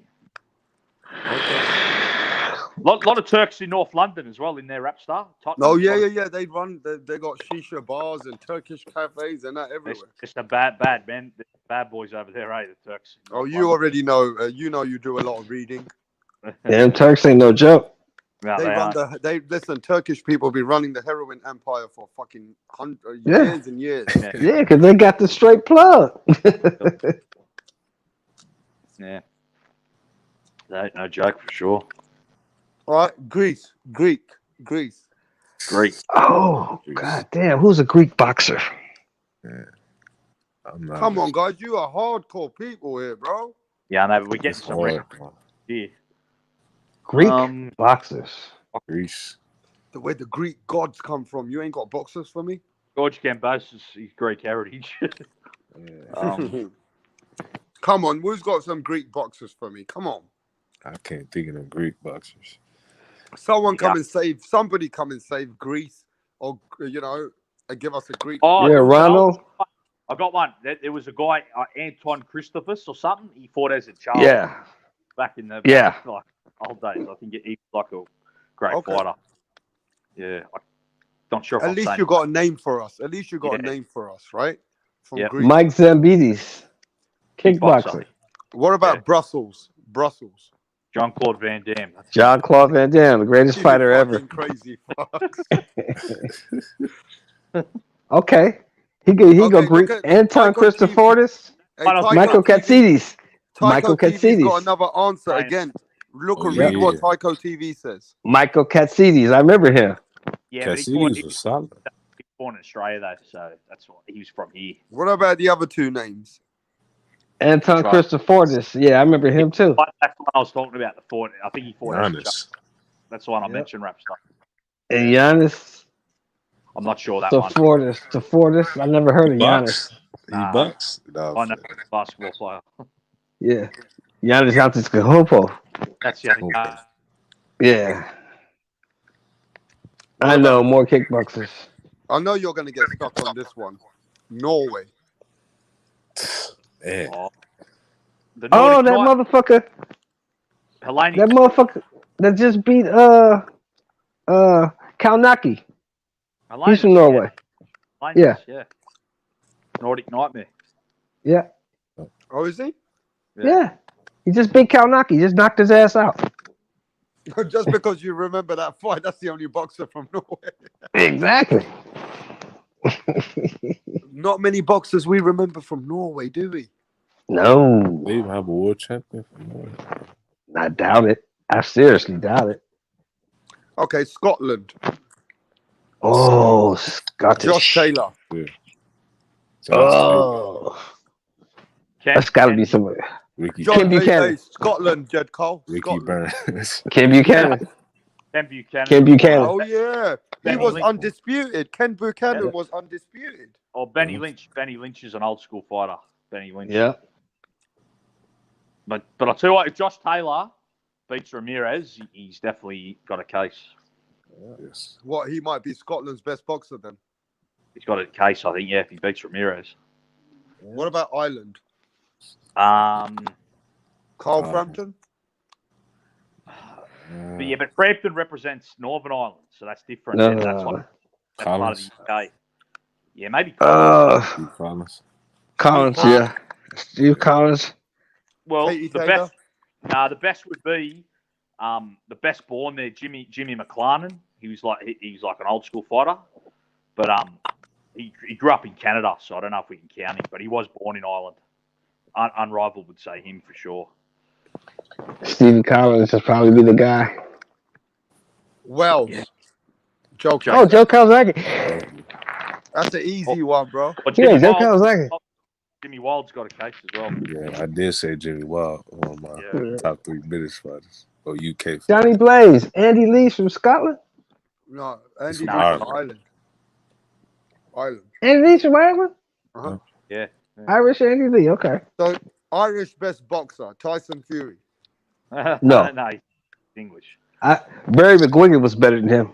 A lot of Turks in North London as well in their rap star. Oh yeah. They got shisha bars and Turkish cafes and that everywhere. It's the bad men, the bad boys over there, eh? The Turks. Oh, you already know. You do a lot of reading. Damn, Turks ain't no joke. No, They listen. Turkish people be running the heroin empire for fucking Yeah. years and years. Yeah, because they got the straight plug. Yeah. No joke for sure. All right, Greece. Greek. Oh, god damn. Who's a Greek boxer? I'm not. Come on, guys. You are hardcore people here, bro. Yeah, I know, but we're getting It's some hard. here. Greek boxers. Greece. Where the Greek gods come from. You ain't got boxers for me? George Gambosis, he's Greek heritage. Come on, who's got some Greek boxers for me? Come on. I can't think of them Greek boxers. Somebody come and save Greece, or and give us a Greek. Oh, Yeah, Ronald. I got one. There was a guy, Anton Christophus or something. He fought as a child. Yeah. Back in the like old days. I think he was like a great fighter. Yeah. I'm not sure if At least you got a name for us. At least you got a name for us, right? From Greece. Mike Zambides. Kickboxer. What about Brussels? Jean-Claude Van Damme. Jean-Claude Van Damme, the greatest fighter ever. Crazy Okay. He go Greek. Anton Christofortis. Michael Katsidis. Michael TV's got Katsidis. another answer again. Look and read what Tycho TV says. Michael Katsidis. I remember him. Yeah, but he was solid. He was born in Australia though, so that's what he was from here. What about the other two names? Anton Christofortis. Yeah, I remember him too. That's what I was talking about. The fought. I think he fought. That's the one I mentioned. Rap stuff. And Giannis. I'm not sure that one. Tefortis. I never heard of Giannis. He bucks. No, I know basketball player. Yeah. Giannis Antetokounmpo. That's the Yeah. I know more kickboxers. I know you're going to get stuck on this one. Norway. Yeah. That motherfucker. Helene. That motherfucker that just beat Kalnaki. He's from Norway. Yeah. Nordic Nightmare. Yeah. Oh, is he? Yeah. He just beat Kalnaki. Just knocked his ass out. Just because you remember that fight, that's the only boxer from Norway. Exactly. Not many boxers we remember from Norway, do we? No. They even have a world champion from Norway. I doubt it. I seriously doubt it. Okay, Scotland. Oh, Scottish. Josh Taylor. Yeah. Oh, that's got to be somebody. Ricky Kim Buchanan. Scotland, Jed Cole. Ricky Scotland. Burns. Kim Buchanan. Ken Buchanan. Ken Buchanan. Oh yeah, he Benny was Lynch. undisputed. Ken Buchanan was undisputed. Or Benny Lynch. Benny Lynch is an old school fighter. Benny Lynch. Yeah. But I'll tell you what, if Josh Taylor beats Ramirez, he's definitely got a case. Yes. What, he might be Scotland's best boxer then? He's got a case, I think, yeah, if he beats Ramirez. What about Ireland? Carl Frampton? But Frampton represents Northern Ireland, so that's different. No, and no, that's no. what that's part of the UK. Yeah, maybe Collins, yeah. Steve Collins. Well, Katie the Taylor? the best would be the best born there, Jimmy McLarnon. He was like an old school fighter, but he grew up in Canada, so I don't know if we can count him. But he was born in Ireland. Unrivaled would say him for sure. Stevie Collins would probably be the guy. Wells. Joe Kawasaki. That's an easy one, bro. Yeah, Joe Kawasaki. Jimmy Wild's got a case as well. Yeah, I did say Jimmy Wild, one of my top 3 British fighters or UK fighters. Johnny Blaze. Andy Lee's from Scotland. No, Andy Lee's Ireland. from Ireland. Ireland. Andy Lee's from Ireland? Uh-huh. Yeah. Irish Andy Lee, okay. So, Irish best boxer, Tyson Fury. No. No, he's English. Barry McGuigan was better than him.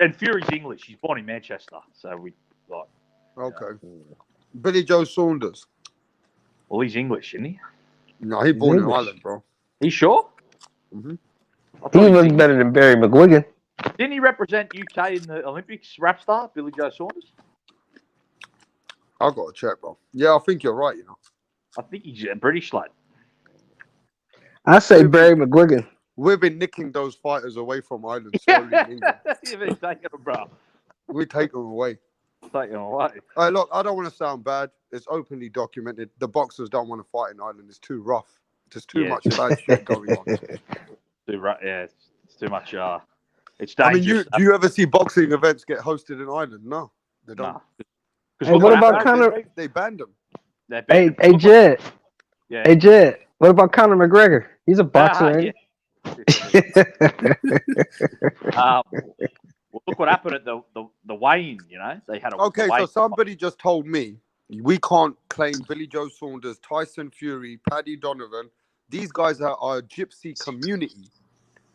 And Fury's English. He's born in Manchester, so we like. Okay. Billy Joe Saunders. Well, he's English, isn't he? No, he's born in English. Ireland, bro. Are you sure? Mm-hmm. He was better than Barry McGuigan. Didn't he represent UK in the Olympics? Rap star Billy Joe Saunders. I've got to check, bro. Yeah, I think you're right, you know. I think he's a British lad. I say Barry McGuigan. We've been nicking those fighters away from Ireland slowly in England. You've been taking them, bro. We take them away. Take them away. Look, I don't want to sound bad. It's openly documented. The boxers don't want to fight in Ireland. It's too rough. There's too much bad shit going on. Too rough. Yeah, it's too much. It's I mean, dangerous. do you ever see boxing events get hosted in Ireland? No, they don't. Hey, what about Conor? They banned them. Hey, Jed. Yeah. Hey, Jed. What about Conor McGregor? He's a boxer, ain't he? Well, look what happened at the weigh-in. You know, they had a Okay, so weigh-in. somebody just told me we can't claim Billy Joe Saunders, Tyson Fury, Paddy Donovan. These guys are a gypsy community.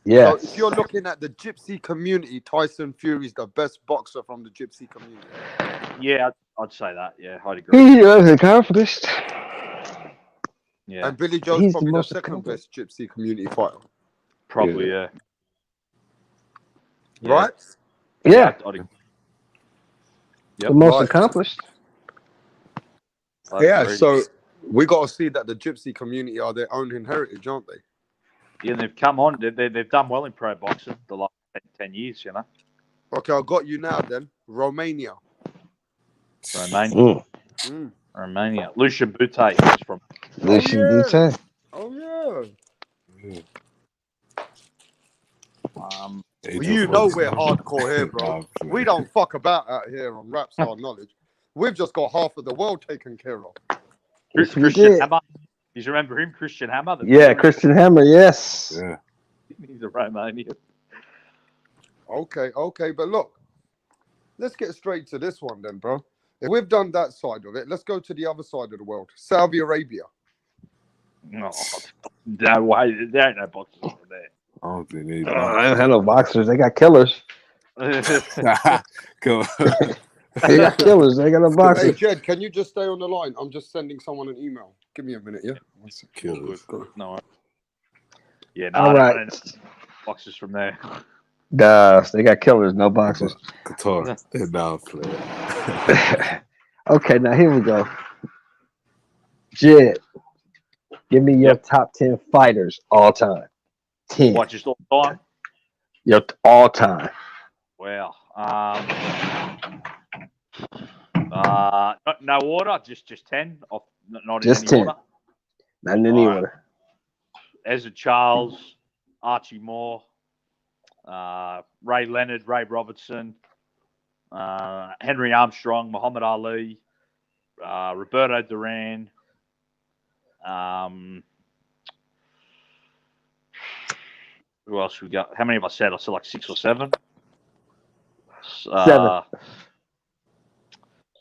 Yeah. So if you're looking at the gypsy community, Tyson Fury's the best boxer from the gypsy community. Yeah, I'd say that. Yeah, I'd agree. He was accomplished. Yeah, And Billy Joe's He's the probably the most second accomplished. best gypsy community fighter. probably. Yeah. Right? Yeah. I'd The most Right. accomplished. Yeah, agree. so we got to see that the gypsy community are their own heritage, aren't they? Yeah, they've come on. They've done well in pro boxing the last 10 years. You know, Okay, I got you now then. Romania. Romania. Mm. Romania. Lucian Bute is from. Lucian yeah. Bute. Oh, yeah. Um, Well, you know we're hardcore here, bro. We don't fuck about out here on Rap Star Knowledge. We've just got half of the world taken care of. Yes, we Christian did. Hammer. Do you remember him, Christian Hammer? Yeah, Christian Hammer, yes. Yeah. He's a Romanian. Okay, but look, let's get straight to this one then, bro. If we've done that side of it, let's go to the other side of the world, Saudi Arabia. No, no way. There ain't no boxers over there. I don't think they They don't have no boxers. They got killers. Go. They got killers. They got no Hey, boxers. Jed, can you just stay on the line? I'm just sending someone an email. Give me a minute, yeah? What's a killer? No. Yeah, no, All I right. don't know boxers from there. They got killers, no boxers. Qatar. They're down player. Okay, now here we go. Jed, give me your top 10 fighters all time. 10. What, just all the time? Your all time. Wow. No order, just 10. Off, not Just in any 10. order. Not in any All right. order. Ezra Charles, Archie Moore, Ray Leonard, Ray Robertson, Henry Armstrong, Muhammad Ali, Roberto Duran. Who else we got? How many have I said? I said like 6 or 7. 7.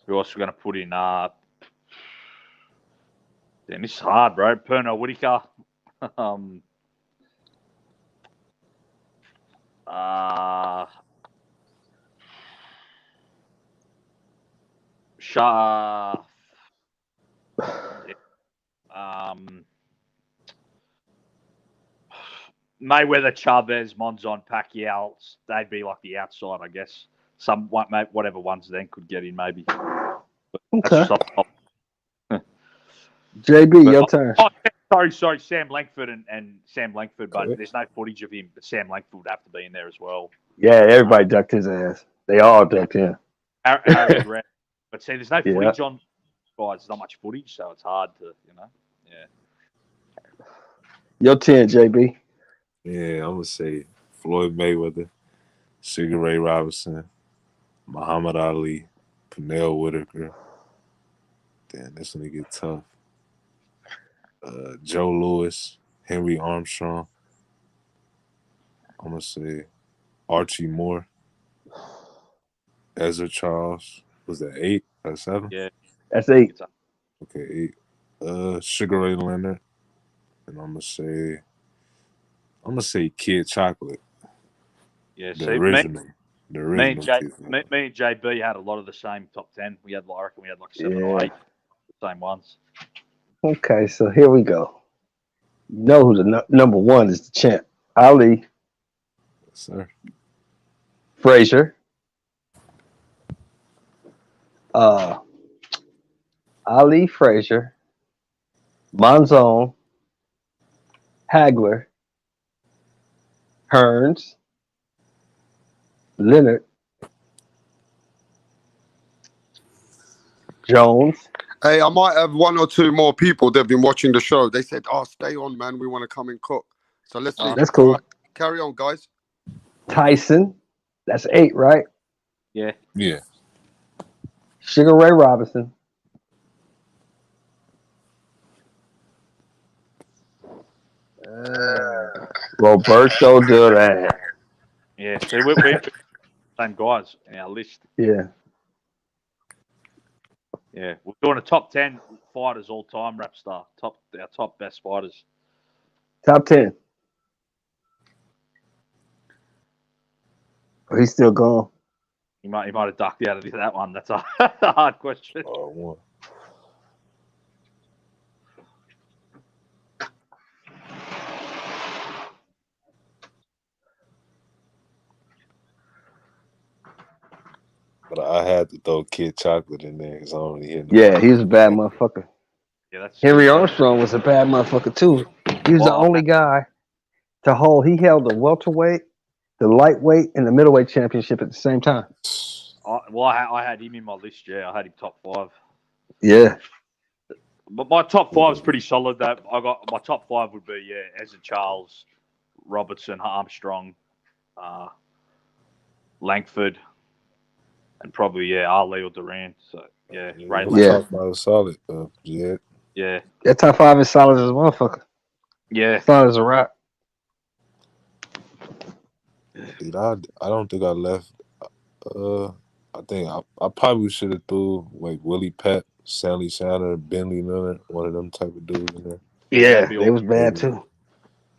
Who else are we going to put in? Damn, this is hard, bro. Pernell Whitaker. Mayweather, Chavez, Monzon, Pacquiao. They'd be like the outside, I guess. Whatever ones then could get in, maybe. But Okay. that's JB, your turn. Sorry, Sam Langford and Sam Langford, but there's no footage of him. But Sam Langford would have to be in there as well. Yeah, everybody ducked his ass. They all ducked him. Harry Grant. But see, there's no footage on guys. There's not much footage, so it's hard to, Yeah. Your 10, JB. Yeah, I'm gonna say Floyd Mayweather, Sugar Ray Robinson, Muhammad Ali, Pernell Whitaker. Damn, this one get tough. Joe Louis, Henry Armstrong. I'm gonna say Archie Moore, Ezra Charles. Was that 8 or 7? Yeah, that's 8. Okay, 8. Sugar Ray Leonard, and I'm gonna say Kid Chocolate. Yeah, the see, original. Me and Kid. JB had a lot of the same top 10. I reckon we had like 7 or 8, the same ones. Okay, so here we go. You know who the number 1 is, the champ. Ali. Yes, sir. Frazier. Ali, Frazier, Monzon, Hagler, Hearns, Leonard, Jones. Hey, I might have 1 or 2 more people that have been watching the show. They said, "Oh, stay on, man. We want to come and cook." So let's leave. That's cool. All right, carry on, guys. Tyson. That's 8, right? Yeah. Yeah. Sugar Ray Robinson. Roberto Duran. Yeah, see, we're same guys in our list. Yeah. Yeah, we're doing a top 10 fighters all time, rap star. Our top best fighters. Top 10. Oh, he's still gone. He might have ducked out of that one. That's a hard question. But I had to throw Kid Chocolate in there because I don't really hear no. Yeah, he was a bad motherfucker. Yeah, that's Henry Armstrong was a bad motherfucker too. He was the only guy to hold. He held the welterweight, the lightweight, and the middleweight championship at the same time. I had him in my list. Yeah, I had him top 5. Yeah. But my top 5 is pretty solid. Though I got my top 5 would be Ezra Charles, Robertson, Armstrong, Langford, and probably Ali or Duran. So Ray Top 5 was solid. Yeah. Yeah. That top 5 is solid as a motherfucker. Yeah. Solid as a rock. Dude, I don't think I left. I think I probably should have threw like Willie Pett, Stanley Shanner, Bentley Miller, one of them type of dudes in there. Yeah, they was bad too.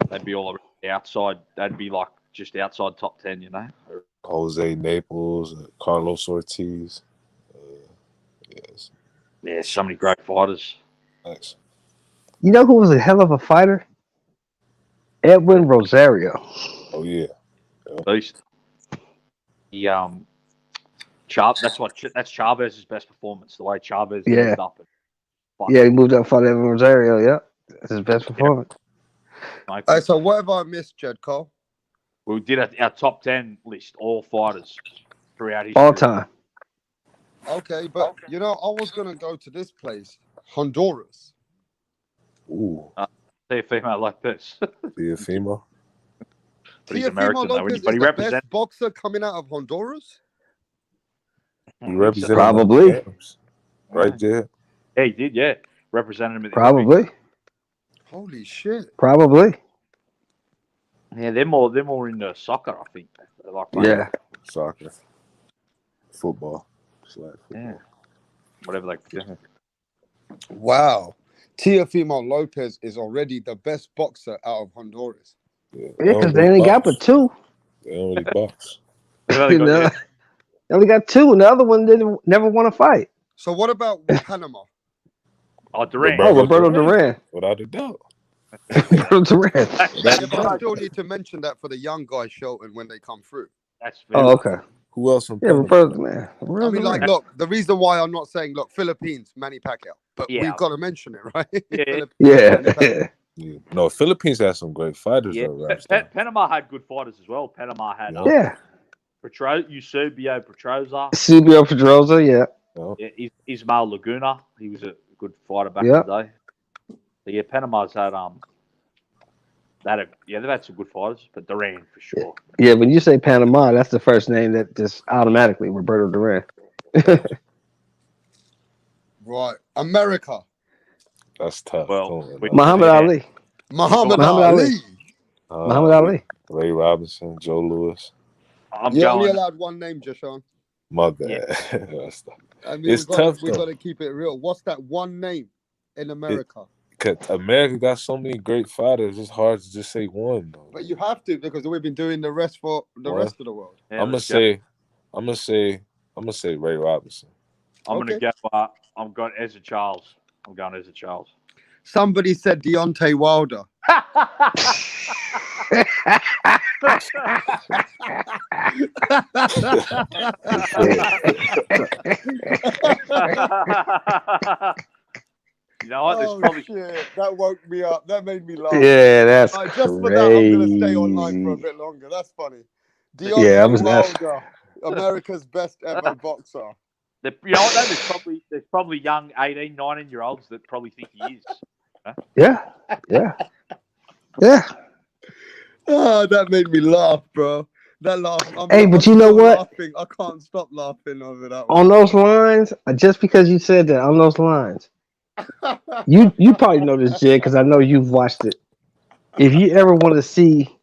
They'd be all outside. They'd be like just outside top 10, you know. Jose Naples, Carlos Ortiz. Yes. Yeah, so many great fighters. Thanks. You know who was a hell of a fighter? Edwin Rosario. Oh yeah. Beast. He that's Chavez's best performance. The way Chavez moved up. Yeah, he moved up for Edwin Rosario. Yeah, that's his best performance. So what have I missed, Jed Cole? We did our top 10 list, all fighters throughout history. All time. Okay, but I was gonna go to this place, Honduras. Ooh. See a female like this. See a female. But he's Teofimo American though. Lopez But is he the represents. best boxer coming out of Honduras. He represented Probably. Rams, right there. Yeah, he did. Yeah, represented him at the Probably. Olympics. Holy shit! Probably. Yeah, they're more into soccer, I think. They like playing. Yeah. Soccer, football, flag football. Yeah, whatever they. Yeah. Wow, Teofimo Lopez is already the best boxer out of Honduras. Yeah, Yeah, because they only got but two. They only box. They only got two, and the other one never won a fight. So what about Panama? Oh, Duran. Roberto Duran. Without a doubt. Roberto Duran. Yeah, but I still need to mention that for the young guys, Shelton, when they come through. That's Oh, okay. Who else? Yeah, Roberto man. I mean, like, look, the reason why I'm not saying, look, Philippines, Manny Pacquiao, but we've got to mention it, right? Yeah. No, Philippines has some great fighters. Yeah, though, Panama had good fighters as well. Panama had Eusebio Petroza. Eusebio Pedroza, Yeah, Ismael Laguna. He was a good fighter back in the day. So yeah, Panama's had they've had some good fighters, but Duran for sure. Yeah, when you say Panama, that's the first name that just automatically Roberto Duran. Right, America. That's tough. Well, Muhammad Ali. Muhammad Ali. Muhammad Ali. Ray Robinson, Joe Louis. You're only allowed one name, Jashawn. My bad. I mean, It's tough. We got to keep it real. What's that one name in America? Because America got so many great fighters, it's hard to just say one. Though. But you have to, because we've been doing the rest for the rest of the world. Yeah, I'm gonna say Ray Robinson. I'm gonna go. I'm going Ezra Charles. I'm going Ezra Charles. Somebody said Deontay Wilder. You know what? Shit. That woke me up. That made me laugh. Yeah, that's just for that, I'm gonna stay online for a bit longer. That's funny. Deontay Wilder, America's best ever boxer. You know what? Though? There's probably young 18, 19-year-olds that probably think he is. Huh? Yeah. Oh, that made me laugh, bro. That laugh. But you know what? Laughing. I can't stop laughing over that. On those lines, just because you said that, on those lines, you probably know this, Jay, because I know you've watched it. If you ever want to see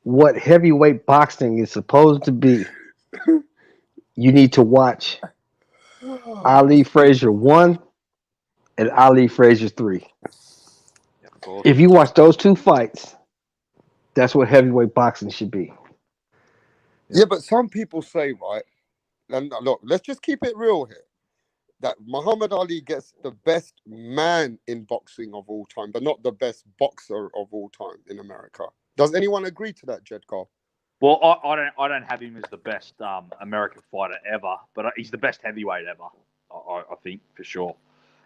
what heavyweight boxing is supposed to be, you need to watch Ali Frazier 1 and Ali Frazier 3. If you watch those two fights, that's what heavyweight boxing should be. Yeah, but some people say, right, and look, let's just keep it real here, that Muhammad Ali gets the best man in boxing of all time, but not the best boxer of all time in America. Does anyone agree to that, Jedgar? Well, I don't have him as the best American fighter ever, but he's the best heavyweight ever. I think for sure.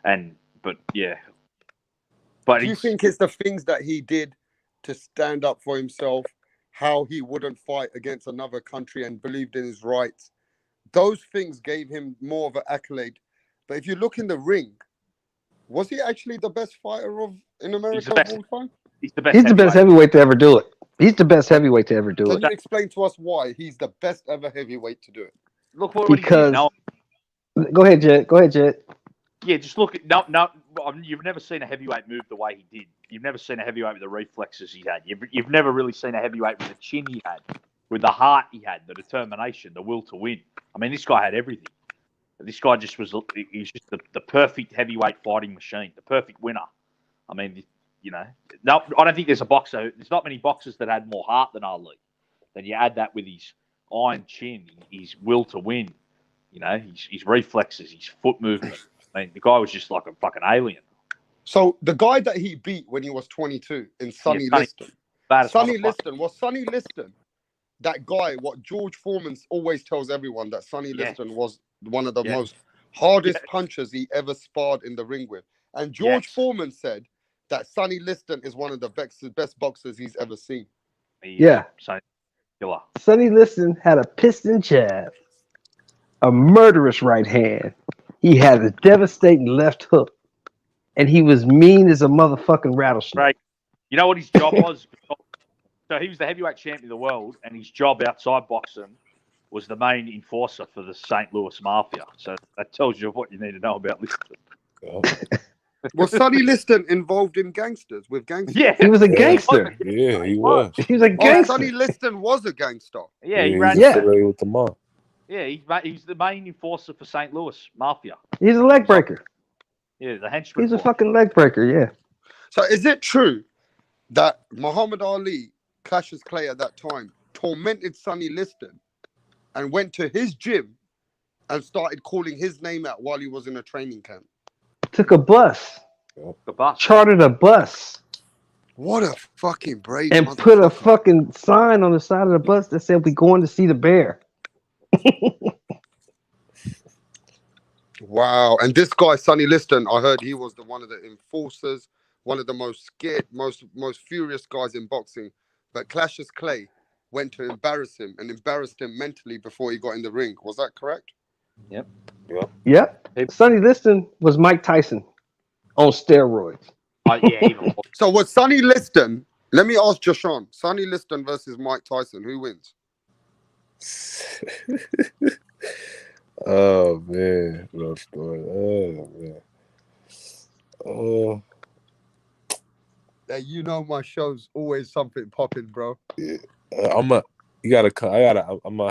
But do you think it's the things that he did to stand up for himself, how he wouldn't fight against another country and believed in his rights? Those things gave him more of an accolade. But if you look in the ring, was he actually the best fighter in America of all time? He's the best. He's the best heavyweight to ever do it. He's the best heavyweight to ever do it. Can you explain to us why he's the best ever heavyweight to do it? Look what because he did. No. Go ahead, Jed. Yeah, just look at no. You've never seen a heavyweight move the way he did. You've never seen a heavyweight with the reflexes he had. You've never really seen a heavyweight with the chin he had, with the heart he had, the determination, the will to win. I mean, this guy had everything. This guy just he's just the perfect heavyweight fighting machine, the perfect winner. I mean, no, I don't think there's a boxer. There's not many boxers that had more heart than Ali. Then you add that with his iron chin, his will to win, his reflexes, his foot movement. I mean, the guy was just like a fucking alien. So the guy that he beat when he was 22 in Sonny Liston. Sonny Liston, that guy, what George Foreman always tells everyone, that Sonny Liston was one of the most hardest punchers he ever sparred in the ring with. And George Foreman said that Sonny Liston is one of the best boxers he's ever seen. Sonny Liston had a piston jab, a murderous right hand. He had a devastating left hook, and he was mean as a motherfucking rattlesnake. Right. You know what his job was? So he was the heavyweight champion of the world, and his job outside boxing was the main enforcer for the St. Louis Mafia. So that tells you what you need to know about Liston. Was Sonny Liston involved in gangsters with gangsters? Yeah, He was a gangster. Yeah, he was. He was a Oh, gangster. Sonny Liston was a gangster. Yeah, he He ran. was affiliated with the mob. Yeah, he's the main enforcer for St. Louis Mafia. He's a leg breaker. Yeah, the henchman. He's a fucking leg breaker. Yeah. So is it true that Muhammad Ali, Cassius Clay at that time, tormented Sonny Liston and went to his gym and started calling his name out while he was in a training camp? Took a bus. Chartered a bus. What a fucking brave and put a fucking sign on the side of the bus that said, "We going to see the bear." Wow. And this guy, Sonny Liston, I heard he was one of the enforcers, one of the most scared, most furious guys in boxing. But Cassius Clay went to embarrass him and embarrassed him mentally before he got in the ring. Was that correct? Yep. Yep. Sonny Liston was Mike Tyson on steroids. So was Sonny Liston, let me ask Jashawn, Sonny Liston versus Mike Tyson, who wins? Oh man, no story. Oh man. Oh, You know my show's always something popping, bro. yeah. I'm gonna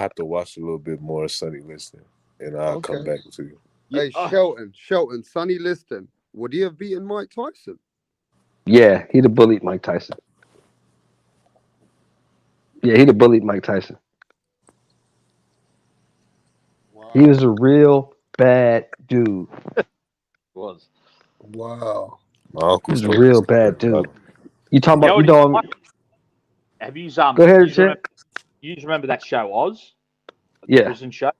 have to watch a little bit more of Sonny Liston, and I'll come back to you. Hey, Shelton, Sonny Liston, would he have beaten Mike Tyson? Yeah, he'd have bullied Mike Tyson. Yeah, he'd have bullied Mike Tyson. Wow. He was a real bad dude. Was. Wow. My uncle He was a real bad dude. You talking about? Have you Go ahead, Chet. You remember that show Oz? The Yeah. prison show.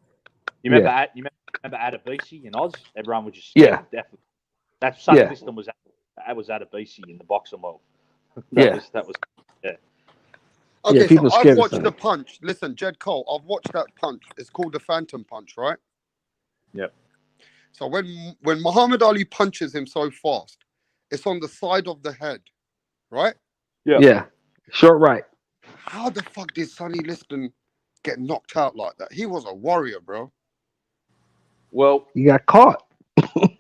You remember? Yeah. You remember Adebisi in Oz? Everyone would just definitely. That Sonny Liston was Adebisi in the boxing world. That was. Okay, people so scared I've of watched Sonny. the punch. Listen, Jed Cole, I've watched that punch. It's called the Phantom Punch, right? Yep. So when Muhammad Ali punches him so fast, it's on the side of the head, right? Yeah. Short right. How the fuck did Sonny Liston get knocked out like that? He was a warrior, bro. Well, he got caught. And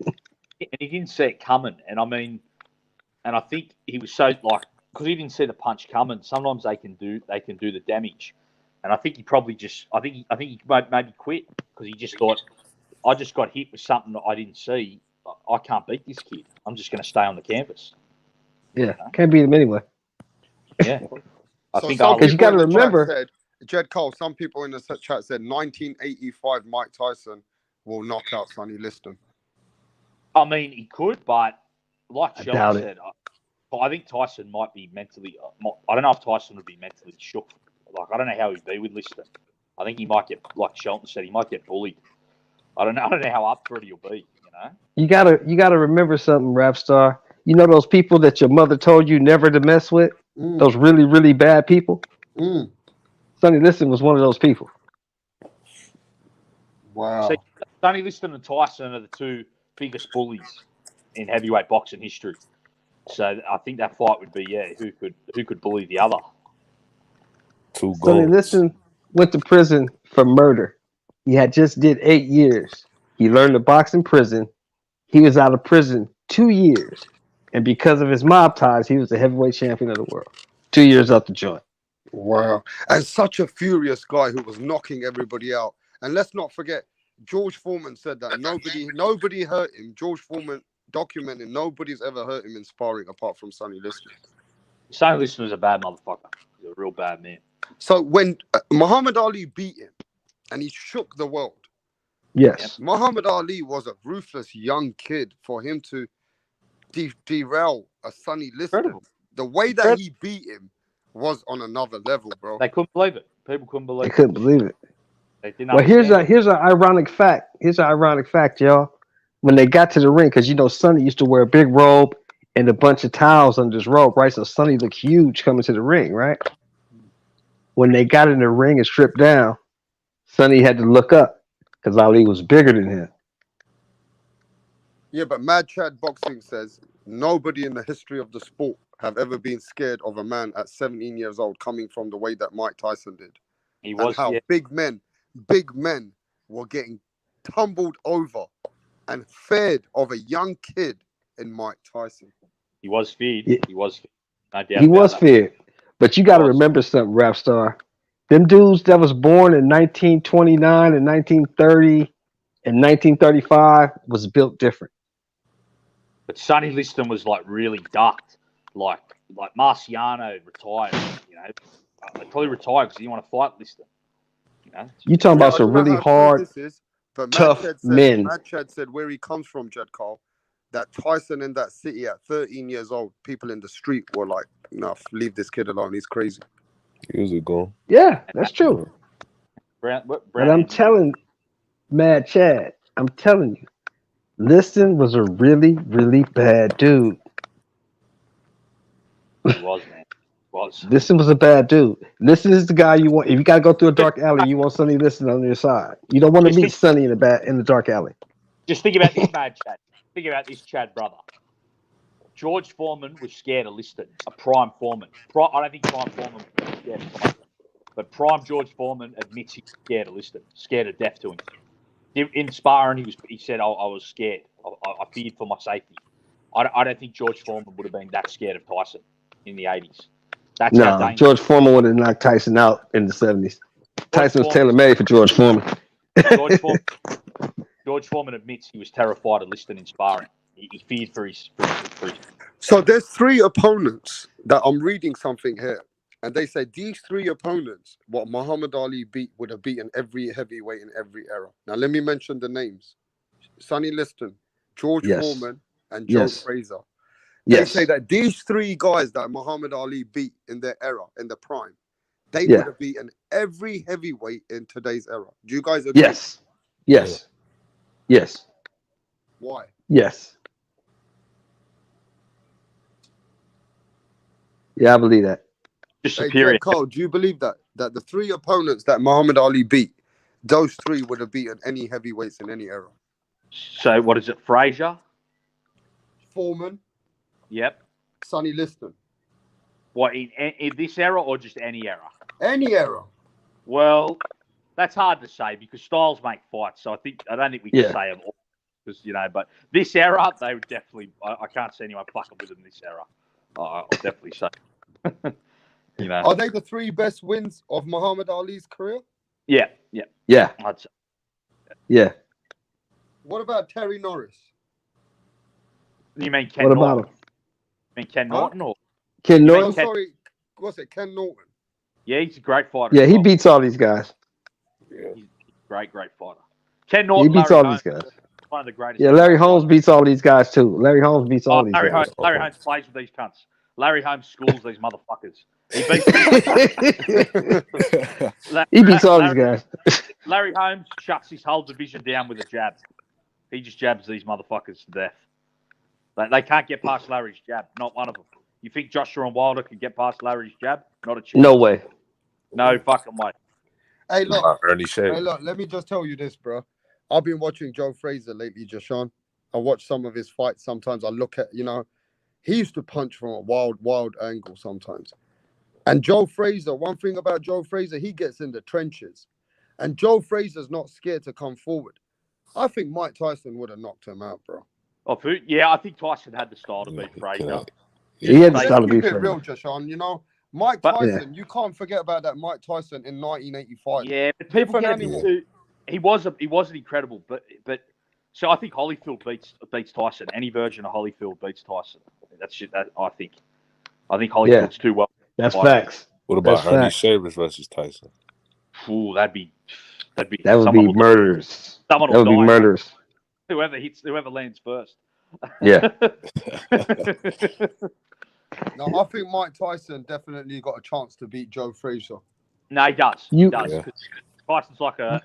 he didn't see it coming. And I think he was so because he didn't see the punch coming. Sometimes they can do the damage. And I think he probably I think he maybe quit because he just thought, I just got hit with something that I didn't see. I can't beat this kid. I'm just going to stay on the canvas. Yeah, can't beat him anyway. Yeah. Because you got to remember, Jed Cole, some people in the chat said 1985 Mike Tyson will knock out Sonny Liston. I mean, he could, but like doubt Shelton it. said, I think Tyson might be mentally. I don't know if Tyson would be mentally shook. I don't know how he'd be with Liston. I think he might get, like Shelton said, he might get bullied. I don't know how up for it he'll be. you gotta remember something, rap star. You know those people that your mother told you never to mess with? Those really, really bad people? Sonny Liston was one of those people. Wow. So, Sonny Liston and Tyson are the two biggest bullies in heavyweight boxing history. So I think that fight would be who could bully the other. Sonny Liston went to prison for murder. He had just did 8 years. He learned to box in prison. He was out of prison 2 years. And because of his mob ties, he was the heavyweight champion of the world. 2 years out the joint. Wow. And such a furious guy who was knocking everybody out. And let's not forget, George Foreman said that nobody hurt him. George Foreman documented nobody's ever hurt him in sparring apart from Sonny Liston. Sonny Liston was a bad motherfucker. He was a real bad man. So when Muhammad Ali beat him and he shook the world, yes, Muhammad Ali was a ruthless young kid. For him to derail a Sonny Liston, the way that he beat him was on another level, bro. They couldn't believe it. People couldn't believe it. They couldn't believe it. They didn't Well, here's understand an ironic fact. Here's an ironic fact, y'all. When they got to the ring, because Sonny used to wear a big robe and a bunch of towels under his robe, right? So Sonny looked huge coming to the ring, right? When they got in the ring and stripped down, Sonny had to look up because Ali was bigger than him. Yeah, but Mad Chad Boxing says nobody in the history of the sport have ever been scared of a man at 17 years old coming from the way that Mike Tyson did. He was, and how yeah. big men were getting tumbled over and feared of a young kid in Mike Tyson. He was feared. Yeah. He was feared. No doubt He about was that. feared. But you got to remember something, Rap Star. Them dudes that was born in 1929 and 1930 and 1935 was built different. But Sonny Liston was like really ducked. Like Marciano retired, you know. They probably retired because he didn't want to fight Liston. You know. You talking about some I don't know really how true hard, this is, but tough men. Mad Chad said where he comes from, Jed Carl, that Tyson in that city at 13 years old, people in the street were like, "No, leave this kid alone. He's crazy." He was a goal. Yeah, that's true. But I'm telling Mad Chad, I'm telling you, Liston was a really, really bad dude. He was, man. Was. Liston was a bad dude. Liston is the guy you want. If you got to go through a dark alley, you want Sonny Liston on your side. You don't want to meet Sonny in the dark alley. Just think about this, Mad Chad. Think about this, Chad brother. George Foreman was scared of Liston, a prime Foreman. I don't think prime Foreman was scared of Tyson, but prime George Foreman admits he's scared of Liston, scared of death to him. In sparring, he said, I was scared. I feared for my safety. I don't think George Foreman would have been that scared of Tyson in the 80s. That's how No, dangerous. George Foreman would have knocked Tyson out in the 70s. Tyson was tailor-made for George Foreman. George Foreman admits he was terrified of Liston in sparring. He feared for his. So there's 3 opponents that I'm reading something here, and they said these 3 opponents, what Muhammad Ali would have beaten every heavyweight in every era. Now let me mention the names: Sonny Liston, George Foreman, and Joe Frazier. They say that these 3 guys that Muhammad Ali beat in their era, in the prime, they would have beaten every heavyweight in today's era. Do you guys agree? Yes. Why? Yes. Yeah, I believe that. Just Hey, superior. Carl, do you believe that the 3 opponents that Muhammad Ali beat, those 3 would have beaten any heavyweights in any era? So what is it? Frazier? Foreman? Yep. Sonny Liston? What, in this era or just any era? Any era. Well, that's hard to say because styles make fights. So I don't think we can say them all. Because, you know, but this era, they would definitely. I can't see anyone fucking with them this era. I'll definitely say. You know. Are they the 3 best wins of Muhammad Ali's career? Yeah. I'd say. Yeah. What about Terry Norris? You mean Ken What Norton? about him? You mean Ken Norton or Ken You mean Norton? Sorry, what's it? Ken Norton. Yeah, he's a great fighter. Yeah, as he well. beats all these guys. He's a great fighter. Ken Norton. He beats Larry all Holmes, these guys. One of the greatest. Yeah, Larry Holmes beats all these guys too. Larry Holmes beats all these Larry guys. Holmes plays with these cunts. Larry Holmes schools these motherfuckers. He beats. He beats all these guys. Larry Holmes shuts his whole division down with a jab. He just jabs these motherfuckers to death. They can't get past Larry's jab. Not one of them. You think Joshua and Wilder can get past Larry's jab? Not a chance. No way. No fucking way. Hey, look. Ernie Shea. Hey, look. Let me just tell you this, bro. I've been watching Joe Frazier lately, Jashawn. I watch some of his fights. Sometimes I look at, he used to punch from a wild angle sometimes. And Joe Frazier, one thing about Joe Frazier, he gets in the trenches. And Joe Frazier's not scared to come forward. I think Mike Tyson would have knocked him out, bro. Yeah, I think Tyson had the style to beat Frazier. He had the style to Let's beat keep it Frazier. real, Jashawn. Mike Tyson, you can't forget about that Mike Tyson in 1985. Yeah, but people get into he wasn't incredible, but so I think Holyfield beats Tyson. Any version of Holyfield beats Tyson. That's shit. That I think Holyfield's too well. That's facts. What about That's Ernie facts. Shavers versus Tyson? Ooh, that would be murderous. Someone That would be will die. murderous. Whoever lands first. Yeah. No, I think Mike Tyson definitely got a chance to beat Joe Frazier. No, he does. You- He does. Yeah. 'Cause Tyson's like a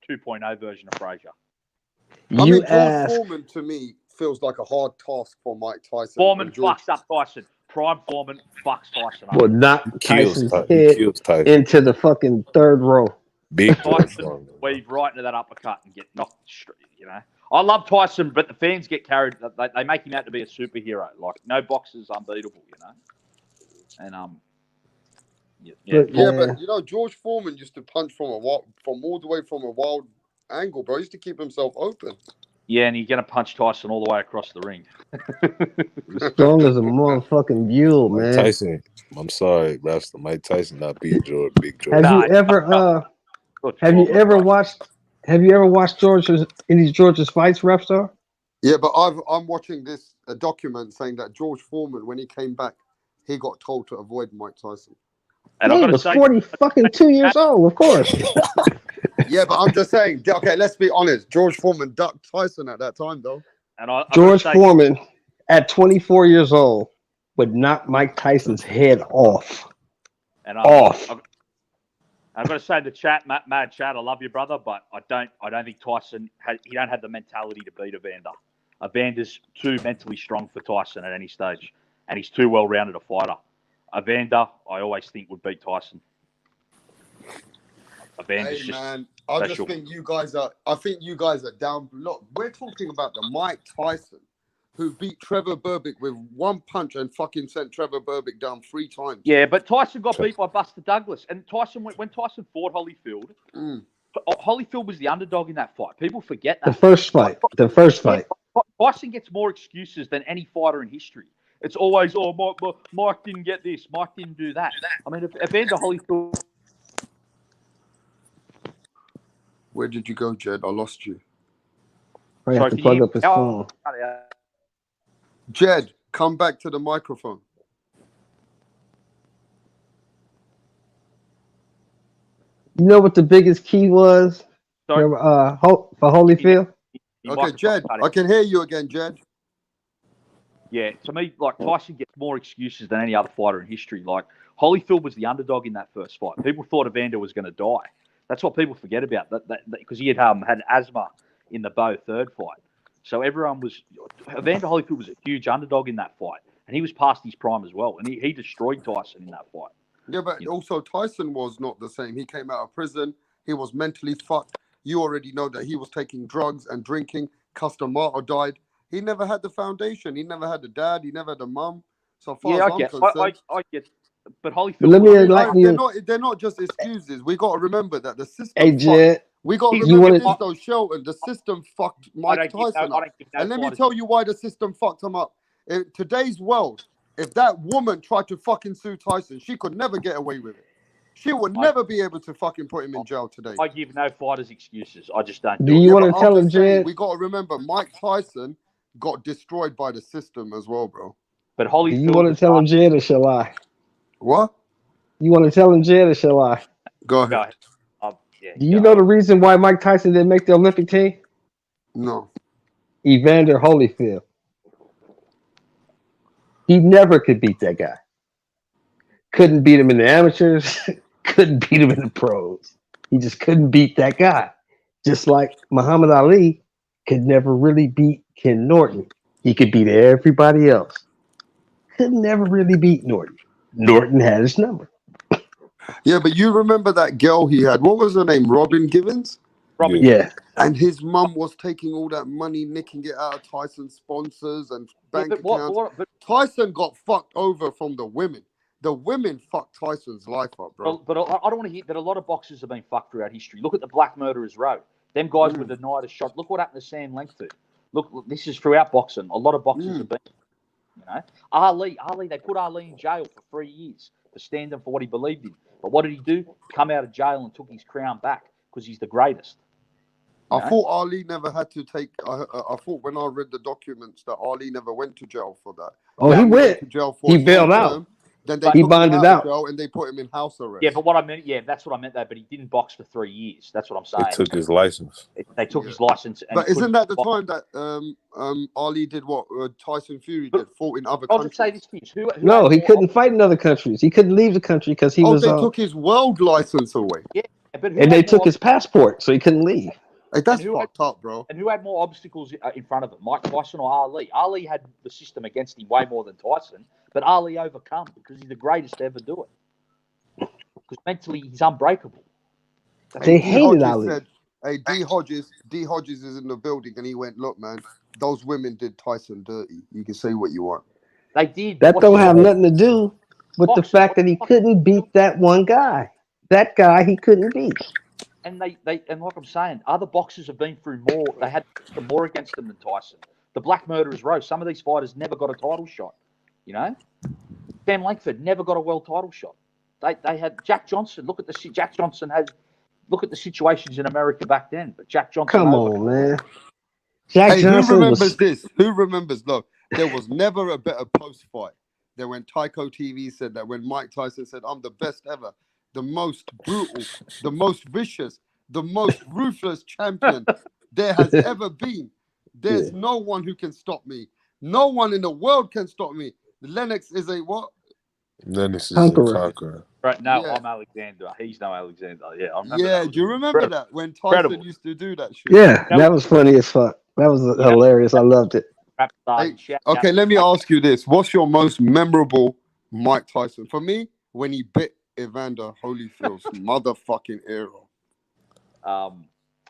2.0 version of Frazier. I mean, George Foreman to me feels like a hard task for Mike Tyson. Foreman And George- fucks up Tyson. Prime Foreman fucks Tyson up. Well, knock Kills Tyson's Ty- he head kills Tyson. into the fucking third row. Big Tyson weave right into that uppercut and get knocked straight. I love Tyson, but the fans get carried. They make him out to be a superhero. Like no boxer's unbeatable, you know. And Yeah, but you know, George Foreman used to punch from all the way from a wild angle, bro. He used to keep himself open. Yeah, and you're gonna punch Tyson all the way across the ring. Strong as a motherfucking mule, Mike man. Tyson. I'm sorry, Rasta. Mike Tyson not beat Big George. Have you ever watched George's fights, Repstar? Yeah, but I'm watching this document saying that George Foreman, when he came back, he got told to avoid Mike Tyson. And he was 42 years old, of course. Yeah, but I'm just saying. Okay, let's be honest. George Foreman ducked Tyson at that time, though. And George Foreman, at 24 years old, would knock Mike Tyson's head off. And off. I've got to say, the chat, mad chat. I love you, brother, but I don't think Tyson he don't have the mentality to beat Evander. Evander's too mentally strong for Tyson at any stage, and he's too well-rounded a fighter. Evander, I always think would beat Tyson. Evander's Hey, man, I I just think you guys are. I think you guys are down. Look, we're talking about the Mike Tyson who beat Trevor Berbick with one punch and fucking sent Trevor Berbick down 3 times. Yeah, but Tyson got beat by Buster Douglas, and when Tyson fought Holyfield, Holyfield was the underdog in that fight. People forget that. The first fight. Tyson gets more excuses than any fighter in history. It's always, Mike didn't get this, Mike didn't do that. I mean, if Evander Holyfield. Where did you go, Jed? I lost you. I have to plug up his phone. Jed, come back to the microphone. You know what the biggest key was for Holyfield? Okay, Jed, I can hear you again, Jed. Yeah, to me, like Tyson gets more excuses than any other fighter in history. Like Holyfield was the underdog in that first fight. People thought Evander was going to die. That's what people forget about that because he had asthma in the Bo third fight. So everyone was Evander Holyfield was a huge underdog in that fight, and he was past his prime as well, and he destroyed Tyson in that fight. Yeah, but also Tyson was not the same. He came out of prison. He was mentally fucked. You already know that he was taking drugs and drinking. Custer Martyr died. He never had the foundation. He never had a dad. He never had a mum. So far as I'm concerned, I get. But Holyfield. They're not just excuses. We got to remember that the system. Hey, Jed, we got to remember this though, Shelton. The system fucked Mike Tyson up. And let me tell you why the system fucked him up. In today's world, if that woman tried to fucking sue Tyson, she could never get away with it. She would never be able to fucking put him in jail today. I give no fighters excuses. I just don't. Do you want to tell him, Jed? We got to remember, Mike Tyson got destroyed by the system as well, bro. But Holyfield. Do you want to tell him, Jed, or shall I? What? You want to tell him, Jed, or shall I? Go ahead. Do you know the reason why Mike Tyson didn't make the Olympic team? No. Evander Holyfield. He never could beat that guy. Couldn't beat him in the amateurs. Couldn't beat him in the pros. He just couldn't beat that guy. Just like Muhammad Ali could never really beat Ken Norton. He could beat everybody else. Could never really beat Norton. Norton had his number. Yeah, but you remember that girl he had? What was her name? Robin Givens? Robin. Yeah. And his mum was taking all that money, nicking it out of Tyson's sponsors and bank accounts. Tyson got fucked over from the women. The women fucked Tyson's life up, bro. But I don't want to hear that a lot of boxers have been fucked throughout history. Look at the Black Murderers Road. Them guys were denied a shot. Look what happened to Sam Langford. Look, this is throughout boxing. A lot of boxers have been. You know, Ali, they put Ali in jail for 3 years for standing for what he believed in. But what did he do? Come out of jail and took his crown back because he's the greatest. I thought Ali never had to take. I thought when I read the documents that Ali never went to jail for that. Oh, he went. To jail for he bailed out. Then they he bonded out. Jail and they put him in house arrest. Yeah, but what I meant, that's what I meant though. But he didn't box for 3 years. That's what I'm saying. They took his license. They took his license. And but isn't that the time that Ali did what Tyson Fury did? Fought in other countries. I'll just say this to you. No, he couldn't fight in other countries. He couldn't leave the country because he was. They took his world license away. Yeah, but and they took his passport, so he couldn't leave. Hey, that's fucked up, bro. And who had more obstacles in front of him, Mike Tyson or Ali? Ali had the system against him way more than Tyson, but Ali overcome because he's the greatest to ever do it. Because mentally, he's unbreakable. They hated Ali. Hey, D Hodges is in the building, and he went, "Look, man, those women did Tyson dirty. You can say what you want." They did. That What don't you have said. nothing to do with the fact that he couldn't beat that one guy. That guy he couldn't beat. And they and like I'm saying, other boxers have been through more. They had more against them than Tyson. The Black Murderers Row. Some of these fighters never got a title shot. You know, Sam Langford never got a world title shot. They had Jack Johnson. Look at the Jack Johnson had. Look at the situations in America back then. But Jack Johnson. Come on, man. Jack Hey, Johnson who remembers was. this? Who remembers? Look, there was never a better post fight than when Tyco TV said that when Mike Tyson said, "I'm the best ever, the most brutal, the most vicious, the most ruthless champion there has ever been. There's no one who can stop me. No one in the world can stop me. Lennox is a what? Lennox is Conqueror. a conqueror. Right, no, Yeah. I'm Alexander. He's no Alexander. Yeah, I remember Yeah, that. do you remember Incredible. that when Tyson Incredible. used to do that shit? Yeah, that was funny as fuck. That was hilarious. I loved it. Hey, okay, let me ask you this: what's your most memorable Mike Tyson? For me, when he bit Evander Holyfield's motherfucking ear off.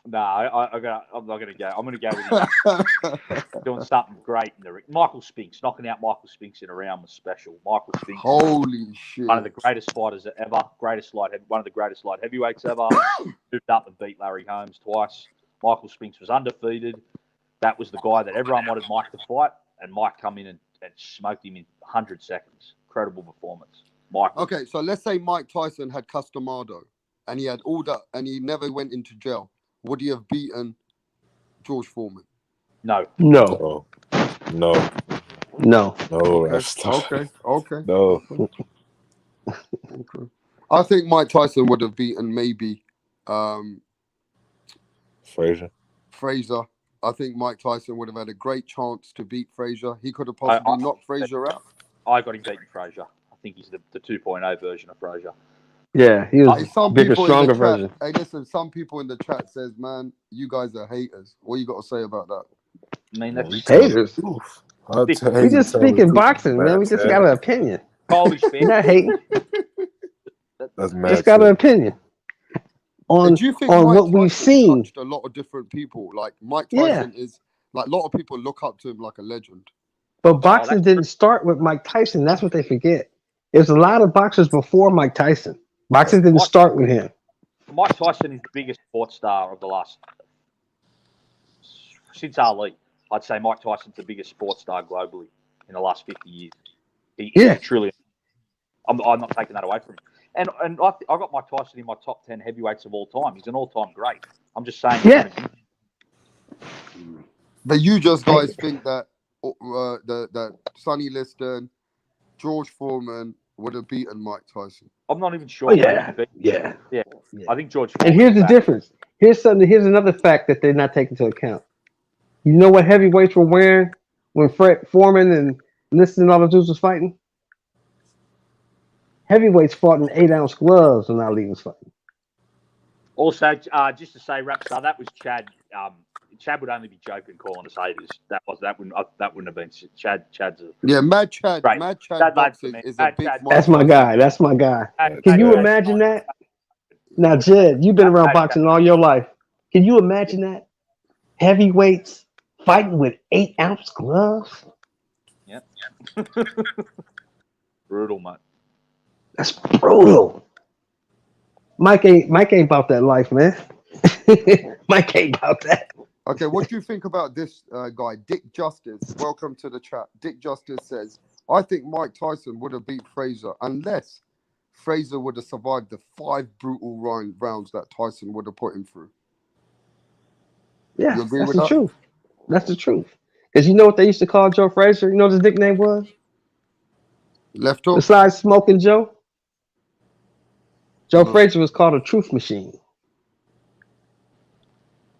No, I'm not going to go. I'm going to go with him doing something great in the ring. Michael Spinks, knocking out Michael Spinks in a round was special. Michael Spinks, Holy shit! one of the greatest fighters ever, one of the greatest light heavyweights ever. Moved up and beat Larry Holmes twice. Michael Spinks was undefeated. That was the guy that everyone wanted Mike to fight, and Mike come in and smoked him in 100 seconds. Incredible performance. Mike. Okay, so let's say Mike Tyson had Customado, and he had all that, and he never went into jail. Would he have beaten George Foreman? No. No. No. No. No. Okay. No. Okay. I think Mike Tyson would have beaten maybe Frazier. I think Mike Tyson would have had a great chance to beat Frazier. He could have possibly knocked Frazier out. I got him beating Frazier. I think he's the 2.0 version of Frazier. Yeah, he was some bigger, people stronger in the chat, version. Hey, listen, some people in the chat says, "Man, you guys are haters." What you got to say about that? I mean, that's Haters. We We just speaking boxing, man. We just got an opinion. Polish We're not hating. That's mad. Just got an opinion on Do you think on Mike what we've Tyson seen. touched a lot of different people? Like Mike Tyson is like a lot of people look up to him like a legend. But boxing didn't start with Mike Tyson. That's what they forget. There's a lot of boxers before Mike Tyson. Boxing didn't start with him. Mike Tyson is the biggest sports star of the last since Ali. I'd say Mike Tyson's the biggest sports star globally in the last 50 years. He's truly. I'm not taking that away from him. And I got Mike Tyson in my top 10 heavyweights of all time. He's an all-time great. I'm just saying. Yeah. But you just guys think that that Sonny Liston, George Foreman would have beaten Mike Tyson? I'm not even sure. Oh, yeah. Yeah. I think George. And here's the difference. Here's another fact that they're not taking into account. You know what heavyweights were wearing when Fred Foreman and Liston and all the dudes was fighting? Heavyweights fought in 8-ounce gloves when Ali was fighting. Also, just to say, Rapstar, that was Chad. Chad would only be joking, calling us haters. That wouldn't have been Chad. Chad's Mad Chad. Right. Mad Chad boxing is a big. That's my guy. That's my guy. Can you imagine that? Now, Jed, you've been around boxing all your life. Can you imagine that? Heavyweights fighting with 8-ounce gloves? Yep. Brutal, mate. That's brutal. Mike ain't about that life, man. Mike ain't about that. Okay, what do you think about this guy, Dick Justice? Welcome to the chat. Dick Justice says, I think Mike Tyson would have beat Frazier unless Frazier would have survived the 5 brutal rounds that Tyson would have put him through. Yeah, You agree that's with the that? truth. That's the truth. Because you know what they used to call Joe Frazier? You know what his nickname was? Left hook. Besides Smoking Joe? Joe Frazier was called a truth machine.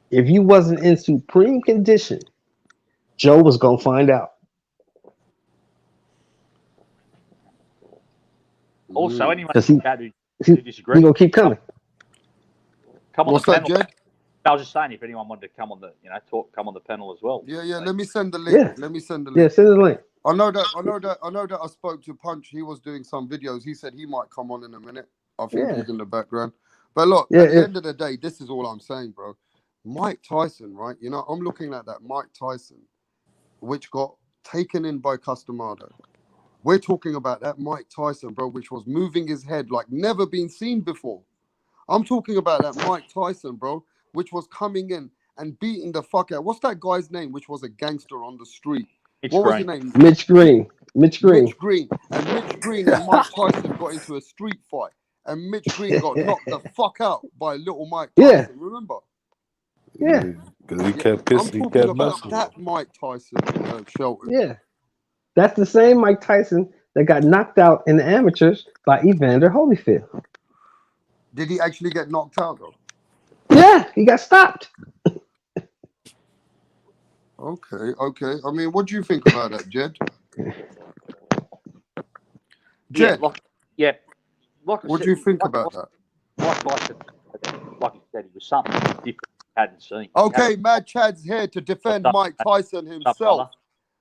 If you wasn't in supreme condition, Joe was going to find out. Also, anyone Because who disagree, he going to keep coming. come on What's the that, panel. Jed? I was just saying, if anyone wanted to come on the, come on the panel as well. Yeah. Let me send the link. Yeah. Let me send the Yeah, link. send the link. I know that I spoke to Punch. He was doing some videos. He said he might come on in a minute. I think Yeah. he's in the background. But look, Yeah, at the yeah. end of the day, this is all I'm saying, bro. Mike Tyson, right? You know, I'm looking at that Mike Tyson, which got taken in by Customado. We're talking about that Mike Tyson, bro, which was moving his head like never been seen before. I'm talking about that Mike Tyson, bro, which was coming in and beating the fuck out. What's that guy's name, which was a gangster on the street? It's What was great. his name? Mitch Green. Mitch Green. Mitch Green. And Mitch Green and Mike Tyson got into a street fight. And Mitch Green got knocked the fuck out by little Mike Yeah. Tyson. Remember? Yeah. Because he Yeah, kept I'm pissing, he talking kept about messing with that him. Mike Tyson, Shelton. Yeah. That's the same Mike Tyson that got knocked out in the amateurs by Evander Holyfield. Did he actually get knocked out though? Yeah, he got stopped. Okay. I mean, what do you think about that, Jed? Yeah, Jed, like I what said, do you think about that? like you said, he was something different we hadn't seen. Okay, Mad Chad's here to defend Mike Tyson himself.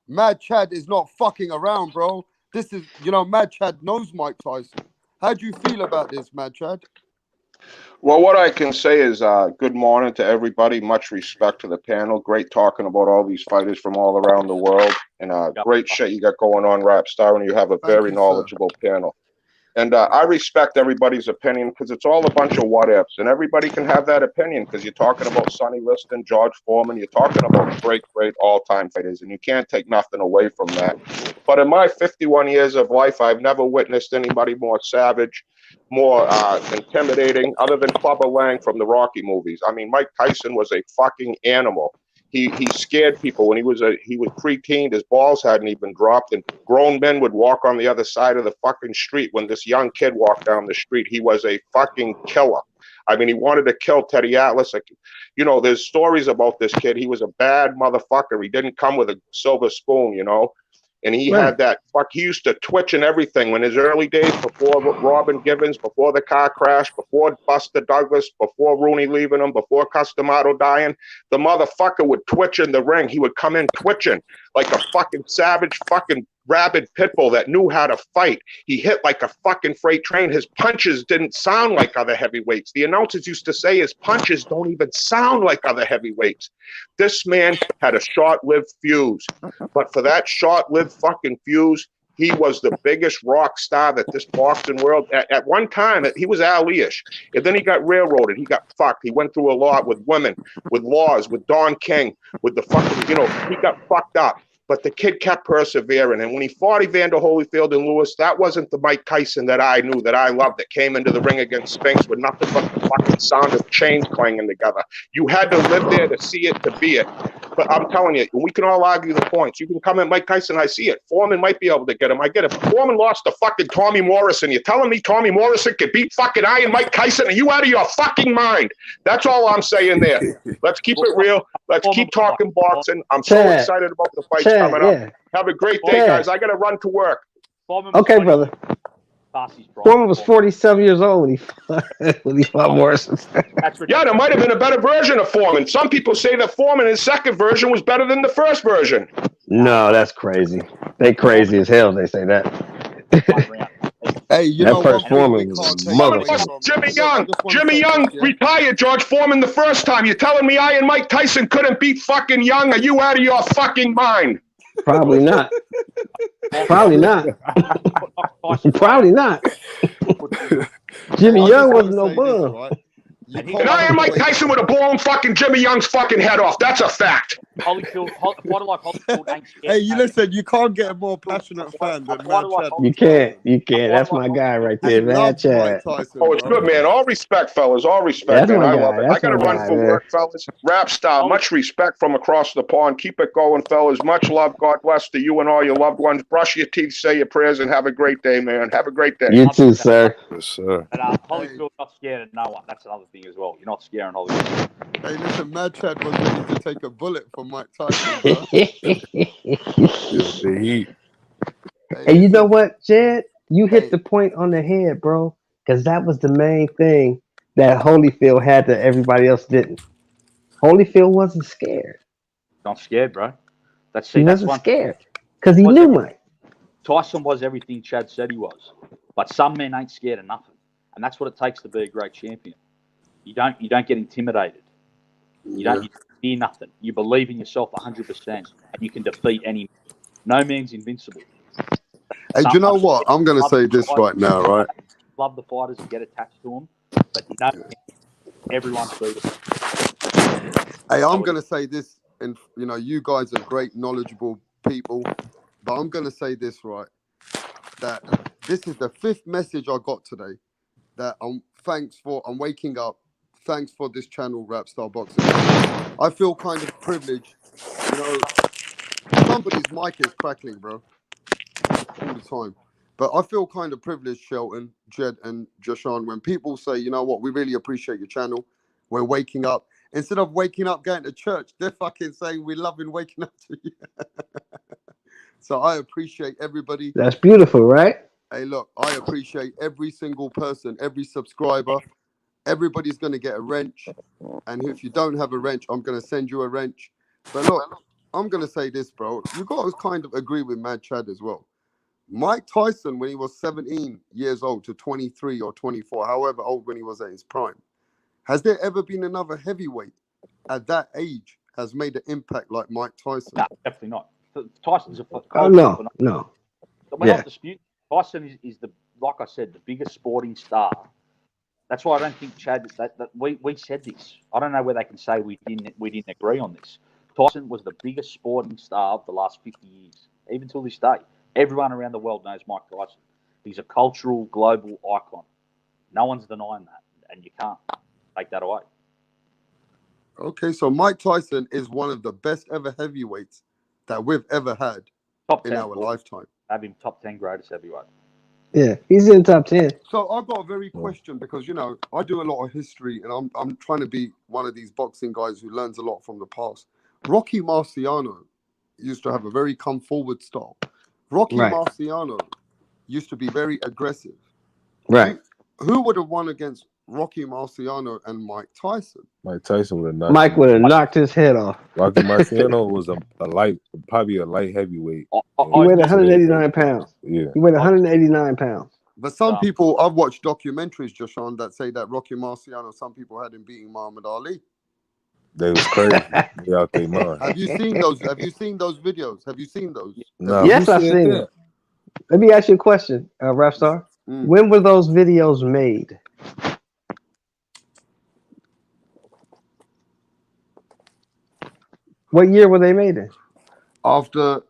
Mad Chad is not fucking around, bro. This is, Mad Chad knows Mike Tyson. How do you feel about this, Mad Chad? Well, what I can say is good morning to everybody. Much respect to the panel. Great talking about all these fighters from all around the world. And great shit you got going on, Rap Star, and you have a very knowledgeable panel. And I respect everybody's opinion because it's all a bunch of what ifs. And everybody can have that opinion because you're talking about Sonny Liston, George Foreman. You're talking about great all-time fighters. And you can't take nothing away from that. But in my 51 years of life, I've never witnessed anybody more savage, more intimidating, other than Clubber Lang from the Rocky movies. I mean, Mike Tyson was a fucking animal. He scared people when he was preteen. His balls hadn't even dropped, and grown men would walk on the other side of the fucking street when this young kid walked down the street. He was a fucking killer. I mean, he wanted to kill Teddy Atlas. Like, there's stories about this kid. He was a bad motherfucker. He didn't come with a silver spoon, And he had that he used to twitch and everything when his early days, before Robin Givens, before the car crash, before Buster Douglas, before Rooney leaving him, before Customado dying, the motherfucker would twitch in the ring. He would come in twitching like a fucking savage fucking rabid pit bull that knew how to fight. He hit like a fucking freight train. His punches didn't sound like other heavyweights. The announcers used to say his punches don't even sound like other heavyweights. This man had a short-lived fuse. But for that short-lived fucking fuse, he was the biggest rock star that this boxing world, at one time, he was Ali-ish. And then he got railroaded. He got fucked. He went through a lot with women, with laws, with Don King, with the fucking, he got fucked up. But the kid kept persevering. And when he fought Evander Holyfield and Lewis, that wasn't the Mike Tyson that I knew, that I loved, that came into the ring against Spinks with nothing but the fucking sound of chains clanging together. You had to live there to see it, to be it. But I'm telling you, we can all argue the points. You can come at Mike Tyson, I see it. Foreman might be able to get him. I get it. But Foreman lost to fucking Tommy Morrison. You're telling me Tommy Morrison could beat fucking Iron Mike Tyson? Are you out of your fucking mind? That's all I'm saying there. Let's keep it real. Let's keep talking boxing. I'm so excited about the fights coming up. Have a great day, guys. I got to run to work. Okay, brother. Foreman was 47 years old when he fought Morrison. Yeah, there might have been a better version of Foreman. Some people say that Foreman, his second version, was better than the first version. No, that's crazy. They crazy as hell. They say that. Hey, that first Foreman was a motherfucker. Jimmy Young. Jimmy Young retired George Foreman the first time. You're telling me Iron Mike Tyson couldn't beat fucking Young? Are you out of your fucking mind? Probably not. Probably not. Probably not. Jimmy Young wasn't no bum. Right? And Iron Mike Tyson would have blown fucking Jimmy Young's fucking head off. That's a fact. Holyfield, hey, you listen, you can't get a more passionate fan than Mad Chad. You can't. That's my guy right there, Mad Chad. Oh, it's good, man. All respect, fellas. All respect, That's man. my I guy. love it. That's I got to my run guy, for man. work, fellas. Rap style. Much respect from across the pond. Keep it going, fellas. Much love. God bless to you and all your loved ones. Brush your teeth, say your prayers, and have a great day, man. Have a great day. You too, sir. Yes, sir. And Holyfield not scared of no one. That's another thing as well. You're not scaring Holyfield. Hey, listen, Mad Chad was ready to take a bullet for Mike Tyson, bro. The heat. And you know what, Jed? You hit the point on the head, bro. Because that was the main thing that Holyfield had that everybody else didn't. Holyfield wasn't scared. Not scared, bro. He wasn't scared. Because he knew Mike. Tyson was everything Chad said he was. But some men ain't scared of nothing. And that's what it takes to be a great champion. You don't get intimidated. You don't fear nothing. You believe in yourself 100%, and you can defeat any. No man's invincible. Hey, do you know what? I'm going to say this right now, right? Love the fighters and get attached to them, but you know, everyone's beatable. Hey, I'm going to say this, and you know, you guys are great, knowledgeable people, but I'm going to say this, right? That this is the 5th message I got today. That I'm waking up. Thanks for this channel, Rap Star Boxing. I feel kind of privileged. You know, somebody's mic is crackling, bro, all the time. But I feel kind of privileged, Shelton, Jed, and Joshan, when people say, you know what, we really appreciate your channel. We're waking up. Instead of waking up, going to church, they're fucking saying we're loving waking up to you. So I appreciate everybody. That's beautiful, right? Hey, look, I appreciate every single person, every subscriber. Everybody's going to get a wrench. And if you don't have a wrench, I'm going to send you a wrench. But look, I'm going to say this, bro. You got to kind of agree with Mad Chad as well. Mike Tyson, when he was 17 years old to 23 or 24, however old when he was at his prime, has there ever been another heavyweight at that age has made an impact like Mike Tyson? No, definitely not. Tyson's a no. We're not disputing. Tyson is the, like I said, the biggest sporting star. That's why I don't think, Chad, that we said this. I don't know where they can say we didn't agree on this. Tyson was the biggest sporting star of the last 50 years, even till this day. Everyone around the world knows Mike Tyson. He's a cultural, global icon. No one's denying that, and you can't take that away. Okay, so Mike Tyson is one of the best ever heavyweights that we've ever had in our lifetime. Have him top 10 greatest heavyweight. Yeah, he's in top 10. So I've got a very question because, you know, I do a lot of history and I'm trying to be one of these boxing guys who learns a lot from the past. Rocky Marciano used to have a very come forward style. Rocky Marciano used to be very aggressive. Right. Who would have won against Rocky Marciano and Mike Tyson? Mike Tyson would have knocked. Mike would have knocked his head off. Rocky Marciano was probably a light heavyweight. He weighed 189 pounds. Yeah. He weighed 189 pounds. But some people, I've watched documentaries, Joshan, that say that Rocky Marciano, some people had him beating Muhammad Ali. They was crazy. They out their mind. Have you seen those? Have you seen those videos? Have you seen those? No, yes, I've seen it. Let me ask you a question, Rapstar. When were those videos made? What year were they made in? After,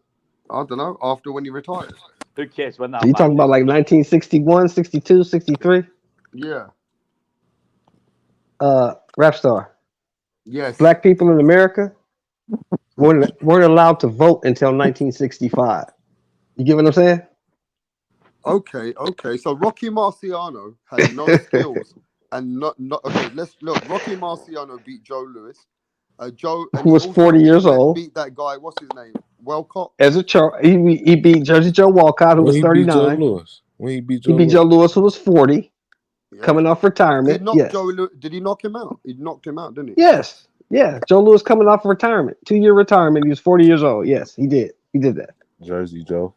I don't know, after when he retired. Who cares when that? So you talking about like 1961, 62, 63? Yeah. Rapstar. Yes. Black people in America weren't allowed to vote until 1965. You get what I'm saying? Okay. So Rocky Marciano had no skills and not. Okay, let's look. Rocky Marciano beat Joe Louis. Who was 40 years old. Beat that guy. What's his name? Walcott. He beat Jersey Joe Walcott, who was 39. When he beat Joe Louis, who was 40, coming off retirement. Did he knock him out? He knocked him out, didn't he? Yes. Yeah. Joe Louis coming off retirement, 2-year retirement. He was 40 years old. Yes, he did. He did that. Jersey Joe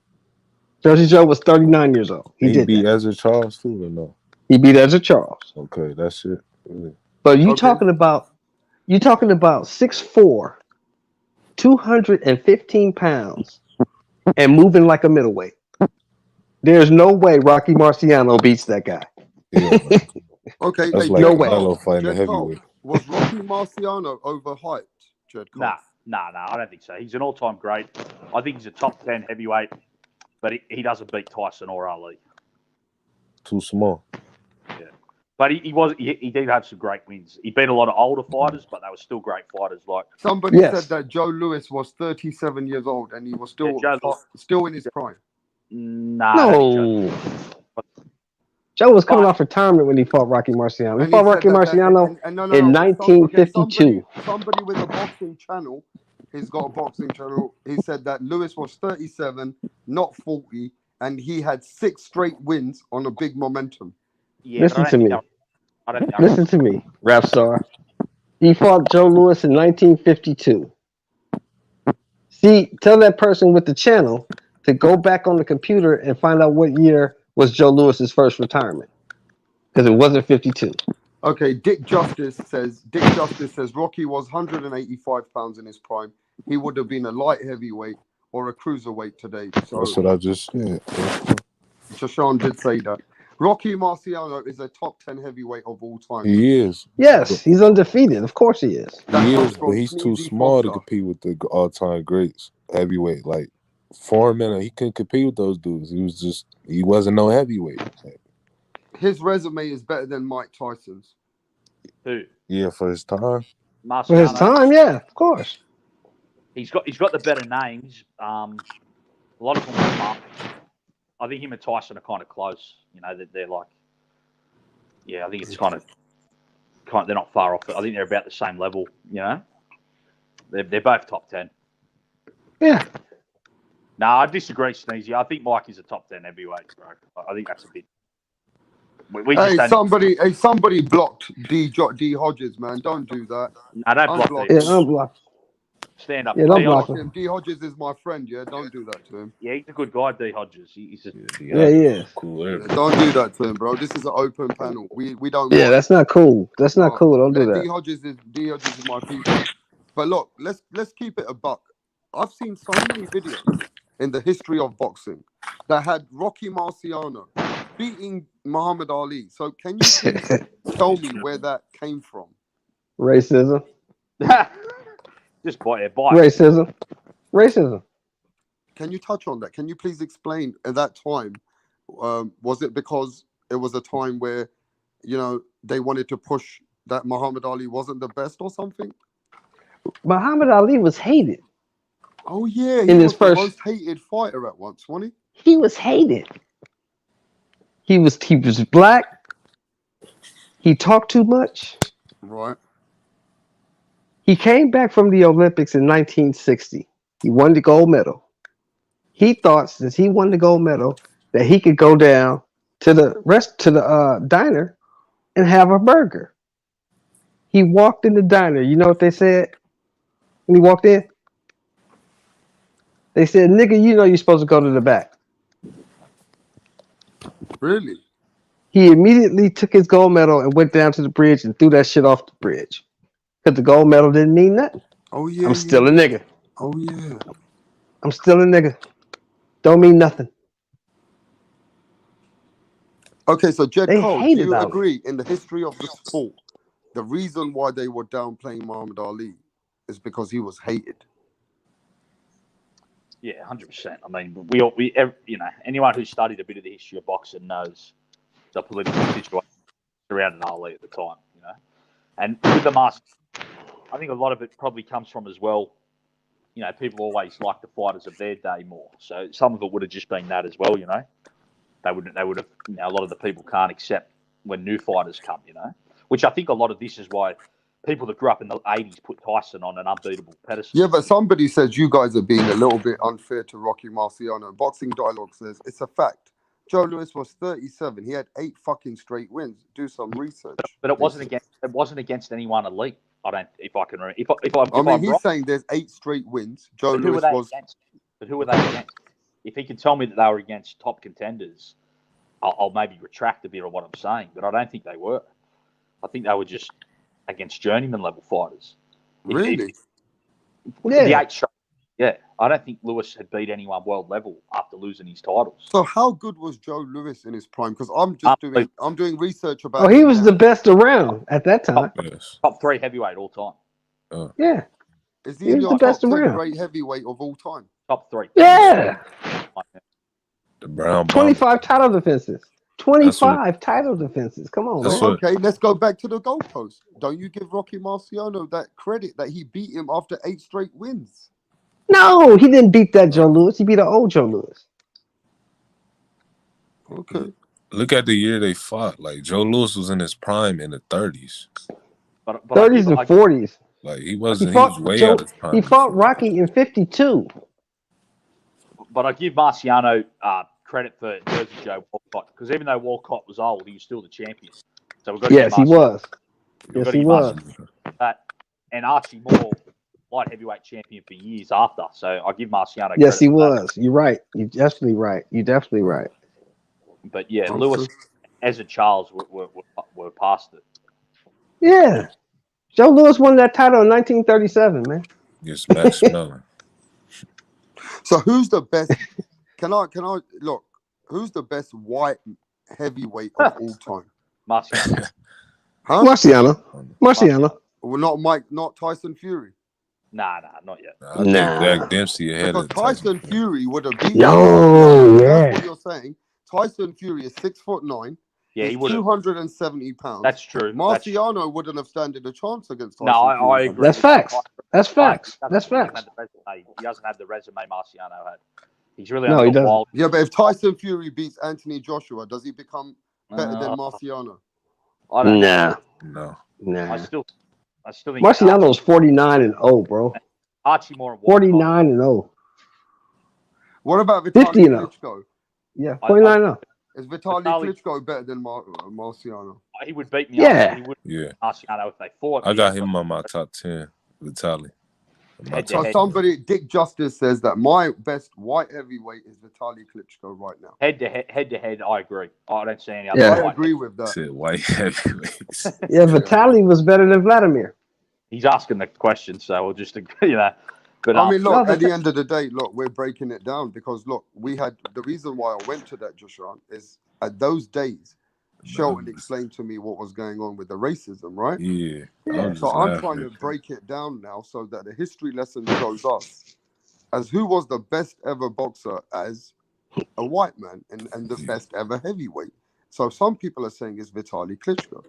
was 39 years old. He beat Ezra Charles too, or no? He beat Ezra Charles. Okay, that's it. Really. But you talking about 6'4", 215 pounds, and moving like a middleweight. There's no way Rocky Marciano beats that guy. Yeah, okay, that's hey, like no way. Fighting a heavyweight. Was Rocky Marciano overhyped, Jed Cole? Nah, I don't think so. He's an all-time great. I think he's a top 10 heavyweight, but he doesn't beat Tyson or Ali. Too small. Yeah, but he did have some great wins. He beat a lot of older fighters, but they were still great fighters. Like somebody said that Joe Louis was 37 years old and he was still in his prime. Nah, no. Joe was coming off retirement when he fought Rocky Marciano. He fought Rocky Marciano in 1952. Somebody with a boxing channel, he's got a boxing channel. He said that Lewis was 37, not 40, and he had 6 straight wins on a big momentum. Yeah, Listen to me, Rapstar. He fought Joe Louis in 1952. See, tell that person with the channel to go back on the computer and find out what year was Joe Louis's first retirement, because it wasn't 52. Okay, Dick Justice says Rocky was 185 pounds in his prime. He would have been a light heavyweight or a cruiserweight today. So That's what I just said. Shashan did say that. Rocky Marciano is a top 10 heavyweight of all time. He is. Yes, he's undefeated. Of course he is. He is, but he's too small to compete with the all-time greats heavyweight. Like Foreman, he couldn't compete with those dudes. He wasn't no heavyweight. Like, his resume is better than Mike Tyson's. Who? Yeah, for his time. Marciano. For his time, yeah, of course. He's got the better names. A lot of them are. I think him and Tyson are kind of close. You know, that they're like, yeah, I think it's kind of they're not far off. I think they're about the same level. You know, they're both top 10. Yeah. No, I disagree, Sneezy. I think Mike is a top 10 heavyweight, bro. I think that's a bit. We just don't... somebody blocked D Hodges, man. Don't do that. I don't block D. Yeah, unblock. Stand up. Yeah, don't block him. D Hodges is my friend. Yeah, don't do that to him. Yeah, he's a good guy, D Hodges. He's he is. Cool. Yeah, don't do that to him, bro. This is an open panel. We don't. Yeah, that's not cool. That's not cool. Don't do that. D Hodges is my people. But look, let's keep it a buck. I've seen so many videos in the history of boxing that had Rocky Marciano beating Muhammad Ali. So can you please tell me where that came from? Racism. Just bite. Racism. Can you touch on that? Can you please explain at that time? Was it because it was a time where, you know, they wanted to push that Muhammad Ali wasn't the best or something? Muhammad Ali was hated. Oh yeah, he was the most hated fighter at once, wasn't he? He was hated. He was black. He talked too much. Right. He came back from the Olympics in 1960. He won the gold medal. He thought since he won the gold medal that he could go down to the diner and have a burger. He walked in the diner. You know what they said when he walked in? They said, "Nigga, you know you're supposed to go to the back." Really? He immediately took his gold medal and went down to the bridge and threw that shit off the bridge. Because the gold medal didn't mean nothing. Oh yeah. I'm still a nigga. Oh yeah. I'm still a nigga. Don't mean nothing. Okay, so Jed They Cole, do hated you Ali. agree in the history of the sport, the reason why they were downplaying Muhammad Ali is because he was hated? Yeah, 100%. I mean, you know, anyone who's studied a bit of the history of boxing knows the political situation surrounding Ali at the time. You know, and with the mask, I think a lot of it probably comes from as well. You know, people always like the fighters of their day more, so some of it would have just been that as well. You know, they would have. You know, a lot of the people can't accept when new fighters come. You know, which I think a lot of this is why people that grew up in the 80s put Tyson on an unbeatable pedestal. Yeah, but somebody says you guys are being a little bit unfair to Rocky Marciano. Boxing Dialogue says it's a fact. Joe Louis was 37. He had 8 fucking straight wins. Do some research. But it wasn't against anyone elite. I don't. If I can remember. If I mean, I'm he's wrong, saying there's 8 straight wins. Joe but who Louis were they was. against? But who were they against? If he can tell me that they were against top contenders, I'll maybe retract a bit of what I'm saying. But I don't think they were. I think they were just against journeyman level fighters. Really? The 8 straight. Yeah, I don't think Lewis had beat anyone world level after losing his titles. So how good was Joe Louis in his prime? Because I'm doing research about. Oh, he was the best around at that time. Top 3 heavyweight all time. Yeah. Is he was the best top 10 around. great heavyweight of all time? Top 3. Yeah. The Brown 25 title defenses. 25 title defenses. Come on, man. Okay, let's go back to the goalpost. Don't you give Rocky Marciano that credit that he beat him after 8 straight wins? No, he didn't beat that Joe Louis. He beat an old Joe Louis. Okay. Look at the year they fought. Like Joe Louis was in his prime in the 30s. But 30s and 40s. Like he was way out of his prime. He fought Rocky in 52. But I give Marciano credit for Jersey Joe Walcott, because even though Walcott was old, he was still the champion. So we've got to Yes, he was. Yes, he was. And Archie Moore, light heavyweight champion for years after. So I give Marciano Yes, credit he for was. You're right. You're definitely right. You're definitely right. But yeah, Lewis, as a Charles, were past it. Yeah. Joe Louis won that title in 1937, man. Gets back smelling. So who's the best? Can I look? Who's the best white heavyweight of all time? Marciano. Huh? Marciano. Well, not Tyson Fury. Nah, not yet. I think Jack Dempsey ahead Because of Tyson Fury would have beaten. Yo, That's what you're saying. Tyson Fury is 6'9". Yeah, he he's would have. 270 pounds. That's true. Marciano wouldn't have standed a chance against Tyson. No, I Fury. agree. That's facts. That's facts. That's He facts. doesn't have the resume Marciano had. He's really No, only he got doesn't. wild. Yeah, but if Tyson Fury beats Anthony Joshua, does he become better than Marciano? I don't Nah. No. I still think Marciano's 49-0, bro. Archie Moore. 49-0. What about 50 Vitaly and 0. Klitschko? Yeah, 49-0. Is Vitaly Klitschko better than Marciano? He would beat me. Yeah. He would Yeah. Marciano if they fought. I got him on my top 10. Vitaly. So somebody, Dick Justice says that my best white heavyweight is Vitaly Klitschko right now. Head to head, I agree. I don't see any other. Yeah. I agree with that. Said white heavyweights. Yeah, Vitaly was better than Vladimir. He's asking the question, so we'll just But I mean, look, at the end of the day, look, we're breaking it down because look, we had the reason why I went to that Joshua is at those days, Shelton explained to me what was going on with the racism, right? Yeah. So I'm trying to break it down now so that the history lesson shows us as who was the best ever boxer as a white man and the best ever heavyweight. So some people are saying it's Vitaly Klitschko.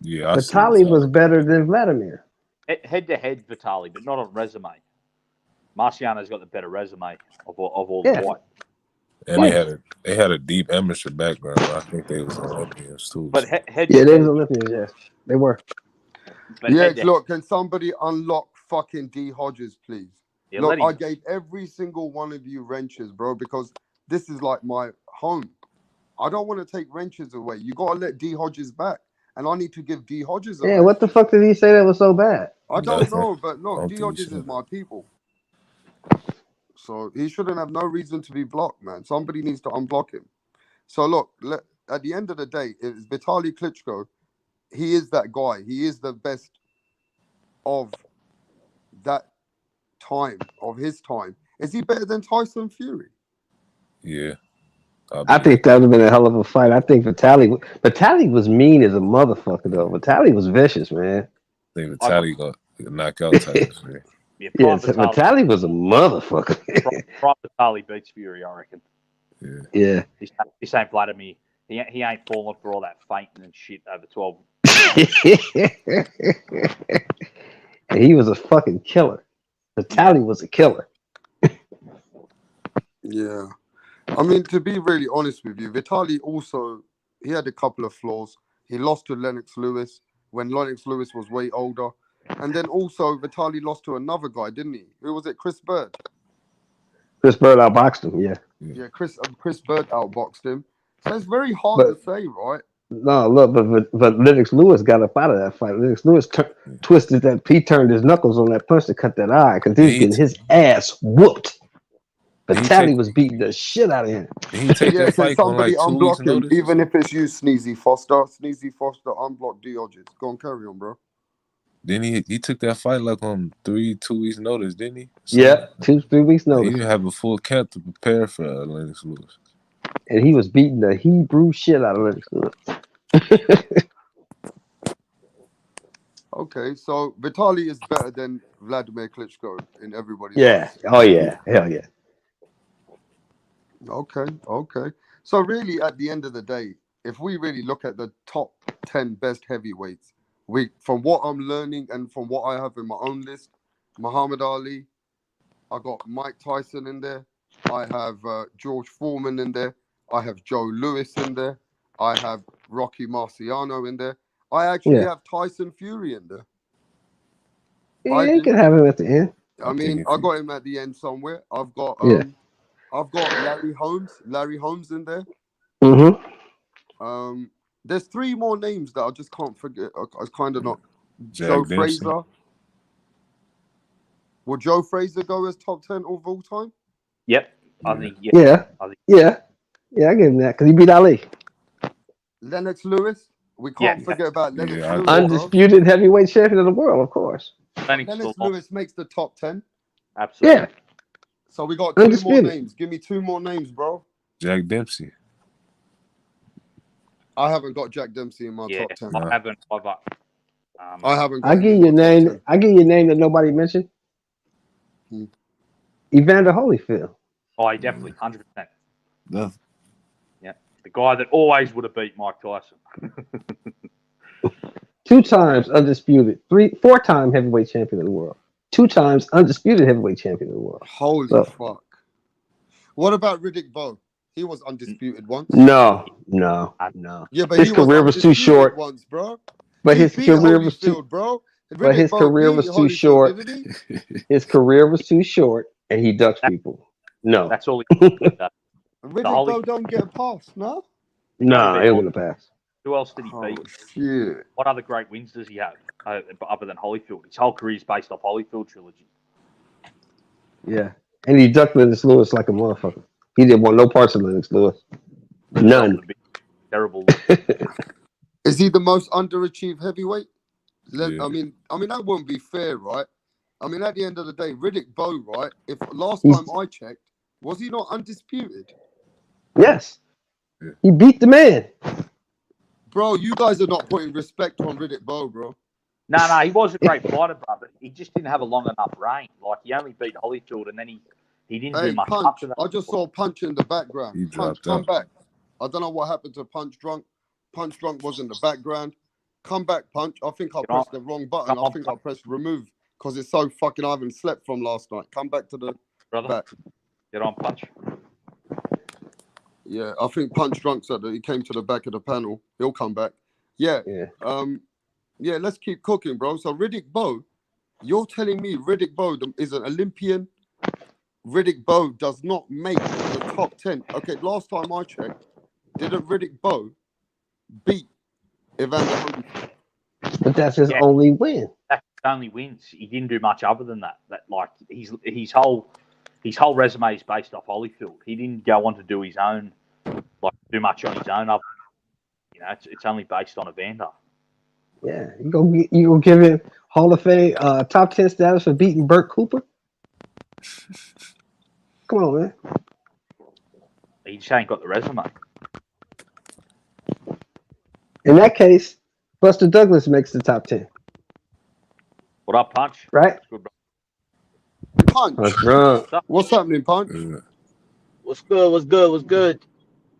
Yeah, Vitaly was better than Vladimir. Head to head, Vitaly, but not on resume. Marciano's got the better resume of all the white. And they had a deep amateur background. I think they was Olympians too. But head Yeah, they was Olympians, yes. They were. But Yeah, look, can somebody unlock fucking D Hodges, please? Yeah, look, I gave every single one of you wrenches, bro, because this is like my home. I don't want to take wrenches away. You got to let D Hodges back. And I need to give D Hodges a Yeah, what the fuck did he say that was so bad? I don't know, but look, D Hodges is my people. So he shouldn't have no reason to be blocked, man. Somebody needs to unblock him. So look, at the end of the day, it's Vitaly Klitschko. He is that guy. He is the best of that time, of his time. Is he better than Tyson Fury? Yeah. I think that would have been a hell of a fight. I think Vitaly was mean as a motherfucker, though. Vitaly was vicious, man. I think Vitaly got knockout types, man. Yeah, Vitaly was a motherfucker. Prime Vitaly beats Fury, I reckon. Yeah. This ain't Vladimir. He ain't falling for all that fainting and shit over 12. And he was a fucking killer. Vitaly was a killer. Yeah. I mean, to be really honest with you, Vitaly also, he had a couple of flaws. He lost to Lennox Lewis when Lennox Lewis was way older. And then also Vitaly lost to another guy, didn't he? Who was it? Chris Bird. Chris Bird outboxed him, yeah. Yeah, Chris Bird outboxed him. So it's very hard to say, right? No, look, but Lennox Lewis got up out of that fight. Lennox Lewis twisted that. He turned his knuckles on that punch to cut that eye because he was getting his ass whooped. Vitaly was beating the shit out of him. Can somebody unblock him, even if it's you, Sneezy Foster? Sneezy Foster, unblock D Hodges. Go on, carry on, bro. Then he took that fight like on 2 weeks notice, didn't he? Yeah, 2-3 weeks notice. He didn't have a full camp to prepare for Lennox Lewis. And he was beating the Hebrew shit out of Lennox Lewis. Okay, so Vitaly is better than Vladimir Klitschko in everybody's eyes. Oh yeah, hell yeah. Okay. So really, at the end of the day, if we really look at the top 10 best heavyweights, from what I'm learning and from what I have in my own list, Muhammad Ali, I got Mike Tyson in there, I have George Foreman in there, I have Joe Louis in there, I have Rocky Marciano in there, I actually have Tyson Fury in there. Yeah, you can have him at the end. I mean, I got him at the end somewhere. I've got Larry Holmes in there. Mm-hmm. There's 3 more names that I just can't forget. I kind of not. Joe Frazier. Will Joe Frazier go as top 10 of all time? Yep. I think Yeah, I give him that because he beat Ali. Lennox Lewis. We can't forget about Lennox Yeah, Lewis, bro. Undisputed heavyweight champion of the world, of course. Lennox Lewis makes the top 10. Absolutely. Yeah. So we got 2 more Undisputed. names. Give me 2 more names, bro. Jack Dempsey. I haven't got Jack Dempsey in my top 10. I haven't either. I haven't got I him give in you a my top name. 10. I give you a name that nobody mentioned. Evander Holyfield. Oh, he definitely 100%. No. Yeah, the guy that always would have beat Mike Tyson. 2 times undisputed, 4-time heavyweight champion of the world. 2 times undisputed heavyweight champion of the world. Holy So, fuck. What about Riddick Bowe? He was undisputed once. no. Yeah, but his he career was too undisputed short. once, bro. But He his beat career was too. Holyfield, bro. But his Riddick Bowe career beat was too Holyfield, short. didn't he? His career was too short, and he ducks people. No. That's all he did. Riddick Bowe don't get a pass, no? No, he ain't gonna pass. Who else did he Holy beat? shit. What other great wins does he have other than Holyfield? His whole career is based off Holyfield trilogy. Yeah, and he ducked Lennox Lewis like a motherfucker. He didn't want no parts of Lennox Lewis. None. Terrible. Is he the most underachieved heavyweight? Yeah. I mean that wouldn't be fair, right? I mean, at the end of the day, Riddick Bowe, right? If last time I checked, was he not undisputed? Yes. He beat the man. Bro, you guys are not putting respect on Riddick Bowe, bro. No, he was a great fighter, bro, but he just didn't have a long enough reign. Like, he only beat Holyfield, and then he didn't do much Punch. after that. I just saw Punch in the background. He Punch, dropped come out. back. I don't know what happened to Punch Drunk. Punch Drunk was in the background. Come back, Punch. I think I pressed the wrong button. I think I pressed remove because it's so fucking. I haven't slept from last night. Come back to the back. Get on, Punch. Yeah, I think Punch Drunk said that he came to the back of the panel. He'll come back. Yeah. Yeah, let's keep cooking, bro. So Riddick Bowe, you're telling me Riddick Bowe is an Olympian? Riddick Bowe does not make the top 10. Okay, last time I checked, didn't Riddick Bowe beat Evander Holyfield? But that's his only win. That's his only wins. He didn't do much other than that. That like his whole resume is based off Holyfield. He didn't go on to do his own, like do much on his own. It's only based on Evander. Yeah, you gonna give him Hall of Fame top 10 status for beating Burt Cooper? Come on, man. He just ain't got the resume. In that case, Buster Douglas makes the top 10. What up, Punch? Right? Good, bro. Punch. That's right. What's happening, Punch? What's good? What's good? What's good?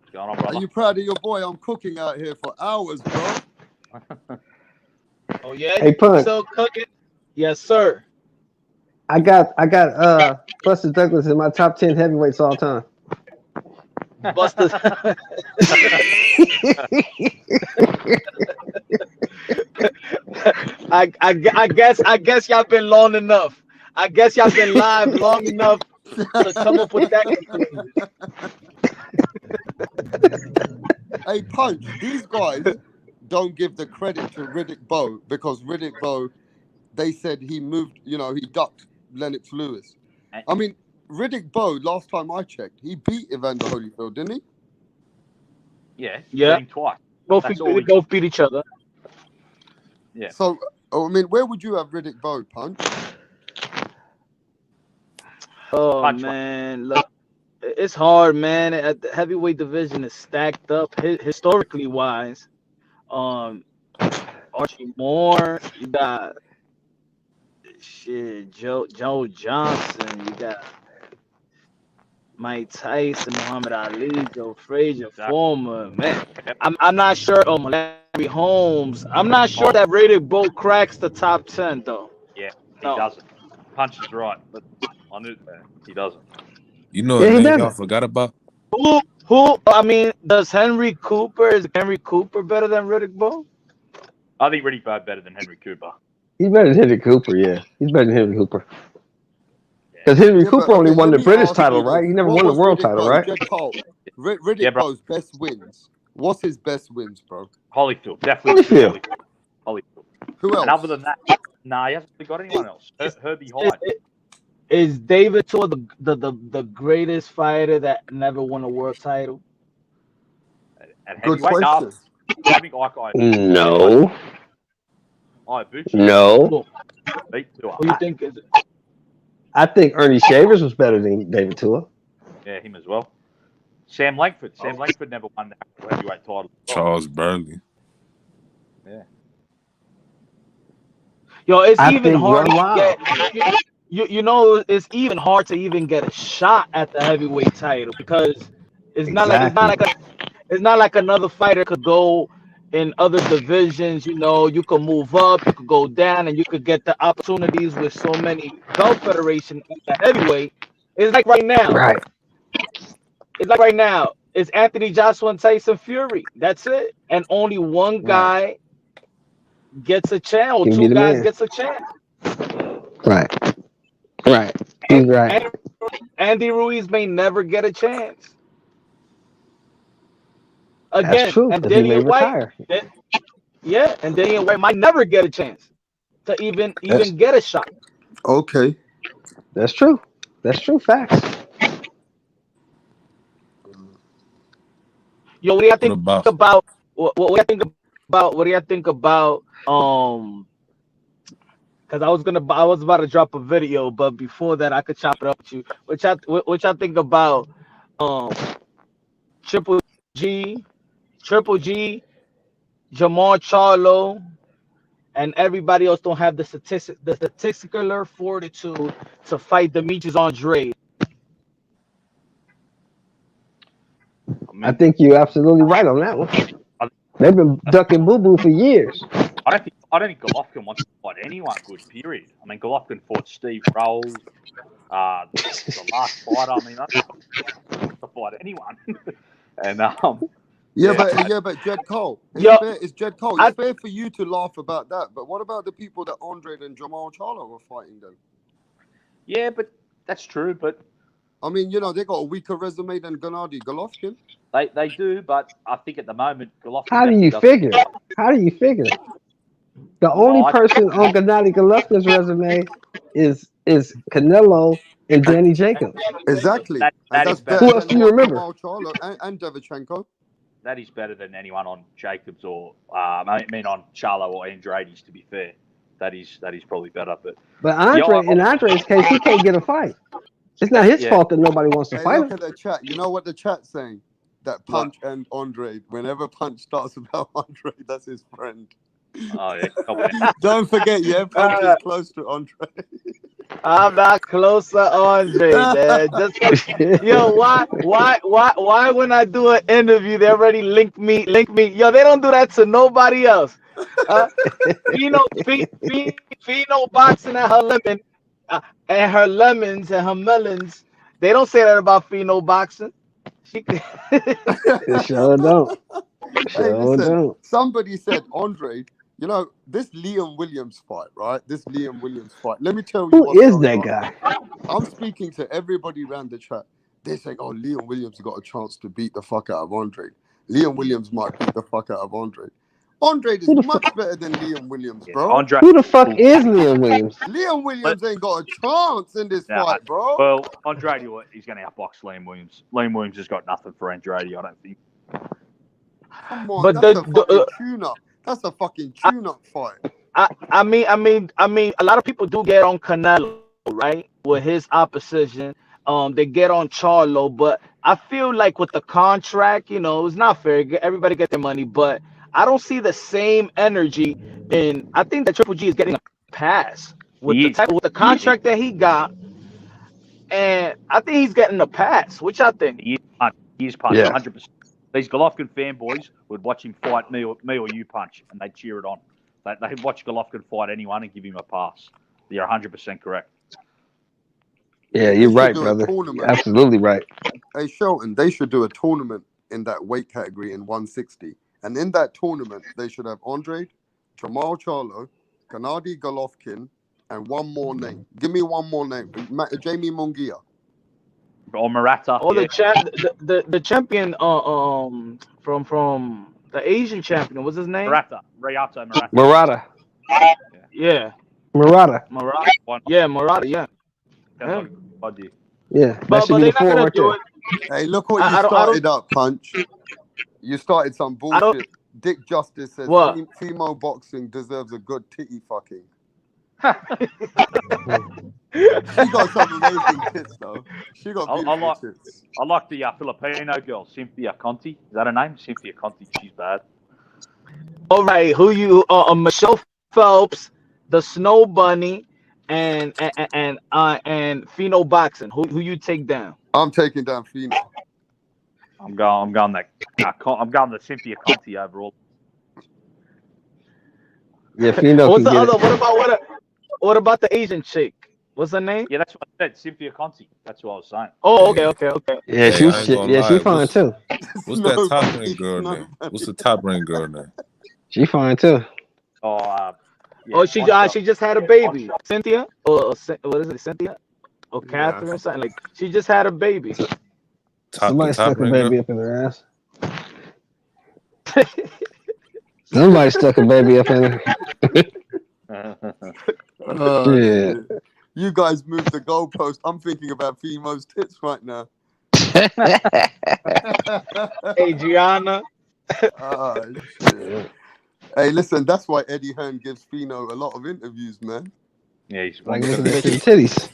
What's going on, brother? Are you proud of your boy? I'm cooking out here for hours, bro. Oh yeah, Hey, Punch. still cooking? Yes, sir. I got Buster Douglas in my top 10 heavyweights all time. Buster. I guess y'all been long enough. I guess y'all been live long enough to come up with that conclusion. Hey, Punch, these guys don't give the credit to Riddick Bowe because Riddick Bowe, they said he moved, he ducked Lennox Lewis. I mean, Riddick Bowe, last time I checked, he beat Evander Holyfield, didn't he? Yeah. Yeah. Twice. They both beat each other. Yeah. So, I mean, where would you have Riddick Bowe, Punch? Oh, man. Look, it's hard, man. At the heavyweight division is stacked up historically wise. Archie Moore, you got Joe Johnson, you got Mike Tyson, Muhammad Ali, Joe Frazier, former man. I'm not sure. Larry Holmes. I'm not sure that Riddick Bowe cracks the top 10 though. Yeah, he doesn't. Punch is right, but I knew that he doesn't. You know a name y'all forgot about? Who? I mean, is Henry Cooper better than Riddick Bowe? I think Riddick Bowe better than Henry Cooper. He's better than Henry Cooper, yeah. He's better than Henry Cooper. Because Henry Cooper only won the British title, right? He never won the world title, right? Riddick Bowe's best wins. What's his best wins, bro? Holyfield, definitely. Holyfield. Who else? And other than that, he hasn't really got anyone else. Herbie Hyde. Is David Tor the greatest fighter that never won a world title? And Good heavyweight, question. I think Ike. No. Ibuchi. No. Beat Tua. Who you think is? I think Ernie Shavers was better than David Tua. Yeah, him as well. Sam Langford. Sam Langford never won the heavyweight title. Charles Burley. Yeah. Yo, it's I even think hard Run to Wild. get. You know, it's even hard to even get a shot at the heavyweight title because it's not Exactly. like another fighter could go in other divisions. You know, you could move up, you could go down, and you could get the opportunities with so many belt federation at the heavyweight. It's like right now. Right. It's like right now. It's Anthony Joshua and Tyson Fury. That's it. And only one guy gets a chance, or Can two be the guys man. gets a chance. Right. Right. He's right. Andy Ruiz may never get a chance. That's Again, true, and because he may Dillian White, retire. yeah, and Dillian White might never get a chance to even That's get a shot. okay. That's true. That's true. Facts. Yo, what do you think about about what do you think about what do you think about because I was about to drop a video, but before that I could chop it up with you. Which I think about Triple G, Jamal Charlo, and everybody else don't have the statistical fortitude to fight Demetrius Andrade. I think you're absolutely right on that one. They've been ducking Boo Boo for years. I don't think Golovkin wants to fight anyone good, period. I mean, Golovkin fought Steve Rolls, the last fight. I mean, I don't want to fight anyone. And But Jed Cole, it's Jed Cole. It's fair for you to laugh about that, but what about the people that Andre and Jamal Charlo were fighting then? Yeah, but that's true. But I mean, you know, they got a weaker resume than Gennady Golovkin. They do, but I think at the moment Golovkin. How do you figure? How do you figure? The only person on Gennady Golovkin's resume is Canelo and Danny Jacobs. Exactly. That's better. Who else do you remember? Jamal Charlo and Devchenko. That is better than anyone on Jacobs or I mean on Charlo or Andrade. To be fair, that is probably better. But in Andre's case, he can't get a fight. It's not his fault that nobody wants to fight Look him. at the chat. You know what the chat's saying? That Punch and Andre. Whenever Punch starts about Andre, that's his friend. Oh yeah. Don't forget, Punch is close to Andre. I'm not close to Andre, man. Why when I do an interview, they already link me. Yo, they don't do that to nobody else. Fino boxing at her lemon, and her lemons and her melons. They don't say that about Fino boxing. Sure don't. Hey, listen, somebody said, Andre, you know, this Liam Williams fight, right? Let me tell you who is that guy? I'm speaking to everybody around the chat. They're saying, oh, Liam Williams got a chance to beat the fuck out of Andre. Liam Williams might beat the fuck out of Andre. Andre is much better than Liam Williams, bro. Who the fuck is Liam Williams? Liam Williams ain't got a chance in this fight, bro. Well, Andrade, he's going to outbox Liam Williams. Liam Williams has got nothing for Andrade, I don't think. Come on, that's a fucking tune-up. That's a fucking tune-up fight. I mean, a lot of people do get on Canelo, right, with his opposition. They get on Charlo, but I feel like with the contract, you know, it's not fair. Everybody get their money, but I don't see the same energy. And I think that Triple G is getting a pass with the contract that he got, and I think he's getting a pass. Which I think He's Punch, 100%. These Golovkin fanboys would watch him fight me or you, Punch, and they'd cheer it on. They'd watch Golovkin fight anyone and give him a pass. You're 100% correct. Yeah, you're right, brother. You're absolutely right. Hey, Shelton, they should do a tournament in that weight category in 160. And in that tournament, they should have Andre, Jamal Charlo, Gennady Golovkin, and one more name. Give me one more name. Jamie Munguia. Or Murata. Oh, the champion from the Asian champion. What's his name? Murata. Yeah. Murata. Yeah, Murata. Yeah. Yeah. But they're not gonna do it. Hey, look what you started up, Punch. You started some bullshit Dick Justice says What? female boxing deserves a good titty fucking. She got some amazing tits though. She got beautiful tits. I like the Filipino girl, Cynthia Conti. Is that her name? Cynthia Conti. She's bad. All right, who you? Michelle Phelps, the Snow Bunny, and Fino Boxing. Who you take down? I'm taking down Fino. I'm going the Cynthia Conti overall. Yeah, Fino What's can the get other? it. What about the Asian chick? What's her name? Yeah, that's what I said. Cynthia Conti. That's what I was saying. Oh, okay. Yeah, Hey, I ain't gonna lie. she fine too. What's that top ring girl name? What's the top ring girl name? She fine too. She just had a baby. Cynthia? Or what is it? Cynthia? Or Catherine or something? Like she just had a baby. Somebody stuck a ring baby girl? up in their ass. Somebody stuck a baby up in there. Yeah. You guys moved the goalpost. I'm thinking about Fimo's tits right now. Adriana. Shit. Hey, listen, that's why Eddie Hearn gives Fino a lot of interviews, man. Yeah, he's like looking at his titties.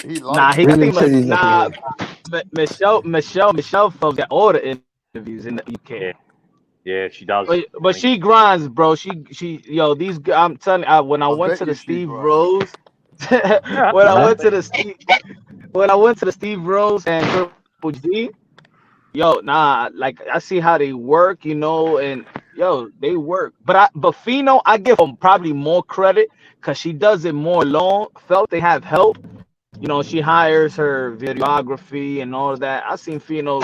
He likes Michelle Phelps got all the interviews in the UK. Yeah, she does. But she grinds, bro. I'm telling you, when I went to the Steve Rose, when I went to the Steve Rose and Triple G, like I see how they work, and they work. But Fino, I give them probably more credit because she does it more alone. Felt they have help. She hires her videography and all of that. I seen Fino.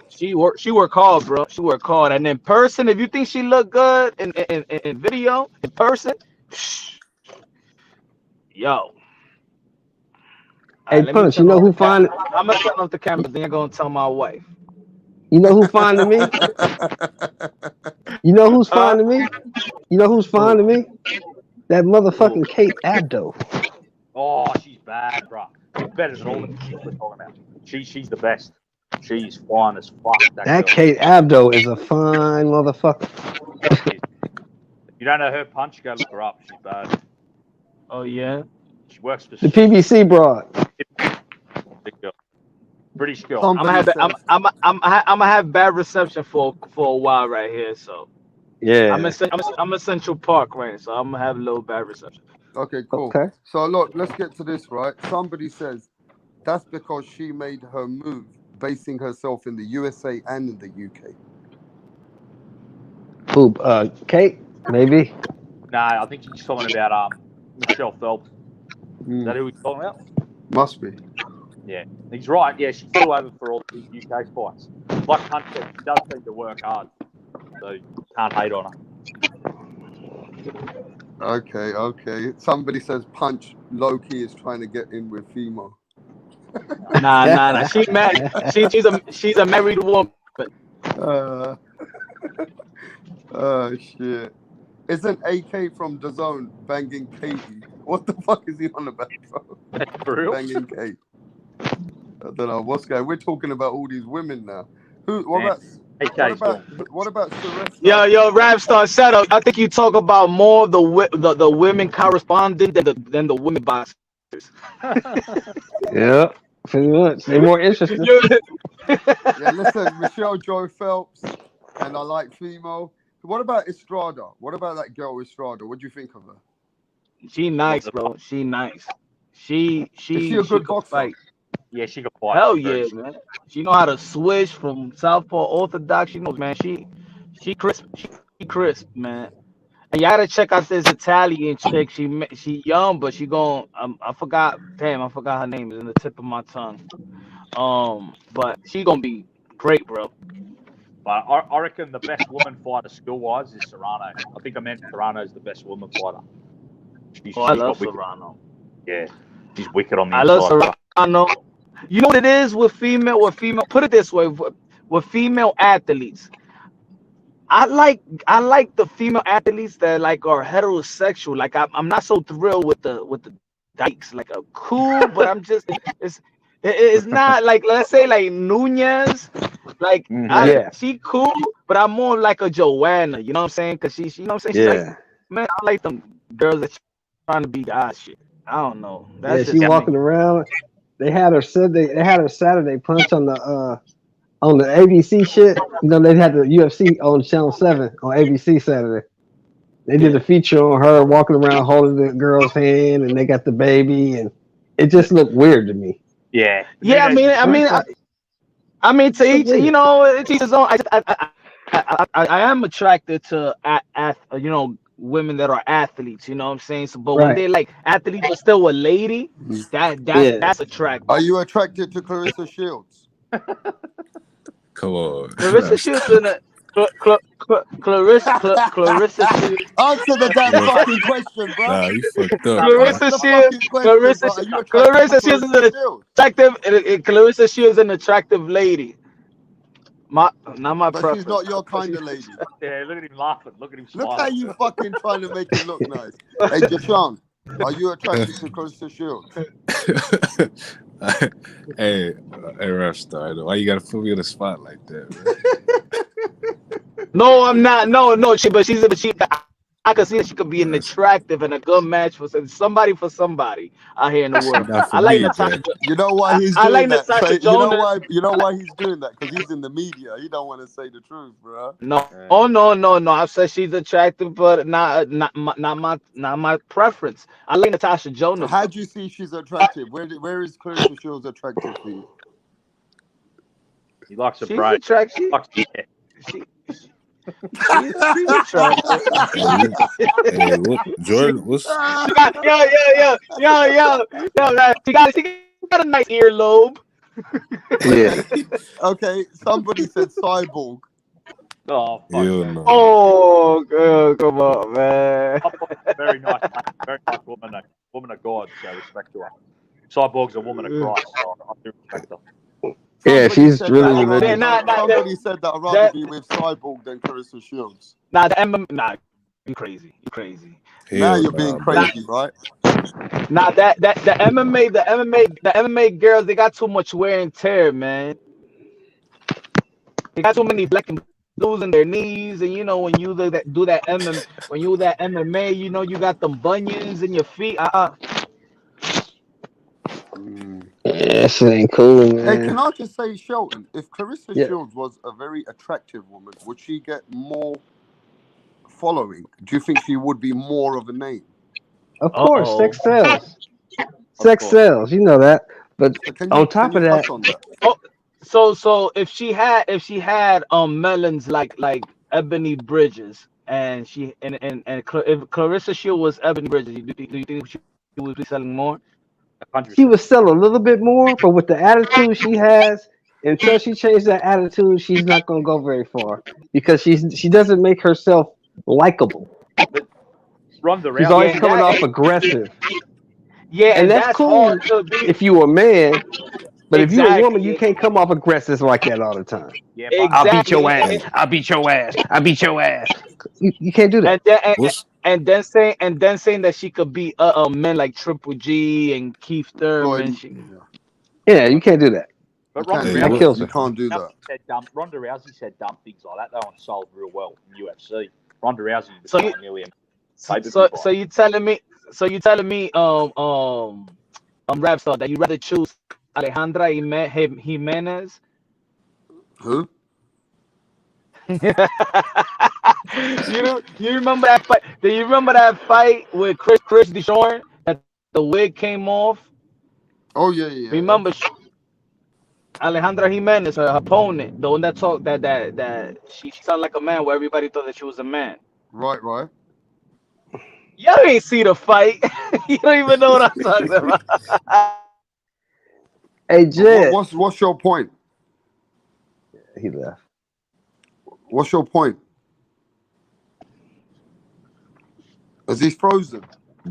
She work hard, bro. She work hard. And in person, if you think she look good in video, in person, yo. Hey, Punch, you know who fine? I'm gonna turn off the camera. Then you're gonna tell my wife. You know who fine to me? You know who's fine to me? You know who's fine to me? That motherfucking Kate Abdo. Oh, she's bad, bro. She's better than all the chicks we're talking about. She's the best. She's fine as fuck. That Kate Abdo is a fine motherfucker. If you don't know her punch, go look her up. She's bad. Oh yeah. She works for the PBC broad. British girl. I'm gonna have bad reception for a while right here. So yeah, I'm in Central Park right now, so I'm gonna have a little bad reception. Okay, cool. Okay. So look, let's get to this, right? Somebody says that's because she made her move, basing herself in the USA and in the UK. Who? Kate? Maybe. Nah, I think she's talking about Michelle Phelps. Is that who he's talking about? Must be. Yeah, he's right. Yeah, she's still over for all the UK fights. Like Hunt said, she does seem to work hard, so you can't hate on her. Okay. Somebody says Punch low-key is trying to get in with Fimo. Nah. She's married. She's a married woman. Shit. Isn't AK from DAZN banging Katie? What the fuck is he on about, bro? For real? Banging Kate. I don't know what's going. We're talking about all these women now. What about Saressa? Yo, Rapstar, shut up. I think you talk about more of the women correspondent than the women boxers. Yeah, pretty much. They're more interesting. Yeah, listen, Michelle Joy Phelps, and I like Fimo. What about Estrada? What about that girl Estrada? What do you think of her? She nice, bro. She nice. Is she a good boxer? Fight. Yeah, she can fight. Hell yeah, man. She know how to switch from southpaw orthodox. She knows, man. She crisp. She crisp, man. And you gotta check out this Italian chick. She young, but she going. I forgot her name. Is in the tip of my tongue. But she gonna be great, bro. But I reckon the best woman fighter skill-wise is Serrano. I think Amanda Serrano is the best woman fighter. I love Serrano. Yeah, she's wicked on the inside. I love Serrano. You know what it is with female? Put it this way: with female athletes, I like the female athletes that like are heterosexual. Like I'm not so thrilled with the dykes. Like cool, but I'm just it's not like, let's say like Nunez Like Yeah. she cool, but I'm more like a Joanna. You know what I'm saying? Cause she you know what I'm saying? She's like, Yeah. man, I like them girls that trying to be God shit. I don't know. Yeah, That's she just walking me. around. They had her Saturday punch on the ABC shit. You know, they had the UFC on Channel 7 on ABC Saturday. They did a feature on her walking around holding the girl's hand, and they got the baby, and it just looked weird to me. Yeah. Yeah, I mean, to each, you know, it's each his own. I am attracted to you know, women that are athletes. You know what I'm saying? So, but when Right. they like athletes but still a lady, Yeah. that's attractive. Are you attracted to Clarissa Shields? Come on. Clarissa Shields in a Clarissa Shields. Answer the damn fucking question, bro. Nah, you fucked up. Clarissa The Shields. fucking question, bro. Are you attracted Clarissa to Shields is Clarissa an Shields? attractive. Clarissa Shields is an attractive lady. Not my But she's preference. not your kind of lady. Yeah, look at him laughing. Look at him Look smiling. how you fucking trying to make it look nice. Hey, Deshaun, are you attracted to Clarissa Shields? Hey, Rockstar, why you gotta put me on the spot like that, man? No, I'm not. No. I can see that she could be an attractive and a good match for somebody out here in the world. Not for I like me, Natasha. man. You know why he's I doing like that? Natasha You know Jonas. why? You know why he's doing that? Because he's in the media. He don't want to say the truth, bro. No. Oh no. I said she's attractive, but not my preference. I like Natasha Jonas. How do you see she's attractive? Where is Clarissa Shields attractive for you? He likes a She's brain. attractive. She's attractive. Hey, what Jordan? What's She got a nice earlobe. Yeah. Okay, somebody said cyborg. Oh, fuck, hell man. no? Oh, girl, come on, man. Very nice, very nice woman, woman of God. So respect to her. Cyborg's a woman of Christ, so I do respect her. Yeah, Somebody she's said really that I'd rather, religious. somebody said that I'd rather be with Cyborg than Clarissa Shields. Nah, you crazy. You crazy. Now Hell you're nah, being bro. crazy, right? Nah, the MMA girls, they got too much wear and tear, man. They got too many black and blues in their knees, and you know when you do that MMA, you know you got them bunions in your feet. Yeah, shit ain't cool, Hey, man. can I just say, Shelton, if Clarissa Yeah. Shields was a very attractive woman, would she get more following? Do you think she would be more of a name? Of course, sex sells. Sex sells. You know that. But So can on top you of that, touch on that? So if she had melons like Ebony Bridges, and if Clarissa Shield was Ebony Bridges, do you think she would be selling more? she would sell a little bit more, but with the attitude she has, until she changes that attitude, she's not gonna go very far because she doesn't make herself likable. Ronda She's Rousey. always coming off aggressive. Yeah, And that's cool hard to be. if you're a man, but if you're a woman, you Exactly. can't come off aggressive like that all the time. Yeah, I'll beat your Exactly. ass. I'll beat your ass. I'll beat your ass. You can't do that. And then saying that she could beat men like Triple G and Keith Thurman. Yeah, you can't do that. But Ronda That Rousey, kills her. Ronda Rousey said dumb things like that. That one sold real well in UFC. Ronda Rousey was So selling nearly a So you telling me Rapstar, that you rather choose Alejandra Jimenez? Who? You remember that fight? Do you remember that fight with Chris Dishorn that the wig came off? Oh yeah. Remember Alejandra Jimenez, her opponent, the one that talked that she sounded like a man, where everybody thought that she was a man. Right. Y'all ain't see the fight. You don't even know what I'm talking about. Hey, Jed. What's your point? He left. What's your point? Is he frozen?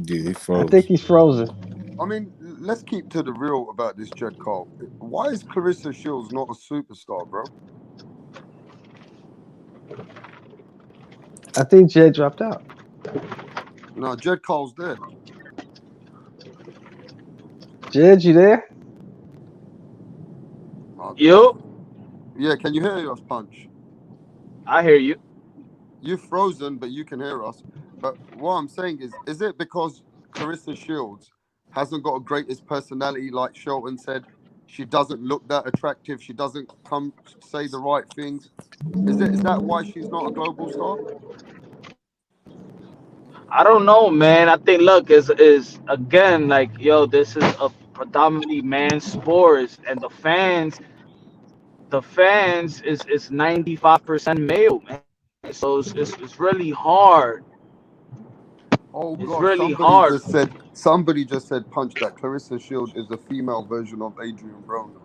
Yeah, he I froze. think he's frozen. I mean, let's keep to the real about this, Jed Cole. Why is Clarissa Shields not a superstar, bro? I think Jed dropped out. No, Jed Cole's there. Jed, you there? Yo. Yeah, can you hear us, Punch? I hear you. You're frozen, but you can hear us. But what I'm saying is it because Clarissa Shields hasn't got a greatest personality, like Shelton said? She doesn't look that attractive. She doesn't come say the right things. Is that why she's not a global star? I don't know, man. I think look is again like yo, this is a predominantly man sport, and the fans is 95% male, man. So it's really hard. Oh It's gosh, really hard. somebody just said Punch that Clarissa Shields is a female version of Adrian Broner.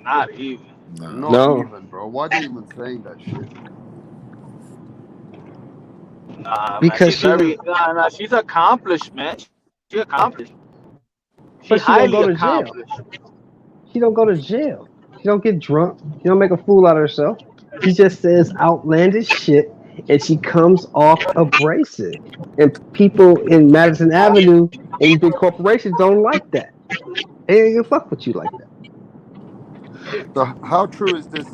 Not even. Not No. even, bro. Why they even saying that shit? Nah, man. Because She's she very don't, nah. She's accomplished, man. She accomplished. She but she don't highly go to jail. accomplished. She don't go to jail. She don't get drunk. She don't make a fool out of herself. She just says outlandish shit, and she comes off abrasive. And people in Madison Avenue and these big corporations don't like that. They ain't gonna fuck with you like that. So how true is this?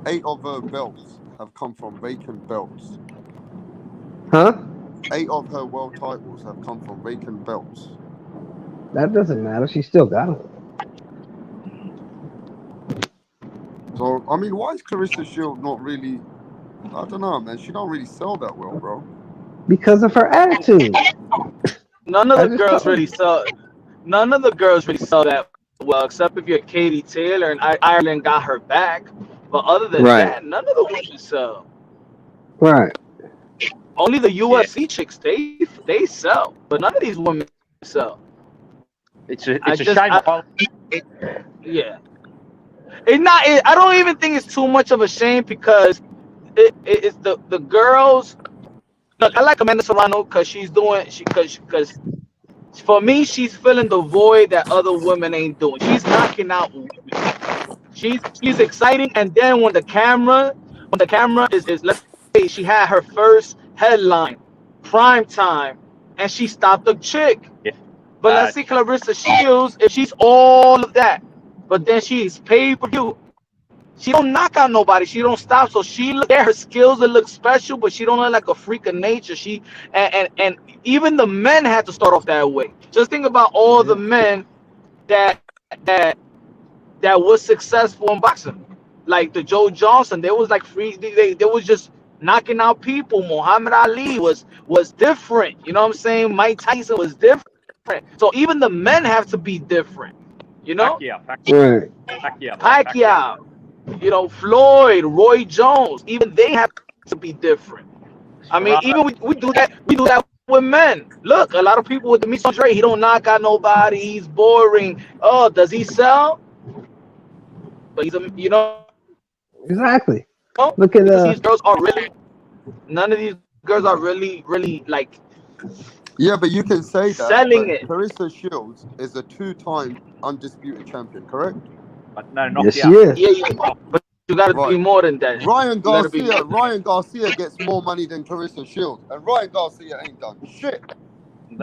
8 of her belts have come from vacant belts. Huh? 8 of her world titles have come from vacant belts. That doesn't matter. She still got them. So I mean, why is Clarissa Shields not really? I don't know, man. She don't really sell that well, bro. Because of her attitude. None of I the just girls told really you. sell. None of the girls really sell that well, except if you're Katie Taylor and Ireland got her back. But other than Right. that, none of the women sell. Right. Only the Yeah, UFC chicks they sell, but none of these women sell. it's I a just shame. yeah. I don't even think it's too much of a shame because it's the girls. Look, I like Amanda Serrano because she's doing because for me she's filling the void that other women ain't doing. She's knocking out women. She's exciting, and then when the camera is let's say she had her first headline, prime time, and she stopped the chick. Yeah. But let's see Clarissa Shields if she's all of that, but then she's pay per view. She don't knock out nobody. She don't stop. So she look at her skills that look special, but she don't look like a freak of nature. She and even the men had to start off that way. Just think about all the men that that that was successful in boxing, like the Joe Johnson. They was like free. They was just knocking out people. Muhammad Ali was different. You know what I'm saying? Mike Tyson was different. So even the men have to be different. You know? Right. Pacquiao, you know, Floyd, Roy Jones, even they have to be different. I mean, even we do that with men. Look, a lot of people with the Miss Andre, he don't knock out nobody. He's boring. Oh, does he sell? But he's a, you know, Exactly. Look at because these girls are really, none of these girls are really like Yeah, but you can say that. selling But it. Clarissa Shields is a 2-time undisputed champion, correct? But no, Yes, she is. Yeah, but you got to be Right. more than that. Ryan You got to be. Garcia gets more money than Clarissa Shields, and Ryan Garcia ain't done shit.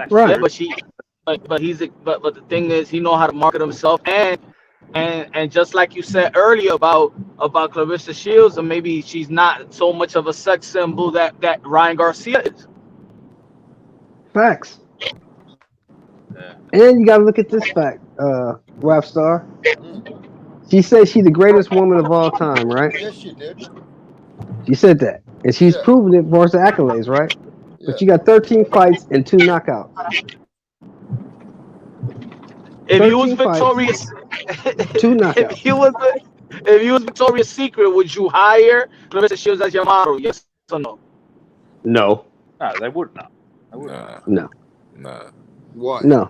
Right. Yeah, but the thing is, he know how to market himself, and just like you said earlier about Clarissa Shields, and maybe she's not so much of a sex symbol that Ryan Garcia is. Facts. And you gotta look at this fact, Rap Star. She said she's the greatest woman of all time, right? Yes, she did. She said that. And she's Yeah. proven it for the accolades, right? But you got 13 fights and 2 knockouts. If you was 13 fights, victorious, 2 knockouts. if you was Victoria's Secret, would you hire Clarissa Shields as your model? Yes or no? No. No, they would not. They would not. No. Nah. Why? No.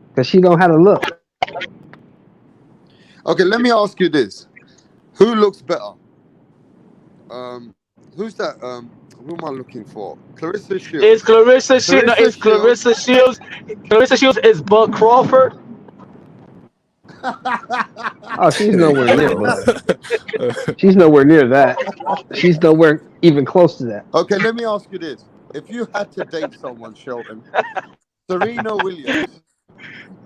Because she don't have to look. Okay, let me ask you this: who looks better? Who's that? Who am I looking for? Clarissa Shields. Is Clarissa Shields? No, it's Clarissa Shields. Clarissa Shields is Bud Crawford. Oh, she's nowhere near Bud. She's nowhere near that. She's nowhere even close to that. Okay, let me ask you this: if you had to date someone, Shelton, Serena Williams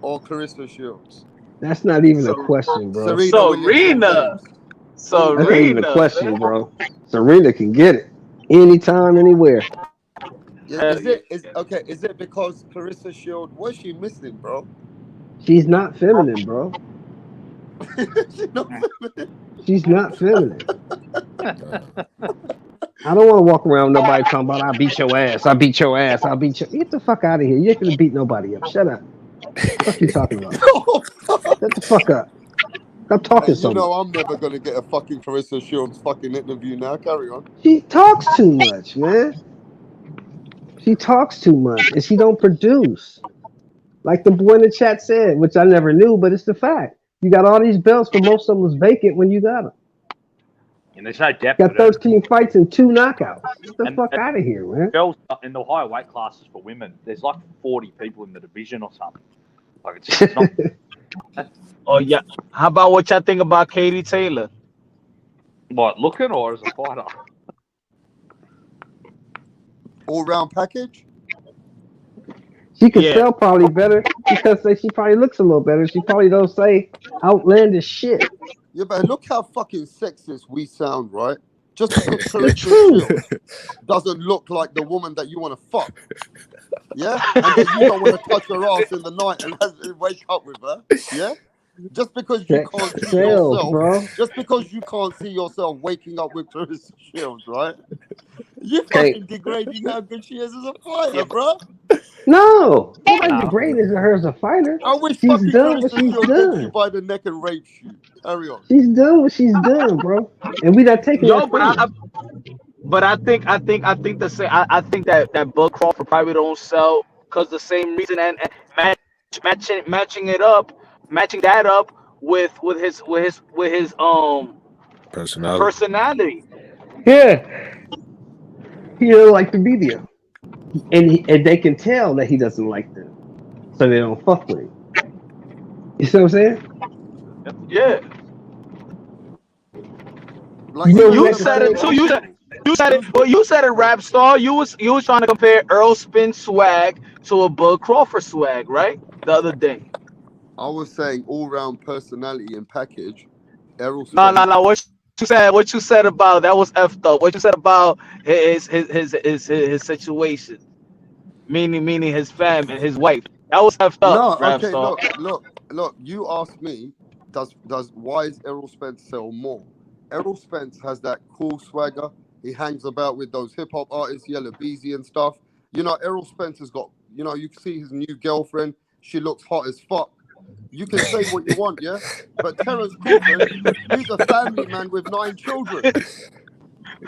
or Clarissa Shields? That's not even a question, bro. Serena Williams win games. That ain't even a question, bro. Serena can get it anytime, anywhere. Is it because Clarissa Shield? What's she missing, bro? She's not feminine, bro. She's not feminine. She's not feminine. I don't want to walk around with nobody talking about I beat your ass, I beat your ass, I beat your. Get the fuck out of here! You ain't gonna beat nobody up. Shut up. What you talking about? Shut the fuck up. I'm talking so much. I'm never gonna get a fucking Clarissa Shields fucking interview now. Carry on. She talks too much, man. She talks too much, and she don't produce. Like the boy in the chat said, which I never knew, but it's the fact. You got all these belts, but most of them was vacant when you got them. And there's no depth. Got 13 fights and 2 knockouts. Get the fuck out of here, man. Girls in the higher weight classes for women, there's like 40 people in the division or something. Like it's not. Oh yeah. How about what y'all think about Katie Taylor? What, looking or as a fighter? All round package. She could sell probably better because she probably looks a little better. She probably don't say outlandish shit. Yeah, but look how fucking sexist we sound, right? Just because Clarissa Shields doesn't look like the woman that you want to fuck. Yeah? And then you don't want to touch her ass in the night and wake up with her. Yeah? Just because you can't see yourself, bro. Just because you can't see yourself waking up with Clarissa Shields, right? You're fucking degrading how good she is as a fighter, bro. No, nobody degraded her as a fighter. I wish she's fucking done what Clarissa she's Shields gets you done. by the neck and rapes you. Carry on. She's done what she's done, bro. And we not taking that from her. I think that Bud Crawford probably don't sell because the same reason and matching that up with his personality. Yeah, he don't like the media, and they can tell that he doesn't like them, so they don't fuck with him. You see what I'm saying? Yeah. Like you said it too. You said it. Well, you said it, Rap Star. You was trying to compare Earl Spence swag to a Bud Crawford swag, right? The other day. I was saying all round personality and package. Errol Spence. No. What you said about that was effed up. What you said about his situation, meaning his family, his wife. That was effed up. No, okay. Look. You asked me, why is Errol Spence sell more? Errol Spence has that cool swagger. He hangs about with those hip hop artists, Yellow Beezy and stuff. Errol Spence has got. You can see his new girlfriend. She looks hot as fuck. You can say what you want, yeah? But Terence Crawford, he's a family man with 9 children.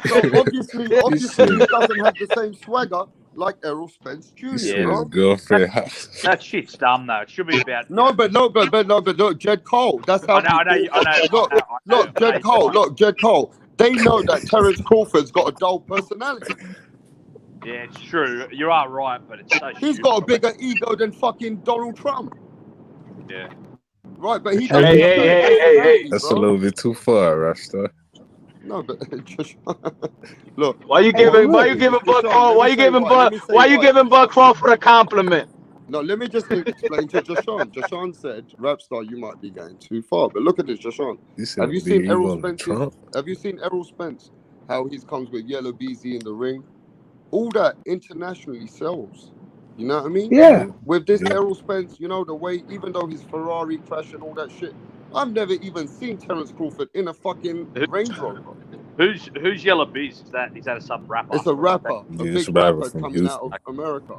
So obviously he doesn't have the same swagger like Errol Spence Jr. Bro. Girlfriend. That shit's dumb though. It should be about but look, Jed Cole. That's how I know. Look, Jed Cole. They know that Terence Crawford's got a dull personality. Yeah, it's true. You are right, but it's so He's got a bigger ego than fucking Donald Trump. Yeah. Right, but he Hey. That's a little bit too far, Rasta. No, but just look. Why you giving Bud Crawford a compliment? No, let me just explain to Jashawn. Jashawn said, Rapstar, you might be going too far. But look at this, Jashawn. Have you seen Errol Spence? How he comes with Yellow Beezy in the ring? All that internationally sells. You know what I mean? Yeah. With this Errol Spence, the way, even though his Ferrari crash and all that shit, I've never even seen Terence Crawford in a fucking Range Rover. Who's Yellow Bees? Is that a sub rapper? It's a rapper, a big rapper coming out of America.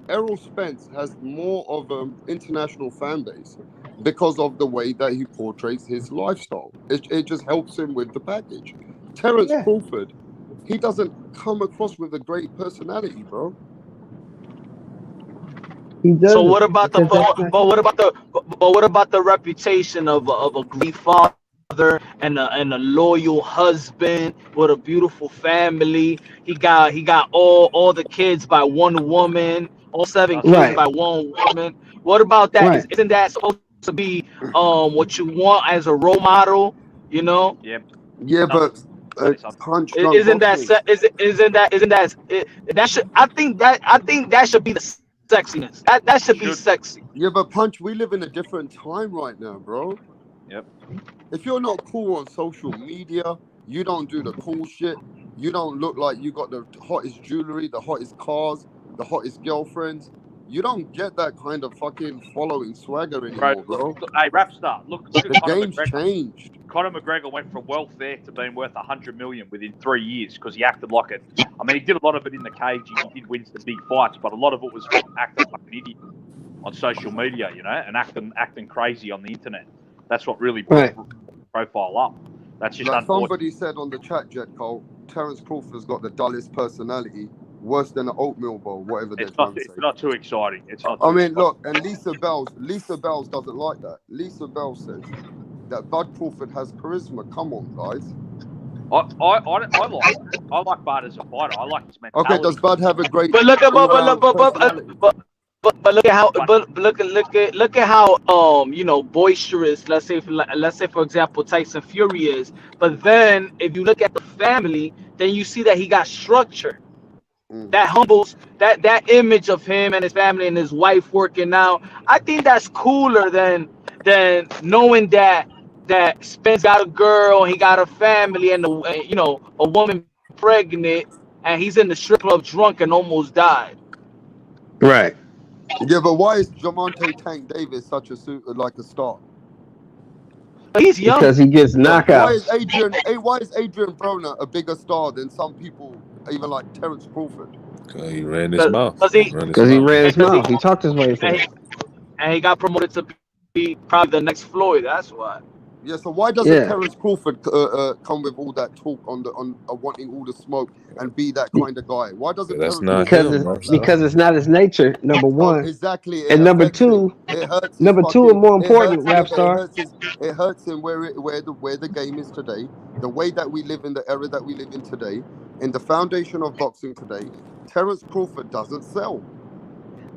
Errol Spence has more of an international fan base because of the way that he portrays his lifestyle. It just helps him with the package. Terence Crawford, he doesn't come across with a great personality, bro. He does. So what about what about the reputation of a great father and a loyal husband with a beautiful family? He got all the kids by one woman, all 7 kids by one woman. What about that? Right. Isn't that supposed to be what you want as a role model? Yep. Yeah, but that should be the sexiness. That should be sexy. Yeah, but Punch, we live in a different time right now, bro. Yep. If you're not cool on social media, you don't do the cool shit. You don't look like you got the hottest jewelry, the hottest cars, the hottest girlfriends. You don't get that kind of fucking following swagger anymore, bro. Hey, Rapstar, look at The Conor game's McGregor. changed. Conor McGregor went from welfare to being worth $100 million within 3 years because he acted like it. I mean, he did a lot of it in the cage. He did win some big fights, but a lot of it was from acting like an idiot on social media, you know, and acting crazy on the internet. That's what really brought his profile up. That's just Like unfortunate. somebody said on the chat, Jet Cole, Terence Crawford's got the dullest personality, worse than an oatmeal bowl, whatever they're trying to say. It's not too exciting. It's not. I Too mean, exciting. look, and Lisa Bells doesn't like that. Lisa Bells says that Bud Crawford has charisma. Come on, guys. I like Bud as a fighter. I like his mentality. Okay, does Bud have a great But look at personality? but look at how look at how you know, boisterous, let's say for example Tyson Fury is. But then if you look at the family, then you see that he got structure. That humbles that image of him and his family and his wife working out. I think that's cooler than knowing that Spence got a girl, he got a family, and you know, a woman pregnant, and he's in the strip club drunk and almost died. Right. Yeah, but why is Jamonte Tank Davis such a like a star? He's young. Because he gets knockouts. Why is Adrian Broner a bigger star than some people, even like Terence Crawford? Because he ran his mouth. Because he ran his mouth. He talked his way through. And he got promoted to be probably the next Floyd. That's why. Yeah, so why doesn't Terence Crawford come with all that talk on wanting all the smoke and be that kind of guy? Why doesn't That's Terence not because it's not his nature. Number one, exactly, and number two, it hurts. Number two, and more important, rap It star. hurts him where the game is today, the way that we live in the era that we live in today, in the foundation of boxing today. Terence Crawford doesn't sell.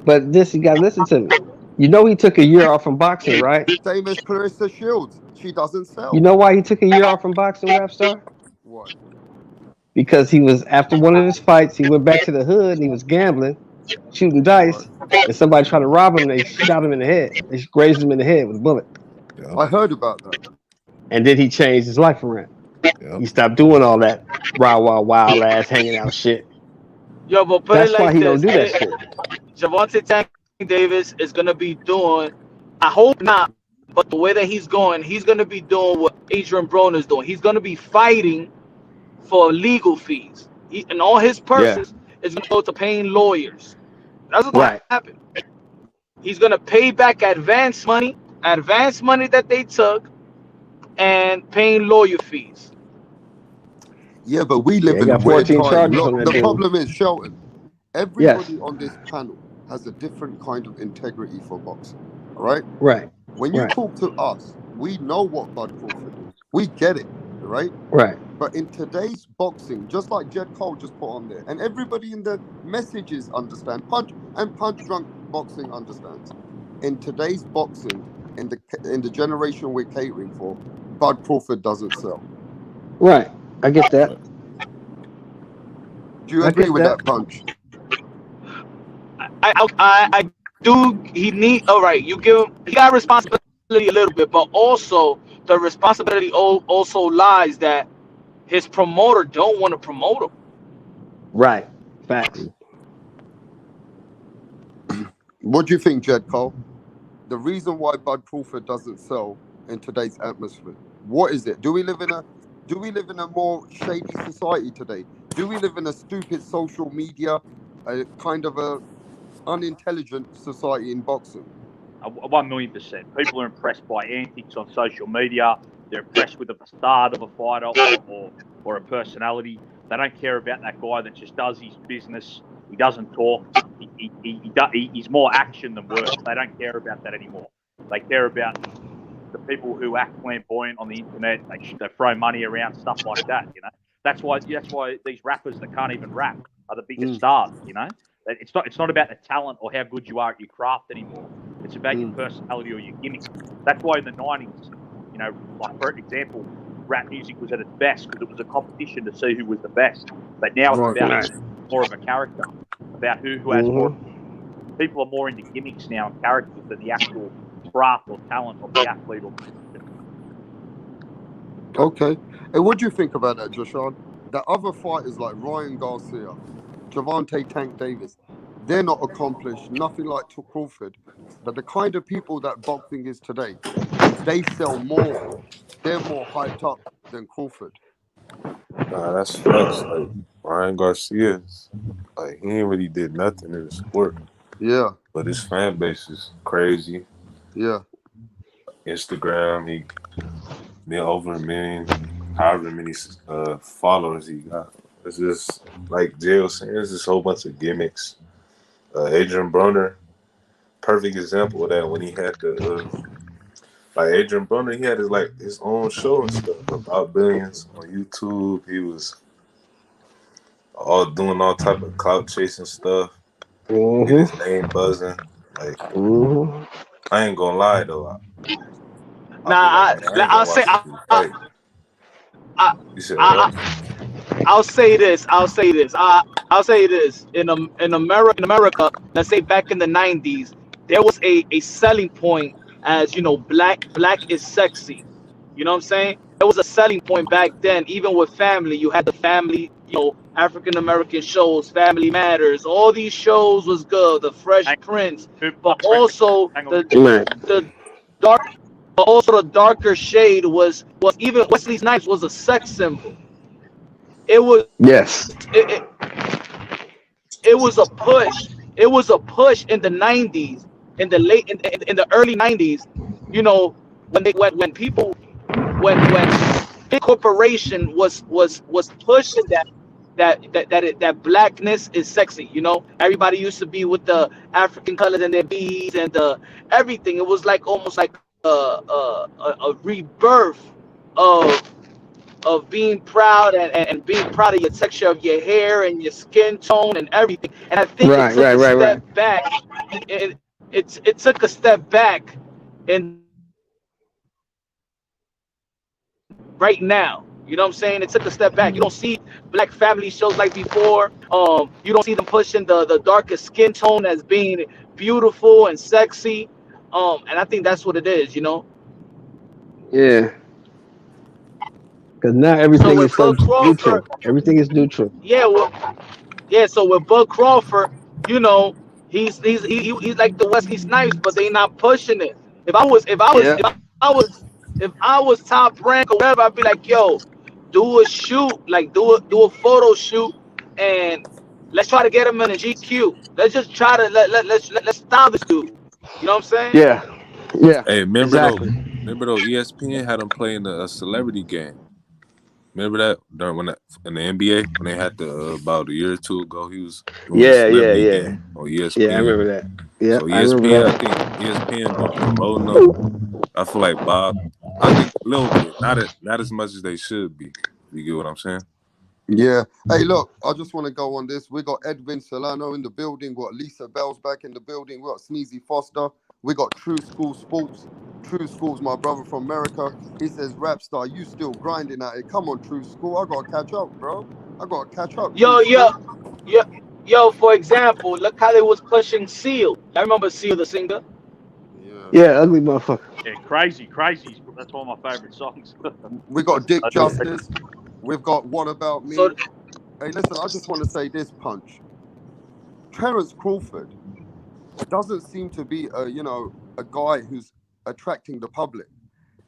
But this, you gotta listen to me. You know he took a year off from boxing, right? Same as Clarissa Shields. She doesn't sell. You know why he took a year off from boxing, rap star? What? Because he was, after one of his fights, he went back to the hood and he was gambling, shooting dice, and somebody tried to rob him. They shot him in the head. They grazed him in the head with a bullet. I heard about that. And then he changed his life around. He stopped doing all that wild ass hanging out shit. Yo, but put That's it like why he this. don't do that shit. Javante Tank Davis is gonna be doing, I hope not, but the way that he's going to be doing what Adrian Broner is doing. He's gonna be fighting for legal fees. And all his purses is gonna go to paying lawyers. That's what's gonna happen. He's gonna pay back advance money that they took, and paying lawyer fees. Yeah, but we live in a weird time. Look, the problem is, Shelton, everybody on this panel has a different kind of integrity for boxing. All right? Right. When you talk to us, we know what Bud Crawford is. We get it, right? Right. But in today's boxing, just like Jed Cole just put on there, and everybody in the messages understand, Punch Drunk Boxing understands. In today's boxing, in the generation we're catering for, Bud Crawford doesn't sell. Right. I get that. Do you agree with that, Punch? I do. He need. All right. You give him. He got responsibility a little bit, but also the responsibility also lies that his promoter don't want to promote him. Right. Facts. What do you think, Jed Cole? The reason why Bud Crawford doesn't sell in today's atmosphere, what is it? Do we live in a more shady society today? Do we live in a stupid social media, a kind of a unintelligent society in boxing? 1,000,000%. People are impressed by antics on social media. They're impressed with the facade of a fighter or a personality. They don't care about that guy that just does his business. He doesn't talk. He's more action than words. They don't care about that anymore. They care about the people who act flamboyant on the internet. They throw money around, stuff like that. You know, that's why these rappers that can't even rap are the biggest stars. You know, it's not about the talent or how good you are at your craft anymore. It's about your personality or your gimmick. That's why in the 90s, you know, like for example, rap music was at its best because it was a competition to see who was the best. But now it's about more of a character, about who has more People are more into gimmicks now and characters than the actual craft or talent of the athlete. Okay. Hey, what do you think about that, Joshan? That other fighters like Ryan Garcia, Javante Tank Davis, they're not accomplished, nothing like Crawford. But the kind of people that boxing is today, they sell more, they're more hyped up than Crawford. Nah, that's facts. Like Ryan Garcia, like he ain't really did nothing in the sport. Yeah. But his fan base is crazy. Yeah. Instagram, he near over 1 million, however many followers he got. It's just like Jay was saying, it's just a whole bunch of gimmicks. Adrian Broner, perfect example of that when he had the like Adrian Broner, he had his own show and stuff about billions on YouTube. He was all doing all type of clout chasing stuff. Get his name buzzing. Like I ain't gonna lie though. I'll be like, man, I ain't gonna watch this dude fight. You said what? I'll say this. I'll say this. In America, let's say back in the '90s, there was a selling point as black is sexy. You know what I'm saying? There was a selling point back then. Even with family, you had the family, African American shows, Family Matters. All these shows was good. The Fresh Prince, but also the dark. But also the darker shade was even Wesley Snipes was a sex symbol. It was it was a push. It was a push in the '90s, in the early '90s. When big corporation was pushing that blackness is sexy. Everybody used to be with the African colors and their beads and everything. It was like almost like a rebirth of being proud and being proud of your texture of your hair and your skin tone and everything. And I think it took a step back. It took a step back in right now. You know what I'm saying? It took a step back. You don't see black family shows like before. You don't see them pushing the darkest skin tone as being beautiful and sexy. And I think that's what it is, Yeah. Because now everything is so neutral. Everything is neutral. Yeah, so with Bud Crawford, he's like the Wesley Snipes, but they not pushing it. If I was top rank or whatever, I'd be like, yo, do a shoot, like do a photo shoot, and let's try to get him in a GQ. Let's just try to let's style this dude. You know what I'm saying? Yeah. Hey, remember exactly. though, ESPN had him playing a celebrity game. Remember that during in the NBA when they had about a year or two ago, he was doing a celebrity game on ESPN. Yeah, I remember that. Yeah, so I remember ESPN, that. I think ESPN been promoting them. I feel like Bob. I think a little bit, not as much as they should be. You get what I'm saying? Yeah. Hey, look, I just want to go on this. We got Edwin Solano in the building. We got Lisa Bell's back in the building. We got Sneezy Foster. We got True School Sports. True School's my brother from America. He says, Rap Star, you still grinding at it. Come on, True School. I got to catch up, bro. I got to catch up. Yo, for example, look how they was pushing Seal. I remember Seal the singer. Yeah, ugly motherfucker. Yeah, crazy. That's one of my favorite songs. We got Dick Justice. We've got What About Me. Hey, listen, I just want to say this, Punch. Terence Crawford doesn't seem to be a guy who's attracting the public.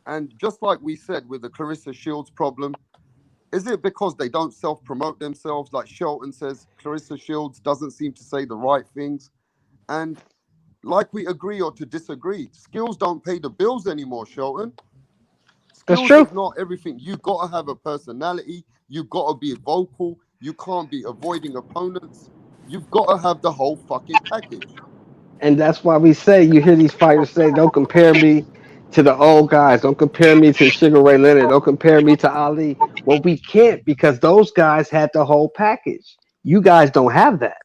And just like we said with the Clarissa Shields problem, is it because they don't self-promote themselves? Like Shelton says, Clarissa Shields doesn't seem to say the right things. And like we agree or to disagree, skills don't pay the bills anymore, Shelton. Skills is not everything. You got to have a personality. You got to be vocal. You can't be avoiding opponents. You've got to have the whole fucking package. And that's why we say, you hear these fighters say, don't compare me to the old guys. Don't compare me to Sugar Ray Leonard. Don't compare me to Ali. Well, we can't, because those guys had the whole package. You guys don't have that.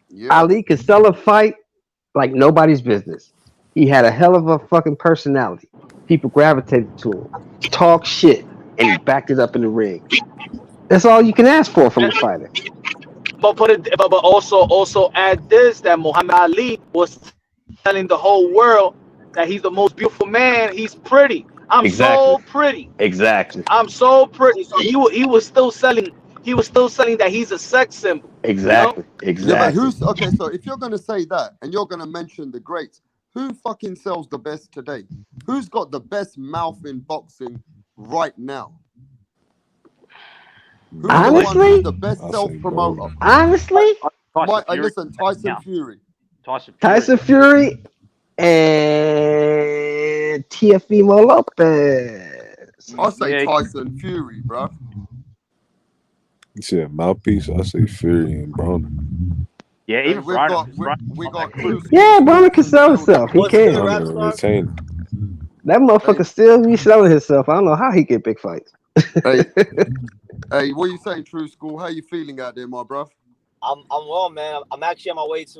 Yeah. Ali could sell a fight like nobody's business. He had a hell of a fucking personality. People gravitated to him. Talk shit, and he backed it up in the ring. That's all you can ask for from a fighter. but also add this, that Muhammad Ali was telling the whole world that he's the most beautiful man. He's pretty. I'm Exactly. so pretty. Exactly. I'm so pretty. So he was still selling. He was still selling that he's a sex symbol. You know. Exactly. Yeah, but Exactly. who's okay? So if you're gonna say that and you're gonna mention the greats, who fucking sells the best today? Who's got the best mouth in boxing right now? Who's the one who's Honestly, the best I'll self say promoter? Golden. honestly, Tyson Fury. Listen, Tyson Now. Fury. Tyson Fury and Teofimo Lopez. I'll say Yeah. Tyson Fury, bro. You said mouthpiece. I say Fury and Broner. Yeah, Hey, even Broner. we got True School Yeah, Broner Sports can in the sell building. himself. He What's good, can. I'm rap a star? retainer. That motherfucker still be selling himself. I don't know how he get big fights. Hey, hey, what you saying, True School? How you feeling out there, my bruv? I'm well, man. I'm actually on my way to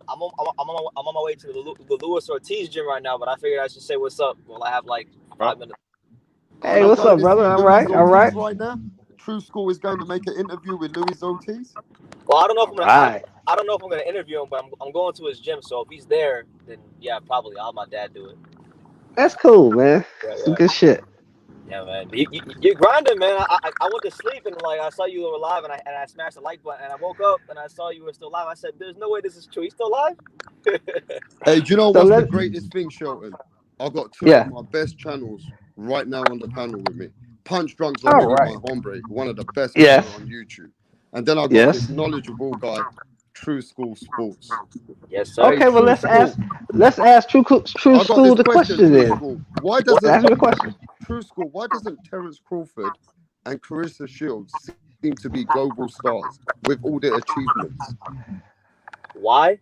I'm on my way to the BOOTS Ortiz gym right now, but I figured I should say what's up while I have like 5 minutes. Hey, You what's going up, to brother? see All Luis right, all right. Ortiz right now? True School is going to make an interview with Luis Ortiz. Well, I don't know if I'm gonna Right. I don't know if I'm gonna interview him, but I'm going to his gym, so if he's there, then yeah, probably I'll have my dad do it. That's cool, man. Yeah, Some yeah. good shit. Yeah, man. You're grinding, man. I went to sleep and like I saw you were live and I smashed the like button and I woke up and I saw you were still live. I said, "There's no way this is true. He's still live." Hey, do you know So what's the let greatest thing, Shelton? I've got two yeah. of my best channels right now on the panel with me. Punch Drunk's All already right. my hombre, one of the best Yes. channels on YouTube. And then I got this Yes. knowledgeable guy, True School Sports. Yes, sir. Okay, Hey, well True let's ask True I got School this the question, question True then. School. Why Ask doesn't me the question. True School? Why doesn't Terrence Crawford and Carissa Shields seem to be global stars with all their achievements? Why?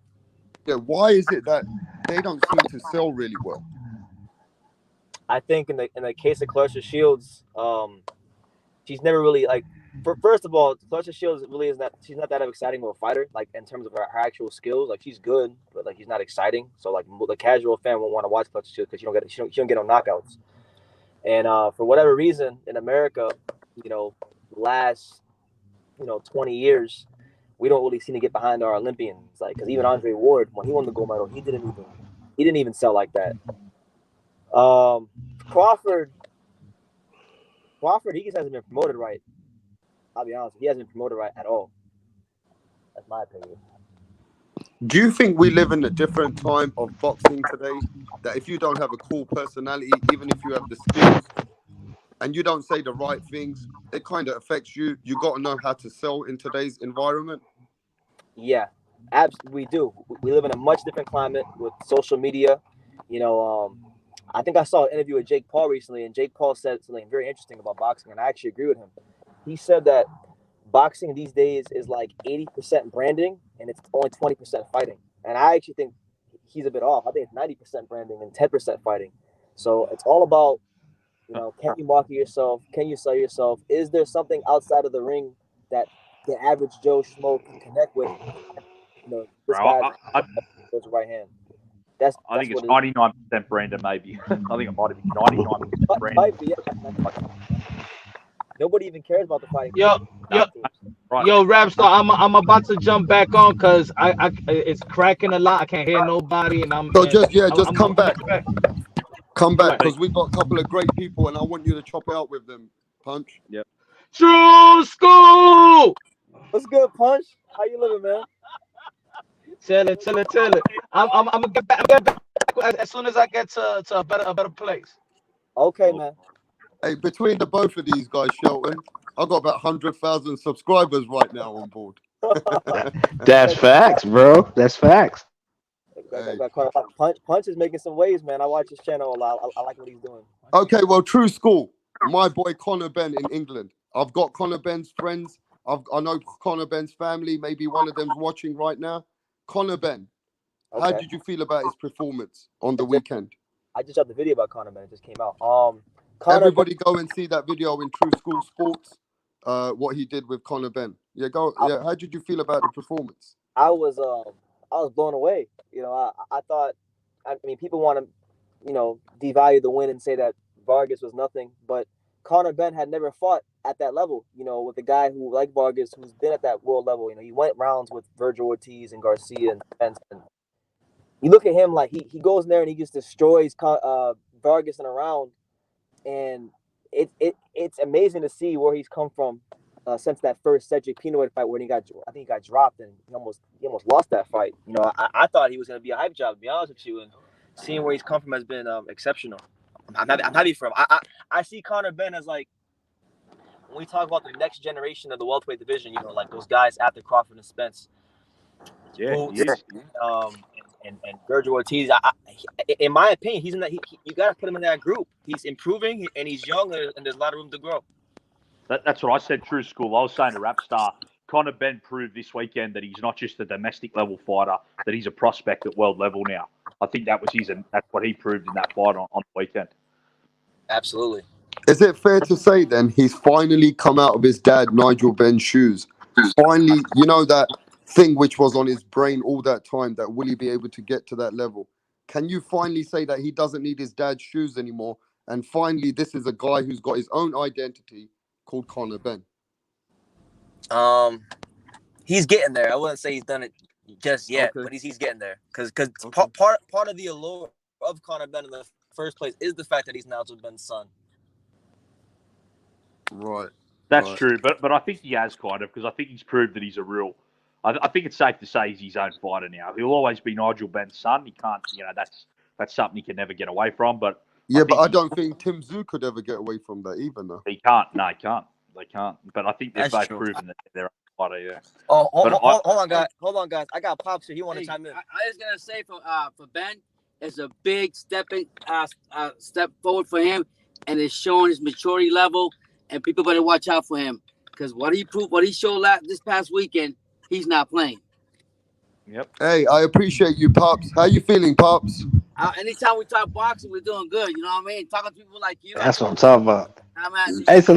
Yeah, why is it that they don't seem to sell really well? I think in the case of Clarissa Shields, she's never really like. First of all, Clarissa Shields really is not. She's not that exciting of a fighter. Like in terms of her actual skills, like she's good, but like she's not exciting. So like the casual fan won't want to watch Clarissa Shields because she don't get no knockouts. And for whatever reason, in America, last 20 years, we don't really seem to get behind our Olympians. Like because even Andre Ward, when he won the gold medal, he didn't even sell like that. Crawford, he just hasn't been promoted right. I'll be honest, he hasn't been promoted right at all. That's my opinion. Do you think we live in a different time of boxing today? That if you don't have a cool personality, even if you have the skills and you don't say the right things, it kind of affects you. You got to know how to sell in today's environment. Yeah, we do. We live in a much different climate with social media. I think I saw an interview with Jake Paul recently, and Jake Paul said something very interesting about boxing, and I actually agree with him. He said that boxing these days is like 80% branding and it's only 20% fighting. And I actually think he's a bit off. I think it's 90% branding and 10% fighting. So it's all about, can you market yourself? Can you sell yourself? Is there something outside of the ring that the average Joe Schmo can connect with? This Bro, guy's goes right hand. I think it's 99% Brandon, maybe. I think it might have been 99% Brandon. Might be, yeah. Nobody even cares about the fighting. Yo, Rapstar, I'm about to jump back on because I it's cracking a lot. I can't hear nobody, and So just come I'm back. Come back, Right. because we've got a couple of great people, and I want you to chop it out with them, Punch. Yep. True School. What's good, Punch? How you living, man? Tell it. I'm gonna get back as soon as I get to a better place. Okay, man. Hey, between the both of these guys, Shelton, I've got about 100,000 subscribers right now on board. That's facts, bro. That's facts. Hey. Punch is making some waves, man. I watch his channel a lot. I like what he's doing. Okay, well, True School. My boy CONOR BENN in England. I've got CONOR BENN's friends. I know CONOR BENN's family. Maybe one of them's watching right now. CONOR BENN, how did you feel about his performance on the weekend? I just dropped the video about CONOR BENN. It just came out. Everybody go and see that video in True School Sports. What he did with CONOR BENN. Yeah, go. Yeah, how did you feel about the performance? I was blown away. I thought. I mean, people want to, devalue the win and say that Vargas was nothing, but CONOR BENN had never fought at that level. You know, with a guy who like Vargas, who's been at that world level. You know, he went rounds with Virgil Ortiz and Garcia and Spence. And you look at him like he goes in there and he just destroys Vargas in a round, and it's amazing to see where he's come from since that first Cedric Pinoy fight where I think he got dropped and he almost lost that fight. You know, I thought he was going to be a hype job, to be honest with you, and seeing where he's come from has been exceptional. I'm happy for him. I see Conor Benn as like, when we talk about the next generation of the welterweight division, you know, like those guys after Crawford and Spence, Boots, and Virgil Ortiz. In my opinion, he's in that. You got to put him in that group. He's improving and he's young, and there's a lot of room to grow. That's what I said. True school. I was saying to Rapstar, Conor Benn proved this weekend that he's not just a domestic level fighter, that he's a prospect at world level now. I think that was that's what he proved in that fight on the weekend. Absolutely. Is it fair to say then he's finally come out of his dad Nigel Benn's shoes? Finally, you know, that thing which was on his brain all that time, that will he be able to get to that level? Can you finally say that he doesn't need his dad's shoes anymore? And finally, this is a guy who's got his own identity called Conor Benn. He's getting there. I wouldn't say he's done it just yet, but he's getting there. Because part of the allure of Conor Benn in the first place is the fact that he's Nigel Benn's son. Right. That's true, but I think he has kind of, because I think he's proved that he's a real. I think it's safe to say he's his own fighter now. He'll always be Nigel Benn's son. He can't, you know, that's something he can never get away from. But I don't think Tim Tszyu could ever get away from that either. No, he can't. No, he can't. They can't. But I think they've both proven that they're a fighter. Yeah. Oh, hold on, guys. I got Pops here. He want to chime in. I was gonna say for Ben, it's a big step forward for him, and it's showing his maturity level. And people better watch out for him, because what he showed this past weekend, he's not playing. Yep. Hey, I appreciate you, Pops. How you feeling, Pops? Anytime we talk boxing, we're doing good. You know what I mean? Talking to people like you. That's what I'm talking about. Hey, so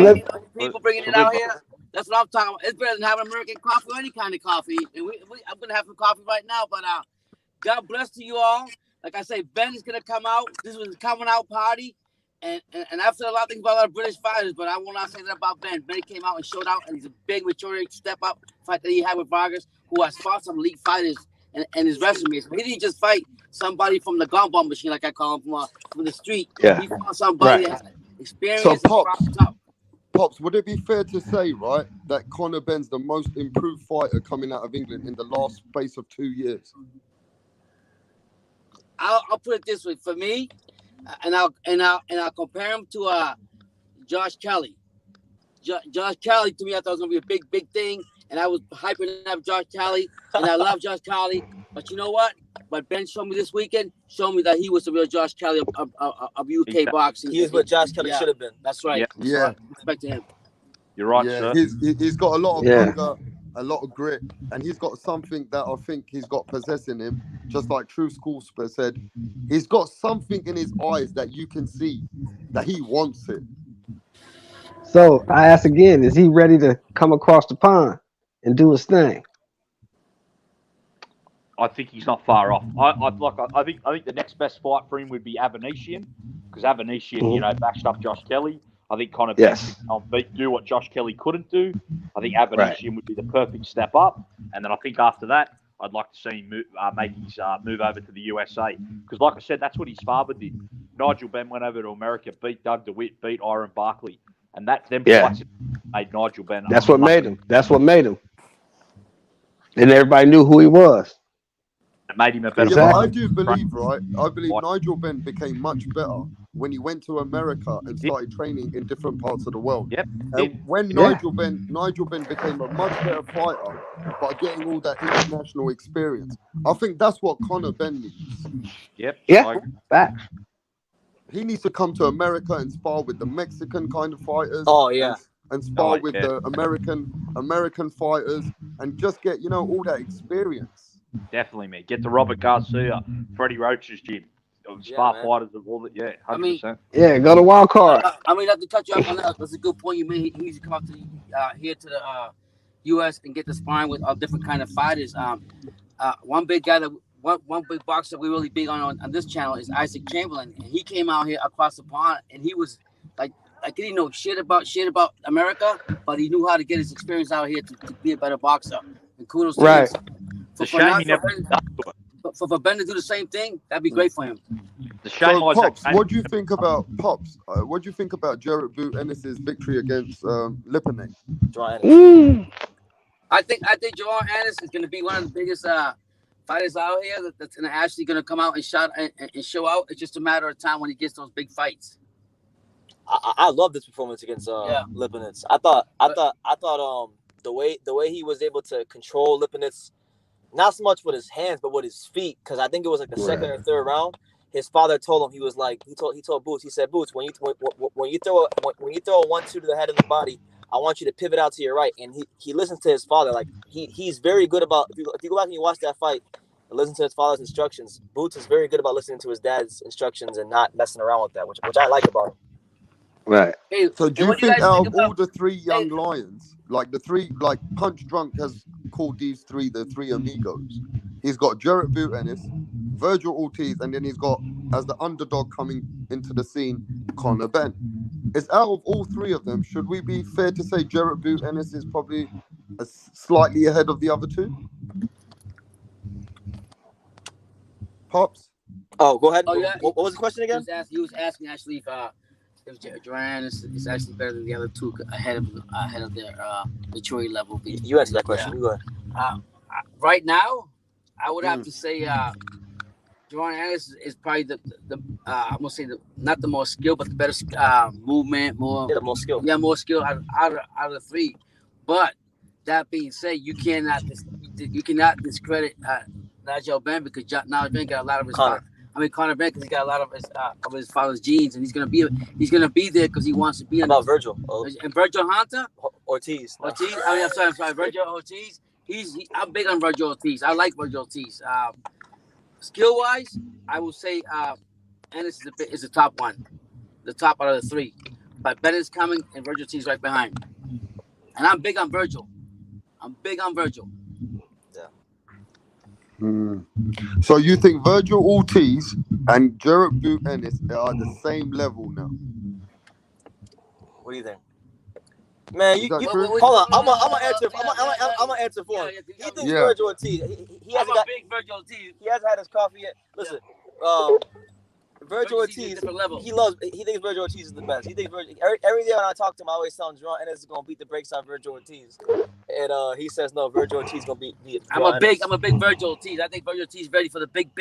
people bringing it out here. That's what I'm talking about. It's better than having American coffee or any kind of coffee. And I'm gonna have some coffee right now. But God bless to you all. Like I say, Ben is gonna come out. This was a coming out party. And I've said a lot of things about our British fighters, but I will not say that about Ben. Ben came out and showed out, and he's a big maturity step up fight that he had with Vargas, who has fought some elite fighters and his resume. So he didn't just fight somebody from the gumball machine, like I call him, from the street. Yeah. He fought somebody that has experience. So Pops, would it be fair to say, right, that Conor Benn's the most improved fighter coming out of England in the last space of 2 years? I'll put it this way: for me, and I'll compare him to Josh Kelly. Josh Kelly, to me, I thought it was gonna be a big thing, and I was hyping up Josh Kelly, and I love Josh Kelly. But you know what? But Ben showed me this weekend, showed me that he was the real Josh Kelly of UK boxing. He is what Josh Kelly should have been. That's right. Yeah. Respect to him. You're right, yeah, sir. He's got a lot of hunger, a lot of grit, and he's got something that I think he's got possessing him. Just like True School said, he's got something in his eyes that you can see that he wants it. So I ask again: is he ready to come across the pond and do his thing? I think he's not far off. I think the next best fight for him would be Avanesian, because Avanesian, you know, bashed up Josh Kelly. I think Conor Benn can do what Josh Kelly couldn't do. I think Avanesian would be the perfect step up, and then I think after that, I'd like to see him make his move over to the USA, because like I said, that's what his father did. Nigel Benn went over to America, beat Doug DeWitt, beat Iron Barkley, and that then fights made Nigel Benn. That's what made him. That's what made him. And everybody knew who he was. It made him a better fighter. I do believe, right? I believe Nigel Benn became much better when he went to America and started training in different parts of the world. When Nigel Benn became a much better fighter by getting all that international experience, I think that's what Conor Benn needs. Facts. He needs to come to America and spar with the Mexican kind of fighters. And spar with the American fighters and just get, you know, all that experience. Definitely, man. Get to Robert Garcia, Freddie Roach's gym. Spar fighters of all that, 100%. Go to Wild Card. I mean, not to cut you off on that. That's a good point you made. He needs to come up to here to the U.S. and get the sparring with different kind of fighters. One big guy one big boxer we really big on this channel is Isaac Chamberlain, and he came out here across the pond, and he was like he didn't know shit about America, but he knew how to get his experience out here to be a better boxer. And kudos to Right. him. It's a shame he never For Ben to do the same thing, that'd be great for him. The shame So, was Pops, that what do you think about Pops? What do you think about Jarrett Boot Ennis's victory against Lipinec? I think Jawan Ennis is going to be one of the biggest fighters out here that's actually going to come out and show out. It's just a matter of time when he gets those big fights. I love this performance against Lipinets. I thought the way he was able to control Lipinets, not so much with his hands but with his feet, because I think it was like the second or third round. His father told him, he was like, he told Boots, he said, Boots, when you throw a 1-2 to the head of the body, I want you to pivot out to your right. And he listens to his father. Like he's very good about, if you go back and you watch that fight and listen to his father's instructions, Boots is very good about listening to his dad's instructions and not messing around with that, which I like about him. Right. Hey, So do you think out of all the three young lions, like the three, like Punch Drunk has called these three the three amigos. He's got Jarrett Boot Ennis, Virgil Ortiz, and then he's got, as the underdog coming into the scene, CONOR BENN. Is out of all three of them, should we be fair to say Jarrett Boot Ennis is probably slightly ahead of the other two? Pops? Oh, go ahead. Oh, yeah. What was the question again? He was asking actually if Duran is actually better than the other two ahead of their maturity level. You answered that question. You go ahead. Right now, I would have to say Duran Ennis is probably the I'm gonna say not the more skill, but the better movement, more the more skill. Yeah, more skill out of the three. But that being said, you cannot discredit Nigel Benn, because Nigel Benn got a lot of his CONOR BENN, because he got a lot of his father's genes, and he's gonna be there because he wants to be. About Virgil and Virgil Hunter Ortiz. I'm sorry, Virgil Ortiz. I'm big on Virgil Ortiz. I like Virgil Ortiz. Skill wise, I will say Ennis is the top one, the top out of the three. But Ben is coming, and Virgil Ortiz right behind. And I'm big on Virgil. So you think Virgil Ortiz and Jarrett Boot Ennis are at the same level now? What do you think? Man, you hold on. I'm gonna answer for him. He thinks Virgil Ortiz. He hasn't got big Virgil Ortiz. He hasn't had his coffee yet. Listen, Virgil Ortiz. He thinks Virgil Ortiz is the best. He thinks every day when I talk to him, I always tell him Jerron Ennis is gonna beat the brakes on Virgil Ortiz, and he says no, Virgil Ortiz is gonna beat. I'm a big Virgil Ortiz. I think Virgil Ortiz is ready for the big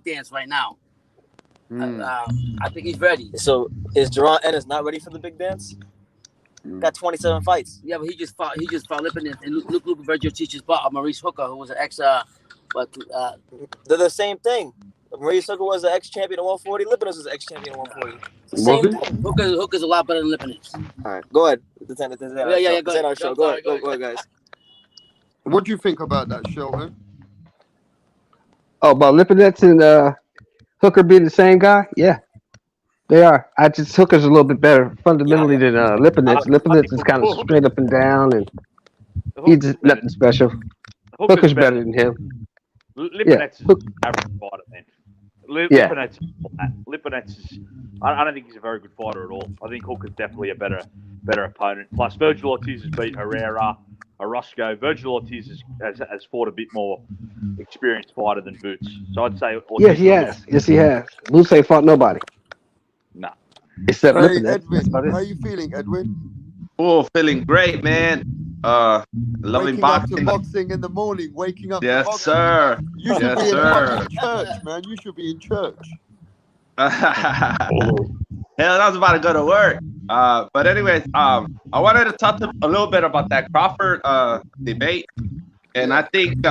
dance right now. I think he's ready. So is Jerron Ennis not ready for the big dance? Got 27 fights. Yeah, but he just fought Lipinets, and look at Virgil Ortiz just fought Maurice Hooker, who was an ex. They're the same thing. Maurice Hooker was an ex-champion at 140. Lipinets was an ex-champion at 140. Same thing. Hooker's a lot better than Lipinets. All right, go ahead. Go ahead. Go ahead, guys. What do you think about that, Shelton? Oh, about Lipinets and Hooker being the same guy? Yeah, they are. Hooker's a little bit better fundamentally than Lipinets. Lipinets is kind of straight up and down, and he's just nothing special. Hooker's better than him. Lipinets is an average fighter, man. Lipinets is. I don't think he's a very good fighter at all. I think Hooker's definitely a better opponent. Plus, Virgil Ortiz has beat Herrera, Orozco. Virgil Ortiz has fought a bit more experienced fighter than Boots. So I'd say Ortiz. Yes, he has. Boots ain't fought nobody. No. Except Hey, Lipinets. Edwin, how you feeling, Edwin? Oh, feeling great, man. Loving Waking up to boxing. boxing in the morning, waking up to Yes, boxing. sir. You should be in fucking church, man. You should be in church. Hell, I was about to go to work. But anyways, I wanted to talk a little bit about that Crawford debate. And I think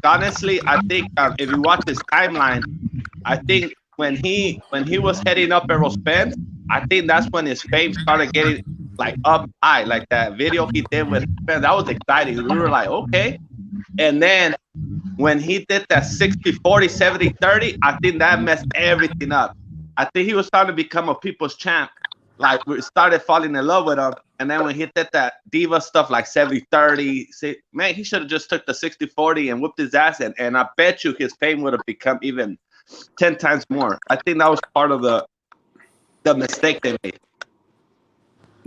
honestly, if you watch his timeline, I think when he was heading up Errol Spence, I think that's when his fame started getting like up high, like that video he did with Spence. That was exciting. We were like, okay. And then when he did that 60-40, 70-30, I think that messed everything up. I think he was starting to become a people's champ. Like, we started falling in love with him. And then when he did that diva stuff like 70-30, man, he should have just took the 60-40 and whooped his ass. And I bet you his fame would have become even 10 times more. I think that was part of the mistake they made.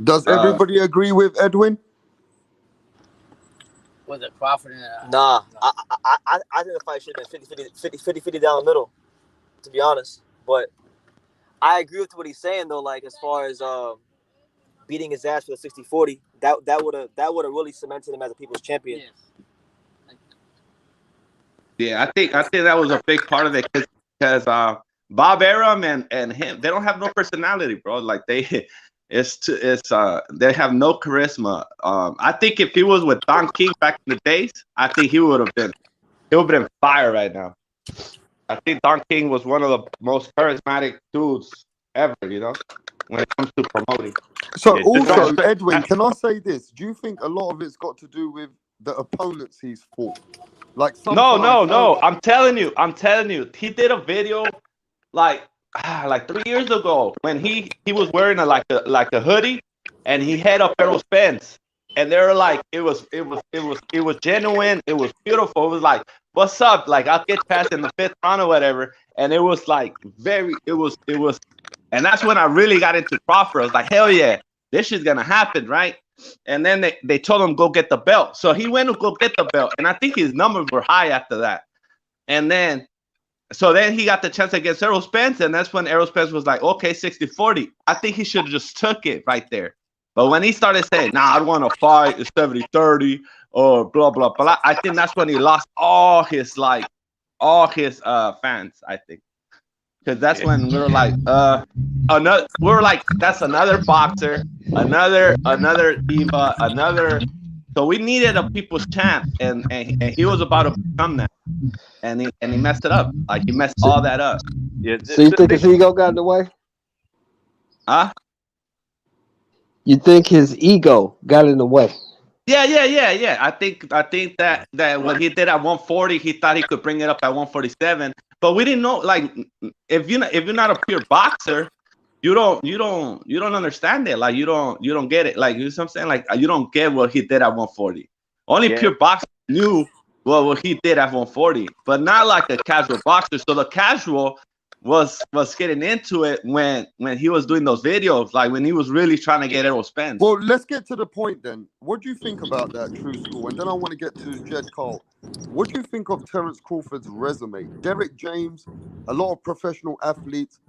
Does everybody agree with Edwin? Was it Crawford? Nah, I think the fight should have been 50 down the middle, to be honest. But I agree with what he's saying though. Like as far as beating his ass for the 60-40, that would have really cemented him as a people's champion. Yeah, I think that was a big part of it because Bob Arum and him, they don't have no personality, bro. Like they have no charisma. I think if he was with Don King back in the days, I think he would have been fire right now. I think Don King was one of the most charismatic dudes ever, you know, when it comes to promoting. So also, Edwin, can I say this? Do you think a lot of it's got to do with the opponents he's fought? Like No. I'm telling you. He did a video like 3 years ago when he was wearing a hoodie and he had a Errol Spence. And they were like, it was genuine. It was beautiful. It was like, what's up? Like, I'll get past in the 5th round or whatever. And it was like and that's when I really got into Crawford. I was like, hell yeah, this shit's gonna happen, right? And then they told him go get the belt. So he went to go get the belt. And I think his numbers were high after that. And then he got the chance against Errol Spence, and that's when Errol Spence was like, okay, 60-40. I think he should have just took it right there. But when he started saying, nah, I want to fight 70-30 or blah, blah, blah, I think that's when he lost all his fans, I think. Because that's when we were like, that's another boxer, another diva, so we needed a people's champ, and he was about to become that. And he messed it up. Like he messed all that up. Yeah. So you think his ego got in the way? Huh? You think his ego got in the way? Yeah. I think that when he did at 140, he thought he could bring it up at 147. But we didn't know. Like, if you're not a pure boxer, you don't understand it. Like you don't get it. Like, you know what I'm saying? Like you don't get what he did at 140. Only pure boxers knew what he did at 140, but not like a casual boxer. So the casual was getting into it when he was doing those videos, like when he was really trying to get Errol Spence. Well, let's get to the point then. What do you think about that, True School? And then I want to get to Jed Cole. What do you think of Terence Crawford's resume? Derek James, a lot of professional athletes,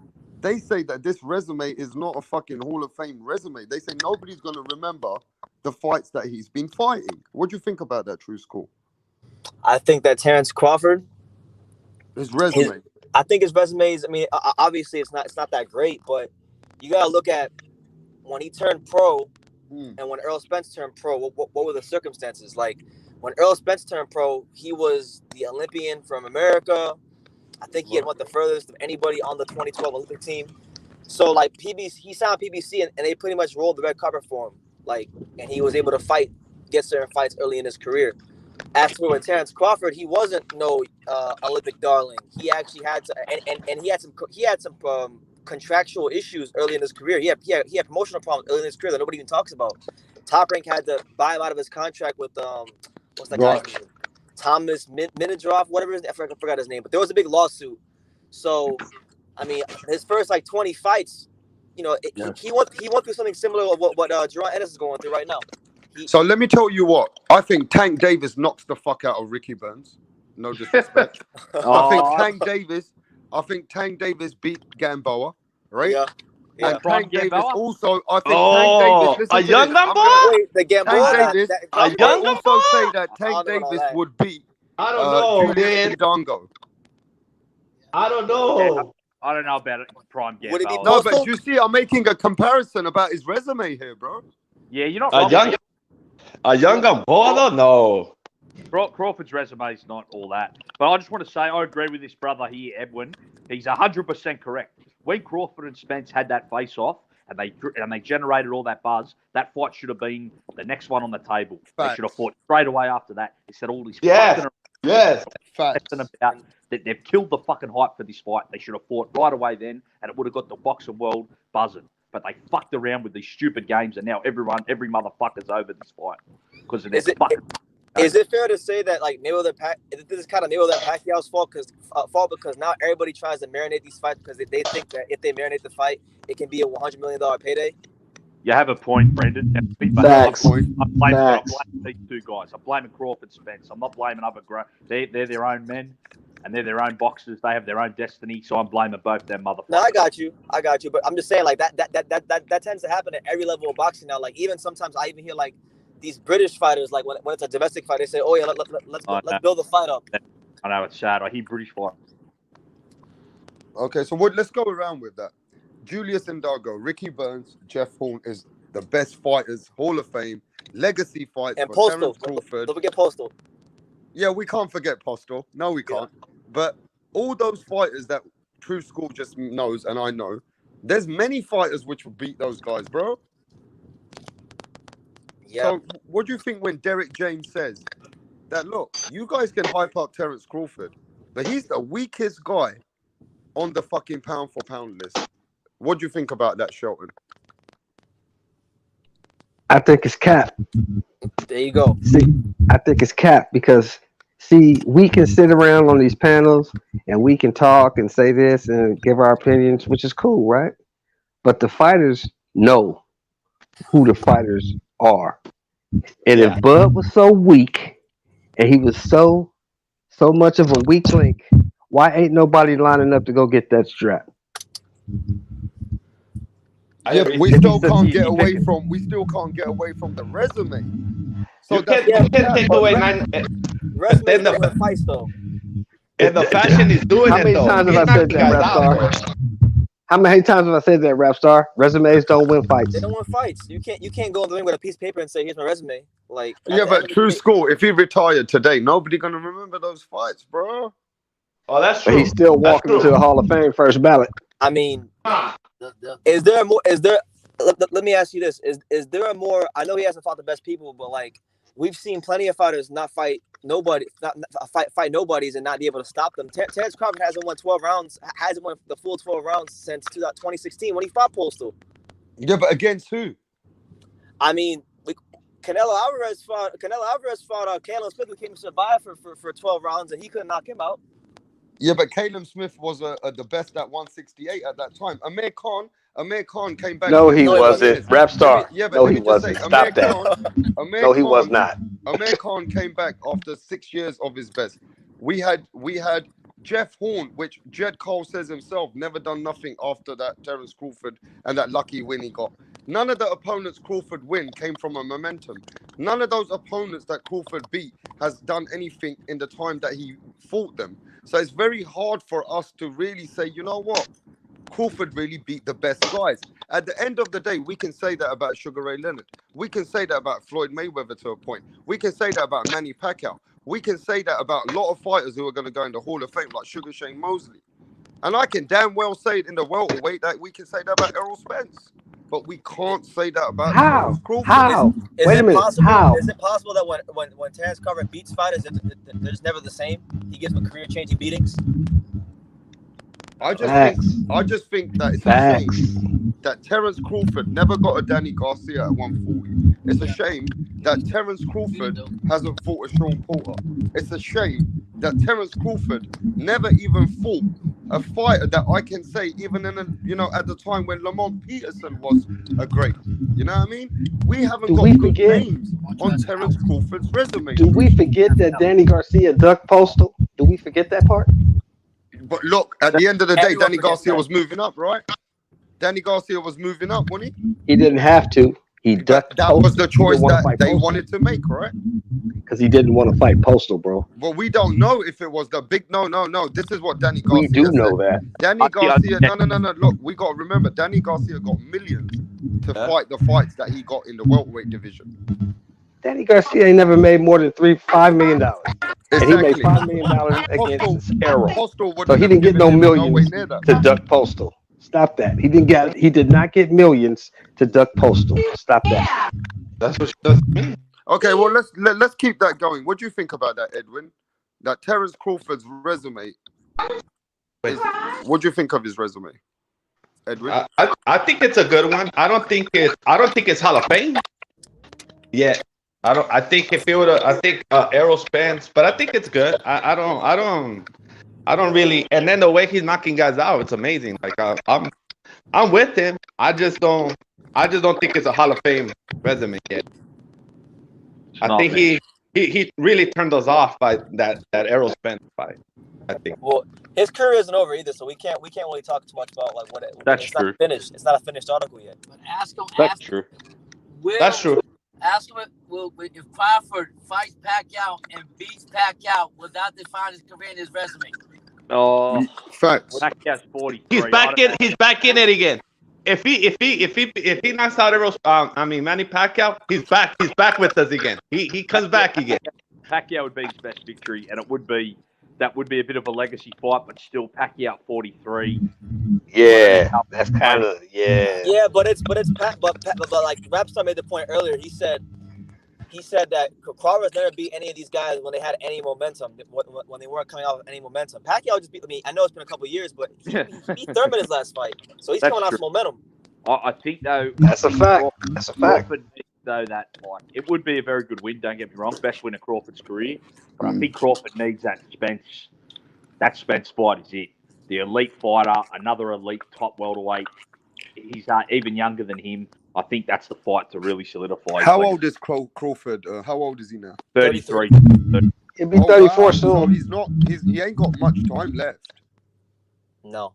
they say that this resume is not a fucking Hall of Fame resume. They say nobody's going to remember the fights that he's been fighting. What do you think about that, True School? I think that Terence Crawford, his resume. I think his resume is. I mean, obviously it's not that great, but you gotta look at when he turned pro and when Errol Spence turned pro. What were the circumstances? Like when Errol Spence turned pro, he was the Olympian from America. I think he had went the furthest of anybody on the 2012 Olympic team. So like PBC, he signed PBC, and they pretty much rolled the red carpet for him. Like, and he was able to get certain fights early in his career. As for with Terence Crawford, he wasn't no Olympic darling. He actually had to, and he had some contractual issues early in his career. He had promotional problems early in his career that nobody even talks about. Top Rank had to buy him out of his contract with what's that guy's name? Thomas Minidrov, whatever his name. I forgot his name, but there was a big lawsuit. So, I mean, his first 20 fights, he went through something similar to what Jerron Ennis is going through right now. So let me tell you what. I think Tank Davis knocks the fuck out of Ricky Burns. No disrespect. I think Tank Davis beat Gamboa, right? Yeah. And Tank Davis also. I think Tank Davis. A young Gamboa? Wait, the Gamboa. A young Gamboa. Also say that Tank Davis would beat. I don't know, Julius man. Dongo. I don't know. I don't know about it. Prime Gamboa. Would it be No, but you see, I'm making a comparison about his resume here, bro. Yeah, you're not wrong. A young Gamboa, though? No. Crawford's resume is not all that. But I just want to say, I agree with this brother here, Edwin. He's 100% correct. When Crawford and Spence had that face-off and they generated all that buzz, that fight should have been the next one on the table. Facts. They should have fought straight away after that. Instead of all these Yes. About that they've killed the fucking hype for this fight. They should have fought right away then, and it would have got the boxing world buzzing. But they fucked around with these stupid games, and now every motherfucker's over this fight because of this fucking. Is it fair to say that this is kind of Mayweather Pacquiao's fault because now everybody tries to marinate these fights because they think that if they marinate the fight, it can be a $100 million payday? You have a point, Brendan. Facts. I'm blaming Facts. these two guys. I'm blaming Crawford, Spence. I'm not blaming other They're their own men, and they're their own boxers. They have their own destiny. So I'm blaming both them motherfuckers. No, I got you. But I'm just saying, like that tends to happen at every level of boxing now. Like even sometimes I even hear like these British fighters, like when it's a domestic fight, they say, "Oh yeah, let's build the fight up." I know it's sad. I hear British fight. Okay, so let's go around with that. Julius Indago, Ricky Burns, Jeff Horn is the best fighters, Hall of Fame, legacy fights And for Postal. Terence Crawford. Don't forget Postal. Yeah, we can't forget Postal. No, we can't. But all those fighters that True School just knows, and I know, there's many fighters which will beat those guys, bro. Yeah. So what do you think when Derek James says that, look, you guys can hype up Terence Crawford, but he's the weakest guy on the fucking pound for pound list? What do you think about that, Shelton? I think it's cap. There you go. See, I think it's cap because, see, we can sit around on these panels and we can talk and say this and give our opinions, which is cool, right? But the fighters know who the fighters are. And if Bud was so weak and he was so much of a weak link, why ain't nobody lining up to go get that strap? Yeah, but we still can't get away from the resume. So you can't take away nine. Resume don't win fights though. And the fashion is doing How it many though. times He's have I said knocking that, guys out, bro. Rapstar? How many times have I said that, Rapstar? Resumes don't win fights. They don't win fights. You can't go in the ring with a piece of paper and say, "Here's my resume." Like yeah, but True School, if he retired today, nobody gonna remember those fights, bro. Oh, that's But true. he's still walking into the Hall of Fame first ballot. I mean, is there more? Let me ask you this: Is there a more? I know he hasn't fought the best people, but like we've seen plenty of fighters not fight nobody, fight nobodies and not be able to stop them. Terence Crawford hasn't won 12 rounds, hasn't won the full 12 rounds since 2016 when he fought Postal. Yeah, but against who? I mean, Canelo Alvarez fought Caleb Smith, who came to survive for 12 rounds, and he couldn't knock him out. Yeah, but Caleb Smith was the best at 168 at that time. Amir Khan came back. No, he wasn't. Rapstar. Yeah, but No, let he me just wasn't. say, Stop that. No, he was not. Amir Khan came back after 6 years of his best. We had Jeff Horn, which Jed Cole says himself, never done nothing after that Terence Crawford and that lucky win he got. None of the opponents Crawford win came from a momentum. None of those opponents that Crawford beat has done anything in the time that he fought them. So it's very hard for us to really say, you know what? Crawford really beat the best guys. At the end of the day, we can say that about Sugar Ray Leonard. We can say that about Floyd Mayweather to a point. We can say that about Manny Pacquiao. We can say that about a lot of fighters who are going to go in the Hall of Fame, like Sugar Shane Mosley. And I can damn well say it in the welterweight that we can say that about Errol Spence. But we can't say that about Terence Crawford. How? Wait a minute. Possible, How? Is it possible that when Terence Crawford beats fighters, they're just never the same? He gives them career-changing beatings. I just think that it's a shame that Terence Crawford never got a Danny Garcia at 140. It's a shame that Terence Crawford hasn't fought a Sean Porter. It's a shame that Terence Crawford never even fought a fighter that I can say, even in at the time when Lamont Peterson was a great. You know what I mean? We haven't got good names on Terence Crawford's resume. Do we forget that Danny Garcia ducked Postal? Do we forget that part? But look, at the end of the day, Danny Garcia was moving up, right? Danny Garcia was moving up, wasn't he? He didn't have to. He ducked. That was the choice that they wanted to make, right? Because he didn't want to fight Postal, bro. Well, we don't know if it was the big no. This is what Danny Garcia We do said. know that. Danny Garcia, no. Look, we got to remember, Danny Garcia got millions to fight the fights that he got in the welterweight division. Danny Garcia ain't never made more than $5 million. And he made $5 million against Errol. So he didn't get no millions to duck Postal. Stop that. He did not get millions to duck Postal. Stop that. That's what she does. Okay, well let's keep that going. What do you think about that, Edwin? That Terence Crawford's resume. What do you think of his resume, Edwin? I think it's a good one. I don't think it's Hall of Fame. Yeah. I think if it would, I think Errol Spence, but I think it's good. I don't really. And then the way he's knocking guys out, it's amazing. Like I'm with him. I just don't. I just don't think it's a Hall of Fame resume yet. I not, think man. he really turned us off by that Errol Spence fight. I think. Well, his career isn't over either, so we can't really talk too much about like what That's it's true. not finished. It's not a finished article yet. But ask him. That's true. That's true. Ask him if Crawford fights Pacquiao and beats Pacquiao, will that define his career and his resume? Oh, facts. Pacquiao's 43. He's back in. He's back in it again. If he knocks out Manny Pacquiao, he's back. He's back with us again. He comes back again. Pacquiao would be his best victory, and that would be a bit of a legacy fight, but still Pacquiao 43. Yeah, that's kind of Yeah, but like Rapstar made the point earlier. He said that Crawford's never beat any of these guys when they had any momentum, when they weren't coming off of any momentum. Pacquiao just beat. I mean, I know it's been a couple of years, but he beat Thurman his last fight, so he's That's coming off true. some momentum. I think though that's a fact. That's a fact. Crawford needs, though, that like it would be a very good win. Don't get me wrong, best win of Crawford's career. But I think Crawford needs that Spence. That Spence fight is it. The elite fighter, another elite top welterweight. He's even younger than him. I think that's the fight to really solidify. his How legacy. old is Crawford? How old is he now? 33. He'll be 34 soon. So he ain't got much time left. No.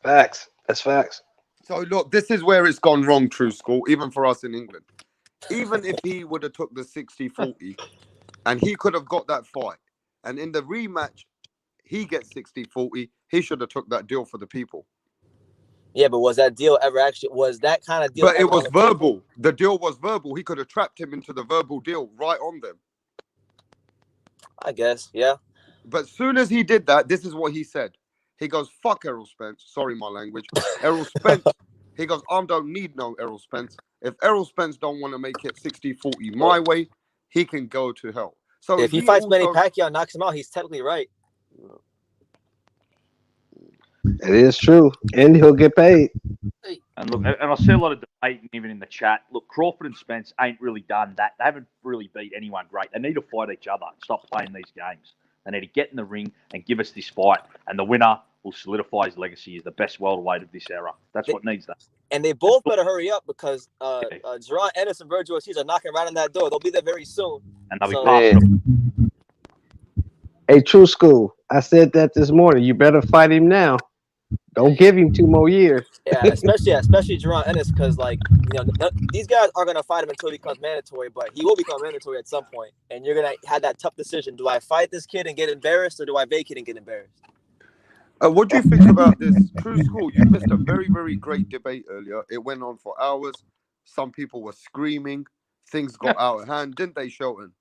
Facts. That's facts. So look, this is where it's gone wrong, True School, even for us in England. Even if he would have took the 60-40 and he could have got that fight, and in the rematch, he gets 60-40, he should have took that deal for the people. Yeah, but was that deal ever actually? Was that kind of deal? But it ever was on the table? verbal. The deal was verbal. He could have trapped him into the verbal deal right on them. I guess, yeah. But as soon as he did that, this is what he said. He goes, fuck Errol Spence. Sorry, my language. Errol Spence. He goes, I don't need no Errol Spence. If Errol Spence don't want to make it 60-40 my way, he can go to hell. So if he fights Manny Pacquiao, knocks him out, he's technically right. It is true, and he'll get paid. And look, and I see a lot of debate even in the chat. Look, Crawford and Spence ain't really done that. They haven't really beat anyone great. They need to fight each other and stop playing these games. They need to get in the ring and give us this fight, and the winner will solidify his legacy as the best welterweight of this era. That's what needs that. And they both better hurry up because Jerron Ennis and Virgil Ortiz are knocking right on that door. They'll be there very soon. And they'll So- be passing. Hey, True School, I said that this morning. You better fight him now. Don't give him 2 more years. Yeah, especially Jerron Ennis, because these guys are gonna fight him until he becomes mandatory, but he will become mandatory at some point, and you're gonna have that tough decision: do I fight this kid and get embarrassed, or do I vacate and get embarrassed? What do you think about this? True School, you missed a very, very great debate earlier. It went on for hours. Some people were screaming. Things got out of hand, didn't they, Shelton?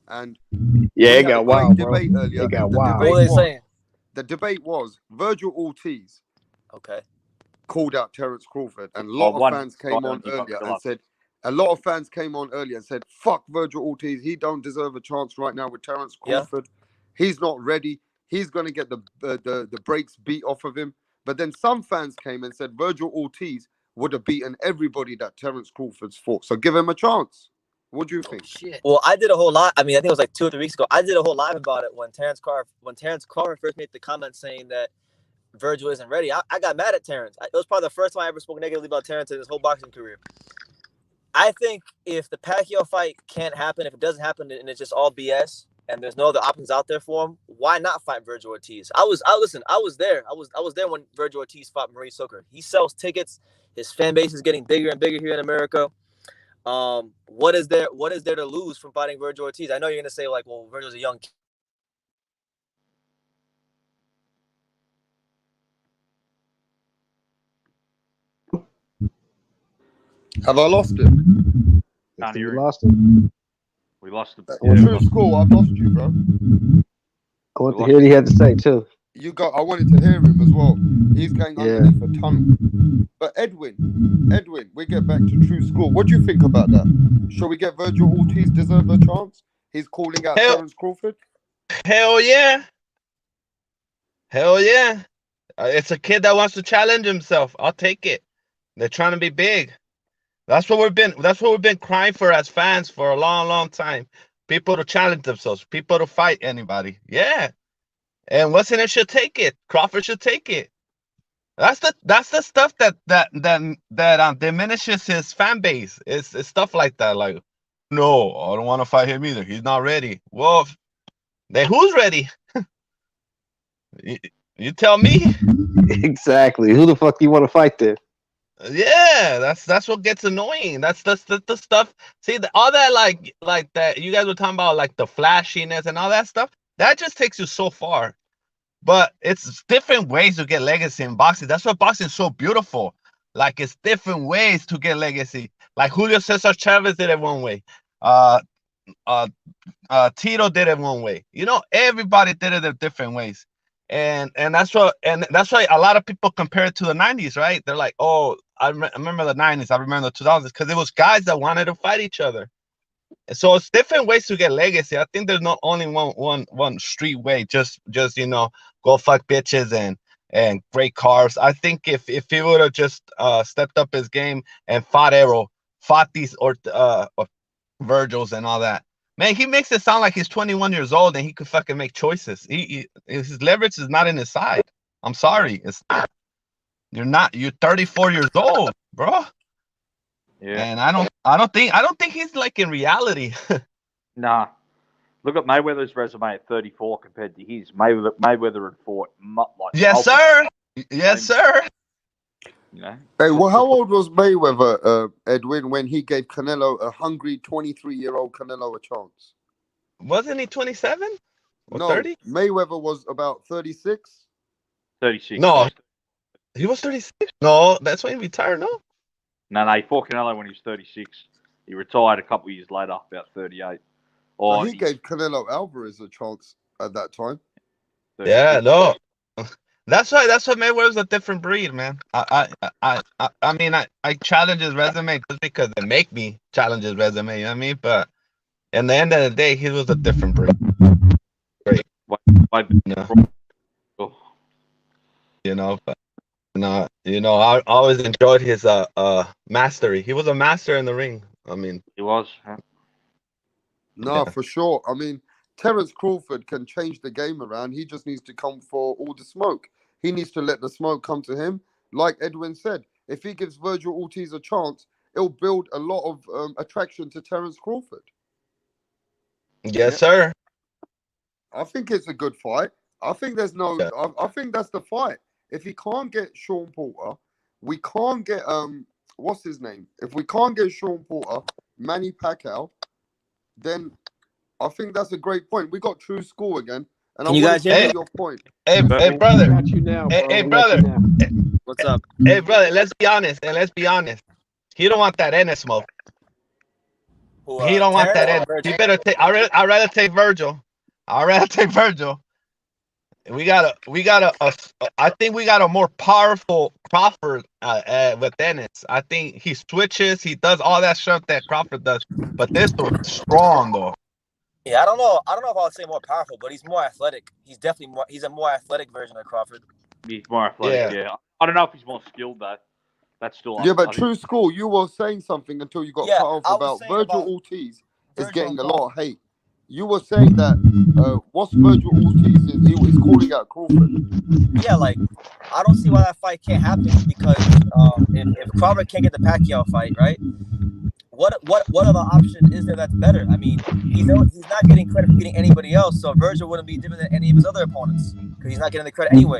And yeah, we it had got a great wild, bro. debate earlier. It got and the wild. debate What were they was- saying? The debate was Virgil Ortiz Okay. called out Terence Crawford, and a lot of fans came on earlier and said, "Fuck Virgil Ortiz. He don't deserve a chance right now with Terence Crawford. He's not ready. He's gonna get the brakes beat off of him." But then some fans came and said Virgil Ortiz would have beaten everybody that Terence Crawford's fought. So give him a chance. What do you think? Well, I did a whole lot. I mean, I think it was like 2 or 3 weeks ago. I did a whole live about it when Terence Crawford first made the comment saying that Virgil isn't ready. I got mad at Terence. It was probably the first time I ever spoke negatively about Terence in his whole boxing career. I think if the Pacquiao fight can't happen, if it doesn't happen and it's just all BS and there's no other options out there for him, why not fight Virgil Ortiz? I was there. I was there when Virgil Ortiz fought Maurice Hooker. He sells tickets. His fan base is getting bigger and bigger here in America. What is there to lose from fighting Virgil Ortiz? I know you're gonna say like, well, Virgil's a young kid. Have I lost him? Can't hear You him. lost him. We lost him. True School, I've lost you, bro. I want to hear what he had to say too. I wanted to hear him as well. He's going underneath a tunnel. But Edwin, we get back to True School. What do you think about that? Shall we get Virgil Ortiz deserve a chance? He's calling out Terence Crawford. Hell yeah. Hell yeah. It's a kid that wants to challenge himself. I'll take it. They're trying to be big. That's what we've been crying for as fans for a long, long time. People to challenge themselves, people to fight anybody. Yeah. And what's in it should take it. Crawford should take it. That's the stuff that diminishes his fan base. It's stuff like that. Like, no, I don't want to fight him either. He's not ready. Well, then who's ready? You tell me. Exactly. Who the fuck you want to fight then? Yeah, that's what gets annoying. That's the stuff. See, all that like that you guys were talking about, like the flashiness and all that stuff. That just takes you so far. But it's different ways to get legacy in boxing. That's what boxing is so beautiful. Like, it's different ways to get legacy. Like Julio Cesar Chavez did it one way. Tito did it one way. You know, everybody did it in different ways. And that's why a lot of people compare it to the 90s, right? They're like, oh, I remember the 90s, I remember the 2000s, because it was guys that wanted to fight each other. So it's different ways to get legacy. I think there's not only one street way. Just you know, go fuck bitches and great cars. I think if he would have just stepped up his game and fought these Virgils and all that, man, he makes it sound like he's 21 years old and he could fucking make choices. His leverage is not in his side. I'm sorry, it's not. You're 34 years old, bro. Yeah. And I don't think he's like in reality. Nah. Look at Mayweather's resume at 34 compared to his. Mayweather had fought like yes, sir. Yes, sir. You know. Hey, well, how old was Mayweather, Edwin, when he gave Canelo, a hungry 23-year-old Canelo, a chance? Wasn't he 27 or No, 30? Mayweather was about 36. 36. No, he was 36. No, that's when he retired. No. No, he fought Canelo when he was 36. He retired a couple of years later, about 38. So he gave Canelo Alvarez a chance at that time. 36. Yeah, no. That's why Mayweather's a different breed, man. I mean, I challenge his resume just because they make me challenge his resume. You know what I mean? But in the end of the day, he was a different breed. Great. You know, but no, you know, I always enjoyed his mastery. He was a master in the ring. I mean, he was. Huh? No, Yeah. for sure. I mean, Terence Crawford can change the game around. He just needs to come for all the smoke. He needs to let the smoke come to him. Like Edwin said, if he gives Virgil Ortiz a chance, it'll build a lot of attraction to Terence Crawford. Yes, sir. I think it's a good fight. I think there's no. Yeah. I think that's the fight. If he can't get Sean Porter, we can't get what's his name? If we can't get Sean Porter, Manny Pacquiao, then I think that's a great point. We got True School again, and Can you guys hear me? your point. Hey, brother. Got you now, bro. Hey, We got brother. you now. What's up? Hey, brother. Let's be honest. He don't want that Ennis smoke. Who, He don't want that Terrence or Ennis. Virgil? He better take. I'd rather take Virgil. We got I think we got a more powerful Crawford with Dennis. I think he switches, he does all that stuff that Crawford does. But this was strong though. Yeah, I don't know if I would say more powerful, but he's more athletic. He's definitely he's a more athletic version of Crawford. He's more athletic, yeah. I don't know if he's more skilled though. That's still Yeah, but True School, you were saying something until you got cut off about Virgil Ortiz is getting a lot of hate. You were saying that what's Virgil Ortiz is he's calling out Crawford. Yeah, like I don't see why that fight can't happen because if Crawford can't get the Pacquiao fight, right? What other option is there that's better? I mean, he's not getting credit for beating anybody else, so Virgil wouldn't be different than any of his other opponents because he's not getting the credit anyway.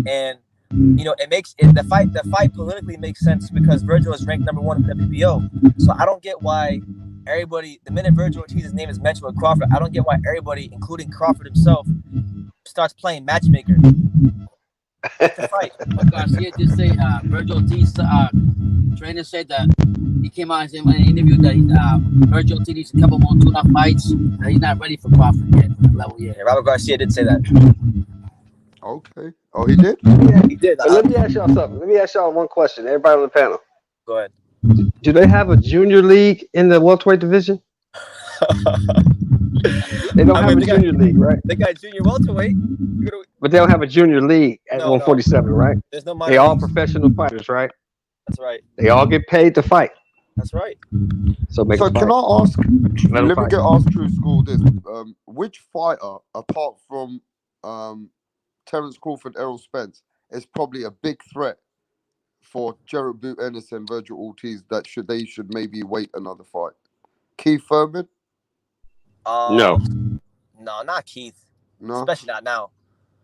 And you know, the fight politically makes sense because Virgil is ranked number 1 in the WBO. So I don't get why everybody, the minute Virgil Ortiz's name is mentioned with Crawford, I don't get why everybody, including Crawford himself, starts playing matchmaker. To fight. Garcia did say Virgil Ortiz trainer said that he came out and said in an interview that Virgil Ortiz needs a couple more tune-up fights. That he's not ready for Crawford yet. Level yet. Yeah, Robert Garcia did say that. Okay. Oh, he did? Yeah, he did. But let me ask y'all something. Let me ask y'all one question. Everybody on the panel. Go ahead. Do they have a junior league in the welterweight division? They don't have a junior league, right? They got junior welterweight. But they don't have a junior league at 147, right? There's no minor They all leagues. professional fighters, right? That's right. They all get paid to fight. That's right. So make So a can fight. I ask? Let 'em Let me fight. get asked True School this: which fighter, apart from Terence Crawford, Errol Spence, is probably a big threat for Jared Boot Ennis and Virgil Ortiz that they should maybe wait another fight? Keith Thurman? No. No, not Keith. No. Especially not now.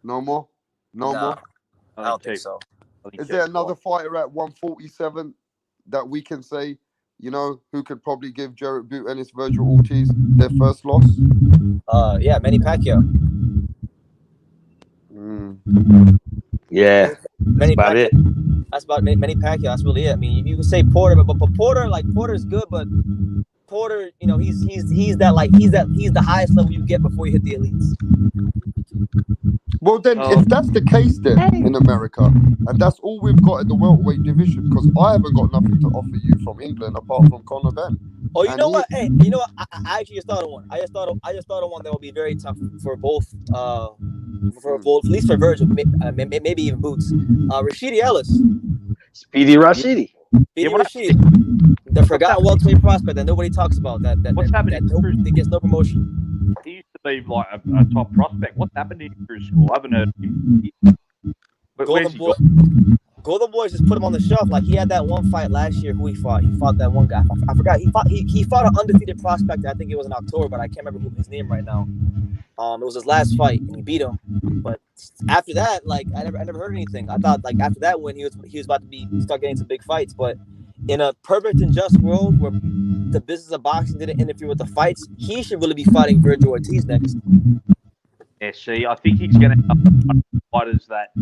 No more? No more? I don't think so. Is there another fighter at 147 that we can say, you know, who could probably give Jared Boot Ennis, Virgil Ortiz their first loss? Yeah, Manny Pacquiao. Yeah. Manny That's about Pacquiao. it. That's about Manny Pacquiao. That's really it. I mean, you can say Porter, but Porter, like Porter's good, but Porter, you know, he's the highest level you get before you hit the elites. Well, then, if that's the case, then in America, and that's all we've got in the welterweight division, because I haven't got nothing to offer you from England apart from CONOR BENN. Oh, you know what? Hey, you know what? I actually just thought of one. I just thought of one that will be very tough for both. For both, at least for Virgil, maybe even Boots. Rashidi Ellis. Speedy Rashidi. Speedy Rashidi. The forgotten welterweight prospect that nobody talks about. What's happening? That gets no promotion. He used to be like a top prospect. What's happened to him through school? I haven't heard of him. Golden Boys just put him on the shelf. Like he had that one fight last year. Who he fought? He fought that one guy. I forgot. He fought an undefeated prospect. I think it was in October, but I can't remember his name right now. It was his last fight, and he beat him. But after that, like I never heard anything. I thought like after that when he was about to start getting some big fights. But in a perfect and just world where the business of boxing didn't interfere with the fights, he should really be fighting Virgil Ortiz next. Yeah, see, I think he's going to have fighters that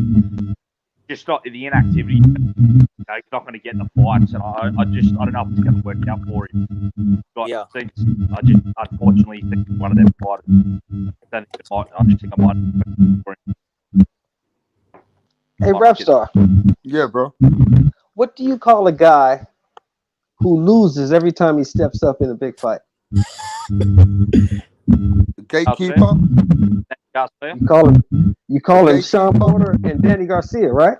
just not the inactivity. You know, he's not going to get the fights, and I don't know if it's going to work out for him. But I just unfortunately think one of them fighters. I just think I might for him. Hey, Rapstar. Yeah, bro. What do you call a guy who loses every time he steps up in a big fight? Gatekeeper. You call him Sean Porter and Danny Garcia, right?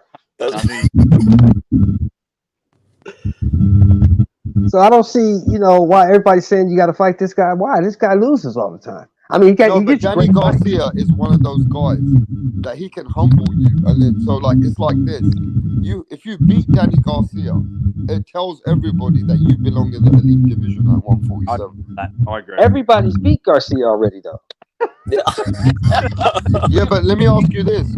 So I don't see, you know, why everybody's saying you got to fight this guy. Why? This guy loses all the time. I mean, but Danny Garcia is one of those guys that he can humble you, and then so like it's like this. If you beat Danny Garcia, it tells everybody that you belong in the elite division at 147. I agree. Everybody's beat Garcia already, though. Yeah, but let me ask you this: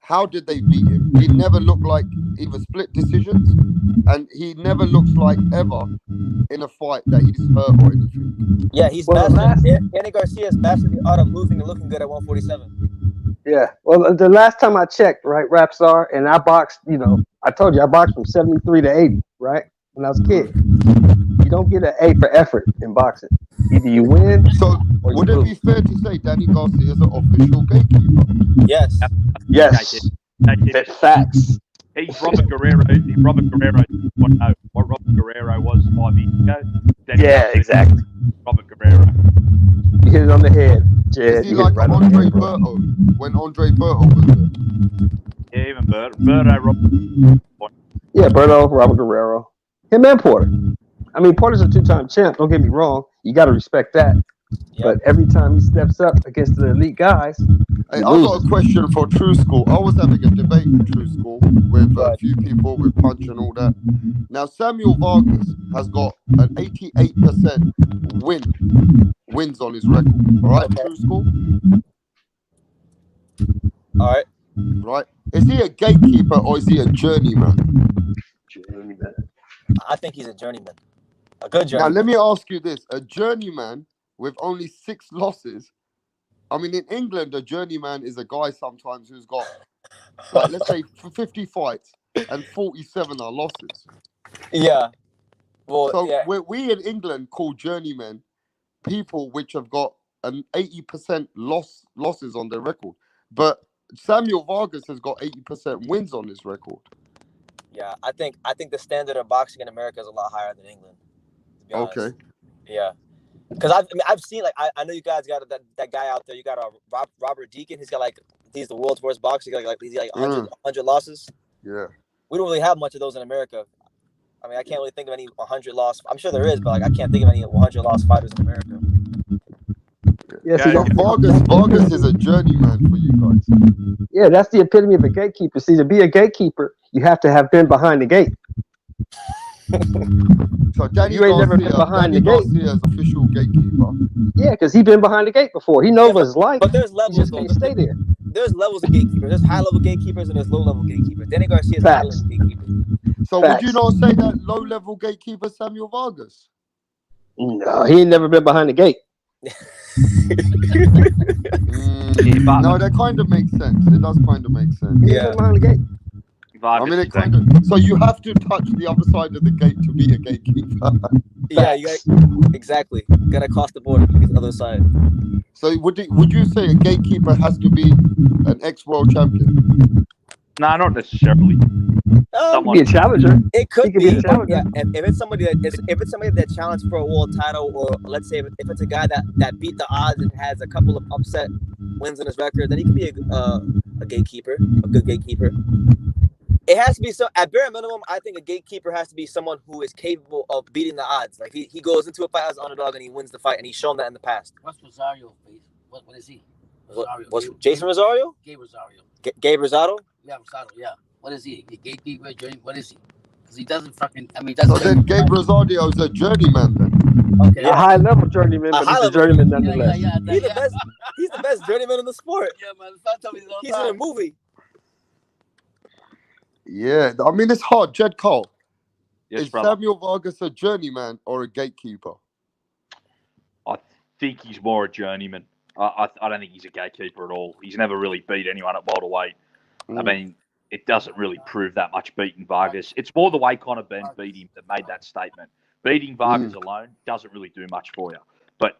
how did they beat him? He never looked like either split decisions, and he never looks like ever in a fight that he's hurt or anything. Yeah, he's Danny Garcia's mastered the art of losing and looking good at 147. Yeah. Well, the last time I checked, right, Rapstar, and I boxed, you know, I told you I boxed from 73 to 80, right, when I was a kid. You don't get an A for effort in boxing. Either you win. So would it be fair to say Danny Garcia is an official gatekeeper? Yes. Yes. That's facts. He's Robert Guerrero. Robert Guerrero. What Robert Guerrero was 5 years ago. Yeah, exactly. Robert Guerrero. You hit it on the head. Is he like Andre Berto when Andre Berto was there? Yeah, even Berto, Robert. Yeah, Berto, Robert Guerrero. Him and Porter. I mean, Porter's a two-time champ. Don't get me wrong. You got to respect that. But every time he steps up against the elite guys, hey, I've got a question for True School. I was having a debate in True School with a few people with Punch and all that. Now, Samuel Vargas has got an 88% wins on his record. All right, True School? All right. Right. Is he a gatekeeper or is he a journeyman? Journeyman. I think he's a journeyman. A good Now, journeyman. let me ask you this. A journeyman with only 6 losses. I mean, in England, a journeyman is a guy sometimes who's got, like, let's say, 50 fights and 47 are losses. Yeah. Well, so we in England call journeymen people which have got an 80% losses on their record. But Samuel Vargas has got 80% wins on his record. Yeah, I think the standard of boxing in America is a lot higher than England. To be honest. Okay. Yeah. Because I've seen, like, I know you guys got that guy out there. You got Robert Deacon. He's the world's worst boxer. He's like 100 losses. Yeah. We don't really have much of those in America. I mean, I can't really think of any 100 loss. I'm sure there is, but like I can't think of any 100 loss fighters in America. Yes, So Vargas is a journeyman for you guys. Yeah, that's the epitome of a gatekeeper. See, to be a gatekeeper, you have to have been behind the gate. So Danny You ain't never been behind the gate. Garcia is official gatekeeper. Yeah, because he's been behind the gate before. He knows what it's like. But there's He levels just though. can't stay there. There's levels of gatekeepers. There's high level gatekeepers and there's low level gatekeepers. Danny Garcia is a high Facts. level gatekeeper. So would you not say that low level gatekeeper Samuel Vargas? No, he ain't never been behind the gate. No, that kind of makes sense. It does kind of make sense. Yeah. Behind the gate. I mean, it kind of. So you have to touch the other side of the gate to be a gatekeeper. Yeah, you exactly. Gotta cross the border to the other side. So would you say a gatekeeper has to be an ex-world champion? No, not necessarily. Be a challenger. It could He be. a challenger. Yeah, if it's somebody that challenged for a world title, or let's say if it's a guy that beat the odds and has a couple of upset wins in his record, then he could be a gatekeeper, a good gatekeeper. It has to be so. At bare minimum, I think a gatekeeper has to be someone who is capable of beating the odds. Like he goes into a fight as an underdog and he wins the fight, and he's shown that in the past. What's Rosario? What is he? Rosario. What's Jason Rosario? Gabe Rosario. Gabe Rosado? Yeah, Rosario. Yeah. What is he? Gatekeeper, journey. What is he? Because he doesn't fucking. I mean, So then Gabe Rosario is a journeyman then. Okay. A high level journeyman, but he's a journeyman nonetheless. He's the best. He's the best journeyman in the sport. Yeah, man. Stop telling me He's in a movie. Yeah, I mean it's hard. Jed Cole, Yes, is brother. Samuel Vargas a journeyman or a gatekeeper? I think he's more a journeyman. I don't think he's a gatekeeper at all. He's never really beat anyone at welterweight. I mean, it doesn't really prove that much beating Vargas. It's more the way CONOR BENN beat him that made that statement. Beating Vargas alone doesn't really do much for you. But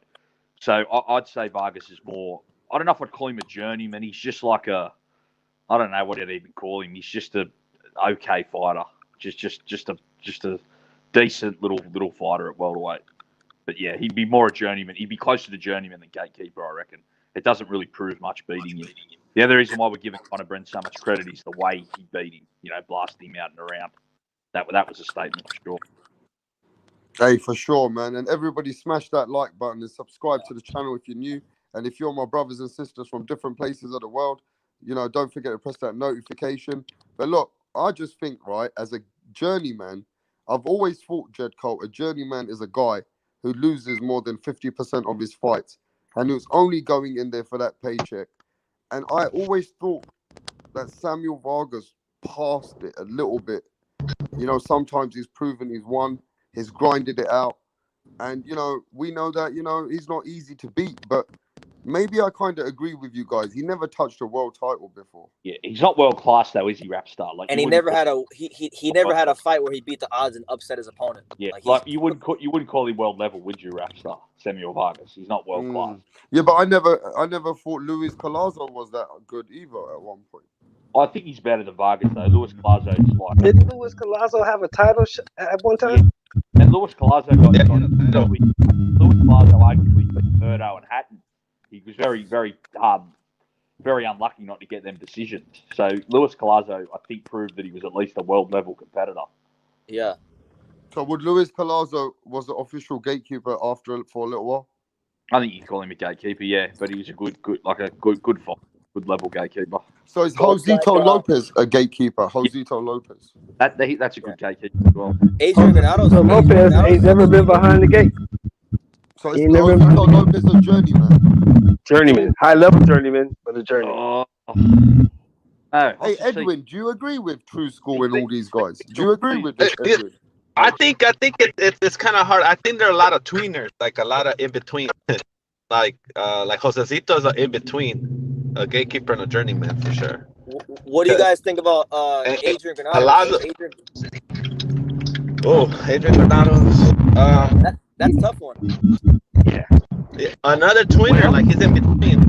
so I'd say Vargas is more. I don't know if I'd call him a journeyman. He's just like a. I don't know what I'd even call him. He's just a okay fighter. Just a decent little fighter at welterweight. But yeah, he'd be more a journeyman. He'd be closer to journeyman than gatekeeper, I reckon. It doesn't really prove much beating him. The other reason why we're giving Conor Benn so much credit is the way he beat him. You know, blasting him out and around. That was a statement for sure. Hey, for sure, man. And everybody smash that like button and subscribe to the channel if you're new. And if you're my brothers and sisters from different places of the world, you know, don't forget to press that notification. But look, I just think, right, as a journeyman, I've always thought, Jed Cole, a journeyman is a guy who loses more than 50% of his fights and who's only going in there for that paycheck. And I always thought that Samuel Vargas passed it a little bit. You know, sometimes he's proven he's won, he's grinded it out. And, you know, we know that, you know, he's not easy to beat, but maybe I kind of agree with you guys. He never touched a world title before. Yeah, he's not world class though, is he, Rapstar? Like, And he never had a fight where he beat the odds and upset his opponent. Yeah, like you wouldn't call him world level, would you, Rapstar? Samuel Vargas. He's not world class. Yeah, but I never thought Luis Collazo was that good either at one point. I think he's better than Vargas though. Luis Collazo is like. Didn't Luis Collazo have a title at one time? And Luis Collazo got Luis Collazo arguably beat Murdo and Hatton. He was very unlucky not to get them decisions. So Luis Collazo, I think, proved that he was at least a world level competitor. Yeah. So would Luis Collazo was the official gatekeeper for a little while? I think you could call him a gatekeeper, yeah, but he was a good fight, good level gatekeeper. So is Josito Lopez a gatekeeper? Josito Lopez. That's a good gatekeeper as well. Adrian Granado's So Lopez ain't never been behind the gate. So is Josito Lopez a journeyman? Journeyman, high level journeyman, but a journeyman. Hey Edwin, do you agree with True School and all these guys? Do you agree with this, Edwin? I think it's kind of hard. I think there are a lot of tweeners, like a lot of in between, like Josecito is an in between, a gatekeeper and a journeyman for sure. What do you guys think about Adrian Granado? Adrian Granado. That's a tough one. Yeah. Another tweener, like he's in between.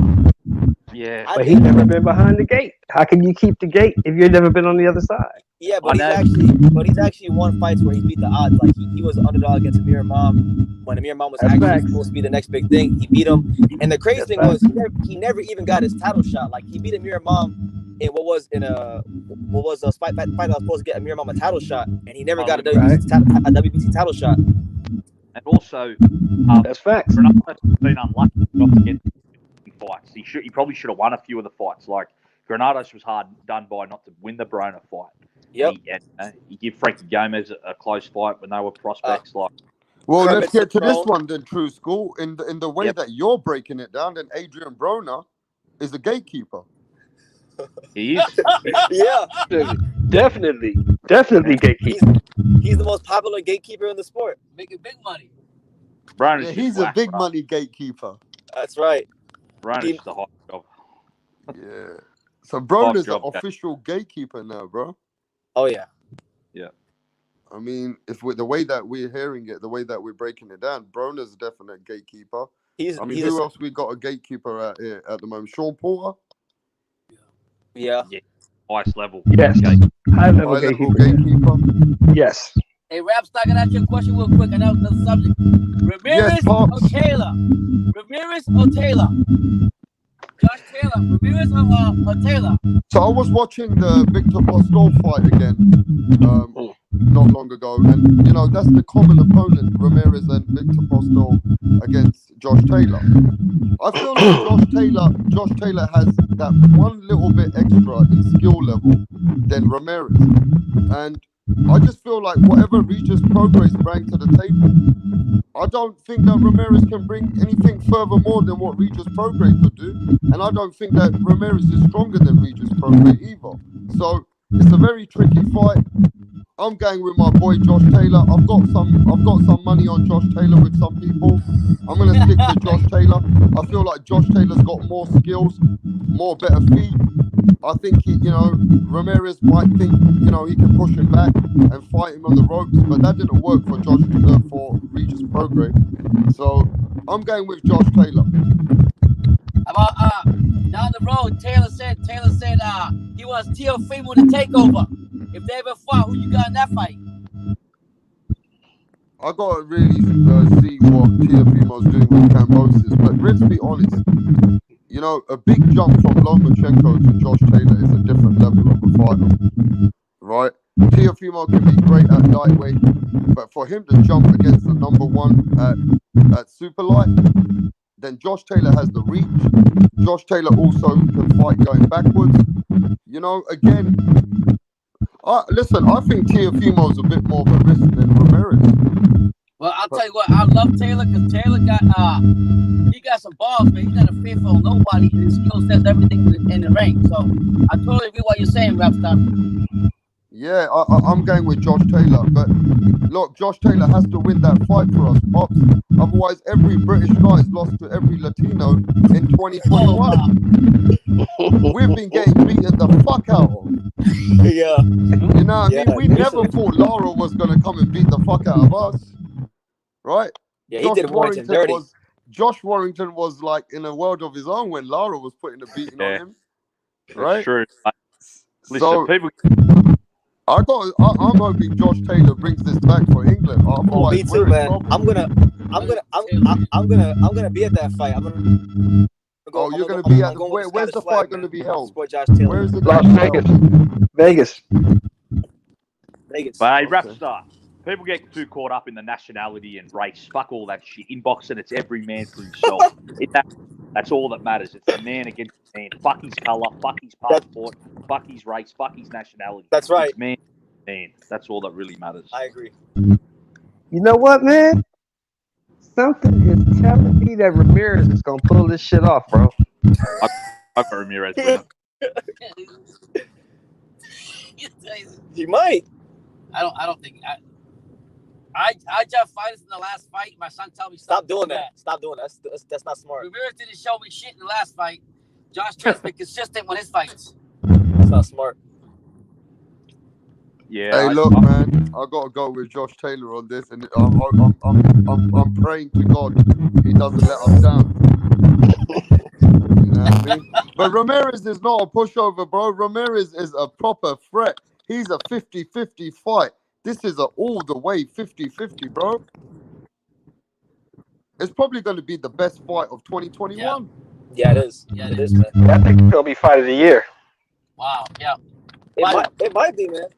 Yeah, but he's never been behind the gate. How can you keep the gate if you've never been on the other side? Yeah, but he's actually won fights where he beat the odds. Like he was an underdog against Amir Imam when Amir Imam was supposed to be the next big thing. He beat him, and the crazy thing was he never even got his title shot. Like he beat Amir Imam in what was a fight that was supposed to get Amir Imam a title shot, and he never got a WBC title shot. And also, that's facts. Granado's been unlucky not to get in fights. He probably should have won a few of the fights. Like Granados was hard done by not to win the Broner fight. Yep. He gave Frankie Gomez a close fight when they were prospects. Well, Kermit let's get to this Citron. one then, True School. In the way that you're breaking it down, then Adrian Broner is a gatekeeper. He is. Yeah. Definitely gatekeeper. He's the most popular gatekeeper in the sport. Making big money. Broner's Yeah, just he's a whack, big bro. money gatekeeper. That's right. Broner's just a hot job. Yeah. So Broner's job, an official gatekeeper now, bro. Oh yeah. Yeah. I mean, if with the way that we're hearing it, the way that we're breaking it down, Broner's a definite gatekeeper. I mean, who else we got a gatekeeper out here at the moment? Sean Porter? Yeah. Highest level. Yes. High level gatekeeper. Yes. Hey, Rapstar, I can ask you a question real quick. I know it's the subject. Ramirez or Taylor? Ramirez or Taylor? Josh Taylor. Ramirez or Taylor? So I was watching the Victor Postol fight again not long ago, and you know that's the common opponent, Ramirez and Victor Postol against Josh Taylor. I feel like Josh Taylor has that one little bit extra in skill level than Ramirez, and I just feel like whatever Regis Progress bring to the table, I don't think that Ramirez can bring anything further more than what Regis Progress could do, and I don't think that Ramirez is stronger than Regis Progress either. So it's a very tricky fight. I'm going with my boy Josh Taylor. I've got some money on Josh Taylor with some people. I'm gonna stick with Josh Taylor. I feel like Josh Taylor's got more skills, more better feet. I think Ramirez might think he can push him back and fight him on the ropes, but that didn't work for for Regis Progress. So I'm going with Josh Taylor. About down the road, Taylor said he wants Teofimo to take over. If they ever fought, who you got in that fight? I gotta really see what Teofimo's doing with Cambosis, but let's be honest. A big jump from Lomachenko to Josh Taylor is a different level of a fighter, right? Teofimo can be great at lightweight, but for him to jump against the number one at super light, then Josh Taylor has the reach. Josh Taylor also can fight going backwards. Again, listen, I think Teofimo's a bit more of a risk than Ramirez. Well, I'll tell you what, I love Taylor because Taylor got some balls, man. He's not a fearful of nobody, and his skill sets everything in the ring. So I totally agree what you're saying, Rapstar. Yeah, I'm going with Josh Taylor, but look, Josh Taylor has to win that fight for us, Pops. Otherwise, every British guy is lost to every Latino in 2021. We've been getting beaten the fuck out of. Yeah. You know what I mean? We never thought Lara was going to come and beat the fuck out of us. Right? Yeah, he did Warrington dirty. Josh Warrington was like in a world of his own when Lara was putting a beating on him. Right? That's true. Listen, So, people. I'm hoping Josh Taylor brings this back for England. Oh, me too, man. I'm gonna be at that fight. You're gonna be at where's the fight gonna be held? Where is it? Las Vegas. Vegas. But hey, Rapstar, people get too caught up in the nationality and race. Fuck all that shit. In boxing, it's every man for himself. That's all that matters. It's the man against the man. Fuck his colour, fuck his passport, fuck his race, fuck his nationality. That's right. It's man. That's all that really matters. I agree. You know what, man? Something is telling me that Ramirez is gonna pull this shit off, bro. I got Ramirez winning. He might. I don't think. I just fighters in the last fight. My son told me stop doing that. Stop doing that. That's not smart. Ramirez didn't show me shit in the last fight. Josh Taylor's been consistent with his fights. It's not smart. Yeah. Hey, look, man, I gotta go with Josh Taylor on this, and I'm praying to God he doesn't let us down. You know what I mean? But Ramirez is not a pushover, bro. Ramirez is a proper threat. He's a 50-50 fight. This is a all the way 50-50, bro. It's probably going to be the best fight of 2021. Yeah, it is. Yeah, it is, man. I think it's gonna be fight of the year. Wow. Yeah. It might be, man.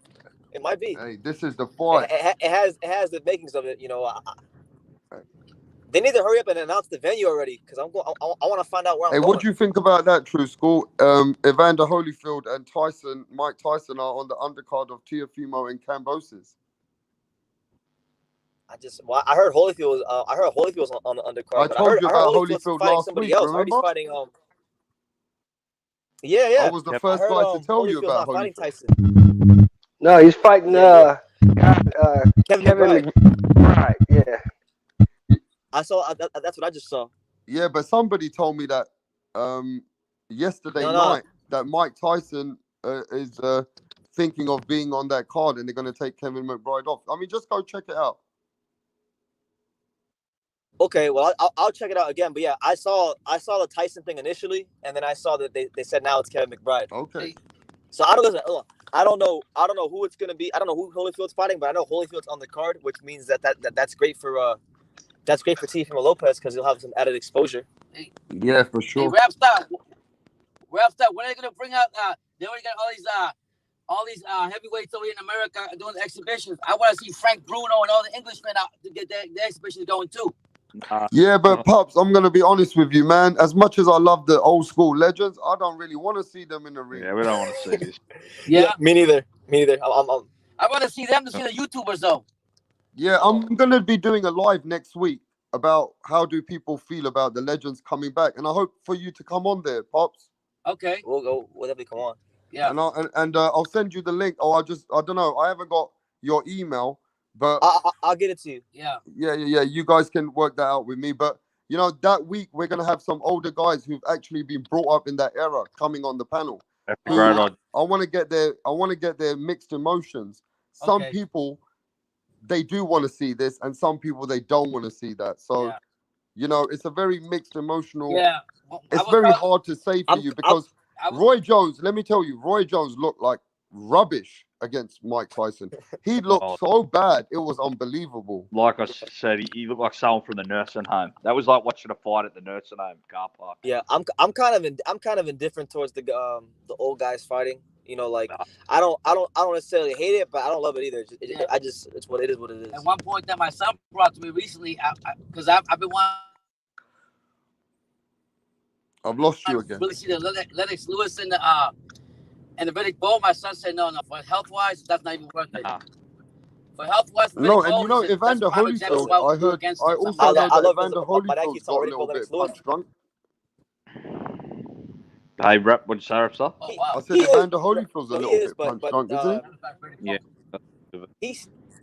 It might be. Hey, this is the fight. It has the makings of it, you know. They need to hurry up and announce the venue already, because I want to find out where I'm Hey, going. what do you think about that, True School? Evander Holyfield and Mike Tyson are on the undercard of Teofimo and Cambosis. I heard Holyfield. I heard Holyfield was on the undercard. I But told you I heard about Holyfield's Holyfield fighting last somebody week, else. I heard he's remember? fighting. Yeah. I was the first I heard, guy to tell you Holyfield's about not fighting Holyfield. Tyson. No, he's fighting Kevin McBride. Yeah. I saw. That's what I just saw. Yeah, but somebody told me that yesterday No. night that Mike Tyson is thinking of being on that card, and they're going to take Kevin McBride off. I mean, just go check it out. Okay, well, I'll check it out again. But yeah, I saw the Tyson thing initially, and then I saw that they said now it's Kevin McBride. Okay. So I don't know who it's gonna be. I don't know who Holyfield's fighting, but I know Holyfield's on the card, which means that's great for Teofimo Lopez, because he'll have some added exposure. Yeah, for sure. Hey, Rapstar, when are they gonna bring out? They already got all these heavyweights over here in America doing the exhibitions. I want to see Frank Bruno and all the Englishmen out to get their exhibitions going too. Yeah, but Pops, I'm gonna be honest with you, man. As much as I love the old school legends, I don't really want to see them in the ring. Yeah, we don't want to see this. Yeah, me neither. I want to see them to see the YouTubers though. Yeah, I'm gonna be doing a live next week about how do people feel about the legends coming back, and I hope for you to come on there, Pops. Okay. We'll go whenever they come on. Yeah. And I'll send you the link. I don't know. I haven't got your email, but I'll get it to you. Yeah. Yeah. You guys can work that out with me. But you know, that week we're gonna have some older guys who've actually been brought up in that era coming on the panel. I want to get their mixed emotions. Some people they do want to see this, and some people they don't want to see that. So, you know, it's a very mixed emotional. Yeah. It's very hard to say for you because Roy Jones. Let me tell you, Roy Jones looked like rubbish against Mike Tyson. He looked so bad, it was unbelievable. Like I said, he looked like someone from the nursing home. That was like watching a fight at the nursing home car park. Yeah, I'm kind of indifferent towards the old guys fighting. You know, like I don't necessarily hate it, but I don't love it either. It's what it is. What it is. At one point that my son brought to me recently, because I've been wanting. I've lost you again. Really see the Lennox Lewis and the Riddick Bowe. My son said no. For health wise, that's not even worth it. For health wise, no, and you know Evander Holyfield. I heard. I also know that Evander Holyfield's got a little bit punch drunk. Hey, Rep, what'd you say, Rapstar? I said Evander Holyfield's a little bit punch drunk, isn't he? Yeah.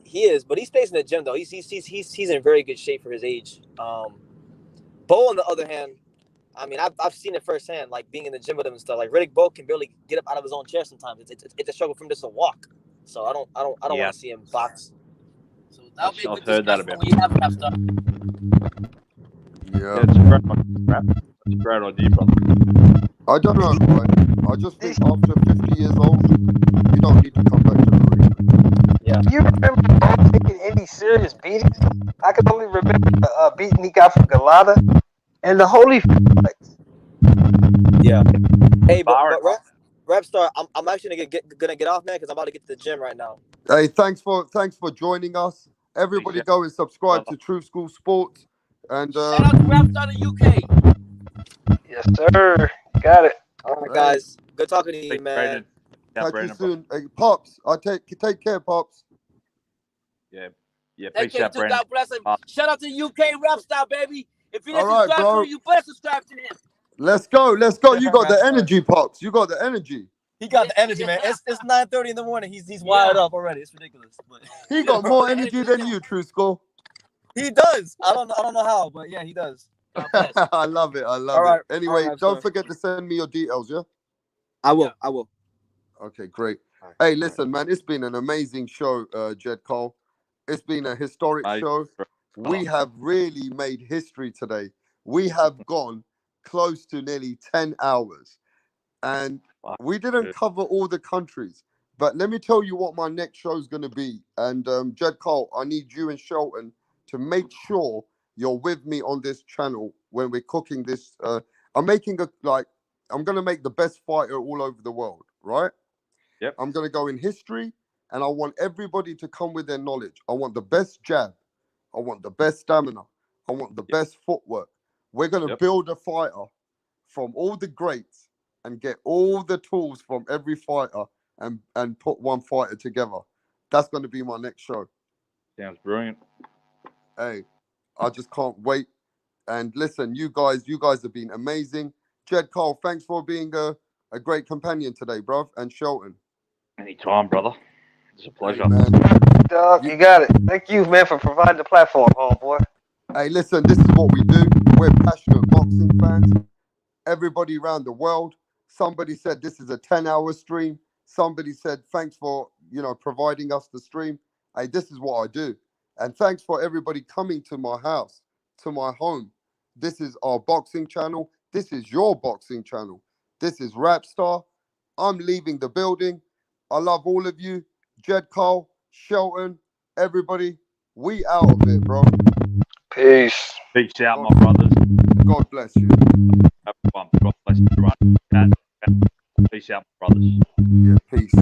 He is, but he stays in the gym though. He's in very good shape for his age. Bowe, on the other hand, I mean, I've seen it firsthand, like being in the gym with him and stuff. Like Riddick Bowe can barely get up out of his own chair sometimes. It's a struggle for him just to walk. So I don't want to see him box. So that'll be a good heard that a discussion when you have that stuff. Yeah. It's a great idea, brother. I don't know. I just think after 50 years old, you don't need to come back to the ring. Yeah. Do you remember Bowe taking any serious beatings? I can only remember the beating he got from Galata and the Holyfield fights. Yeah. Hey, but Rapstar, I'm actually gonna get off, man, because I'm about to get to the gym right now. Hey, thanks for joining us. Everybody go and subscribe to True School Sports. And shout out to Rapstar in the UK. Yes, sir. Got it. All right, guys. Good talking to you, man. Catch you soon. Hey, Pops, take care, Pops. Yeah, Thank peace out, you. Brandon. God bless him. Shout out to the UK Rapstar, baby. If you didn't All right, subscribe bro. to him, you better subscribe to him. Let's go. You got the energy, Pops. You got the energy. He got the energy, man. It's 9:30 in the morning. He's wired up already. It's ridiculous. But he got more energy than you, True School. He does. I don't know how, but yeah, he does. I love it. Anyway, don't forget to send me your details, yeah? I will. Okay, great. Hey, listen, man, it's been an amazing show, Jed Cole. It's been a historic show. We have really made history today. We have gone close to nearly 10 hours. And we didn't cover all the countries. But let me tell you what my next show is going to be. And Jed Cole, I need you and Shelton to make sure you're with me on this channel when we're cooking this. I'm going to make the best fighter all over the world, right? Yep. I'm going to go in history, and I want everybody to come with their knowledge. I want the best jab. I want the best stamina. I want the best footwork. We're gonna build a fighter from all the greats and get all the tools from every fighter and put one fighter together. That's gonna be my next show. Sounds brilliant. Hey, I just can't wait. And listen, you guys have been amazing. Jed Cole, thanks for being a great companion today, bruv. And Shelton. Anytime, brother. It's a pleasure. Man. Dog, you got it. Thank you, man, for providing the platform, homeboy. Hey, listen, this is what we do. We're passionate boxing fans. Everybody around the world. Somebody said this is a 10-hour stream. Somebody said thanks for, providing us the stream. Hey, this is what I do. And thanks for everybody coming to my house, to my home. This is our boxing channel. This is your boxing channel. This is Rapstar. I'm leaving the building. I love all of you. Jed Cole, Shelton, everybody. We out of it, bro. Peace. Peace out, my brothers. God bless you. Have fun. God bless everyone. Peace out, my brothers. Yeah, peace.